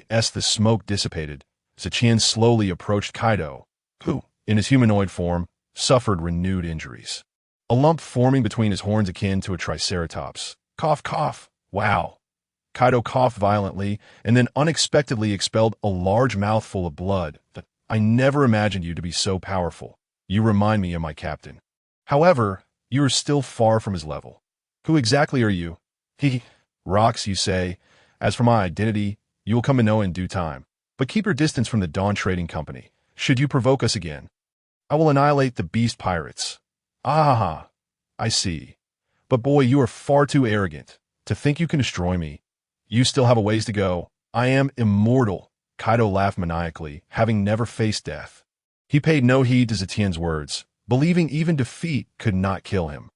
Speaker 1: As the smoke dissipated, Zetian slowly approached Kaido, who, in his humanoid form, suffered renewed injuries. A lump forming between his horns akin to a triceratops. Cough, cough. Wow. Kaido coughed violently and then unexpectedly expelled a large mouthful of blood. I never imagined you to be so powerful. You remind me of my captain. However, you are still far from his level. Who exactly are you? Rocks, you say. As for my identity, you will come to know in due time. But keep your distance from the Dawn Trading Company. Should you provoke us again, I will annihilate the beast pirates. I see. But boy, you are far too arrogant to think you can destroy me. You still have a ways to go. I am immortal. Kaido laughed maniacally, having never faced death. He paid no heed to Zetien's words, believing even defeat could not kill him.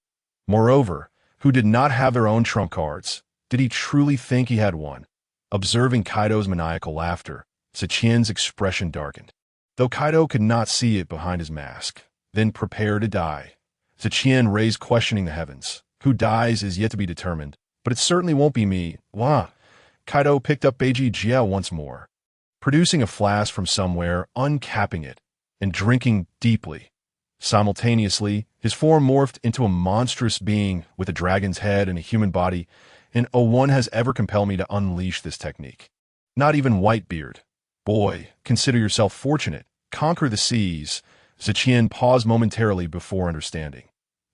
Speaker 1: Moreover, who did not have their own trump cards? Did he truly think he had one? Observing Kaido's maniacal laughter, Zetien's expression darkened. Though Kaido could not see it behind his mask. Then prepare to die. Zetien raised questioning the heavens. Who dies is yet to be determined, but it certainly won't be me. Wah! Kaido picked up Beiji Jiao once more, producing a flask from somewhere, uncapping it, and drinking deeply. Simultaneously, his form morphed into a monstrous being with a dragon's head and a human body, and no one has ever compelled me to unleash this technique. Not even Whitebeard. Boy, consider yourself fortunate. Conquer the seas. Zetien paused momentarily before understanding.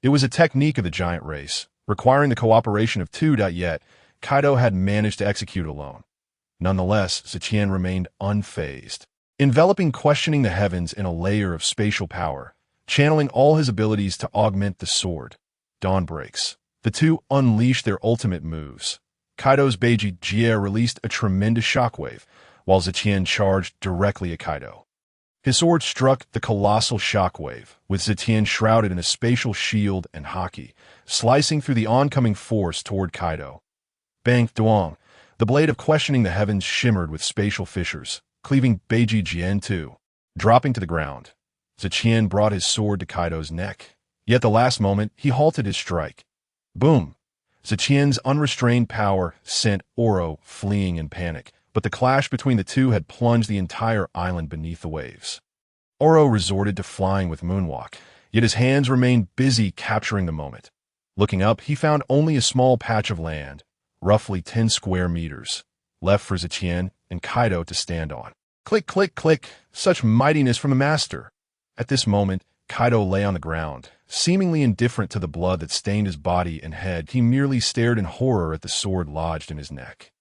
Speaker 1: It was a technique of the giant race, requiring the cooperation of two. Yet, Kaido had managed to execute alone. Nonetheless, Zetien remained unfazed, enveloping questioning the heavens in a layer of spatial power, channeling all his abilities to augment the sword. Dawn breaks. The two unleashed their ultimate moves. Kaido's Beiji Jie released a tremendous shockwave, while Zetien charged directly at Kaido. His sword struck the colossal shockwave, with Zetien shrouded in a spatial shield and haki, slicing through the oncoming force toward Kaido. Bang Duong! The blade of questioning the heavens shimmered with spatial fissures, cleaving Beiji Jien too. Dropping to the ground, Zetien brought his sword to Kaido's neck. Yet the last moment, he halted his strike. Boom! Zetien's unrestrained power sent Oro fleeing in panic, but the clash between the two had plunged the entire island beneath the waves. Oro resorted to flying with Moonwalk, yet his hands remained busy capturing the moment. Looking up, he found only a small patch of land, roughly 10 square meters, left for Zetien and Kaido to stand on. Click, click, click, such mightiness from the master. At this moment, Kaido lay on the ground, seemingly indifferent to the blood that stained his body and head. He merely stared in horror at the sword lodged in his neck.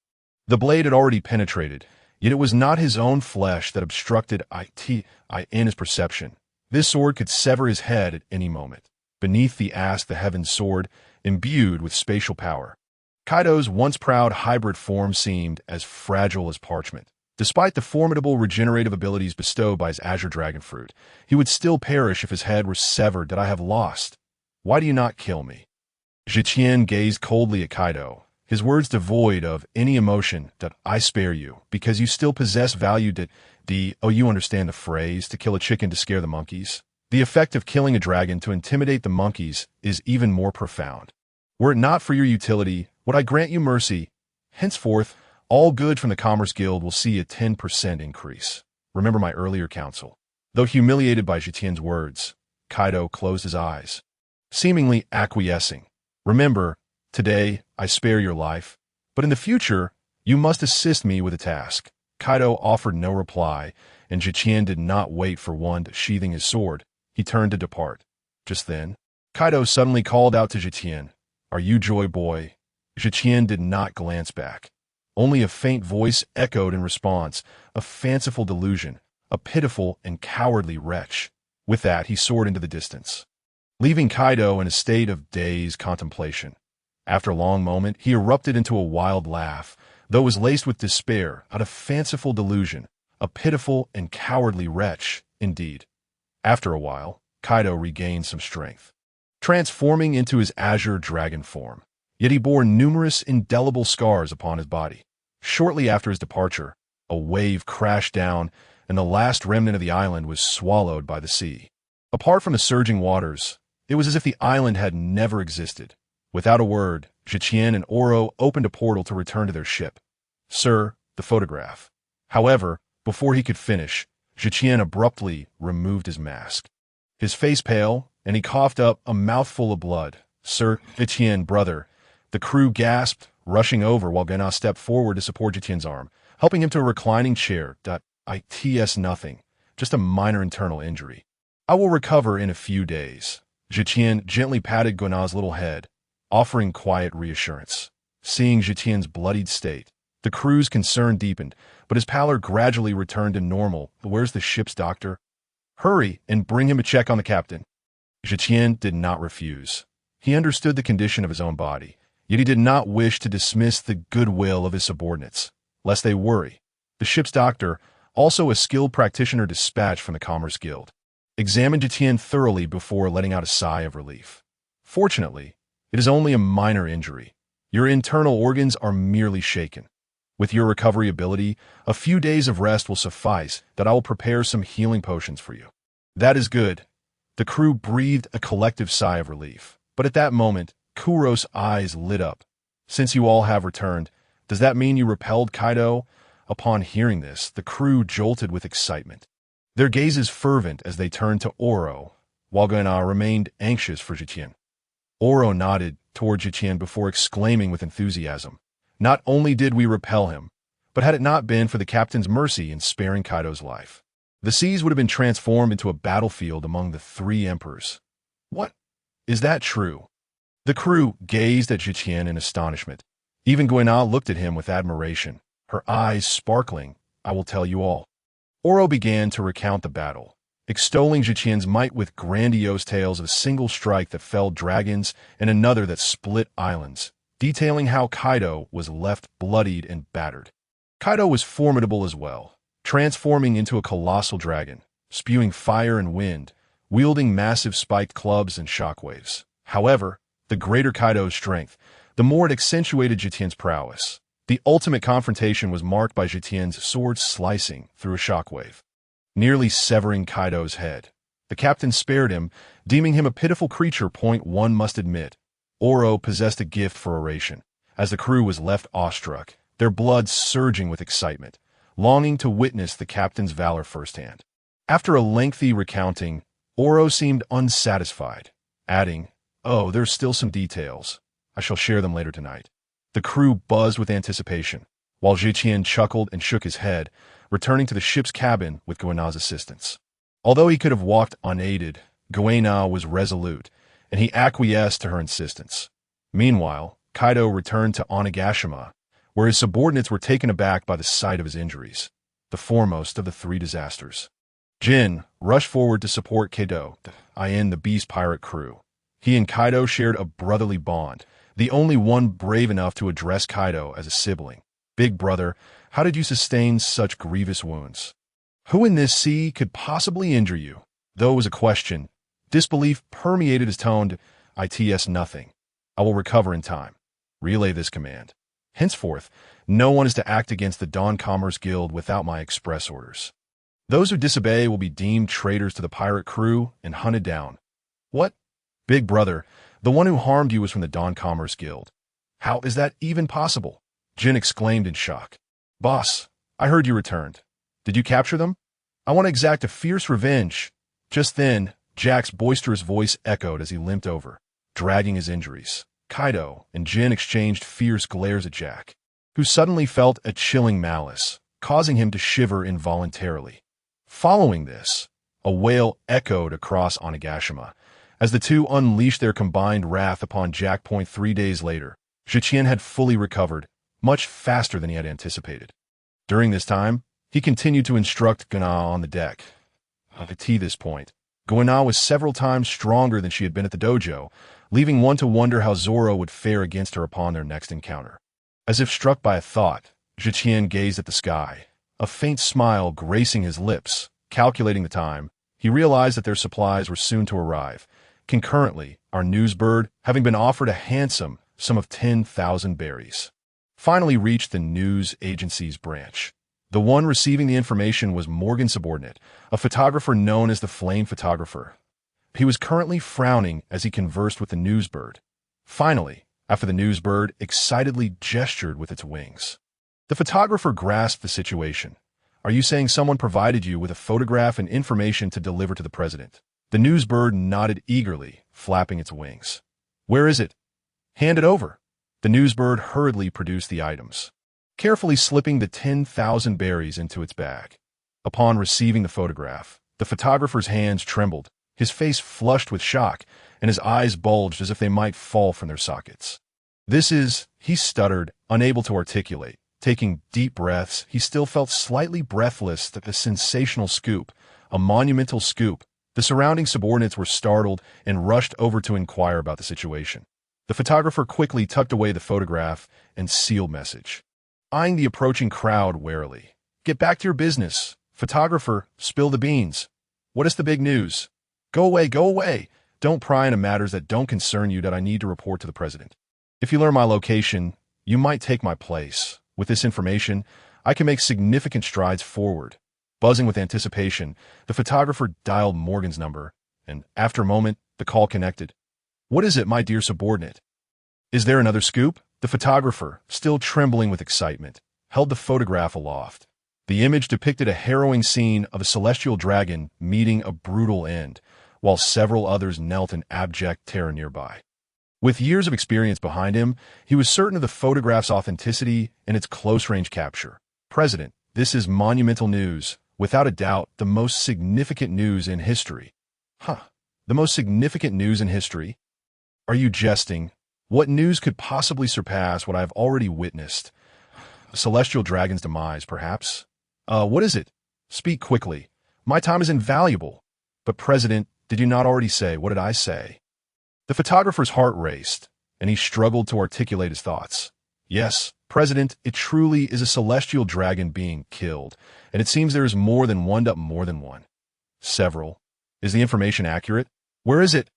Speaker 1: The blade had already penetrated, yet it was not his own flesh that obstructed his perception. This sword could sever his head at any moment. Beneath the heaven's sword, imbued with spatial power. Kaido's once proud hybrid form seemed as fragile as parchment. Despite the formidable regenerative abilities bestowed by his Azure Dragon Fruit, he would still perish if his head were severed. That I have lost. Why do you not kill me? Zetien gazed coldly at Kaido, his words devoid of any emotion. That I spare you, because you still possess value. You understand the phrase, to kill a chicken to scare the monkeys? The effect of killing a dragon to intimidate the monkeys is even more profound. Were it not for your utility, would I grant you mercy? Henceforth, all good from the Commerce Guild will see a 10% increase. Remember my earlier counsel. Though humiliated by Zetien's words, Kaido closed his eyes, seemingly acquiescing. Remember, today I spare your life, but in the future, you must assist me with a task. Kaido offered no reply, and Zetien did not wait for one. Sheathing his sword, he turned to depart. Just then, Kaido suddenly called out to Zetien, "Are you Joy Boy?" Zetien did not glance back. Only a faint voice echoed in response, a fanciful delusion, a pitiful and cowardly wretch. With that, he soared into the distance, leaving Kaido in a state of dazed contemplation. After a long moment, he erupted into a wild laugh, though it was laced with despair, out of fanciful delusion, a pitiful and cowardly wretch, indeed. After a while, Kaido regained some strength, transforming into his Azure Dragon form. Yet he bore numerous indelible scars upon his body. Shortly after his departure, a wave crashed down, and the last remnant of the island was swallowed by the sea. Apart from the surging waters, it was as if the island had never existed. Without a word, Zetien and Oro opened a portal to return to their ship. "Sir, the photograph." However, before he could finish, Zetien abruptly removed his mask. His face pale, and he coughed up a mouthful of blood. "Sir, Zetien, brother." The crew gasped, rushing over while Gena stepped forward to support Zetien's arm, helping him to a reclining chair. "It's nothing, just a minor internal injury. I will recover in a few days." Zetien gently patted Gena's little head, offering quiet reassurance. Seeing Zetien's bloodied state, the crew's concern deepened, but his pallor gradually returned to normal. "Where's the ship's doctor?" "Hurry and bring him a check on the captain." Zetien did not refuse. He understood the condition of his own body, yet he did not wish to dismiss the goodwill of his subordinates. lest they worry. The ship's doctor, also a skilled practitioner dispatched from the Commerce Guild, examined Tian thoroughly before letting out a sigh of relief. Fortunately, it is only a minor injury. Your internal organs are merely shaken. With your recovery ability, a few days of rest will suffice that I will prepare some healing potions for you. That is good. The crew breathed a collective sigh of relief. But at that moment, Kuro's eyes lit up. Since you all have returned, does that mean you repelled Kaido? Upon hearing this, the crew jolted with excitement. Their gazes fervent as they turned to Oro, while Gana remained anxious for Zetian. Oro nodded toward Zetian before exclaiming with enthusiasm. Not only did we repel him, but had it not been for the captain's mercy in sparing Kaido's life, the seas would have been transformed into a battlefield among the three emperors. What? Is that true? The crew gazed at Zetian in astonishment. Even Gwenna looked at him with admiration, her eyes sparkling. I will tell you all. Oro began to recount the battle, extolling Zetian's might with grandiose tales of a single strike that felled dragons and another that split islands, detailing how Kaido was left bloodied and battered. Kaido was formidable as well, transforming into a colossal dragon, spewing fire and wind, wielding massive spiked clubs and shockwaves. However, the greater Kaido's strength, the more it accentuated Zetian's prowess. The ultimate confrontation was marked by Zetian's sword slicing through a shockwave, nearly severing Kaido's head. The captain spared him, deeming him a pitiful creature. One must admit, Oro possessed a gift for oration, as the crew was left awestruck, their blood surging with excitement, longing to witness the captain's valor firsthand. After a lengthy recounting, Oro seemed unsatisfied, adding, "Oh, there's still some details. I shall share them later tonight." The crew buzzed with anticipation, while Zetian chuckled and shook his head, returning to the ship's cabin with Gwenna's assistance. Although he could have walked unaided, Gwenna was resolute, and he acquiesced to her insistence. Meanwhile, Kaido returned to Onigashima, where his subordinates were taken aback by the sight of his injuries, the foremost of the three disasters. Jin rushed forward to support Kaido, the beast pirate crew. He and Kaido shared a brotherly bond, the only one brave enough to address Kaido as a sibling. "Big brother, how did you sustain such grievous wounds? Who in this sea could possibly injure you?" Though it was a question, disbelief permeated his tone. "Its nothing. I will recover in time. Relay this command. Henceforth, no one is to act against the Dawn Commerce Guild without my express orders. Those who disobey will be deemed traitors to the pirate crew and hunted down." "What? Big brother, the one who harmed you was from the Dawn Commerce Guild. How is that even possible?" Jin exclaimed in shock. "Boss, I heard you returned. Did you capture them? I want to exact a fierce revenge." Just then, Jack's boisterous voice echoed as he limped over, dragging his injuries. Kaido and Jin exchanged fierce glares at Jack, who suddenly felt a chilling malice, causing him to shiver involuntarily. Following this, a wail echoed across Onigashima, as the two unleashed their combined wrath upon Jack. 3 days later, Zetian had fully recovered, much faster than he had anticipated. During this time, he continued to instruct Gwenna on the deck. At this point, Gwenna was several times stronger than she had been at the dojo, leaving one to wonder how Zoro would fare against her upon their next encounter. As if struck by a thought, Zetian gazed at the sky, a faint smile gracing his lips. Calculating the time, he realized that their supplies were soon to arrive. Concurrently, our newsbird, having been offered a handsome sum of 10,000 berries, finally reached the news agency's branch. The one receiving the information was Morgan's subordinate, a photographer known as the Flame Photographer. He was currently frowning as he conversed with the newsbird. Finally, after the newsbird excitedly gestured with its wings, the photographer grasped the situation. "Are you saying someone provided you with a photograph and information to deliver to the president?" The newsbird nodded eagerly, flapping its wings. "Where is it? Hand it over." The newsbird hurriedly produced the items, carefully slipping the 10,000 berries into its bag. Upon receiving the photograph, the photographer's hands trembled, his face flushed with shock, and his eyes bulged as if they might fall from their sockets. "This is," he stuttered, unable to articulate. Taking deep breaths, he still felt slightly breathless at the sensational scoop, a monumental scoop. The surrounding subordinates were startled and rushed over to inquire about the situation. The photographer quickly tucked away the photograph and sealed message. eyeing the approaching crowd warily. Get back to your business. Photographer, spill the beans. What is the big news? Go away, go away. Don't pry into matters that don't concern you that I need to report to the president. If you learn my location, you might take my place. With this information, I can make significant strides forward. Buzzing with anticipation, the photographer dialed Morgan's number, and after a moment, the call connected. What is it, my dear subordinate? Is there another scoop? The photographer, still trembling with excitement, held the photograph aloft. The image depicted a harrowing scene of a celestial dragon meeting a brutal end, while several others knelt in abject terror nearby. With years of experience behind him, he was certain of the photograph's authenticity and its close-range capture. President, this is monumental news, without a doubt the most significant news in history. The most significant news in history? Are you jesting? What news could possibly surpass what I have already witnessed? A celestial dragon's demise, perhaps? What is it? Speak quickly. My time is invaluable. But, President, did you not already say? What did I say? The photographer's heart raced, and he struggled to articulate his thoughts. Yes, President, it truly is a celestial dragon being killed, and it seems there is more than one. Several. Is the information accurate? Where is it?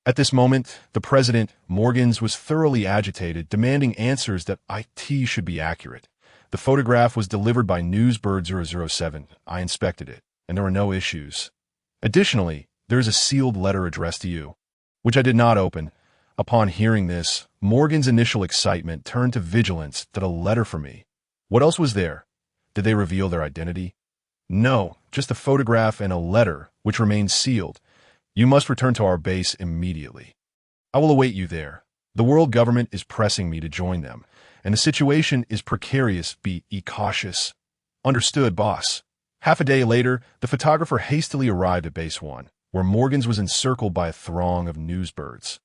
Speaker 1: At this moment, the President, Morgans, was thoroughly agitated, demanding answers that IT should be accurate. The photograph was delivered by Newsbird 007. I inspected it, and there were no issues. Additionally, there is a sealed letter addressed to you, which I did not open. Upon hearing this, Morgan's initial excitement turned to vigilance that a letter for me. What else was there? Did they reveal their identity? No, just a photograph and a letter, which remained sealed. You must return to our base immediately. I will await you there. The world government is pressing me to join them, and the situation is precarious. Be cautious. Understood, boss. Half a day later, the photographer hastily arrived at Base 1, where Morgans was encircled by a throng of newsbirds.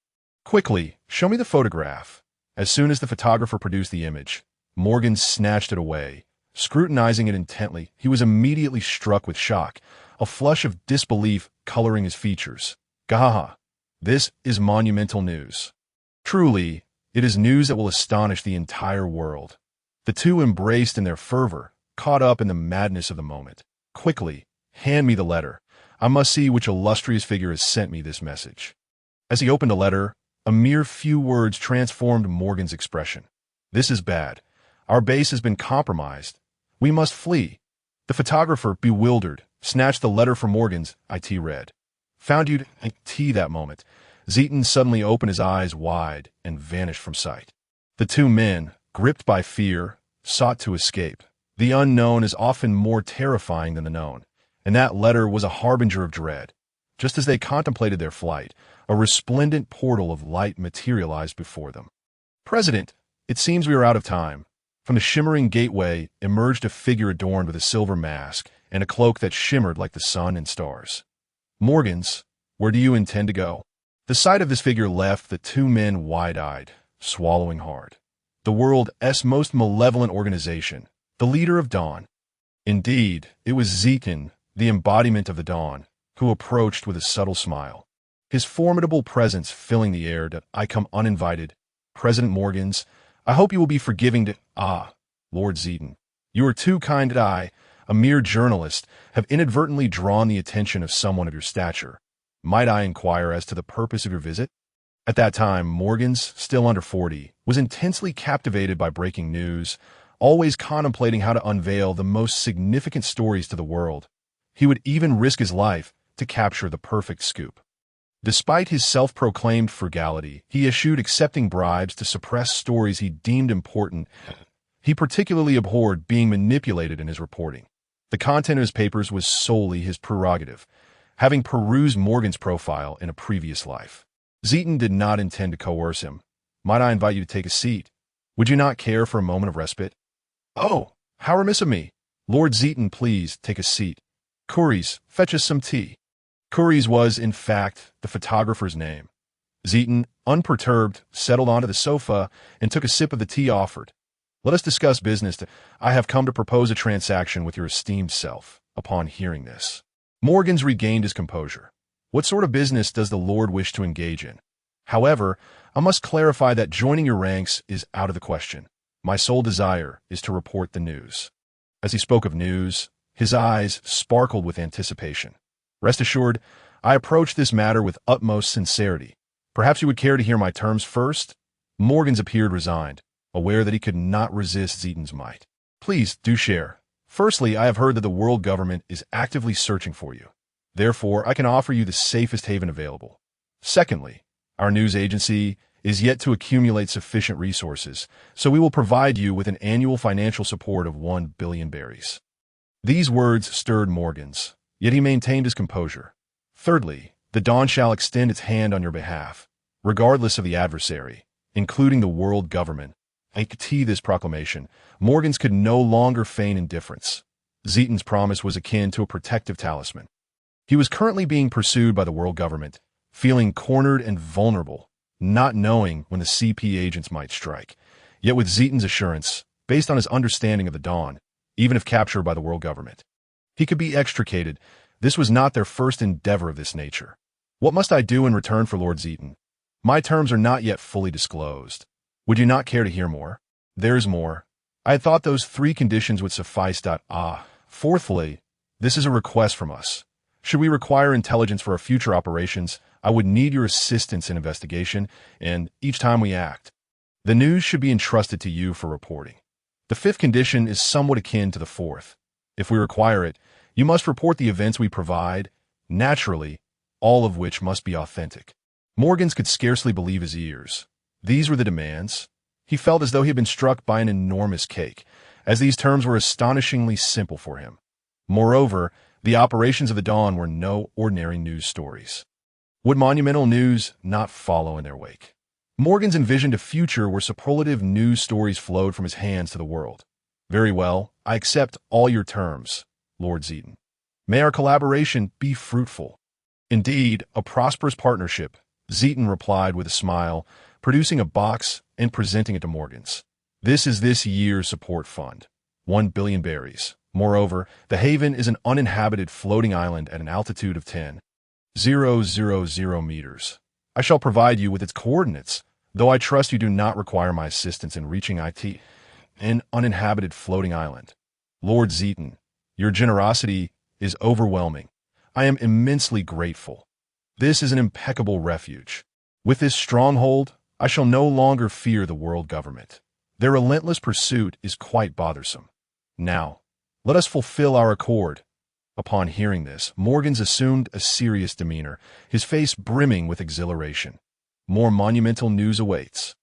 Speaker 1: Quickly, show me the photograph. As soon as the photographer produced the image, Morgan snatched it away. Scrutinizing it intently, he was immediately struck with shock, a flush of disbelief coloring his features. Gahaha. This is monumental news. Truly, it is news that will astonish the entire world. The two embraced in their fervor, caught up in the madness of the moment. Quickly, hand me the letter. I must see which illustrious figure has sent me this message. As he opened the letter, a mere few words transformed Morgan's expression. This is bad. Our base has been compromised. We must flee. The photographer, bewildered, snatched the letter from Morgan's. IT read. Found you IT that moment. Zeton suddenly opened his eyes wide and vanished from sight. The two men, gripped by fear, sought to escape. The unknown is often more terrifying than the known, and that letter was a harbinger of dread. Just as they contemplated their flight, a resplendent portal of light materialized before them. President, it seems we are out of time. From the shimmering gateway emerged a figure adorned with a silver mask and a cloak that shimmered like the sun and stars. Morgans, where do you intend to go? The sight of this figure left the two men wide-eyed, swallowing hard. The world's most malevolent organization, the leader of Dawn. Indeed, it was Zeton, the embodiment of the Dawn, who approached with a subtle smile. His formidable presence filling the air. That I come uninvited. President Morgans, I hope you will be forgiving to— Lord Zeton, you are too kind that I, a mere journalist, have inadvertently drawn the attention of someone of your stature. Might I inquire as to the purpose of your visit? At that time, Morgans, still under 40, was intensely captivated by breaking news, always contemplating how to unveil the most significant stories to the world. He would even risk his life to capture the perfect scoop. Despite his self-proclaimed frugality, he eschewed accepting bribes to suppress stories he deemed important. He particularly abhorred being manipulated in his reporting. The content of his papers was solely his prerogative, having perused Morgan's profile in a previous life. Zeton did not intend to coerce him. Might I invite you to take a seat? Would you not care for a moment of respite? Oh, how remiss of me. Lord Zeton, please take a seat. Curries, fetch us some tea. Curries was, in fact, the photographer's name. Zeton, unperturbed, settled onto the sofa and took a sip of the tea offered. Let us discuss business. I have come to propose a transaction with your esteemed self. Upon hearing this, Morgans regained his composure. What sort of business does the Lord wish to engage in? However, I must clarify that joining your ranks is out of the question. My sole desire is to report the news." As he spoke of news, his eyes sparkled with anticipation. "Rest assured, I approach this matter with utmost sincerity. Perhaps you would care to hear my terms first?" Morgans appeared resigned, aware that he could not resist Zeton's might. "Please, do share. Firstly, I have heard that the world government is actively searching for you. Therefore, I can offer you the safest haven available. Secondly, our news agency is yet to accumulate sufficient resources, so we will provide you with an annual financial support of 1 billion berries." These words stirred Morgans, yet he maintained his composure. "Thirdly, the Dawn shall extend its hand on your behalf, regardless of the adversary, including the world government." To this proclamation, Morgans could no longer feign indifference. Zeton's promise was akin to a protective talisman. He was currently being pursued by the world government, feeling cornered and vulnerable, not knowing when the CP agents might strike. Yet with Zeton's assurance, based on his understanding of the Dawn, even if captured by the world government, he could be extricated. This was not their first endeavor of this nature. "What must I do in return for Lord Zeton? My terms are not yet fully disclosed. Would you not care to hear more?" "There's more. I had thought those 3 conditions would suffice. Fourthly, this is a request from us. Should we require intelligence for our future operations, I would need your assistance in investigation, and each time we act, the news should be entrusted to you for reporting. The 5th condition is somewhat akin to the 4th. If we require it, you must report the events we provide, naturally, all of which must be authentic." Morgans could scarcely believe his ears. These were the demands. He felt as though he had been struck by an enormous cake, as these terms were astonishingly simple for him. Moreover, the operations of the Dawn were no ordinary news stories. Would monumental news not follow in their wake? Morgans envisioned a future where superlative news stories flowed from his hands to the world. "Very well, I accept all your terms, Lord Zeton. May our collaboration be fruitful." "Indeed, a prosperous partnership," Zeton replied with a smile, producing a box and presenting it to Morgans. "This is this year's support fund, 1 billion berries. Moreover, the haven is an uninhabited floating island at an altitude of 10,000 meters. I shall provide you with its coordinates, though I trust you do not require my assistance in reaching an uninhabited floating island. Lord Zeton, your generosity is overwhelming. I am immensely grateful. This is an impeccable refuge. With this stronghold, I shall no longer fear the world government. Their relentless pursuit is quite bothersome. Now, let us fulfill our accord." Upon hearing this, Morgans assumed a serious demeanor, his face brimming with exhilaration. More monumental news awaits.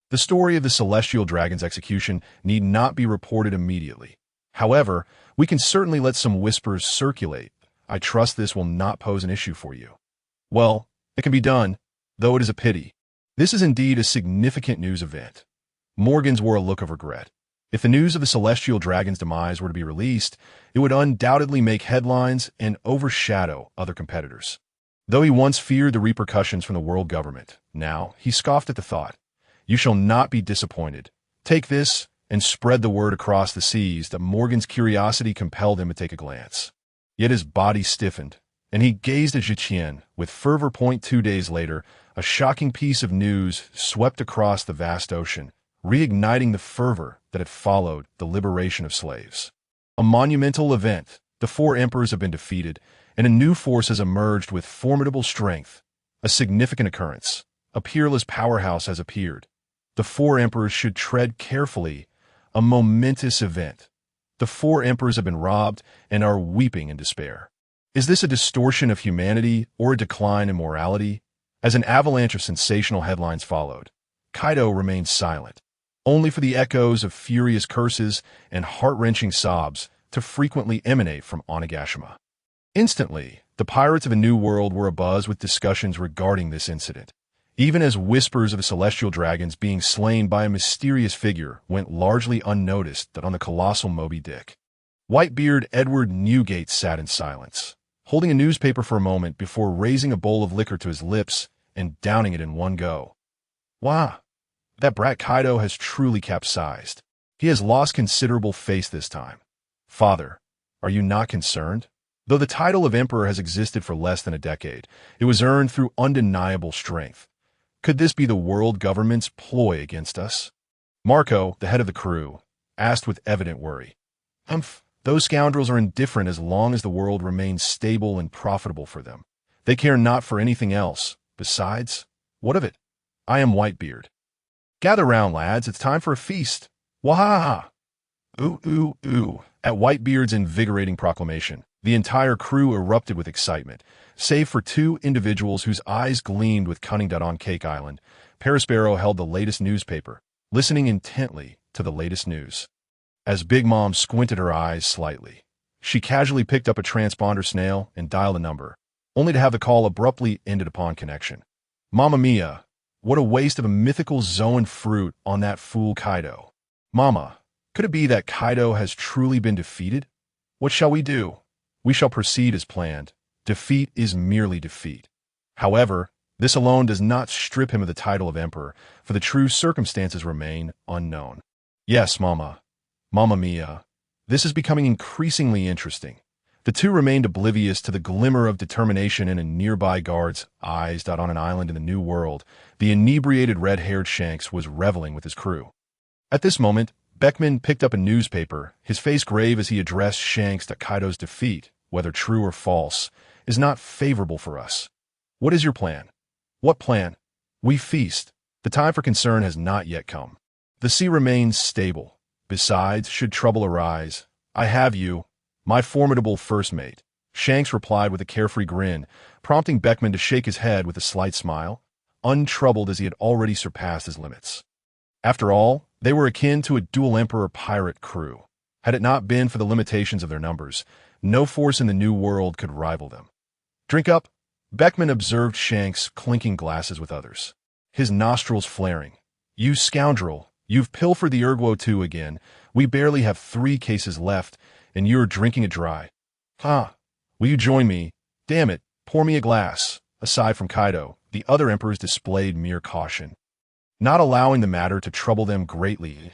Speaker 1: The story of the celestial dragon's execution need not be reported immediately. However, we can certainly let some whispers circulate. I trust this will not pose an issue for you. "Well, it can be done, though it is a pity. This is indeed a significant news event." Morgans wore a look of regret. If the news of the celestial dragon's demise were to be released, it would undoubtedly make headlines and overshadow other competitors. Though he once feared the repercussions from the world government, now he scoffed at the thought. "You shall not be disappointed. Take this and spread the word across the seas." That Morgan's curiosity compelled him to take a glance. Yet his body stiffened, and he gazed at Tian with fervor. 2 days later, a shocking piece of news swept across the vast ocean, reigniting the fervor that had followed the liberation of slaves. A monumental event. The 4 emperors have been defeated, and a new force has emerged with formidable strength. A significant occurrence. A peerless powerhouse has appeared. The 4 emperors should tread carefully. A momentous event. The 4 emperors have been robbed and are weeping in despair. Is this a distortion of humanity or a decline in morality? As an avalanche of sensational headlines followed, Kaido remained silent, only for the echoes of furious curses and heart-wrenching sobs to frequently emanate from Onigashima. Instantly, the pirates of a new world were abuzz with discussions regarding this incident, even as whispers of celestial dragons being slain by a mysterious figure went largely unnoticed on the colossal Moby Dick. Whitebeard Edward Newgate sat in silence, holding a newspaper for a moment before raising a bowl of liquor to his lips and downing it in one go. "Wow, that brat Kaido has truly capsized. He has lost considerable face this time. Father, are you not concerned? Though the title of emperor has existed for less than a decade, it was earned through undeniable strength. Could this be the world government's ploy against us?" Marco, the head of the crew, asked with evident worry. Those scoundrels are indifferent as long as the world remains stable and profitable for them. They care not for anything else. Besides, what of it? I am Whitebeard. Gather round, lads, it's time for a feast. Wahaha! Ooh, ooh, ooh. At Whitebeard's invigorating proclamation, the entire crew erupted with excitement, save for two individuals whose eyes gleamed with cunning. On Cake Island, Perisparrow held the latest newspaper, listening intently to the latest news. As Big Mom squinted her eyes slightly, she casually picked up a transponder snail and dialed a number, only to have the call abruptly ended upon connection. Mamma mia, what a waste of a mythical Zoan fruit on that fool Kaido. Mama, could it be that Kaido has truly been defeated? What shall we do? We shall proceed as planned. Defeat is merely defeat. However, this alone does not strip him of the title of emperor, for the true circumstances remain unknown. Yes, Mama. Mamma mia. This is becoming increasingly interesting. The two remained oblivious to the glimmer of determination in a nearby guard's eyes. On an island in the New World, the inebriated red-haired Shanks was reveling with his crew. At this moment, Beckman picked up a newspaper, his face grave as he addressed Shanks that Kaido's defeat, whether true or false, is not favorable for us. What is your plan? What plan? We feast. The time for concern has not yet come. The sea remains stable. Besides, should trouble arise, I have you, my formidable first mate. Shanks replied with a carefree grin, prompting Beckman to shake his head with a slight smile, untroubled as he had already surpassed his limits. After all, they were akin to a dual emperor pirate crew. Had it not been for the limitations of their numbers, no force in the New World could rival them. Drink up. Beckman observed Shanks clinking glasses with others, his nostrils flaring. You scoundrel, you've pilfered the Erguo too again. We barely have 3 cases left, and you're drinking it dry. Will you join me? Damn it, pour me a glass. Aside from Kaido, the other emperors displayed mere caution, not allowing the matter to trouble them greatly.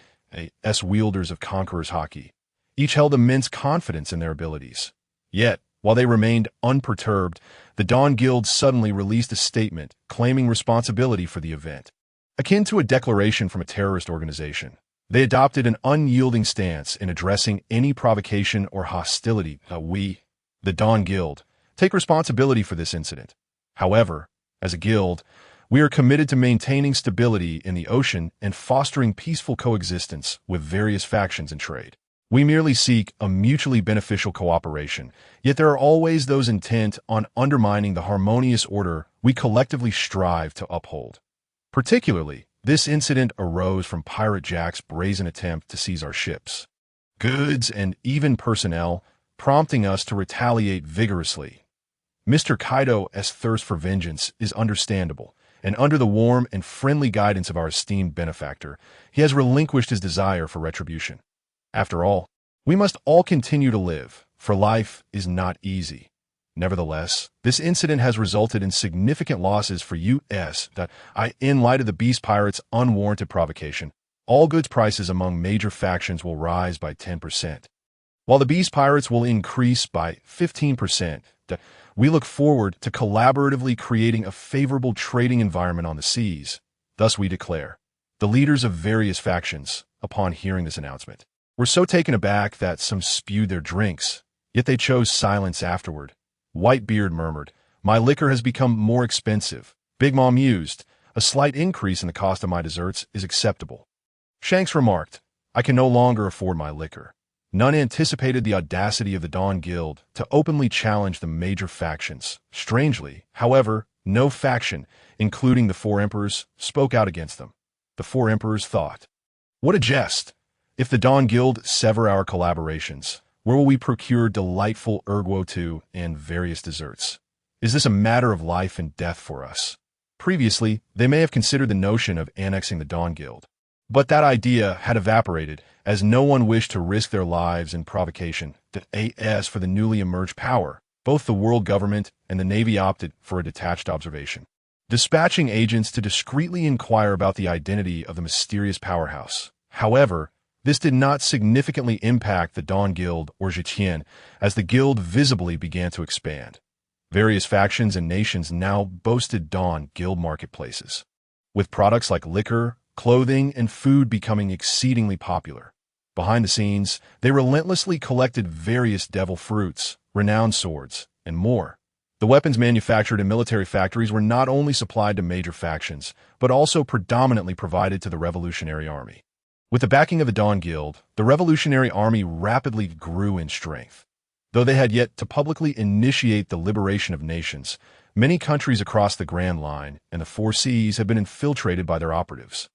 Speaker 1: As wielders of Conqueror's Haki, each held immense confidence in their abilities. Yet, while they remained unperturbed, the Dawn Guild suddenly released a statement claiming responsibility for the event. Akin to a declaration from a terrorist organization, they adopted an unyielding stance in addressing any provocation or hostility. We, the Dawn Guild, take responsibility for this incident. However, as a guild, we are committed to maintaining stability in the ocean and fostering peaceful coexistence with various factions and trade. We merely seek a mutually beneficial cooperation, yet there are always those intent on undermining the harmonious order we collectively strive to uphold. Particularly, this incident arose from Pirate Jack's brazen attempt to seize our ships, goods, and even personnel, prompting us to retaliate vigorously. Mr. Kaido's thirst for vengeance is understandable, and under the warm and friendly guidance of our esteemed benefactor, he has relinquished his desire for retribution. After all, we must all continue to live, for life is not easy. Nevertheless, this incident has resulted in significant losses for U.S. In light of the Beast Pirates' unwarranted provocation, all goods prices among major factions will rise by 10%, while the Beast Pirates will increase by 15%. We look forward to collaboratively creating a favorable trading environment on the seas. Thus we declare. The leaders of various factions, upon hearing this announcement, were so taken aback that some spewed their drinks, yet they chose silence afterward. Whitebeard murmured, "My liquor has become more expensive." Big Mom mused, "A slight increase in the cost of my desserts is acceptable." Shanks remarked, "I can no longer afford my liquor." None anticipated the audacity of the Dawn Guild to openly challenge the major factions. Strangely, however, no faction, including the 4 emperors, spoke out against them. The 4 emperors thought, "What a jest! If the Dawn Guild sever our collaborations, where will we procure delightful Erguo too and various desserts? Is this a matter of life and death for us?" Previously, they may have considered the notion of annexing the Dawn Guild, but that idea had evaporated, as no one wished to risk their lives in provocation. As for the newly emerged power, both the world government and the Navy opted for a detached observation, dispatching agents to discreetly inquire about the identity of the mysterious powerhouse. However, this did not significantly impact the Dawn Guild or Tian, as the guild visibly began to expand. Various factions and nations now boasted Dawn Guild marketplaces, with products like liquor, clothing, and food becoming exceedingly popular. Behind the scenes, they relentlessly collected various devil fruits, renowned swords, and more. The weapons manufactured in military factories were not only supplied to major factions, but also predominantly provided to the Revolutionary Army. With the backing of the Dawn Guild, the Revolutionary Army rapidly grew in strength. Though they had yet to publicly initiate the liberation of nations, many countries across the Grand Line and the Four Seas had been infiltrated by their operatives.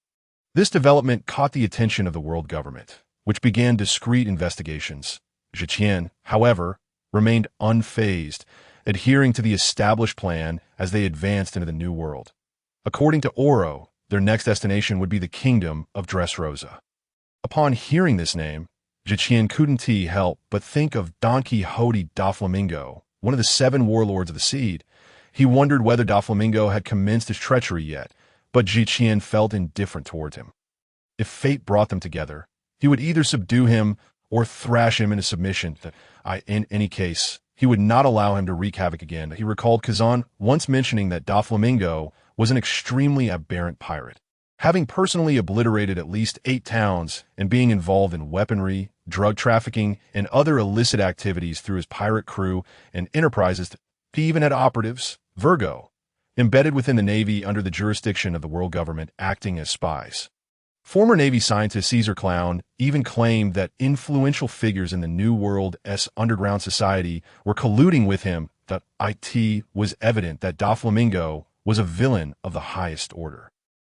Speaker 1: This development caught the attention of the world government, which began discreet investigations. Tian, however, remained unfazed, adhering to the established plan as they advanced into the New World. According to Oro, their next destination would be the kingdom of Dressrosa. Upon hearing this name, Tian couldn't help but think of Don Quixote da Flamingo, one of the 7 warlords of the Seed. He wondered whether da Flamingo had commenced his treachery yet, but Tian felt indifferent toward him. If fate brought them together, he would either subdue him or thrash him into submission. In any case, he would not allow him to wreak havoc again. He recalled Kazan once mentioning that da Flamingo was an extremely aberrant pirate, having personally obliterated at least 8 towns and being involved in weaponry, drug trafficking, and other illicit activities through his pirate crew and enterprises. He even had operatives, Virgo, embedded within the Navy under the jurisdiction of the world government acting as spies. Former Navy scientist Caesar Clown even claimed that influential figures in the New World's underground society were colluding with him. That it was evident that da Flamingo was a villain of the highest order.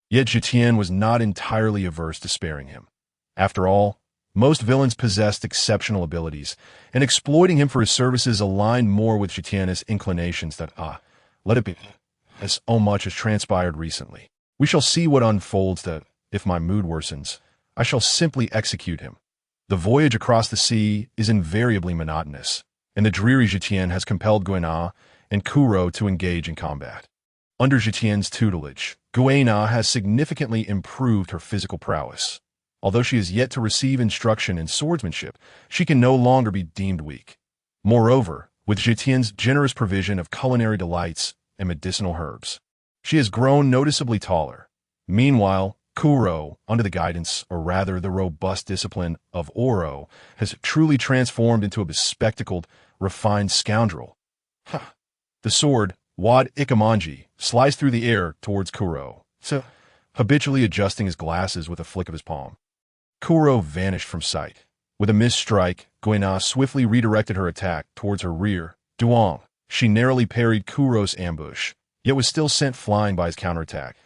Speaker 1: Yet Tian was not entirely averse to sparing him. After all, most villains possessed exceptional abilities, and exploiting him for his services aligned more with Tian's inclinations. Let it be, as so much has transpired recently. We shall see what unfolds. That if my mood worsens, I shall simply execute him. The voyage across the sea is invariably monotonous, and the dreary Tian has compelled Guina and Kuro to engage in combat. Under Tian's tutelage, Guina has significantly improved her physical prowess. Although she is yet to receive instruction in swordsmanship, she can no longer be deemed weak. Moreover, with Tian's generous provision of culinary delights and medicinal herbs, she has grown noticeably taller. Meanwhile, Kuro, under the guidance, or rather the robust discipline of Oro, has truly transformed into a bespectacled, refined scoundrel. The sword, Wad Ikamanji, sliced through the air towards Kuro, habitually adjusting his glasses with a flick of his palm. Kuro vanished from sight. With a missed strike, Guina swiftly redirected her attack towards her rear. Duong, she narrowly parried Kuro's ambush, yet was still sent flying by his counterattack.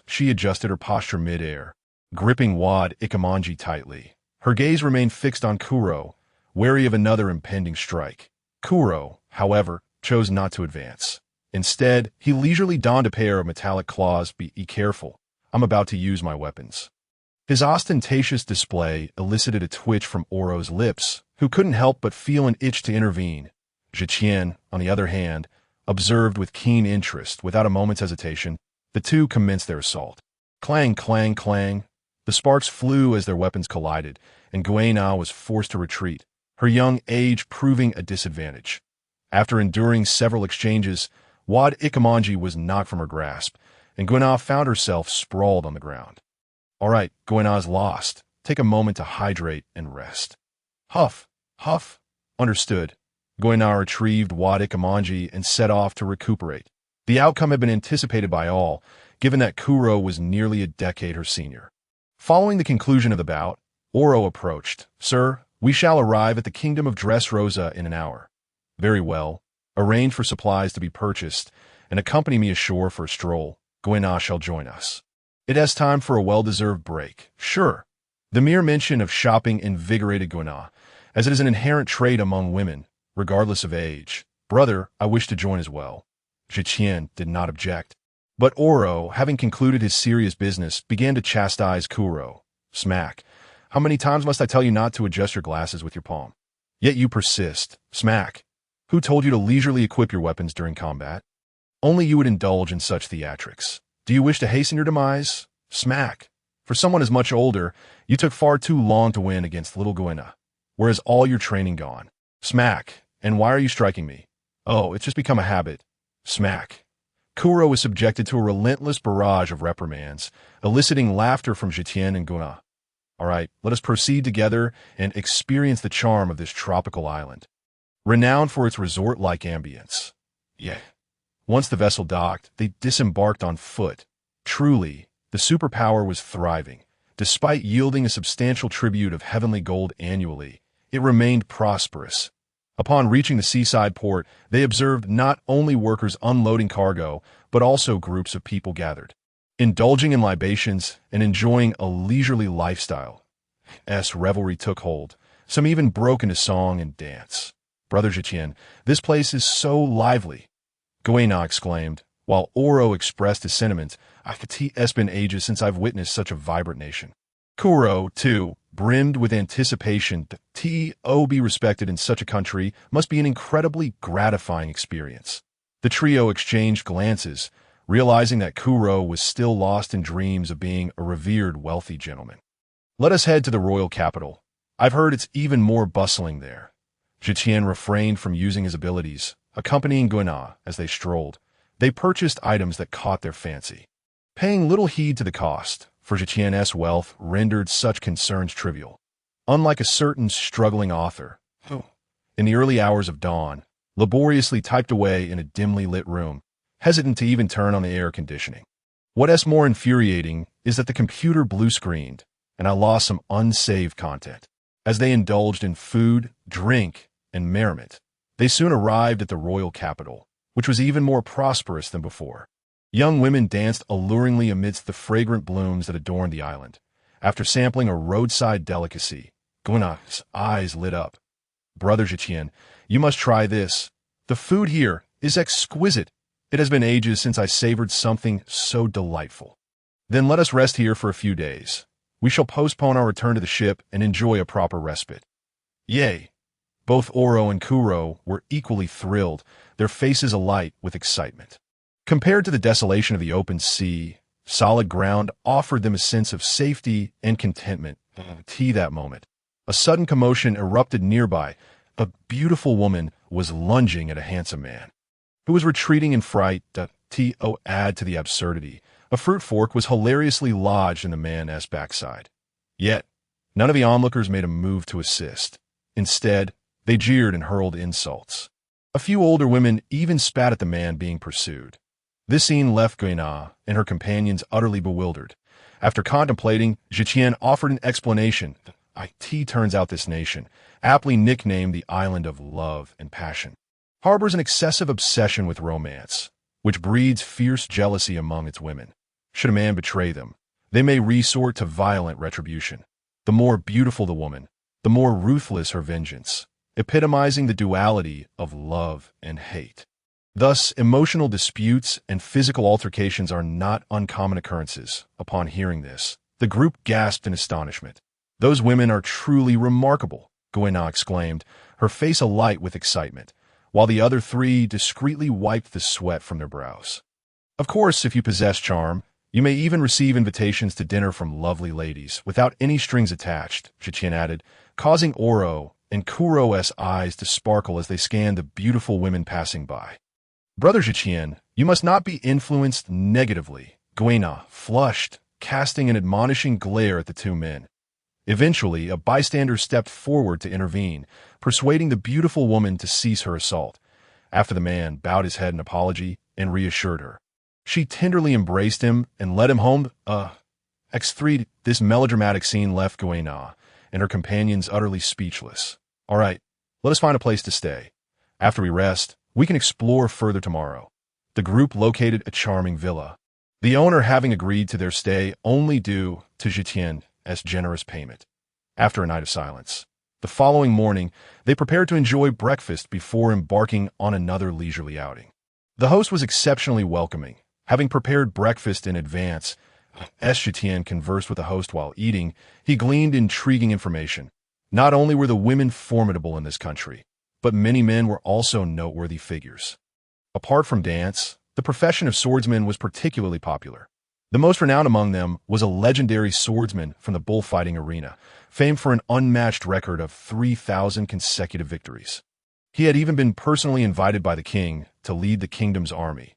Speaker 1: She adjusted her posture mid-air, gripping Wad Ikamanji tightly. Her gaze remained fixed on Kuro, wary of another impending strike. Kuro, however, chose not to advance. Instead, he leisurely donned a pair of metallic claws. Be careful, I'm about to use my weapons. His ostentatious display elicited a twitch from Oro's lips, who couldn't help but feel an itch to intervene. Tian, on the other hand, observed with keen interest. Without a moment's hesitation, the two commenced their assault. Clang, clang, clang. The sparks flew as their weapons collided, and Guina was forced to retreat, her young age proving a disadvantage. After enduring several exchanges, Wad Ikamanji was knocked from her grasp, and Guina found herself sprawled on the ground. All right, Guina's lost. Take a moment to hydrate and rest. Huff, huff. Understood. Guina retrieved Wad Ikamanji and set off to recuperate. The outcome had been anticipated by all, given that Kuro was nearly a decade her senior. Following the conclusion of the bout, Oro approached. Sir, we shall arrive at the kingdom of Dressrosa in an hour. Very well. Arrange for supplies to be purchased, and accompany me ashore for a stroll. Guina shall join us. It has time for a well-deserved break. Sure. The mere mention of shopping invigorated Guina, as it is an inherent trait among women, regardless of age. Brother, I wish to join as well. Tian did not object. But Oro, having concluded his serious business, began to chastise Kuro. Smack. How many times must I tell you not to adjust your glasses with your palm? Yet you persist. Smack. Who told you to leisurely equip your weapons during combat? Only you would indulge in such theatrics. Do you wish to hasten your demise? Smack. For someone as much older, you took far too long to win against little Guina. Whereas all your training gone. Smack. And why are you striking me? Oh, it's just become a habit. Smack. Kuro was subjected to a relentless barrage of reprimands, eliciting laughter from Tian and Guna. All right, let us proceed together and experience the charm of this tropical island. Renowned for its resort-like ambience. Yeah. Once the vessel docked, they disembarked on foot. Truly, the superpower was thriving. Despite yielding a substantial tribute of heavenly gold annually, it remained prosperous. Upon reaching the seaside port, they observed not only workers unloading cargo, but also groups of people gathered, indulging in libations and enjoying a leisurely lifestyle. Revelry took hold. Some even broke into song and dance. Brother Tian, this place is so lively, Guena exclaimed, while Oro expressed his sentiments. It's been ages since I've witnessed such a vibrant nation. Kuro, too, brimmed with anticipation that be respected in such a country must be an incredibly gratifying experience. The trio exchanged glances, realizing that Kuro was still lost in dreams of being a revered wealthy gentleman. Let us head to the royal capital. I've heard it's even more bustling there. Tian refrained from using his abilities, accompanying Guena as they strolled. They purchased items that caught their fancy, paying little heed to the cost, for Tian's wealth rendered such concerns trivial. Unlike a certain struggling author, who, in the early hours of dawn, laboriously typed away in a dimly lit room, hesitant to even turn on the air conditioning. What's more infuriating is that the computer blue-screened, and I lost some unsaved content. As they indulged in food, drink, and merriment, they soon arrived at the royal capital, which was even more prosperous than before. Young women danced alluringly amidst the fragrant blooms that adorned the island. After sampling a roadside delicacy, Guna's eyes lit up. Brother Tian, you must try this. The food here is exquisite. It has been ages since I savored something so delightful. Then let us rest here for a few days. We shall postpone our return to the ship and enjoy a proper respite. Yay! Both Oro and Kuro were equally thrilled, their faces alight with excitement. Compared to the desolation of the open sea, solid ground offered them a sense of safety and contentment. That moment, a sudden commotion erupted nearby. A beautiful woman was lunging at a handsome man, who was retreating in fright. Add to the absurdity, a fruit fork was hilariously lodged in the man's backside. Yet, none of the onlookers made a move to assist. Instead, they jeered and hurled insults. A few older women even spat at the man being pursued. This scene left Guena and her companions utterly bewildered. After contemplating, Tian offered an explanation. Turns out this nation, aptly nicknamed the Island of Love and Passion, harbors an excessive obsession with romance, which breeds fierce jealousy among its women. Should a man betray them, they may resort to violent retribution. The more beautiful the woman, the more ruthless her vengeance, epitomizing the duality of love and hate. Thus, emotional disputes and physical altercations are not uncommon occurrences. Upon hearing this, the group gasped in astonishment. Those women are truly remarkable, Guena exclaimed, her face alight with excitement, while the other three discreetly wiped the sweat from their brows. Of course, if you possess charm, you may even receive invitations to dinner from lovely ladies without any strings attached, Tian added, causing Oro and Kuro's eyes to sparkle as they scanned the beautiful women passing by. Brother Tian, you must not be influenced negatively, Guena flushed, casting an admonishing glare at the two men. Eventually, a bystander stepped forward to intervene, persuading the beautiful woman to cease her assault. After the man bowed his head in apology and reassured her, she tenderly embraced him and led him home. X3, this melodramatic scene left Guena and her companions utterly speechless. All right, let us find a place to stay. After we rest, we can explore further tomorrow. The group located a charming villa, the owner having agreed to their stay only due to Tian as generous payment. After a night of silence, the following morning, they prepared to enjoy breakfast before embarking on another leisurely outing. The host was exceptionally welcoming. Having prepared breakfast in advance, as Tian conversed with the host while eating, he gleaned intriguing information. Not only were the women formidable in this country, but many men were also noteworthy figures. Apart from dance, the profession of swordsman was particularly popular. The most renowned among them was a legendary swordsman from the bullfighting arena, famed for an unmatched record of 3,000 consecutive victories. He had even been personally invited by the king to lead the kingdom's army.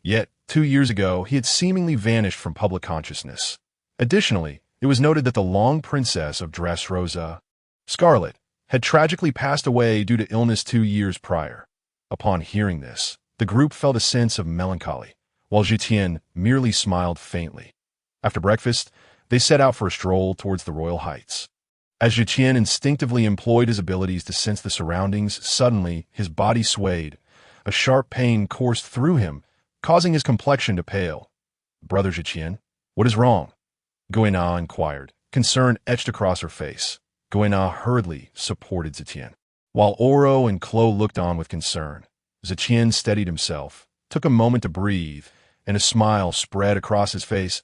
Speaker 1: Yet, 2 years ago, he had seemingly vanished from public consciousness. Additionally, it was noted that the long princess of Dressrosa, Scarlet, had tragically passed away due to illness 2 years prior. Upon hearing this, the group felt a sense of melancholy, while Tian merely smiled faintly. After breakfast, they set out for a stroll towards the royal heights. As Tian instinctively employed his abilities to sense the surroundings, suddenly his body swayed. A sharp pain coursed through him, causing his complexion to pale. "Brother Tian, what is wrong?" Guina inquired, concern etched across her face. Guina hurriedly supported Tian. While Oro and Klo looked on with concern, Tian steadied himself, took a moment to breathe, and a smile spread across his face.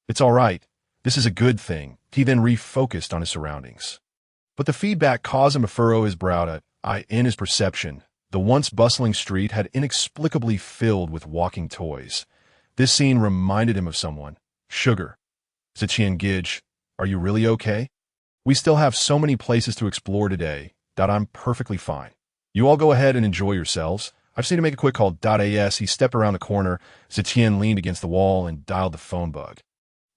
Speaker 1: "It's all right. This is a good thing." He then refocused on his surroundings. But the feedback caused him to furrow his brow. In his perception, the once bustling street had inexplicably filled with walking toys. This scene reminded him of someone. Sugar. "Tian Gidge, are you really okay? We still have so many places to explore today. I'm perfectly fine. You all go ahead and enjoy yourselves. I just need to make a quick call. As he stepped around the corner, Tian leaned against the wall and dialed the phone bug.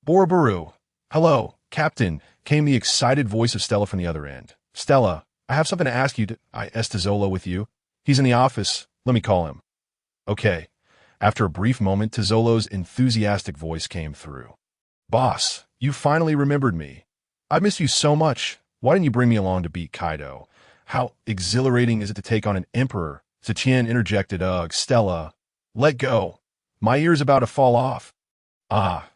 Speaker 1: "Borobaru. Hello, Captain," came the excited voice of Stella from the other end. "Stella, I have something to ask you. Is Tizolo with you? He's in the office. Let me call him." "Okay." After a brief moment, Tizolo's enthusiastic voice came through. "Boss, you finally remembered me. I missed you so much. Why didn't you bring me along to beat Kaido? How exhilarating is it to take on an emperor?" Tian interjected. "Ugh, Stella, let go. My ear's about to fall off."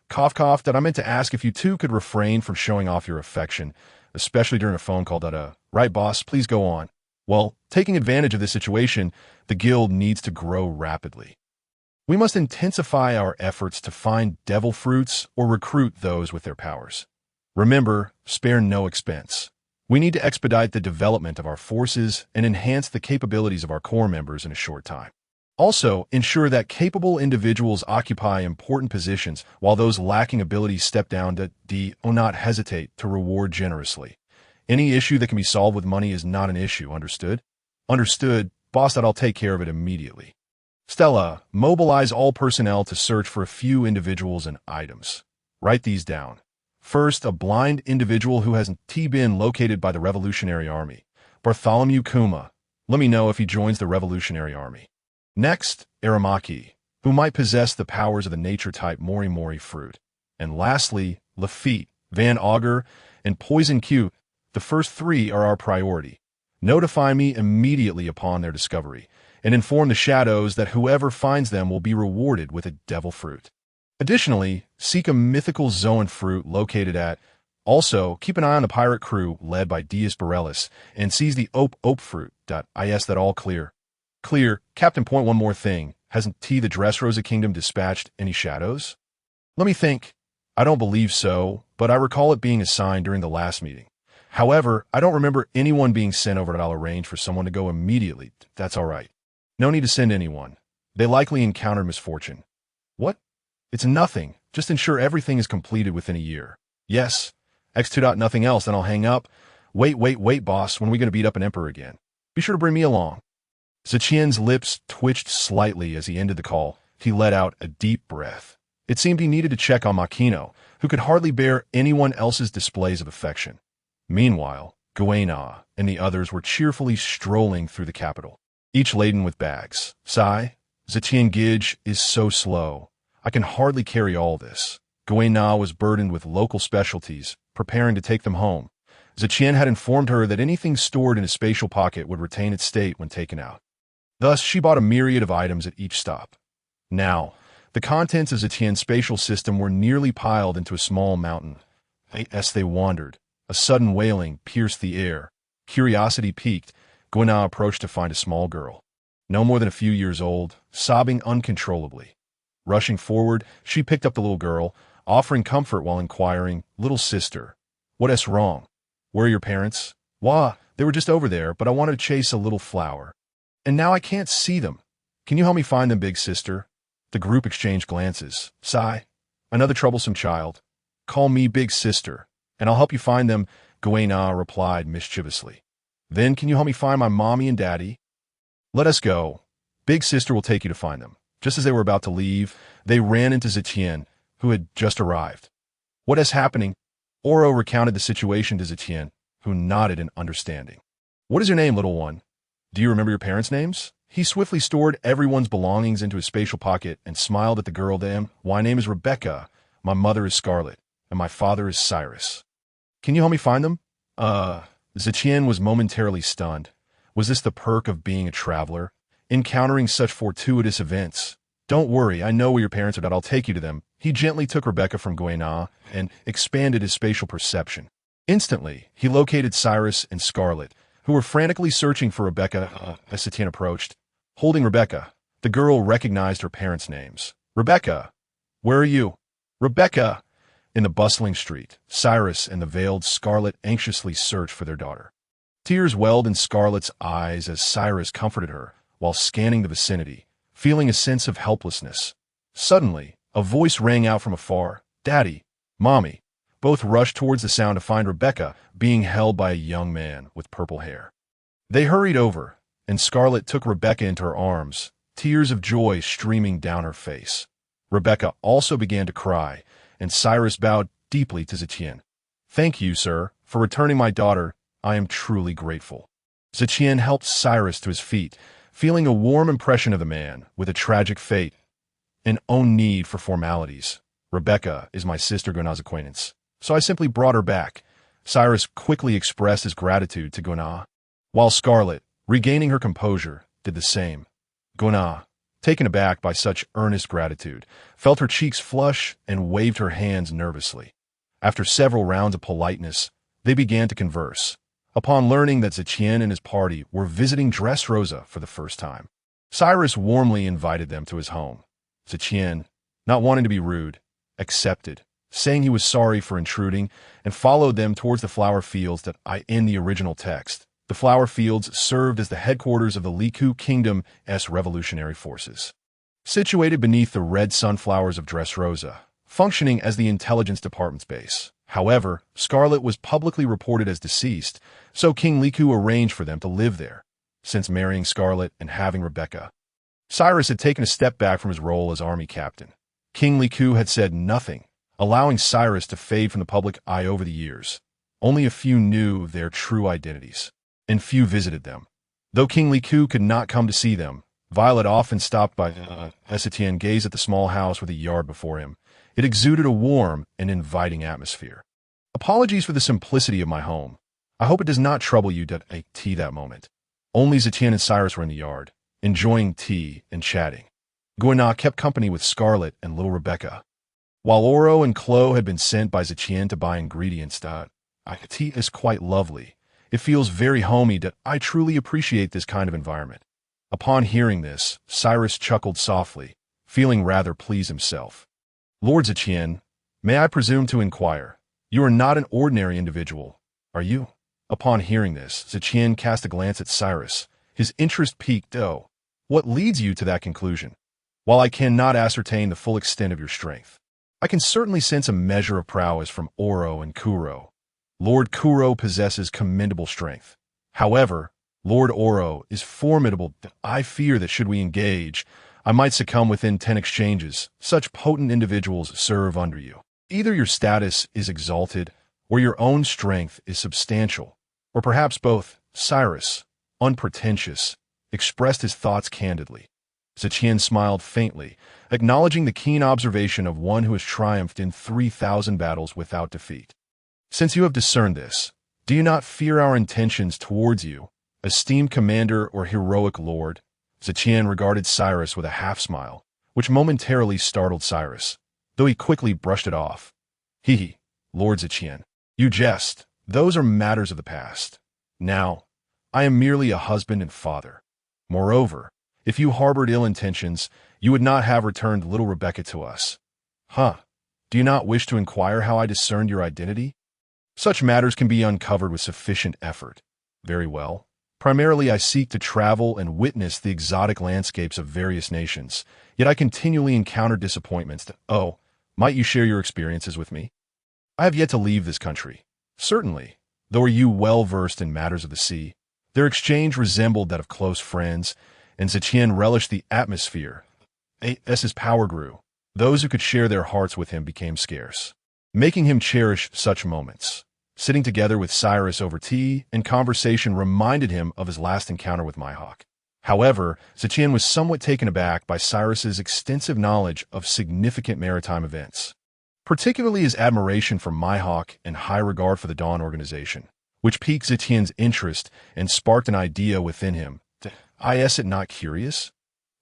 Speaker 1: Cough cough, that I meant to ask if you two could refrain from showing off your affection, especially during a phone call. Right, boss, please go on. Well, taking advantage of this situation, the guild needs to grow rapidly. We must intensify our efforts to find devil fruits or recruit those with their powers. Remember, spare no expense. We need to expedite the development of our forces and enhance the capabilities of our core members in a short time. Also, ensure that capable individuals occupy important positions while those lacking abilities step down to do not hesitate to reward generously. Any issue that can be solved with money is not an issue, understood? Understood, boss. I'll take care of it immediately. Stella, mobilize all personnel to search for a few individuals and items. Write these down. First, a blind individual who hasn't been located by the Revolutionary Army. Bartholomew Kuma. Let me know if he joins the Revolutionary Army. Next, Aramaki, who might possess the powers of the nature-type Mori Mori fruit. And lastly, Lafitte, Van Augur, and Poison Q. The first three are our priority. Notify me immediately upon their discovery, and inform the shadows that whoever finds them will be rewarded with a devil fruit. Additionally, seek a mythical Zoan fruit located at. Also, keep an eye on the pirate crew led by Dias Bareilles and seize the Ope fruit. Is that all clear? Clear. Captain, point one more thing. Hasn't the Dressrosa Kingdom dispatched any shadows? Let me think. I don't believe so, but I recall it being assigned during the last meeting. However, I don't remember anyone being sent over to arrange for someone to go immediately. That's all right. No need to send anyone. They likely encountered misfortune. What? It's nothing. Just ensure everything is completed within a year. Yes. X2. Nothing else, then I'll hang up. Wait, boss. When are we going to beat up an emperor again? Be sure to bring me along. Tian's lips twitched slightly as he ended the call. He let out a deep breath. It seemed he needed to check on Makino, who could hardly bear anyone else's displays of affection. Meanwhile, Guena and the others were cheerfully strolling through the capital, each laden with bags. Tian Gidge is so slow. I can hardly carry all this. Guena was burdened with local specialties, preparing to take them home. Tian had informed her that anything stored in a spatial pocket would retain its state when taken out. Thus, she bought a myriad of items at each stop. Now, the contents of Tian's spatial system were nearly piled into a small mountain. As they wandered, a sudden wailing pierced the air. Curiosity piqued, Guena approached to find a small girl, no more than a few years old, sobbing uncontrollably. Rushing forward, she picked up the little girl, offering comfort while inquiring, "Little sister, what's wrong? Where are your parents?" "Wah, they were just over there, but I wanted to chase a little flower. And now I can't see them. Can you help me find them, big sister?" The group exchanged glances. Another troublesome child. "Call me big sister, and I'll help you find them," Guena replied mischievously. "Then can you help me find my mommy and daddy?" "Let us go. Big sister will take you to find them. Just as they were about to leave, they ran into Tian, who had just arrived. "What is happening?" Oro recounted the situation to Tian, who nodded in understanding. "What is your name, little one? Do you remember your parents' names?" He swiftly stored everyone's belongings into his spatial pocket and smiled at the girl. "My name is Rebecca, my mother is Scarlet, and my father is Cyrus. Can you help me find them?" Tian was momentarily stunned. Was this the perk of being a traveler? Encountering such fortuitous events? "Don't worry, I know where your parents are at. I'll take you to them." He gently took Rebecca from Guena and expanded his spatial perception. Instantly, he located Cyrus and Scarlet, who were frantically searching for Rebecca as Tian approached. Holding Rebecca, the girl recognized her parents' names. "Rebecca, where are you?" "Rebecca!" In the bustling street, Cyrus and the veiled Scarlet anxiously searched for their daughter. Tears welled in Scarlet's eyes as Cyrus comforted her while scanning the vicinity, feeling a sense of helplessness. Suddenly, a voice rang out from afar. "Daddy, Mommy." Both rushed towards the sound to find Rebecca being held by a young man with purple hair. They hurried over, and Scarlet took Rebecca into her arms, tears of joy streaming down her face. Rebecca also began to cry, and Cyrus bowed deeply to Tian. "Thank you, sir, for returning my daughter. I am truly grateful." Tian helped Cyrus to his feet, feeling a warm impression of the man with a tragic fate and own need for formalities. "Rebecca is my sister Guena's acquaintance, so I simply brought her back." Cyrus quickly expressed his gratitude to Guena, while Scarlet, regaining her composure, did the same. Guena, taken aback by such earnest gratitude, felt her cheeks flush and waved her hands nervously. After several rounds of politeness, they began to converse. Upon learning that Tian and his party were visiting Dressrosa for the first time, Cyrus warmly invited them to his home. Tian, not wanting to be rude, accepted, saying he was sorry for intruding, and followed them towards the flower fields that in the original text. The flower fields served as the headquarters of the Liku Kingdom's revolutionary forces. Situated beneath the red sunflowers of Dressrosa, functioning as the intelligence department's base. However, Scarlet was publicly reported as deceased, so King Liku arranged for them to live there. Since marrying Scarlet and having Rebecca, Cyrus had taken a step back from his role as army captain. King Liku had said nothing, allowing Cyrus to fade from the public eye over the years. Only a few knew their true identities, and few visited them. Though King Liku could not come to see them, Violet often stopped by Tian gazed at the small house with a yard before him. It exuded a warm and inviting atmosphere. "Apologies for the simplicity of my home. I hope it does not trouble you to tea that moment." Only Tian and Cyrus were in the yard, enjoying tea and chatting. Guena kept company with Scarlet and little Rebecca, while Oro and Chloe had been sent by Tian to buy ingredients. "Tea is quite lovely. It feels very homey. I truly appreciate this kind of environment." Upon hearing this, Cyrus chuckled softly, feeling rather pleased himself. "Lord Tian, may I presume to inquire, you are not an ordinary individual, are you?" Upon hearing this, Tian cast a glance at Cyrus, his interest piqued. "Oh, what leads you to that conclusion? While I cannot ascertain the full extent of your strength, I can certainly sense a measure of prowess from Oro and Kuro. Lord Kuro possesses commendable strength. However, Lord Oro is formidable. I fear that should we engage, I might succumb within 10 exchanges. Such potent individuals serve under you. Either your status is exalted, or your own strength is substantial, or perhaps both." Cyrus, unpretentious, expressed his thoughts candidly. Tian smiled faintly, acknowledging the keen observation of one who has triumphed in 3,000 battles without defeat. "Since you have discerned this, do you not fear our intentions towards you, esteemed commander or heroic lord?" Tian regarded Cyrus with a half-smile, which momentarily startled Cyrus, though he quickly brushed it off. "Hee, Lord Tian, you jest. Those are matters of the past. Now, I am merely a husband and father. Moreover, if you harbored ill intentions, you would not have returned little Rebecca to us." "Huh. Do you not wish to inquire how I discerned your identity?" "Such matters can be uncovered with sufficient effort." "Very well. Primarily I seek to travel and witness the exotic landscapes of various nations, yet I continually encounter disappointments. Oh, might you share your experiences with me?" "I have yet to leave this country." "Certainly. Though are you well versed in matters of the sea?" Their exchange resembled that of close friends, and Tian relished the atmosphere As his power grew, those who could share their hearts with him became scarce, making him cherish such moments. Sitting together with Cyrus over tea and conversation reminded him of his last encounter with Mihawk. However, Tian was somewhat taken aback by Cyrus's extensive knowledge of significant maritime events, particularly his admiration for Mihawk and high regard for the Dawn organization, which piqued Tian's interest and sparked an idea within him. Is it not curious?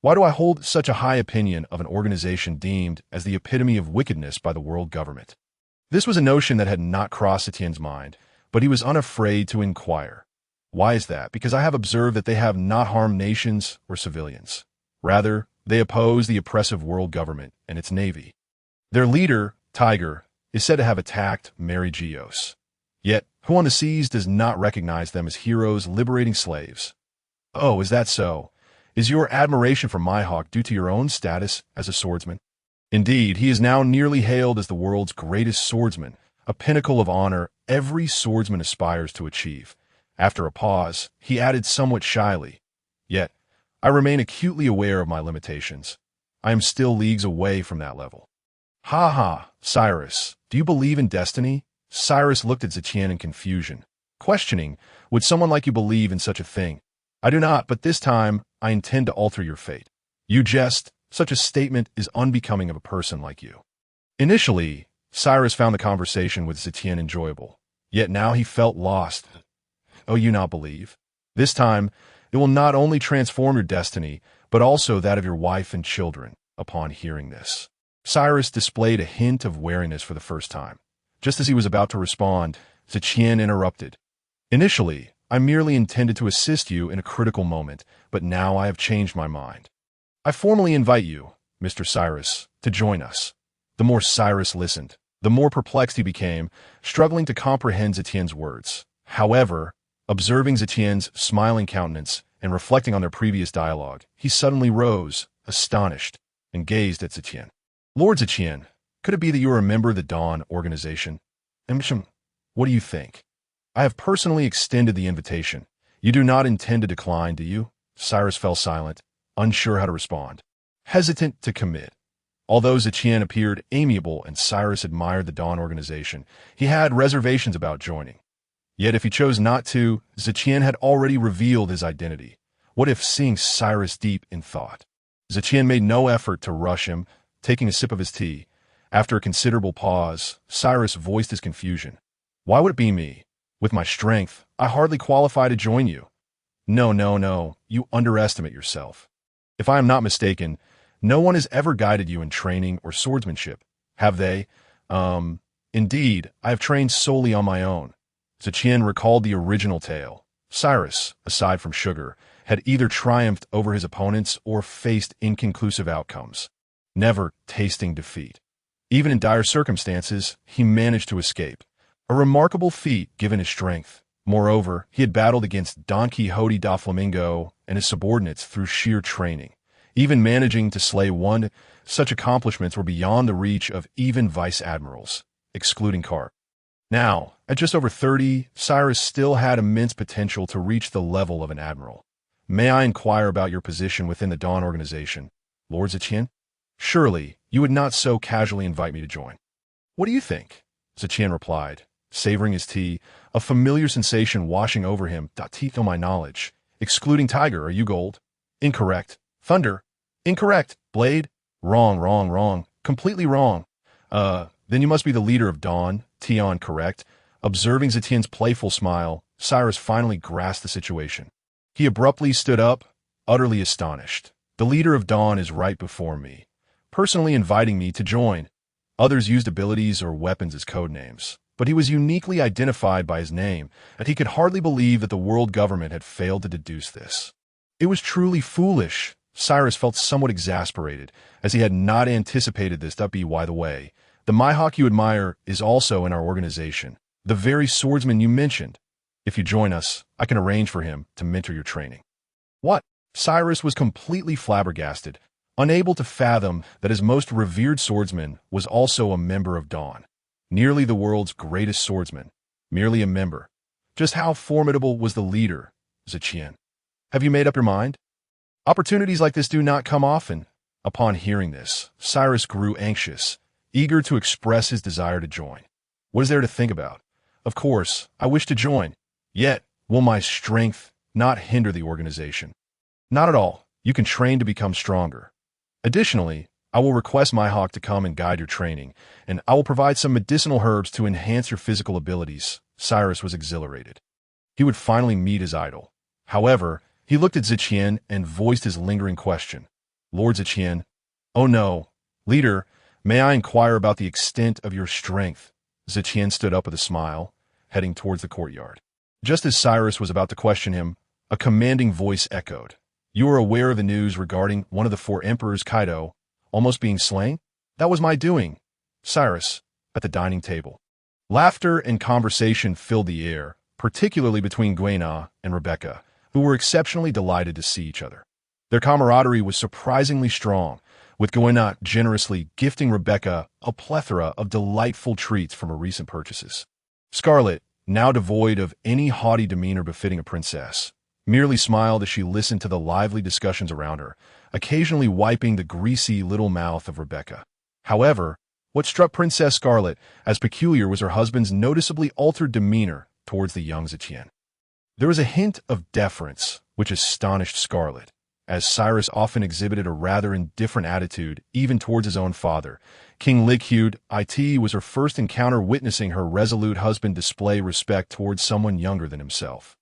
Speaker 1: Why do I hold such a high opinion of an organization deemed as the epitome of wickedness by the world government? This was a notion that had not crossed Tian's mind, but he was unafraid to inquire. Why is that? Because I have observed that they have not harmed nations or civilians. Rather, they oppose the oppressive world government and its navy. Their leader, Tiger, is said to have attacked Mary Geos. Yet, who on the seas does not recognize them as heroes liberating slaves? Oh, is that so? Is your admiration for Mihawk due to your own status as a swordsman? Indeed, he is now nearly hailed as the world's greatest swordsman, a pinnacle of honor every swordsman aspires to achieve. After a pause, he added somewhat shyly, "Yet, I remain acutely aware of my limitations. I am still leagues away from that level." "Ha ha, Cyrus, do you believe in destiny?" Cyrus looked at Tian in confusion, questioning, "Would someone like you believe in such a thing?" "I do not, but this time, I intend to alter your fate." "You jest. Such a statement is unbecoming of a person like you." Initially, Cyrus found the conversation with Tian enjoyable, yet now he felt lost. "Oh, you not believe? This time, it will not only transform your destiny, but also that of your wife and children." Upon hearing this, Cyrus displayed a hint of wariness for the first time. Just as he was about to respond, Tian interrupted. "Initially, I merely intended to assist you in a critical moment, but now I have changed my mind. I formally invite you, Mr. Cyrus, to join us." The more Cyrus listened, the more perplexed he became, struggling to comprehend Tian's words. However, observing Tian's smiling countenance and reflecting on their previous dialogue, he suddenly rose, astonished, and gazed at Tian. "Lord Tian, could it be that you are a member of the Dawn organization?" "What do you think? I have personally extended the invitation. You do not intend to decline, do you?" Cyrus fell silent, unsure how to respond, hesitant to commit. Although Tian appeared amiable and Cyrus admired the Dawn organization, he had reservations about joining. Yet if he chose not to, Tian had already revealed his identity. What if, seeing Cyrus deep in thought? Tian made no effort to rush him, taking a sip of his tea. After a considerable pause, Cyrus voiced his confusion. "Why would it be me? With my strength, I hardly qualify to join you." No, you underestimate yourself. If I am not mistaken, no one has ever guided you in training or swordsmanship, have they? Indeed, I have trained solely on my own." Tian recalled the original tale. Cyrus, aside from sugar, had either triumphed over his opponents or faced inconclusive outcomes, never tasting defeat. Even in dire circumstances, he managed to escape, a remarkable feat given his strength. Moreover, he had battled against Don Quixote da Flamingo and his subordinates through sheer training, even managing to slay one. Such accomplishments were beyond the reach of even vice admirals, excluding Carp. Now, at just over 30, Cyrus still had immense potential to reach the level of an admiral. "May I inquire about your position within the Dawn organization, Lord Tian? Surely, you would not so casually invite me to join." "What do you think?" Tian replied, savoring his tea, a familiar sensation washing over him. "To my knowledge, excluding Tiger, are you gold?" "Incorrect." "Thunder." "Incorrect." "Blade." Wrong. Completely wrong." Then you must be the leader of Dawn." Tian, correct. Observing Tian's playful smile, Cyrus finally grasped the situation. He abruptly stood up, utterly astonished. "The leader of Dawn is right before me, personally inviting me to join." Others used abilities or weapons as code names, but he was uniquely identified by his name, and he could hardly believe that the world government had failed to deduce this. It was truly foolish. Cyrus felt somewhat exasperated, as he had not anticipated this. By the way, the Mihawk you admire is also in our organization, the very swordsman you mentioned. If you join us, I can arrange for him to mentor your training." "What?" Cyrus was completely flabbergasted, unable to fathom that his most revered swordsman was also a member of Dawn. Nearly the world's greatest swordsman, merely a member. Just how formidable was the leader, Tian? "Have you made up your mind?" "Opportunities like this do not come often. Upon hearing this, Cyrus grew anxious, eager to express his desire to join. What is there to think about? Of course, I wish to join. Yet, will my strength not hinder the organization? Not at all. You can train to become stronger. Additionally, I will request my hawk to come and guide your training, and I will provide some medicinal herbs to enhance your physical abilities. Cyrus was exhilarated. He would finally meet his idol. However, he looked at Zetian and voiced his lingering question. Lord Zetian, oh no, leader, may I inquire about the extent of your strength? Zetian stood up with a smile, heading towards the courtyard. Just as Cyrus was about to question him, a commanding voice echoed. You are aware of the news regarding one of the 4 emperors, Kaido, almost being slain? That was my doing. Cyrus, at the dining table. Laughter and conversation filled the air, particularly between Guena and Rebecca, who were exceptionally delighted to see each other. Their camaraderie was surprisingly strong, with Guena generously gifting Rebecca a plethora of delightful treats from her recent purchases. Scarlet, now devoid of any haughty demeanor befitting a princess, merely smiled as she listened to the lively discussions around her, occasionally wiping the greasy little mouth of Rebecca. However, what struck Princess Scarlet as peculiar was her husband's noticeably altered demeanor towards the young Zetian. There was a hint of deference which astonished Scarlet, as Cyrus often exhibited a rather indifferent attitude even towards his own father. King Liquid It was her first encounter witnessing her resolute husband display respect towards someone younger than himself.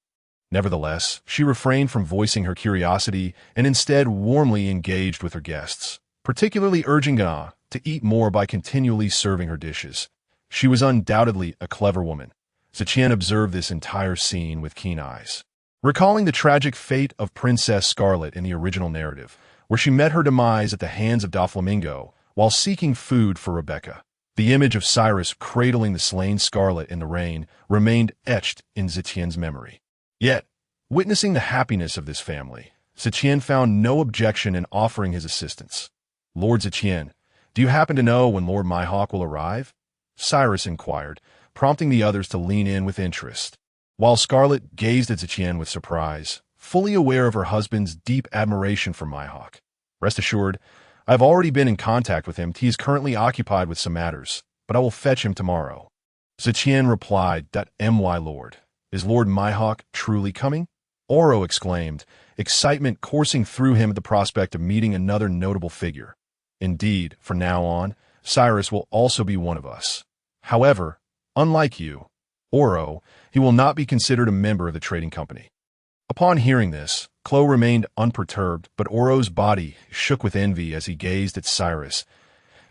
Speaker 1: Nevertheless, she refrained from voicing her curiosity and instead warmly engaged with her guests, particularly urging Gana to eat more by continually serving her dishes. She was undoubtedly a clever woman. Zetian observed this entire scene with keen eyes. Recalling the tragic fate of Princess Scarlet in the original narrative, where she met her demise at the hands of Doflamingo while seeking food for Rebecca, the image of Cyrus cradling the slain Scarlet in the rain remained etched in Zetian's memory. Yet, witnessing the happiness of this family, Zetian found no objection in offering his assistance. Lord Zetian, do you happen to know when Lord Mihawk will arrive? Cyrus inquired, prompting the others to lean in with interest. While Scarlet gazed at Zetian with surprise, fully aware of her husband's deep admiration for Mihawk. Rest assured, I have already been in contact with him. He is currently occupied with some matters, but I will fetch him tomorrow. Zetian replied, "My lord, is Lord Mihawk truly coming?" Oro exclaimed, excitement coursing through him at the prospect of meeting another notable figure. Indeed, from now on, Cyrus will also be one of us. However, unlike you, Oro, he will not be considered a member of the trading company. Upon hearing this, Chloe remained unperturbed, but Oro's body shook with envy as he gazed at Cyrus.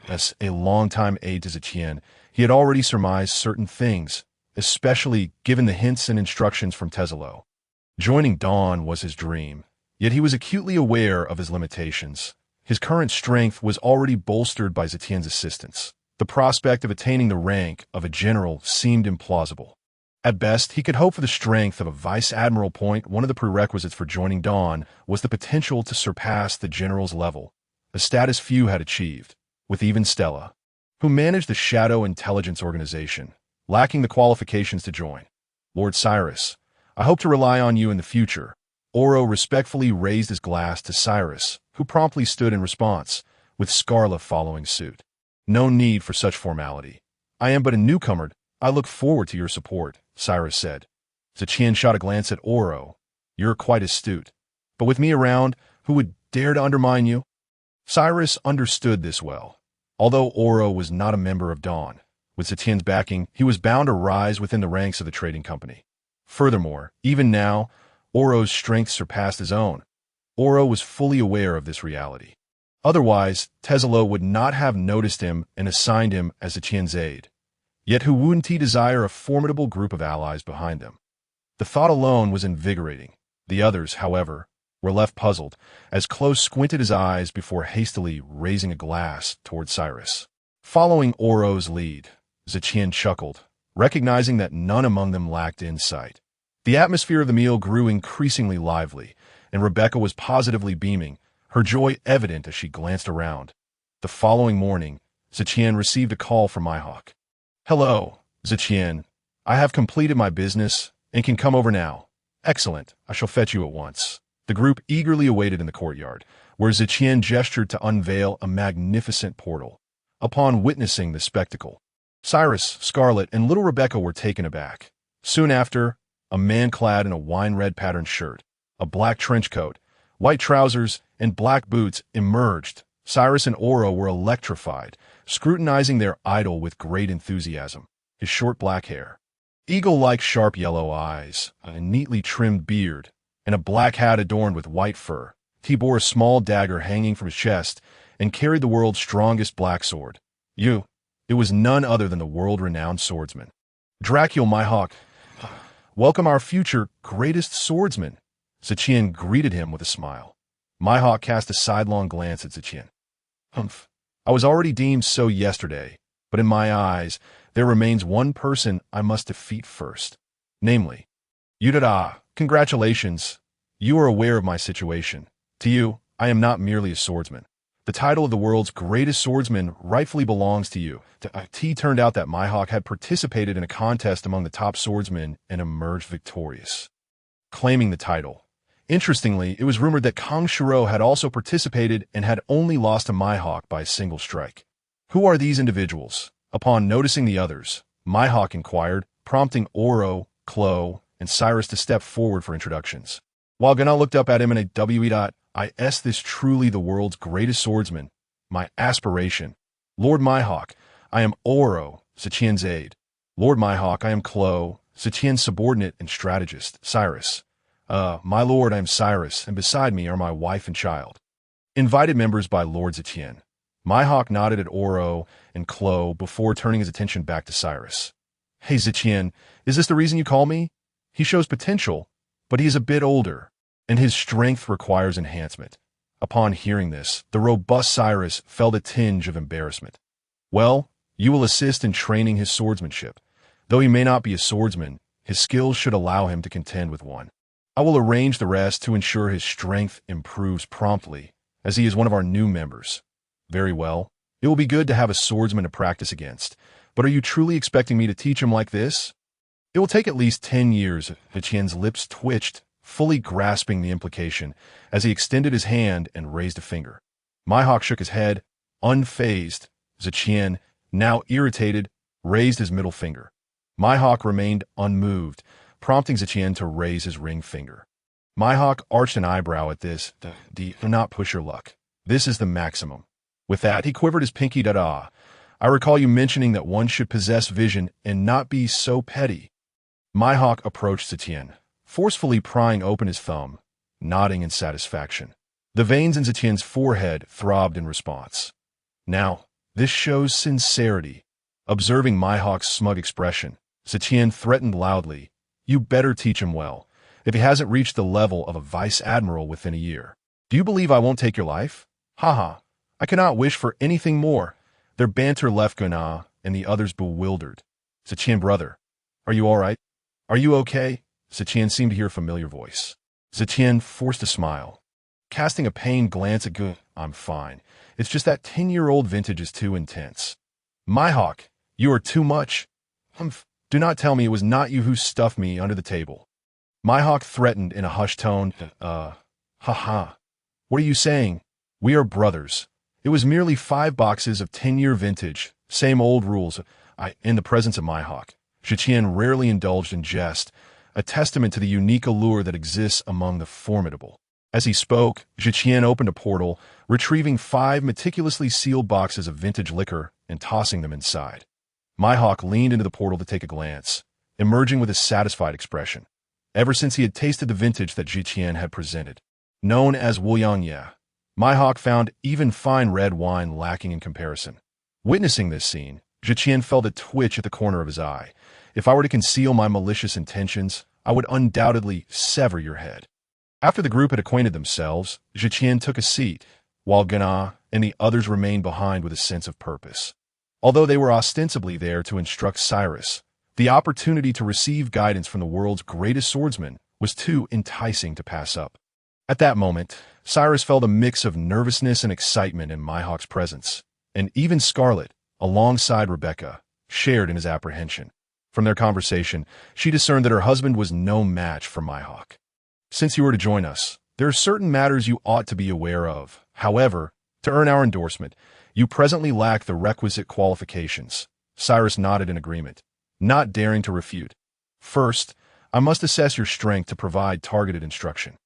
Speaker 1: As a longtime aide to Zetian, he had already surmised certain things, especially given the hints and instructions from Tezelo. Joining Dawn was his dream, yet he was acutely aware of his limitations. His current strength was already bolstered by Zetian's assistance. The prospect of attaining the rank of a general seemed implausible. At best, he could hope for the strength of a vice admiral. One of the prerequisites for joining Dawn was the potential to surpass the general's level, a status few had achieved, with even Stella, who managed the Shadow Intelligence Organization, lacking the qualifications to join. Lord Cyrus, I hope to rely on you in the future. Oro respectfully raised his glass to Cyrus, who promptly stood in response, with Scarla following suit. No need for such formality. I am but a newcomer. I look forward to your support, Cyrus said. Zetian shot a glance at Oro. You're quite astute. But with me around, who would dare to undermine you? Cyrus understood this well. Although Oro was not a member of Dawn, with Zetian's backing, he was bound to rise within the ranks of the trading company. Furthermore, even now, Oro's strength surpassed his own. Oro was fully aware of this reality. Otherwise, Tezelo would not have noticed him and assigned him as Zetian's aide. Yet who wouldn't he desire a formidable group of allies behind them? The thought alone was invigorating. The others, however, were left puzzled, as Close squinted his eyes before hastily raising a glass toward Cyrus. Following Oro's lead, Zetian chuckled, recognizing that none among them lacked insight. The atmosphere of the meal grew increasingly lively, and Rebecca was positively beaming, her joy evident as she glanced around. The following morning, Zetian received a call from Mihawk. Hello, Zetian. I have completed my business and can come over now. Excellent. I shall fetch you at once. The group eagerly awaited in the courtyard, where Zetian gestured to unveil a magnificent portal. Upon witnessing the spectacle, Cyrus, Scarlet, and little Rebecca were taken aback. Soon after, a man clad in a wine-red patterned shirt, a black trench coat, white trousers, and black boots emerged. Cyrus and Oro were electrified, scrutinizing their idol with great enthusiasm. His short black hair, eagle-like sharp yellow eyes, a neatly trimmed beard, and a black hat adorned with white fur. He bore a small dagger hanging from his chest and carried the world's strongest black sword. It was none other than the world-renowned swordsman. Dracul Mihawk, welcome our future greatest swordsman. Zetian greeted him with a smile. Mihawk cast a sidelong glance at Zetian. Humph. I was already deemed so yesterday, but in my eyes, there remains one person I must defeat first. Namely, Udada. Congratulations. You are aware of my situation. To you, I am not merely a swordsman. The title of the world's greatest swordsman rightfully belongs to you. It turned out that Mihawk had participated in a contest among the top swordsmen and emerged victorious, claiming the title. Interestingly, it was rumored that Kang Shiro had also participated and had only lost to Mihawk by a single strike. Who are these individuals? Upon noticing the others, Mihawk inquired, prompting Oro, Klo, and Cyrus to step forward for introductions. While Gana looked up at him in a "Is this truly the world's greatest swordsman? My aspiration. Lord Mihawk, I am Oro, Zetian's aide. Lord Mihawk, I am Klo, Zetian's subordinate and strategist, Cyrus. My lord, I am Cyrus, and beside me are my wife and child. Invited members by Lord Zetian. Mihawk nodded at Oro and Klo before turning his attention back to Cyrus. Hey Zetian, is this the reason you call me? He shows potential, but he is a bit older, and his strength requires enhancement. Upon hearing this, the robust Cyrus felt a tinge of embarrassment. Well, you will assist in training his swordsmanship. Though he may not be a swordsman, his skills should allow him to contend with one. I will arrange the rest to ensure his strength improves promptly, as he is one of our new members. Very well. It will be good to have a swordsman to practice against, but are you truly expecting me to teach him like this? It will take at least 10 years. Zetian's lips twitched, fully grasping the implication, as he extended his hand and raised a finger. Mihawk shook his head, unfazed. Zetian, now irritated, raised his middle finger. Mihawk remained unmoved, prompting Zetian to raise his ring finger. Mihawk arched an eyebrow at this. Do not push your luck. This is the maximum. With that, he quivered his pinky. I recall you mentioning that one should possess vision and not be so petty. Mihawk approached Zetian, forcefully prying open his thumb, nodding in satisfaction. The veins in Zetian's forehead throbbed in response. Now, this shows sincerity. Observing Mihawk's smug expression, Zetian threatened loudly, You better teach him well, if he hasn't reached the level of a vice-admiral within a year. Do you believe I won't take your life? Haha, I cannot wish for anything more. Their banter left Guna and the others bewildered. Zetian, brother, are you all right? Are you okay? Zetian seemed to hear a familiar voice. Zetian forced a smile, casting a pained glance at Gun. I'm fine. It's just that 10-year-old vintage is too intense. Mihawk, you are too much. Do not tell me it was not you who stuffed me under the table. Mihawk threatened in a hushed tone. Haha. What are you saying? We are brothers. It was merely 5 boxes of 10-year vintage, same old rules. In the presence of Mihawk, Zetian rarely indulged in jest, a testament to the unique allure that exists among the formidable. As he spoke, Zetian opened a portal, retrieving 5 meticulously sealed boxes of vintage liquor and tossing them inside. Mihawk leaned into the portal to take a glance, emerging with a satisfied expression. Ever since he had tasted the vintage that Zetian had presented, known as Wuliangye, Mihawk found even fine red wine lacking in comparison. Witnessing this scene, Zetian felt a twitch at the corner of his eye. If I were to conceal my malicious intentions, I would undoubtedly sever your head. After the group had acquainted themselves, Zetian took a seat, while Gana and the others remained behind with a sense of purpose. Although they were ostensibly there to instruct Cyrus, the opportunity to receive guidance from the world's greatest swordsman was too enticing to pass up. At that moment, Cyrus felt a mix of nervousness and excitement in Mihawk's presence, and even Scarlet, alongside Rebecca, shared in his apprehension. From their conversation, she discerned that her husband was no match for Mihawk. Since you were to join us, there are certain matters you ought to be aware of, However, to earn our endorsement, you presently lack the requisite qualifications. Cyrus nodded in agreement, not daring to refute. First, I must assess your strength to provide targeted instruction.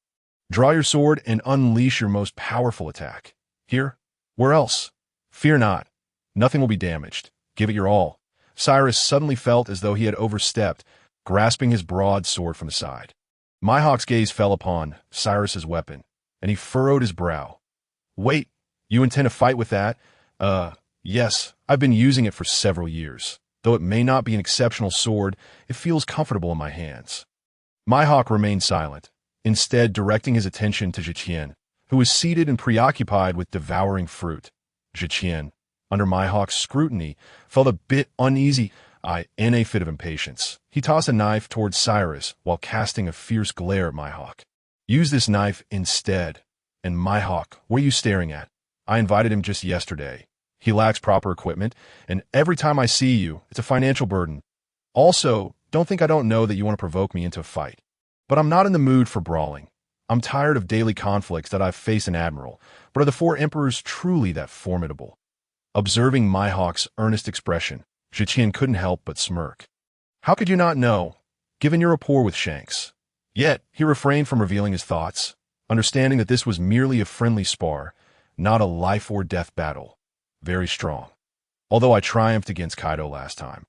Speaker 1: Draw your sword and unleash your most powerful attack. Here? Where else? Fear not. Nothing will be damaged. Give it your all. Cyrus suddenly felt as though he had overstepped, grasping his broad sword from the side. Mihawk's gaze fell upon Cyrus's weapon, and he furrowed his brow. Wait, you intend to fight with that? Yes, I've been using it for several years. Though it may not be an exceptional sword, it feels comfortable in my hands. Mihawk remained silent, instead directing his attention to Tian, who was seated and preoccupied with devouring fruit. Tian, under Mihawk's scrutiny, felt a bit uneasy. In a fit of impatience, he tossed a knife towards Cyrus while casting a fierce glare at Mihawk. Use this knife instead. And Mihawk, what are you staring at? I invited him just yesterday. He lacks proper equipment, and every time I see you, it's a financial burden. Also, don't think I don't know that you want to provoke me into a fight. But I'm not in the mood for brawling. I'm tired of daily conflicts that I've faced in Admiral, but are the four emperors truly that formidable? Observing Mihawk's earnest expression, Tian couldn't help but smirk. How could you not know, given your rapport with Shanks? Yet, he refrained from revealing his thoughts, understanding that this was merely a friendly spar, not a life-or-death battle. Very strong. Although I triumphed against Kaido last time.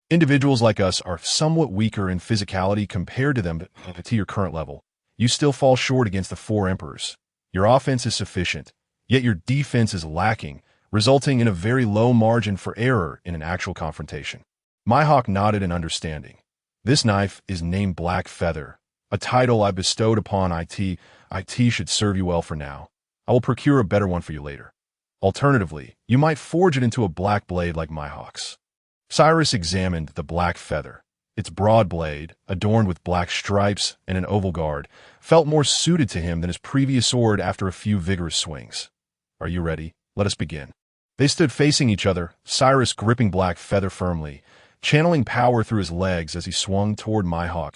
Speaker 1: Individuals like us are somewhat weaker in physicality compared to them, but to your current level, you still fall short against the four emperors. Your offense is sufficient, yet your defense is lacking, resulting in a very low margin for error in an actual confrontation. Mihawk nodded in understanding. This knife is named Black Feather, a title I bestowed upon IT. IT should serve you well for now. I will procure a better one for you later. Alternatively, you might forge it into a black blade like Mihawk's. Cyrus examined the black feather. Its broad blade, adorned with black stripes and an oval guard, felt more suited to him than his previous sword after a few vigorous swings. Are you ready? Let us begin. They stood facing each other, Cyrus gripping black feather firmly, channeling power through his legs as he swung toward Mihawk,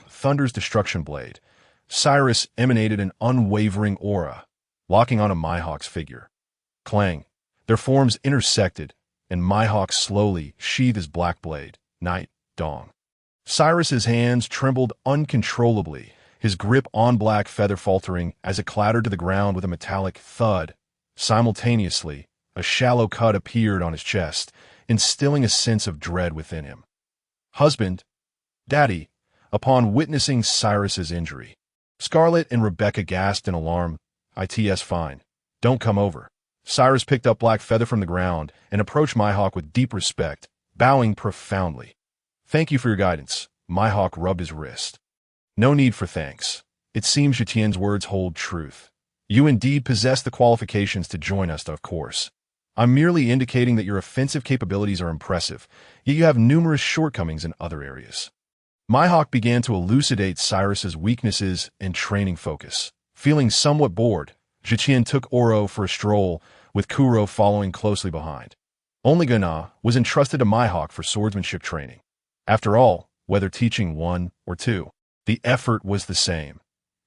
Speaker 1: Thunder's destruction blade. Cyrus emanated an unwavering aura, locking onto Mihawk's figure. Clang. Their forms intersected, and Mihawk slowly sheathed his black blade. Night, dawn. Cyrus's hands trembled uncontrollably, his grip on black feather faltering as it clattered to the ground with a metallic thud. Simultaneously, a shallow cut appeared on his chest, instilling a sense of dread within him. Husband, Daddy, upon witnessing Cyrus's injury. Scarlet and Rebecca gasped in alarm. It's fine. Don't come over. Cyrus picked up Black Feather from the ground and approached Mihawk with deep respect, bowing profoundly. Thank you for your guidance. Mihawk rubbed his wrist. No need for thanks. It seems Tian's words hold truth. You indeed possess the qualifications to join us, of course. I'm merely indicating that your offensive capabilities are impressive, yet you have numerous shortcomings in other areas. Mihawk began to elucidate Cyrus's weaknesses and training focus. Feeling somewhat bored, Tian took Oro for a stroll, with Kuro following closely behind. Only Gana was entrusted to Mihawk for swordsmanship training. After all, whether teaching one or two, the effort was the same.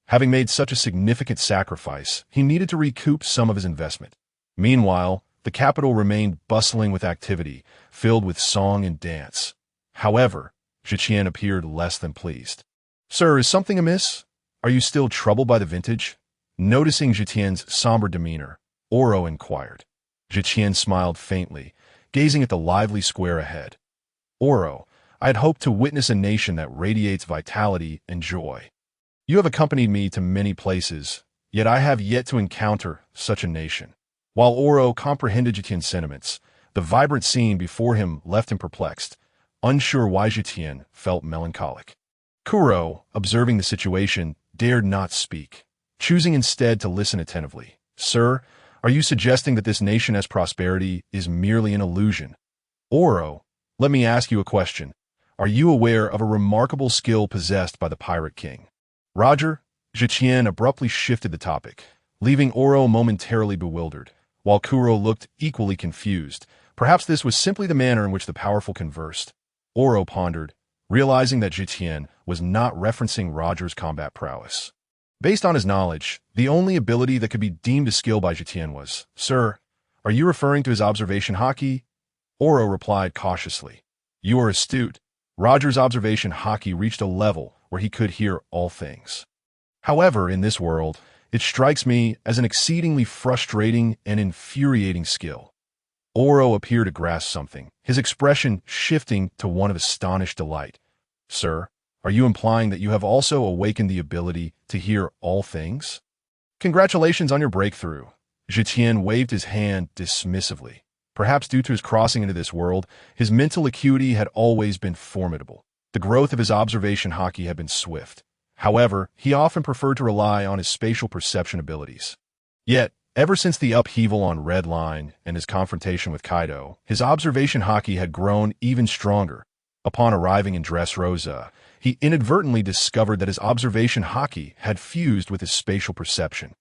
Speaker 1: Having made such a significant sacrifice, he needed to recoup some of his investment. Meanwhile, the capital remained bustling with activity, filled with song and dance. However, Tian appeared less than pleased. Sir, is something amiss? Are you still troubled by the vintage? Noticing Tian's somber demeanor, Oro inquired. Tian smiled faintly, gazing at the lively square ahead. Oro, I had hoped to witness a nation that radiates vitality and joy. You have accompanied me to many places, yet I have yet to encounter such a nation. While Oro comprehended Tian's sentiments, the vibrant scene before him left him perplexed, unsure why Tian felt melancholic. Kuro, observing the situation, dared not speak, choosing instead to listen attentively. Sir, are you suggesting that this nation as prosperity is merely an illusion? Oro, let me ask you a question. Are you aware of a remarkable skill possessed by the Pirate King? Roger, Tian abruptly shifted the topic, leaving Oro momentarily bewildered, while Kuro looked equally confused. Perhaps this was simply the manner in which the powerful conversed. Oro pondered, realizing that Tian was not referencing Roger's combat prowess. Based on his knowledge, the only ability that could be deemed a skill by Tian was, "Sir, are you referring to his observation haki?" Oro replied cautiously. "You are astute." Roger's observation haki reached a level where he could hear all things. However, in this world, it strikes me as an exceedingly frustrating and infuriating skill. Oro appeared to grasp something, his expression shifting to one of astonished delight. "Sir, are you implying that you have also awakened the ability to hear all things?" "Congratulations on your breakthrough." Tian waved his hand dismissively. Perhaps due to his crossing into this world, his mental acuity had always been formidable. The growth of his observation haki had been swift. However, he often preferred to rely on his spatial perception abilities. Yet, ever since the upheaval on Red Line and his confrontation with Kaido, his observation haki had grown even stronger. Upon arriving in Dressrosa, he inadvertently discovered that his observation haki had fused with his spatial perception.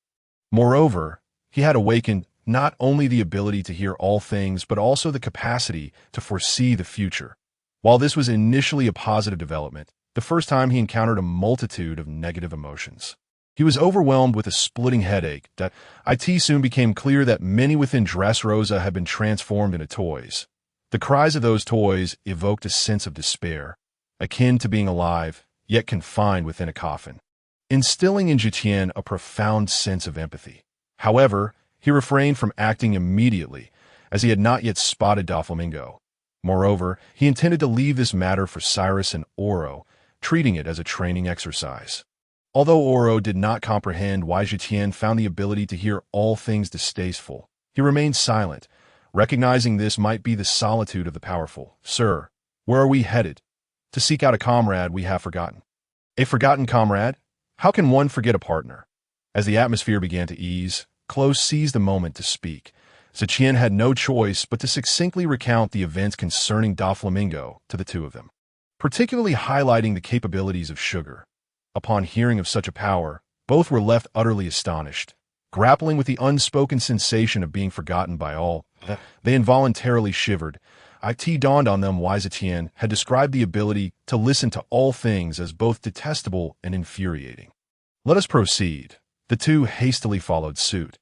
Speaker 1: Moreover, he had awakened not only the ability to hear all things but also the capacity to foresee the future. While this was initially a positive development, the first time he encountered a multitude of negative emotions. He was overwhelmed with a splitting headache that it soon became clear that many within Dressrosa had been transformed into toys. The cries of those toys evoked a sense of despair, akin to being alive, yet confined within a coffin, instilling in Tian a profound sense of empathy. However, he refrained from acting immediately, as he had not yet spotted Doflamingo. Moreover, he intended to leave this matter for Cyrus and Oro, treating it as a training exercise. Although Oro did not comprehend why Tian found the ability to hear all things distasteful, he remained silent, recognizing this might be the solitude of the powerful. "Sir, where are we headed?" "To seek out a comrade we have forgotten." "A forgotten comrade? How can one forget a partner?" As the atmosphere began to ease, Klo seized a moment to speak. Tian had no choice but to succinctly recount the events concerning Doflamingo to the two of them, particularly highlighting the capabilities of sugar. Upon hearing of such a power, both were left utterly astonished. Grappling with the unspoken sensation of being forgotten by all, they involuntarily shivered. It dawned on them why Tian had described the ability to listen to all things as both detestable and infuriating. "Let us proceed." The two hastily followed suit.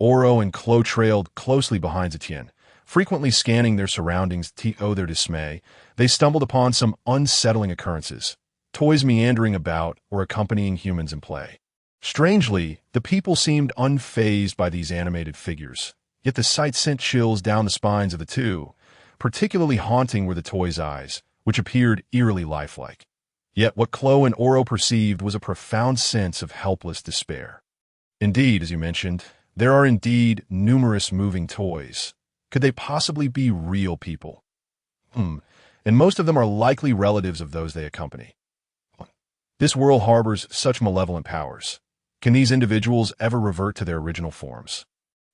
Speaker 1: Oro and Klo trailed closely behind Tian, frequently scanning their surroundings to their dismay. They stumbled upon some unsettling occurrences, toys meandering about or accompanying humans in play. Strangely, the people seemed unfazed by these animated figures, yet the sight sent chills down the spines of the two. Particularly haunting were the toys' eyes, which appeared eerily lifelike. Yet what Klo and Oro perceived was a profound sense of helpless despair. Indeed, as you mentioned, there are indeed numerous moving toys. Could they possibly be real people? And most of them are likely relatives of those they accompany. This world harbors such malevolent powers. Can these individuals ever revert to their original forms?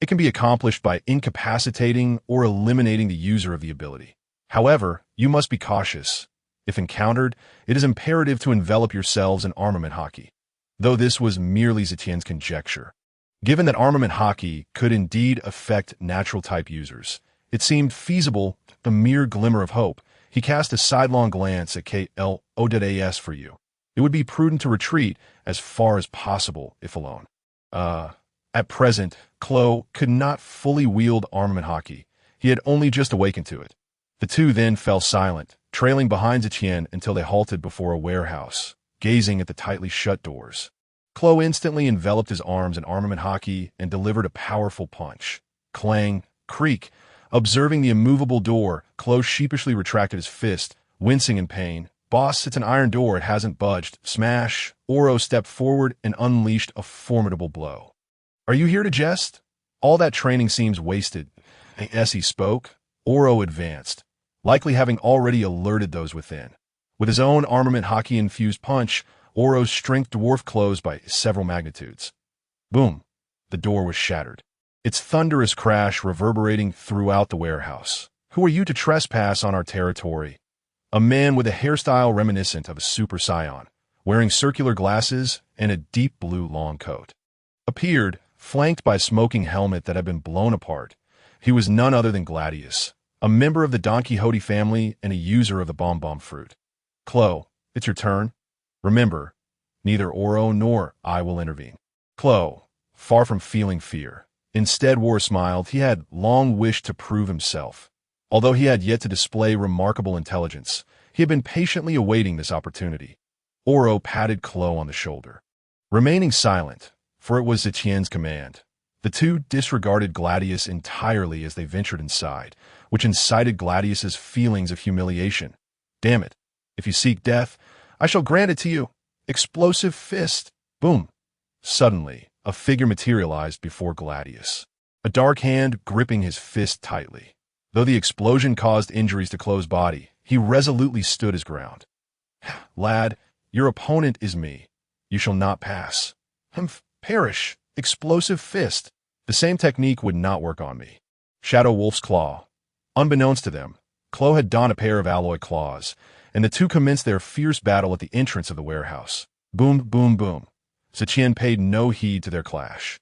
Speaker 1: It can be accomplished by incapacitating or eliminating the user of the ability. However, you must be cautious. If encountered, it is imperative to envelop yourselves in armament haki. Though this was merely Tian's conjecture. Given that armament haki could indeed affect natural-type users, it seemed feasible, a mere glimmer of hope. He cast a sidelong glance at KLOAS for you. It would be prudent to retreat as far as possible if alone. At present, Klo could not fully wield armament haki. He had only just awakened to it. The two then fell silent, trailing behind Tian until they halted before a warehouse, gazing at the tightly shut doors. Klo instantly enveloped his arms in armament haki and delivered a powerful punch. Clang, creak. Observing the immovable door, Klo sheepishly retracted his fist, wincing in pain. "Boss, it's an iron door, it hasn't budged." Smash! Oro stepped forward and unleashed a formidable blow. "Are you here to jest? All that training seems wasted." As he spoke, Oro advanced, likely having already alerted those within. With his own armament haki-infused punch, Oro's strength dwarfed Klo's by several magnitudes. Boom! The door was shattered, its thunderous crash reverberating throughout the warehouse. "Who are you to trespass on our territory?" A man with a hairstyle reminiscent of a Super Saiyan, wearing circular glasses and a deep blue long coat, appeared, flanked by a smoking helmet that had been blown apart. He was none other than Gladius, a member of the Don Quixote family and a user of the bomb fruit. "Klo, it's your turn. Remember, Neither Oro nor I will intervene. Clo, far from feeling fear, instead War smiled. He had long wished to prove himself. Although he had yet to display remarkable intelligence, he had been patiently awaiting this opportunity. Oro patted Clo on the shoulder. Remaining silent, for it was Tian's command, the two disregarded Gladius entirely as they ventured inside, which incited Gladius's feelings of humiliation. Damn it. If you seek death, I shall grant it to you. Explosive fist. Boom. Suddenly, a figure materialized before Gladius, a dark hand gripping his fist tightly. Though the explosion caused injuries to Clo's body, he resolutely stood his ground. Lad, your opponent is me. You shall not pass. Perish. Explosive fist. The same technique would not work on me. Shadow Wolf's Claw. Unbeknownst to them, Clo had donned a pair of alloy claws, and the two commenced their fierce battle at the entrance of the warehouse. Boom, boom, boom. Tian paid no heed to their clash.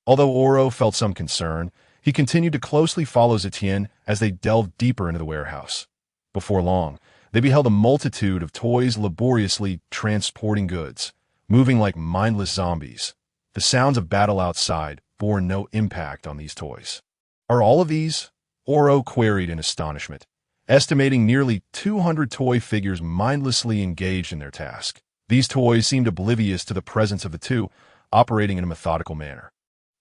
Speaker 1: Although Oro felt some concern, he continued to closely follow Tian as they delved deeper into the warehouse. Before long, they beheld a multitude of toys laboriously transporting goods, moving like mindless zombies. The sounds of battle outside bore no impact on these toys. Are all of these? Oro queried in astonishment, estimating nearly 200 toy figures mindlessly engaged in their task. These toys seemed oblivious to the presence of the two, operating in a methodical manner.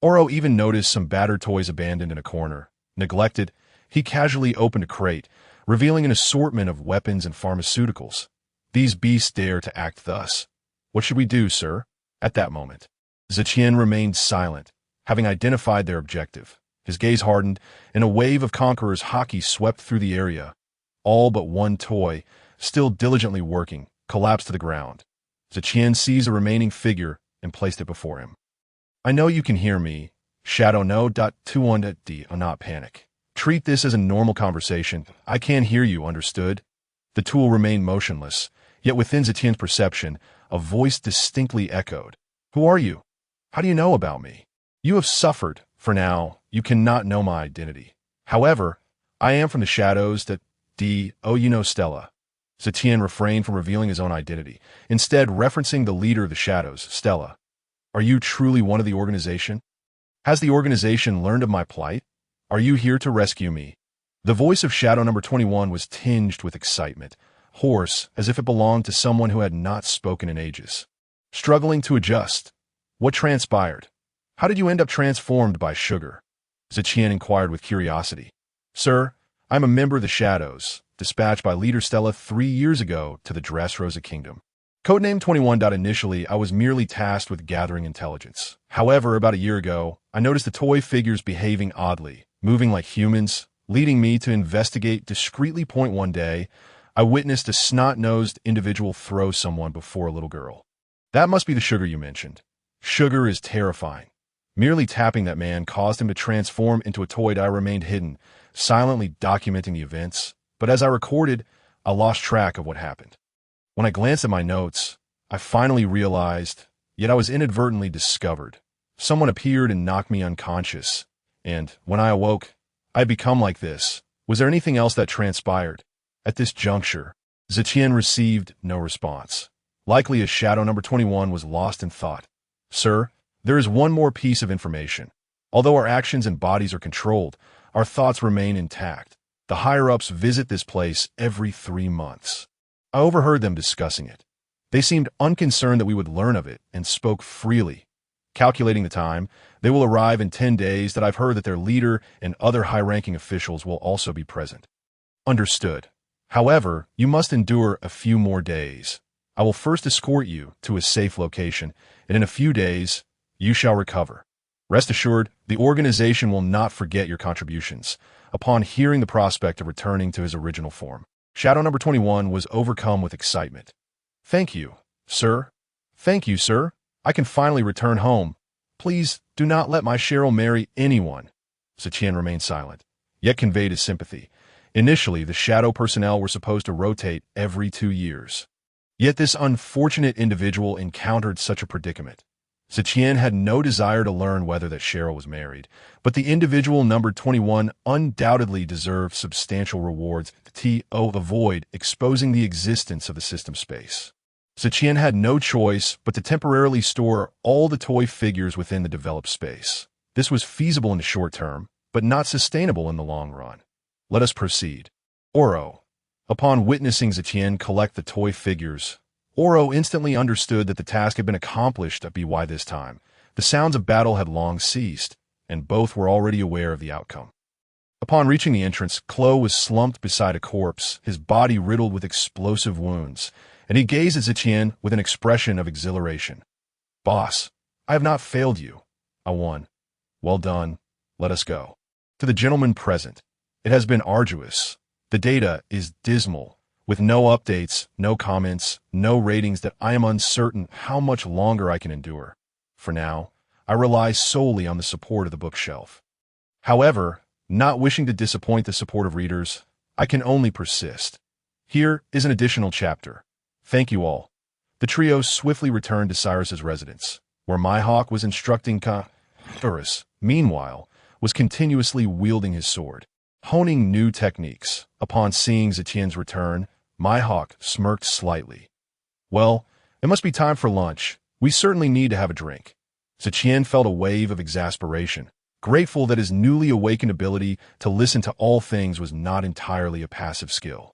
Speaker 1: Oro even noticed some battered toys abandoned in a corner. Neglected, he casually opened a crate, revealing an assortment of weapons and pharmaceuticals. These beasts dare to act thus. What should we do, sir? At that moment, Tian remained silent, having identified their objective. His gaze hardened, and a wave of conquerors' hockey swept through the area. All but one toy, still diligently working, collapsed to the ground. Tian seized a remaining figure and placed it before him. I know you can hear me. Shadow no. 21D. Not panic. Treat this as a normal conversation. I can hear you, understood? The tool remained motionless, yet within Tian's perception, a voice distinctly echoed. Who are you? How do you know about me? You have suffered. For now, you cannot know my identity. However, I am from the shadows that you know Stella. Tian refrained from revealing his own identity, instead referencing the leader of the shadows, Stella. Are you truly one of the organization? Has the organization learned of my plight? Are you here to rescue me? The voice of Shadow number 21 was tinged with excitement, hoarse as if it belonged to someone who had not spoken in ages. Struggling to adjust. What transpired? How did you end up transformed by sugar? Tian inquired with curiosity. Sir, I'm a member of the Shadows, dispatched by Leader Stella 3 years ago to the Dressrosa Kingdom. Codename 21. Initially, I was merely tasked with gathering intelligence. However, about a year ago, I noticed the toy figures behaving oddly, moving like humans, leading me to investigate discreetly. One day, I witnessed a snot-nosed individual throw someone before a little girl. That must be the sugar you mentioned. Sugar is terrifying. Merely tapping that man caused him to transform into a toy. I remained hidden, silently documenting the events, but as I recorded, I lost track of what happened. When I glanced at my notes, I finally realized, yet I was inadvertently discovered. Someone appeared and knocked me unconscious, and when I awoke, I had become like this. Was there anything else that transpired? At this juncture, Tian received no response. Likely as Shadow number 21 was lost in thought. Sir, there is one more piece of information. Although our actions and bodies are controlled, our thoughts remain intact. The higher-ups visit this place every 3 months. I overheard them discussing it. They seemed unconcerned that we would learn of it and spoke freely. Calculating the time, they will arrive in 10 days. That I've heard that their leader and other high-ranking officials will also be present. Understood. However, you must endure a few more days. I will first escort you to a safe location, and in a few days, you shall recover. Rest assured, the organization will not forget your contributions. Upon hearing the prospect of returning to his original form, Shadow number 21 was overcome with excitement. Thank you, sir. Thank you, sir. I can finally return home. Please do not let my Cheryl marry anyone. Tian remained silent, yet conveyed his sympathy. Initially, the shadow personnel were supposed to rotate every 2 years. Yet this unfortunate individual encountered such a predicament. Tian had no desire to learn whether that Cheryl was married, but the individual numbered 21 undoubtedly deserved substantial rewards to avoid exposing the existence of the system space. Zetian had no choice but to temporarily store all the toy figures within the developed space. This was feasible in the short term, but not sustainable in the long run. Let us proceed. Oro. Upon witnessing Zetian collect the toy figures, Oro instantly understood that the task had been accomplished by this time. The sounds of battle had long ceased, and both were already aware of the outcome. Upon reaching the entrance, Klo was slumped beside a corpse, his body riddled with explosive wounds, and he gazed at Zetian with an expression of exhilaration. "Boss, I have not failed you. I won. Well done. Let us go." To the gentlemen present, it has been arduous. The data is dismal, with no updates, no comments, no ratings that I am uncertain how much longer I can endure. For now, I rely solely on the support of the bookshelf. However, not wishing to disappoint the supportive readers, I can only persist. Here is an additional chapter. Thank you all. The trio swiftly returned to Cyrus's residence, where Mihawk was instructing Cyrus, meanwhile, was continuously wielding his sword, honing new techniques. Upon seeing Zetian's return, Mihawk smirked slightly. "Well, it must be time for lunch. We certainly need to have a drink." Zetian felt a wave of exasperation, grateful that his newly awakened ability to listen to all things was not entirely a passive skill.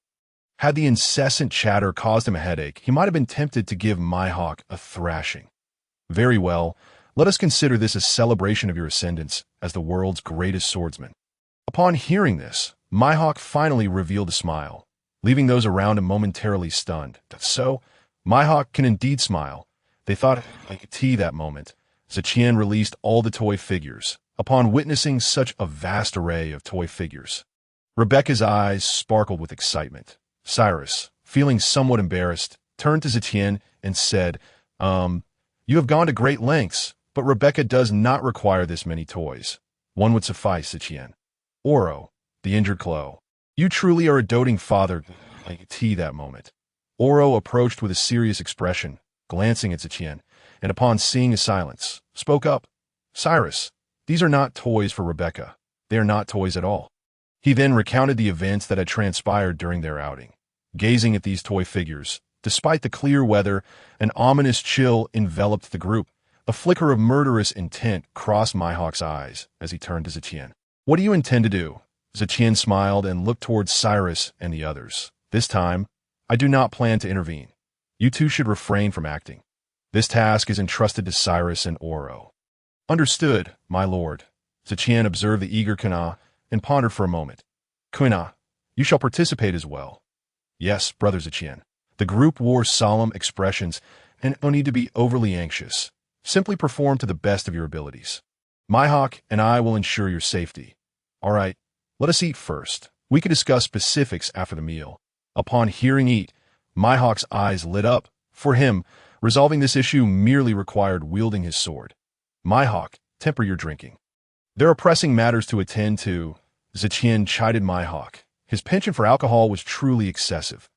Speaker 1: Had the incessant chatter caused him a headache, he might have been tempted to give Mihawk a thrashing. "Very well, let us consider this a celebration of your ascendance as the world's greatest swordsman." Upon hearing this, Mihawk finally revealed a smile, leaving those around him momentarily stunned. So, Mihawk can indeed smile. They thought like tea that moment. Zetian released all the toy figures, upon witnessing such a vast array of toy figures. Rebecca's eyes sparkled with excitement. Cyrus, feeling somewhat embarrassed, turned to Zetian and said, "You have gone to great lengths, but Rebecca does not require this many toys. One would suffice, Zetian." Oro, the injured Klo. "You truly are a doting father." Like tea that moment. Oro approached with a serious expression, glancing at Zetian, and upon seeing his silence, spoke up. "Cyrus, these are not toys for Rebecca. They are not toys at all." He then recounted the events that had transpired during their outing. Gazing at these toy figures, despite the clear weather, an ominous chill enveloped the group. A flicker of murderous intent crossed Mihawk's eyes as he turned to Zetian. "What do you intend to do?" Zetian smiled and looked towards Cyrus and the others. "This time, I do not plan to intervene. You two should refrain from acting. This task is entrusted to Cyrus and Oro." "Understood, my lord." Zetian observed the eager Kuna and pondered for a moment. "Kuna, you shall participate as well." "Yes, brother Zetian." The group wore solemn expressions and no need to be overly anxious. Simply perform to the best of your abilities. Mihawk and I will ensure your safety. All right, let us eat first. We can discuss specifics after the meal. Upon hearing eat, Mihawk's eyes lit up. For him, resolving this issue merely required wielding his sword. "Mihawk, temper your drinking. There are pressing matters to attend to." Zetian chided Mihawk. His penchant for alcohol was truly excessive.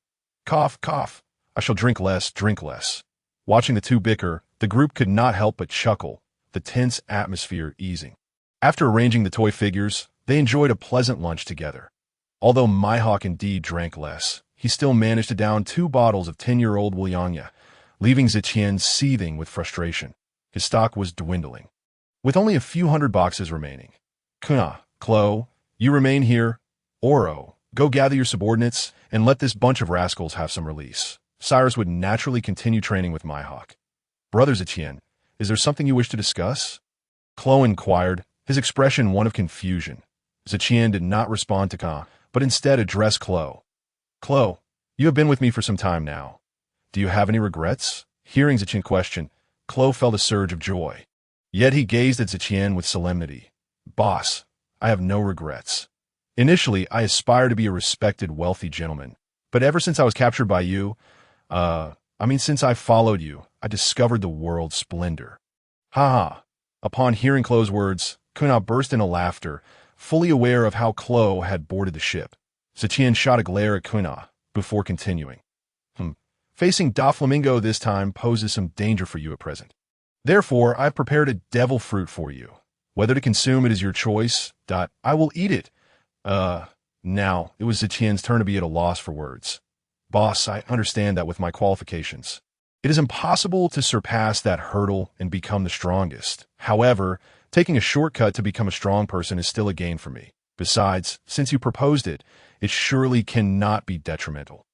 Speaker 1: "Cough, cough. I shall drink less, drink less." Watching the two bicker, the group could not help but chuckle, the tense atmosphere easing. After arranging the toy figures, they enjoyed a pleasant lunch together. Although Mihawk indeed drank less, he still managed to down 2 bottles of 10-year-old Wuliangya, leaving Zetian seething with frustration. His stock was dwindling, with only a few hundred boxes remaining. "Kuna, Klo, you remain here. Oro, go gather your subordinates and let this bunch of rascals have some release." Cyrus would naturally continue training with Mihawk. "Brother Zetian, is there something you wish to discuss?" Klo inquired, his expression one of confusion. Zetian did not respond to Ka, but instead addressed Klo. "Klo, you have been with me for some time now. Do you have any regrets?" Hearing Zetian's question, Klo felt a surge of joy. Yet he gazed at Zetian with solemnity. "Boss, I have no regrets. Initially, I aspired to be a respected, wealthy gentleman. But ever since I was captured by you, since I followed you, I discovered the world's splendor." "Ha ha." Upon hearing Klo's words, Kuna burst into laughter, fully aware of how Klo had boarded the ship. Zetian shot a glare at Kuna before continuing. "Facing Doflamingo this time poses some danger for you at present. Therefore, I have prepared a devil fruit for you. Whether to consume it is your choice. I will eat it." Now, it was Zetian's turn to be at a loss for words. "Boss, I understand that with my qualifications." It is impossible to surpass that hurdle and become the strongest. However, taking a shortcut to become a strong person is still a gain for me. Besides, since you proposed it, it surely cannot be detrimental.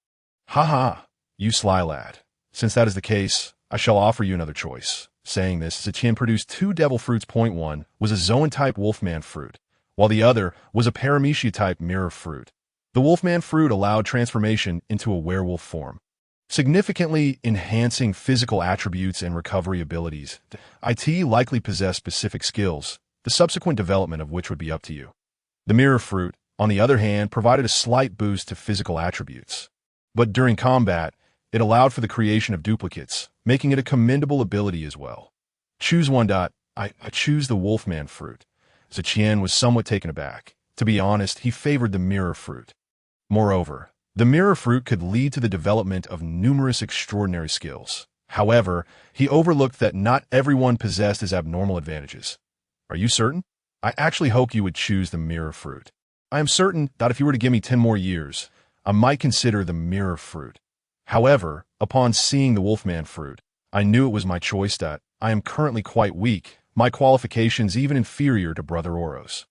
Speaker 1: Ha, you sly lad. Since that is the case, I shall offer you another choice. Saying this, Tian produced two devil fruits. Point one was a Zoan-type wolfman fruit, while the other was a Paramecia-type mirror fruit. The wolfman fruit allowed transformation into a werewolf form, significantly enhancing physical attributes and recovery abilities. It likely possessed specific skills, the subsequent development of which would be up to you. The mirror fruit, on the other hand, provided a slight boost to physical attributes. But during combat, it allowed for the creation of duplicates, making it a commendable ability as well. Choose one. I choose the wolfman fruit. Tian was somewhat taken aback. To be honest, he favored the mirror fruit. Moreover, the mirror fruit could lead to the development of numerous extraordinary skills. However, he overlooked that not everyone possessed his abnormal advantages. Are you certain? I actually hope you would choose the mirror fruit. I am certain that if you were to give me 10 more years, I might consider the mirror fruit. However, upon seeing the wolfman fruit, I knew it was my choice. That I am currently quite weak, my qualifications even inferior to Brother Oro's.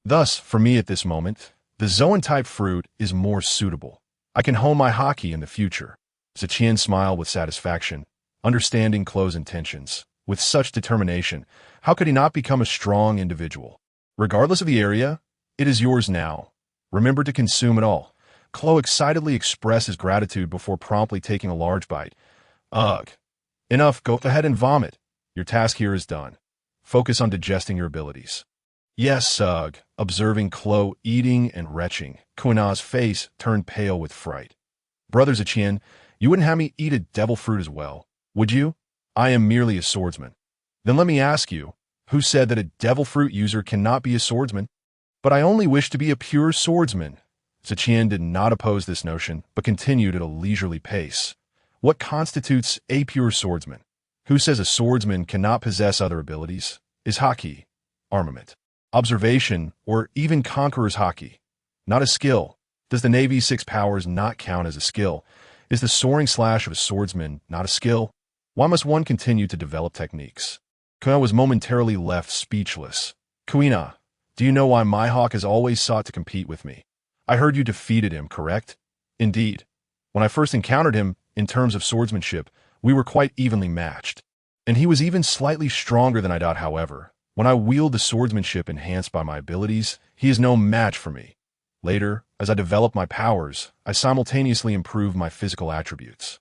Speaker 1: Thus, for me at this moment, the Zoan-type fruit is more suitable. I can hone my haki in the future. Tian smiled with satisfaction, understanding Chloe's intentions. With such determination, how could he not become a strong individual? Regardless of the area, it is yours now. Remember to consume it all. Chloe excitedly expressed his gratitude before promptly taking a large bite. Ugh. Enough, go ahead and vomit. Your task here is done. Focus on digesting your abilities. Yes, ugh. Observing Chloe eating and retching, Kuina's face turned pale with fright. Brother Tian, you wouldn't have me eat a devil fruit as well, would you? I am merely a swordsman. Then let me ask you, who said that a devil fruit user cannot be a swordsman? But I only wish to be a pure swordsman. Tian did not oppose this notion, but continued at a leisurely pace. What constitutes a pure swordsman? Who says a swordsman cannot possess other abilities? Is haki, armament, observation, or even conqueror's haki not a skill? Does the Navy's 6 powers not count as a skill? Is the soaring slash of a swordsman not a skill? Why must one continue to develop techniques? Kuina was momentarily left speechless. Kuina, do you know why my hawk has always sought to compete with me? I heard you defeated him, correct? Indeed. When I first encountered him, in terms of swordsmanship, we were quite evenly matched. And he was even slightly stronger than I thought. However, when I wield the swordsmanship enhanced by my abilities, he is no match for me. Later, as I developed my powers, I simultaneously improved my physical attributes.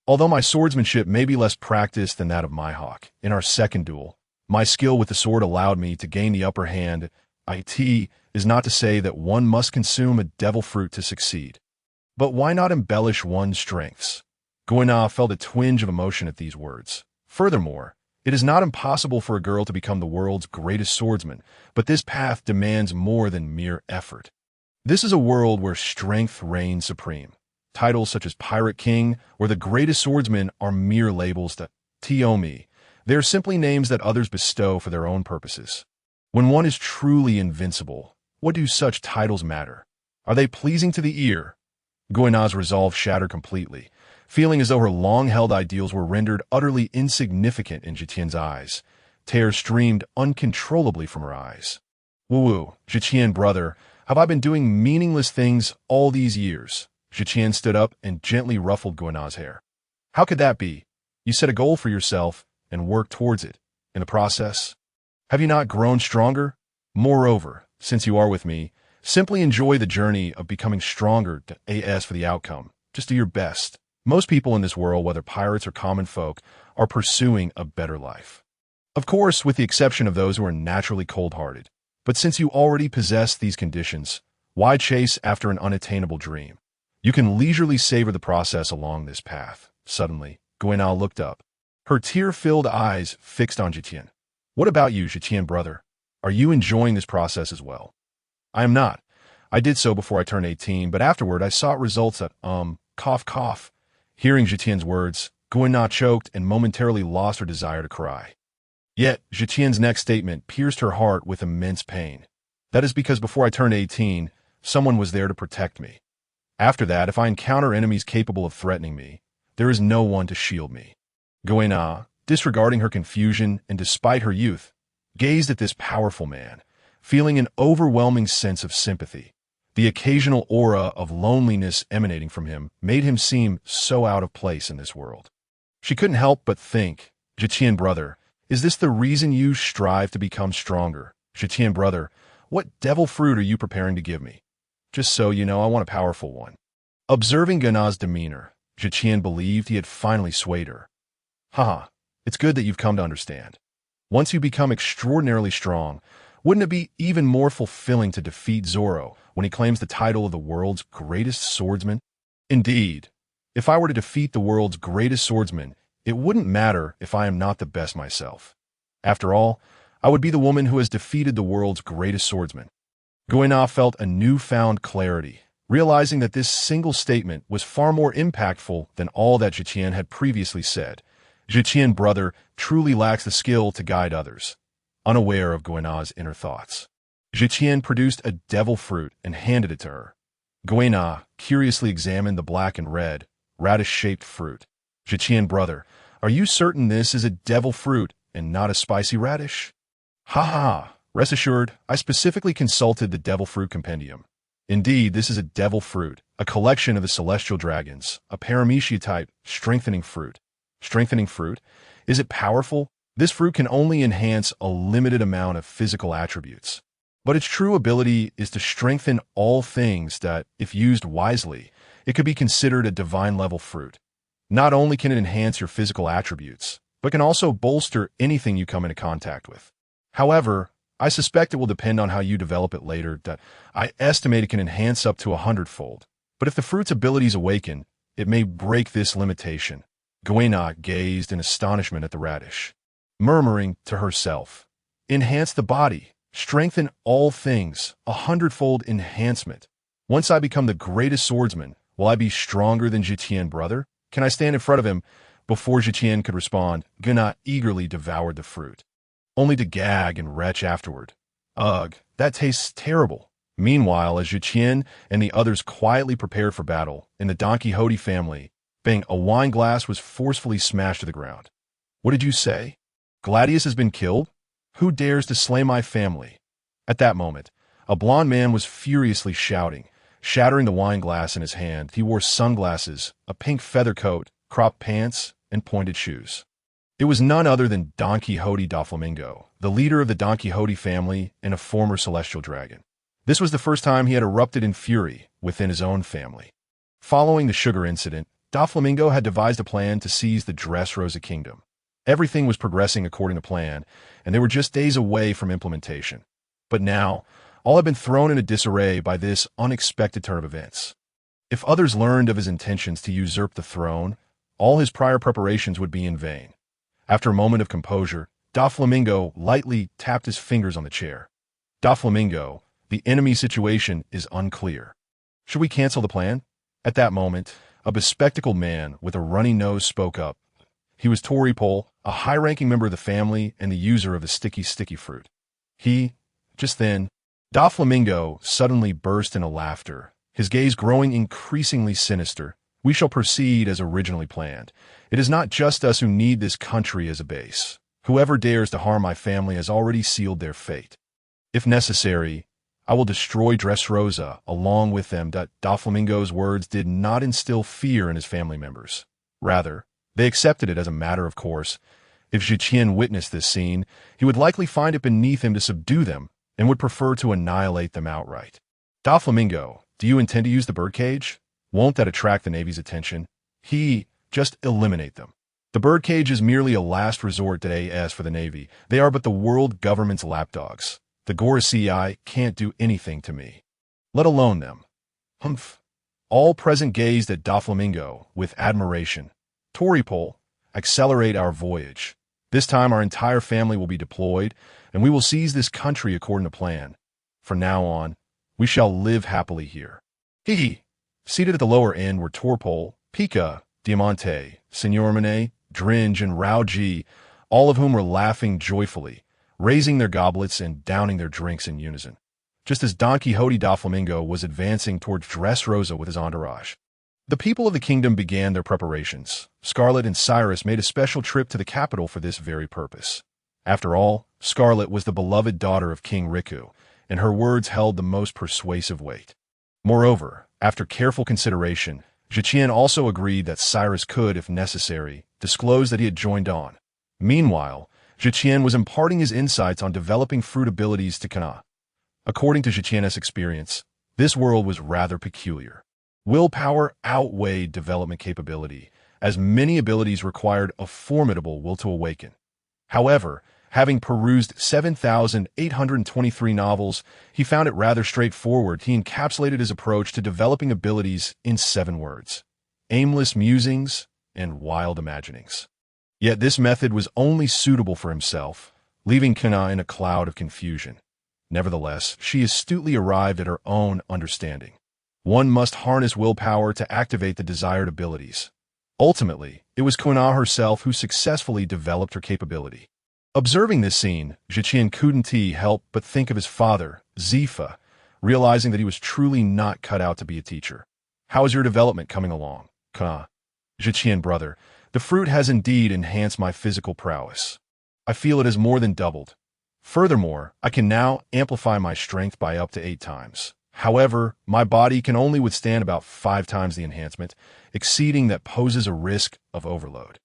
Speaker 1: Although my swordsmanship may be less practiced than that of my hawk, in our second duel, my skill with the sword allowed me to gain the upper hand. It is not to say that one must consume a devil fruit to succeed. But why not embellish one's strengths? Kuina felt a twinge of emotion at these words. Furthermore, it is not impossible for a girl to become the world's greatest swordsman, but this path demands more than mere effort. This is a world where strength reigns supreme. Titles such as Pirate King or the greatest swordsman are mere labels to Tiomi. They are simply names that others bestow for their own purposes. When one is truly invincible, what do such titles matter? Are they pleasing to the ear? Kuina's resolve shattered completely, feeling as though her long-held ideals were rendered utterly insignificant in Tian's eyes. Tears streamed uncontrollably from her eyes. Woo-woo, Tian brother, have I been doing meaningless things all these years? Tian stood up and gently ruffled Kuina's hair. How could that be? You set a goal for yourself and worked towards it. In the process, have you not grown stronger? Moreover, since you are with me, simply enjoy the journey of becoming stronger. As for the outcome, just do your best. Most people in this world, whether pirates or common folk, are pursuing a better life. Of course, with the exception of those who are naturally cold-hearted. But since you already possess these conditions, why chase after an unattainable dream? You can leisurely savor the process along this path. Suddenly, Kuina looked up, her tear-filled eyes fixed on Tian. What about you, Tian brother? Are you enjoying this process as well? I am not. I did so before I turned 18, but afterward I sought results that, cough, cough. Hearing Tian's words, Kuina choked and momentarily lost her desire to cry. Yet, Tian's next statement pierced her heart with immense pain. That is because before I turned 18, someone was there to protect me. After that, if I encounter enemies capable of threatening me, there is no one to shield me. Goena, disregarding her confusion and despite her youth, gazed at this powerful man, feeling an overwhelming sense of sympathy. The occasional aura of loneliness emanating from him made him seem so out of place in this world. She couldn't help but think, Zetian brother, is this the reason you strive to become stronger? Zetian brother, what devil fruit are you preparing to give me? Just so you know, I want a powerful one. Observing Gona's demeanor, Zetian believed he had finally swayed her. Haha, it's good that you've come to understand. Once you become extraordinarily strong, wouldn't it be even more fulfilling to defeat Zoro when he claims the title of the world's greatest swordsman? Indeed, if I were to defeat the world's greatest swordsman, it wouldn't matter if I am not the best myself. After all, I would be the woman who has defeated the world's greatest swordsman. Goena felt a newfound clarity, realizing that this single statement was far more impactful than all that Zetian had previously said. Zetian brother truly lacks the skill to guide others. Unaware of Goena's inner thoughts, Zetian produced a devil fruit and handed it to her. Goena curiously examined the black and red, radish-shaped fruit. Zetian brother, are you certain this is a devil fruit and not a spicy radish? Ha ha! Rest assured, I specifically consulted the devil fruit compendium. Indeed, this is a devil fruit, a collection of the celestial dragons, a paramecia-type strengthening fruit. Strengthening fruit? Is it powerful? This fruit can only enhance a limited amount of physical attributes. But its true ability is to strengthen all things that, if used wisely, it could be considered a divine-level fruit. Not only can it enhance your physical attributes, but can also bolster anything you come into contact with. However, I suspect it will depend on how you develop it later. I estimate it can enhance up to 100-fold. But if the fruit's abilities awaken, it may break this limitation. Goena gazed in astonishment at the radish, murmuring to herself, enhance the body, strengthen all things, 100-fold enhancement. Once I become the greatest swordsman, will I be stronger than Zetian brother? Can I stand in front of him? Before Zetian could respond, Goena eagerly devoured the fruit, only to gag and retch afterward. Ugh, that tastes terrible. Meanwhile, as Zetian and the others quietly prepared for battle, in the Don Quixote family, bang, a wine glass was forcefully smashed to the ground. What did you say? Gladius has been killed? Who dares to slay my family? At that moment, a blond man was furiously shouting, shattering the wine glass in his hand. He wore sunglasses, a pink feather coat, cropped pants, and pointed shoes. It was none other than Don Quixote Doflamingo, the leader of the Don Quixote family and a former celestial dragon. This was the first time he had erupted in fury within his own family. Following the sugar incident, Doflamingo had devised a plan to seize the Dressrosa kingdom. Everything was progressing according to plan, and they were just days away from implementation. But now, all had been thrown into disarray by this unexpected turn of events. If others learned of his intentions to usurp the throne, all his prior preparations would be in vain. After a moment of composure, Doflamingo lightly tapped his fingers on the chair. Doflamingo, the enemy situation is unclear. Should we cancel the plan? At that moment, a bespectacled man with a runny nose spoke up. He was Toripole, a high-ranking member of the family and the user of the sticky fruit. Just then, Doflamingo suddenly burst into laughter, his gaze growing increasingly sinister. We shall proceed as originally planned. It is not just us who need this country as a base. Whoever dares to harm my family has already sealed their fate. If necessary, I will destroy Dressrosa along with them. Doflamingo's words did not instill fear in his family members. Rather, they accepted it as a matter of course. If Zetian witnessed this scene, he would likely find it beneath him to subdue them and would prefer to annihilate them outright. Doflamingo, do you intend to use the birdcage? Won't that attract the Navy's attention? Just eliminate them. The birdcage is merely a last resort today as for the Navy. They are but the world government's lapdogs. The Gorosei can't do anything to me. Let alone them. Humph. All present gazed at Doflamingo with admiration. Toripole, accelerate our voyage. This time our entire family will be deployed, and we will seize this country according to plan. From now on, we shall live happily here. Seated at the lower end were Torpole, Pika, Diamante, Senor Monet, Dringe, and Rao-Ji, all of whom were laughing joyfully, raising their goblets and downing their drinks in unison, just as Don Quixote Doflamingo was advancing towards Dressrosa with his entourage. The people of the kingdom began their preparations. Scarlet and Cyrus made a special trip to the capital for this very purpose. After all, Scarlet was the beloved daughter of King Riku, and her words held the most persuasive weight. Moreover, after careful consideration, Zetian also agreed that Cyrus could, if necessary, disclose that he had joined on. Meanwhile, Zetian was imparting his insights on developing fruit abilities to Kana. According to Zetian's experience, this world was rather peculiar. Willpower outweighed development capability, as many abilities required a formidable will to awaken. However, having perused 7,823 novels, he found it rather straightforward. He encapsulated his approach to developing abilities in 7 words: aimless musings and wild imaginings. Yet this method was only suitable for himself, leaving Kana in a cloud of confusion. Nevertheless, she astutely arrived at her own understanding. One must harness willpower to activate the desired abilities. Ultimately, it was Kana herself who successfully developed her capability. Observing this scene, Zetian couldn't help but think of his father, Zepha, realizing that he was truly not cut out to be a teacher. "How is your development coming along, Kana?" "Zetian, brother, the fruit has indeed enhanced my physical prowess. I feel it has more than doubled. Furthermore, I can now amplify my strength by up to 8 times. However, my body can only withstand about 5 times the enhancement, exceeding that poses a risk of overload."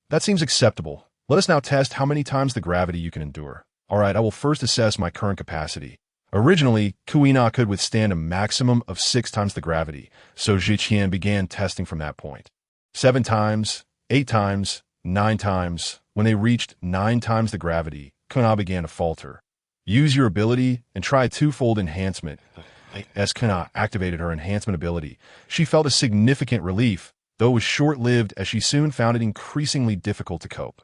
Speaker 1: That seems acceptable. Let us now test how many times the gravity you can endure. Alright, I will first assess my current capacity. Originally, Kuina could withstand a maximum of 6 times the gravity, so Zetian began testing from that point. 7 times, 8 times, 9 times. When they reached 9 times the gravity, Kuna began to falter. Use your ability and try a 2-fold enhancement. As Kana activated her enhancement ability, she felt a significant relief, though it was short-lived as she soon found it increasingly difficult to cope.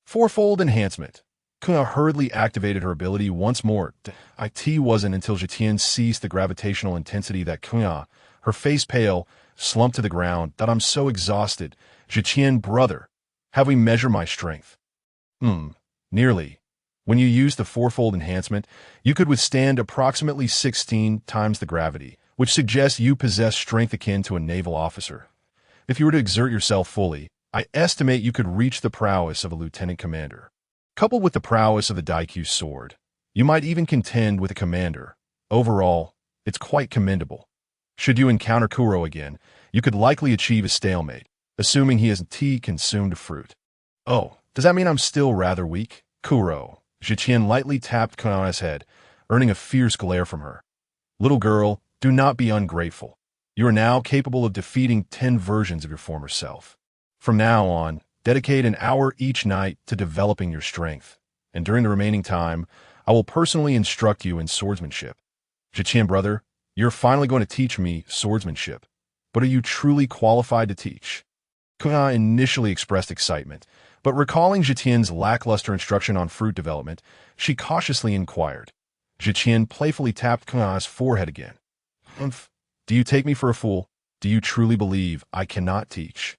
Speaker 1: 4-fold enhancement. Kuna hurriedly activated her ability once more. It wasn't until Zetian ceased the gravitational intensity that Kuna, her face pale, slumped to the ground. "That I'm so exhausted. Zetian, brother, have we measured my strength?" Nearly. When you use the 4-fold enhancement, you could withstand approximately 16 times the gravity, which suggests you possess strength akin to a naval officer. If you were to exert yourself fully, I estimate you could reach the prowess of a lieutenant commander. Coupled with the prowess of the Daikyu sword, you might even contend with a commander. Overall, it's quite commendable. Should you encounter Kuro again, you could likely achieve a stalemate, assuming he has consumed a fruit. "Oh, does that mean I'm still rather weak?" "Kuro." Zetian lightly tapped Kuna's head, earning a fierce glare from her. "Little girl, do not be ungrateful. You are now capable of defeating 10 versions of your former self. From now on, dedicate an hour each night to developing your strength, and during the remaining time, I will personally instruct you in swordsmanship." "Zetian, brother, you're finally going to teach me swordsmanship. But are you truly qualified to teach?" Kuna initially expressed excitement, but recalling Zetian's lackluster instruction on fruit development, she cautiously inquired. Zetian playfully tapped Kuna's forehead again. "Do you take me for a fool? Do you truly believe I cannot teach?"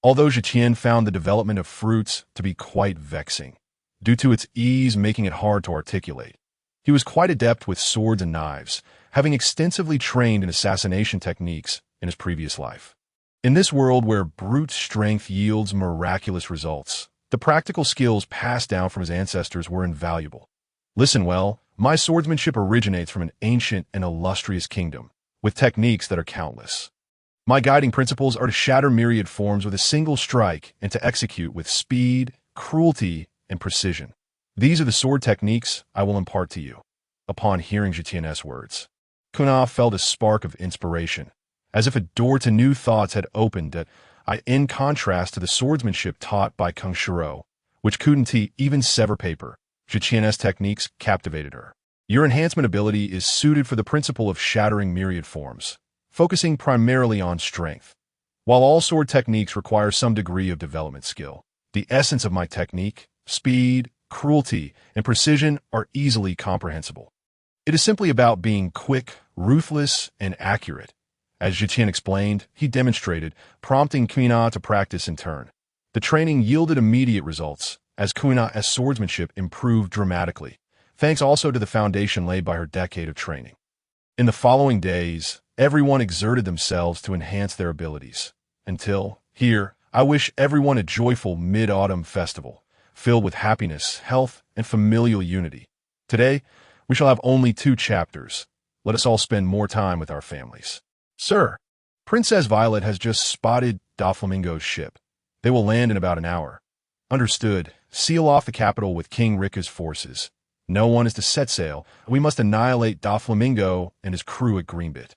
Speaker 1: Although Zetian found the development of fruits to be quite vexing, due to its ease making it hard to articulate, he was quite adept with swords and knives, having extensively trained in assassination techniques in his previous life. In this world where brute strength yields miraculous results, the practical skills passed down from his ancestors were invaluable. "Listen well, my swordsmanship originates from an ancient and illustrious kingdom, with techniques that are countless. My guiding principles are to shatter myriad forms with a single strike and to execute with speed, cruelty, and precision. These are the sword techniques I will impart to you." Upon hearing Zetian's words, Kuna felt a spark of inspiration, as if a door to new thoughts had opened in contrast to the swordsmanship taught by Kung Shiro, which couldn't even sever paper. Zetian's techniques captivated her. "Your enhancement ability is suited for the principle of shattering myriad forms, focusing primarily on strength. While all sword techniques require some degree of development skill, the essence of my technique, speed, cruelty, and precision are easily comprehensible. It is simply about being quick, ruthless, and accurate." As Zetian explained, he demonstrated, prompting Kuna to practice in turn. The training yielded immediate results, as Kuna's swordsmanship improved dramatically, thanks also to the foundation laid by her decade of training. In the following days, Everyone exerted themselves to enhance their abilities. Until, here, I wish everyone a joyful mid-autumn festival, filled with happiness, health, and familial unity. Today, we shall have only 2 chapters. Let us all spend more time with our families. Sir, Princess Violet has just spotted Doflamingo's ship. They will land in about an hour. Understood. Seal off the capital with King Rika's forces. No one is to set sail. We must annihilate Doflamingo and his crew at Greenbit.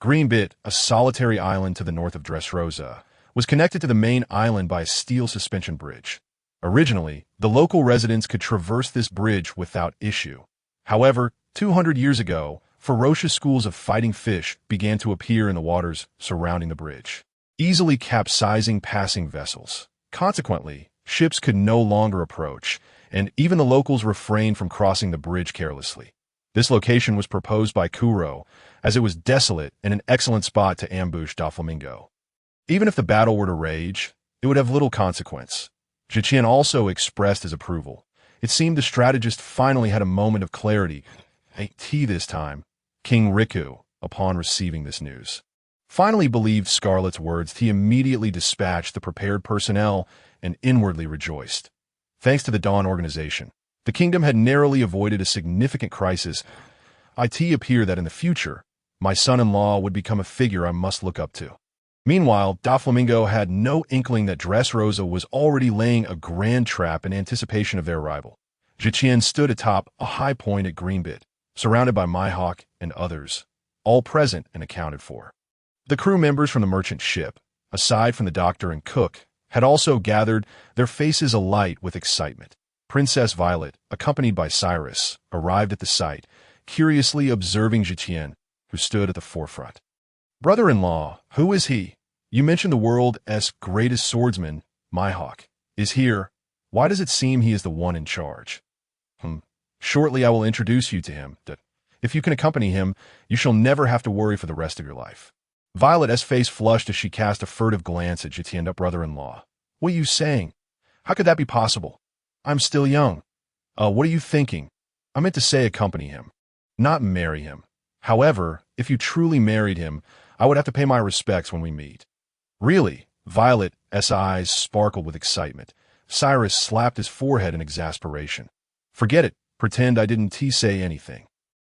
Speaker 1: Greenbit, a solitary island to the north of Dressrosa, was connected to the main island by a steel suspension bridge. Originally, the local residents could traverse this bridge without issue. However, 200 years ago, ferocious schools of fighting fish began to appear in the waters surrounding the bridge, easily capsizing passing vessels. Consequently, ships could no longer approach, and even the locals refrained from crossing the bridge carelessly. This location was proposed by Kuro, as it was desolate and an excellent spot to ambush Doflamingo. Even if the battle were to rage, it would have little consequence. Tian also expressed his approval. It seemed the strategist finally had a moment of clarity. This time, King Riku, upon receiving this news, finally believed Scarlet's words. He immediately dispatched the prepared personnel and inwardly rejoiced. Thanks to the Dawn organization, the kingdom had narrowly avoided a significant crisis. It appeared that in the future, my son-in-law would become a figure I must look up to. Meanwhile, Doflamingo had no inkling that Dressrosa was already laying a grand trap in anticipation of their arrival. Tian stood atop a high point at Greenbit, surrounded by Mihawk and others, all present and accounted for. The crew members from the merchant ship, aside from the doctor and cook, had also gathered, their faces alight with excitement. Princess Violet, accompanied by Cyrus, arrived at the site, curiously observing Tian, who stood at the forefront. Brother-in-law, who is he? You mentioned the world's greatest swordsman, Mihawk, is here. Why does it seem he is the one in charge? Shortly I will introduce you to him. If you can accompany him, you shall never have to worry for the rest of your life. Violet's face flushed as she cast a furtive glance at Tian. Brother-in-law, what are you saying? How could that be possible? I'm still young. What are you thinking? I meant to say accompany him, not marry him. However, if you truly married him, I would have to pay my respects when we meet. Really? Violet's eyes sparkled with excitement. Cyrus slapped his forehead in exasperation. Forget it. Pretend I didn't say anything.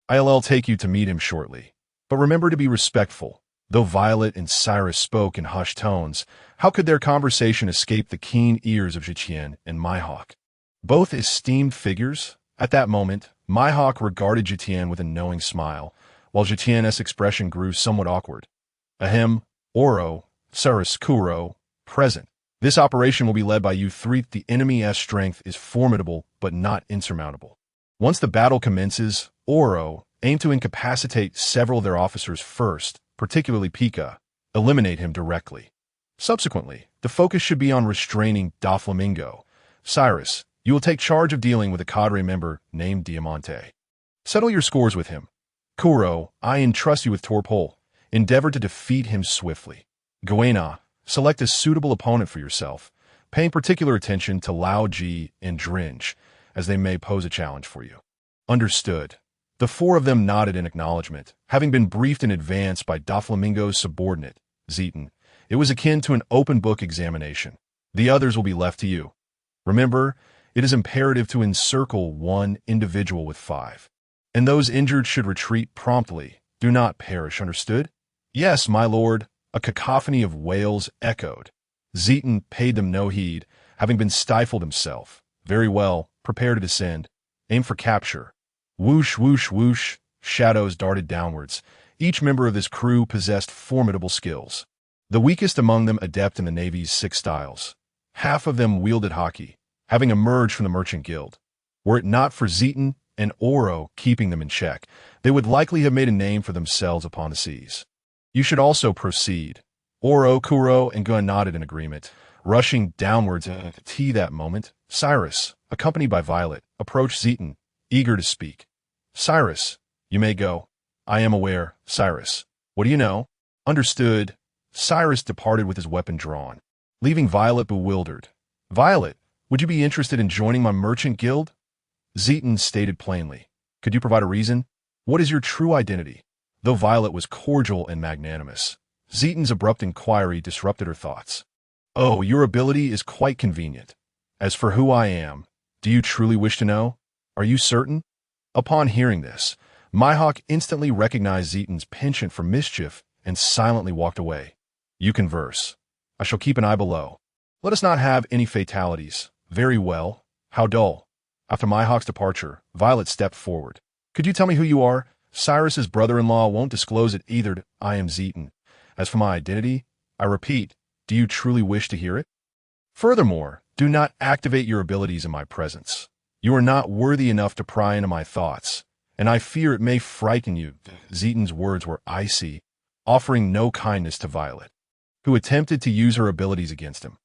Speaker 1: I'll take you to meet him shortly. But remember to be respectful. Though Violet and Cyrus spoke in hushed tones, how could their conversation escape the keen ears of Tian and Mihawk? Both esteemed figures? At that moment, Mihawk regarded Tian with a knowing smile, while Tian's expression grew somewhat awkward. Ahem, Oro, Cyrus, Kuro, present. This operation will be led by you 3. The enemy's strength is formidable but not insurmountable. Once the battle commences, Oro aim to incapacitate several of their officers first, particularly Pika. Eliminate him directly. Subsequently, the focus should be on restraining Doflamingo. Cyrus, you will take charge of dealing with a cadre member named Diamante. Settle your scores with him. Kuro, I entrust you with Torpol. Endeavor to defeat him swiftly. Goena, select a suitable opponent for yourself, paying particular attention to Lao Ji and Dringe, as they may pose a challenge for you. Understood. The 4 of them nodded in acknowledgement, having been briefed in advance by Doflamingo's subordinate, Zetan. It was akin to an open book examination. The others will be left to you. Remember, it is imperative to encircle one individual with 5. And those injured should retreat promptly. Do not perish, understood? Yes, my lord. A cacophony of wails echoed. Zetan paid them no heed, having been stifled himself. Very well, prepare to descend. Aim for capture. Whoosh, whoosh, whoosh. Shadows darted downwards. Each member of this crew possessed formidable skills. The weakest among them adept in the Navy's 6 styles. Half of them wielded hockey, having emerged from the Merchant Guild. Were it not for Zetan and Oro keeping them in check, they would likely have made a name for themselves upon the seas. You should also proceed. Oro, Kuro, and Gun nodded in agreement, rushing downwards at that moment. Cyrus, accompanied by Violet, approached Zetan, eager to speak. Cyrus, you may go. I am aware. Cyrus, what do you know? Understood. Cyrus departed with his weapon drawn, leaving Violet bewildered. Violet, would you be interested in joining my merchant guild? Zetan stated plainly. Could you provide a reason? What is your true identity? though Violet was cordial and magnanimous. Zetan's abrupt inquiry disrupted her thoughts. "Oh, your ability is quite convenient. As for who I am, do you truly wish to know? Are you certain?" Upon hearing this, Mihawk instantly recognized Zetan's penchant for mischief and silently walked away. "You converse. I shall keep an eye below. Let us not have any fatalities. Very well. How dull." After Mihawk's departure, Violet stepped forward. "Could you tell me who you are? Cyrus's brother-in-law won't disclose it either. I am Zetan. As for my identity, I repeat, do you truly wish to hear it? Furthermore, do not activate your abilities in my presence. You are not worthy enough to pry into my thoughts, and I fear it may frighten you." Zetan's words were icy, offering no kindness to Violet, who attempted to use her abilities against him.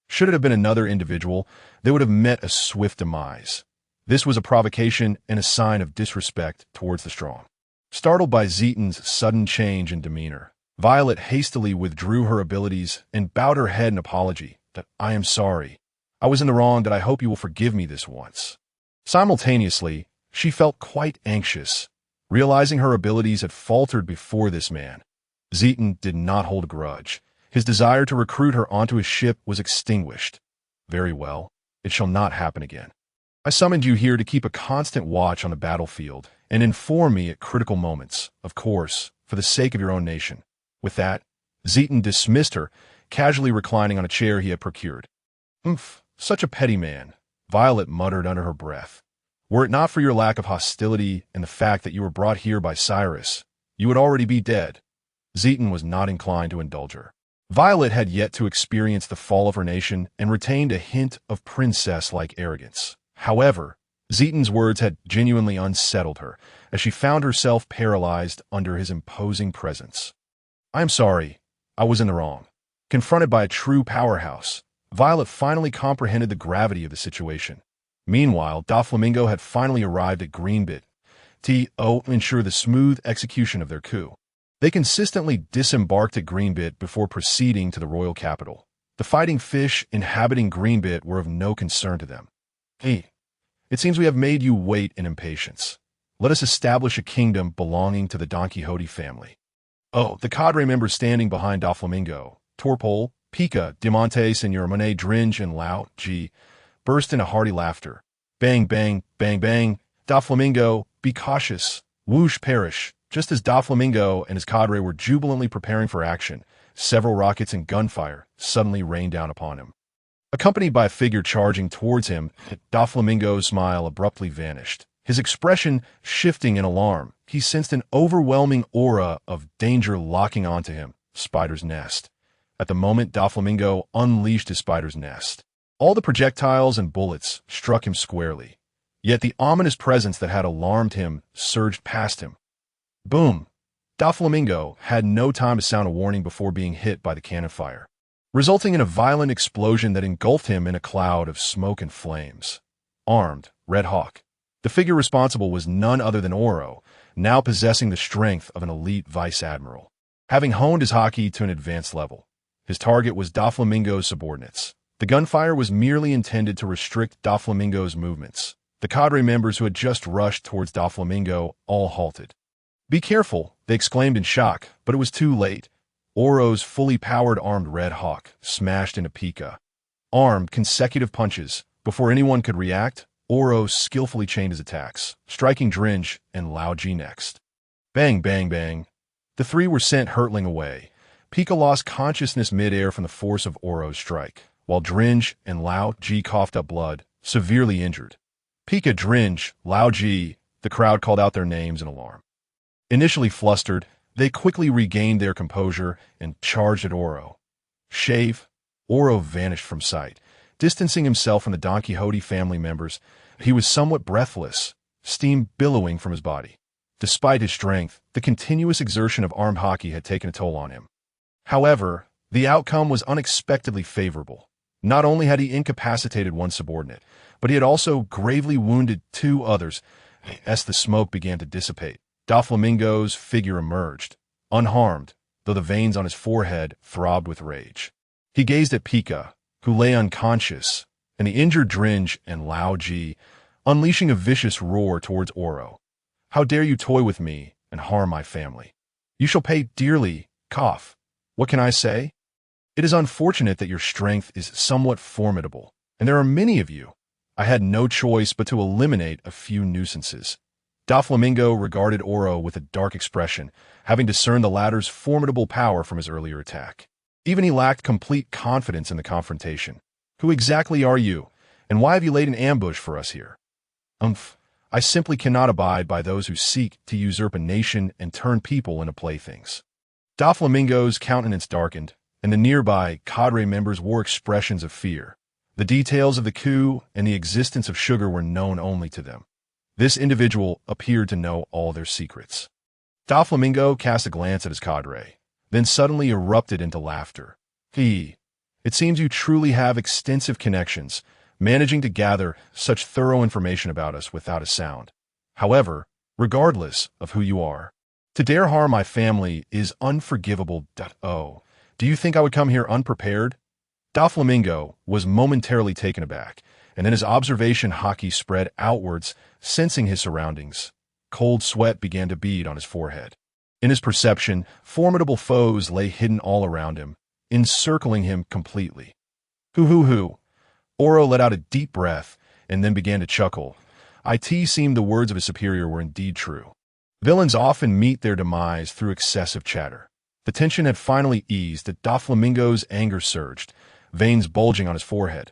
Speaker 1: Should it have been another individual, they would have met a swift demise. This was a provocation and a sign of disrespect towards the strong. Startled by Zetan's sudden change in demeanor, Violet hastily withdrew her abilities and bowed her head in apology. "That I am sorry. I was in the wrong. That I hope you will forgive me this once." Simultaneously, she felt quite anxious, realizing her abilities had faltered before this man. Zetan did not hold a grudge. His desire to recruit her onto his ship was extinguished. "Very well. It shall not happen again. I summoned you here to keep a constant watch on the battlefield and inform me at critical moments, of course, for the sake of your own nation." With that, Zetan dismissed her, casually reclining on a chair he had procured. "Umph, such a petty man," Violet muttered under her breath. "Were it not for your lack of hostility and the fact that you were brought here by Cyrus, you would already be dead." Zetan was not inclined to indulge her. Violet had yet to experience the fall of her nation and retained a hint of princess-like arrogance. However, Zetan's words had genuinely unsettled her, as she found herself paralyzed under his imposing presence. "I am sorry. I was in the wrong." Confronted by a true powerhouse, Violet finally comprehended the gravity of the situation. Meanwhile, Doflamingo had finally arrived at Greenbit to ensure the smooth execution of their coup. They consistently disembarked at Greenbit before proceeding to the royal capital. The fighting fish inhabiting Greenbit were of no concern to them. "Hey, it seems we have made you wait in impatience. Let us establish a kingdom belonging to the Don Quixote family." Oh, the cadre members standing behind Doflamingo, Torpole, Pika, Diamante, Senor Monet, Dringe, and Lao G, burst into hearty laughter. Bang, bang, bang, bang. Doflamingo, be cautious. Whoosh, perish. Just as Doflamingo and his cadre were jubilantly preparing for action, several rockets and gunfire suddenly rained down upon him. Accompanied by a figure charging towards him, Doflamingo's smile abruptly vanished. His expression shifting in alarm, he sensed an overwhelming aura of danger locking onto him. Spider's nest. At the moment, Doflamingo unleashed his spider's nest. All the projectiles and bullets struck him squarely. Yet the ominous presence that had alarmed him surged past him. Boom! Doflamingo had no time to sound a warning before being hit by the cannon fire, resulting in a violent explosion that engulfed him in a cloud of smoke and flames. Armed, Red Hawk. The figure responsible was none other than Oro, now possessing the strength of an elite vice admiral. Having honed his haki to an advanced level, his target was Doflamingo's subordinates. The gunfire was merely intended to restrict Doflamingo's movements. The cadre members who had just rushed towards Doflamingo all halted. "Be careful," they exclaimed in shock, but it was too late. Oro's fully powered armed Red Hawk smashed into Pika. Armed consecutive punches. Before anyone could react, Oro skillfully chained his attacks, striking Dringe and Lao G next. Bang, bang, bang. The three were sent hurtling away. Pika lost consciousness midair from the force of Oro's strike, while Dringe and Lao G coughed up blood, severely injured. Pika, Dringe, Lao G, the crowd called out their names in alarm. Initially flustered, they quickly regained their composure and charged at Oro. Shave. Oro vanished from sight. Distancing himself from the Don Quixote family members, he was somewhat breathless, steam billowing from his body. Despite his strength, the continuous exertion of armed haki had taken a toll on him. However, the outcome was unexpectedly favorable. Not only had he incapacitated one subordinate, but he had also gravely wounded two others. As the smoke began to dissipate, Doflamingo's figure emerged, unharmed, though the veins on his forehead throbbed with rage. He gazed at Pika, who lay unconscious, and the injured Dringe and Lao G, unleashing a vicious roar towards Oro. "How dare you toy with me and harm my family?" You shall pay dearly, cough. What can I say? It is unfortunate that your strength is somewhat formidable, and there are many of you. I had no choice but to eliminate a few nuisances. Doflamingo regarded Oro with a dark expression, having discerned the latter's formidable power from his earlier attack. Even he lacked complete confidence in the confrontation. Who exactly are you, and why have you laid an ambush for us here? I simply cannot abide by those who seek to usurp a nation and turn people into playthings. Doflamingo's countenance darkened, and the nearby cadre members wore expressions of fear. The details of the coup and the existence of sugar were known only to them. This individual appeared to know all their secrets. Doflamingo cast a glance at his cadre, then suddenly erupted into laughter. It seems you truly have extensive connections, managing to gather such thorough information about us without a sound. However, regardless of who you are, to dare harm my family is unforgivable. Oh, do you think I would come here unprepared? Doflamingo was momentarily taken aback, and then his observation haki spread outwards, sensing his surroundings. Cold sweat began to bead on his forehead. In his perception, formidable foes lay hidden all around him, encircling him completely. Hoo. Oro let out a deep breath, and then began to chuckle. It seemed the words of his superior were indeed true. Villains often meet their demise through excessive chatter. The tension had finally eased, and Doflamingo's anger surged, veins bulging on his forehead.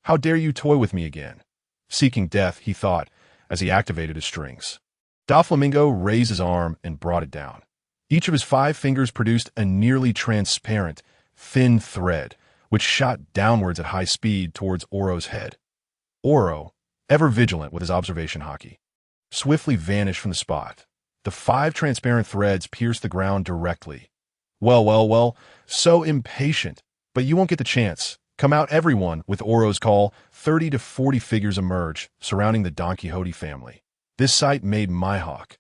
Speaker 1: How dare you toy with me again? Seeking death, he thought, as he activated his strings. Doflamingo raised his arm and brought it down. Each of his 5 fingers produced a nearly transparent, thin thread, which shot downwards at high speed towards Oro's head. Oro, ever vigilant with his observation haki, swiftly vanished from the spot. The 5 transparent threads pierced the ground directly. Well, so impatient, but you won't get the chance. Come out, everyone, with Oro's call. 30 to 40 figures emerged, surrounding the Don Quixote family. This sight made Mihawk,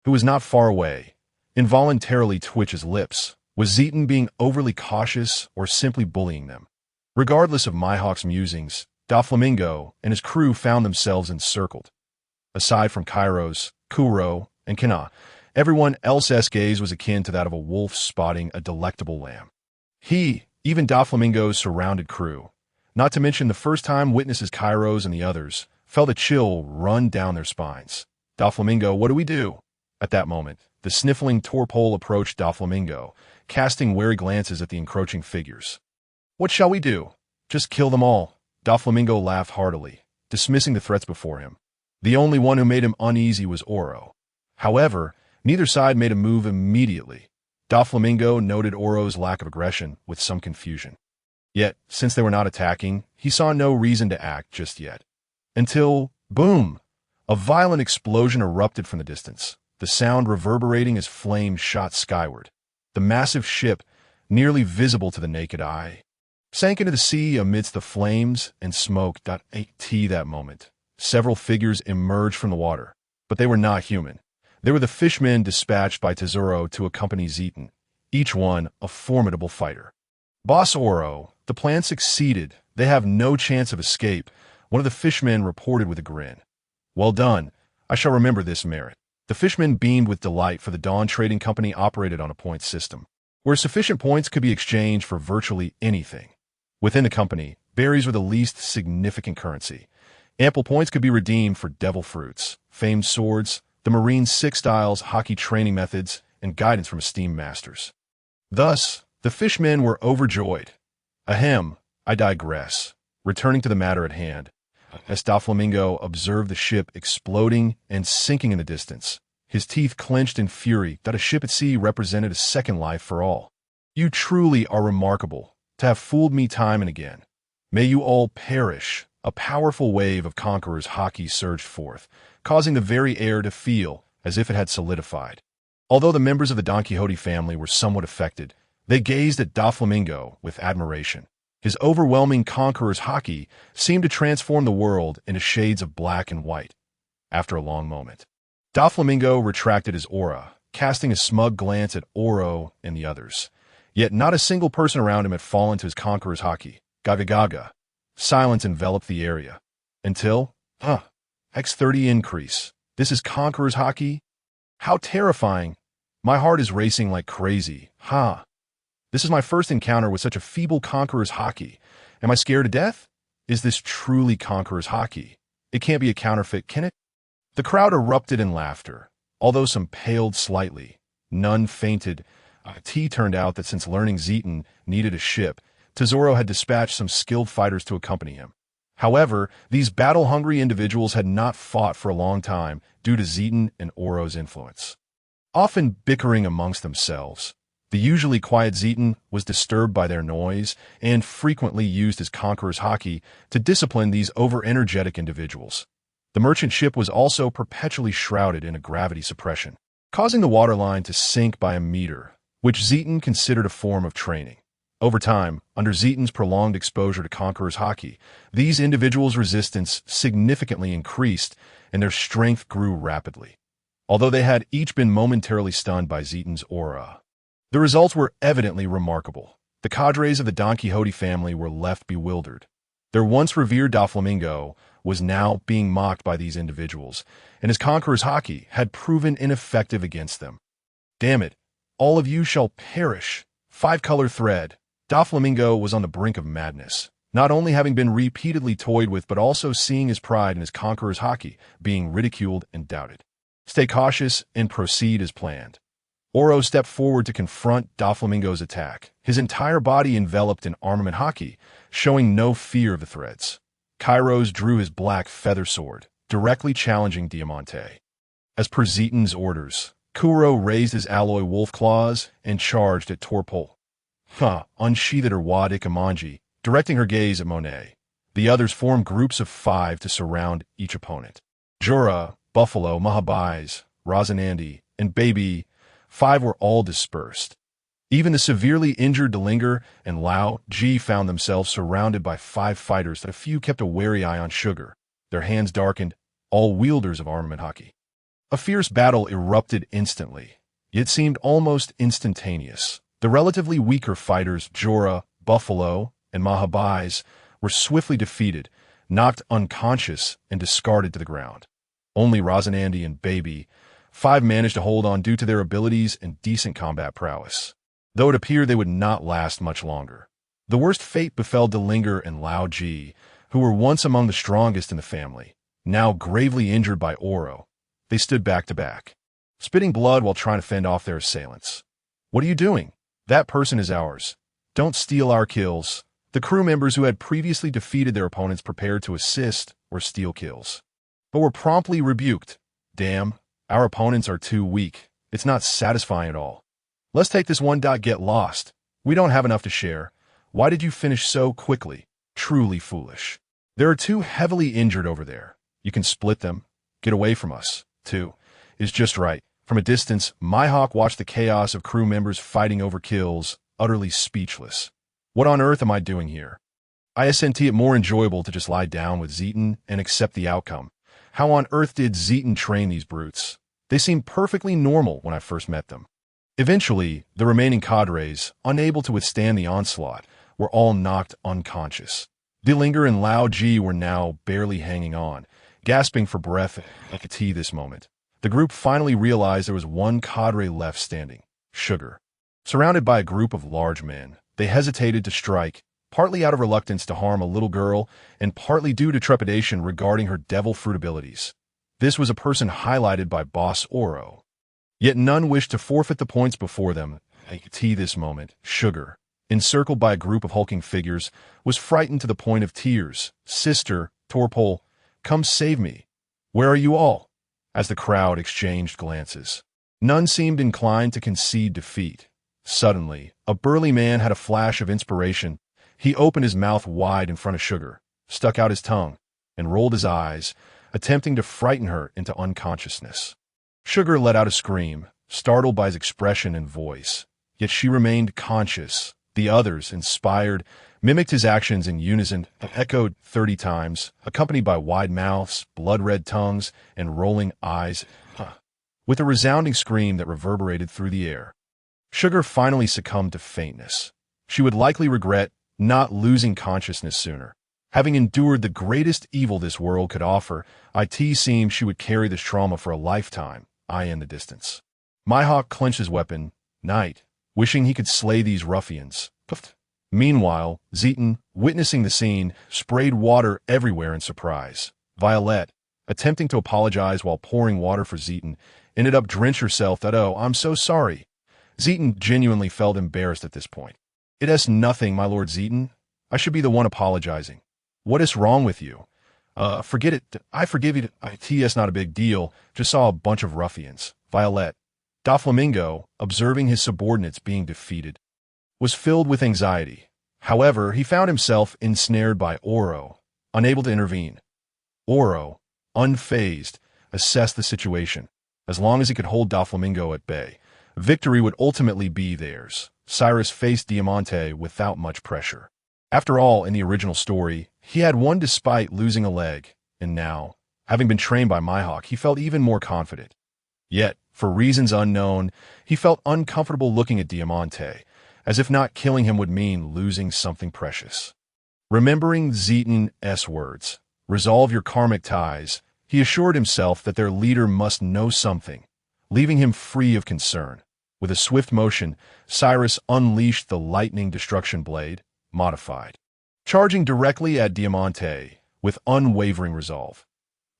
Speaker 1: who was not far away, involuntarily twitch his lips. Was Zetan being overly cautious or simply bullying them? Regardless of Mihawk's musings, Doflamingo and his crew found themselves encircled. Aside from Kairos, Kuro, and Kana, everyone else's gaze was akin to that of a wolf spotting a delectable lamb. Even Doflamingo's surrounded crew, not to mention the first-time witnesses Kairos and the others, felt a chill run down their spines. Doflamingo, what do we do? At that moment, the sniffling Torpole approached Doflamingo, casting wary glances at the encroaching figures. What shall we do? Just kill them all. Doflamingo laughed heartily, dismissing the threats before him. The only one who made him uneasy was Oro. However, neither side made a move immediately. Doflamingo noted Oro's lack of aggression with some confusion. Yet, since they were not attacking, he saw no reason to act just yet. Until, boom! A violent explosion erupted from the distance, the sound reverberating as flames shot skyward. The massive ship, nearly visible to the naked eye, sank into the sea amidst the flames and smoke. At that moment, several figures emerged from the water, but they were not human. They were the fishmen dispatched by Tesoro to accompany Zetan, each one a formidable fighter. Boss Oro, the plan succeeded. They have no chance of escape, one of the fishmen reported with a grin. Well done. I shall remember this merit. The fishmen beamed with delight, for the Dawn Trading Company operated on a points system, where sufficient points could be exchanged for virtually anything. Within the company, berries were the least significant currency. Ample points could be redeemed for devil fruits, famed swords, the Marine 6 styles, hockey training methods, and guidance from esteemed masters. Thus, the fishmen were overjoyed. Ahem, I digress. Returning to the matter at hand, as Doflamingo observed the ship exploding and sinking in the distance, his teeth clenched in fury that a ship at sea represented a second life for all. You truly are remarkable, to have fooled me time and again. May you all perish. A powerful wave of Conqueror's haki surged forth, causing the very air to feel as if it had solidified. Although the members of the Don Quixote family were somewhat affected, they gazed at Doflamingo with admiration. His overwhelming Conqueror's haki seemed to transform the world into shades of black and white. After a long moment, Doflamingo retracted his aura, casting a smug glance at Oro and the others. Yet not a single person around him had fallen to his Conqueror's haki. Gaga. Silence enveloped the area. Until, X30 increase. This is Conqueror's haki? How terrifying. My heart is racing like crazy. This is my first encounter with such a feeble Conqueror's Haki. Am I scared to death? Is this truly Conqueror's Haki? It can't be a counterfeit, can it? The crowd erupted in laughter, although some paled slightly. None fainted. It turned out that since learning Zetan needed a ship, Tesoro had dispatched some skilled fighters to accompany him. However, these battle-hungry individuals had not fought for a long time due to Zetan and Oro's influence. Often bickering amongst themselves, the usually quiet Zetan was disturbed by their noise and frequently used his Conqueror's Haki to discipline these over-energetic individuals. The merchant ship was also perpetually shrouded in a gravity suppression, causing the waterline to sink by a meter, which Zetan considered a form of training. Over time, under Zetan's prolonged exposure to Conqueror's Haki, these individuals' resistance significantly increased and their strength grew rapidly, although they had each been momentarily stunned by Zetan's aura. The results were evidently remarkable. The cadres of the Don Quixote family were left bewildered. Their once revered Doflamingo was now being mocked by these individuals, and his Conqueror's Haki had proven ineffective against them. Damn it, all of you shall perish. Five-color thread. Doflamingo was on the brink of madness, not only having been repeatedly toyed with but also seeing his pride in his Conqueror's Haki being ridiculed and doubted. Stay cautious and proceed as planned. Oro stepped forward to confront Doflamingo's attack, his entire body enveloped in armament Haki, showing no fear of the threats. Kairos drew his black feather sword, directly challenging Diamante. As per Zetan's orders, Kuro raised his alloy wolf claws and charged at Torpol. Unsheathed her wad Ikamanji, directing her gaze at Monet. The others formed groups of 5 to surround each opponent. Jura, Buffalo, Mahabais, Razanandi, and Baby, 5 were all dispersed. Even the severely injured Delinger and Lao Ji found themselves surrounded by 5 fighters that a few kept a wary eye on Sugar, their hands darkened, all wielders of armament Haki. A fierce battle erupted instantly. It seemed almost instantaneous. The relatively weaker fighters, Jorah, Buffalo, and Mahabais, were swiftly defeated, knocked unconscious, and discarded to the ground. Only Razanandi and Baby, 5 managed to hold on due to their abilities and decent combat prowess, though it appeared they would not last much longer. The worst fate befell Delinger and Lao Ji, who were once among the strongest in the family, now gravely injured by Oro. They stood back to back, spitting blood while trying to fend off their assailants. "What are you doing? That person is ours. Don't steal our kills." The crew members who had previously defeated their opponents prepared to assist or steal kills, but were promptly rebuked. "Damn, our opponents are too weak. It's not satisfying at all. Let's take this one. Get lost. We don't have enough to share. Why did you finish so quickly? Truly foolish. There are 2 heavily injured over there. You can split them. Get away from us. 2 is just right." From a distance, Mihawk watched the chaos of crew members fighting over kills, utterly speechless. "What on earth am I doing here? Isn't it more enjoyable to just lie down with Zetan and accept the outcome? How on earth did Zetan train these brutes? They seemed perfectly normal when I first met them." Eventually, the remaining cadres, unable to withstand the onslaught, were all knocked unconscious. Dillinger and Lao Ji were now barely hanging on, gasping for breath at this moment. The group finally realized there was one cadre left standing, Sugar. Surrounded by a group of large men, they hesitated to strike, partly out of reluctance to harm a little girl and partly due to trepidation regarding her devil fruit abilities. This was a person highlighted by Boss Oro. Yet none wished to forfeit the points before them. At this moment, Sugar, encircled by a group of hulking figures, was frightened to the point of tears. "Sister, Torpol, come save me. Where are you all?" As the crowd exchanged glances, none seemed inclined to concede defeat. Suddenly, a burly man had a flash of inspiration. He opened his mouth wide in front of Sugar, stuck out his tongue, and rolled his eyes, attempting to frighten her into unconsciousness. Sugar let out a scream, startled by his expression and voice, yet she remained conscious. The others, inspired, mimicked his actions in unison, echoed 30 times, accompanied by wide mouths, blood-red tongues, and rolling eyes, with a resounding scream that reverberated through the air. Sugar finally succumbed to faintness. She would likely regret not losing consciousness sooner. Having endured the greatest evil this world could offer, it seemed she would carry this trauma for a lifetime, in the distance. Mihawk clenched his weapon, knight, wishing he could slay these ruffians. Puffed. Meanwhile, Zeton, witnessing the scene, sprayed water everywhere in surprise. Violet, attempting to apologize while pouring water for Zeton, ended up drenched herself that, "Oh, I'm so sorry." Zeton genuinely felt embarrassed at this point. "It has nothing, my lord Zeton. I should be the one apologizing. What is wrong with you? Forget it. I forgive you. It's not a big deal. Just saw a bunch of ruffians." Violet. Doflamingo, observing his subordinates being defeated, was filled with anxiety. However, he found himself ensnared by Oro, unable to intervene. Oro, unfazed, assessed the situation. As long as he could hold Doflamingo at bay, victory would ultimately be theirs. Cyrus faced Diamante without much pressure. After all, in the original story, he had won despite losing a leg, and now, having been trained by Mihawk, he felt even more confident. Yet, for reasons unknown, he felt uncomfortable looking at Diamante, as if not killing him would mean losing something precious. Remembering Zeton's words, "Resolve your karmic ties," he assured himself that their leader must know something, leaving him free of concern. With a swift motion, Cyrus unleashed the lightning destruction blade, modified, charging directly at Diamante with unwavering resolve.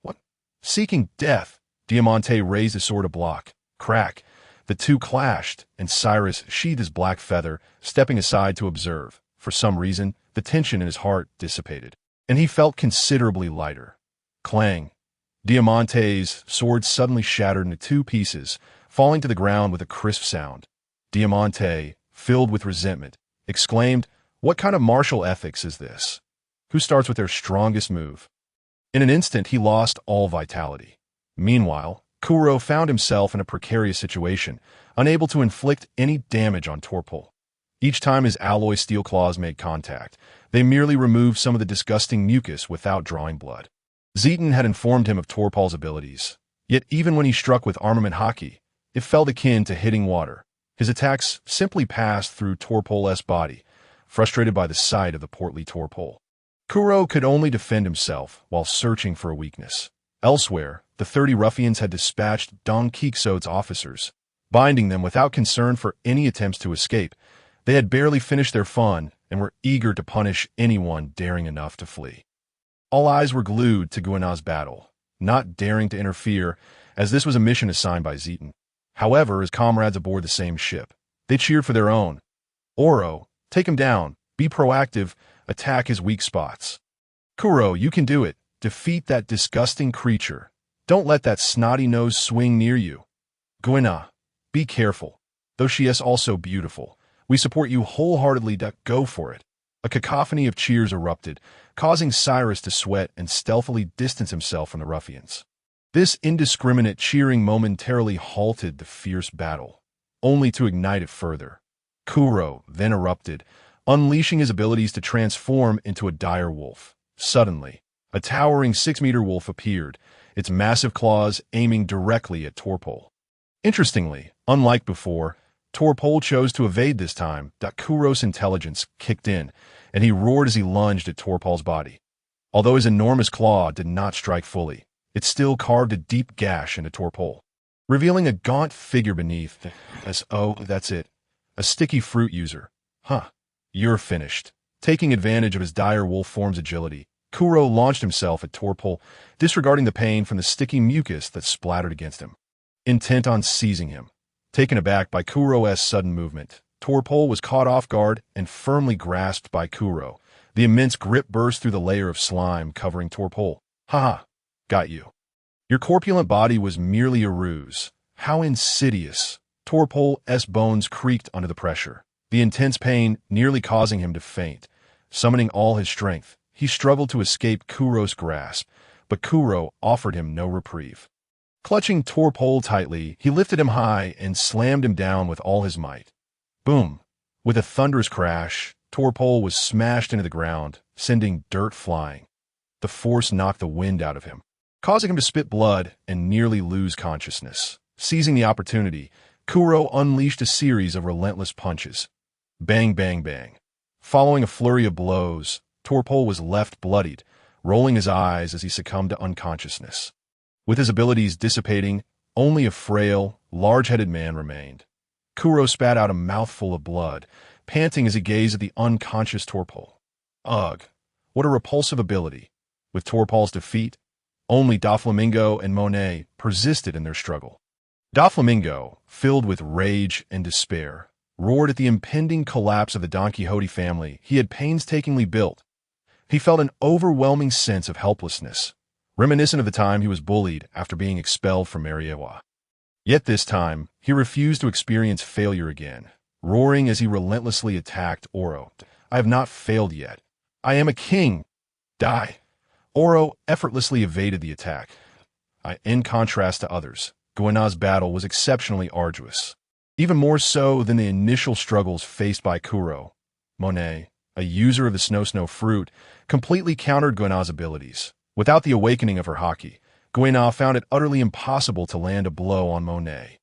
Speaker 1: What? Seeking death, Diamante raised his sword to block. Crack! The two clashed, and Cyrus sheathed his black feather, stepping aside to observe. For some reason, the tension in his heart dissipated, and he felt considerably lighter. Clang! Diamante's sword suddenly shattered into two pieces, falling to the ground with a crisp sound. Diamante, filled with resentment, exclaimed, "What kind of martial ethics is this? Who starts with their strongest move?" In an instant, he lost all vitality. Meanwhile, Kuro found himself in a precarious situation, unable to inflict any damage on Torpol. Each time his alloy steel claws made contact, they merely removed some of the disgusting mucus without drawing blood. Zeton had informed him of Torpol's abilities, yet even when he struck with armament haki, it felt akin to hitting water. His attacks simply passed through Torpol's body, frustrated by the sight of the portly Torpol. Kuro could only defend himself while searching for a weakness. Elsewhere, the 30 ruffians had dispatched Don Quixote's officers, binding them without concern for any attempts to escape. They had barely finished their fun and were eager to punish anyone daring enough to flee. All eyes were glued to Guana's battle, not daring to interfere, as this was a mission assigned by Zeton. However, his comrades aboard the same ship, they cheered for their own. "Oro, take him down, be proactive, attack his weak spots. Kuro, you can do it, defeat that disgusting creature. Don't let that snotty nose swing near you. Guana, be careful, though she is also beautiful. We support you wholeheartedly. Go for it." A cacophony of cheers erupted, causing Cyrus to sweat and stealthily distance himself from the ruffians. This indiscriminate cheering momentarily halted the fierce battle, only to ignite it further. Kuro then erupted, unleashing his abilities to transform into a dire wolf. Suddenly, a towering 6-meter wolf appeared, its massive claws aiming directly at Torpol. Interestingly, unlike before, Torpol chose to evade this time. Kuro's intelligence kicked in, and he roared as he lunged at Torpol's body. Although his enormous claw did not strike fully, it still carved a deep gash into Torpol, revealing a gaunt figure beneath. Oh, that's it. A sticky fruit user. Huh. You're finished. Taking advantage of his dire wolf form's agility, Kuro launched himself at Torpol, disregarding the pain from the sticky mucus that splattered against him. Intent on seizing him. Taken aback by Kuro's sudden movement, Torpol was caught off guard and firmly grasped by Kuro. The immense grip burst through the layer of slime covering Torpol. "Haha, got you. Your corpulent body was merely a ruse. How insidious." Torpol's bones creaked under the pressure, the intense pain nearly causing him to faint. Summoning all his strength, he struggled to escape Kuro's grasp, but Kuro offered him no reprieve. Clutching Torpol tightly, he lifted him high and slammed him down with all his might. Boom! With a thunderous crash, Torpol was smashed into the ground, sending dirt flying. The force knocked the wind out of him, causing him to spit blood and nearly lose consciousness. Seizing the opportunity, Kuro unleashed a series of relentless punches. Bang, bang, bang. Following a flurry of blows, Torpol was left bloodied, rolling his eyes as he succumbed to unconsciousness. With his abilities dissipating, only a frail, large-headed man remained. Kuro spat out a mouthful of blood, panting as he gazed at the unconscious Torpal. Ugh, what a repulsive ability. With Torpal's defeat, only Doflamingo and Monet persisted in their struggle. Doflamingo, filled with rage and despair, roared at the impending collapse of the Don Quixote family he had painstakingly built. He felt an overwhelming sense of helplessness, reminiscent of the time he was bullied after being expelled from Mariewa. Yet this time, he refused to experience failure again, roaring as he relentlessly attacked Oro. I have not failed yet. I am a king. Die. Oro effortlessly evaded the attack. In contrast to others, Guana's battle was exceptionally arduous, even more so than the initial struggles faced by Kuro. Monet, a user of the Snow fruit, completely countered Guana's abilities. Without the awakening of her haki, Guana found it utterly impossible to land a blow on Monet.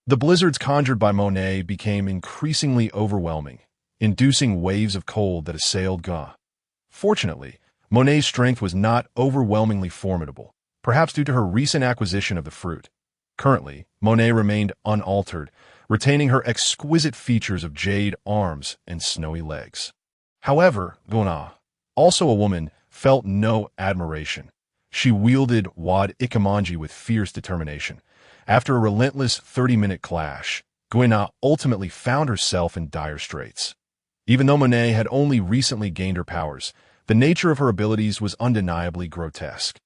Speaker 1: The blizzards conjured by Monet became increasingly overwhelming, inducing waves of cold that assailed Guana. Fortunately, Monet's strength was not overwhelmingly formidable, perhaps due to her recent acquisition of the fruit. Currently, Monet remained unaltered, retaining her exquisite features of jade arms and snowy legs. However, Guana, also a woman, felt no admiration. She wielded Wad Ikamanji with fierce determination. After a relentless 30-minute clash, Guana ultimately found herself in dire straits. Even though Monet had only recently gained her powers, the nature of her abilities was undeniably grotesque.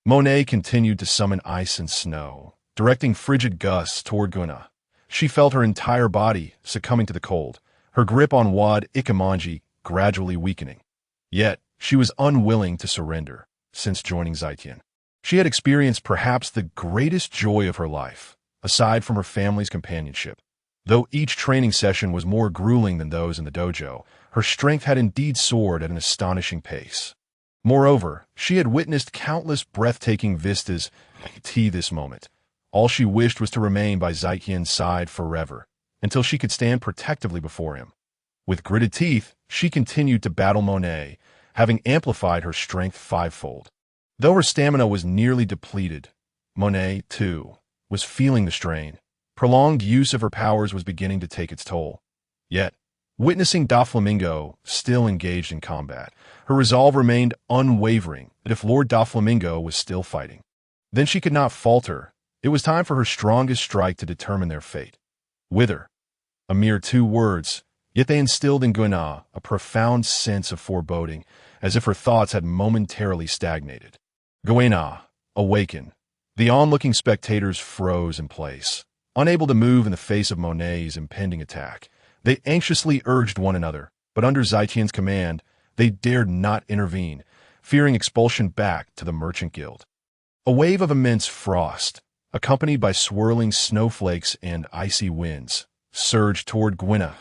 Speaker 1: Monet continued to summon ice and snow, directing frigid gusts toward Guana. She felt her entire body succumbing to the cold, her grip on Wad Ikamanji gradually weakening. Yet, she was unwilling to surrender. Since joining Tian, she had experienced perhaps the greatest joy of her life, aside from her family's companionship. Though each training session was more grueling than those in the dojo, her strength had indeed soared at an astonishing pace. Moreover, she had witnessed countless breathtaking vistas to this moment. All she wished was to remain by Tian's side forever, until she could stand protectively before him. With gritted teeth, she continued to battle Monet, having amplified her strength fivefold. Though her stamina was nearly depleted, Monet, too, was feeling the strain. Prolonged use of her powers was beginning to take its toll. Yet, witnessing Doflamingo still engaged in combat, her resolve remained unwavering that if Lord Doflamingo was still fighting, then she could not falter. It was time for her strongest strike to determine their fate. Wither. A mere 2 words, yet they instilled in Guana a profound sense of foreboding, as if her thoughts had momentarily stagnated. Guana, awaken. The onlooking spectators froze in place. Unable to move in the face of Monet's impending attack, they anxiously urged one another, but under Tian's command, they dared not intervene, fearing expulsion back to the Merchant Guild. A wave of immense frost, accompanied by swirling snowflakes and icy winds, surged toward Guana.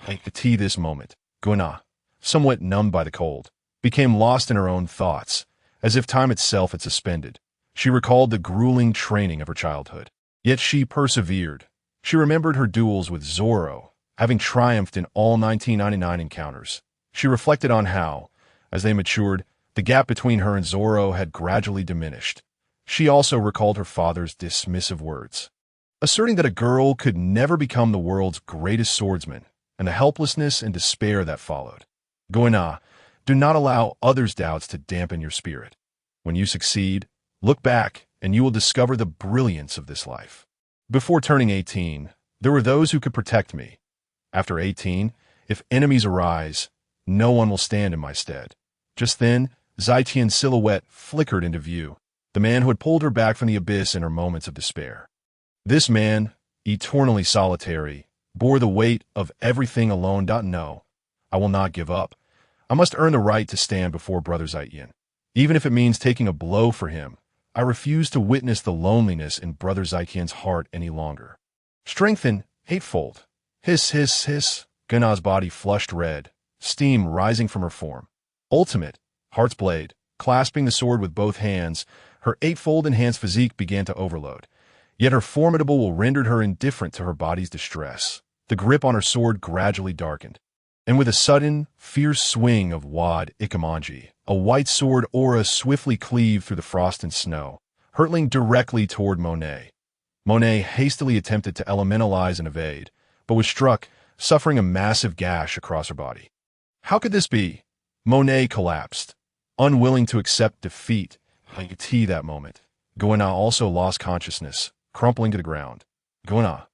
Speaker 1: At this moment, Guana, somewhat numbed by the cold, became lost in her own thoughts, as if time itself had suspended. She recalled the grueling training of her childhood. Yet she persevered. She remembered her duels with Zoro, having triumphed in all 1999 encounters. She reflected on how, as they matured, the gap between her and Zoro had gradually diminished. She also recalled her father's dismissive words, asserting that a girl could never become the world's greatest swordsman, and the helplessness and despair that followed. Guana, do not allow others' doubts to dampen your spirit. When you succeed, look back, and you will discover the brilliance of this life. Before turning 18, there were those who could protect me. After 18, if enemies arise, no one will stand in my stead. Just then, Tian's silhouette flickered into view, the man who had pulled her back from the abyss in her moments of despair. This man, eternally solitary, bore the weight of everything alone. No, I will not give up. I must earn the right to stand before Brother Tian, even if it means taking a blow for him. I refuse to witness the loneliness in Brother Tian's heart any longer. Strengthen, eightfold. Hiss, hiss, hiss. Guana's body flushed red, steam rising from her form. Ultimate, Heart's Blade. Clasping the sword with both hands, her eightfold enhanced physique began to overload. Yet her formidable will rendered her indifferent to her body's distress. The grip on her sword gradually darkened, and with a sudden, fierce swing of Wad Ikamanji, a white sword aura swiftly cleaved through the frost and snow, hurtling directly toward Monet. Monet hastily attempted to elementalize and evade, but was struck, suffering a massive gash across her body. How could this be? Monet collapsed, unwilling to accept defeat. I could see that moment. Guenah also lost consciousness, crumpling to the ground. Guenah.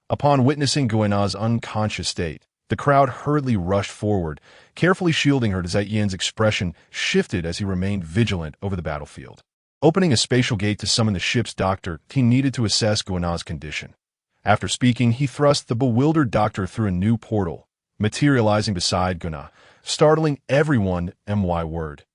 Speaker 1: Upon witnessing Guenah's unconscious state, the crowd hurriedly rushed forward, carefully shielding her. Zetien's expression shifted as he remained vigilant over the battlefield. Opening a spatial gate to summon the ship's doctor, he needed to assess Guenah's condition. After speaking, he thrust the bewildered doctor through a new portal, materializing beside Guenah, startling everyone. My word,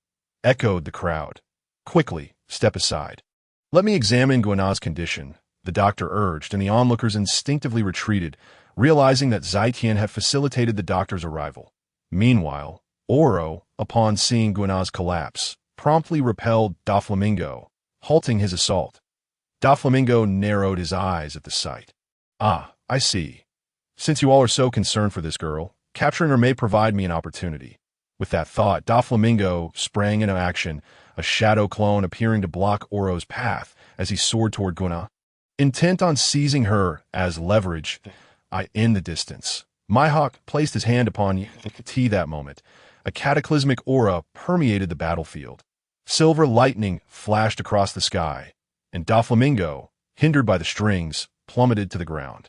Speaker 1: echoed the crowd. Quickly, step aside. Let me examine Guenah's condition, the doctor urged, and the onlookers instinctively retreated, realizing that Tian had facilitated the doctor's arrival. Meanwhile, Oro, upon seeing Guenah's collapse, promptly repelled Doflamingo, halting his assault. Doflamingo narrowed his eyes at the sight. Ah, I see. Since you all are so concerned for this girl, capturing her may provide me an opportunity. With that thought, Doflamingo sprang into action, a shadow clone appearing to block Oro's path as he soared toward Guenah. Intent on seizing her as leverage, in the distance, Mihawk placed his hand upon Yi that moment. A cataclysmic aura permeated the battlefield. Silver lightning flashed across the sky, and Doflamingo, hindered by the strings, plummeted to the ground.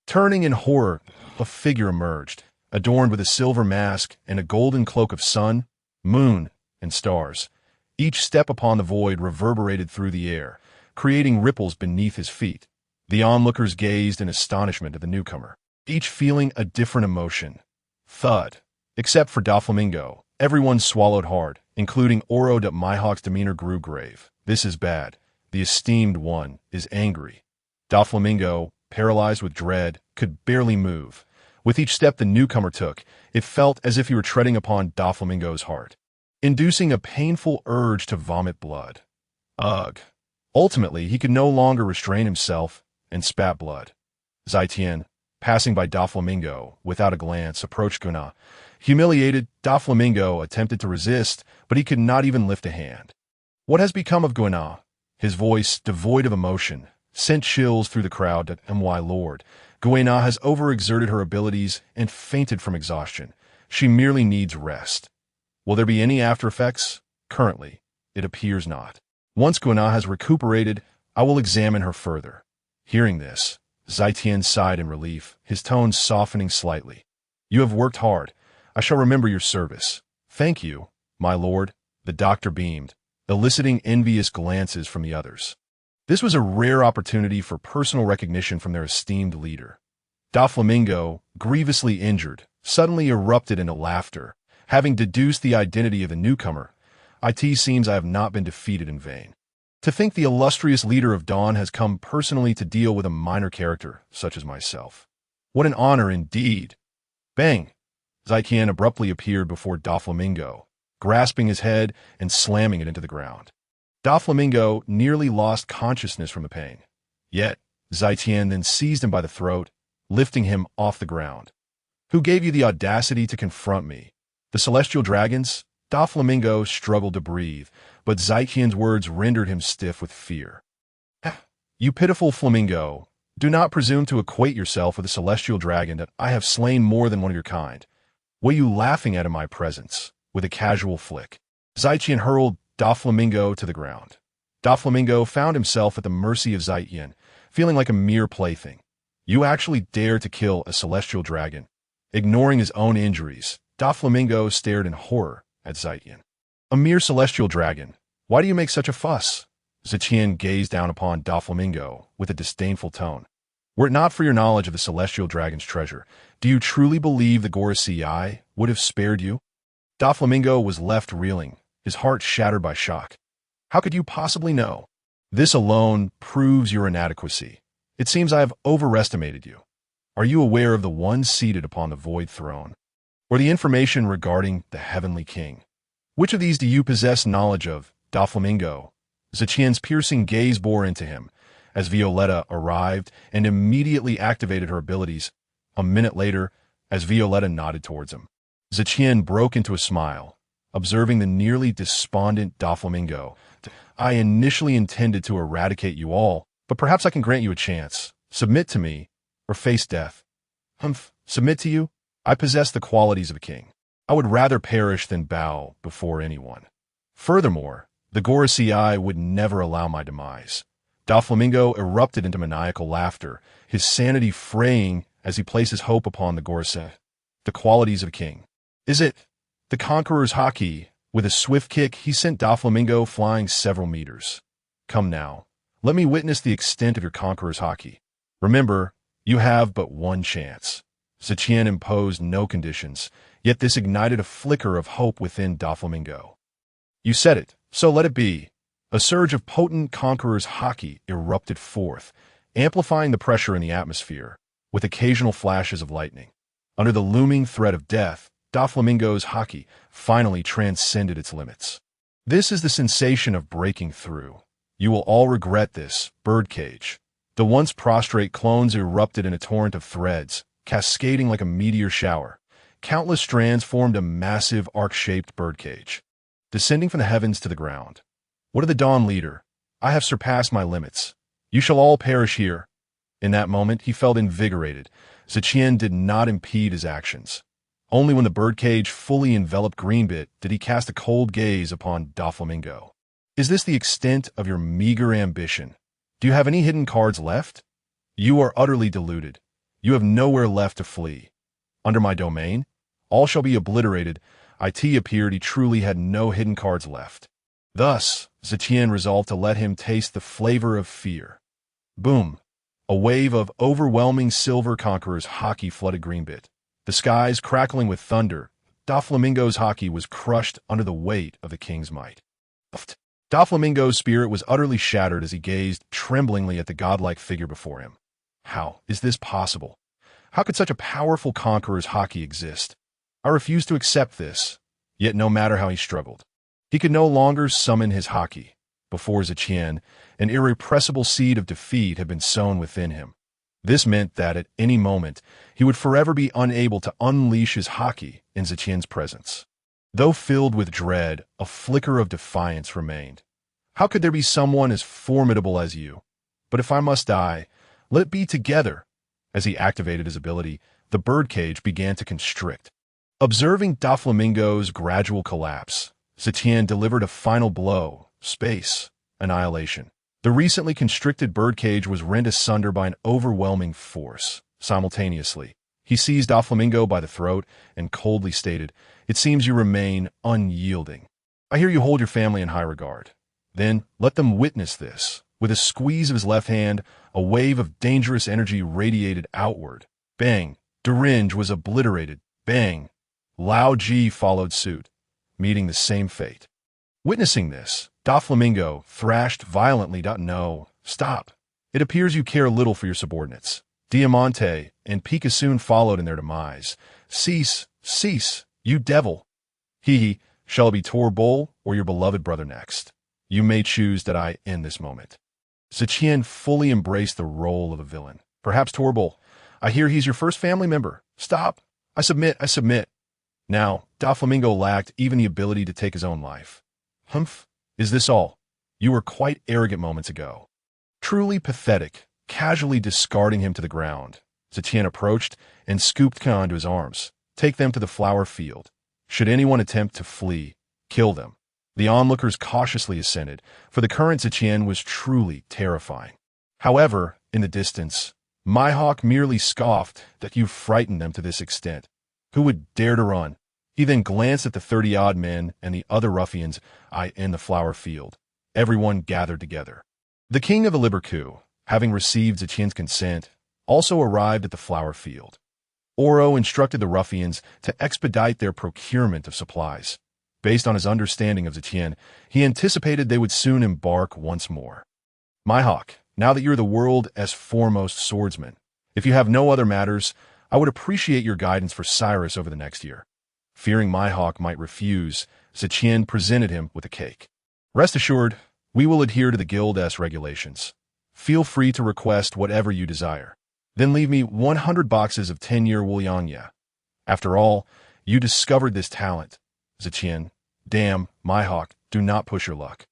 Speaker 1: Turning in horror, a figure emerged, adorned with a silver mask and a golden cloak of sun, moon, and stars. Each step upon the void reverberated through the air, creating ripples beneath his feet. The onlookers gazed in astonishment at the newcomer, each feeling a different emotion. Thud. Except for Doflamingo, everyone swallowed hard, including Oro. Mihawk's demeanor grew grave. This is bad. The esteemed one is angry. Doflamingo, paralyzed with dread, could barely move. With each step the newcomer took, it felt as if he were treading upon Doflamingo's heart, inducing a painful urge to vomit blood. Ugh. Ultimately, he could no longer restrain himself and spat blood. Tian, passing by Doflamingo without a glance, approached Guenah. Humiliated, Doflamingo attempted to resist, but he could not even lift a hand. What has become of Guenah? His voice, devoid of emotion, sent chills through the crowd. My lord, Guenah has overexerted her abilities and fainted from exhaustion. She merely needs rest. Will there be any after effects? Currently, it appears not. Once Guenah has recuperated, I will examine her further. Hearing this, Tian sighed in relief, his tone softening slightly. You have worked hard. I shall remember your service. Thank you, my lord, the doctor beamed, eliciting envious glances from the others. This was a rare opportunity for personal recognition from their esteemed leader. Doflamingo, grievously injured, suddenly erupted into laughter, having deduced the identity of the newcomer. It seems I have not been defeated in vain. To think the illustrious leader of Dawn has come personally to deal with a minor character such as myself. What an honor indeed. Bang! Tian abruptly appeared before Doflamingo, grasping his head and slamming it into the ground. Doflamingo nearly lost consciousness from the pain. Yet, Tian then seized him by the throat, lifting him off the ground. Who gave you the audacity to confront me? The celestial dragons? Doflamingo struggled to breathe, but Tian's words rendered him stiff with fear. You pitiful flamingo, do not presume to equate yourself with a celestial dragon that I have slain more than one of your kind. Were you laughing at in my presence? With a casual flick, Tian hurled Doflamingo to the ground. Doflamingo found himself at the mercy of Tian, feeling like a mere plaything. You actually dare to kill a celestial dragon. Ignoring his own injuries, Doflamingo stared in horror at Tian. A mere celestial dragon. Why do you make such a fuss? Tian gazed down upon Doflamingo with a disdainful tone. Were it not for your knowledge of the celestial dragon's treasure, do you truly believe the Gorosei would have spared you? Doflamingo was left reeling, his heart shattered by shock. How could you possibly know? This alone proves your inadequacy. It seems I have overestimated you. Are you aware of the one seated upon the void throne? Or the information regarding the heavenly king? Which of these do you possess knowledge of, Doflamingo? Tian's piercing gaze bore into him, as Violetta arrived and immediately activated her abilities. A minute later, as Violetta nodded towards him, Tian broke into a smile, observing the nearly despondent Doflamingo. I initially intended to eradicate you all, but but perhaps I can grant you a chance. Submit to me, or face death. Humph, submit to you? I possess the qualities of a king. I would rather perish than bow before anyone. Furthermore, the Gorosei would never allow my demise. Doflamingo erupted into maniacal laughter, his sanity fraying as he placed his hope upon the Gorosei. The qualities of a king. Is it the conqueror's haki? With a swift kick, he sent Doflamingo flying several meters. Come now, let me witness the extent of your conqueror's haki. Remember, you have but one chance. Tian imposed no conditions, yet this ignited a flicker of hope within Doflamingo. You said it, so let it be. A surge of potent conqueror's haki erupted forth, amplifying the pressure in the atmosphere, with occasional flashes of lightning. Under the looming threat of death, Doflamingo's haki finally transcended its limits. This is the sensation of breaking through. You will all regret this, birdcage. The once prostrate clones erupted in a torrent of threads, cascading like a meteor shower. Countless strands formed a massive arc-shaped birdcage, descending from the heavens to the ground. What of the Dawn Leader? I have surpassed my limits. You shall all perish here. In that moment, he felt invigorated. Tian did not impede his actions. Only when the birdcage fully enveloped Greenbit did he cast a cold gaze upon Doflamingo. Is this the extent of your meager ambition? Do you have any hidden cards left? You are utterly deluded. You have nowhere left to flee. Under my domain, all shall be obliterated. It appeared he truly had no hidden cards left. Thus, Tian resolved to let him taste the flavor of fear. Boom! A wave of overwhelming silver conqueror's haki flooded Greenbit. The skies crackling with thunder, Doflamingo's haki was crushed under the weight of the king's might. Doflamingo's spirit was utterly shattered as he gazed tremblingly at the godlike figure before him. How is this possible? How could such a powerful conqueror's haki exist? I refused to accept this, yet no matter how he struggled, he could no longer summon his haki. Before Tian, an irrepressible seed of defeat had been sown within him. This meant that at any moment, he would forever be unable to unleash his haki in Tian's presence. Though filled with dread, a flicker of defiance remained. How could there be someone as formidable as you? But if I must die, let it be together. As he activated his ability, the birdcage began to constrict. Observing Doflamingo's gradual collapse, Tian delivered a final blow, space, annihilation. The recently constricted birdcage was rent asunder by an overwhelming force. Simultaneously, he seized Doflamingo by the throat and coldly stated, "It seems you remain unyielding. I hear you hold your family in high regard. Then let them witness this." With a squeeze of his left hand, a wave of dangerous energy radiated outward. Bang! Duringe was obliterated. Bang! Lao Ji followed suit, meeting the same fate. Witnessing this, Doflamingo thrashed violently. No, stop. It appears you care little for your subordinates. Diamante and Pika soon followed in their demise. Cease, cease, you devil. He shall it be Torbol or your beloved brother next. You may choose that I end this moment. Tian fully embraced the role of a villain. Perhaps Torbol. I hear he's your first family member. Stop. I submit, I submit. Now, Doflamingo lacked even the ability to take his own life. Humph, is this all? You were quite arrogant moments ago. Truly pathetic, casually discarding him to the ground. Tian approached and scooped Khan into his arms. Take them to the flower field. Should anyone attempt to flee, kill them. The onlookers cautiously assented, for the current Tian was truly terrifying. However, in the distance, Mihawk merely scoffed that you frightened them to this extent. Who would dare to run? He then glanced at the 30-odd men and the other ruffians in the flower field. Everyone gathered together. The king of the Libercu, having received Tian's consent, also arrived at the flower field. Oro instructed the ruffians to expedite their procurement of supplies. Based on his understanding of Tian, he anticipated they would soon embark once more. Mihawk, now that you're the world's foremost swordsman, if you have no other matters, I would appreciate your guidance for Cyrus over the next year. Fearing Mihawk might refuse, Tian presented him with a cake. Rest assured, we will adhere to the Guild's regulations. Feel free to request whatever you desire. Then leave me 100 boxes of 10-year Wuliangya. After all, you discovered this talent. Tian, damn, Mihawk, do not push your luck.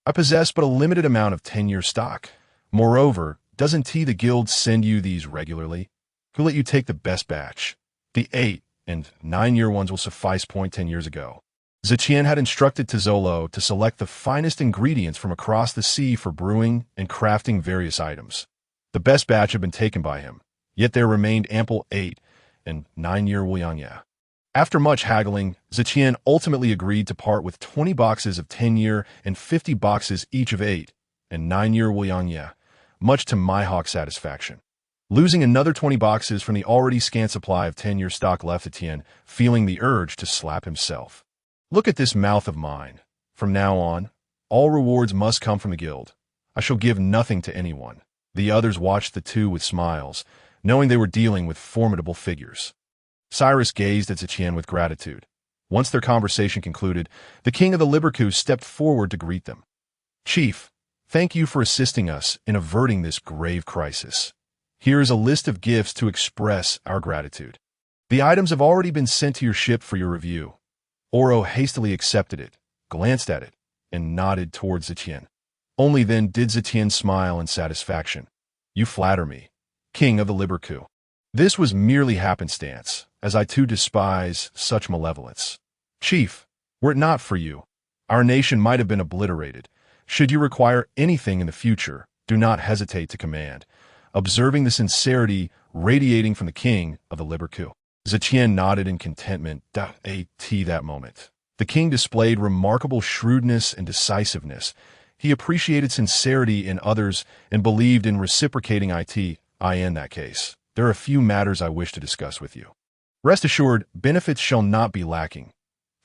Speaker 1: I possess but a limited amount of 10-year stock. Moreover, doesn't the guild send you these regularly? Who let you take the best batch? The 8 and 9-year ones will suffice. 10 years ago, Tian had instructed Tizolo to select the finest ingredients from across the sea for brewing and crafting various items. The best batch had been taken by him, yet there remained ample 8 and 9-year Wuliangya. After much haggling, Tian ultimately agreed to part with 20 boxes of 10-year and 50 boxes each of 8 and 9-year Wuliangya, much to Mihawk's satisfaction. Losing another 20 boxes from the already scant supply of 10-year stock left Tian, feeling the urge to slap himself. Look at this mouth of mine. From now on, all rewards must come from the guild. I shall give nothing to anyone. The others watched the two with smiles, knowing they were dealing with formidable figures. Cyrus gazed at Tian with gratitude. Once their conversation concluded, the king of the Libercu stepped forward to greet them. Chief, thank you for assisting us in averting this grave crisis. Here is a list of gifts to express our gratitude. The items have already been sent to your ship for your review. Oro hastily accepted it, glanced at it, and nodded towards Tian. Only then did Tian smile in satisfaction. You flatter me, king of the Libercu. This was merely happenstance, as I too despise such malevolence. Chief, were it not for you, our nation might have been obliterated. Should you require anything in the future, do not hesitate to command. Observing the sincerity radiating from the king of the Libercu, Tian nodded in contentment. That moment, the king displayed remarkable shrewdness and decisiveness. He appreciated sincerity in others and believed in reciprocating it. In that case, there are a few matters I wish to discuss with you. Rest assured, benefits shall not be lacking.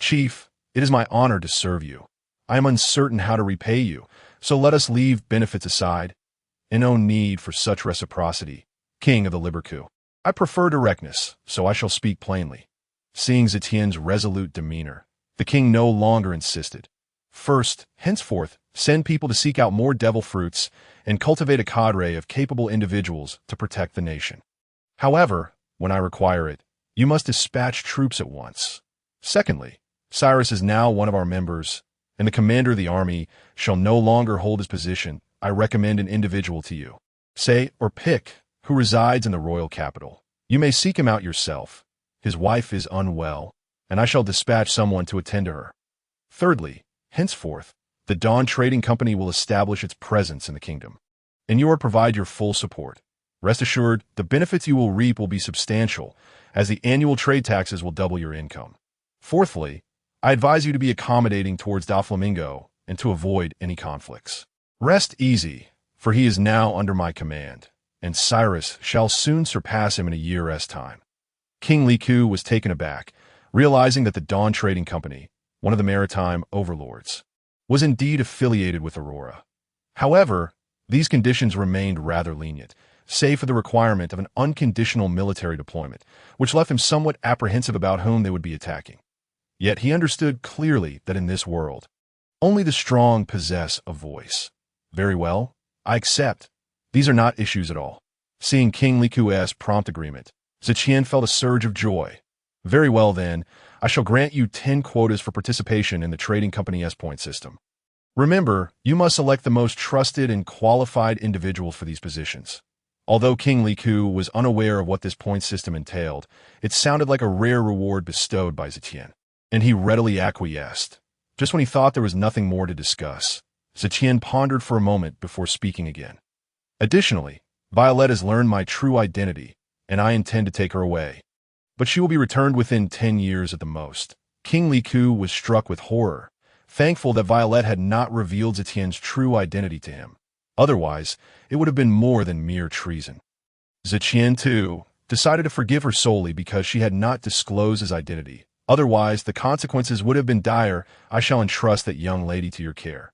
Speaker 1: Chief, it is my honor to serve you. I am uncertain how to repay you, so let us leave benefits aside. And no need for such reciprocity, king of the Libercu. I prefer directness, so I shall speak plainly. Seeing Tian's resolute demeanor, the king no longer insisted. First, henceforth, send people to seek out more devil fruits and cultivate a cadre of capable individuals to protect the nation. However, when I require it, you must dispatch troops at once. Secondly, Cyrus is now one of our members, and the commander of the army shall no longer hold his position. I recommend an individual to you. Say, or pick, who resides in the royal capital. You may seek him out yourself. His wife is unwell, and I shall dispatch someone to attend to her. Thirdly, henceforth, the Dawn Trading Company will establish its presence in the kingdom, and you are to provide your full support. Rest assured, the benefits you will reap will be substantial, as the annual trade taxes will double your income. Fourthly, I advise you to be accommodating towards Doflamingo and to avoid any conflicts. Rest easy, for he is now under my command, and Cyrus shall soon surpass him in a year's time. King Liku was taken aback, realizing that the Dawn Trading Company, one of the maritime overlords, was indeed affiliated with Aurora. However, these conditions remained rather lenient, save for the requirement of an unconditional military deployment, which left him somewhat apprehensive about whom they would be attacking. Yet he understood clearly that in this world, only the strong possess a voice. Very well, I accept. These are not issues at all. Seeing King Liku's prompt agreement, Tian felt a surge of joy. Very well then, I shall grant you 10 quotas for participation in the Trading Company's point system. Remember, you must select the most trusted and qualified individuals for these positions. Although King Liku was unaware of what this point system entailed, it sounded like a rare reward bestowed by Tian, and he readily acquiesced. Just when he thought there was nothing more to discuss, Tian pondered for a moment before speaking again. Additionally, Violet has learned my true identity, and I intend to take her away. But she will be returned within 10 years at the most. King Liku was struck with horror, thankful that Violet had not revealed Tian's true identity to him. Otherwise, it would have been more than mere treason. Tian, too, decided to forgive her solely because she had not disclosed his identity. Otherwise, the consequences would have been dire. I shall entrust that young lady to your care.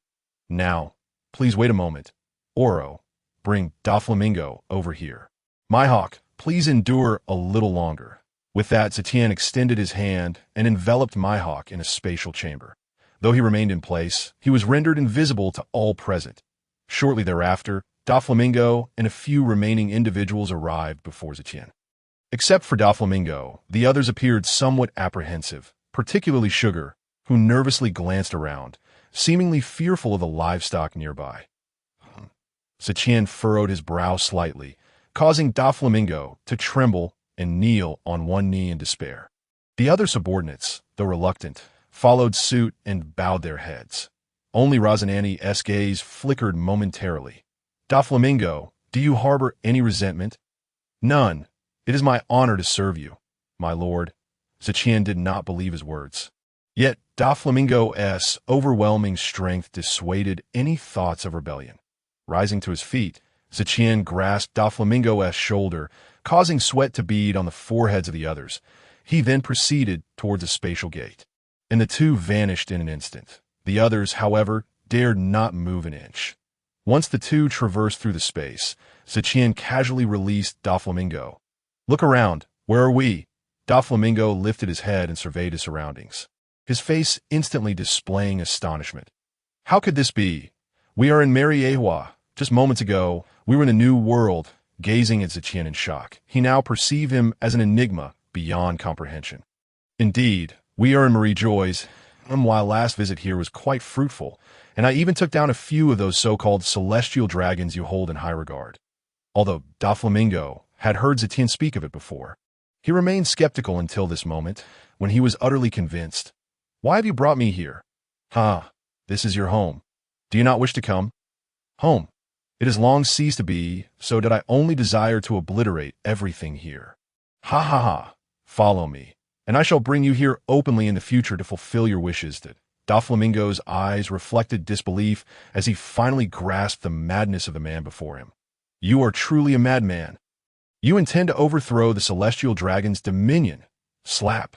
Speaker 1: Now, please wait a moment. Oro, bring Doflamingo over here. Mihawk, please endure a little longer. With that, Tian extended his hand and enveloped Mihawk in a spatial chamber. Though he remained in place, he was rendered invisible to all present. Shortly thereafter, Doflamingo and a few remaining individuals arrived before Tian. Except for Doflamingo, the others appeared somewhat apprehensive, particularly Sugar, who nervously glanced around, seemingly fearful of the livestock nearby. Tian furrowed his brow slightly, causing Doflamingo to tremble and kneel on one knee in despair. The other subordinates, though reluctant, followed suit and bowed their heads. Only Razanani's gaze flickered momentarily. Doflamingo, do you harbor any resentment? None. It is my honor to serve you, my lord. Tian did not believe his words. Yet Doflamingo's overwhelming strength dissuaded any thoughts of rebellion. Rising to his feet, Tian grasped Doflamingo's shoulder, causing sweat to bead on the foreheads of the others. He then proceeded towards a spatial gate, and the two vanished in an instant. The others, however, dared not move an inch. Once the two traversed through the space, Tian casually released Doflamingo. Look around. Where are we? Doflamingo lifted his head and surveyed his surroundings, his face instantly displaying astonishment. How could this be? We are in Mariewa. Just moments ago, we were in a new world. Gazing at Tian in shock, he now perceived him as an enigma beyond comprehension. Indeed, we are in Marie Joy's, and while last visit here was quite fruitful, and I even took down a few of those so-called celestial dragons you hold in high regard. Although Doflamingo had heard Tian speak of it before, he remained skeptical until this moment, when he was utterly convinced. Why have you brought me here? This is your home. Do you not wish to come? Home. It has long ceased to be, so did I only desire to obliterate everything here. Ha. Follow me, and I shall bring you here openly in the future to fulfill your wishes. Doflamingo's eyes reflected disbelief as he finally grasped the madness of the man before him. You are truly a madman. You intend to overthrow the celestial dragon's dominion. Slap.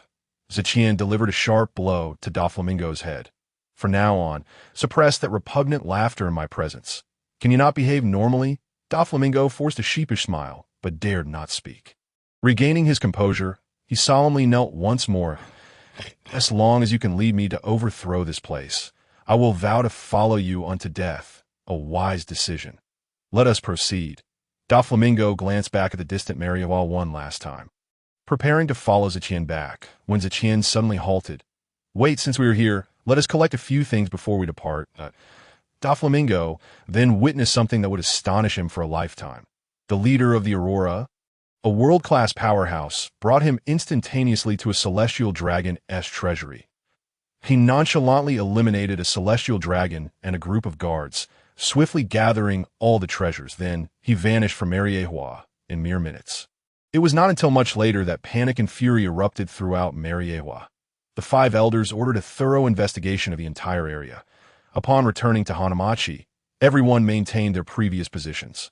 Speaker 1: Tian delivered a sharp blow to Doflamingo's head. From now on, suppress that repugnant laughter in my presence. Can you not behave normally? Doflamingo forced a sheepish smile, but dared not speak. Regaining his composure, he solemnly knelt once more. As long as you can lead me to overthrow this place, I will vow to follow you unto death. A wise decision. Let us proceed. Doflamingo glanced back at the distant Mariewa one last time, preparing to follow Tian back, when Tian suddenly halted. Wait, since we are here, let us collect a few things before we depart. Doflamingo then witnessed something that would astonish him for a lifetime. The leader of the Aurora, a world-class powerhouse, brought him instantaneously to a celestial dragon's treasury. He nonchalantly eliminated a celestial dragon and a group of guards, swiftly gathering all the treasures. Then he vanished from Mariewa in mere minutes. It was not until much later that panic and fury erupted throughout Mariewa. The five elders ordered a thorough investigation of the entire area. Upon returning to Hanamachi, everyone maintained their previous positions.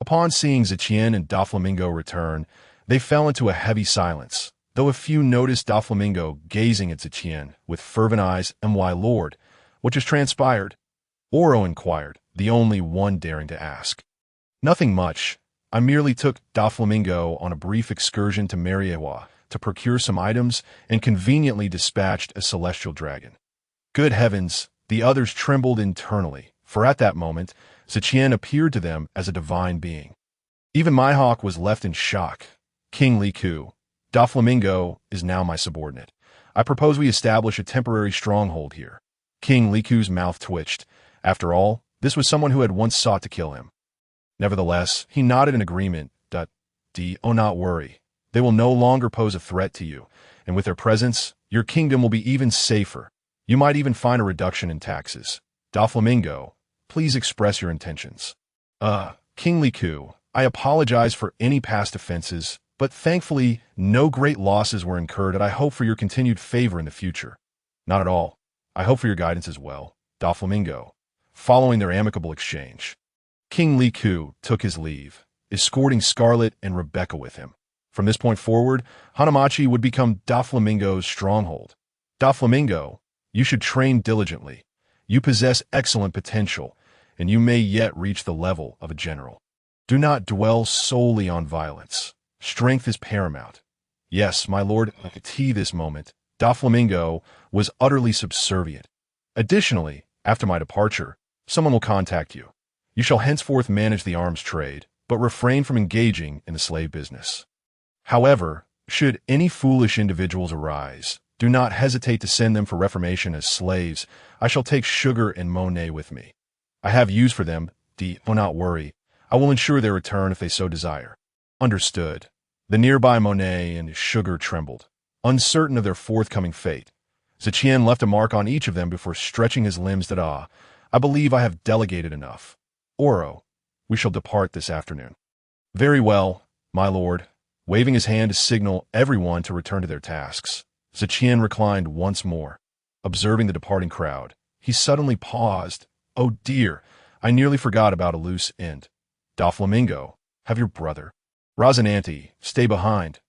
Speaker 1: Upon seeing Tian and Doflamingo return, they fell into a heavy silence, though a few noticed Doflamingo gazing at Tian with fervent eyes. My lord, what just transpired? Oro inquired, the only one daring to ask. Nothing much. I merely took Doflamingo on a brief excursion to Mariewa to procure some items and conveniently dispatched a celestial dragon. Good heavens! The others trembled internally, for at that moment, Tian appeared to them as a divine being. Even Mihawk was left in shock. King Liku, Doflamingo is now my subordinate. I propose we establish a temporary stronghold here. King Liku's mouth twitched. After all, this was someone who had once sought to kill him. Nevertheless, he nodded in agreement. Oh, not worry. They will no longer pose a threat to you, and with their presence, your kingdom will be even safer. You might even find a reduction in taxes. Doflamingo, please express your intentions. King Liku, I apologize for any past offenses, but thankfully, no great losses were incurred, and I hope for your continued favor in the future. Not at all. I hope for your guidance as well. Doflamingo, following their amicable exchange, King Liku took his leave, escorting Scarlet and Rebecca with him. From this point forward, Hanamachi would become Doflamingo's stronghold. Doflamingo, you should train diligently. You possess excellent potential, and you may yet reach the level of a general. Do not dwell solely on violence. Strength is paramount. Yes, my lord, at this moment, Doflamingo was utterly subservient. Additionally, after my departure, someone will contact you. You shall henceforth manage the arms trade, but refrain from engaging in the slave business. However, should any foolish individuals arise, do not hesitate to send them for reformation as slaves. I shall take Sugar and Monet with me. I have use for them, Do not worry. I will ensure their return if they so desire. Understood. The nearby Monet and Sugar trembled, uncertain of their forthcoming fate. Tian left a mark on each of them before stretching his limbs that I believe I have delegated enough. Oro, we shall depart this afternoon. Very well, my lord. Waving his hand to signal everyone to return to their tasks, Tian reclined once more. Observing the departing crowd, he suddenly paused. Oh dear, I nearly forgot about a loose end. Doflamingo, have your brother. Rosinante, stay behind.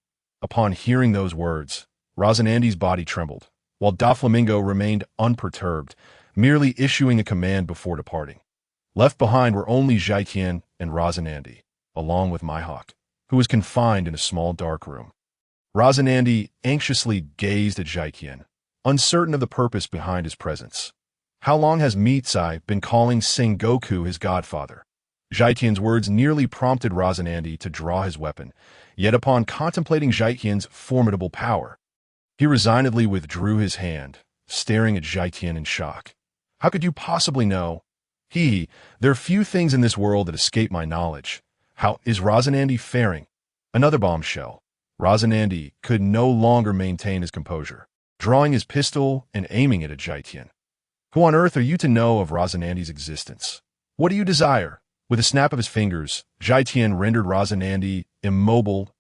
Speaker 1: Upon hearing those words, Rosinante's body trembled, while Doflamingo remained unperturbed, merely issuing a command before departing. Left behind were only Tian and Rosinante, along with Mihawk, who was confined in a small dark room. Rosinante anxiously gazed at Tian, uncertain of the purpose behind his presence. How long has Mitsai been calling Sengoku his godfather? Tian's words nearly prompted Rosinante to draw his weapon, yet upon contemplating Tian's formidable power, he resignedly withdrew his hand, staring at Tian in shock. How could you possibly know? There are few things in this world that escape my knowledge. How is Rosinante faring? Another bombshell. Rosinante could no longer maintain his composure, drawing his pistol and aiming it at Tian. Who on earth are you to know of Rosinante's existence? What do you desire? With a snap of his fingers, Tian rendered Rosinante immobile,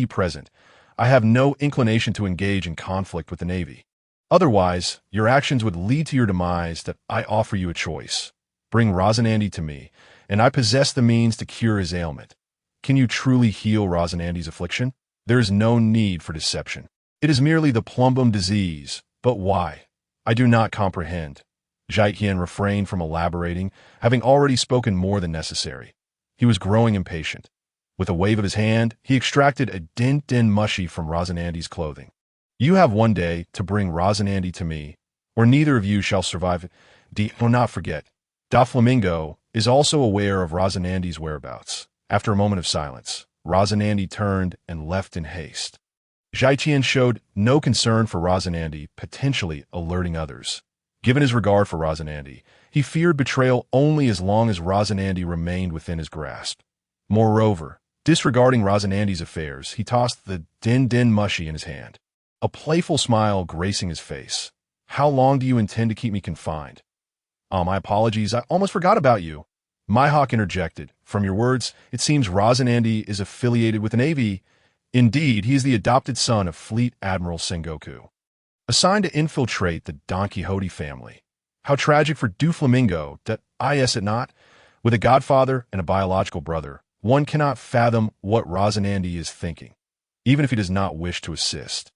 Speaker 1: present. I have no inclination to engage in conflict with the Navy. Otherwise, your actions would lead to your demise. That I offer you a choice. Bring Rosinante to me, and I possess the means to cure his ailment. Can you truly heal Rosinante's affliction? There is no need for deception. It is merely the plumbum disease. But why? I do not comprehend. Tian refrained from elaborating, having already spoken more than necessary. He was growing impatient. With a wave of his hand, he extracted a din mushy from Rosinante's clothing. You have one day to bring Rosinante to me, or neither of you shall survive. Do not forget, Doflamingo is also aware of Rosinante's whereabouts. After a moment of silence, Rosinante turned and left in haste. Tian showed no concern for Rosinante potentially alerting others. Given his regard for Rosinante, he feared betrayal only as long as Rosinante remained within his grasp. Moreover, disregarding Rosinante's affairs, he tossed the din mushy in his hand, a playful smile gracing his face. How long do you intend to keep me confined? My apologies, I almost forgot about you. Mihawk interjected. From your words, it seems Rosinante is affiliated with the Navy. Indeed, he is the adopted son of Fleet Admiral Sengoku, assigned to infiltrate the Don Quixote family. How tragic for Doflamingo that is it not? With a godfather and a biological brother, one cannot fathom what Rosinante is thinking, even if he does not wish to assist.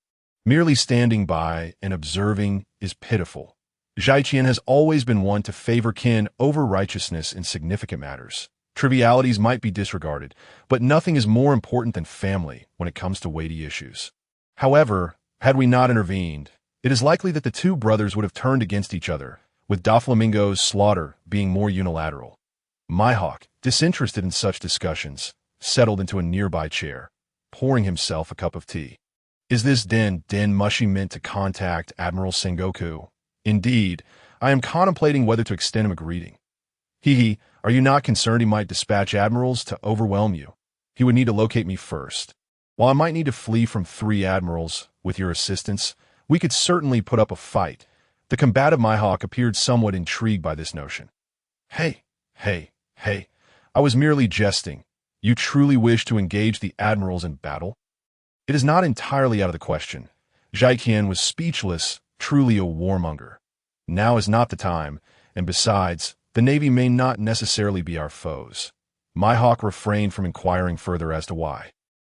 Speaker 1: Merely standing by and observing is pitiful. Tian has always been one to favor kin over righteousness in significant matters. Trivialities might be disregarded, but nothing is more important than family when it comes to weighty issues. However, had we not intervened, it is likely that the two brothers would have turned against each other, with Doflamingo's slaughter being more unilateral. Mihawk, disinterested in such discussions, settled into a nearby chair, pouring himself a cup of tea. Is this din mushy meant to contact Admiral Sengoku? Indeed, I am contemplating whether to extend him a greeting. Are you not concerned he might dispatch admirals to overwhelm you? He would need to locate me first. While I might need to flee from 3 admirals, with your assistance, we could certainly put up a fight. The combative Mihawk appeared somewhat intrigued by this notion. Hey, I was merely jesting. You truly wish to engage the admirals in battle? It is not entirely out of the question. Tian was speechless, truly a warmonger. Now is not the time, and besides, the Navy may not necessarily be our foes. Mihawk refrained from inquiring further as to why.